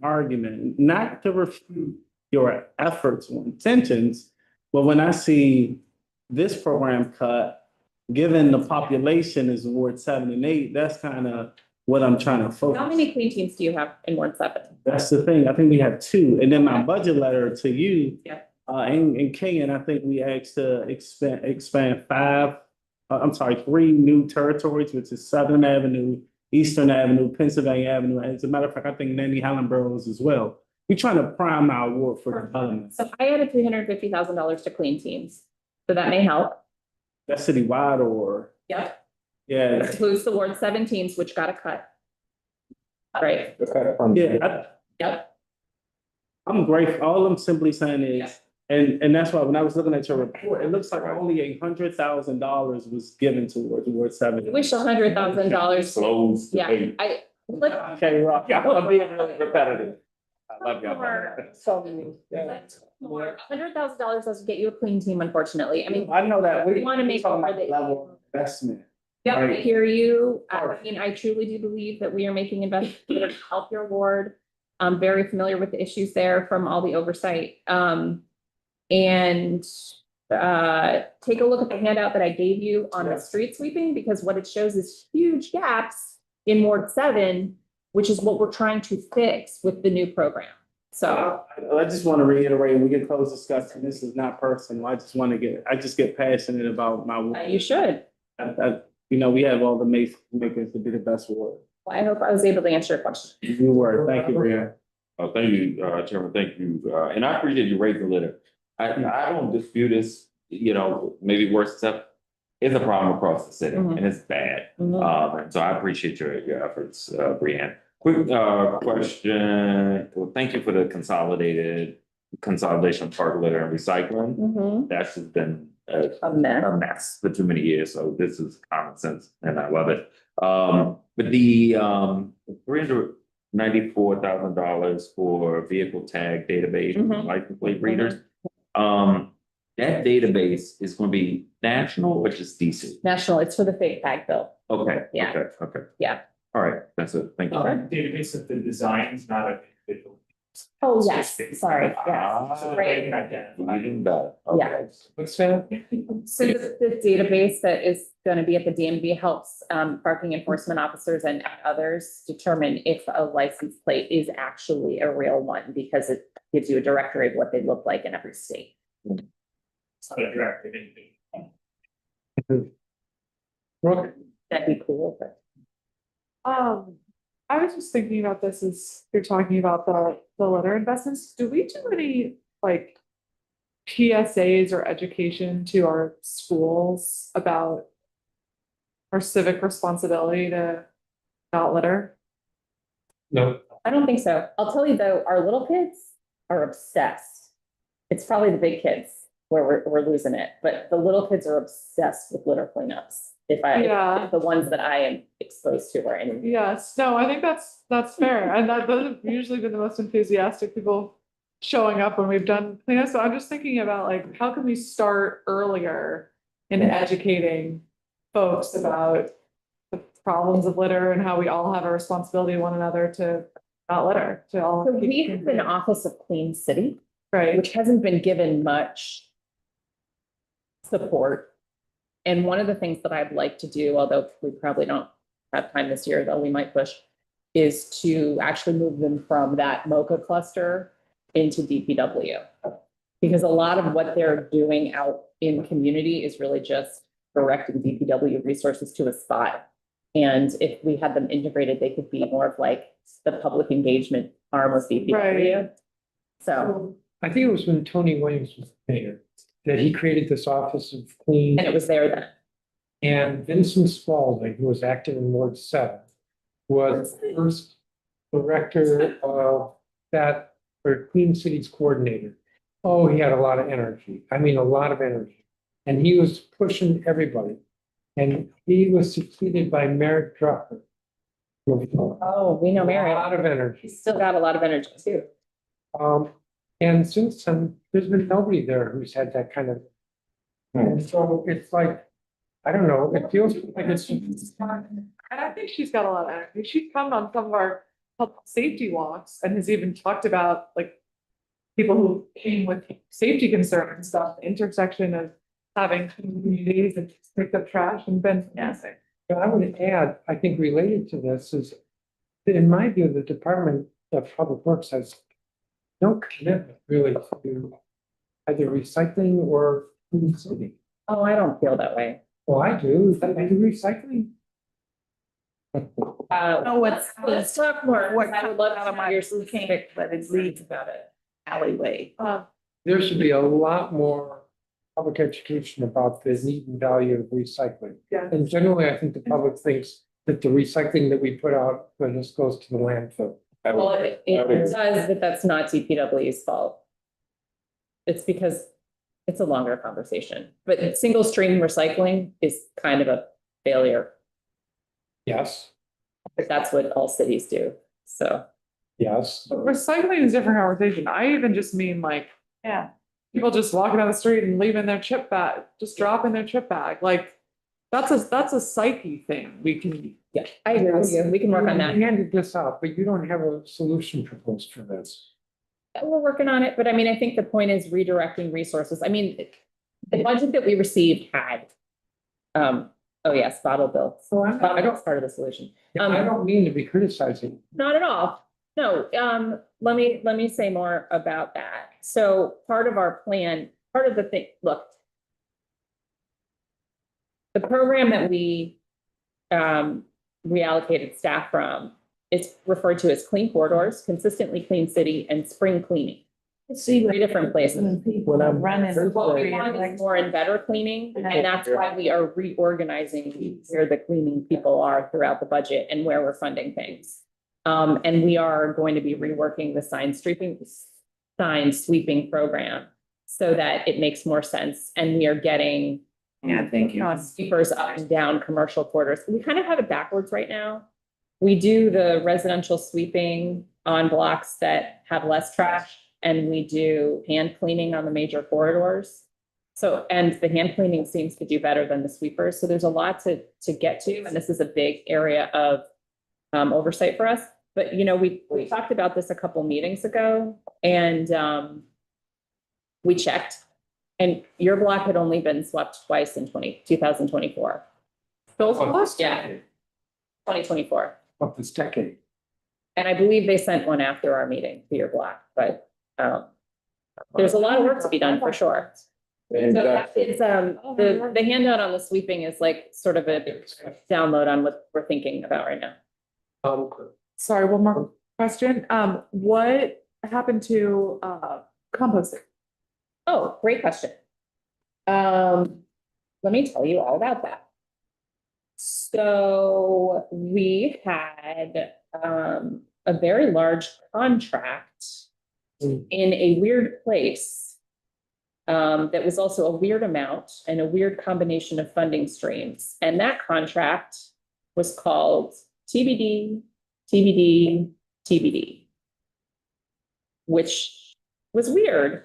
argument, not to refute your efforts or intentions. But when I see this program cut, given the population is Ward 7 and 8, that's kind of what I'm trying to focus. How many clean teams do you have in Ward 7? That's the thing. I think we have 2. And then my budget letter to you, Yeah. in Kenyon, I think we asked to expand 3 new territories, which is Southern Avenue, Eastern Avenue, Pennsylvania Avenue. And as a matter of fact, I think Nanny Helen boroughs as well. We're trying to prime our ward for development. So I added $350,000 to clean teams. So that may help. That's citywide or? Yep. Yeah. It includes the Ward 7 teams, which got a cut. Right. Yeah. Yep. I'm grateful. All I'm simply saying is, and that's why when I was looking at your report, it looks like only $100,000 was given towards Ward 7. I wish $100,000. Close. Yeah, Okay, Rock. I'm being really repetitive. I love y'all. $100,000 doesn't get you a clean team, unfortunately. I mean, I know that. we want to make sure talking about that. level of investment. Yeah, I Right. hear you. I mean, I truly do believe that we are making investments to help your ward. I'm very familiar with the issues there from all the oversight. And take a look at the handout that I gave you on the street sweeping, because what it shows is huge gaps in Ward 7, which is what we're trying to fix with the new program. So I just want to reiterate, we can close discussion. This is not personal. I just get passionate about my work. you should. We have all the makers to be the best ward. Well, I hope I was able to answer your question. You were. Thank you, Brian. Thank you, Chairman, thank you, and I appreciate you raising the litter. I don't dispute this, maybe worse stuff. It's a problem across the city and it's bad. And so I appreciate your efforts, Brianne. Quick question. Well, thank you for the consolidation of park litter and recycling. That's just been a mess for too many years. So this is common sense and I love it. But the $394,000 for vehicle tag database, license plate readers. That database is going to be national or just DC? National, it's for the fake tag bill. Okay. Yeah. Okay. Yeah. All right, that's it. Thank you. Database of the designs, not a individual. Oh, yes, sorry, yes. Right. Even better. Yeah. Okay. What's that? So the database that is gonna be at the DMV helps parking enforcement officers and others determine if a license plate is actually a real one, because it gives you a directory of what they look like in every state. It's not a direct anything. That'd be cool, but. I was just thinking about this as you're talking about the litter investments. Do we do any like PSAs or education to our schools about our civic responsibility to not litter? No, I don't think so. I'll tell you though, our little kids are obsessed. It's probably the big kids where we're losing it, but the little kids are obsessed with litter cleanups. Yeah. The ones that I am exposed to are in. Yes, no, I think that's fair, and those have usually been the most enthusiastic people showing up when we've done cleanup, so I'm just thinking about like, how can we start earlier in educating folks about the problems of litter and how we all have a responsibility to one another to not litter, to all. So we have an Office of Clean City, Right. which hasn't been given much support. And one of the things that I'd like to do, although we probably don't have time this year, though we might push, is to actually move them from that MOCA cluster into DPW. Because a lot of what they're doing out in community is really just directing DPW resources to a spot. And if we had them integrated, they could be more of like the public engagement arm of DPW. Right. So, I think it was when Tony Williams was mayor that he created this Office of Clean. and it was there then. And Vincent Spalding, who was active in Ward 7, was the first director of that, or Clean Cities coordinator. Oh, he had a lot of energy. I mean, a lot of energy. And he was pushing everybody. And he was succeeded by Merritt Drucker. Oh, we know A Merritt. lot of energy. He's still got a lot of energy too. And since then, there's been nobody there who's had that kind of. And so it's like, I don't know, it feels like it's. And I think she's got a lot of energy. She's come on some of our health safety walks and has even talked about like people who came with safety concerns and stuff, the intersection of having communities and picked up trash and been fantastic. But I would add, I think related to this is, that in my view, the Department of Public Works has no commitment really to either recycling or clean city. Oh, I don't feel that way. Well, I do. Is that recycling? Let's talk more. What I would comes love out to of my hear specific, but it leads about it. Alleyway. There should be a lot more public education about the need and value of recycling. Yeah. And generally, I think the public thinks that the recycling that we put out, when this goes to the landfill. Well, it does, but that's not DPW's fault. It's because it's a longer conversation, but single stream recycling is kind of a failure, Yes, but that's what all cities do, so. yes. But recycling is a different conversation. I even just mean like, yeah, people just walking down the street and leaving their chip bag, just dropping their chip bag, like. That's a psyche thing. We can. Yeah, I agree with you. We can work on that. You handed this out, but you don't have a solution proposed for this. We're working on it, but I mean, I think the point is redirecting resources. I mean, the budget that we received had. Oh yes, bottle bill. So I don't, Part of the solution. I don't mean to be criticizing. Not at all. No, let me say more about that. So part of our plan, part of the thing, look. The program that we reallocated staff from is referred to as Clean Corridors, Consistently Clean City, and Spring Cleaning. See, 3 different places. people are running. What we want is more and better cleaning, and that's why we are reorganizing where the cleaning people are throughout the budget and where we're funding things. And we are going to be reworking the sign sweeping program so that it makes more sense, and we are getting Thank you. sweepers up and down commercial quarters. We kind of have it backwards right now. We do the residential sweeping on blocks that have less trash, and we do hand cleaning on the major corridors. So, and the hand cleaning seems to do better than the sweepers. So there's a lot to get to, and this is a big area of oversight for us. But, you know, we talked about this a couple meetings ago, and we checked. And your block had only been swept twice in 2024. Yeah. 2024. Of this decade. And I believe they sent one after our meeting to your block, but there's a lot of work to be done for sure. So it's the handout on the sweeping is like sort of a download on what we're thinking about right now. Sorry, one more question. What happened to composting? Oh, great question. Let me tell you all about that. So we had a very large contract in a weird place. That was also a weird amount and a weird combination of funding streams. And that contract was called TBD, TBD, TBD, which was weird.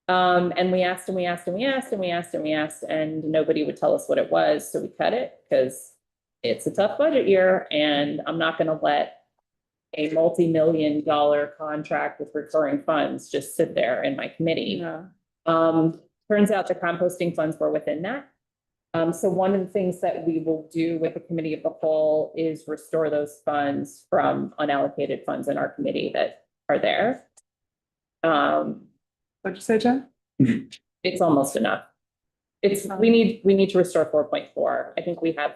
And we asked and we asked and we asked and we asked and we asked, and nobody would tell us what it was. So we cut it because it's a tough budget year, and I'm not going to let a multi-million-dollar contract with recurring funds just sit there in my committee. Yeah. Turns out the composting funds were within that. So one of the things that we will do with the committee of the whole is restore those funds from unallocated funds in our committee that are there. What'd you say, Jen? It's almost enough. We need to restore 4.4. I think we have.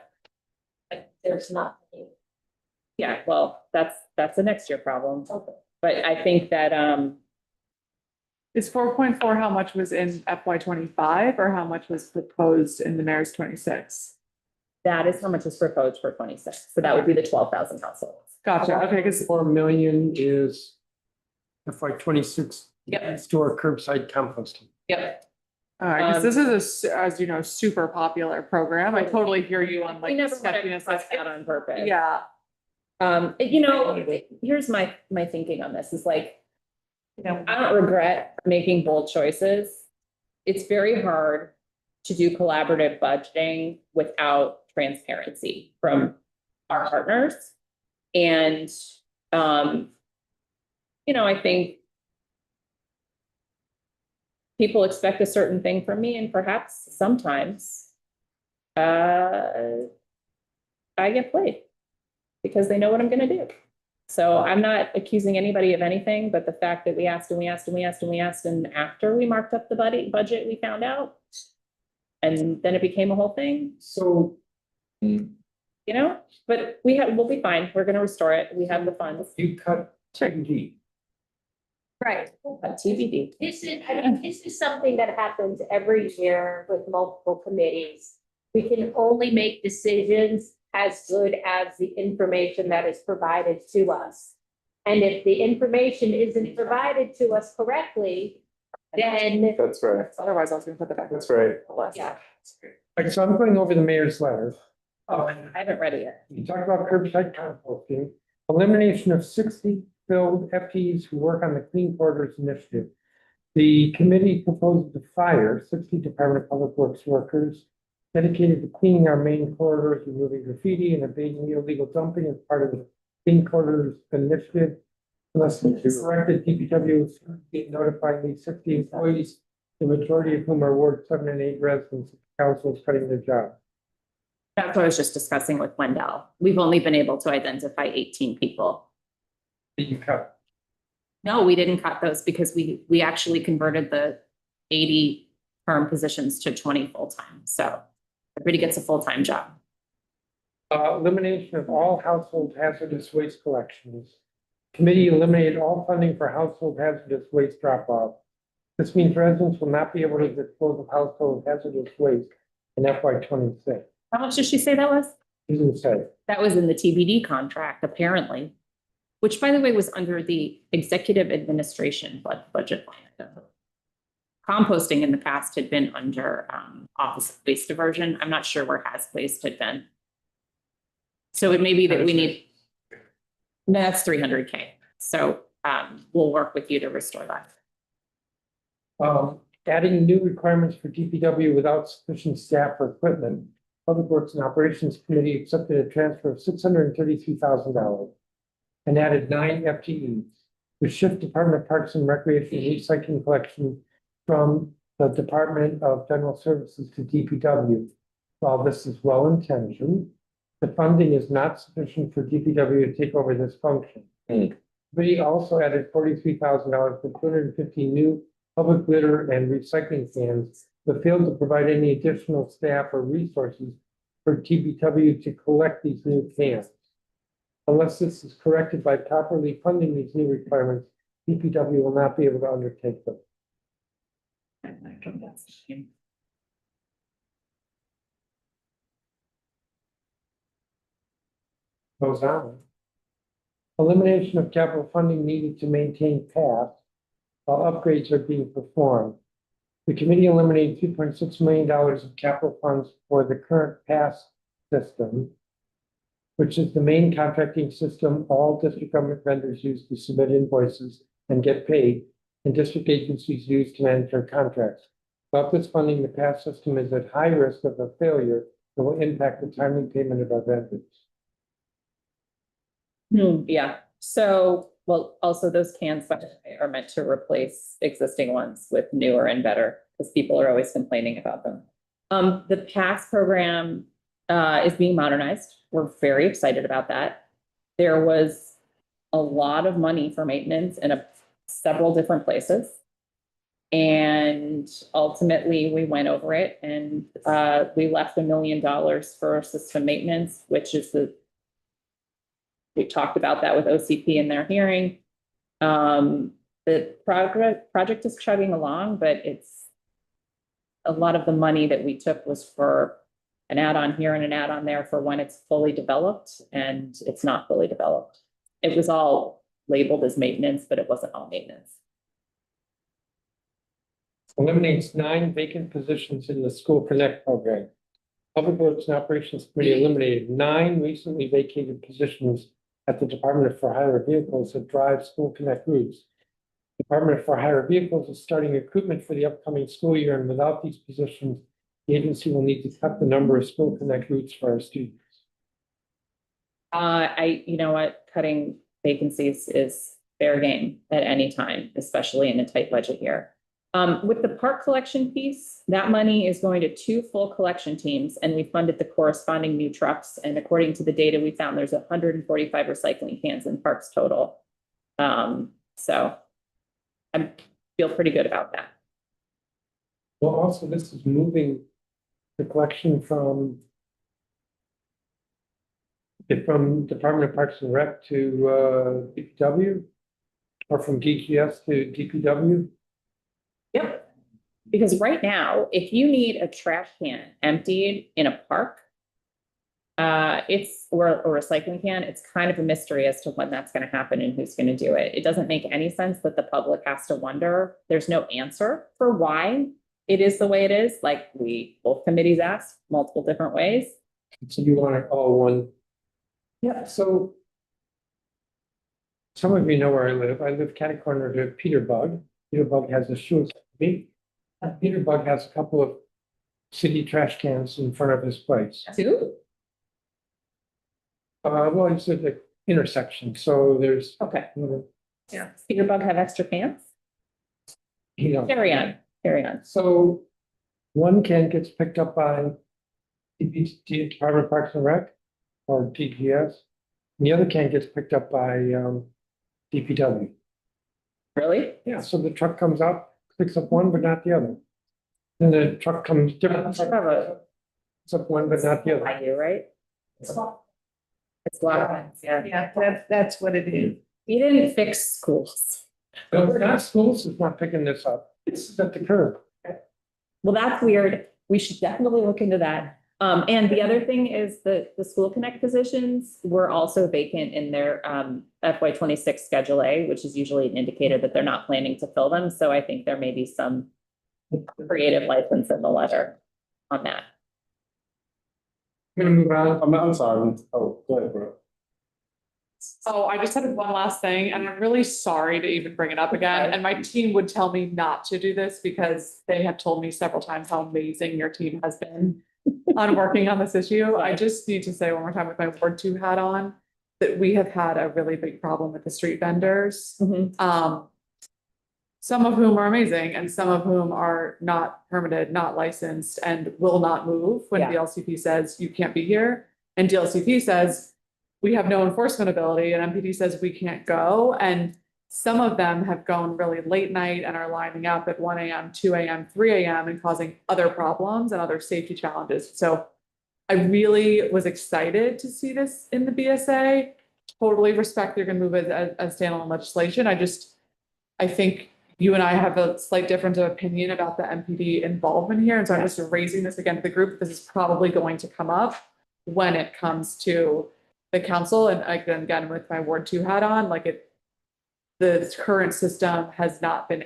There's not. Yeah, well, that's a next year problem. Okay. But I think that, Is 4.4 how much was in FY 25 or how much was proposed in the mayor's 26? that is how much is proposed for 26. So that would be the 12,000 households. Gotcha, okay, because 4 million is FY 26. Yep. Store curbside composting. Yep. all right, because this is as you know, super popular program. I totally hear you on like We never want to sketchiness. press that on purpose. Yeah, You know, here's my thinking on this is like, you know, I don't regret making bold choices. It's very hard to do collaborative budgeting without transparency from our partners. And, you know, I think people expect a certain thing from me, and perhaps sometimes I get played because they know what I'm going to do. So I'm not accusing anybody of anything, but the fact that we asked and we asked and we asked and we asked, and after we marked up the budget, we found out. And then it became a whole thing. So, you know, but we'll be fine. We're going to restore it. We have the funds. you cut TBD. Right. But TBD. This is something that happens every year with multiple committees. We can only make decisions as good as the information that is provided to us. And if the information isn't provided to us correctly, then. That's right. otherwise I was gonna put that back. That's right. Yeah. Like, so I'm going over the mayor's letter. I haven't read it yet. You talk about curbside composting, elimination of 60 filled FTEs who work on the Clean Corridors Initiative. The committee proposed to fire 60 Department of Public Works workers dedicated to cleaning our main corridors, removing graffiti and abating illegal dumping as part of the Clean Corridors Initiative. Unless corrected, DPW is notifying these 60 employees, the majority of whom are Ward 7 and 8 residents. Council is cutting their job. That's what I was just discussing with Wendell. We've only been able to identify 18 people. That you cut. No, we didn't cut those because we actually converted the 80 term positions to 20 full-time. So everybody gets a full-time job. Elimination of all household hazardous waste collections. Committee eliminated all funding for household hazardous waste drop-off. This means residents will not be able to dispose of household hazardous waste in FY 26. How much did she say that was? Didn't say. That was in the TBD contract, apparently, which, by the way, was under the executive administration budget line. Composting in the past had been under Office of Waste Diversion. I'm not sure where Has Waste had been. So it may be that we need, no, that's 300K. So we'll work with you to restore that. Adding new requirements for DPW without sufficient staff or equipment. Public Works and Operations Committee accepted a transfer of $633,000 and added 9 FTEs to shift Department of Parks and Recreation and Recycling collection from the Department of General Services to DPW. While this is well intentioned, the funding is not sufficient for DPW to take over this function. We also added $43,000 for 250 new public litter and recycling cans, but failed to provide any additional staff or resources for DPW to collect these new cans. Unless this is corrected by properly funding these new requirements, DPW will not be able to undertake them. goes on. Elimination of capital funding needed to maintain path while upgrades are being performed. The committee eliminated $2.6 million of capital funds for the current pass system, which is the main contracting system all district government vendors use to submit invoices and get paid, and district agencies use to manage their contracts. Without this funding, the pass system is at high risk of a failure that will impact the timely payment of our vendors. Yeah, so, well, also those cans by the way, are meant to replace existing ones with newer and better, because people are always complaining about them. The PASS program is being modernized. We're very excited about that. There was a lot of money for maintenance in several different places. And ultimately, we went over it and we left $1 million for system maintenance, which is we talked about that with OCP in their hearing. The project is chugging along, but it's a lot of the money that we took was for an add-on here and an add-on there for when it's fully developed, and it's not fully developed. It was all labeled as maintenance, but it wasn't all maintenance. Eliminates 9 vacant positions in the School Connect program. Public Works and Operations Committee eliminated 9 recently vacated positions at the Department for Hire Vehicles that drive School Connect routes. Department for Hire Vehicles is starting recruitment for the upcoming school year, and without these positions, the agency will need to cut the number of School Connect routes for our students. You know what, cutting vacancies is fair game at any time, especially in a tight budget year. With the park collection piece, that money is going to 2 full collection teams, and we funded the corresponding new trucks. And according to the data we found, there's 145 recycling cans in parks total. So I feel pretty good about that. Well, also, this is moving the collection from Department of Parks and Rec to DPW, or from DGS to DPW. Yep. Because right now, if you need a trash can emptied in a park, or a recycling can, it's kind of a mystery as to when that's going to happen and who's going to do it. It doesn't make any sense that the public has to wonder. There's no answer for why it is the way it is. Like both committees asked multiple different ways. So you want it all one? Yeah, so some of you know where I live. I live catty corner to Peterbug. Peterbug has a shoe company. Peterbug has a couple of city trash cans in front of his place. 2? Well, it's at the intersection, so there's. Okay. Yeah. Peterbug have extra cans? You know. Carry on. So one can gets picked up by Department of Parks and Rec or DGS. And the other can gets picked up by DPW. Really? Yeah, so the truck comes up, picks up one, but not the other. Then the truck comes different. Picks up one, but not the other. I do, right? It's a lot of times, yeah. Yeah, that's what it is. You didn't fix schools. No, we're not, schools is not picking this up. It's at the curb. Well, that's weird. We should definitely look into that. And the other thing is the School Connect positions were also vacant in their FY 26 Schedule A, which is usually an indicator that they're not planning to fill them. So I think there may be some creative license in the letter on that. I'm gonna move on. I'm sorry. Oh, go ahead, bro. Oh, I just had one last thing, and I'm really sorry to even bring it up again. And my team would tell me not to do this because they have told me several times how amazing your team has been on working on this issue. I just need to say one more time with my Ward 2 hat on that we have had a really big problem with the street vendors. Some of whom are amazing and some of whom are not permitted, not licensed, and will not move when DLCP says you can't be here. And DLCP says we have no enforcement ability, and MPD says we can't go. And some of them have gone really late night and are lining up at 1 a.m., 2 a.m., 3 a.m. and causing other problems and other safety challenges. So I really was excited to see this in the BSA. Totally respect they're going to move it as standalone legislation. I think you and I have a slight difference of opinion about the MPD involvement here. And so I'm just raising this again to the group. This is probably going to come up when it comes to the council, and again, with my Ward 2 hat on, like the current system has not been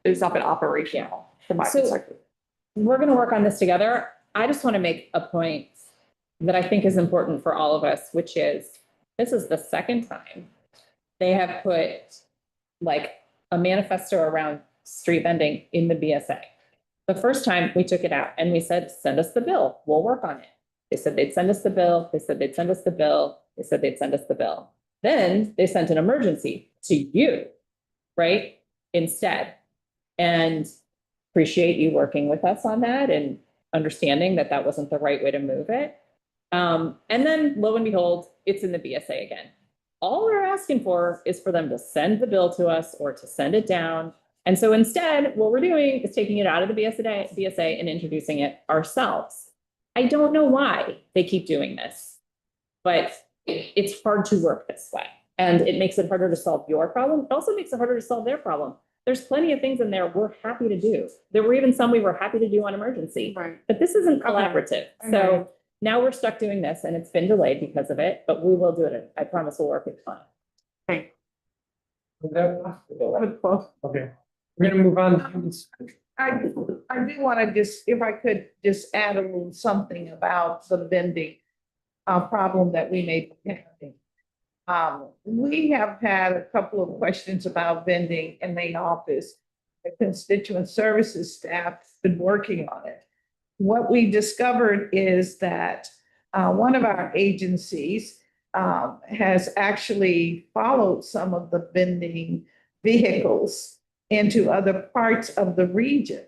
operational from my So- perspective. We're gonna work on this together. I just want to make a point that I think is important for all of us, which is, this is the second time they have put like a manifesto around street vending in the BSA. The first time we took it out and we said, send us the bill, we'll work on it. They said they'd send us the bill, they said they'd send us the bill, they said they'd send us the bill. Then they sent an emergency to you, right, instead. And appreciate you working with us on that and understanding that that wasn't the right way to move it. And then lo and behold, it's in the BSA again. All we're asking for is for them to send the bill to us or to send it down. And so instead, what we're doing is taking it out of the BSA and introducing it ourselves. I don't know why they keep doing this, but it's hard to work this way. And it makes it harder to solve your problem. It also makes it harder to solve their problem. There's plenty of things in there we're happy to do. There were even some we were happy to do on emergency, Right. but this isn't collaborative. Okay. So now we're stuck doing this and it's been delayed because of it, but we will do it. I promise we'll work it fine. Okay. We're gonna move on. I do want to just, if I could just add a little something about the vending problem that we may be having. We have had a couple of questions about vending in the office. The constituent services staff has been working on it. What we discovered is that one of our agencies has actually followed some of the vending vehicles into other parts of the region.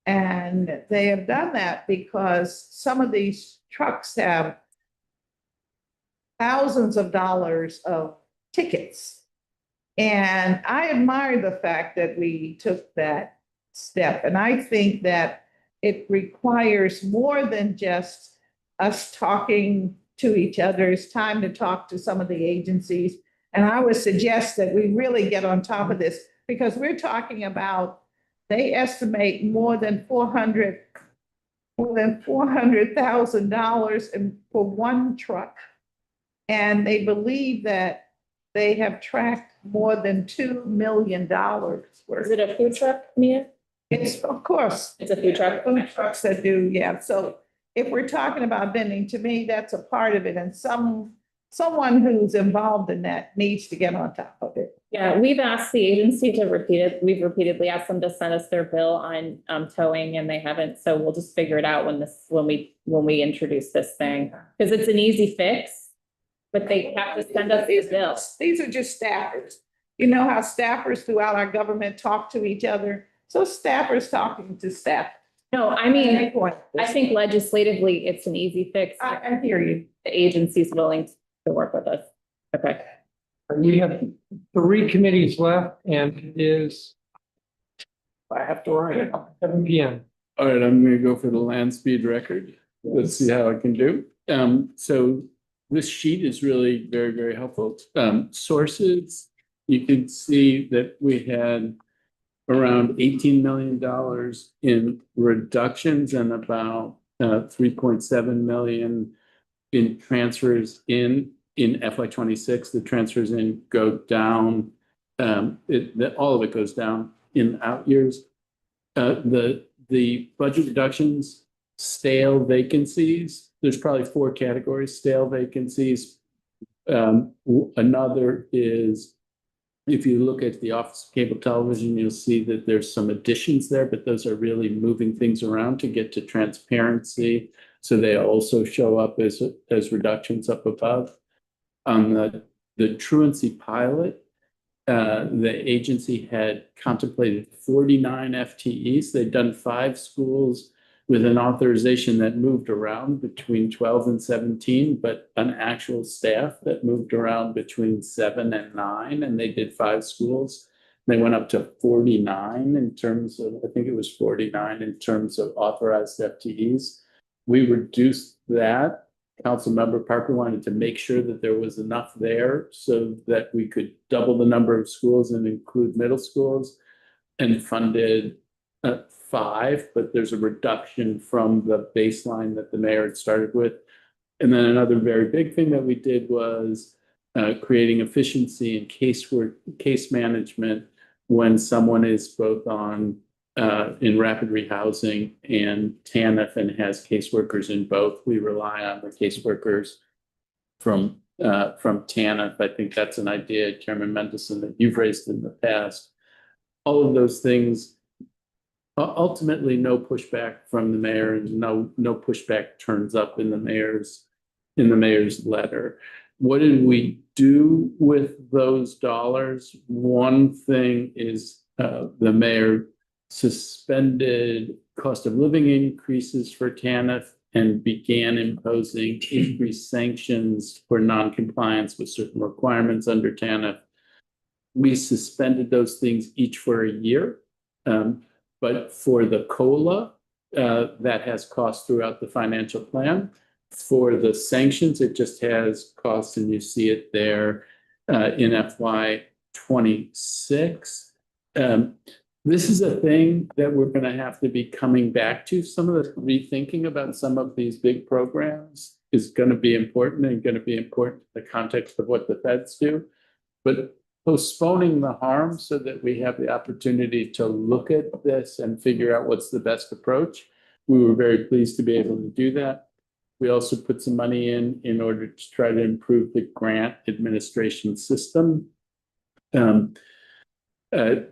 And they have done that because some of these trucks have thousands of dollars of tickets. And I admire the fact that we took that step. And I think that it requires more than just us talking to each other. It's time to talk to some of the agencies. And I would suggest that we really get on top of this because we're talking about, they estimate more than $400,000 for one truck. And they believe that they have tracked more than $2 million worth. Is it a food truck, Mia? It's, of course. It's a food truck? Food trucks that do, yeah. So if we're talking about vending, to me, that's a part of it. And someone who's involved in that needs to get on top of it. Yeah, we've asked the agency we've repeatedly asked them to send us their bill on towing and they haven't. So we'll just figure it out when we introduce this thing. Because it's an easy fix, but they have to send us the bill. These are just staffers. You know how staffers throughout our government talk to each other? So staffers talking to staff. No, I mean, I think legislatively, it's an easy fix. I hear you. The agency's willing to work with us. Okay. We have 3 committees left and it is, I have to write it, 7 PM. All right, I'm gonna go for the land speed record. Let's see how I can do. So this sheet is really very, very helpful. Sources, you can see that we had around $18 million in reductions and about 3.7 million in transfers in FY26. The transfers in go down. All of it goes down in out years. The budget reductions, stale vacancies, there's probably 4 categories: stale vacancies. Another is, if you look at the Office of Cable Television, you'll see that there's some additions there, but those are really moving things around to get to transparency. So they also show up as reductions up above. On the truancy pilot, the agency had contemplated 49 FTEs. They'd done 5 schools with an authorization that moved around between 12 and 17, but an actual staff that moved around between 7 and 9, and they did 5 schools. They went up to 49 in terms of, I think it was 49 in terms of authorized FTEs. We reduced that. Councilmember Parker wanted to make sure that there was enough there so that we could double the number of schools and include middle schools, and funded 5, but there's a reduction from the baseline that the mayor had started with. And then another very big thing that we did was creating efficiency in case management when someone is both on in rapid rehousing and TANF and has caseworkers in both. We rely on the caseworkers from TANF. I think that's an idea, Chairman Mendelson, that you've raised in the past. All of those things, ultimately no pushback from the mayor, and no pushback turns up in the mayor's letter. What did we do with those dollars? One thing is the mayor suspended cost of living increases for TANF and began imposing increased sanctions for noncompliance with certain requirements under TANF. We suspended those things each for a year, but for the COLA, that has costs throughout the financial plan. For the sanctions, it just has costs, and you see it there in FY26. This is a thing that we're going to have to be coming back to. Some of the rethinking about some of these big programs is going to be important, and going to be important in the context of what the feds do. But postponing the harm so that we have the opportunity to look at this and figure out what's the best approach. We were very pleased to be able to do that. We also put some money in order to try to improve the grant administration system.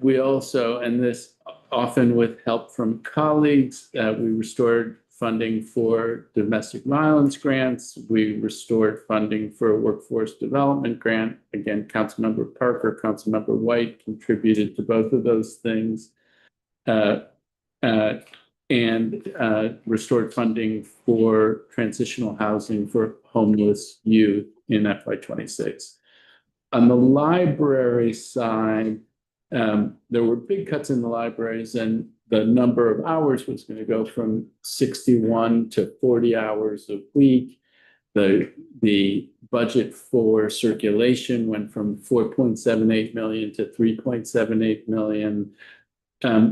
We also, and this often with help from colleagues, we restored funding for domestic violence grants. We restored funding for a workforce development grant. Again, Councilmember Parker, Councilmember White contributed to both of those things. And restored funding for transitional housing for homeless youth in FY26. On the library side, there were big cuts in the libraries, and the number of hours was going to go from 61 to 40 hours a week. The budget for circulation went from 4.78 million to 3.78 million.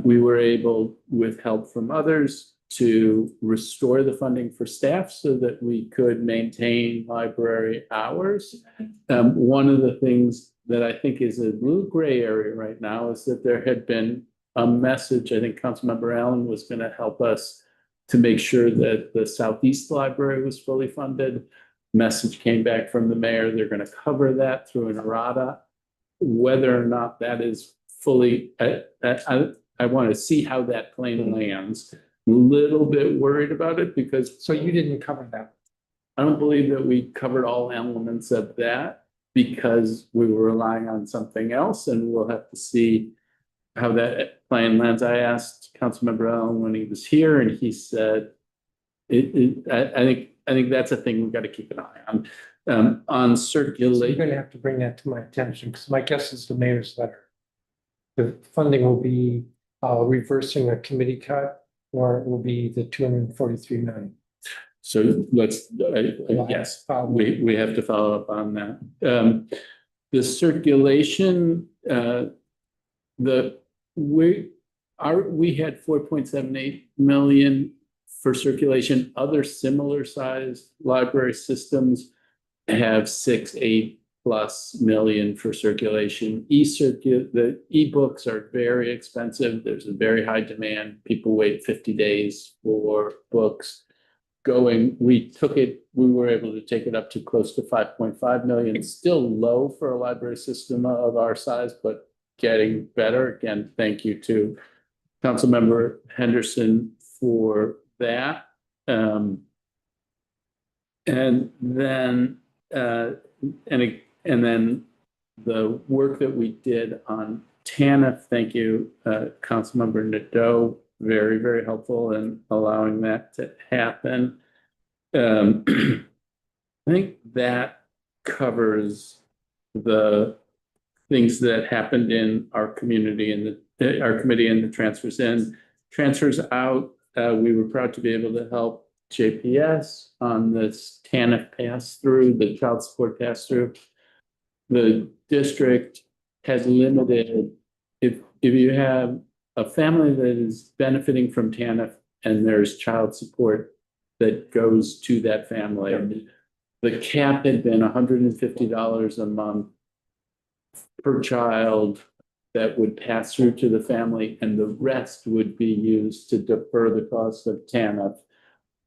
We were able, with help from others, to restore the funding for staff so that we could maintain library hours. One of the things that I think is a little gray area right now is that there had been a message. I think Councilmember Allen was going to help us to make sure that the Southeast Library was fully funded. Message came back from the mayor. They're going to cover that through an errata. Whether or not that is fully, I want to see how that plane lands. A little bit worried about it because. So you didn't cover that? I don't believe that we covered all elements of that because we were relying on something else, and we'll have to see how that plane lands. I asked Councilmember Allen when he was here, and he said, I think that's a thing we've got to keep an eye on. On circulation. So you're going to have to bring that to my attention, because my guess is the mayor's letter. The funding will be reversing a committee cut, or it will be the 243 million. So let's, yes, we have to follow up on that. The circulation, we had 4.78 million for circulation. Other similar sized library systems have 6-8+ million for circulation. The e-books are very expensive. There's a very high demand. People wait 50 days for books. We were able to take it up to close to 5.5 million. Still low for a library system of our size, but getting better. Again, thank you to Councilmember Henderson for that. And then the work that we did on TANF, thank you, Councilmember Nadeau, very, very helpful in allowing that to happen. I think that covers the things that happened in our community and our committee and the transfers in. Transfers out, we were proud to be able to help JPS on this TANF pass-through, the child support pass-through. The district has limited, if you have a family that is benefiting from TANF and there's child support that goes to that family, the cap had been $150 a month per child that would pass through to the family, and the rest would be used to defer the cost of TANF.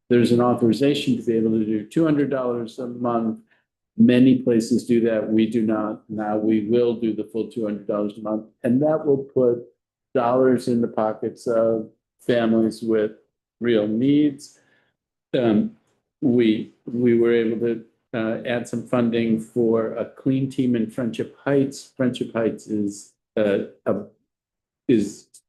There's an authorization to be able to do $200 a month. Many places do that. We do not. Now we will do the full $200 a month, and that will put dollars in the pockets of families with real needs. We were able to add some funding for a clean team in Friendship Heights. Friendship Heights is an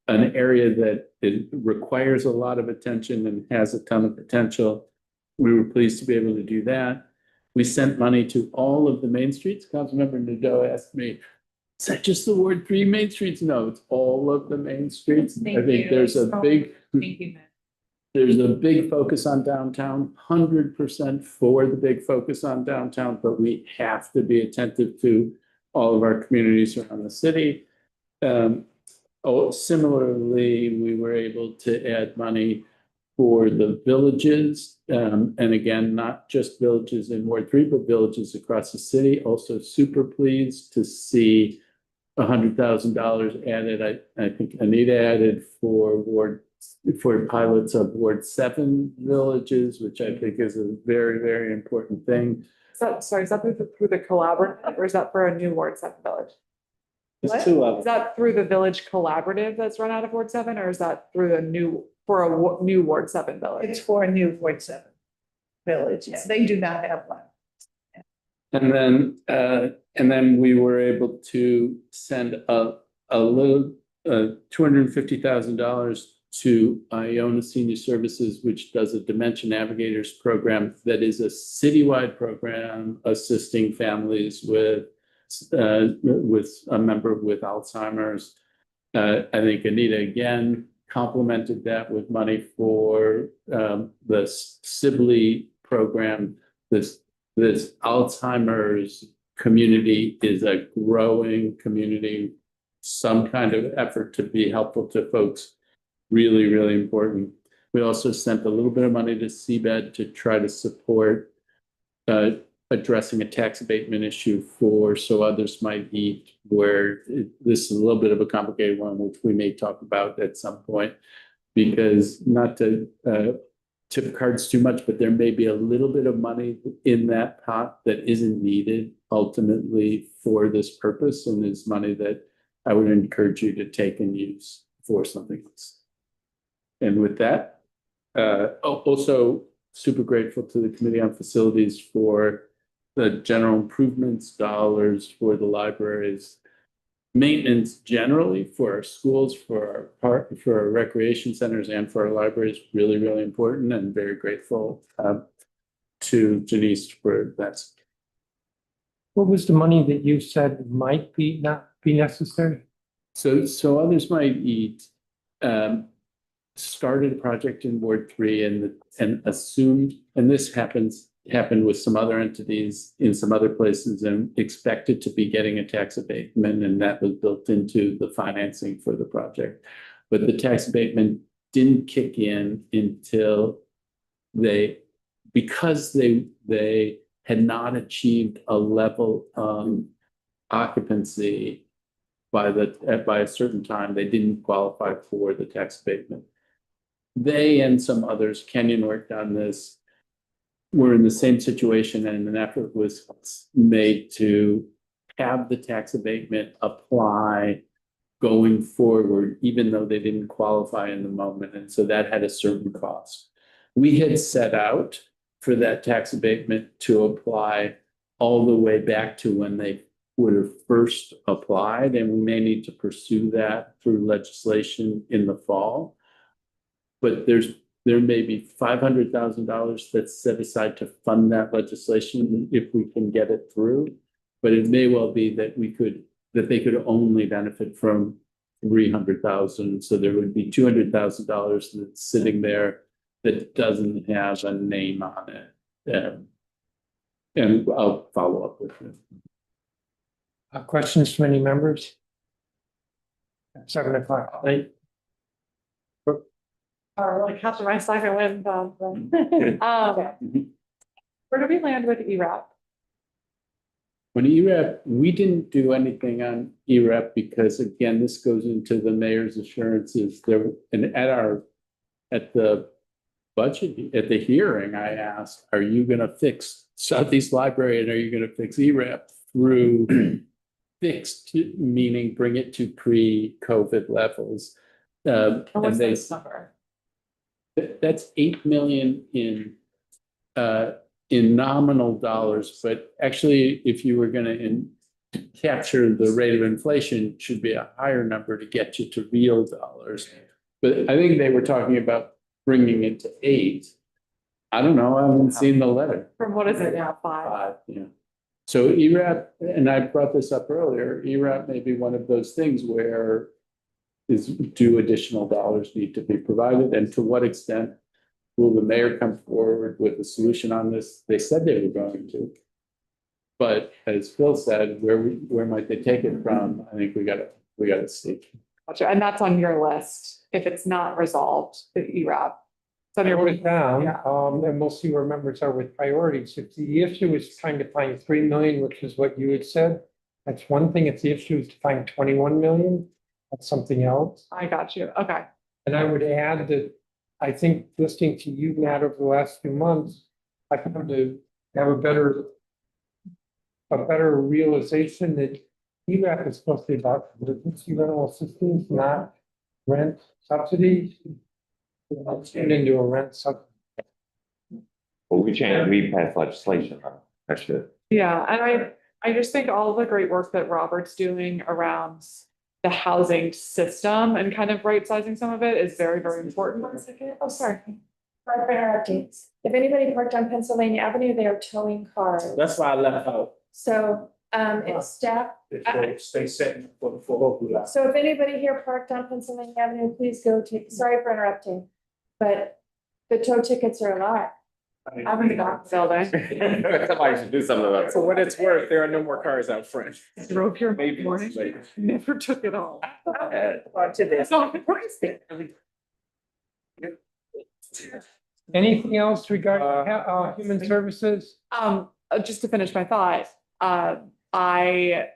area that it requires a lot of attention and has a ton of potential. We were pleased to be able to do that. We sent money to all of the main streets. Councilmember Nadeau asked me, is that just the Ward 3 main streets? No, it's all of the main streets. I think there's a big, there's a big focus on downtown, 100% for the big focus on downtown, but we have to be attentive to all of our communities around the city. Similarly, we were able to add money for the villages, and again, not just villages in Ward 3, but villages across the city. Also super pleased to see $100,000 added. I think Anita added for pilots of Ward 7 villages, which I think is a very, very important thing. Is that through the collaborative, or is that for a new Ward 7 village? There's two of them. Is that through the village collaborative that's run out of Ward 7, or is that through a new Ward 7 village? It's for a new Ward 7 village. Yeah, they do not have one. And then we were able to send a little $250,000 to Iona Senior Services, which does a Dementia Navigators program that is a citywide program assisting families with a member with Alzheimer's. I think Anita again complemented that with money for the Sibley program. This Alzheimer's community is a growing community. Some kind of effort to be helpful to folks, really, really important. We also sent a little bit of money to CBED to try to support addressing a tax abatement issue for So Others Might Eat, where this is a little bit of a complicated one, which we may talk about at some point, because not to tip cards too much, but there may be a little bit of money in that pot that isn't needed ultimately for this purpose, and is money that I would encourage you to take and use for something else. And with that, also super grateful to the Committee on Facilities for the general improvements dollars for the libraries, maintenance generally for our schools, for our recreation centers, and for our libraries, really, really important, and very grateful to Janice for that. What was the money that you said might not be necessary? So Others Might Eat started a project in Ward 3 and assumed, and this happened with some other entities in some other places, and expected to be getting a tax abatement, and that was built into the financing for the project. But the tax abatement didn't kick in until because they had not achieved a level of occupancy by a certain time, they didn't qualify for the tax abatement. They and some others, Kenyon worked on this, were in the same situation, and an effort was made to have the tax abatement apply going forward, even though they didn't qualify in the moment. And so that had a certain cost. We had set out for that tax abatement to apply all the way back to when they would have first applied, and we may need to pursue that through legislation in the fall. But there may be $500,000 that's set aside to fund that legislation if we can get it through. But it may well be that they could only benefit from $300,000. So there would be $200,000 that's sitting there that doesn't have a name on it. And I'll follow up with it. Questions from any members? 7 o'clock. Or like half of my second win. Where do we land with E ERAP? When ERAP, we didn't do anything on ERAP because again, this goes into the mayor's assurances there, and at the budget, at the hearing, I asked, are you gonna fix Southeast Library and are you gonna fix ERAP through fixed, meaning bring it to pre-COVID levels? What's And they, this number? that's 8 million in nominal dollars, but actually, if you were gonna capture the rate of inflation, it should be a higher number to get you to real dollars. But I think they were talking about bringing it to 8. I don't know, I haven't seen the letter. From what is it now, 5? Yeah. So ERAP, and I brought this up earlier, ERAP may be one of those things where do additional dollars need to be provided, and to what extent will the mayor come forward with a solution on this? They said they were going to. But as Phil said, where might they take it from? I think we gotta see. Gotcha. And that's on your list, if it's not resolved, the ERAP. It's on I your. wrote it down, Yeah. and we'll see where members are with priorities. If the issue is trying to find 3 million, which is what you had said, that's one thing. If the issue is to find 21 million, that's something else. I got you. Okay. And I would add that I think listening to you, Matt, over the last few months, I come to have a better realization that ERAP is supposed to be about emergency rental assistance, not rent subsidies. Let's get into a rent subsidy. Well, we passed legislation on that shit. Yeah, and I just think all of the great work that Robert's doing around the housing system and kind of right sizing some of it is very, very important. 1 second. Oh, sorry. Sorry for interrupting. If anybody parked on Pennsylvania Avenue, they are towing cars. That's why I left out. So, it's staff. Stay sitting for the So if anybody here parked on Pennsylvania Avenue, please go take, sorry for interrupting, but the tow tickets are a lot. I'm in the back building. Somebody should do something about it. For what it's worth, there are no more cars out front. Drove here Maybe morning, it's later. never took it all. On to this. Anything else regarding human services? Just to finish my thought, I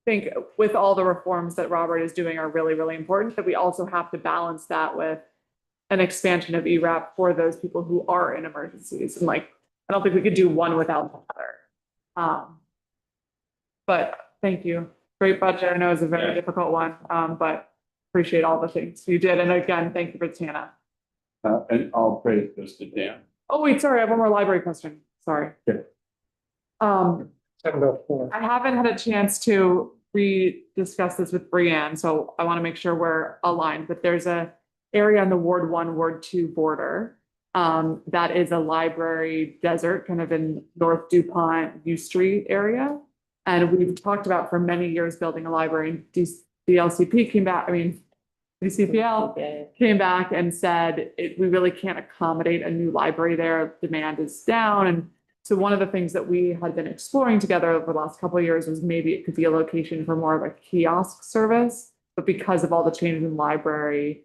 think with all the reforms that Robert is doing are really, really important, that we also have to balance that with an expansion of ERAP for those people who are in emergencies. And like, I don't think we could do one without the other. But thank you. Great budget. I know it's a very difficult one, but appreciate all the things you did. And again, thank you for Tana. And all praise goes to Dan. Oh, wait, sorry, I have one more library question. Sorry. Yeah. 704. I haven't had a chance to discuss this with Brianne, so I want to make sure we're aligned, but there's a area on the Ward 1, Ward 2 border. That is a library desert, kind of in North DuPont, U Street area. And we've talked about for many years building a library. DCPL came back and said, we really can't accommodate a new library there. Demand is down. And so one of the things that we had been exploring together over the last couple of years was maybe it could be a location for more of a kiosk service. But because of all the changes in library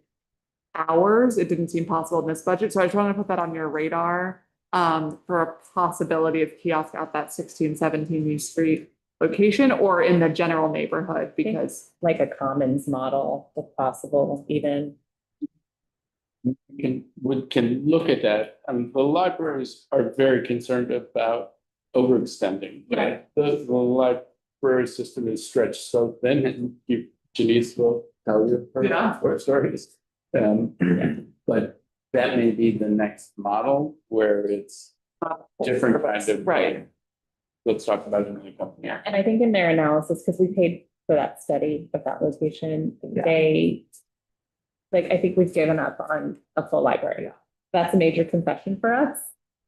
hours, it didn't seem possible in this budget. So I just wanted to put that on your radar for a possibility of kiosk at that 1617 U Street location or in the general neighborhood, because like a commons model, if possible, even. We can look at that. The libraries are very concerned about overextending. Yeah. The library system is stretched so thin, and Janice will tell you her stories. But that may be the next model where it's different kind of. Right. Let's talk about it in a company. Yeah, and I think in their analysis, because we paid for that study of that location, they, like, I think we've given up on a full library. That's a major concession for us.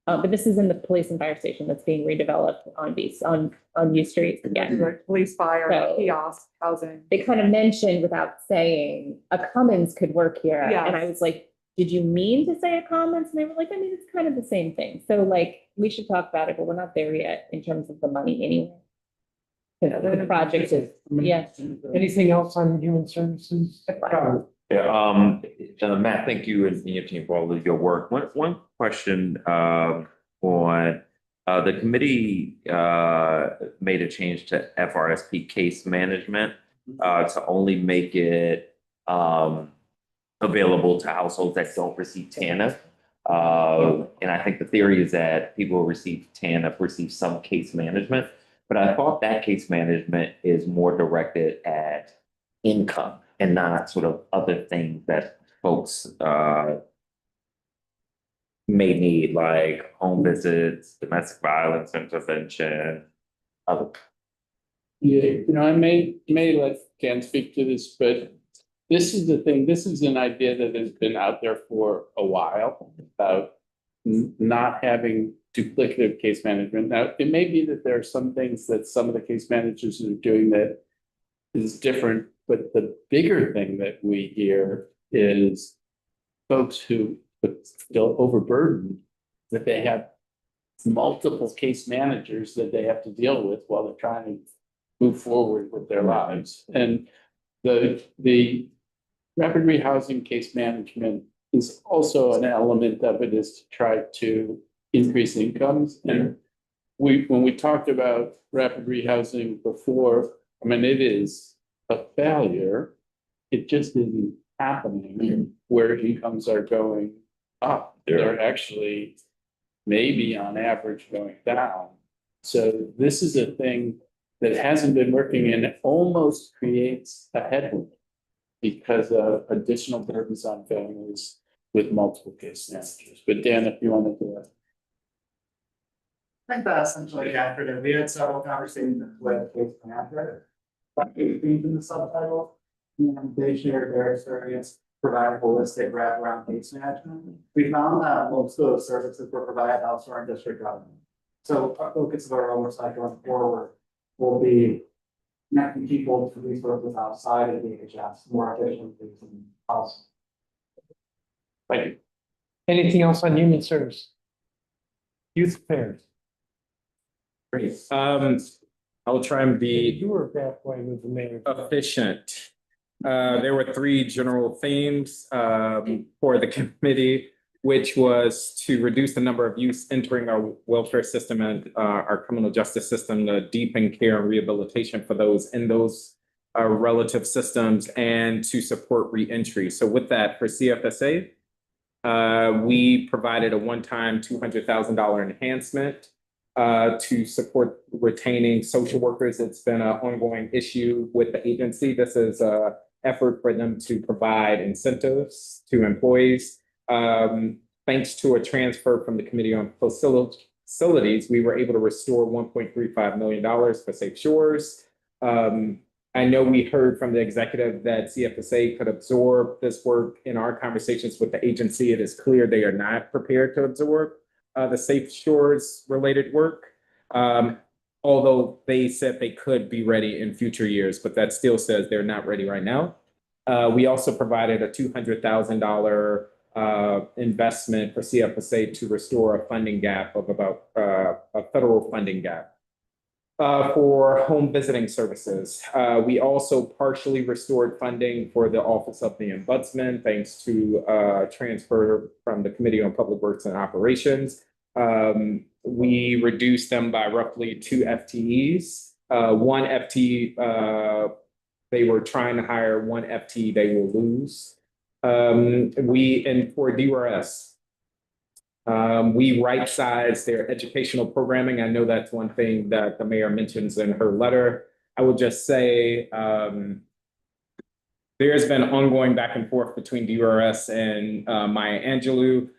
But this is in the police and fire station that's being redeveloped on U Street again. Police, fire, So- kiosk, housing. They kind of mentioned without saying a commons could work here. Yes. And I was like, did you mean to say a commons? And they were like, I mean, it's kind of the same thing. So like, we should talk about it, but we're not there yet in terms of the money anyway. The project is, yes. Anything else on human services? Yeah, Matt, thank you and your team for all of your work. One question, on The committee made a change to FRSP case management to only make it available to households that don't receive TANF. And I think the theory is that people who receive TANF receive some case management, but I thought that case management is more directed at income and not sort of other things that folks may need, like home visits, domestic violence intervention, other. Yeah, you know, I may let Ken speak to this, but this is the thing, this is an idea that has been out there for a while about not having duplicative case management. Now, it may be that there are some things that some of the case managers are doing that is different, but the bigger thing that we hear is folks who feel overburdened, that they have multiple case managers that they have to deal with while they're trying to move forward with their lives. And the rapid rehousing case management is also an element of it, is to try to increase incomes. And when we talked about rapid rehousing before, I mean, it is a failure. It just isn't happening where incomes are going up. They're actually maybe on average going down. So this is a thing that hasn't been working and it almost creates a headwind because of additional burdens on families with multiple case managers. But Dan, if you wanted to. I think that's essentially accurate. We had several conversations with case manager. In the subtitle, and they shared their experience providing holistic wraparound case management. We found that most of those services were provided elsewhere in district government. So our focus of our oversight going forward will be connecting people to resources outside of DHS more efficiently than else. Thank you. Anything else on human service? Youth affairs. Great. I'll try and be You were halfway with the mayor. efficient. There were three general themes for the committee, which was to reduce the number of youths entering our welfare system and our criminal justice system, to deepen care and rehabilitation for those in those relative systems, and to support reentry. So with that, for CFSA, we provided a one-time $200,000 enhancement to support retaining social workers. It's been an ongoing issue with the agency. This is an effort for them to provide incentives to employees. Thanks to a transfer from the Committee on Facilities, we were able to restore $1.35 million for Safe Shores. I know we heard from the executive that CFSA could absorb this work. In our conversations with the agency, it is clear they are not prepared to absorb the Safe Shores related work. Although they said they could be ready in future years, but that still says they're not ready right now. We also provided a $200,000 investment for CFSA to restore a funding gap of about a federal funding gap. For home visiting services, we also partially restored funding for the Office of the Ombudsman, thanks to transfer from the Committee on Public Works and Operations. We reduced them by roughly 2 FTEs. One FTE, they were trying to hire 1 FTE they will lose. And for DRS, we right-sized their educational programming. I know that's one thing that the mayor mentions in her letter. I will just say there's been ongoing back and forth between DRS and Maya Angelou.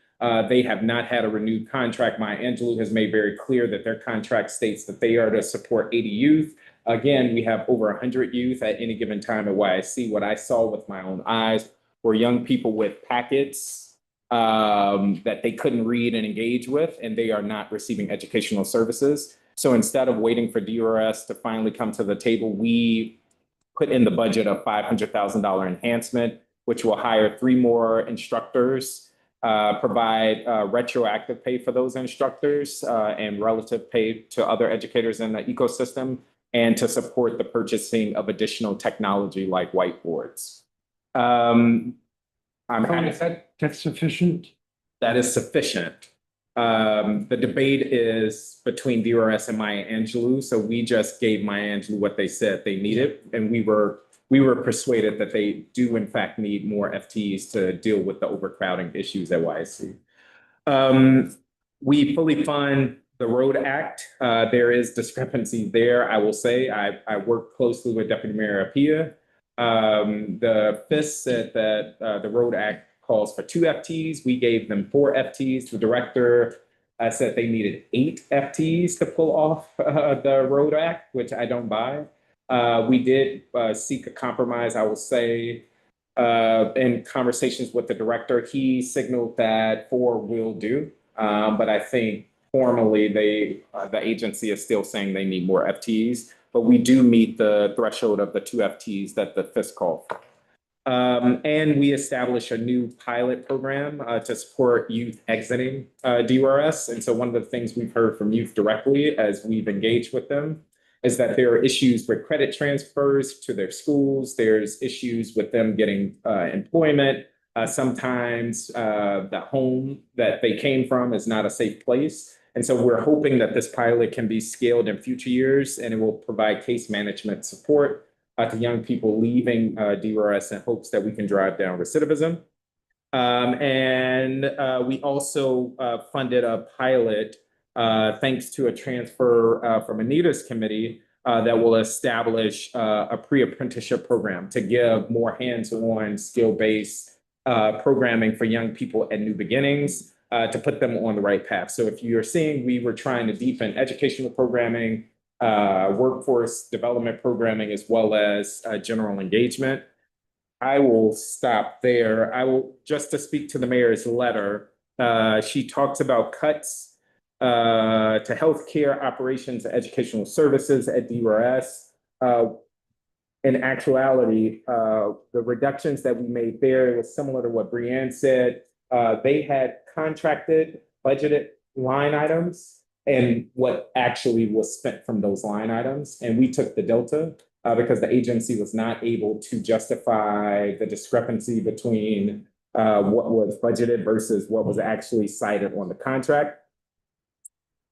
They have not had a renewed contract. Maya Angelou has made very clear that their contract states that they are to support 80 youth. Again, we have over 100 youth at any given time at YSC. What I saw with my own eyes were young people with packets that they couldn't read and engage with, and they are not receiving educational services. So instead of waiting for DRS to finally come to the table, we put in the budget a $500,000 enhancement, which will hire 3 more instructors, provide retroactive pay for those instructors and relative pay to other educators in the ecosystem, and to support the purchasing of additional technology like whiteboards. That's sufficient? That is sufficient. The debate is between DRS and Maya Angelou. So we just gave Maya Angelou what they said they needed. And we were persuaded that they do in fact need more FTEs to deal with the overcrowding issues at YSC. We fully fund the Road Act. There is discrepancy there, I will say. I work closely with Deputy Mayor Apia. The FIS said that the Road Act calls for 2 FTEs. We gave them 4 FTEs. The director said they needed 8 FTEs to pull off the Road Act, which I don't buy. We did seek a compromise, I will say, in conversations with the director. He signaled that 4 will do, but I think formally the agency is still saying they need more FTEs, but we do meet the threshold of the 2 FTEs that the FIS called for. And we established a new pilot program to support youth exiting DRS. And so one of the things we've heard from youth directly as we've engaged with them is that there are issues with credit transfers to their schools. There's issues with them getting employment. Sometimes the home that they came from is not a safe place. And so we're hoping that this pilot can be scaled in future years, and it will provide case management support to young people leaving DRS in hopes that we can drive down recidivism. We also funded a pilot thanks to a transfer from Anita's committee that will establish a pre-apprenticeship program to give more hands-on skill-based programming for young people at New Beginnings to put them on the right path. So if you're seeing, we were trying to deepen educational programming, workforce development programming, as well as general engagement. I will stop there. I will, just to speak to the mayor's letter, she talks about cuts to healthcare operations and educational services at DRS. In actuality, the reductions that we made there was similar to what Brianne said. They had contracted, budgeted line items and what actually was spent from those line items. And we took the delta because the agency was not able to justify the discrepancy between what was budgeted versus what was actually cited on the contract.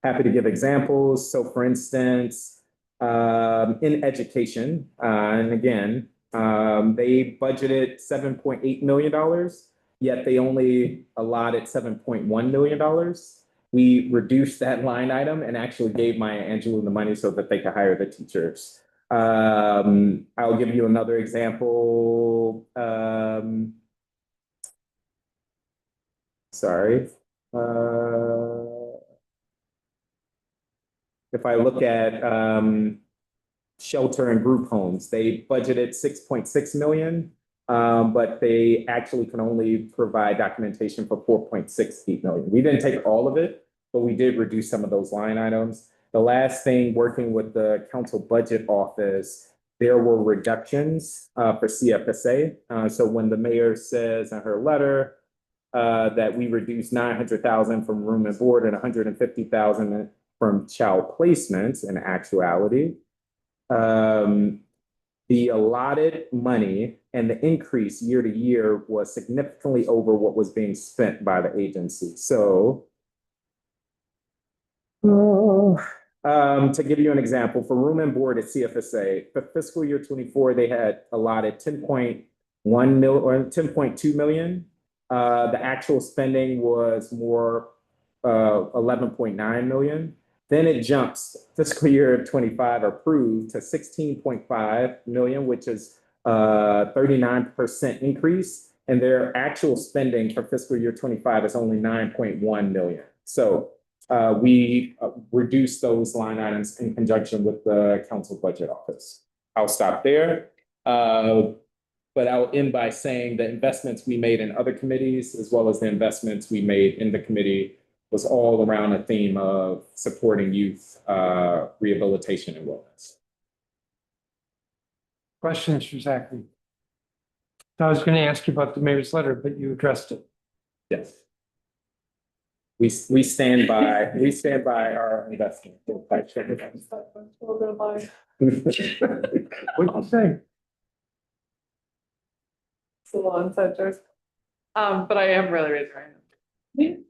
Happy to give examples. So for instance, in education, and again, they budgeted $7.8 million, yet they only allotted $7.1 million. We reduced that line item and actually gave Maya Angelou the money so that they could hire the teachers. I'll give you another example. Sorry. If I look at shelter and group homes, they budgeted $6.6 million, but they actually can only provide documentation for $4.68 million. We didn't take all of it, but we did reduce some of those line items. The last thing, working with the council budget office, there were reductions for CFSA. So when the mayor says in her letter that we reduced $900,000 from room and board and $150,000 from child placements, in actuality, the allotted money and the increase year to year was significantly over what was being spent by the agency. So to give you an example, for room and board at CFSA, for fiscal year 24, they had allotted $10.2 million. The actual spending was more $11.9 million. Then it jumps fiscal year 25 approved to $16.5 million, which is 39% increase. And their actual spending for fiscal year 25 is only $9.1 million. So we reduced those line items in conjunction with the council budget office. I'll stop there. But I'll end by saying the investments we made in other committees, as well as the investments we made in the committee, was all around a theme of supporting youth rehabilitation and wellness. Questions for Zachary? I was going to ask you about the mayor's letter, but you addressed it. Yes. We stand by our investment. What did you say? It's a little inside joke. But I am really raising my hand.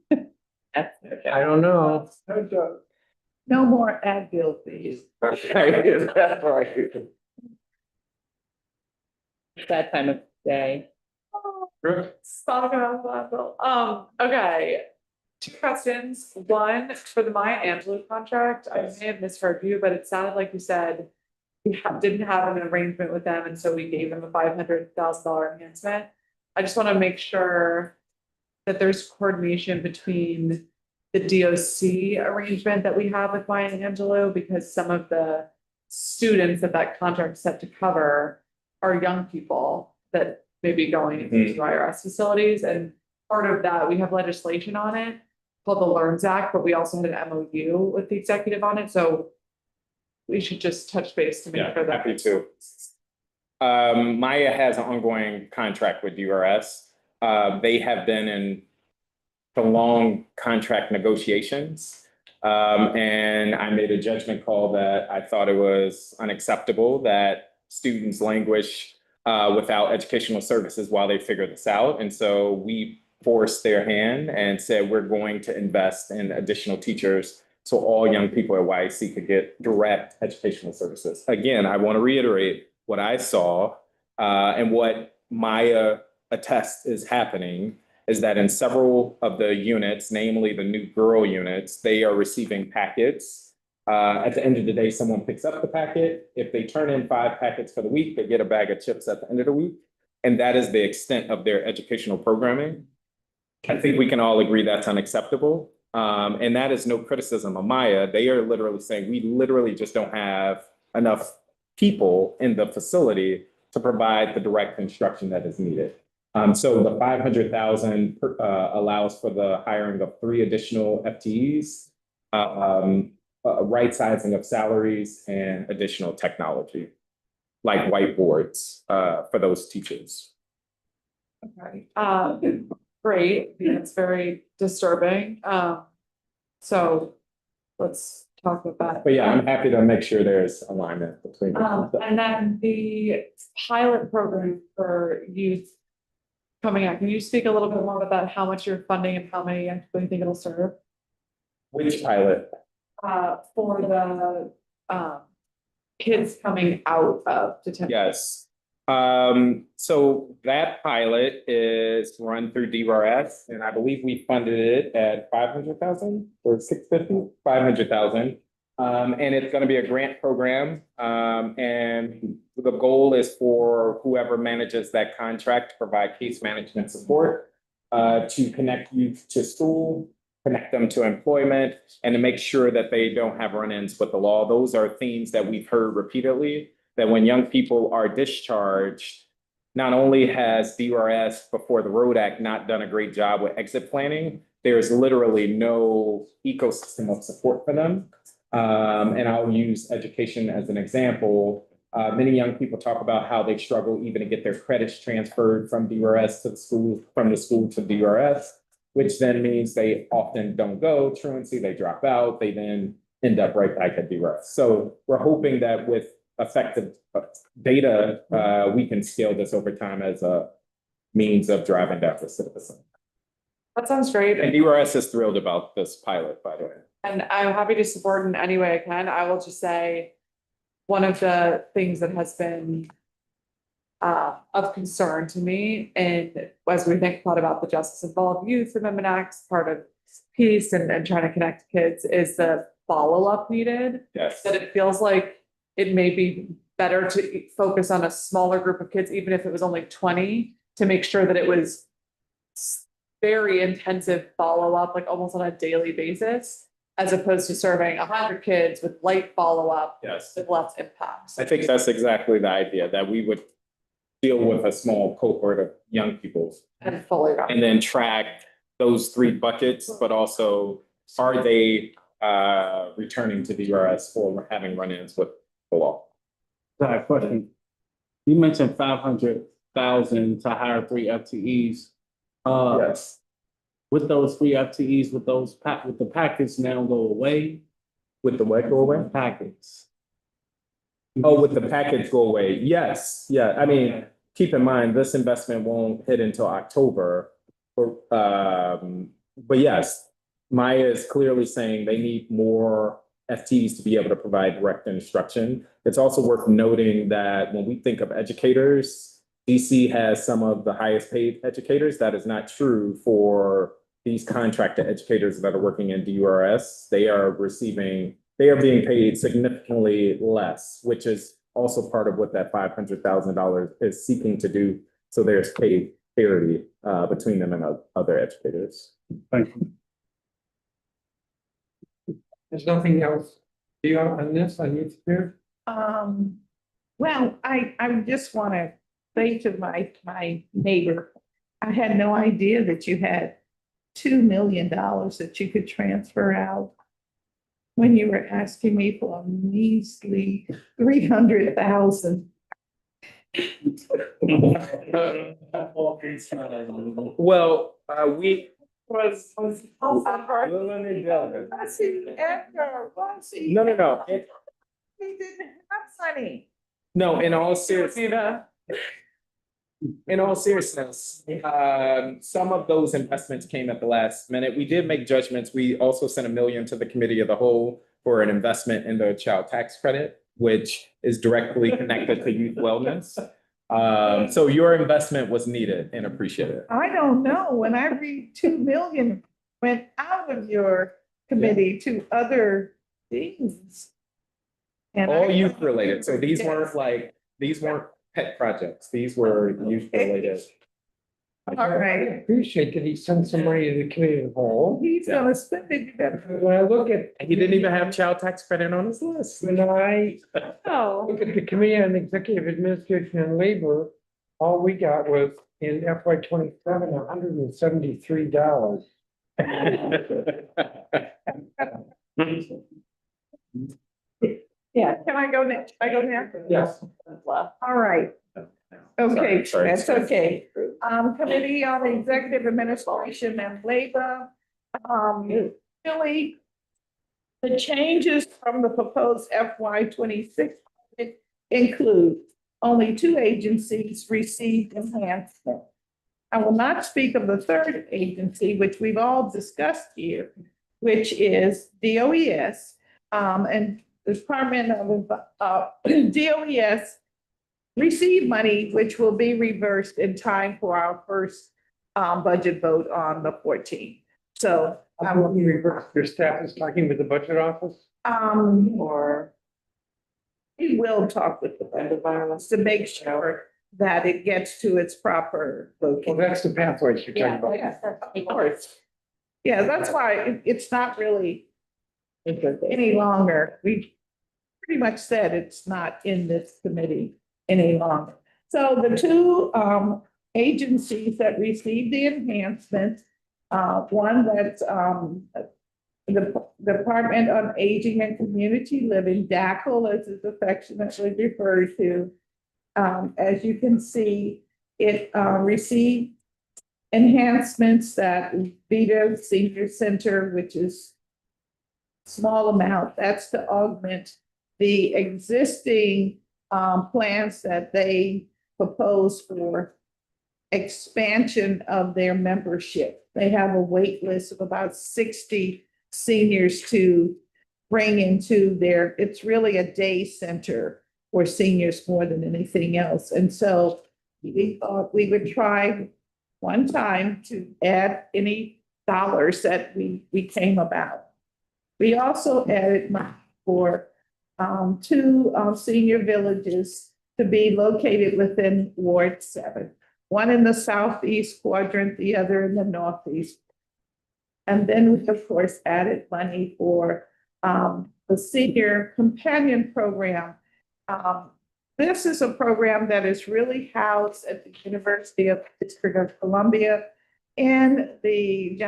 I don't know. No more ad bill fees. That's right. That time of day. Talking about that, Bill. Okay. 2 questions. One, for the Maya Angelou contract, I may have misheard you, but it sounded like you said you didn't have an arrangement with them, and so we gave them a $500,000 enhancement. I just want to make sure that there's coordination between the DOC arrangement that we have with Maya Angelou, because some of the students that contract is set to cover are young people that may be going into these IRS facilities, and part of that, we have legislation on it called the LEARNS Act, but we also had an MOU with the executive on it, so we should just touch base to make sure that. Happy to. Maya has an ongoing contract with DRS. They have been in the long contract negotiations. And I made a judgment call that I thought it was unacceptable that students languish without educational services while they figure this out. And so we forced their hand and said, we're going to invest in additional teachers so all young people at YAC could get direct educational services. Again, I want to reiterate what I saw and what Maya attests is happening is that in several of the units, namely the new girl units, they are receiving packets. At the end of the day, someone picks up the packet. If they turn in 5 packets for the week, they get a bag of chips at the end of the week. And that is the extent of their educational programming. I think we can all agree that's unacceptable. And that is no criticism of Maya. They are literally saying, we literally just don't have enough people in the facility to provide the direct instruction that is needed. So the 500,000 allows for the hiring of 3 additional FTEs, right sizing of salaries, and additional technology, like whiteboards for those teachers. Okay, great, it's very disturbing, so let's talk about that. But yeah, I'm happy to make sure there's alignment between them. And then the pilot program for youth coming out, can you speak a little bit more about how much you're funding and how many you think it'll serve? Which pilot? For the kids coming out of detention. Yes. So that pilot is run through DRS, and I believe we funded it at 500,000 or 650, 500,000. And it's going to be a grant program. And the goal is for whoever manages that contract to provide case management support, to connect youth to school, connect them to employment, and to make sure that they don't have run-ins with the law. Those are themes that we've heard repeatedly, that when young people are discharged, not only has DRS before the Road Act not done a great job with exit planning, there's literally no ecosystem of support for them. And I'll use education as an example. Many young people talk about how they struggle even to get their credits transferred from DRS to the school, from the school to DRS, which then means they often don't go truancy, they drop out, they then end up right back at DRS. So we're hoping that with effective data, we can scale this over time as a means of driving down recidivism. That sounds great. And DRS is thrilled about this pilot, by the way. And I'm happy to support in any way I can. I will just say, one of the things that has been of concern to me, and as we think a lot about the Justice Involved Youth Amendment Act, part of peace and trying to connect kids, is the follow-up needed. Yes. That it feels like it may be better to focus on a smaller group of kids, even if it was only 20, to make sure that it was very intensive follow-up, like almost on a daily basis, as opposed to serving 100 kids with light follow-up. Yes. With less impact. I think that's exactly the idea, that we would deal with a small cohort of young people And fully. and then track those 3 buckets, but also are they returning to DRS for having run-ins with the law? Sorry, question. You mentioned 500,000 to hire 3 FTEs. Yes. With those 3 FTEs, with the packets now go away? With the what go away? Packets. Oh, with the package go away? Yes. Yeah. I mean, keep in mind, this investment won't hit until October. But yes, Maya is clearly saying they need more FTEs to be able to provide direct instruction. It's also worth noting that when we think of educators, DC has some of the highest paid educators. That is not true for these contracted educators that are working in DURS. They are being paid significantly less, which is also part of what that $500,000 is seeking to do. So there's pay parity between them and other educators. Thank you. There's nothing else. Do you on this? I need to hear. Well, I just want to say to my neighbor, I had no idea that you had $2 million that you could transfer out when you were asking me for a measly 300,000. Well, we Was No. He didn't have money. No, in all seriousness, some of those investments came at the last minute. We did make judgments. We also sent $1 million to the committee of the whole for an investment in the child tax credit, which is directly connected to youth wellness. So your investment was needed and appreciated. I don't know, when I read 2 million went out of your committee to other things. And All youth related. So these weren't pet projects. These were youth related. All right. I appreciate that he sent some money to the committee of the whole. He's gonna spend it. When I look at. He didn't even have child tax credit on his list. When I Oh. look at the Committee on Executive Administration and Labor, all we got was in FY 27, $173. Yeah, can I go next? I go next? Yes. All right. Okay, Sorry. that's okay. Committee on Executive Administration and Labor. Really, the changes from the proposed FY 26 include only 2 agencies received enhancement. I will not speak of the third agency, which we've all discussed here, which is DOES, and the Department of DOES received money, which will be reversed in time for our first budget vote on the 14th. So I will reverse. Your staff is talking with the budget office? or we will talk with the budget office to make sure that it gets to its proper location. Well, that's the pathways you're talking about. Yeah, of course. Yeah, that's why it's not really any longer. We pretty much said it's not in this committee any longer. So the 2 agencies that received the enhancement, one that's the Department on Aging and Community Living, DACL, as it's affectionately referred to. As you can see, it received enhancements that Vita Senior Center, which is small amount, that's to augment the existing plans that they propose for expansion of their membership. They have a wait list of about 60 seniors to bring into their, it's really a day center for seniors more than anything else. And so we thought we would try one time to add any dollars that we came about. We also added money for 2 senior villages to be located within Ward 7, one in the southeast quadrant, the other in the northeast. And then we, of course, added money for the Senior Companion Program. This is a program that is really housed at the University of District of Columbia in the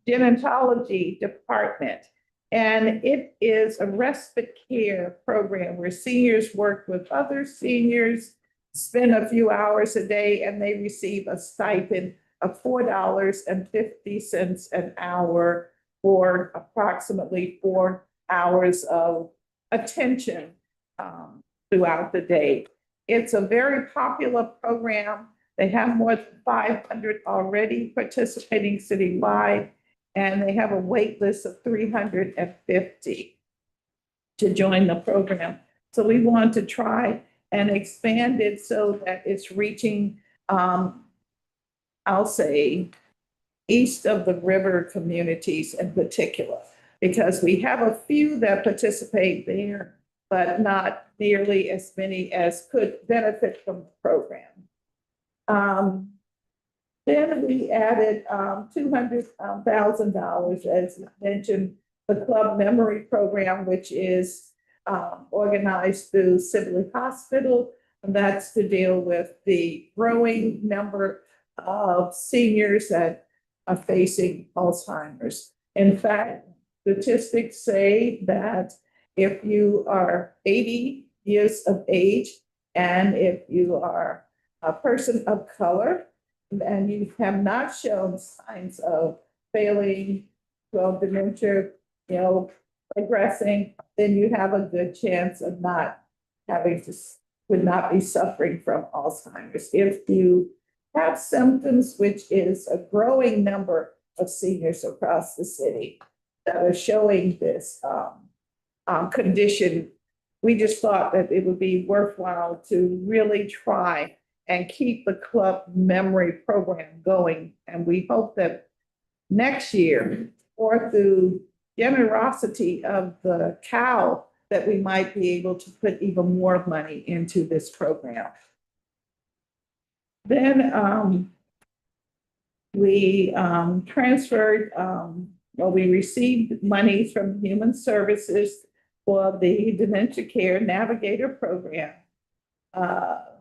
Genetology Department. And it is a respite care program where seniors work with other seniors, spend a few hours a day, and they receive a stipend of $4.50 an hour for approximately 4 hours of attention throughout the day. It's a very popular program. They have more than 500 already participating citywide. and they have a wait list of 350 to join the program. So we want to try and expand it so that it's reaching, I'll say, east of the river communities in particular, because we have a few that participate there, but not nearly as many as could benefit from the program. Then we added $200,000, as mentioned, the Club Memory Program, which is organized through Sibley Hospital. And that's to deal with the growing number of seniors that are facing Alzheimer's. In fact, statistics say that if you are 80 years of age and if you are a person of color and you have not shown signs of failing, well, dementia, progressing, then you have a good chance of not having to, would not be suffering from Alzheimer's. If you have symptoms, which is a growing number of seniors across the city that are showing this condition, we just thought that it would be worthwhile to really try and keep the Club Memory Program going. And we hope that next year, or through generosity of the COW, that we might be able to put even more money into this program. Then we transferred, we received money from Human Services for the Dementia Care Navigator Program.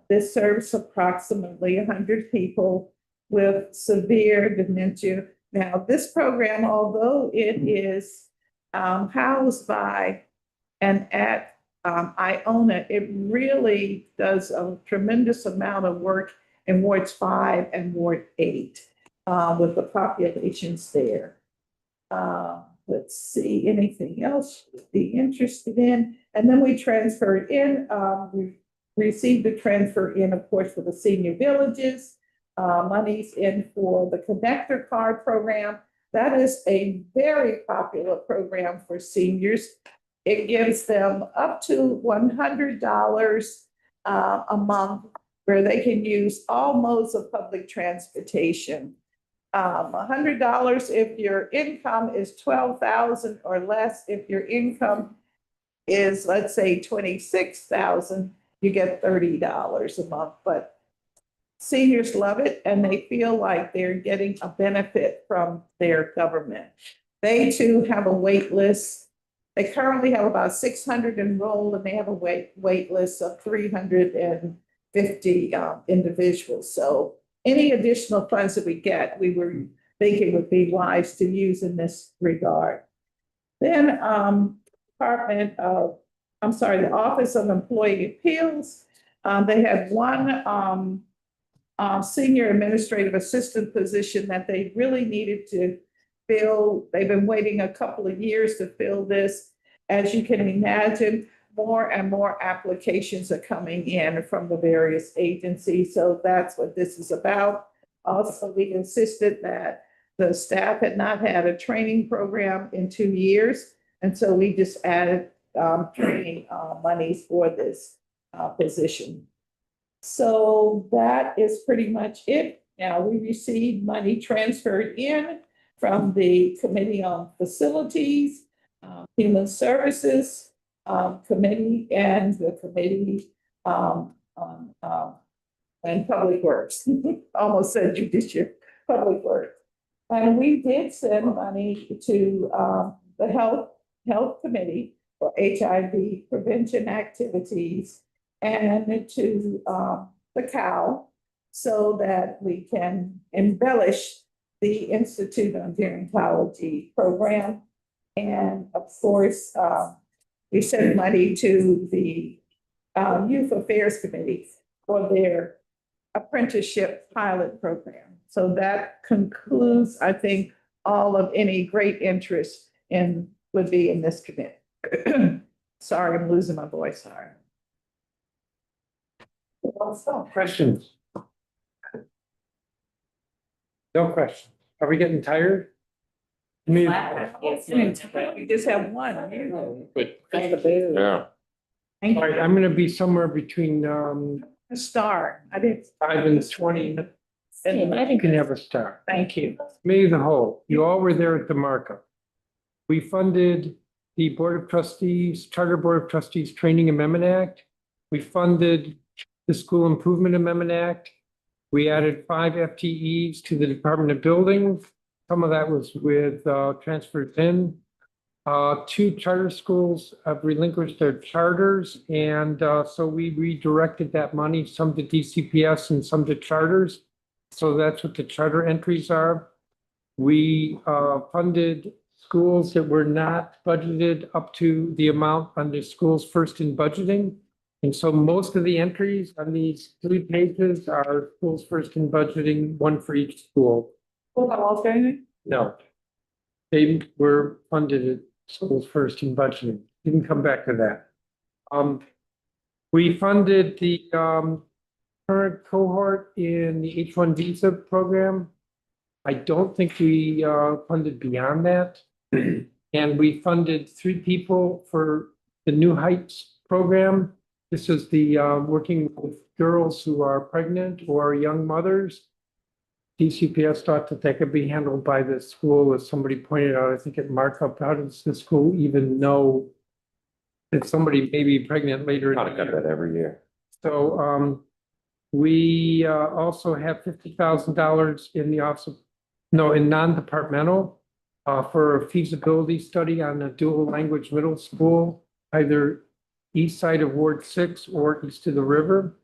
This serves approximately 100 people with severe dementia. Now, this program, although it is housed by and at Iona, it really does a tremendous amount of work in Wards 5 and Ward 8 with the populations there. Let's see, anything else you'd be interested in? And then we transferred in, we received the transfer in, of course, for the senior villages, monies in for the Connector Card program. That is a very popular program for seniors. It gives them up to $100 a month where they can use all modes of public transportation. $100 if your income is $12,000 or less. If your income is, let's say, $26,000, you get $30 a month. But seniors love it and they feel like they're getting a benefit from their government. They too have a wait list. They currently have about 600 enrolled and they have a wait list of 350 individuals. So any additional funds that we get, we were thinking would be wise to use in this regard. Then the Office of Employee Appeals, they had one senior administrative assistant position that they really needed to fill. They've been waiting a couple of years to fill this. As you can imagine, more and more applications are coming in from the various agencies. So that's what this is about. Also, we insisted that the staff had not had a training program in 2 years. And so we just added training monies for this position. So that is pretty much it. Now, we received money transferred in from the Committee on Facilities, Human Services Committee, and the Committee on Public Works. Almost said Judiciary, Public Works. And we did send money to the Health Committee for HIV prevention activities and to the COW so that we can embellish the Institute on Gerontology program. And of course, we sent money to the Youth Affairs Committee for their apprenticeship pilot program. So that concludes, I think, all of any great interest in would be in this committee. Sorry, I'm losing my voice, sorry. Questions? No questions. Are we getting tired? Me- We just have one. But Yeah. Thank All right, you. I'm gonna be somewhere between A star. I did. 5 and 20. And I think you can have a star. Thank you. Maybe the whole, you all were there at the markup. We funded the Board of Trustees, Charter Board of Trustees Training Amendment Act. We funded the School Improvement Amendment Act. We added 5 FTEs to the Department of Buildings. Some of that was with transfers in. 2 charter schools have relinquished their charters, and so we redirected that money, some to DCPS and some to charters. So that's what the charter entries are. We funded schools that were not budgeted up to the amount under schools first in budgeting. And so most of the entries on these 3 pages are schools first in budgeting, 1 for each school. What about Wells County? No. They were funded at schools first in budgeting. Didn't come back to that. We funded the current cohort in the H-1 visa program. I don't think we funded beyond that. And we funded 3 people for the New Heights program. This is the working with girls who are pregnant or young mothers. DCPS thought that that could be handled by the school, as somebody pointed out, I think at markup. How does the school even know that somebody may be pregnant later? Gotta cut that every year. So we also have $50,000 in the office of, no, in non-departmental for a feasibility study on a dual language middle school, either east side of Ward 6 or east of the river.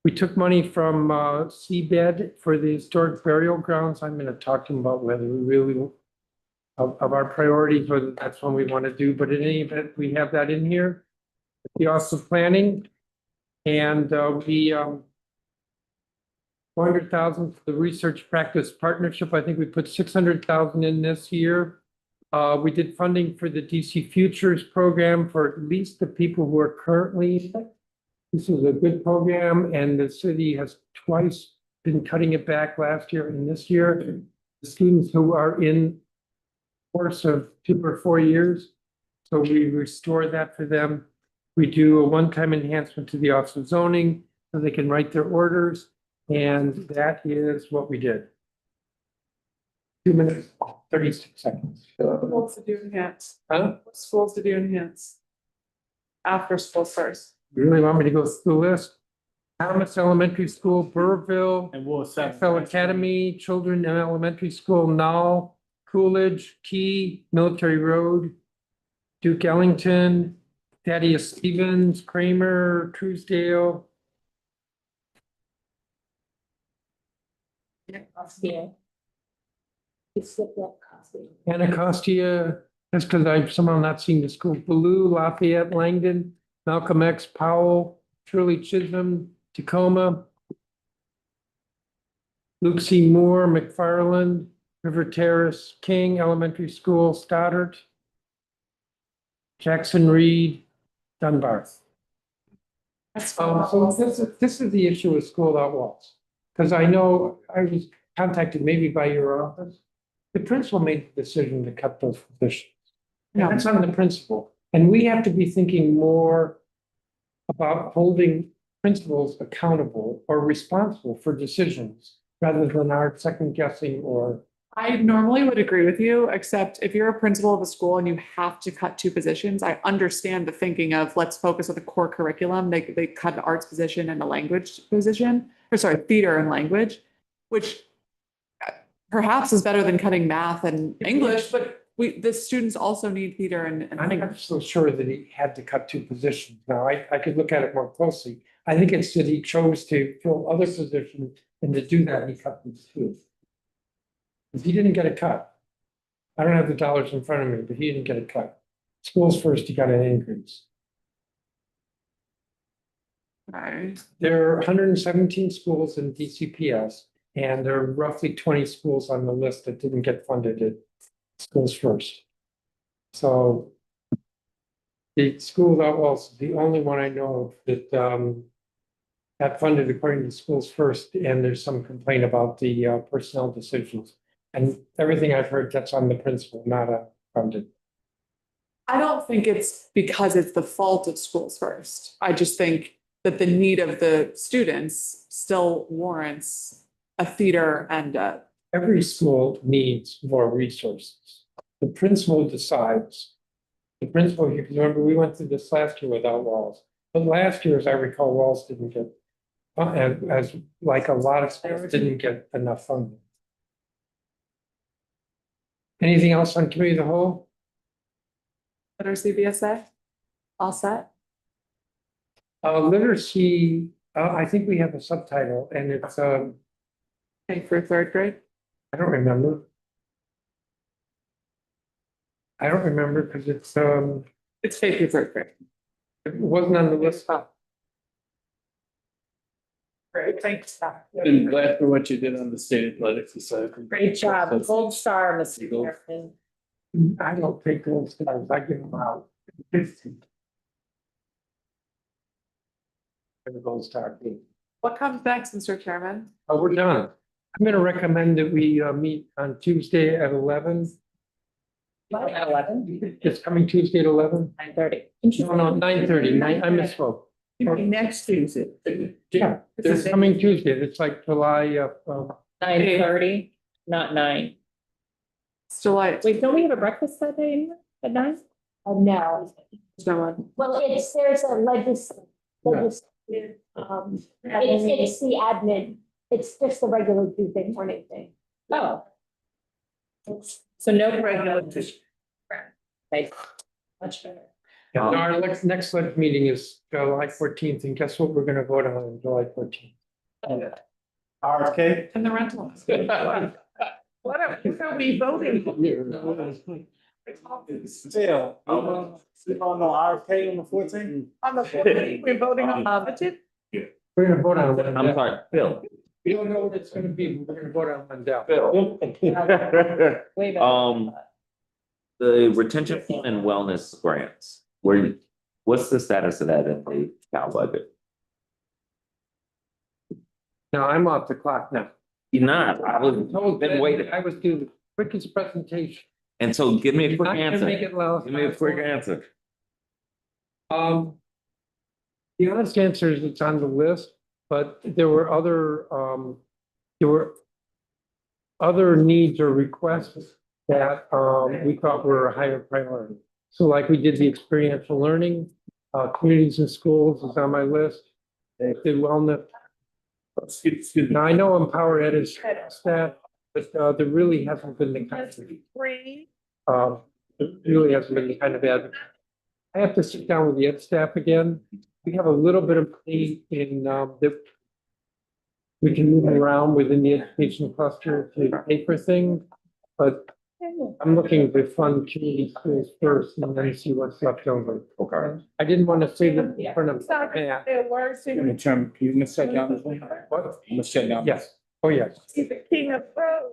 We took money from Seabed for the historic burial grounds. I'm going to talk to them about whether we really, of our priorities, whether that's one we want to do. But in any event, we have that in here. The Office of Planning. And we 400,000 for the Research Practice Partnership. I think we put 600,000 in this year. We did funding for the DC Futures program for at least the people who are currently. This is a good program, and the city has twice been cutting it back last year and this year. The students who are in course of 2 or 4 years, so we restore that for them. We do a one-time enhancement to the Office of Zoning so they can write their orders, and that is what we did. 2 minutes, 36 seconds. What schools did you enhance? Huh? What schools did you enhance? After schools first. You really want me to go through the list? Thomas Elementary School, Burrville, And we'll Excel Academy, Children in Elementary School, Null, Coolidge, Key, Military Road, Duke Ellington, Thaddeus Stevens, Kramer, Truesdale. Yeah. You slipped that costume. Anacostia, that's because I'm somehow not seeing the school. Blue, Lafayette, Langdon, Malcolm X, Powell, Shirley Chisholm, Tacoma, Luke C. Moore, McFarland, River Terrace, King Elementary School, Stoddard, Jackson Reed, Dunbar. So this is the issue with school without walls. Because I know I was contacted maybe by your office. The principal made the decision to cut those positions. Yeah. That's on the principal. And we have to be thinking more about holding principals accountable or responsible for decisions rather than our second guessing or. I normally would agree with you, except if you're a principal of a school and you have to cut 2 positions, I understand the thinking of let's focus on the core curriculum. They cut an arts position and a language position, or sorry, theater and language, which perhaps is better than cutting math and English, but the students also need theater and. I'm not so sure that he had to cut 2 positions. Now, I could look at it more closely. I think it's that he chose to fill other positions, and to do that, he cut these 2. If he didn't get a cut, I don't have the dollars in front of me, but he didn't get a cut. Schools first, he got an increase. Right. There are 117 schools in DCPS, and there are roughly 20 schools on the list that didn't get funded at schools first. So the school that was the only one I know that got funded according to schools first, and there's some complaint about the personnel decisions. And everything I've heard, that's on the principal, not funded. I don't think it's because it's the fault of Schools First. I just think that the need of the students still warrants a theater and a. Every school needs more resources. The principal decides. The principal, you can remember, we went through this last year without walls. But last year, as I recall, walls didn't get, and as like a lot of schools didn't get enough funding. Anything else on committee of the whole? Literacy BSA, all set? Literacy, I think we have a subtitle and it's, Okay, for third grade? I don't remember. I don't remember because It's K through third grade. it wasn't on the list. Great, thanks. And glad for what you did on the state athletics society. Great job. Gold star, Mr. Eagle. Griffin. I don't take gold stars, I give them out. The gold star. What comes next, Mr. Chairman? Oh, we're done. I'm gonna recommend that we meet on Tuesday at 11. At 11? It's coming Tuesday at 11? 9:30. No, 9:30. I misspoke. Next Tuesday. Yeah, it's coming Tuesday. It's like July 9:30, not 9. It's July. Wait, don't we have a breakfast that day anyway? At 9? No, No one. well, there's a legislative, it's the admin, it's just the regular Tuesday morning thing. Oh, It's so no regular. Right. Much better. Yeah, our next select meeting is July 14th, and guess what we're gonna vote on July 14th? RFK? And the rental. What are we voting? Still, on the RFK on the 14th? On the 14th, we're voting on the budget? We're gonna vote on I'm sorry, Phil. We don't know what it's gonna be, but we're gonna vote on Wendell. Way better. The retention fund and wellness grants, what's the status of that in the Cal budget? No, I'm off the clock now. You're not, I was Told been that waiting, I was doing the quickest presentation. and so give me a You're quick not gonna make answer, it last. give me a quick answer. The honest answer is it's on the list, but there were other needs or requests that, we thought were a higher priority. So like we did the experiential learning, communities and schools is on my list. The wellness. Now, I know Empower Ed is staff, but, there really hasn't been the kind of, there really hasn't been the kind of advocacy. I have to sit down with the ed staff again. We have a little bit of money in, that we can move around within the education cluster to pay for things, but I'm looking to fund community schools first and then see what's left over. Okay. I didn't want to say that in front of. Yeah. Chairman, can you shut down this one? What? Let's shut down. Yes, oh, yes. He's the king of pros.